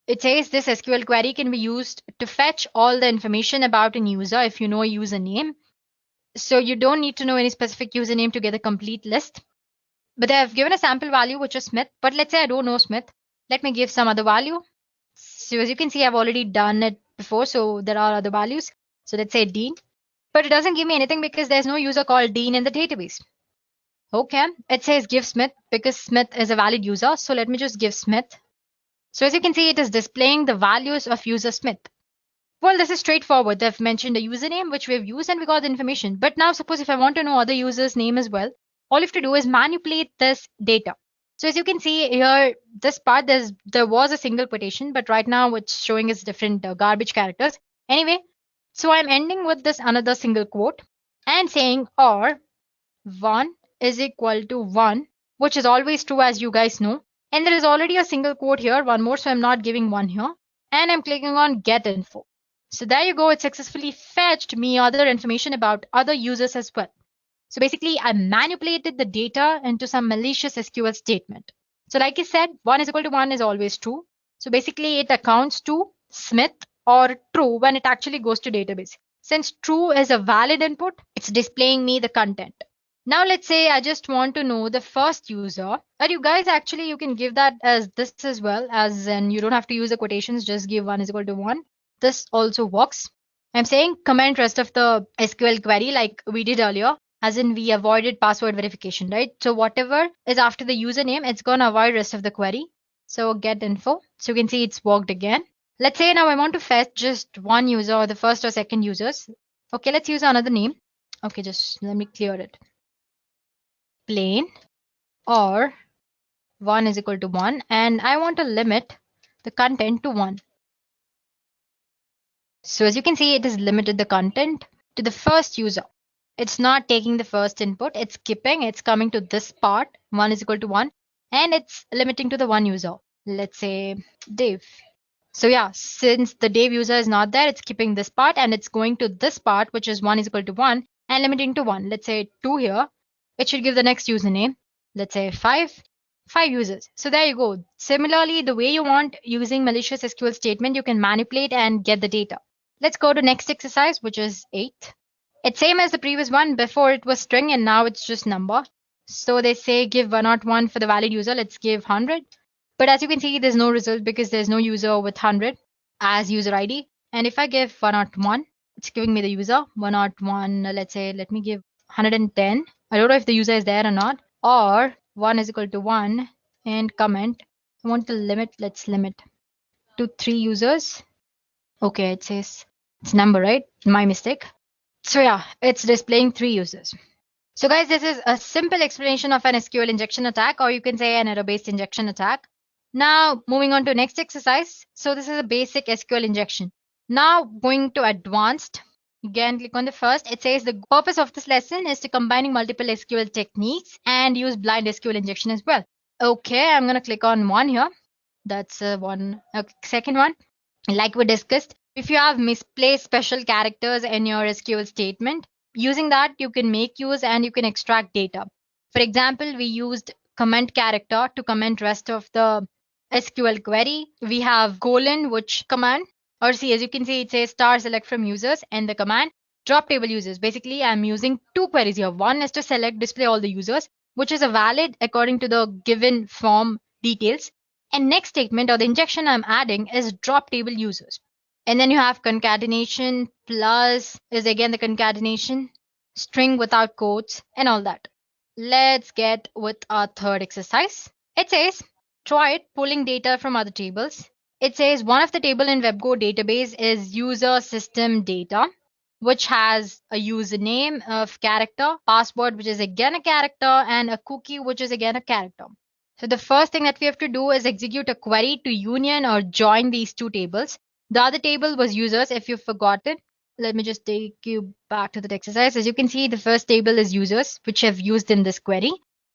It says this SQL query can be used to fetch all the information about a user if you know a username. So you don't need to know any specific username to get a complete list. But I've given a sample value, which is Smith. But let's say I don't know Smith. Let me give some other value. So as you can see, I've already done it before. So there are other values. So let's say Dean. But it doesn't give me anything because there's no user called Dean in the database. Okay, it says give Smith because Smith is a valid user. So let me just give Smith. So as you can see, it is displaying the values of user Smith. Well, this is straightforward. They've mentioned a username, which we've used, and we got the information. But now suppose if I want to know other users' name as well, all you have to do is manipulate this data. So as you can see here, this part, there was a single quotation, but right now it's showing us different garbage characters. Anyway, so I'm ending with this another single quote and saying or 1 is equal to 1, which is always true as you guys know. And there is already a single quote here, one more, so I'm not giving one here. And I'm clicking on get info. So there you go, it successfully fetched me other information about other users as well. So basically, I manipulated the data into some malicious SQL statement. So like I said, 1 is equal to 1 is always true. So basically, it accounts to Smith or true when it actually goes to database. Since true is a valid input, it's displaying me the content. Now let's say I just want to know the first user. But you guys actually, you can give that as this as well, as in you don't have to use the quotations, just give 1 is equal to 1. This also works. I'm saying comment rest of the SQL query like we did earlier, as in we avoided password verification, right? So whatever is after the username, it's going to avoid rest of the query. So get info. So you can see it's worked again. Let's say now I want to fetch just one user or the first or second users. Okay, let's use another name. Okay, just let me clear it. Plain or 1 is equal to 1, and I want to limit the content to 1. So as you can see, it has limited the content to the first user. It's not taking the first input, it's skipping, it's coming to this part, 1 is equal to 1, and it's limiting to the one user. Let's say Dave. So yeah, since the Dave user is not there, it's skipping this part and it's going to this part, which is 1 is equal to 1 and limiting to 1. Let's say 2 here. It should give the next username. Let's say 5 users. So there you go. Similarly, the way you want using malicious SQL statement, you can manipulate and get the data. Let's go to next exercise, which is 8. It's same as the previous one. Before it was string and now it's just number. So they say give 101 for the valid user. Let's give 100. But as you can see, there's no result because there's no user with 100 as user ID. And if I give 101, it's giving me the user 101. Let's say, let me give 110. I don't know if the user is there or not. Or 1 is equal to 1 and comment. I want to limit. Let's limit to 3 users. Okay, it says it's number, right? My mistake. So yeah, it's displaying 3 users. So guys, this is a simple explanation of an SQL injection attack, or you can say an error-based injection attack. Now moving on to next exercise. So this is a basic SQL injection. Now going to advanced. Again, click on the first. It says the purpose of this lesson is to combining multiple SQL techniques and use blind SQL injection as well. Okay, I'm going to click on one here. That's one. Second one, like we discussed, if you have misplaced special characters in your SQL statement, using that you can make use and you can extract data. For example, we used comment character to comment rest of the SQL query. We have colon, which command, or see, as you can see, it says star select from users and the command drop table users. Basically, I'm using 2 queries here. One is to select display all the users, which is a valid according to the given form details. And next statement or the injection I'm adding is drop table users. And then you have concatenation plus is again the concatenation, string without quotes and all that. Let's get with our third exercise. It says try it pulling data from other tables. It says one of the table in WebGo database is user system data, which has a username of character, password, which is again a character, and a cookie, which is again a character. So the first thing that we have to do is execute a query to union or join these two tables. The other table was users, if you've forgotten. Let me just take you back to the exercise. As you can see, the first table is users, which I've used in this query.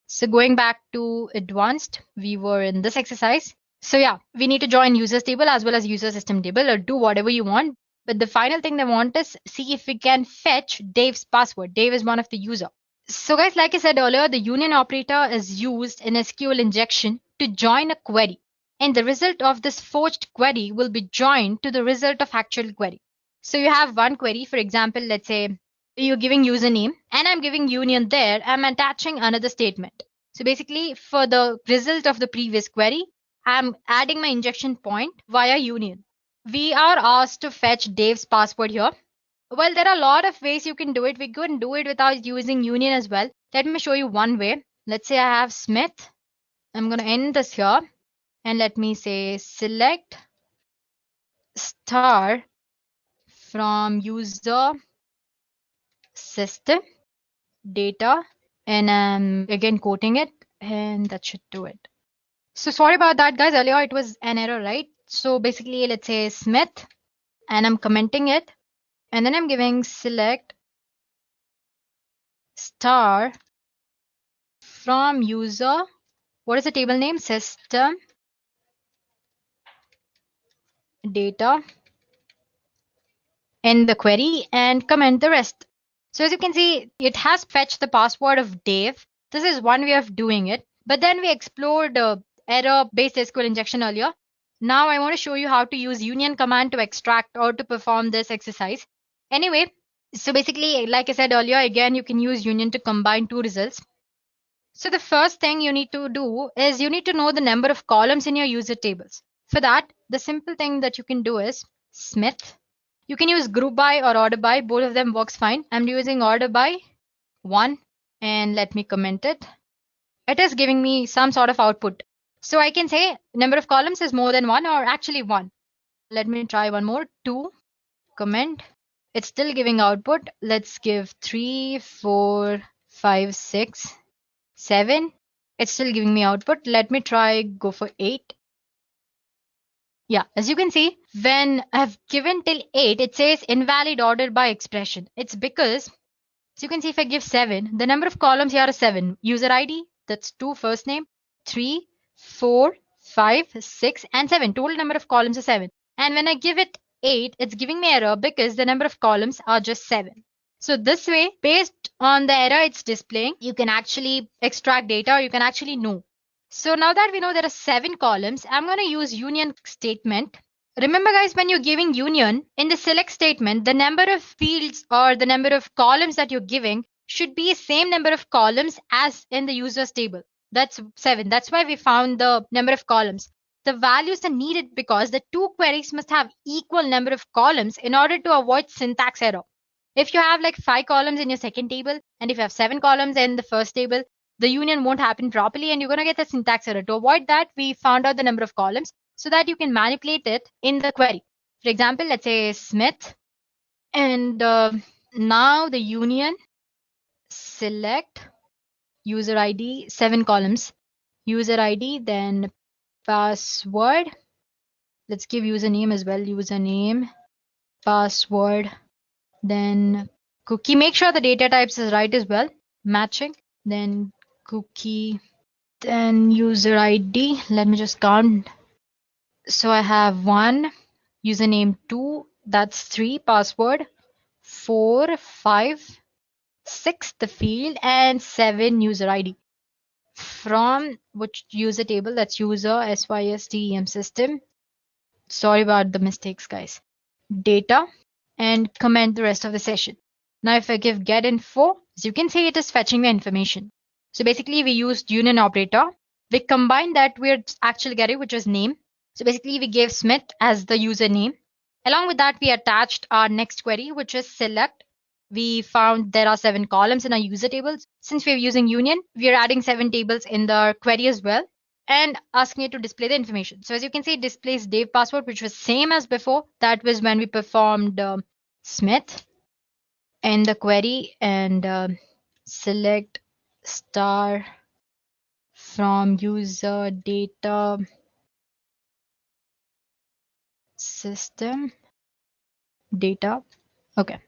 So going back to advanced, we were in this exercise. So yeah, we need to join users table as well as user system table, or do whatever you want. But the final thing they want is see if we can fetch Dave's password. Dave is one of the user. So guys, like I said earlier, the union operator is used in SQL injection to join a query. And the result of this forged query will be joined to the result of actual query. So you have one query, for example, let's say you're giving username and I'm giving union there. I'm attaching another statement. So basically for the result of the previous query, I'm adding my injection point via union. We are asked to fetch Dave's password here. Well, there are a lot of ways you can do it. We can do it without using union as well. Let me show you one way. Let's say I have Smith. I'm going to end this here. And let me say select star from user system data. And I'm again quoting it. And that should do it. So sorry about that, guys. Earlier it was an error, right? So basically, let's say Smith. And I'm commenting it. And then I'm giving select star from user. What is the table name? System data in the query and comment the rest. So as you can see, it has fetched the password of Dave. This is one way of doing it. But then we explored error-based SQL injection earlier. Now I want to show you how to use union command to extract or to perform this exercise. Anyway, so basically, like I said earlier, again, you can use union to combine two results. So the first thing you need to do is you need to know the number of columns in your user tables. For that, the simple thing that you can do is Smith. You can use group by or order by. Both of them works fine. I'm using order by 1 and let me comment it. It is giving me some sort of output. So I can say number of columns is more than 1 or actually 1. Let me try one more. 2, comment. It's still giving output. Let's give 3, 4, 5, 6, 7. It's still giving me output. Let me try go for 8. Yeah, as you can see, when I've given till 8, it says invalid order by expression. It's because, as you can see, if I give 7, the number of columns here is 7. User ID, that's 2 first name, 3, 4, 5, 6, and 7. Total number of columns is 7. And when I give it 8, it's giving me error because the number of columns are just 7. So this way, based on the error it's displaying, you can actually extract data, or you can actually know. So now that we know there are 7 columns, I'm going to use union statement. Remember guys, when you're giving union, in the select statement, the number of fields or the number of columns that you're giving should be the same number of columns as in the users table. That's 7. That's why we found the number of columns. The values are needed because the two queries must have equal number of columns in order to avoid syntax error. If you have like 5 columns in your second table, and if you have 7 columns in the first table, the union won't happen properly and you're going to get a syntax error. To avoid that, we found out the number of columns so that you can manipulate it in the query. For example, let's say Smith, and now the union select user ID, 7 columns, user ID, then password. Let's give username as well, username, password, then cookie. Make sure the data types is right as well, matching, then cookie, then user ID. Let me just count. So I have 1, username 2, that's 3, password 4, 5, 6 the field, and 7 user ID. From which user table? That's user SYSTEM system. Sorry about the mistakes, guys. Data, and comment the rest of the session. Now if I give get info, as you can see, it is fetching the information. So basically we used union operator. We combined that with actual query, which was name. So basically we gave Smith as the username. Along with that, we attached our next query, which is select. We found there are 7 columns in our user tables. Since we're using union, we're adding 7 tables in the query as well and asking it to display the information. So as you can see, it displays Dave password, which was same as before. That was when we performed Smith in the query, and select star from user data system data. Okay.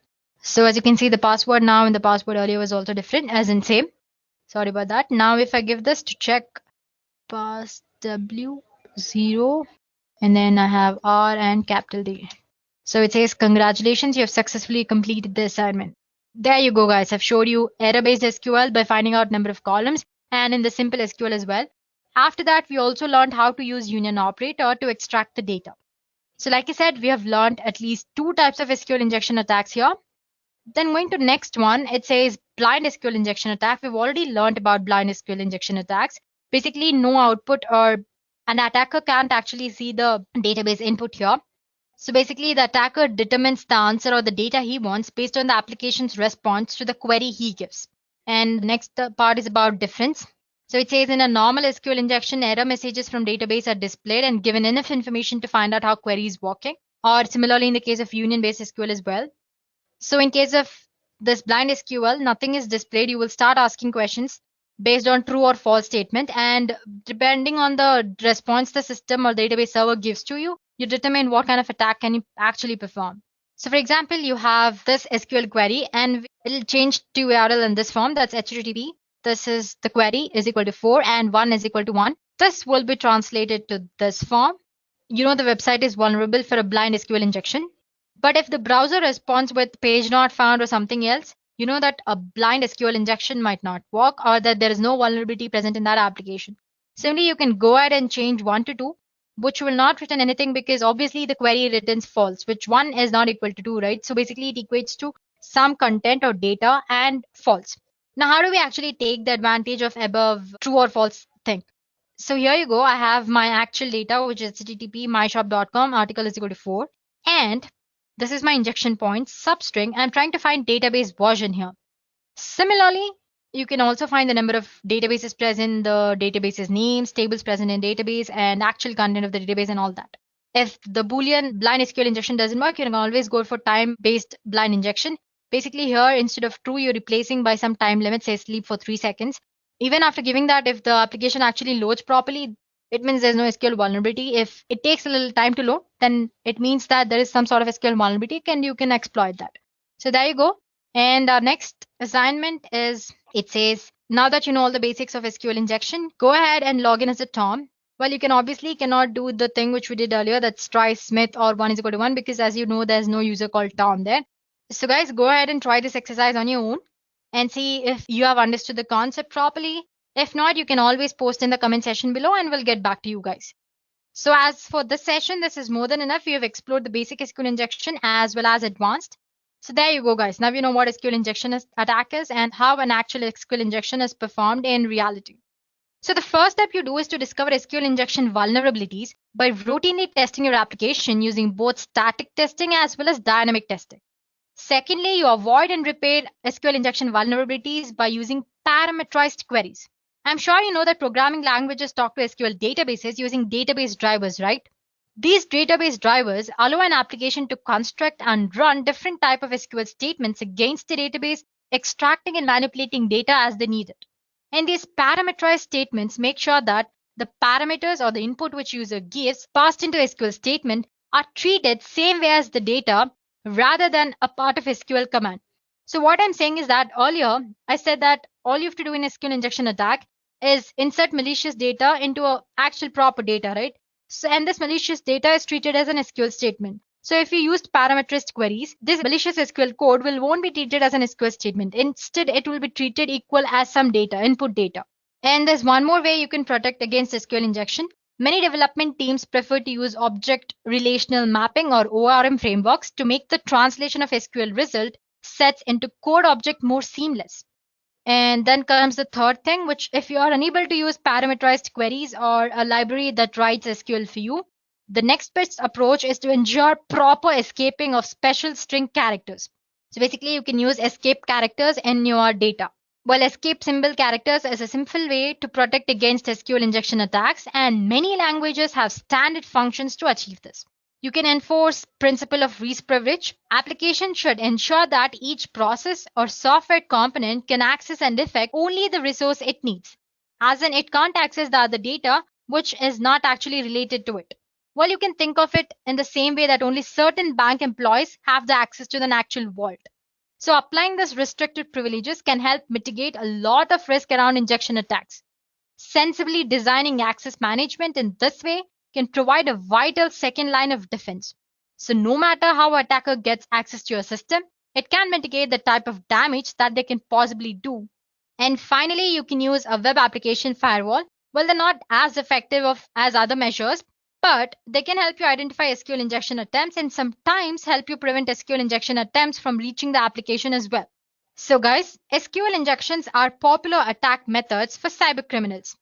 So as you can see, the password now and the password earlier was also different, as in same. Sorry about that. Now if I give this to check pass W0 and then I have R and capital D. So it says, congratulations, you have successfully completed the assignment. There you go, guys. I've showed you error-based SQL by finding out number of columns and in the simple SQL as well. After that, we also learned how to use union operator to extract the data. So like I said, we have learned at least 2 types of SQL injection attacks here. Then going to next one, it says blind SQL injection attack. We've already learned about blind SQL injection attacks. Basically, no output, or an attacker can't actually see the database input here. So basically, the attacker determines the answer or the data he wants based on the application's response to the query he gives. And the next part is about difference. So it says in a normal SQL injection, error messages from database are displayed and given enough information to find out how query is working, or similarly in the case of union-based SQL as well. So in case of this blind SQL, nothing is displayed. You will start asking questions based on true or false statement, and depending on the response the system or database server gives to you, you determine what kind of attack can you actually perform. So for example, you have this SQL query and it'll change to URL in this form. That's HTTP. This is the query is equal to 4 and 1 is equal to 1. This will be translated to this form. You know the website is vulnerable for a blind SQL injection. But if the browser responds with page not found or something else, you know that a blind SQL injection might not work or that there is no vulnerability present in that application. Similarly, you can go ahead and change 1 to 2, which will not return anything because obviously the query returns false, which 1 is not equal to 2, right? So basically it equates to some content or data and false. Now, how do we actually take the advantage of above true or false thing? So here you go. I have my actual data, which is http myshop.com, article is equal to 4. And this is my injection point substring. I'm trying to find database version here. Similarly, you can also find the number of databases present, the database's names, tables present in database, and actual content of the database and all that. If the Boolean blind SQL injection doesn't work, you can always go for time-based blind injection. Basically here, instead of true, you're replacing by some time limit, say sleep for 3 seconds. Even after giving that, if the application actually loads properly, it means there's no SQL vulnerability. If it takes a little time to load, then it means that there is some sort of SQL vulnerability and you can exploit that. So there you go. And our next assignment is, it says, now that you know all the basics of SQL injection, go ahead and log in as a Tom. Well, you can obviously cannot do the thing which we did earlier, that's try Smith or 1 is equal to 1, because as you know, there's no user called Tom there. So guys, go ahead and try this exercise on your own and see if you have understood the concept properly. If not, you can always post in the comment section below and we'll get back to you guys. So as for this session, this is more than enough. We have explored the basic SQL injection as well as advanced. So there you go, guys. Now you know what SQL injection attack is and how an actual SQL injection is performed in reality. So the first step you do is to discover SQL injection vulnerabilities by routinely testing your application using both static testing as well as dynamic testing. Secondly, you avoid and repair SQL injection vulnerabilities by using parameterized queries. I'm sure you know that programming languages talk to SQL databases using database drivers, right? These database drivers allow an application to construct and run different types of SQL statements against the database, extracting and manipulating data as they need it. And these parameterized statements make sure that the parameters or the input which user gives passed into SQL statement are treated same way as the data rather than a part of SQL command. So what I'm saying is that earlier I said that all you have to do in SQL injection attack is insert malicious data into a actual proper data, right? So, and this malicious data is treated as an SQL statement. So if you used parameterized queries, this malicious SQL code won't be treated as an SQL statement. Instead, it will be treated equal as some data, input data. And there's one more way you can protect against SQL injection. Many development teams prefer to use object relational mapping or ORM frameworks to make the translation of SQL result sets into code object more seamless. And then comes the third thing, which if you are unable to use parameterized queries or a library that writes SQL for you, the next best approach is to ensure proper escaping of special string characters. So basically, you can use escape characters in your data. Well, escape symbol characters is a simple way to protect against SQL injection attacks, and many languages have standard functions to achieve this. You can enforce principle of least privilege. Application should ensure that each process or software component can access and affect only the resource it needs. as in it can't access the other data which is not actually related to it. Well, you can think of it in the same way that only certain bank employees have the access to the actual vault. So applying this restricted privileges can help mitigate a lot of risk around injection attacks. Sensibly designing access management in this way can provide a vital second line of defense. So no matter how an attacker gets access to your system, it can mitigate the type of damage that they can possibly do. And finally, you can use a web application firewall. Well, they're not as effective as other measures, but they can help you identify SQL injection attempts and sometimes help you prevent SQL injection attempts from reaching the application as well. So guys, SQL injections are popular attack methods for cybercriminals.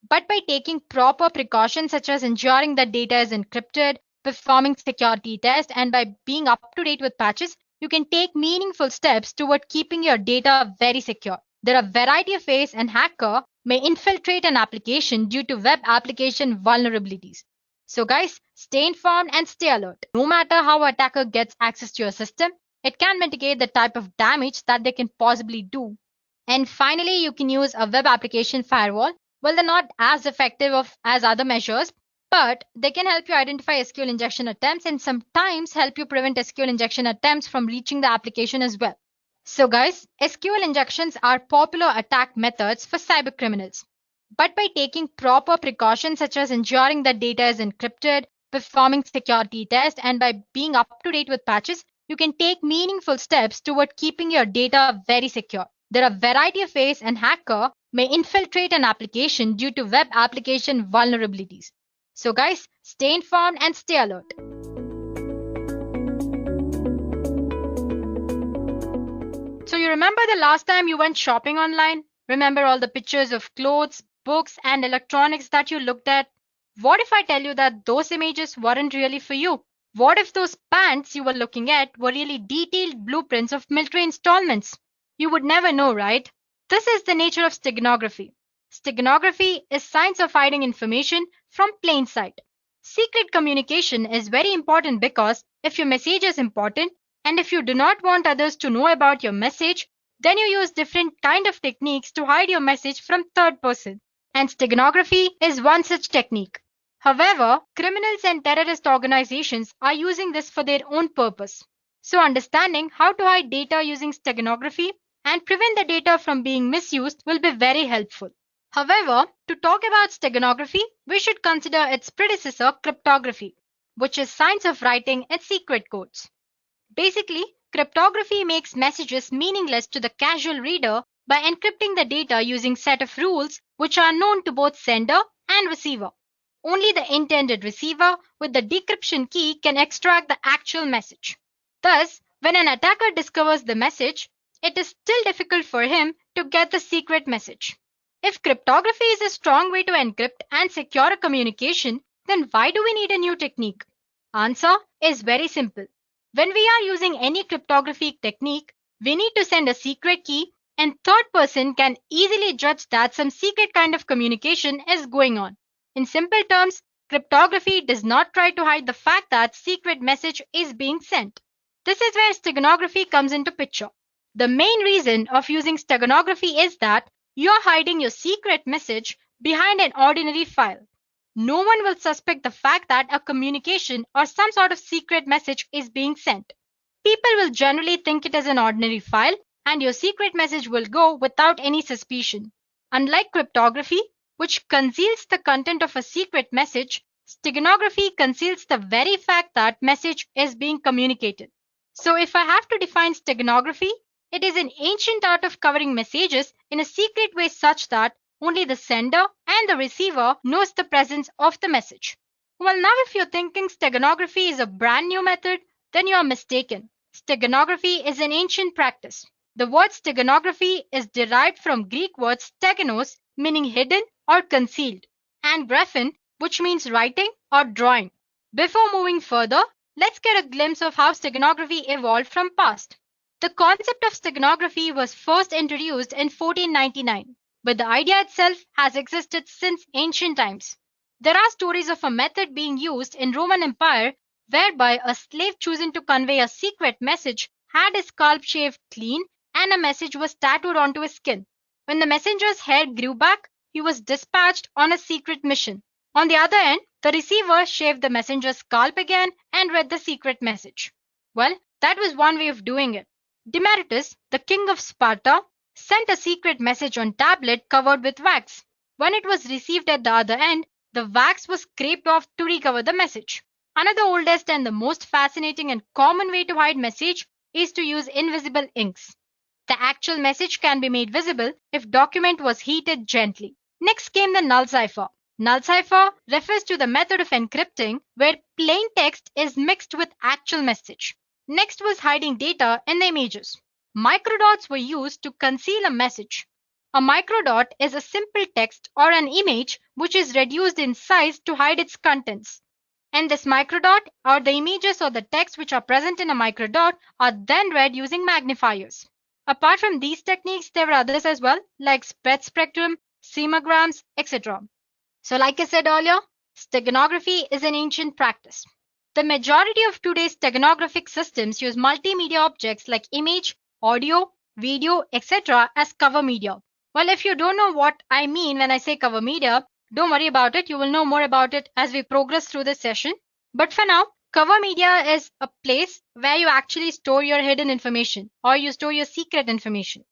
But by taking proper precautions such as ensuring that data is encrypted, performing security tests, and by being up to date with patches, you can take meaningful steps toward keeping your data very secure. There are a variety of ways an hacker may infiltrate an application due to web application vulnerabilities. So guys, stay informed and stay alert. No matter how an attacker gets access to your system, it can mitigate the type of damage that they can possibly do. And finally, you can use a web application firewall. Well, they're not as effective as other measures, but they can help you identify SQL injection attempts and sometimes help you prevent SQL injection attempts from reaching the application as well. So guys, SQL injections are popular attack methods for cybercriminals. But by taking proper precautions such as ensuring that data is encrypted, performing security tests, and by being up to date with patches, you can take meaningful steps toward keeping your data very secure. There are a variety of ways an hacker may infiltrate an application due to web application vulnerabilities. So guys, stay informed and stay alert. So you remember the last time you went shopping online? Remember all the pictures of clothes, books, and electronics that you looked at? What if I tell you that those images weren't really for you? What if those pants you were looking at were really detailed blueprints of military installments? You would never know, right? This is the nature of steganography. Steganography is science of hiding information from plain sight. Secret communication is very important because if your message is important and if you do not want others to know about your message, then you use different kind of techniques to hide your message from third person. And steganography is one such technique. However, criminals and terrorist organizations are using this for their own purpose. So understanding how to hide data using steganography and prevent the data from being misused will be very helpful. However, to talk about steganography, we should consider its predecessor, cryptography, which is science of writing its secret codes. Basically, cryptography makes messages meaningless to the casual reader by encrypting the data using a set of rules which are known to both sender and receiver. Only the intended receiver with the decryption key can extract the actual message. Thus, when an attacker discovers the message, it is still difficult for him to get the secret message. If cryptography is a strong way to encrypt and secure a communication, then why do we need a new technique? Answer is very simple. When we are using any cryptography technique, we need to send a secret key and third person can easily judge that some secret kind of communication is going on. In simple terms, cryptography does not try to hide the fact that secret message is being sent. This is where steganography comes into picture. The main reason of using steganography is that you are hiding your secret message behind an ordinary file. No one will suspect the fact that a communication or some sort of secret message is being sent. People will generally think it is an ordinary file and your secret message will go without any suspicion. Unlike cryptography, which conceals the content of a secret message, steganography conceals the very fact that message is being communicated. So if I have to define steganography, it is an ancient art of covering messages in a secret way such that only the sender and the receiver knows the presence of the message. Well, now if you're thinking steganography is a brand new method, then you are mistaken. Steganography is an ancient practice. The word steganography is derived from Greek word steganos, meaning hidden or concealed, and graphen, which means writing or drawing. Before moving further, let's get a glimpse of how steganography evolved from past. The concept of steganography was first introduced in 1499, but the idea itself has existed since ancient times. There are stories of a method being used in Roman Empire whereby a slave choosing to convey a secret message had his scalp shaved clean and a message was tattooed onto his skin. When the messenger's hair grew back, he was dispatched on a secret mission. On the other end, the receiver shaved the messenger's scalp again and read the secret message. Well, that was one way of doing it. Demaratus, the king of Sparta, sent a secret message on tablet covered with wax. When it was received at the other end, the wax was scraped off to recover the message. Another oldest and the most fascinating and common way to hide message is to use invisible inks. The actual message can be made visible if document was heated gently. Next came the null cipher. Null cipher refers to the method of encrypting where plain text is mixed with actual message. Next was hiding data in the images. Microdots were used to conceal a message. A microdot is a simple text or an image which is reduced in size to hide its contents. And this microdot or the images or the text which are present in a microdot are then read using magnifiers. Apart from these techniques, there were others as well, like spread spectrum, semograms, etc. So like I said earlier, steganography is an ancient practice. The majority of today's steganographic systems use multimedia objects like image, audio, video, etc. as cover media. Well, if you don't know what I mean when I say cover media, don't worry about it. You will know more about it as we progress through this session. But for now, cover media is a place where you actually store your hidden information or you store your secret information.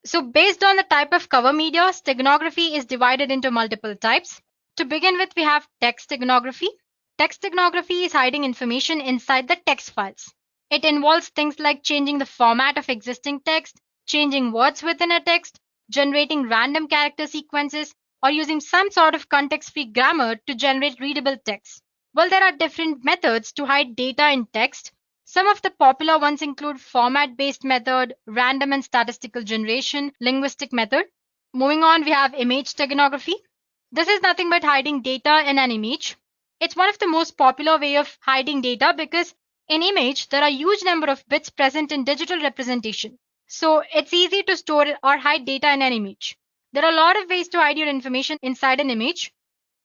So based on the type of cover media, steganography is divided into multiple types. To begin with, we have text steganography. Text steganography is hiding information inside the text files. It involves things like changing the format of existing text, changing words within a text, generating random character sequences, or using some sort of context-free grammar to generate readable text. Well, there are different methods to hide data in text. Some of the popular ones include format-based method, random and statistical generation, linguistic method. Moving on, we have image steganography. This is nothing but hiding data in an image. It's one of the most popular way of hiding data because in image, there are huge number of bits present in digital representation. So it's easy to store or hide data in an image. There are a lot of ways to hide your information inside an image.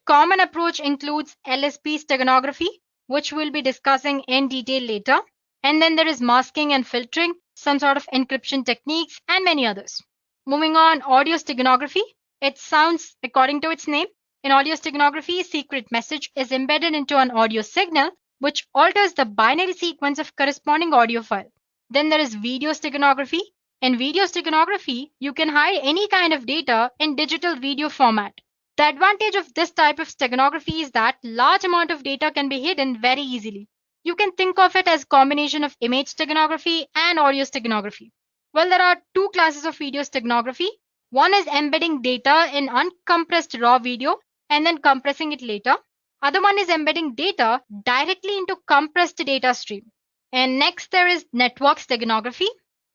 Common approach includes LSP steganography, which we'll be discussing in detail later. And then there is masking and filtering, some sort of encryption techniques, and many others. Moving on, audio steganography. It sounds according to its name. In audio steganography, secret message is embedded into an audio signal, which alters the binary sequence of corresponding audio file. Then there is video steganography. In video steganography, you can hide any kind of data in digital video format. The advantage of this type of steganography is that large amount of data can be hidden very easily. You can think of it as a combination of image steganography and audio steganography. Well, there are two classes of video steganography. One is embedding data in uncompressed raw video and then compressing it later. Other one is embedding data directly into compressed data stream. And next there is network steganography.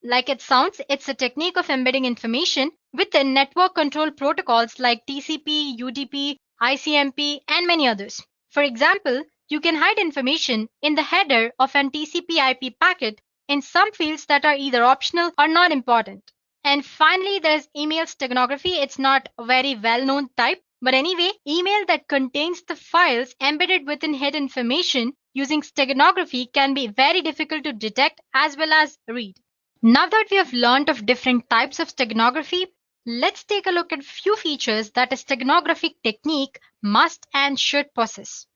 Like it sounds, it's a technique of embedding information within network control protocols like TCP, UDP, ICMP, and many others. For example, you can hide information in the header of an TCP/IP packet in some fields that are either optional or not important. And finally, there's email steganography. It's not a very well-known type, but anyway, email that contains the files embedded within hidden information using steganography can be very difficult to detect as well as read. Now that we have learned of different types of steganography, let's take a look at few features that a steganographic technique must and should possess.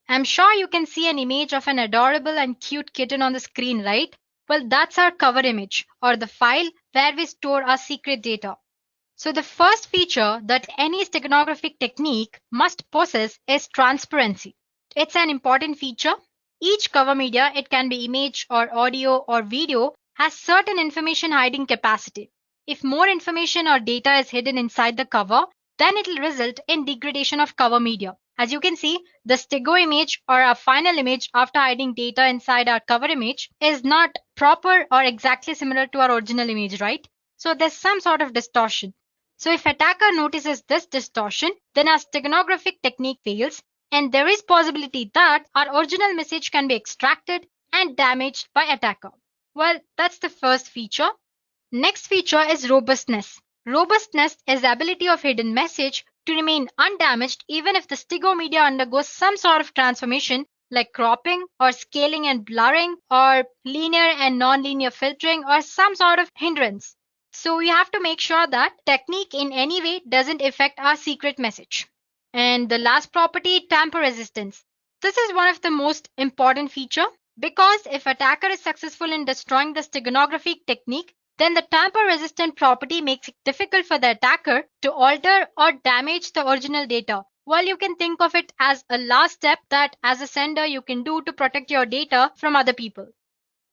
I'm sure you can see an image of an adorable and cute kitten on the screen, right? Well, that's our cover image or the file where we store our secret data. So the first feature that any steganographic technique must possess is transparency. It's an important feature. Each cover media, it can be image or audio or video, has certain information hiding capacity. If more information or data is hidden inside the cover, then it will result in degradation of cover media. As you can see, the stego image or our final image after hiding data inside our cover image is not proper or exactly similar to our original image, right? So there's some sort of distortion. So if attacker notices this distortion, then our steganographic technique fails, and there is possibility that our original message can be extracted and damaged by attacker. Well, that's the first feature. Next feature is robustness. Robustness is the ability of hidden message to remain undamaged even if the stego media undergoes some sort of transformation like cropping or scaling and blurring or linear and non-linear filtering or some sort of hindrance. So we have to make sure that technique in any way doesn't affect our secret message. And the last property, tamper resistance. This is one of the most important feature because if attacker is successful in destroying the steganographic technique, then the tamper resistant property makes it difficult for the attacker to alter or damage the original data. Well, you can think of it as a last step that as a sender you can do to protect your data from other people.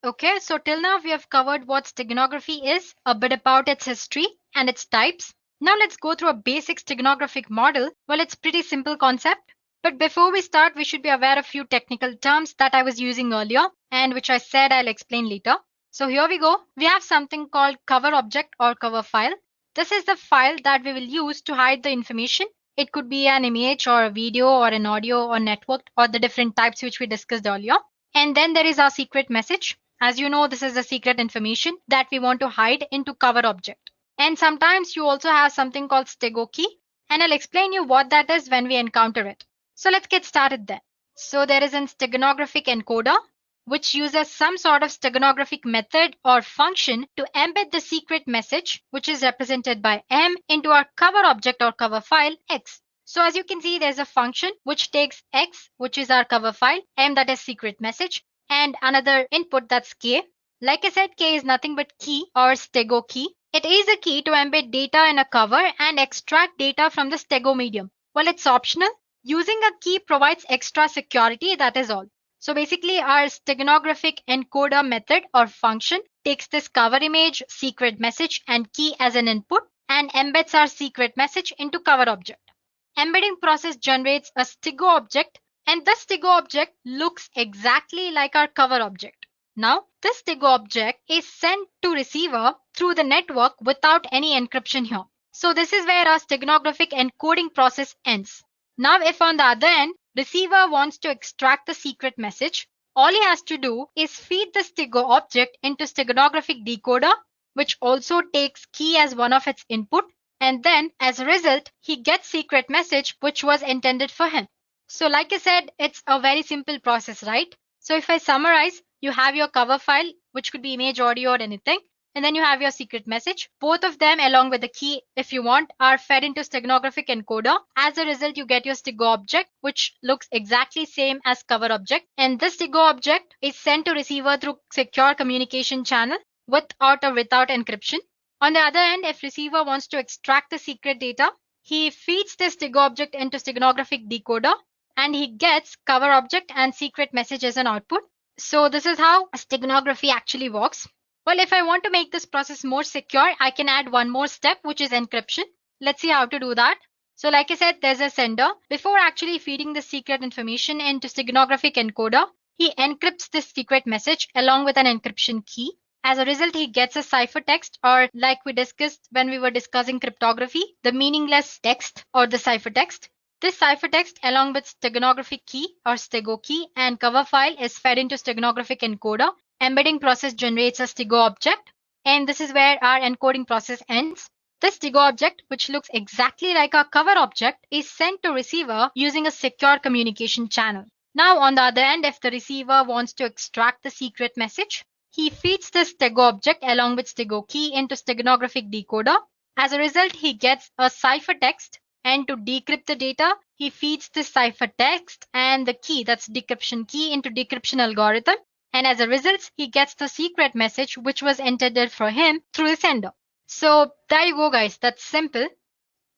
Okay, so till now we have covered what steganography is, a bit about its history and its types. Now let's go through a basic steganographic model. Well, it's pretty simple concept. But before we start, we should be aware of few technical terms that I was using earlier and which I said I'll explain later. So here we go. We have something called cover object or cover file. This is the file that we will use to hide the information. It could be an image or a video or an audio or network or the different types which we discussed earlier. And then there is our secret message. As you know, this is the secret information that we want to hide into cover object. And sometimes you also have something called stego key, and I'll explain you what that is when we encounter it. So let's get started then. So there is an steganographic encoder, which uses some sort of steganographic method or function to embed the secret message, which is represented by M, into our cover object or cover file X. So as you can see, there's a function which takes X, which is our cover file, M that is secret message, and another input that's K. Like I said, K is nothing but key or stego key. It is a key to embed data in a cover and extract data from the stego medium. Well, it's optional. Using a key provides extra security, that is all. So basically our steganographic encoder method or function takes this cover image, secret message and key as an input and embeds our secret message into cover object. Embedding process generates a stego object and the stego object looks exactly like our cover object. Now, this stego object is sent to receiver through the network without any encryption here. So this is where our steganographic encoding process ends. Now, if on the other end, receiver wants to extract the secret message, all he has to do is feed the stego object into steganographic decoder, which also takes key as one of its input, and then as a result, he gets secret message which was intended for him. So like I said, it's a very simple process, right? So if I summarize, you have your cover file, which could be image, audio, or anything. And then you have your secret message. Both of them, along with the key, if you want, are fed into steganographic encoder. As a result, you get your stego object, which looks exactly same as cover object. And this stego object is sent to receiver through secure communication channel with or without encryption. On the other end, if receiver wants to extract the secret data, he feeds this stego object into steganographic decoder and he gets cover object and secret message as an output. So this is how steganography actually works. Well, if I want to make this process more secure, I can add one more step, which is encryption. Let's see how to do that. So like I said, there's a sender. Before actually feeding the secret information into steganographic encoder, he encrypts this secret message along with an encryption key. As a result, he gets a ciphertext, or like we discussed when we were discussing cryptography, the meaningless text or the ciphertext. This ciphertext along with steganographic key or stego key and cover file is fed into steganographic encoder. Embedding process generates a stego object, and this is where our encoding process ends. This stego object, which looks exactly like our cover object, is sent to receiver using a secure communication channel. Now on the other end, if the receiver wants to extract the secret message, he feeds this stego object along with stego key into steganographic decoder. As a result, he gets a ciphertext, and to decrypt the data, he feeds this ciphertext and the key, that's decryption key, into decryption algorithm. And as a result, he gets the secret message which was intended for him through the sender. So there you go, guys. That's simple.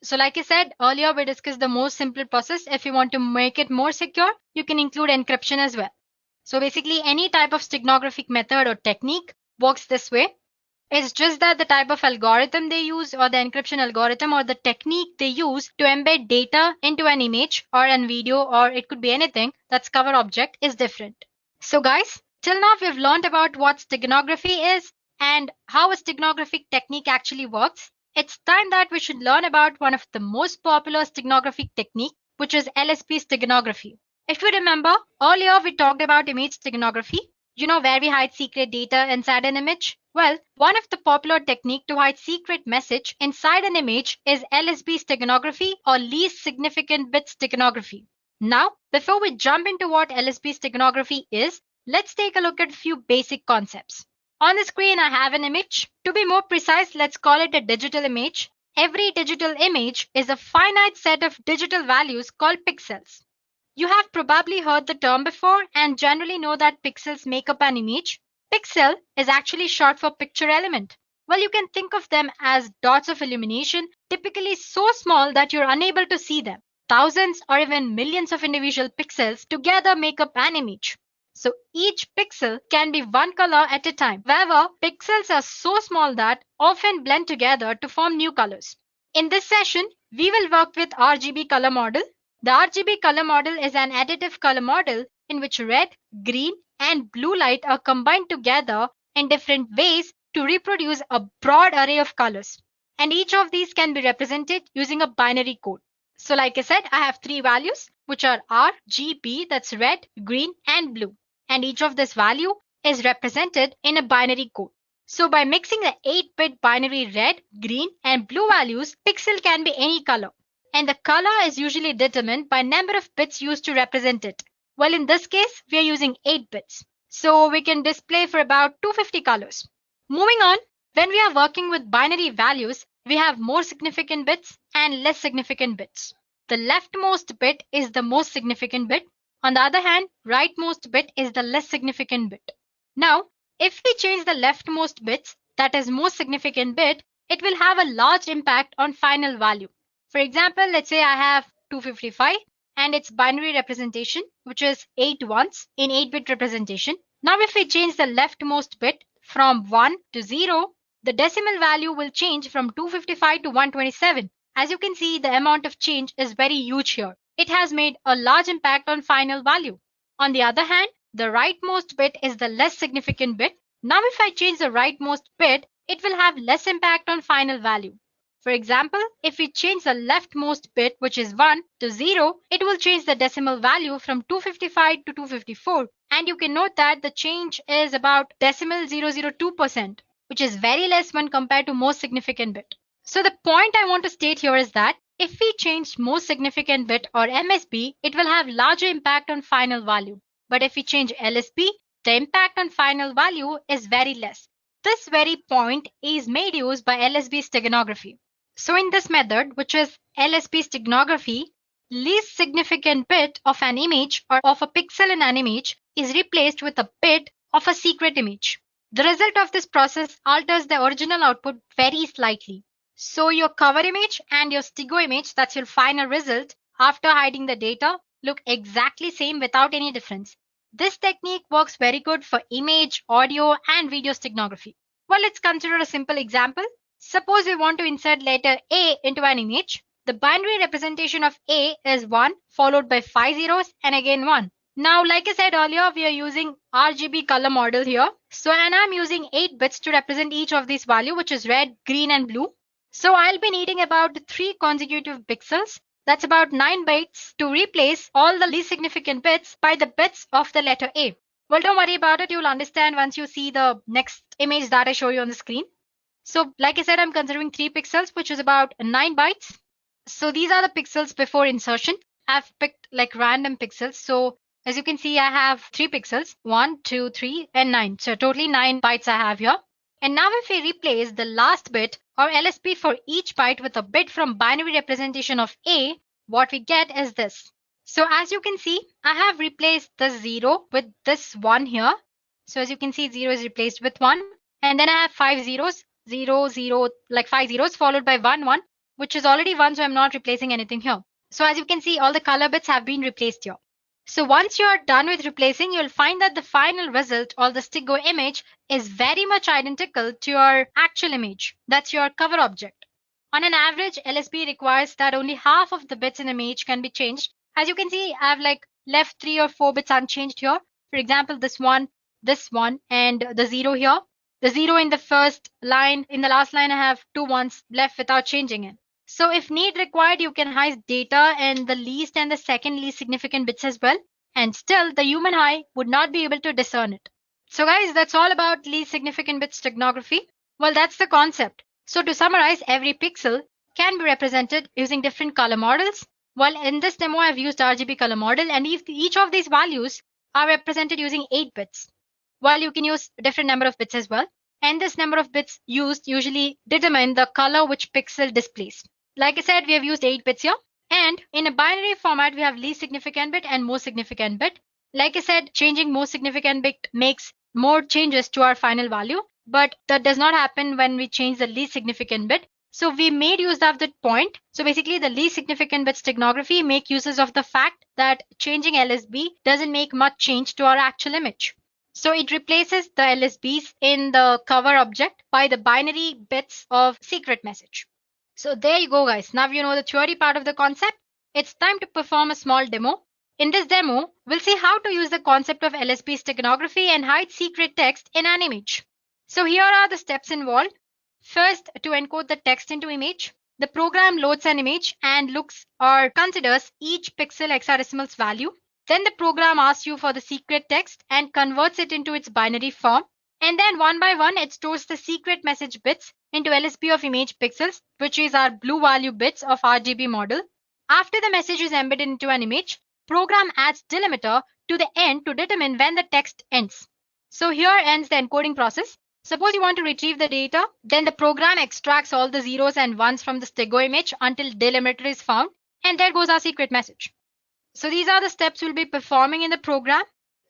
So like I said earlier, we discussed the most simple process. If you want to make it more secure, you can include encryption as well. So basically, any type of steganographic method or technique works this way. It's just that the type of algorithm they use or the encryption algorithm or the technique they use to embed data into an image or a video, or it could be anything that's cover object, is different. So guys, till now we've learned about what steganography is and how a steganographic technique actually works. It's time that we should learn about one of the most popular steganographic technique, which is LSB steganography. If you remember, earlier we talked about image steganography, where we hide secret data inside an image. Well, one of the popular technique to hide secret message inside an image is LSB steganography or least significant bit steganography. Now, before we jump into what LSB steganography is, let's take a look at a few basic concepts. On the screen, I have an image. To be more precise, let's call it a digital image. Every digital image is a finite set of digital values called pixels. You have probably heard the term before and generally know that pixels make up an image. Pixel is actually short for picture element. Well, you can think of them as dots of illumination, typically so small that you're unable to see them. Thousands or even millions of individual pixels together make up an image. So each pixel can be one color at a time. However, pixels are so small that often blend together to form new colors. In this session, we will work with RGB color model. The RGB color model is an additive color model in which red, green, and blue light are combined together in different ways to reproduce a broad array of colors. And each of these can be represented using a binary code. So like I said, I have three values which are R, G, B, that's red, green, and blue. And each of this value is represented in a binary code. So by mixing the 8-bit binary red, green, and blue values, pixel can be any color. And the color is usually determined by number of bits used to represent it. Well, in this case, we are using 8 bits. So we can display for about 250 colors. Moving on, when we are working with binary values, we have more significant bits and less significant bits. The leftmost bit is the most significant bit. On the other hand, rightmost bit is the less significant bit. Now, if we change the leftmost bits, that is most significant bit, it will have a large impact on final value. For example, let's say I have 255 and its binary representation, which is 8 ones in 8-bit representation. Now, if we change the leftmost bit from 1 to 0, the decimal value will change from 255 to 127. As you can see, the amount of change is very huge here. It has made a large impact on final value. On the other hand, the rightmost bit is the less significant bit. Now, if I change the rightmost bit, it will have less impact on final value. For example, if we change the leftmost bit, which is 1 to 0, it will change the decimal value from 255 to 254. And you can note that the change is about 0.002%, which is very less when compared to most significant bit. So the point I want to state here is that if we change most significant bit or MSB, it will have larger impact on final value. But if we change LSB, the impact on final value is very less. This very point is made use by LSB steganography. So in this method, which is LSB steganography, least significant bit of an image or of a pixel in an image is replaced with a bit of a secret image. The result of this process alters the original output very slightly. So your cover image and your stego image, that's your final result, after hiding the data, look exactly same without any difference. This technique works very good for image, audio, and video steganography. Well, let's consider a simple example. Suppose we want to insert letter A into an image. The binary representation of A is 1 followed by 5 zeros and again 1. Now, like I said earlier, we are using RGB color model here. So, and I'm using 8 bits to represent each of these values, which is red, green, and blue. So I'll be needing about 3 consecutive pixels. That's about 9 bytes to replace all the least significant bits by the bits of the letter A. Well, don't worry about it. You'll understand once you see the next image that I show you on the screen. So like I said, I'm considering 3 pixels, which is about 9 bytes. So these are the pixels before insertion. I've picked like random pixels. So as you can see, I have 3 pixels, 1, 2, 3, and 9. So totally 9 bytes I have here. And now if we replace the last bit or LSB for each byte with a bit from binary representation of A, what we get is this. So as you can see, I have replaced the 0 with this 1 here. So as you can see, 0 is replaced with 1. And then I have 5 zeros, 0, 0, like 5 zeros followed by 1, 1, which is already 1, so I'm not replacing anything here. So as you can see, all the color bits have been replaced here. So once you are done with replacing, you'll find that the final result or the stego image is very much identical to your actual image. That's your cover object. On an average, LSB requires that only half of the bits in the image can be changed. As you can see, I've like left 3 or 4 bits unchanged here. For example, this one, and the 0 here. The 0 in the first line, in the last line, I have 2 ones left without changing it. So if need required, you can hide data in the least and the second least significant bits as well. And still, the human eye would not be able to discern it. So guys, that's all about least significant bit steganography. Well, that's the concept. So to summarize, every pixel can be represented using different color models. Well, in this demo, I've used RGB color model, and each of these values are represented using 8 bits. while you can use a different number of bits as well. And this number of bits used usually determine the color which pixel displays. Like I said, we have used 8 bits here. And in a binary format, we have least significant bit and most significant bit. Like I said, changing most significant bit makes more changes to our final value, but that does not happen when we change the least significant bit. So we made use of that point. So basically the least significant bit steganography make uses of the fact that changing LSB doesn't make much change to our actual image. So it replaces the LSBs in the cover object by the binary bits of secret message. So there you go, guys. Now you know the theory part of the concept. It's time to perform a small demo. In this demo, we'll see how to use the concept of LSB steganography and hide secret text in an image. So here are the steps involved. First, to encode the text into image, the program loads an image and looks or considers each pixel hexadecimal's value. Then the program asks you for the secret text and converts it into its binary form. And then one by one, it stores the secret message bits into LSB of image pixels, which is our blue value bits of RGB model. After the message is embedded into an image, program adds delimiter to the end to determine when the text ends. So here ends the encoding process. Suppose you want to retrieve the data, then the program extracts all the zeros and ones from the stego image until delimiter is found, and there goes our secret message. So these are the steps we'll be performing in the program.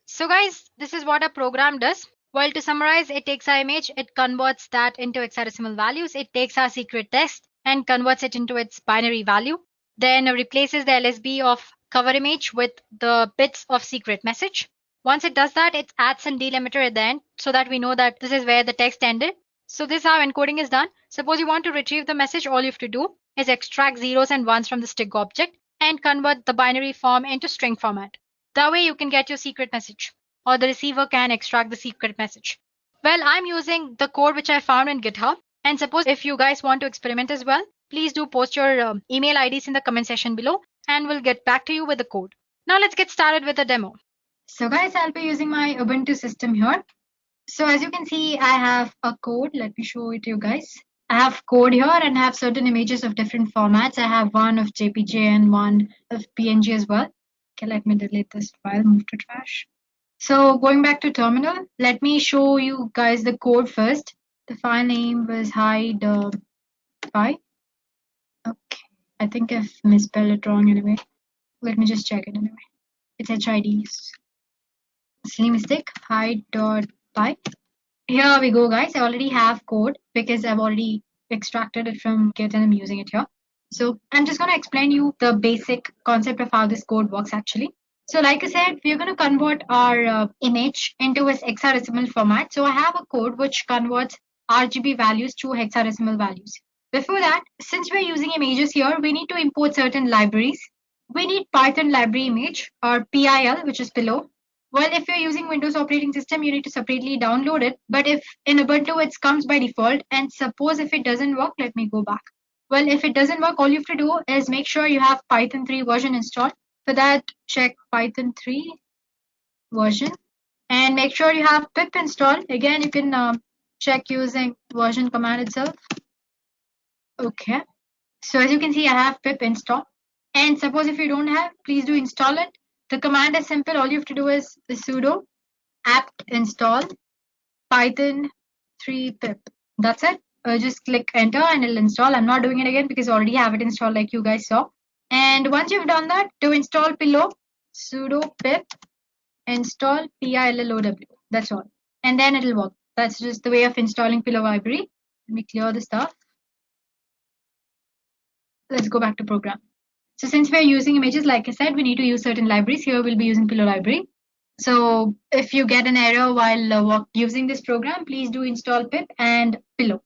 So guys, this is what a program does. Well, to summarize, it takes our image, it converts that into hexadecimal values, it takes our secret text and converts it into its binary value, then replaces the LSB of cover image with the bits of secret message. Once it does that, it adds some delimiter at the end so that we know that this is where the text ended. So this is how encoding is done. Suppose you want to retrieve the message, all you have to do is extract zeros and ones from the stego object and convert the binary form into string format. That way you can get your secret message, or the receiver can extract the secret message. Well, I'm using the code which I found in GitHub. And suppose if you guys want to experiment as well, please do post your email IDs in the comment section below and we'll get back to you with the code. Now let's get started with the demo. So guys, I'll be using my Ubuntu system here. So as you can see, I have a code. Let me show it to you guys. I have code here and I have certain images of different formats. I have one of JPG and one of PNG as well. Okay, let me delete this file, move to trash. So going back to terminal, let me show you guys the code first. The file name was hide py. Okay, I think I've misspelled it wrong anyway. Let me just check it anyway. It's HID. Silly mistake, hide.py. Here we go, guys. I already have code because I've already extracted it from Git and I'm using it here. So I'm just going to explain you the basic concept of how this code works actually. So like I said, we're going to convert our image into its hexadecimal format. So I have a code which converts RGB values to hexadecimal values. Before that, since we're using images here, we need to import certain libraries. We need Python library image or PIL, which is below. Well, if you're using Windows operating system, you need to separately download it. But if in Ubuntu, it comes by default. And suppose if it doesn't work, let me go back. Well, if it doesn't work, all you have to do is make sure you have Python 3 version installed. For that, check Python 3 version and make sure you have pip installed. Again, you can check using version command itself. Okay. So as you can see, I have pip installed. And suppose if you don't have, please do install it. The command is simple. All you have to do is the sudo apt install python 3 pip. That's it. Just click enter and it'll install. I'm not doing it again because I already have it installed like you guys saw. And once you've done that, to install pillow, sudo pip install pillow. That's all. And then it'll work. That's just the way of installing pillow library. Let me clear the stuff. Let's go back to program. So since we're using images, like I said, we need to use certain libraries. Here we'll be using pillow library. So if you get an error while using this program, please do install pip and pillow.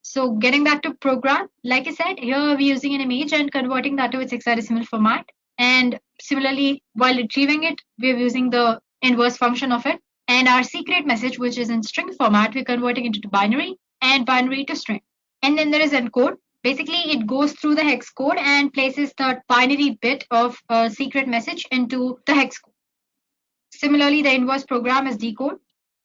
So getting back to program, like I said, here we're using an image and converting that to its hexadecimal format. And similarly, while retrieving it, we're using the inverse function of it. And our secret message, which is in string format, we're converting it to binary and binary to string. And then there is encode. Basically, it goes through the hex code and places the binary bit of a secret message into the hex code. Similarly, the inverse program is decode.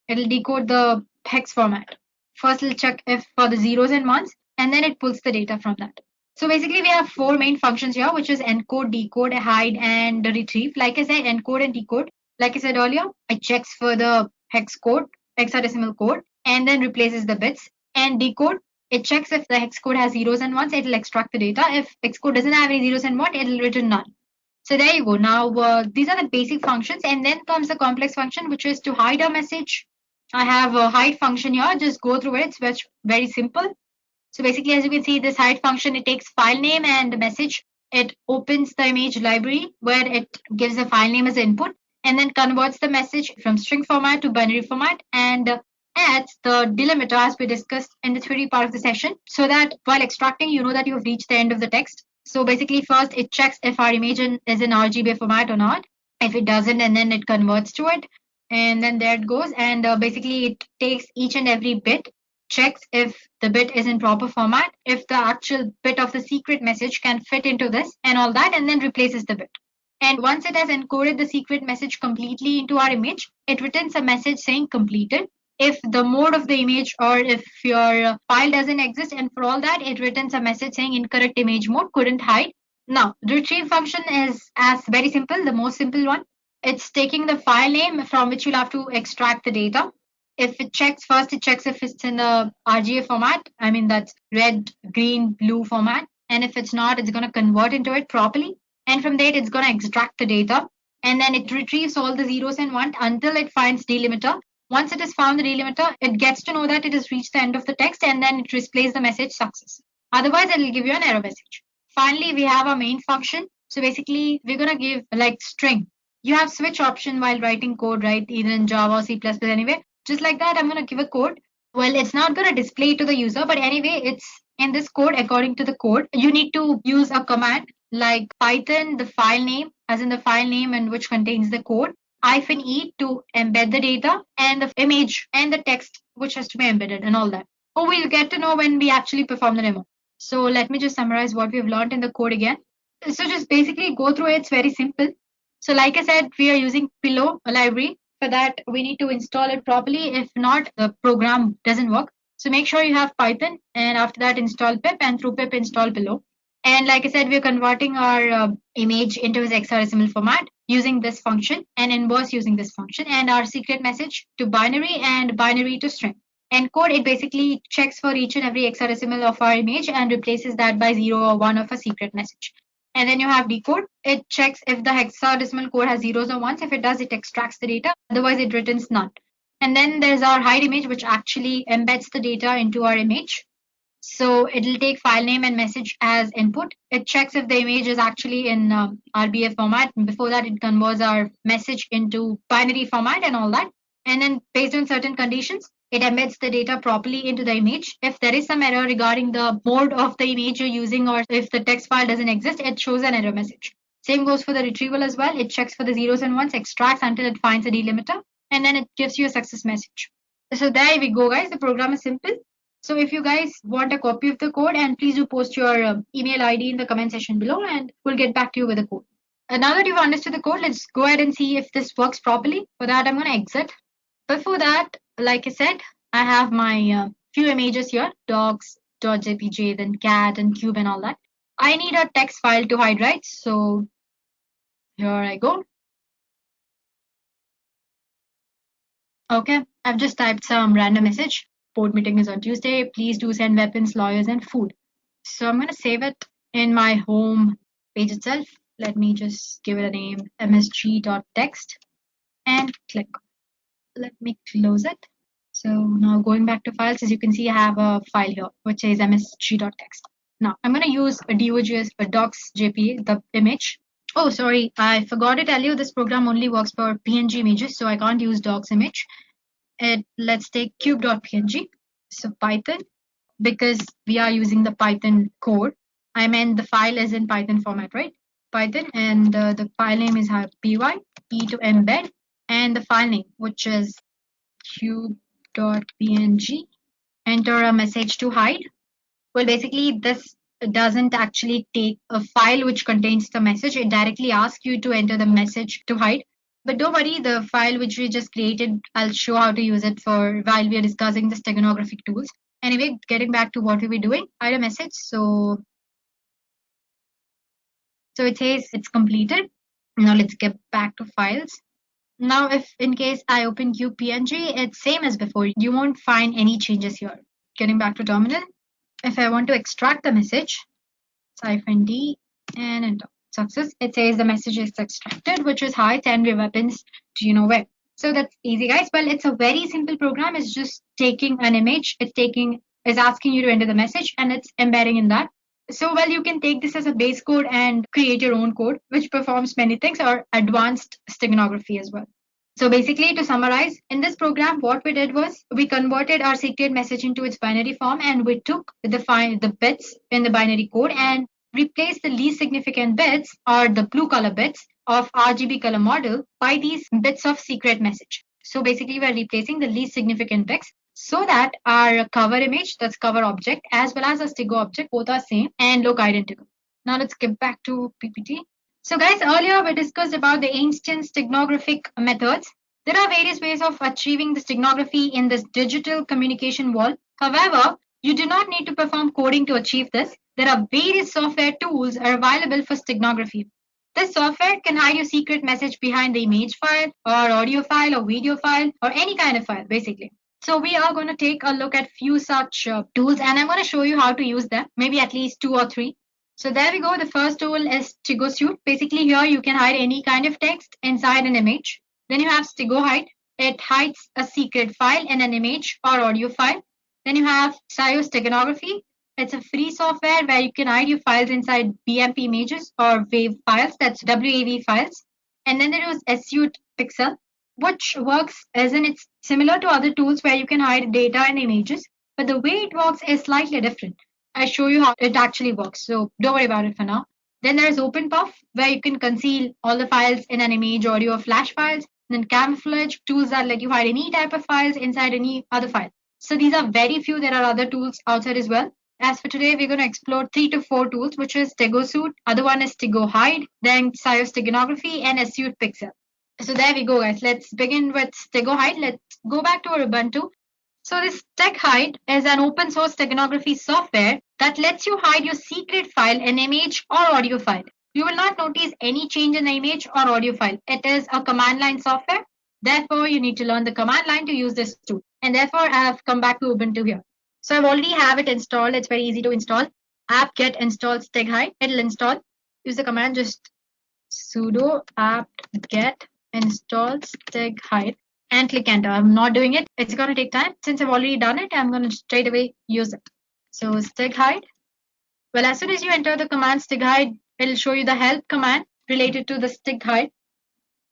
It'll decode the hex format. First, it'll check if for the zeros and ones, and then it pulls the data from that. So basically, we have 4 main functions here, which is encode, decode, hide, and retrieve. Like I said, encode and decode. Like I said earlier, it checks for the hex code hexadecimal code and then replaces the bits. And decode, it checks if the hex code has zeros and ones, it'll extract the data. If hex code doesn't have any zeros and one, it'll return none. So there you go. Now these are the basic functions, and then comes the complex function, which is to hide a message. I have a hide function here. Just go through it. It's very simple. So basically, as you can see, this hide function, it takes file name and message. It opens the image library where it gives the file name as input and then converts the message from string format to binary format and adds the delimiter as we discussed in the theory part of the session, so that while extracting, you know that you've reached the end of the text. So basically, first it checks if our image is in RGB format or not. If it doesn't, and then it converts to it. And then there it goes. And basically, it takes each and every bit, checks if the bit is in proper format, if the actual bit of the secret message can fit into this and all that, and then replaces the bit. And once it has encoded the secret message completely into our image, it returns a message saying completed. If the mode of the image or if your file doesn't exist, and for all that, it returns a message saying incorrect image mode, couldn't hide. Now, the retrieve function is as very simple, the most simple one. It's taking the file name from which you'll have to extract the data. If it checks first, it checks if it's in the RGA format. I mean, that's red, green, blue format. And if it's not, it's going to convert into it properly. And from there, it's going to extract the data. And then it retrieves all the zeros and ones until it finds delimiter. Once it has found the delimiter, it gets to know that it has reached the end of the text, and then it displays the message success. Otherwise, it will give you an error message. Finally, we have our main function. So basically, we're going to give like string. You have switch option while writing code, right? Either in Java or C++ anyway. Just like that, I'm going to give a code. Well, it's not going to display to the user, but anyway, it's in this code. According to the code, you need to use a command like Python, the file name, as in the file name and which contains the code, -e to embed the data, and the image and the text which has to be embedded and all that. Oh, we'll get to know when we actually perform the demo. So let me just summarize what we've learned in the code again. So just basically go through it. It's very simple. So like I said, we are using Pillow, a library. For that, we need to install it properly. If not, the program doesn't work. So make sure you have Python, and after that, install pip, and through pip, install Pillow. And like I said, we're converting our image into its hexadecimal format using this function, and inverse using this function, and our secret message to binary and binary to string. Encode, it basically checks for each and every hexadecimal of our image and replaces that by 0 or 1 of a secret message. And then you have decode. It checks if the hexadecimal code has zeros or ones. If it does, it extracts the data. Otherwise, it returns none. And then there's our hide image, which actually embeds the data into our image. So it'll take file name and message as input. It checks if the image is actually in RBF format. And before that, it converts our message into binary format and all that. And then based on certain conditions, it embeds the data properly into the image. If there is some error regarding the mode of the image you're using, or if the text file doesn't exist, it shows an error message. Same goes for the retrieval as well. It checks for the zeros and ones, extracts until it finds a delimiter, and then it gives you a success message. So there we go, guys. The program is simple. So if you guys want a copy of the code, and please do post your email ID in the comment section below, and we'll get back to you with the code. Now that you've understood the code, let's go ahead and see if this works properly. For that, I'm going to exit. Before that, like I said, I have my few images here, dogs.jpg, then cat and cube and all that. I need a text file to hide, right? So here I go. Okay, I've just typed some random message. Board meeting is on Tuesday. Please do send weapons, lawyers, and food. So I'm going to save it in my home page itself. Let me just give it a name, msg.text, and click. Let me close it. So now going back to files, as you can see, I have a file here which says msg.text. Now I'm going to use a docs.jpg, the image. Oh, sorry, I forgot to tell you this program only works for PNG images, so I can't use docs image. Let's take cube.png. So Python, because we are using the Python code, I meant the file is in Python format, right? Python, and the file name is py, e to embed, and the file name, which is cube.png. Enter a message to hide. Well, basically, this doesn't actually take a file which contains the message. It directly asks you to enter the message to hide. But don't worry, the file which we just created, I'll show how to use it for while we are discussing the steganographic tools. Anyway, getting back to what we were doing, hide a message. So it says it's completed. Now let's get back to files. Now, if in case I open QPNG, it's same as before. You won't find any changes here. Getting back to terminal, if I want to extract the message, -D and enter. Success. It says the message is extracted, which is hi, 10 weapons. Do you know where? So that's easy, guys. Well, it's a very simple program. It's just taking an image. Is asking you to enter the message, and it's embedding in that. So, well, you can take this as a base code and create your own code, which performs many things, or advanced steganography as well. So basically, to summarize, in this program, what we did was we converted our secret message into its binary form, and we took the bits in the binary code and replaced the least significant bits, or the blue color bits, of RGB color model by these bits of secret message. So basically, we're replacing the least significant bits so that our cover image, that's cover object, as well as our Stigo object, both are same and look identical. Now let's get back to PPT. So guys, earlier we discussed about the ancient steganographic methods. There are various ways of achieving the steganography in this digital communication world. However, you do not need to perform coding to achieve this. There are various software tools are available for steganography. This software can hide your secret message behind the image file or audio file or video file or any kind of file, basically. So we are going to take a look at few such tools, and I'm going to show you how to use them, maybe at least 2 or 3. So there we go. The first tool is Stigo Suite. Basically here you can hide any kind of text inside an image. Then you have Stigo Hide. It hides a secret file in an image or audio file. Then you have Steganography. It's a free software where you can hide your files inside BMP images or WAV files, that's WAV files. And then there is Suite Pixel, which works as in it's similar to other tools where you can hide data and images, but the way it works is slightly different. I'll show you how it actually works, so don't worry about it for now. Then there's OpenPuff, where you can conceal all the files in an image, audio, or flash files. Then Camouflage, tools that let you hide any type of files inside any other file. So these are very few. There are other tools outside as well. As for today, we're going to explore 3 to 4 tools, which is Stigo Suite, other one is Stigo Hide, then Steganography, and Suite Pixel. So there we go, guys. Let's begin with Stigo Hide. Let's go back to our Ubuntu. So this Steg Hide is an open source steganography software that lets you hide your secret file, an image or audio file. You will not notice any change in the image or audio file. It is a command line software. Therefore, you need to learn the command line to use this tool. And therefore, I have come back to Ubuntu here. So I've already have it installed. It's very easy to install. Apt-get install Steg Hide. It'll install. Use the command just sudo apt-get install Steg Hide and click enter. I'm not doing it. It's going to take time. Since I've already done it, I'm going to straight away use it. So Steg Hide. Well, as soon as you enter the command Steg Hide, it'll show you the help command related to the Steg Hide.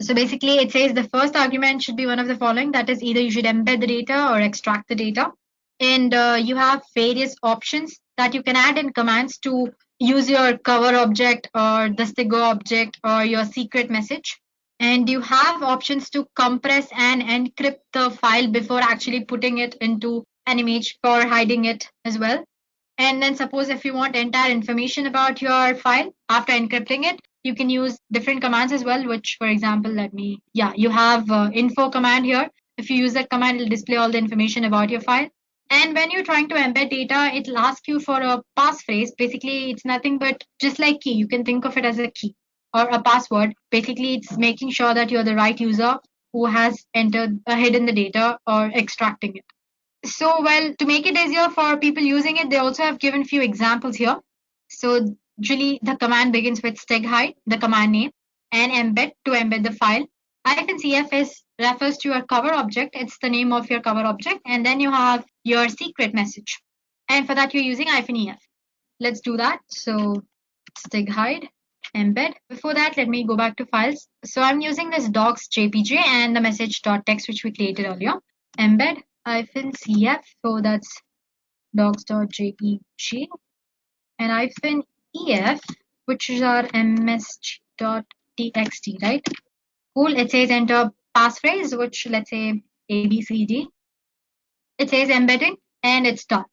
So basically, it says the first argument should be one of the following. That is, either you should embed the data or extract the data. And you have various options that you can add in commands to use your cover object or the Stigo object or your secret message. And you have options to compress and encrypt the file before actually putting it into an image for hiding it as well. And then suppose if you want entire information about your file after encrypting it, you can use different commands as well, which, for example, you have info command here. If you use that command, it'll display all the information about your file. And when you're trying to embed data, it'll ask you for a passphrase. Basically, it's nothing but just like key. You can think of it as a key or a password. Basically, it's making sure that you're the right user who has hidden the data or extracting it. So, well, to make it easier for people using it, they also have given few examples here. So, usually the command begins with Steg Hide, the command name, and embed to embed the file. -cf refers to your cover object. It's the name of your cover object. And then you have your secret message. And for that, you're using -ef. Let's do that. So Steg Hide, embed. Before that, let me go back to files. So I'm using this docs JPG and the message.txt, which we created earlier. Embed -cf. So that's docs.jpg and -ef, which is our msg.txt, right? Cool. It says enter passphrase, which let's say ABCD. It says embedding and it's done.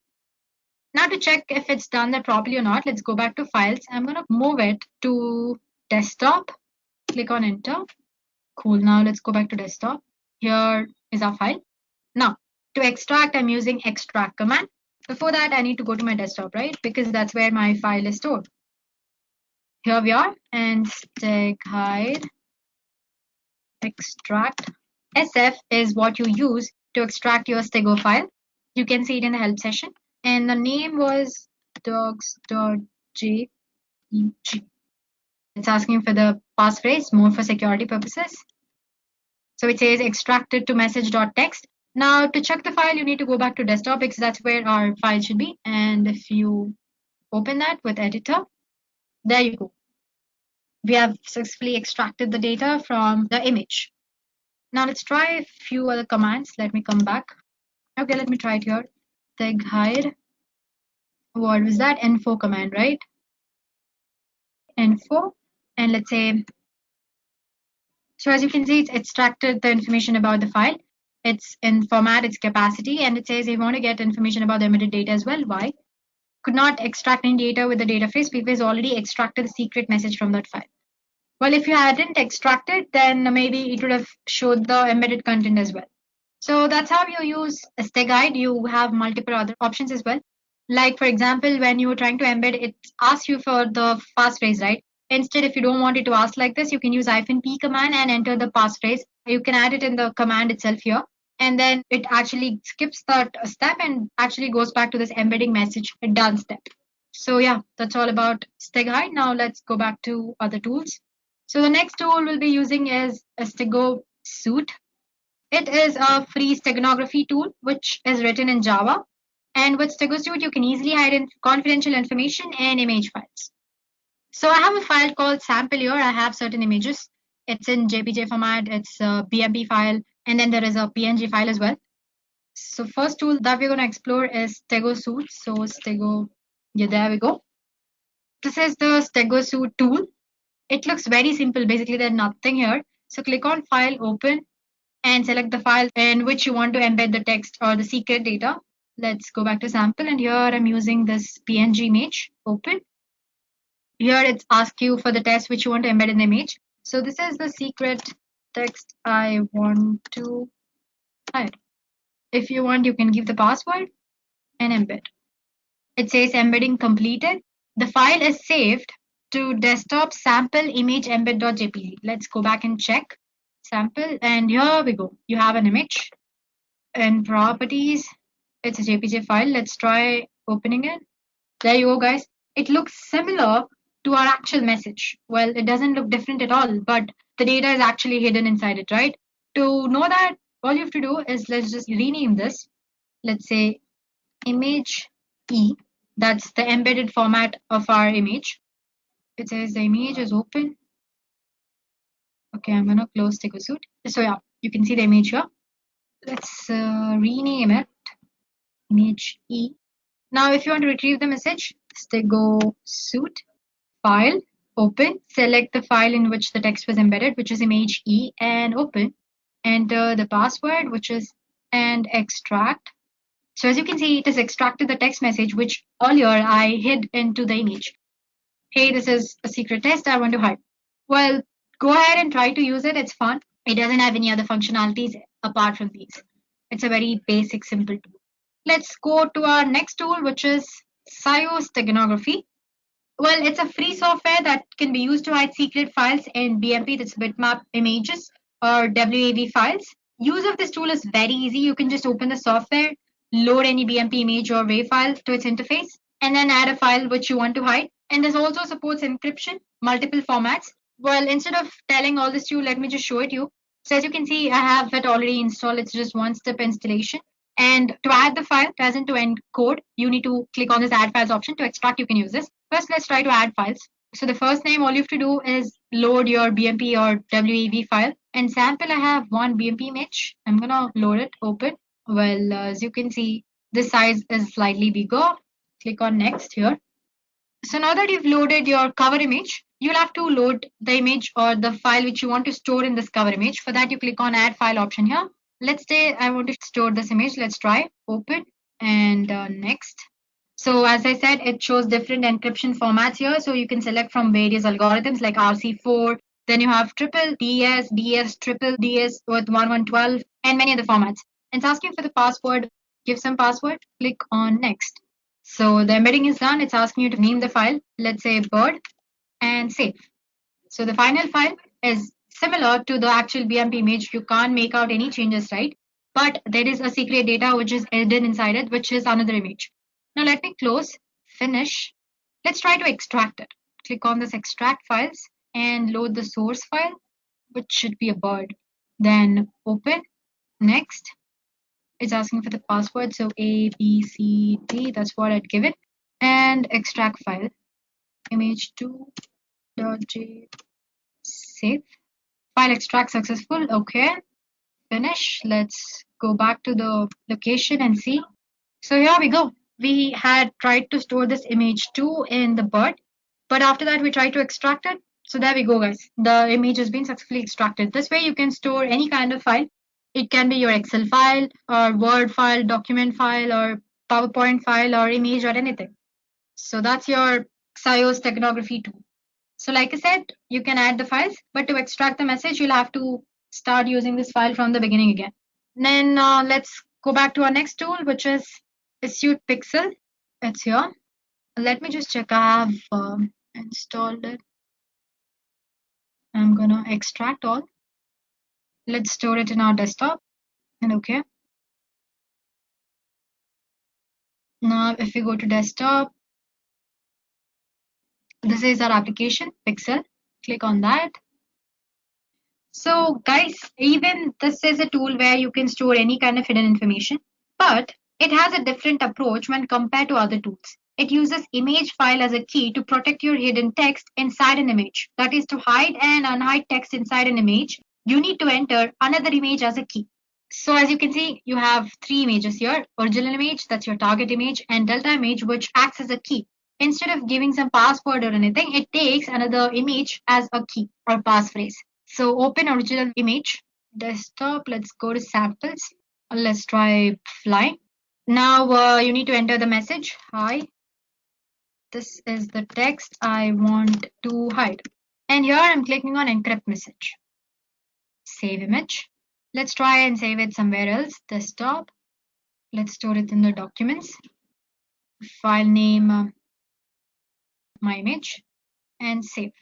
Now to check if it's done that properly or not, let's go back to files. I'm going to move it to desktop. Click on enter. Cool. Now let's go back to desktop. Here is our file. Now to extract, I'm using extract command. Before that, I need to go to my desktop, right? Because that's where my file is stored. Here we are, and Steg Hide extract. SF is what you use to extract your stego file. You can see it in the help session. And the name was docs.jpg. It's asking for the passphrase, more for security purposes. So it says extracted to message.txt. Now to check the file, you need to go back to desktop because that's where our file should be. And if you open that with editor, there you go. We have successfully extracted the data from the image. Now let's try a few other commands. Let me come back. Okay, let me try it here. Tag hide. What was that? Info command, right? Info. And let's say, so as you can see, it's extracted the information about the file. It's in format, its capacity, and it says you want to get information about the emitted data as well. Why? Could not extract any data with the data phrase because already extracted the secret message from that file. Well, if you hadn't extracted, then maybe it would have showed the embedded content as well. So that's how you use a steg guide. You have multiple other options as well. Like for example, when you're trying to embed, it asks you for the passphrase, right? Instead, if you don't want it to ask like this, you can use -p command and enter the passphrase. You can add it in the command itself here. And then it actually skips that step and actually goes back to this embedding message done step. So yeah, that's all about steg hide. Now let's go back to other tools. So the next tool we'll be using is a Stego Suite. It is a free steganography tool which is written in Java. And with Stego Suite, you can easily hide in confidential information and image files. So I have a file called sample here. I have certain images. It's in JPG format. It's a BMP file. And then there is a PNG file as well. So first tool that we're going to explore is Stego Suite. So Stego, yeah, there we go. This is the Stego Suite tool. It looks very simple. Basically, there's nothing here. So click on File, Open, and select the file in which you want to embed the text or the secret data. Let's go back to sample, and here I'm using this PNG image. Open. Here it's ask you for the text which you want to embed in the image. So this is the secret text I want to hide. If you want, you can give the password and embed. It says embedding completed. The file is saved to desktop sample image embed.jpg. Let's go back and check sample, and here we go. You have an image and properties. It's a JPG file. Let's try opening it. There you go, guys. It looks similar to our actual message. Well, it doesn't look different at all, but the data is actually hidden inside it, right? To know that, all you have to do is let's just rename this. Let's say image E. That's the embedded format of our image. It says the image is open. Okay, I'm gonna close Stego Suite. So yeah, you can see the image here. Let's rename it image E. Now, if you want to retrieve the message, Stego Suite, file, open, select the file in which the text was embedded, which is image E, and open. Enter the password, which is and extract. So as you can see, it has extracted the text message, which earlier I hid into the image. Hey, this is a secret test I want to hide. Well, go ahead and try to use it. It's fun. It doesn't have any other functionalities apart from these. It's a very basic, simple tool. Let's go to our next tool, which is Solids-Steganography. Well, it's a free software that can be used to hide secret files in BMP, that's bitmap images, or WAV files. Use of this tool is very easy. You can just open the software, load any BMP image or WAV file to its interface, and then add a file which you want to hide. And this also supports encryption, multiple formats. Well, instead of telling all this to you, let me just show it to you. So as you can see, I have it already installed. It's just one-step installation. And to add the file, as in to encode, you need to click on this add files option. To extract, you can use this. First, let's try to add files. So the first name, all you have to do is load your BMP or WAV file. And sample, I have one BMP image. I'm gonna load it, open. Well, as you can see, this size is slightly bigger. Click on next here. So now that you've loaded your cover image, you'll have to load the image or the file which you want to store in this cover image. For that, you click on add file option here. Let's say I want to store this image. Let's try open and next. So as I said, it shows different encryption formats here. So you can select from various algorithms like RC4. Then you have triple DS, DS, triple DS with 1112 and many other formats. And it's asking for the password. Give some password. Click on next. So the embedding is done. It's asking you to name the file. Let's say bird and save. So the final file is similar to the actual BMP image. You can't make out any changes, right? But there is a secret data which is hidden inside it, which is another image. Now let me close, finish. Let's try to extract it. Click on this extract files and load the source file, which should be a bird. Then open, next. It's asking for the password, so A, B, C, D, that's what I'd give it. And extract file, image2.j, save. File extract successful, okay. Finish. Let's go back to the location and see. So here we go. We had tried to store this image2 in the bird, but after that we tried to extract it. So there we go, guys. The image has been successfully extracted. This way you can store any kind of file. It can be your Excel file or Word file, document file or PowerPoint file or image or anything. So that's your Xios steganography tool. So like I said, you can add the files, but to extract the message, you'll have to start using this file from the beginning again. Then let's go back to our next tool, which is Issued Pixel. It's here. Let me just check. I have installed it. I'm gonna extract all. Let's store it in our desktop. And okay. Now, if we go to desktop, this is our application, Pixel. Click on that. So guys, even this is a tool where you can store any kind of hidden information, but it has a different approach when compared to other tools. It uses image file as a key to protect your hidden text inside an image. That is, to hide and unhide text inside an image, you need to enter another image as a key. So as you can see, you have three images here: original image, that's your target image, and delta image, which acts as a key. Instead of giving some password or anything, it takes another image as a key or passphrase. So open original image, desktop, let's go to samples. Let's try fly. Now you need to enter the message, hi. This is the text I want to hide. And here I'm clicking on encrypt message. Save image. Let's try and save it somewhere else, desktop. Let's store it in the documents. File name, my image, and save.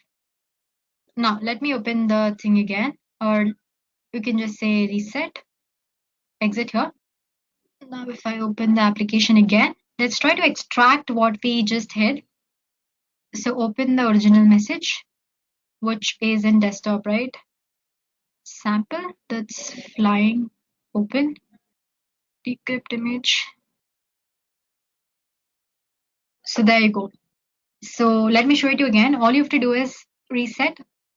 Now let me open the thing again, or you can just say reset, exit here. Now if I open the application again, let's try to extract what we just hid. So open the original message, which is in desktop, right? Sample, that's flying, open, decrypt image. So there you go. So let me show it to you again. All you have to do is reset,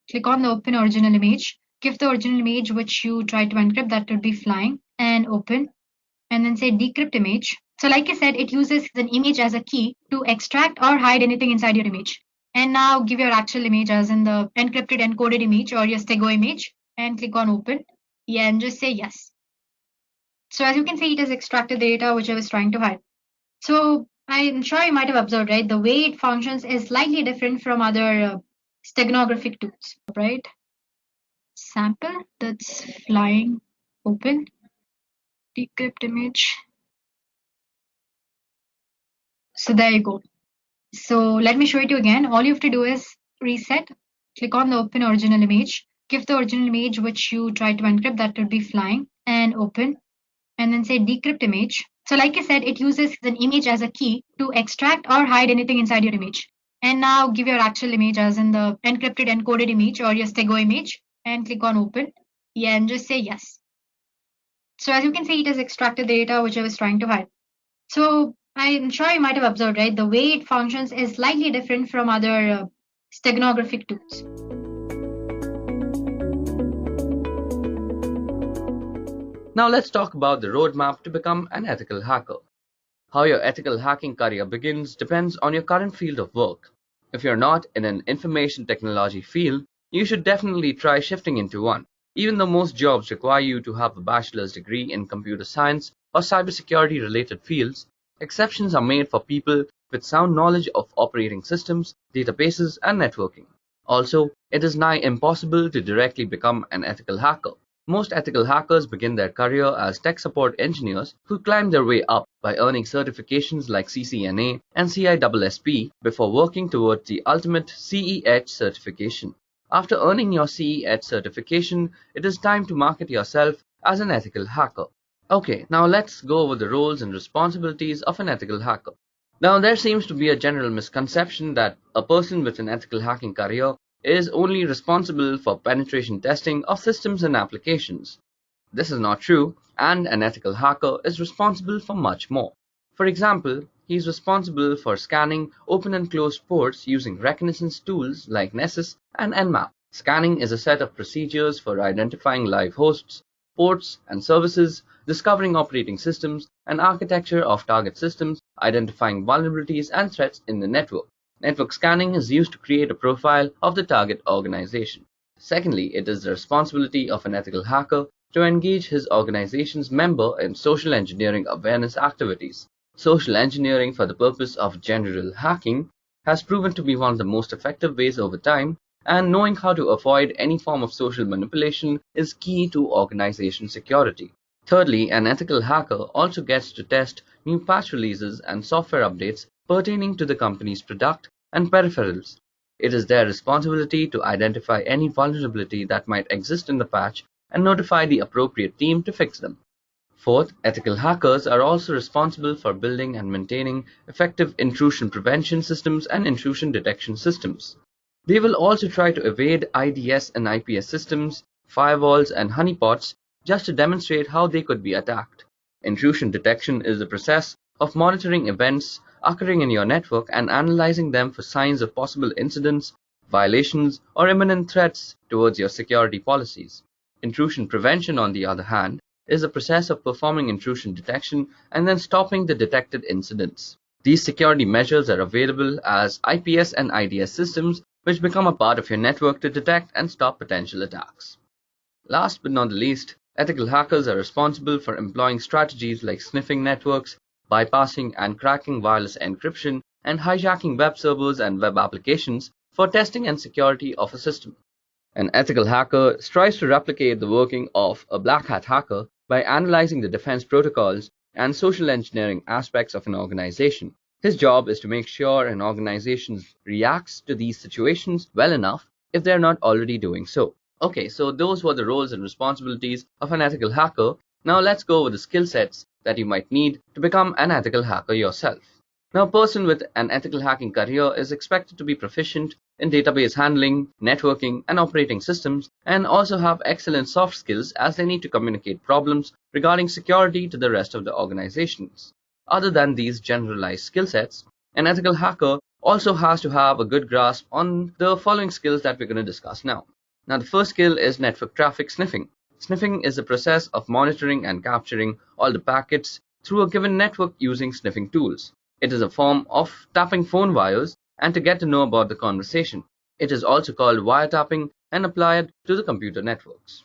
click on the open original image, give the original image which you try to encrypt, that would be flying, and open, and then say decrypt image. So like I said, it uses an image as a key to extract or hide anything inside your image. And now give your actual image as in the encrypted encoded image or your stego image, and click on open. Yeah, and just say yes. So as you can see, it has extracted the data which I was trying to hide. So I'm sure you might have observed, right? The way it functions is slightly different from other steganographic tools, right? Sample, that's flying, open, decrypt image. So there you go. So let me show it to you again. All you have to do is reset, click on the open original image, give the original image which you try to encrypt, that would be flying, and open, and then say decrypt image. So like I said, it uses an image as a key to extract or hide anything inside your image. And now give your actual image as in the encrypted encoded image or your stego image, and click on open. Yeah, and just say yes. So as you can see, it has extracted the data which I was trying to hide. So I'm sure you might have observed, right? The way it functions is slightly different from other steganographic tools. Now let's talk about the roadmap to become an ethical hacker. How your ethical hacking career begins depends on your current field of work. If you're not in an information technology field, you should definitely try shifting into one. Even though most jobs require you to have a bachelor's degree in computer science or cybersecurity related fields, exceptions are made for people with sound knowledge of operating systems, databases, and networking. Also, it is nigh impossible to directly become an ethical hacker. Most ethical hackers begin their career as tech support engineers who climb their way up by earning certifications like CCNA and CISSP before working towards the ultimate CEH certification. After earning your CE certification, it is time to market yourself as an ethical hacker. Okay, now let's go over the roles and responsibilities of an ethical hacker. Now, there seems to be a general misconception that a person with an ethical hacking career is only responsible for penetration testing of systems and applications. This is not true, and an ethical hacker is responsible for much more. For example, he is responsible for scanning open and closed ports using reconnaissance tools like Nessus and Nmap. Scanning is a set of procedures for identifying live hosts, ports and services, discovering operating systems and architecture of target systems, identifying vulnerabilities and threats in the network. Network scanning is used to create a profile of the target organization. Secondly, it is the responsibility of an ethical hacker to engage his organization's member in social engineering awareness activities. Social engineering for the purpose of general hacking has proven to be one of the most effective ways over time, and knowing how to avoid any form of social manipulation is key to organization security. Thirdly, an ethical hacker also gets to test new patch releases and software updates pertaining to the company's product and peripherals. It is their responsibility to identify any vulnerability that might exist in the patch and notify the appropriate team to fix them. Fourth, ethical hackers are also responsible for building and maintaining effective intrusion prevention systems and intrusion detection systems. They will also try to evade IDS and IPS systems, firewalls, and honeypots just to demonstrate how they could be attacked. Intrusion detection is the process of monitoring events occurring in your network and analyzing them for signs of possible incidents, violations, or imminent threats towards your security policies. Intrusion prevention, on the other hand, is the process of performing intrusion detection and then stopping the detected incidents. These security measures are available as IPS and IDS systems, which become a part of your network to detect and stop potential attacks. Last but not the least, ethical hackers are responsible for employing strategies like sniffing networks, bypassing and cracking wireless encryption, and hijacking web servers and web applications for testing and security of a system. An ethical hacker strives to replicate the working of a black hat hacker by analyzing the defense protocols and social engineering aspects of an organization. His job is to make sure an organization reacts to these situations well enough if they're not already doing so. Okay, so those were the roles and responsibilities of an ethical hacker. Now let's go over the skill sets that you might need to become an ethical hacker yourself. Now, a person with an ethical hacking career is expected to be proficient in database handling, networking, and operating systems, and also have excellent soft skills as they need to communicate problems regarding security to the rest of the organizations. Other than these generalized skill sets, an ethical hacker also has to have a good grasp on the following skills that we're going to discuss now. Now, the first skill is network traffic sniffing. Sniffing is the process of monitoring and capturing all the packets through a given network using sniffing tools. It is a form of tapping phone wires and to get to know about the conversation. It is also called wiretapping and applied to the computer networks.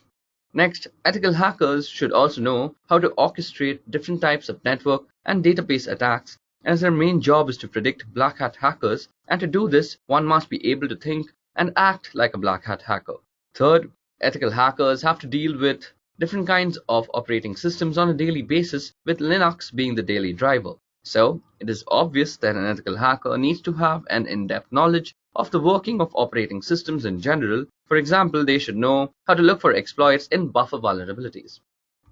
Next, ethical hackers should also know how to orchestrate different types of network and database attacks, as their main job is to predict black hat hackers, and to do this, one must be able to think and act like a black hat hacker. Third, ethical hackers have to deal with different kinds of operating systems on a daily basis, with Linux being the daily driver. So, it is obvious that an ethical hacker needs to have an in-depth knowledge of the working of operating systems in general. For example, they should know how to look for exploits in buffer vulnerabilities.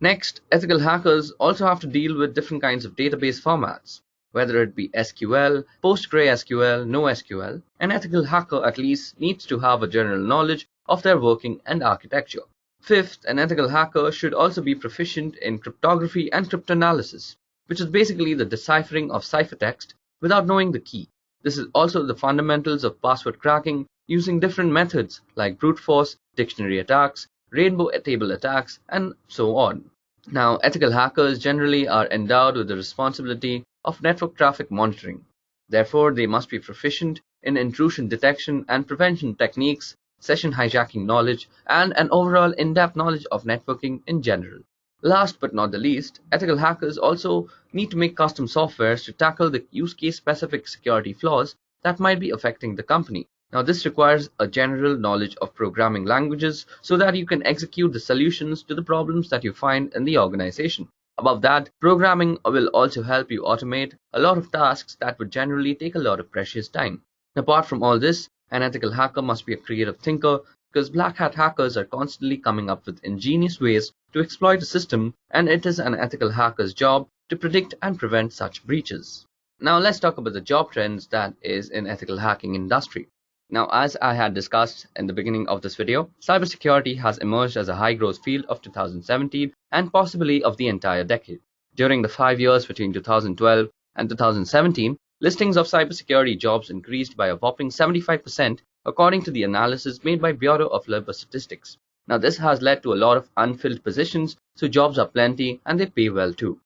Next, ethical hackers also have to deal with different kinds of database formats, whether it be SQL, PostgreSQL, NoSQL. An ethical hacker at least needs to have a general knowledge of their working and architecture. Fifth, an ethical hacker should also be proficient in cryptography and cryptanalysis, which is basically the deciphering of ciphertext without knowing the key. This is also the fundamentals of password cracking using different methods like brute force, dictionary attacks, rainbow table attacks, and so on. Now, ethical hackers generally are endowed with the responsibility of network traffic monitoring. Therefore, they must be proficient in intrusion detection and prevention techniques, session hijacking knowledge, and an overall in-depth knowledge of networking in general. Last but not the least, ethical hackers also need to make custom softwares to tackle the use case specific security flaws that might be affecting the company. Now, this requires a general knowledge of programming languages so that you can execute the solutions to the problems that you find in the organization. Above that, programming will also help you automate a lot of tasks that would generally take a lot of precious time. Apart from all this, an ethical hacker must be a creative thinker because black hat hackers are constantly coming up with ingenious ways to exploit the system, and it is an ethical hacker's job to predict and prevent such breaches. Now let's talk about the job trends that is in ethical hacking industry. Now, as I had discussed in the beginning of this video, cybersecurity has emerged as a high growth field of 2017 and possibly of the entire decade. During the 5 years between 2012 and 2017, listings of cybersecurity jobs increased by a whopping 75% according to the analysis made by Bureau of Labor Statistics. Now, this has led to a lot of unfilled positions, so jobs are plenty and they pay well too.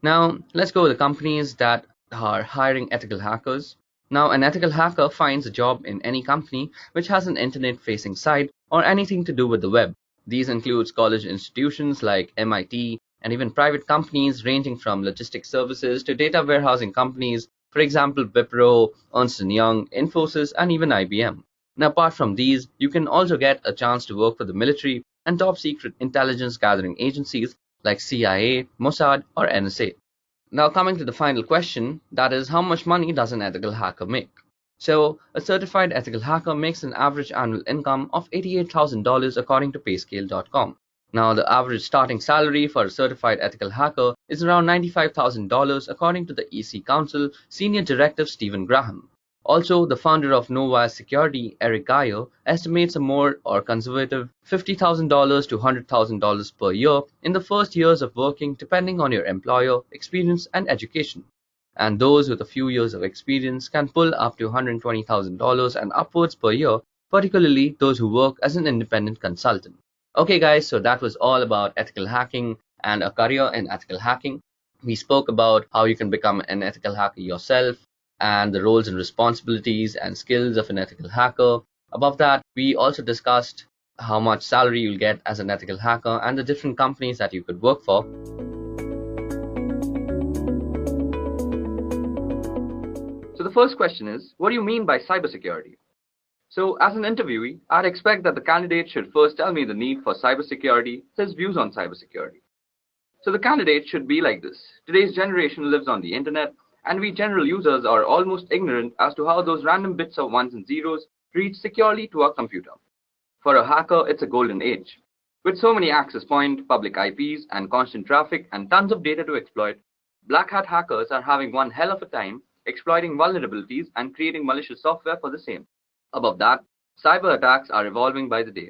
Now, let's go with the companies that are hiring ethical hackers. Now, an ethical hacker finds a job in any company which has an internet-facing site or anything to do with the web. These include college institutions like MIT, and even private companies ranging from logistics services to data warehousing companies, for example Wipro, Ernst & Young, Infosys, and even IBM. Now, apart from these, you can also get a chance to work for the military and top secret intelligence gathering agencies like CIA, Mossad, or NSA. Now, coming to the final question, that is, how much money does an ethical hacker make? So, a certified ethical hacker makes an average annual income of $88,000 according to payscale.com. Now, the average starting salary for a certified ethical hacker is around $95,000 according to the EC Council Senior Director Stephen Graham. Also, the founder of Novaya Security, Edureka, estimates a more or conservative $50,000 to $100,000 per year in the first years of working, depending on your employer, experience, and education. And those with a few years of experience can pull up to $120,000 and upwards per year, particularly those who work as an independent consultant. Okay guys, so that was all about ethical hacking and a career in ethical hacking. We spoke about how you can become an ethical hacker yourself and the roles and responsibilities and skills of an ethical hacker. Above that, we also discussed how much salary you'll get as an ethical hacker and the different companies that you could work for. So the first question is, what do you mean by cybersecurity? So as an interviewee, I'd expect that the candidate should first tell me the need for cybersecurity, his views on cybersecurity. So the candidate should be like this. Today's generation lives on the internet, and we general users are almost ignorant as to how those random bits of ones and zeros reach securely to our computer. For a hacker, it's a golden age. With so many access points, public IPs, and constant traffic, and tons of data to exploit, black hat hackers are having one hell of a time exploiting vulnerabilities and creating malicious software for the same. Above that, cyber attacks are evolving by the day.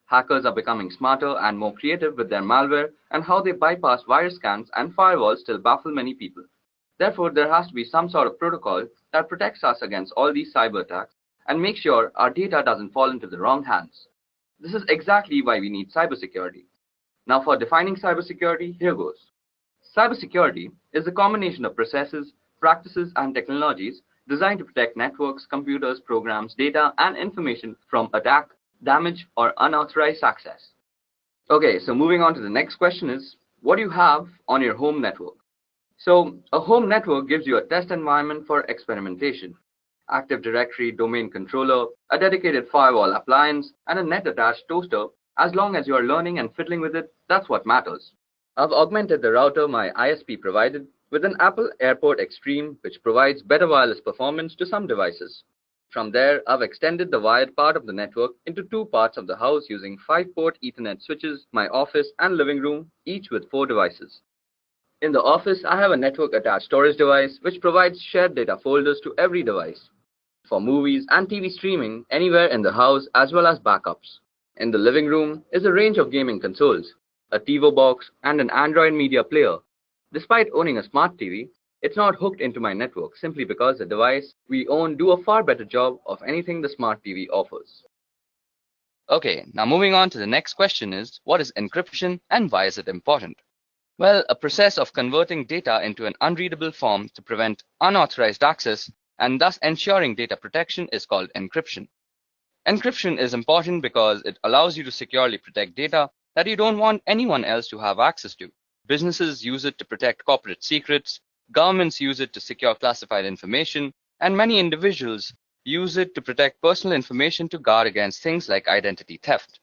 Hackers are becoming smarter and more creative with their malware, and how they bypass virus scans and firewalls still baffle many people. Therefore, there has to be some sort of protocol that protects us against all these cyber attacks and makes sure our data doesn't fall into the wrong hands. This is exactly why we need cybersecurity. Now, for defining cybersecurity, here goes. Cybersecurity is a combination of processes, practices, and technologies designed to protect networks, computers, programs, data, and information from attack, damage, or unauthorized access. Okay, so moving on to the next question is, what do you have on your home network? So, a home network gives you a test environment for experimentation. Active Directory, domain controller, a dedicated firewall appliance, and a net-attached toaster. As long as you are learning and fiddling with it, that's what matters. I've augmented the router my ISP provided with an Apple AirPort Extreme, which provides better wireless performance to some devices. From there, I've extended the wired part of the network into two parts of the house using 5-port Ethernet switches, my office and living room, each with 4 devices. In the office, I have a network-attached storage device, which provides shared data folders to every device for movies and TV streaming anywhere in the house, as well as backups. In the living room is a range of gaming consoles, a TiVo box, and an Android media player. Despite owning a smart TV, it's not hooked into my network simply because the device we own do a far better job of anything the smart TV offers. Okay, now moving on to the next question is, what is encryption and why is it important? Well, a process of converting data into an unreadable form to prevent unauthorized access and thus ensuring data protection is called encryption. Encryption is important because it allows you to securely protect data that you don't want anyone else to have access to. Businesses use it to protect corporate secrets, governments use it to secure classified information, and many individuals use it to protect personal information to guard against things like identity theft.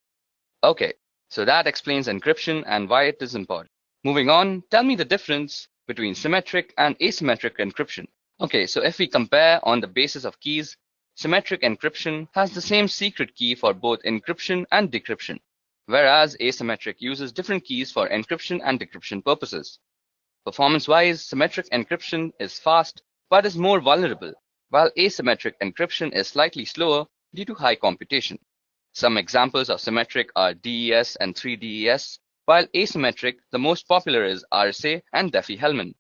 Okay, so that explains encryption and why it is important. Moving on, tell me the difference between symmetric and asymmetric encryption. Okay, so if we compare on the basis of keys, Symmetric encryption has the same secret key for both encryption and decryption, whereas asymmetric uses different keys for encryption and decryption purposes. Performance-wise, symmetric encryption is fast but is more vulnerable, while asymmetric encryption is slightly slower due to high computation. Some examples of symmetric are DES and 3DES, while asymmetric, the most popular is RSA and Diffie-Hellman.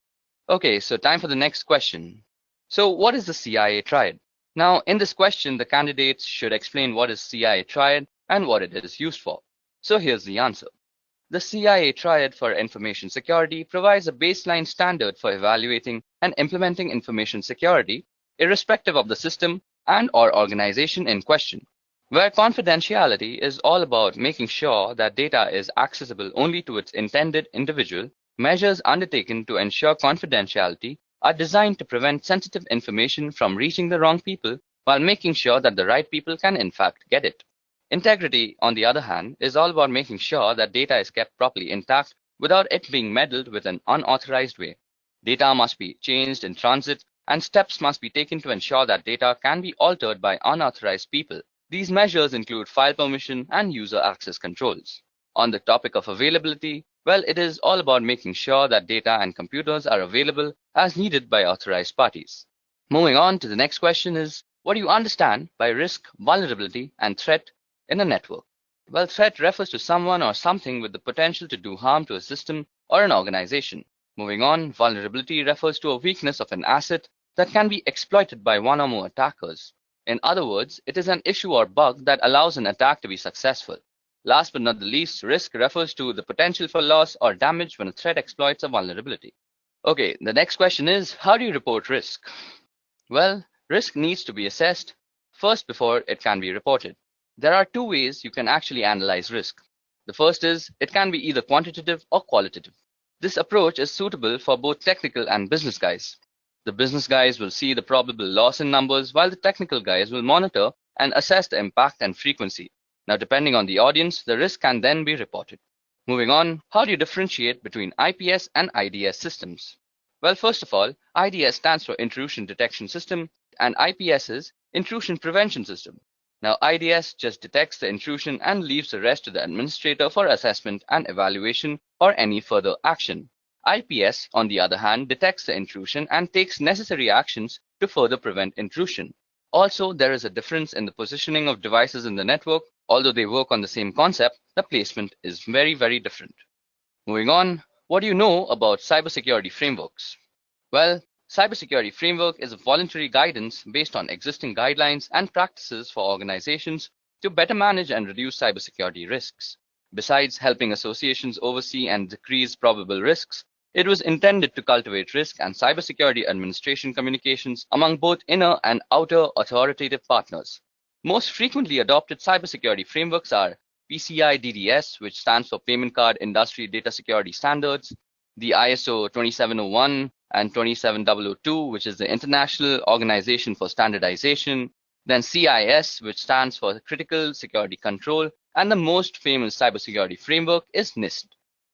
Okay, so time for the next question. So what is the CIA triad? Now, in this question, the candidates should explain what is CIA triad and what it is used for. So here's the answer. The CIA triad for information security provides a baseline standard for evaluating and implementing information security, irrespective of the system and/or organization in question, where confidentiality is all about making sure that data is accessible only to its intended individual. Measures undertaken to ensure confidentiality are designed to prevent sensitive information from reaching the wrong people while making sure that the right people can in fact get it. Integrity, on the other hand, is all about making sure that data is kept properly intact without it being meddled with in an unauthorized way. Data must be changed in transit, and steps must be taken to ensure that data can be altered by unauthorized people. These measures include file permission and user access controls. On the topic of availability, well, it is all about making sure that data and computers are available as needed by authorized parties. Moving on to the next question is, what do you understand by risk, vulnerability, and threat in a network? Well, threat refers to someone or something with the potential to do harm to a system or an organization. Moving on, vulnerability refers to a weakness of an asset that can be exploited by one or more attackers. In other words, it is an issue or bug that allows an attack to be successful. Last but not the least, risk refers to the potential for loss or damage when a threat exploits a vulnerability. Okay, the next question is, how do you report risk? Well, risk needs to be assessed first before it can be reported. There are two ways you can actually analyze risk. The first is, it can be either quantitative or qualitative. This approach is suitable for both technical and business guys. The business guys will see the probable loss in numbers, while the technical guys will monitor and assess the impact and frequency. Now, depending on the audience, the risk can then be reported. Moving on, how do you differentiate between IPS and IDS systems? Well, first of all, IDS stands for Intrusion Detection System, and IPS is Intrusion Prevention System. Now, IDS just detects the intrusion and leaves the rest to the administrator for assessment and evaluation or any further action. IPS, on the other hand, detects the intrusion and takes necessary actions to further prevent intrusion. Also, there is a difference in the positioning of devices in the network. Although they work on the same concept, the placement is very, very different. Moving on, what do you know about cybersecurity frameworks? Well, cybersecurity framework is a voluntary guidance based on existing guidelines and practices for organizations to better manage and reduce cybersecurity risks. Besides helping associations oversee and decrease probable risks, it was intended to cultivate risk and cybersecurity administration communications among both inner and outer authoritative partners. Most frequently adopted cybersecurity frameworks are PCI DDS, which stands for Payment Card Industry Data Security Standards, the ISO 27001 and 27002, which is the International Organization for Standardization, then CIS, which stands for Critical Security Control, and the most famous cybersecurity framework is NIST.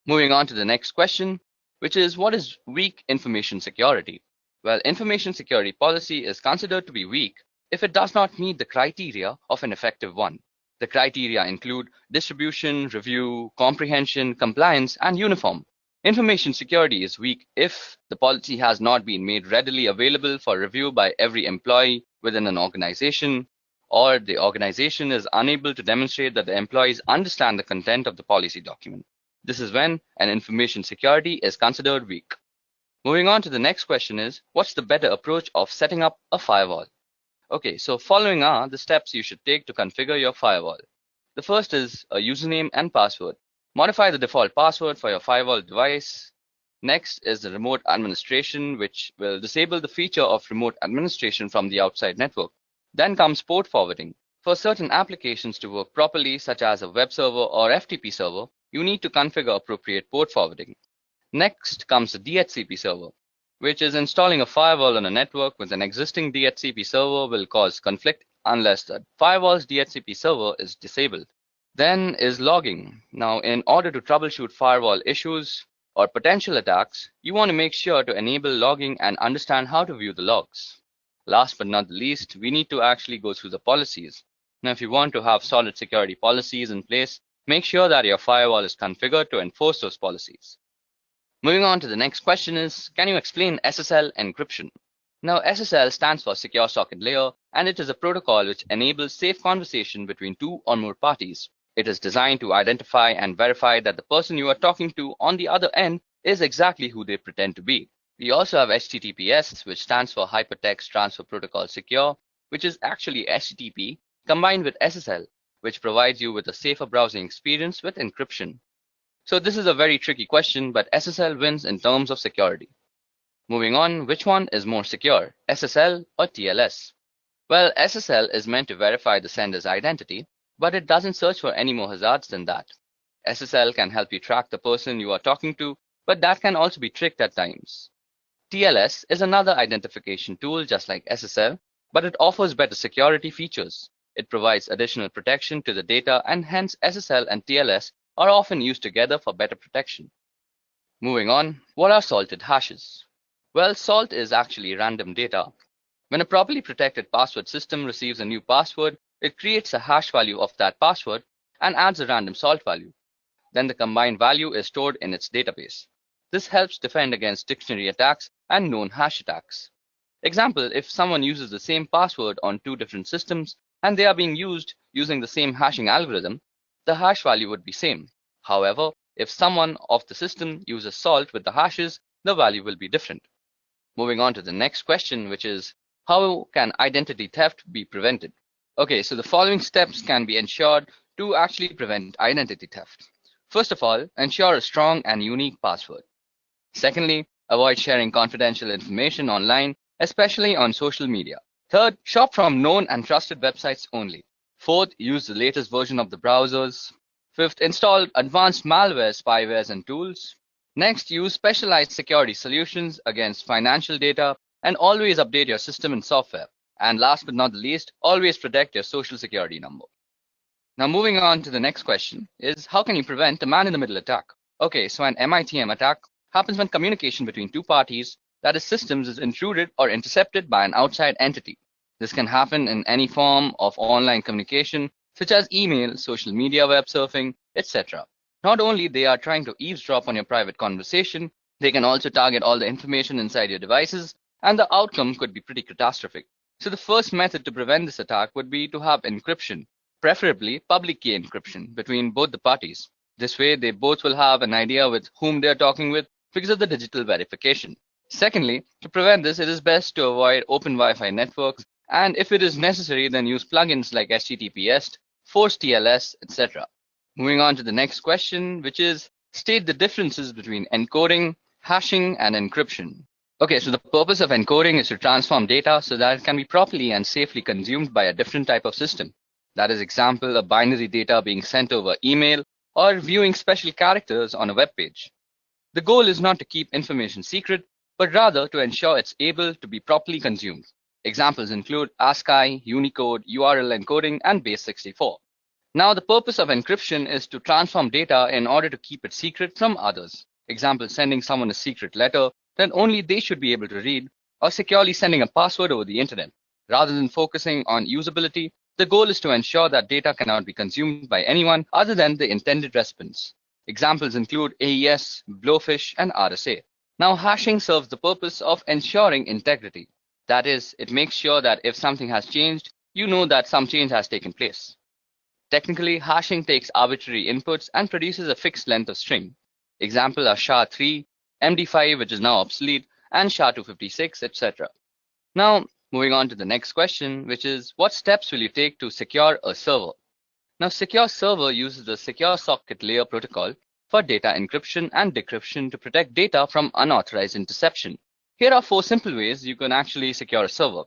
Moving on to the next question, which is, what is weak information security? Well, information security policy is considered to be weak if it does not meet the criteria of an effective one. The criteria include distribution, review, comprehension, compliance, and uniform. Information security is weak if the policy has not been made readily available for review by every employee within an organization, or the organization is unable to demonstrate that the employees understand the content of the policy document. This is when an information security is considered weak. Moving on to the next question is, what's the better approach of setting up a firewall? Okay, so following are the steps you should take to configure your firewall. The first is a username and password. Modify the default password for your firewall device. Next is the remote administration, which will disable the feature of remote administration from the outside network. Then comes port forwarding. For certain applications to work properly, such as a web server or FTP server, you need to configure appropriate port forwarding. Next comes the DHCP server, which is installing a firewall on a network with an existing DHCP server will cause conflict unless the firewall's DHCP server is disabled. Then is logging. Now, in order to troubleshoot firewall issues or potential attacks, you want to make sure to enable logging and understand how to view the logs. last but not the least, we need to actually go through the policies. Now, if you want to have solid security policies in place, make sure that your firewall is configured to enforce those policies. Moving on to the next question is, can you explain SSL encryption? Now, SSL stands for Secure Socket Layer, and it is a protocol which enables safe conversation between two or more parties. It is designed to identify and verify that the person you are talking to on the other end is exactly who they pretend to be. We also have HTTPS, which stands for Hypertext Transfer Protocol Secure, which is actually HTTP combined with SSL, which provides you with a safer browsing experience with encryption. So this is a very tricky question, but SSL wins in terms of security. Moving on, which one is more secure, SSL or TLS? Well, SSL is meant to verify the sender's identity, but it doesn't search for any more hazards than that. SSL can help you track the person you are talking to, but that can also be tricked at times. TLS is another identification tool just like SSL, but it offers better security features. It provides additional protection to the data, and hence SSL and TLS are often used together for better protection. Moving on, what are salted hashes? Well, salt is actually random data. When a properly protected password system receives a new password, it creates a hash value of that password and adds a random salt value. Then the combined value is stored in its database. This helps defend against dictionary attacks and known hash attacks. Example, if someone uses the same password on two different systems and they are being used using the same hashing algorithm, the hash value would be same. However, if someone of the system uses salt with the hashes, the value will be different. Moving on to the next question, which is, how can identity theft be prevented? Okay, so the following steps can be ensured to actually prevent identity theft. First of all, ensure a strong and unique password. Secondly, avoid sharing confidential information online, especially on social media. Third, shop from known and trusted websites only. Fourth, use the latest version of the browsers. Fifth, install advanced malware, spywares, and tools. Next, use specialized security solutions against financial data, and always update your system and software. And last but not the least, always protect your social security number. Now moving on to the next question is, how can you prevent a man-in-the-middle attack? Okay, so an MITM attack happens when communication between two parties, that is systems, is intruded or intercepted by an outside entity. This can happen in any form of online communication, such as email, social media, web surfing, etc. Not only they are trying to eavesdrop on your private conversation, they can also target all the information inside your devices, and the outcome could be pretty catastrophic. So the first method to prevent this attack would be to have encryption, preferably public key encryption between both the parties. This way, they both will have an idea with whom they are talking with because of the digital verification. Secondly, to prevent this, it is best to avoid open Wi-Fi networks, and if it is necessary, then use plugins like HTTPS, force TLS, etc. Moving on to the next question, which is, state the differences between encoding, hashing, and encryption. Okay, so the purpose of encoding is to transform data so that it can be properly and safely consumed by a different type of system. That is, example, a binary data being sent over email or viewing special characters on a web page. The goal is not to keep information secret, but rather to ensure it's able to be properly consumed. Examples include ASCII, Unicode, URL encoding, and base64. Now, the purpose of encryption is to transform data in order to keep it secret from others. Example, sending someone a secret letter that only they should be able to read, or securely sending a password over the internet. Rather than focusing on usability, the goal is to ensure that data cannot be consumed by anyone other than the intended recipients. Examples include AES, Blowfish, and RSA. Now, hashing serves the purpose of ensuring integrity. That is, it makes sure that if something has changed, you know that some change has taken place. Technically, hashing takes arbitrary inputs and produces a fixed length of string. Example are SHA-3, MD5, which is now obsolete, and SHA-256, etc. Now, moving on to the next question, which is, what steps will you take to secure a server? Now, Secure Server uses the Secure Socket Layer protocol for data encryption and decryption to protect data from unauthorized interception. Here are 4 simple ways you can actually secure a server.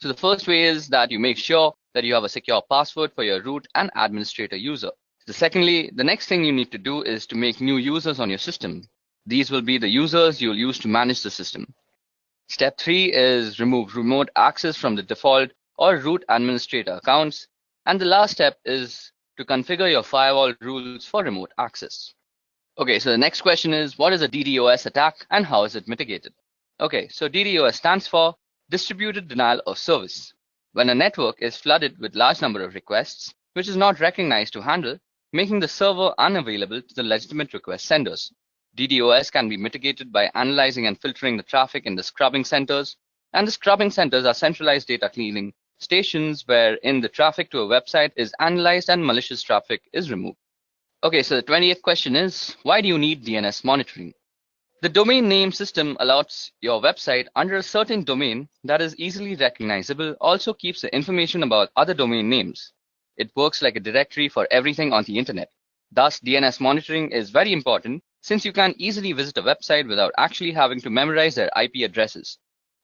So the first way is that you make sure that you have a secure password for your root and administrator user. Secondly, the next thing you need to do is to make new users on your system. These will be the users you'll use to manage the system. Step 3 is remove remote access from the default or root administrator accounts. And the last step is to configure your firewall rules for remote access. Okay, so the next question is, what is a DDoS attack and how is it mitigated? Okay, so DDoS stands for Distributed denial of service. When a network is flooded with large number of requests, which is not recognized to handle, making the server unavailable to the legitimate request senders. DDoS can be mitigated by analyzing and filtering the traffic in the scrubbing centers, and the scrubbing centers are centralized data cleaning stations wherein the traffic to a website is analyzed and malicious traffic is removed. Okay, so the 20th question is, why do you need DNS monitoring? The domain name system allows your website under a certain domain that is easily recognizable, also keeps the information about other domain names. It works like a directory for everything on the internet. Thus, DNS monitoring is very important since you can easily visit a website without actually having to memorize their IP addresses.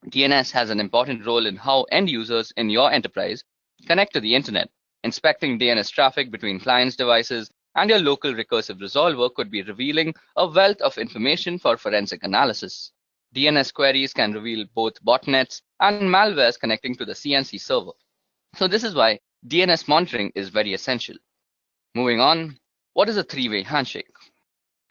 DNS has an important role in how end users in your enterprise connect to the internet. Inspecting DNS traffic between clients' devices and your local recursive resolver could be revealing a wealth of information for forensic analysis. DNS queries can reveal both botnets and malwares connecting to the CNC server. So this is why DNS monitoring is very essential. Moving on, what is a three-way handshake?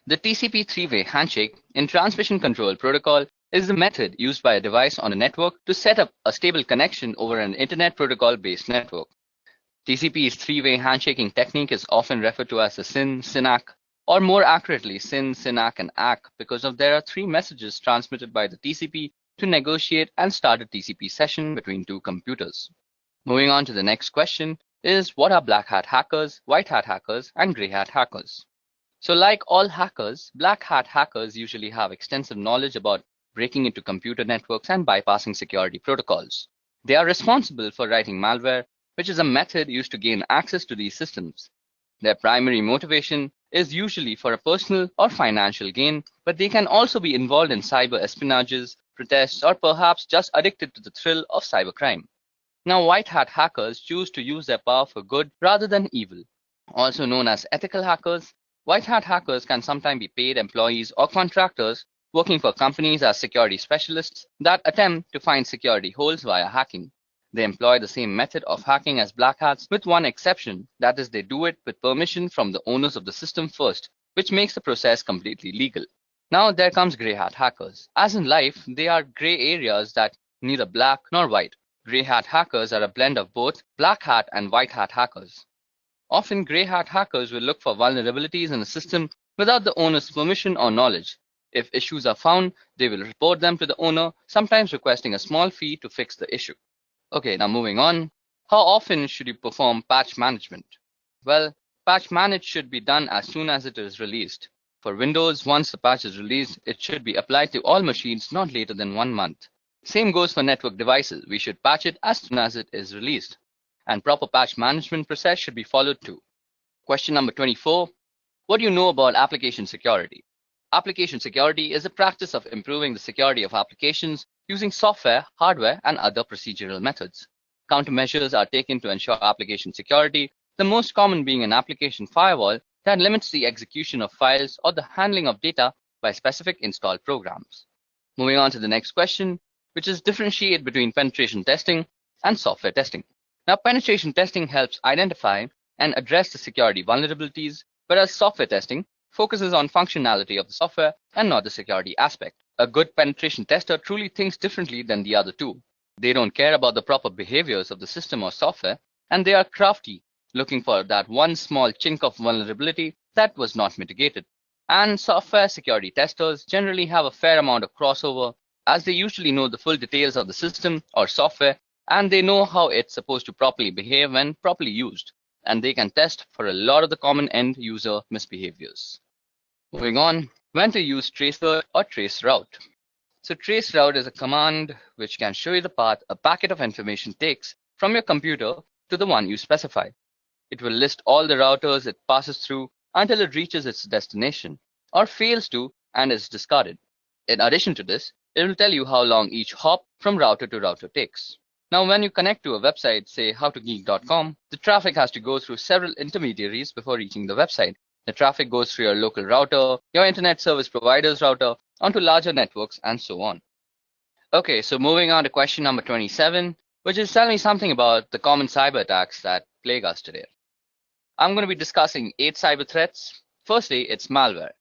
The TCP three-way handshake in transmission control protocol is the method used by a device on a network to set up a stable connection over an internet protocol-based network. TCP's three-way handshaking technique is often referred to as the SYN, SYNAC, or more accurately SYN, SYNAC, and ACK because there are three messages transmitted by the TCP to negotiate and start a TCP session between two computers. Moving on to the next question is, what are black hat hackers, white hat hackers, and gray hat hackers? So like all hackers, black hat hackers usually have extensive knowledge about breaking into computer networks and bypassing security protocols. They are responsible for writing malware, which is a method used to gain access to these systems. Their primary motivation is usually for a personal or financial gain, but they can also be involved in cyber espionages, protests, or perhaps just addicted to the thrill of cybercrime. Now, white hat hackers choose to use their power for good rather than evil. Also known as ethical hackers, white hat hackers can sometimes be paid employees or contractors working for companies as security specialists that attempt to find security holes via hacking. They employ the same method of hacking as black hats with one exception, that is they do it with permission from the owners of the system first, which makes the process completely legal. Now there comes grey hat hackers. As in life, they are grey areas that neither black nor white. Grey hat hackers are a blend of both black hat and white hat hackers. Often grey hat hackers will look for vulnerabilities in a system without the owner's permission or knowledge. If issues are found, they will report them to the owner, sometimes requesting a small fee to fix the issue. Okay, now moving on. How often should you perform patch management? Well, patch manage should be done as soon as it is released. For Windows, once the patch is released, it should be applied to all machines not later than 1 month. Same goes for network devices. We should patch it as soon as it is released. And proper patch management process should be followed too. Question number 24. What do you know about application security? Application security is the practice of improving the security of applications using software, hardware, and other procedural methods. Countermeasures are taken to ensure application security, the most common being an application firewall that limits the execution of files or the handling of data by specific installed programs. Moving on to the next question, which is differentiate between penetration testing and software testing. Now, penetration testing helps identify and address the security vulnerabilities, whereas software testing focuses on functionality of the software and not the security aspect. A good penetration tester truly thinks differently than the other two. They don't care about the proper behaviors of the system or software, and they are crafty, looking for that one small chink of vulnerability that was not mitigated. And software security testers generally have a fair amount of crossover, as they usually know the full details of the system or software, and they know how it's supposed to properly behave when properly used. And they can test for a lot of the common end user misbehaviors. Moving on, when to use traceroute or traceroute. So traceroute is a command which can show you the path a packet of information takes from your computer to the one you specify. It will list all the routers it passes through until it reaches its destination, or fails to and is discarded. In addition to this, it will tell you how long each hop from router to router takes. Now, when you connect to a website, say howtogeek.com, the traffic has to go through several intermediaries before reaching the website. The traffic goes through your local router, your internet service provider's router, onto larger networks, and so on. Okay, so moving on to question number 27, which is tell me something about the common cyber attacks that plague us today. I'm going to be discussing 8 cyber threats. Firstly, it's malware.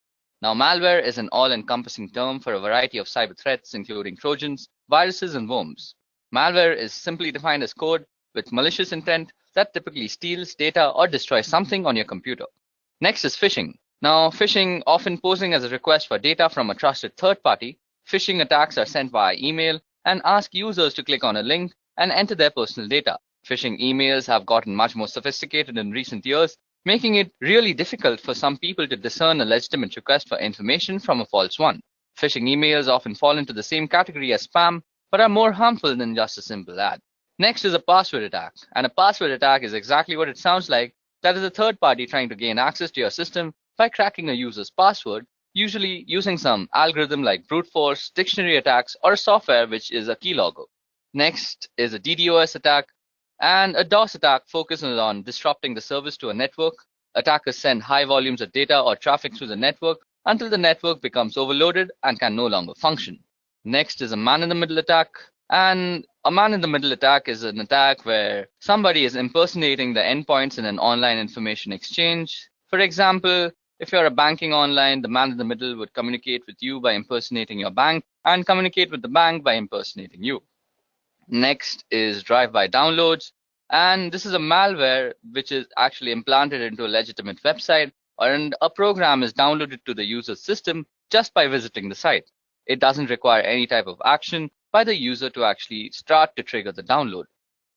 Now, malware is an all-encompassing term for a variety of cyber threats, including Trojans, viruses, and worms. Malware is simply defined as code with malicious intent that typically steals data or destroys something on your computer. Next is phishing. Now, phishing, often posing as a request for data from a trusted third party, phishing attacks are sent via email and ask users to click on a link and enter their personal data. Phishing emails have gotten much more sophisticated in recent years, making it really difficult for some people to discern a legitimate request for information from a false one. Phishing emails often fall into the same category as spam, but are more harmful than just a simple ad. Next is a password attack, and a password attack is exactly what it sounds like. That is a third party trying to gain access to your system by cracking a user's password, usually using some algorithm like brute force, dictionary attacks, or software which is a keylogger. Next is a DDoS attack, and a DOS attack focuses on disrupting the service to a network. Attackers send high volumes of data or traffic through the network until the network becomes overloaded and can no longer function. Next is a man-in-the-middle attack, and a man-in-the-middle attack is an attack where somebody is impersonating the endpoints in an online information exchange. For example, if you're a banking online, the man in the middle would communicate with you by impersonating your bank and communicate with the bank by impersonating you. Next is drive-by downloads, and this is a malware which is actually implanted into a legitimate website, and a program is downloaded to the user's system just by visiting the site. It doesn't require any type of action by the user to actually start to trigger the download.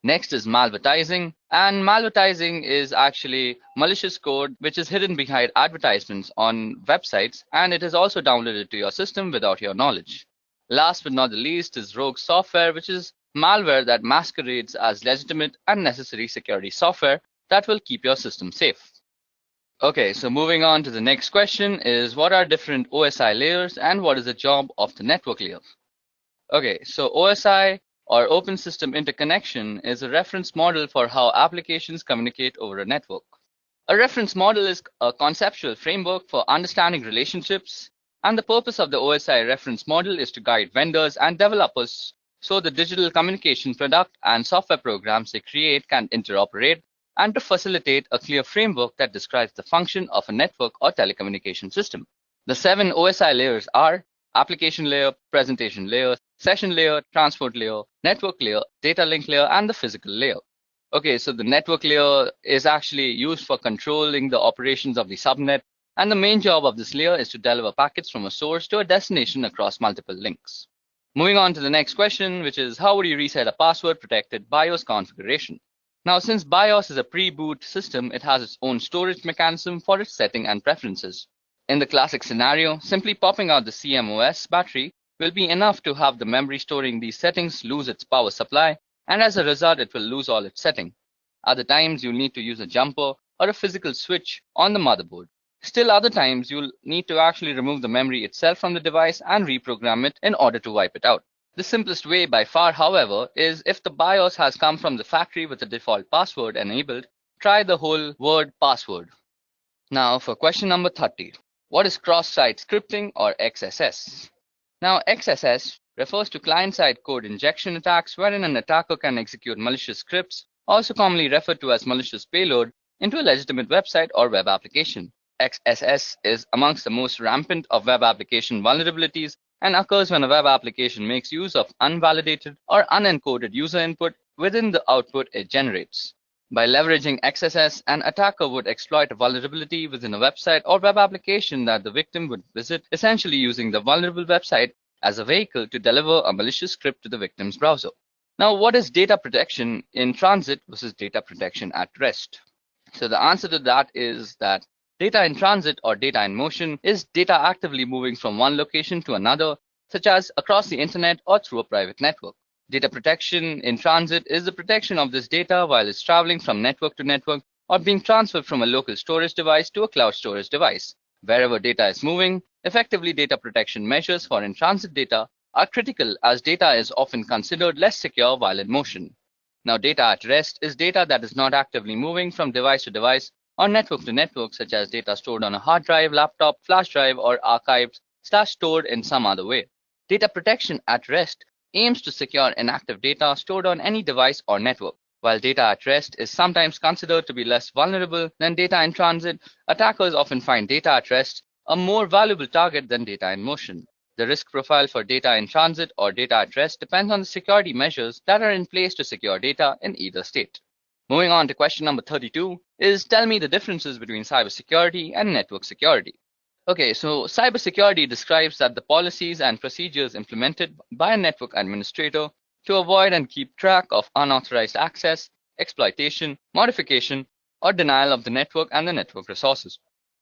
Next is malvertising, and malvertising is actually malicious code which is hidden behind advertisements on websites, and it is also downloaded to your system without your knowledge. Last but not the least is rogue software, which is malware that masquerades as legitimate and necessary security software that will keep your system safe. Okay, so moving on to the next question is, what are different OSI layers and what is the job of the network layer? Okay, so OSI, or Open System Interconnection, is a reference model for how applications communicate over a network. A reference model is a conceptual framework for understanding relationships, and the purpose of the OSI reference model is to guide vendors and developers so the digital communication product and software programs they create can interoperate, and to facilitate a clear framework that describes the function of a network or telecommunication system. The 7 OSI layers are application layer, presentation layer, session layer, transport layer, network layer, data link layer, and the physical layer. Okay, so the network layer is actually used for controlling the operations of the subnet, and the main job of this layer is to deliver packets from a source to a destination across multiple links. Moving on to the next question, which is, how would you reset a password-protected BIOS configuration? Now, since BIOS is a pre-boot system, it has its own storage mechanism for its setting and preferences. In the classic scenario, simply popping out the CMOS battery will be enough to have the memory storing these settings lose its power supply, and as a result, it will lose all its setting. Other times, you'll need to use a jumper or a physical switch on the motherboard. Still other times, you'll need to actually remove the memory itself from the device and reprogram it in order to wipe it out. The simplest way by far, however, is if the BIOS has come from the factory with the default password enabled, try the whole word password. Now for question number 30. What is cross-site scripting, or XSS? Now XSS refers to client-side code injection attacks wherein an attacker can execute malicious scripts, also commonly referred to as malicious payload, into a legitimate website or web application. XSS is amongst the most rampant of web application vulnerabilities and occurs when a web application makes use of unvalidated or unencoded user input within the output it generates. By leveraging XSS, an attacker would exploit a vulnerability within a website or web application that the victim would visit, essentially using the vulnerable website as a vehicle to deliver a malicious script to the victim's browser. Now, what is data protection in transit versus data protection at rest? So the answer to that is that data in transit, or data in motion, is data actively moving from one location to another, such as across the internet or through a private network. Data protection in transit is the protection of this data while it's traveling from network to network or being transferred from a local storage device to a cloud storage device. Wherever data is moving, effectively data protection measures for in-transit data are critical, as data is often considered less secure while in motion. Now, data at rest is data that is not actively moving from device to device or network to network, such as data stored on a hard drive, laptop, flash drive, or archived/stored in some other way. Data protection at rest aims to secure inactive data stored on any device or network. While data at rest is sometimes considered to be less vulnerable than data in transit, attackers often find data at rest a more valuable target than data in motion. The risk profile for data in transit or data at rest depends on the security measures that are in place to secure data in either state. Moving on to question number 32 is tell me the differences between cybersecurity and network security. Okay, so cybersecurity describes that the policies and procedures implemented by a network administrator to avoid and keep track of unauthorized access, exploitation, modification, or denial of the network and the network resources.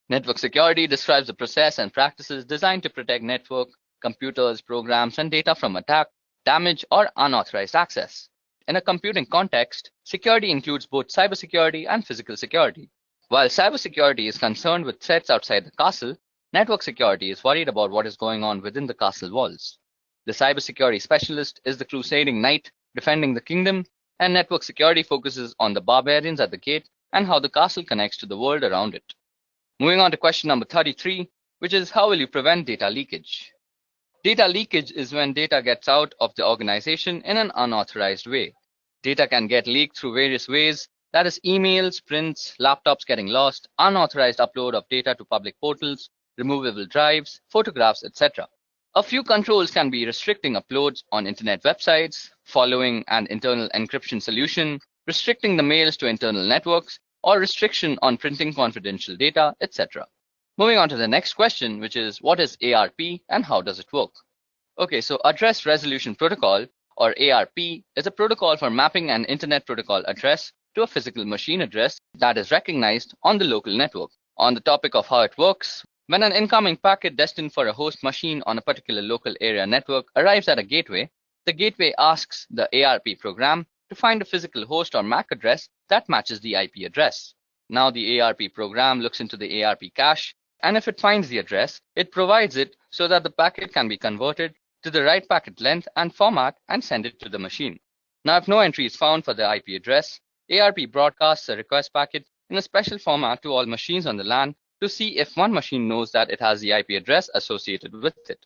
Network security describes the process and practices designed to protect network, computers, programs, and data from attack, damage, or unauthorized access. In a computing context, security includes both cybersecurity and physical security. While cybersecurity is concerned with threats outside the castle, network security is worried about what is going on within the castle walls. The cybersecurity specialist is the crusading knight defending the kingdom, and network security focuses on the barbarians at the gate and how the castle connects to the world around it. Moving on to question number 33, which is how will you prevent data leakage? Data leakage is when data gets out of the organization in an unauthorized way. Data can get leaked through various ways, that is emails, prints, laptops getting lost, unauthorized upload of data to public portals, removable drives, photographs, etc. A few controls can be restricting uploads on internet websites, following an internal encryption solution, restricting the mails to internal networks, or restriction on printing confidential data, etc. Moving on to the next question, which is what is ARP and how does it work? Okay, so Address Resolution Protocol, or ARP, is a protocol for mapping an internet protocol address to a physical machine address that is recognized on the local network. On the topic of how it works, when an incoming packet destined for a host machine on a particular local area network arrives at a gateway, the gateway asks the ARP program to find a physical host or MAC address that matches the IP address. Now the ARP program looks into the ARP cache, and if it finds the address, it provides it so that the packet can be converted to the right packet length and format and send it to the machine. Now if no entry is found for the IP address, ARP broadcasts a request packet in a special format to all machines on the LAN to see if one machine knows that it has the IP address associated with it.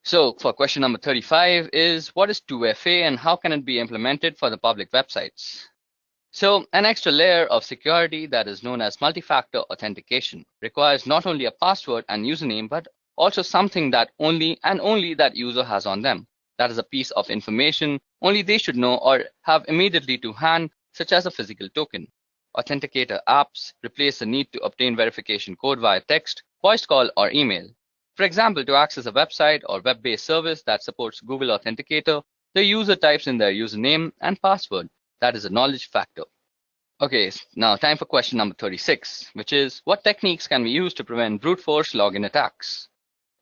So for question number 35 is what is 2FA and how can it be implemented for the public websites? So an extra layer of security that is known as multi-factor authentication requires not only a password and username but also something that only that user has on them. That is a piece of information only they should know or have immediately to hand, such as a physical token. Authenticator apps replace the need to obtain verification code via text, voice call, or email. For example, to access a website or web-based service that supports Google Authenticator, the user types in their username and password. That is a knowledge factor. Okay, now time for question number 36, which is what techniques can we use to prevent brute force login attacks?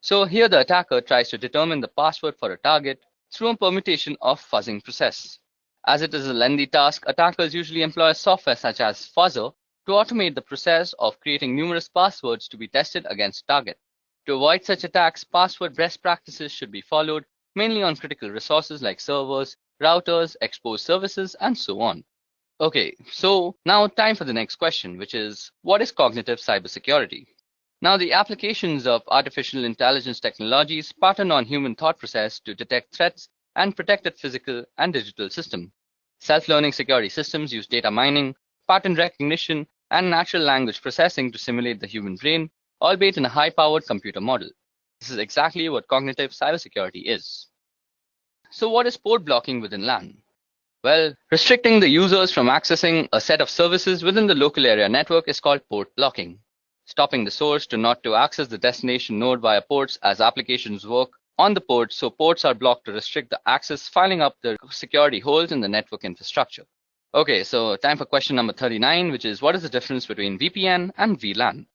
So here the attacker tries to determine the password for a target through a permutation of fuzzing process. As it is a lengthy task, attackers usually employ software such as Fuzzer to automate the process of creating numerous passwords to be tested against target. To avoid such attacks, password best practices should be followed, mainly on critical resources like servers, routers, exposed services, and so on. Okay, so now time for the next question, which is what is cognitive cybersecurity? Now, the applications of artificial intelligence technologies pattern on human thought process to detect threats and protected physical and digital system. Self-learning security systems use data mining, pattern recognition, and natural language processing to simulate the human brain, albeit in a high-powered computer model. This is exactly what cognitive cybersecurity is. So what is port blocking within LAN? Well, restricting the users from accessing a set of services within the local area network is called port blocking. Stopping the source not to access the destination node via ports as applications work on the port, so ports are blocked to restrict the access, filling up the security holes in the network infrastructure. Okay, so time for question number 39, which is what is the difference between VPN and VLAN?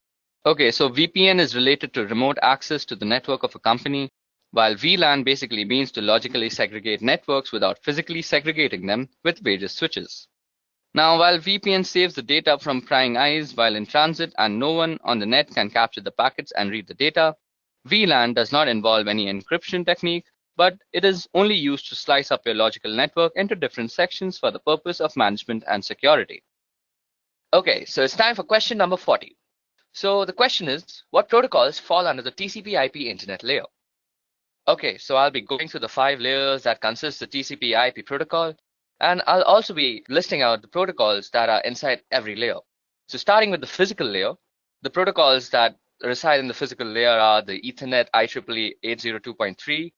Okay, so VPN is related to remote access to the network of a company, while VLAN basically means to logically segregate networks without physically segregating them with various switches. Now, while VPN saves the data from prying eyes while in transit and no one on the net can capture the packets and read the data, VLAN does not involve any encryption technique, but it is only used to slice up your logical network into different sections for the purpose of management and security. Okay, so it's time for question number 40. So the question is, what protocols fall under the TCP/IP internet layer? Okay, so I'll be going through the 5 layers that consist the TCP/IP protocol, and I'll also be listing out the protocols that are inside every layer. So starting with the physical layer, the protocols that reside in the physical layer are the Ethernet IEEE 802.3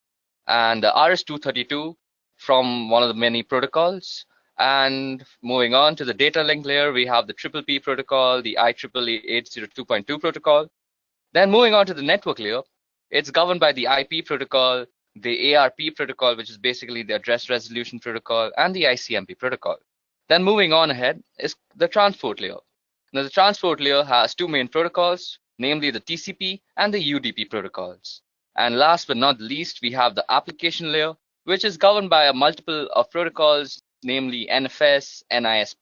and the RS-232 from one of the many protocols. And moving on to the data link layer, we have the PPP protocol, the IEEE 802.2 protocol. Then moving on to the network layer, it's governed by the IP protocol, the ARP protocol, which is basically the address resolution protocol, and the ICMP protocol. Then moving on ahead is the transport layer. Now the transport layer has two main protocols, namely the TCP and the UDP protocols. And last but not least, we have the application layer, which is governed by a multiple of protocols, namely NFS, NIS+,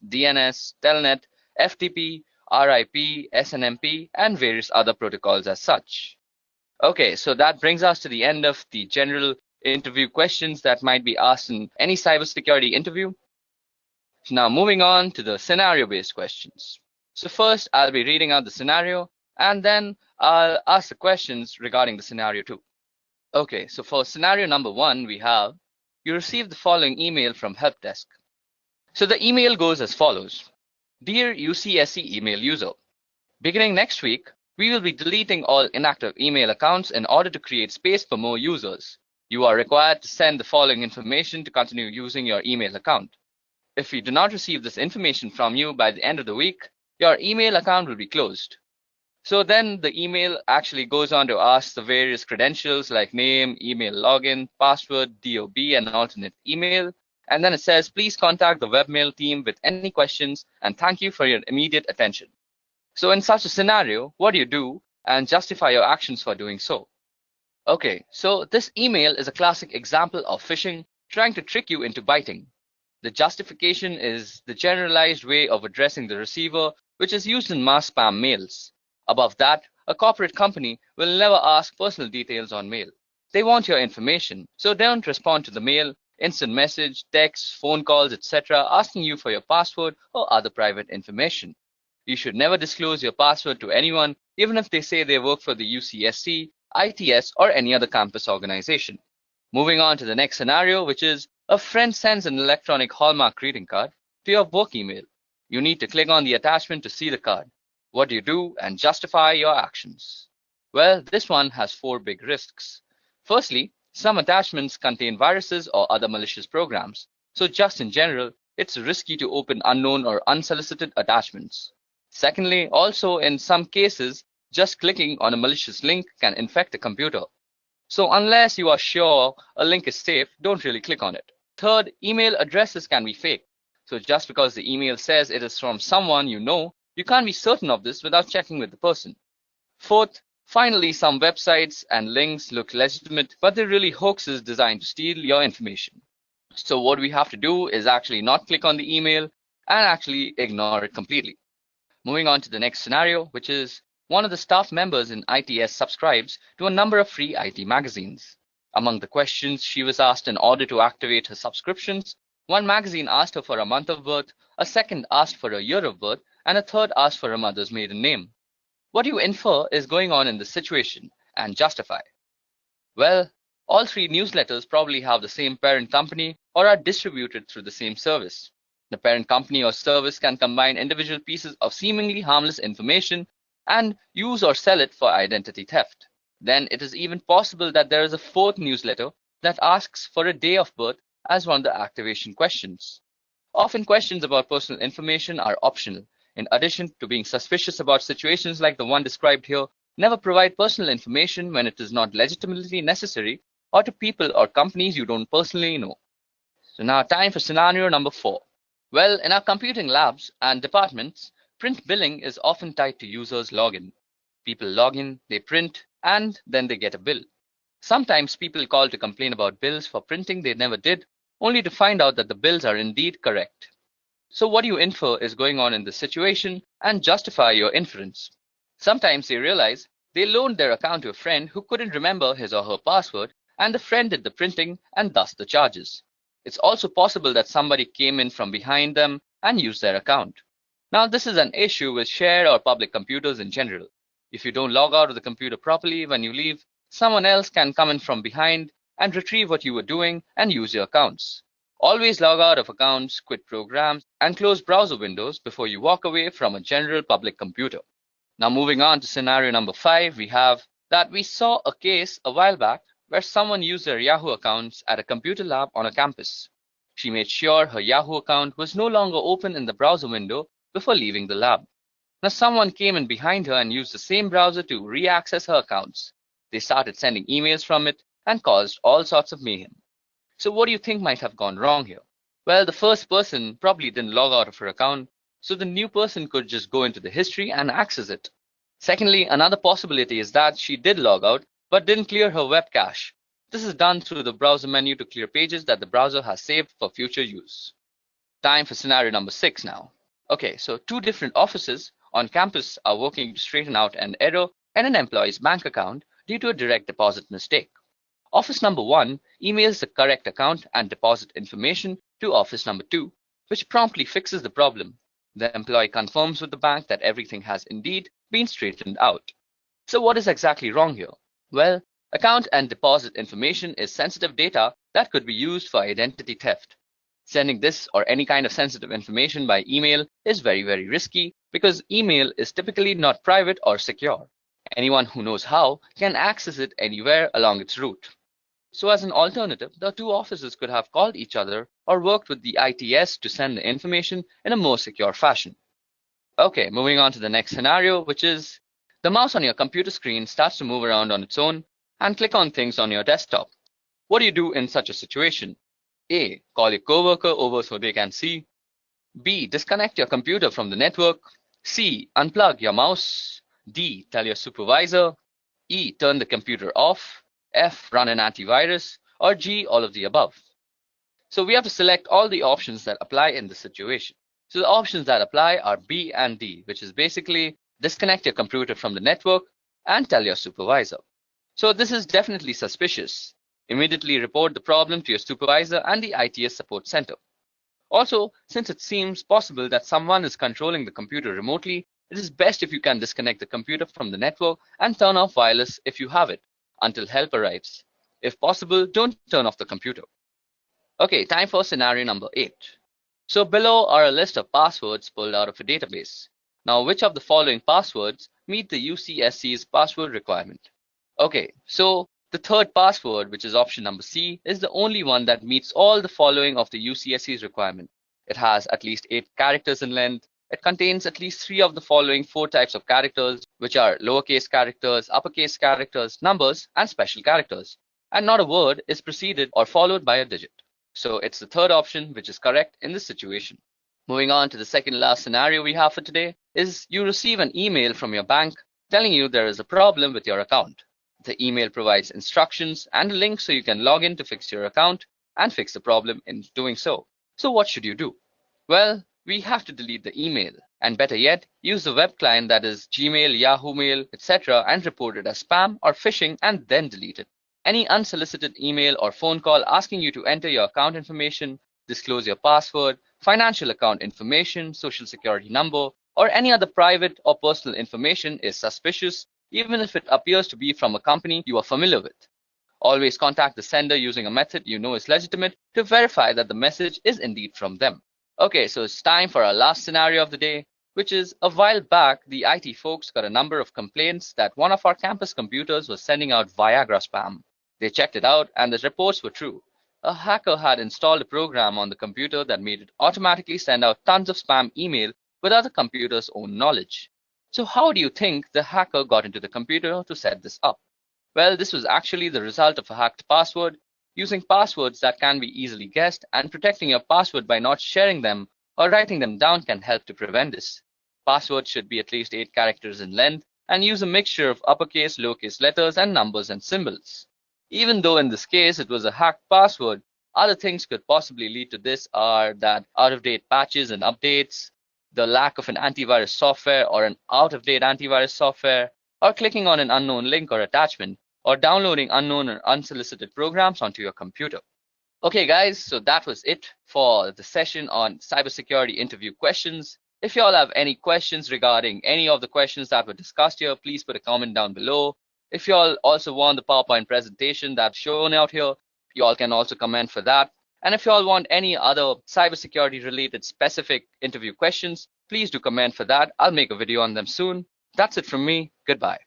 DNS, Telnet, FTP, RIP, SNMP, and various other protocols as such. Okay, so that brings us to the end of the general interview questions that might be asked in any cybersecurity interview. Now moving on to the scenario-based questions. So first, I'll be reading out the scenario, and then I'll ask the questions regarding the scenario too. Okay, so for scenario number 1, we have, you received the following email from help desk. So the email goes as follows. Dear UCSC email user, beginning next week, we will be deleting all inactive email accounts in order to create space for more users. You are required to send the following information to continue using your email account. If we do not receive this information from you by the end of the week, your email account will be closed. So then the email actually goes on to ask the various credentials like name, email login, password, DOB, and alternate email. And then it says, please contact the webmail team with any questions and thank you for your immediate attention. So in such a scenario, what do you do and justify your actions for doing so? Okay, so this email is a classic example of phishing trying to trick you into biting. The justification is the generalized way of addressing the receiver, which is used in mass spam mails. Above that, a corporate company will never ask personal details on mail. They want your information, so don't respond to the mail, instant message, text, phone calls, etc. asking you for your password or other private information. You should never disclose your password to anyone, even if they say they work for the UCSC, ITS, or any other campus organization. Moving on to the next scenario, which is a friend sends an electronic Hallmark greeting card to your work email. You need to click on the attachment to see the card. What do you do and justify your actions? Well, this one has 4 big risks. Firstly, some attachments contain viruses or other malicious programs. So just in general, it's risky to open unknown or unsolicited attachments. Secondly, also in some cases, just clicking on a malicious link can infect the computer. So unless you are sure a link is safe, don't really click on it. Third, email addresses can be fake. So just because the email says it is from someone you know, you can't be certain of this without checking with the person. Fourth, finally, some websites and links look legitimate, but they're really hoaxes designed to steal your information. So what we have to do is actually not click on the email and actually ignore it completely. Moving on to the next scenario, which is one of the staff members in ITS subscribes to a number of free IT magazines. Among the questions she was asked in order to activate her subscriptions, one magazine asked her for a month of birth, a second asked for a year of birth, and a third asked for her mother's maiden name. What do you infer is going on in this situation and justify? Well, all 3 newsletters probably have the same parent company or are distributed through the same service. The parent company or service can combine individual pieces of seemingly harmless information and use or sell it for identity theft. Then it is even possible that there is a 4th newsletter that asks for a day of birth as one of the activation questions. Often questions about personal information are optional. In addition to being suspicious about situations like the one described here, never provide personal information when it is not legitimately necessary or to people or companies you don't personally know. So now time for scenario number 4. Well, in our computing labs and departments, print billing is often tied to users' login. People log in, they print, and then they get a bill. Sometimes people call to complain about bills for printing they never did, only to find out that the bills are indeed correct. So what do you infer is going on in this situation and justify your inference? Sometimes they realize they loaned their account to a friend who couldn't remember his or her password, and the friend did the printing and thus the charges. It's also possible that somebody came in from behind them and used their account. Now, this is an issue with shared or public computers in general. If you don't log out of the computer properly when you leave, someone else can come in from behind and retrieve what you were doing and use your accounts. Always log out of accounts, quit programs, and close browser windows before you walk away from a general public computer. Now moving on to scenario number 5, we have that we saw a case a while back where someone used their Yahoo accounts at a computer lab on a campus. She made sure her Yahoo account was no longer open in the browser window before leaving the lab. Now someone came in behind her and used the same browser to re-access her accounts. They started sending emails from it and caused all sorts of mayhem. So what do you think might have gone wrong here? Well, the first person probably didn't log out of her account, so the new person could just go into the history and access it. Secondly, another possibility is that she did log out but didn't clear her web cache. This is done through the browser menu to clear pages that the browser has saved for future use. Time for scenario number 6 now. Okay, so 2 different offices on campus are working to straighten out an error in an employee's bank account due to a direct deposit mistake. Office number 1 emails the correct account and deposit information to office number 2, which promptly fixes the problem. The employee confirms with the bank that everything has indeed been straightened out. So what is exactly wrong here? Well, account and deposit information is sensitive data that could be used for identity theft. Sending this or any kind of sensitive information by email is very, very risky because email is typically not private or secure. Anyone who knows how can access it anywhere along its route. So as an alternative, the 2 offices could have called each other or worked with the ITS to send the information in a more secure fashion. Okay, moving on to the next scenario, which is the mouse on your computer screen starts to move around on its own and click on things on your desktop. What do you do in such a situation? A. Call your coworker over so they can see. B. Disconnect your computer from the network. C. Unplug your mouse. D. Tell your supervisor. E. Turn the computer off. F. Run an antivirus. Or G. All of the above. So we have to select all the options that apply in this situation. So the options that apply are B and D, which is basically disconnect your computer from the network and tell your supervisor. So this is definitely suspicious. Immediately report the problem to your supervisor and the ITS support center. Also, since it seems possible that someone is controlling the computer remotely, it is best if you can disconnect the computer from the network and turn off wireless if you have it until help arrives. If possible, don't turn off the computer. Okay, time for scenario number 8. So below are a list of passwords pulled out of a database. Now, which of the following passwords meet the UCSC's password requirement? Okay, so the third password, which is option number C, is the only one that meets all the following of the UCSC's requirement. It has at least 8 characters in length. It contains at least 3 of the following 4 types of characters, which are lowercase characters, uppercase characters, numbers, and special characters. And not a word is preceded or followed by a digit. So it's the third option which is correct in this situation. Moving on to the second last scenario we have for today is you receive an email from your bank telling you there is a problem with your account. The email provides instructions and a link so you can log in to fix your account and fix the problem in doing so. So what should you do? Well, we have to delete the email, and better yet, use the web client that is Gmail, Yahoo Mail, etc. and report it as spam or phishing and then delete it. Any unsolicited email or phone call asking you to enter your account information, disclose your password, financial account information, social security number, or any other private or personal information is suspicious, even if it appears to be from a company you are familiar with. Always contact the sender using a method you know is legitimate to verify that the message is indeed from them. Okay, so it's time for our last scenario of the day, which is a while back, the IT folks got a number of complaints that one of our campus computers was sending out Viagra spam. They checked it out and the reports were true. A hacker had installed a program on the computer that made it automatically send out tons of spam email without the computer's own knowledge. So how do you think the hacker got into the computer to set this up? Well, this was actually the result of a hacked password. Using passwords that can be easily guessed and protecting your password by not sharing them or writing them down can help to prevent this. Passwords should be at least 8 characters in length and use a mixture of uppercase, lowercase letters, and numbers and symbols. Even though in this case it was a hacked password, other things could possibly lead to this are that out-of-date patches and updates, the lack of an antivirus software or an out-of-date antivirus software, or clicking on an unknown link or attachment, or downloading unknown or unsolicited programs onto your computer. Okay guys, so that was it for the session on cybersecurity interview questions. If you all have any questions regarding any of the questions that were discussed here, please put a comment down below. If you all also want the PowerPoint presentation that's shown out here, you all can also comment for that. And if you all want any other cybersecurity related specific interview questions, please do comment for that. I'll make a video on them soon. That's it from me. Goodbye.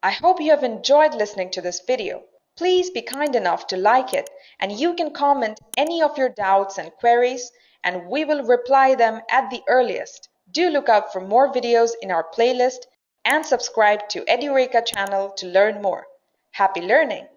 I hope you have enjoyed listening to this video. Please be kind enough to like it, and you can comment any of your doubts and queries, and we will reply them at the earliest. Do look out for more videos in our playlist and subscribe to Edureka channel to learn more. Happy learning!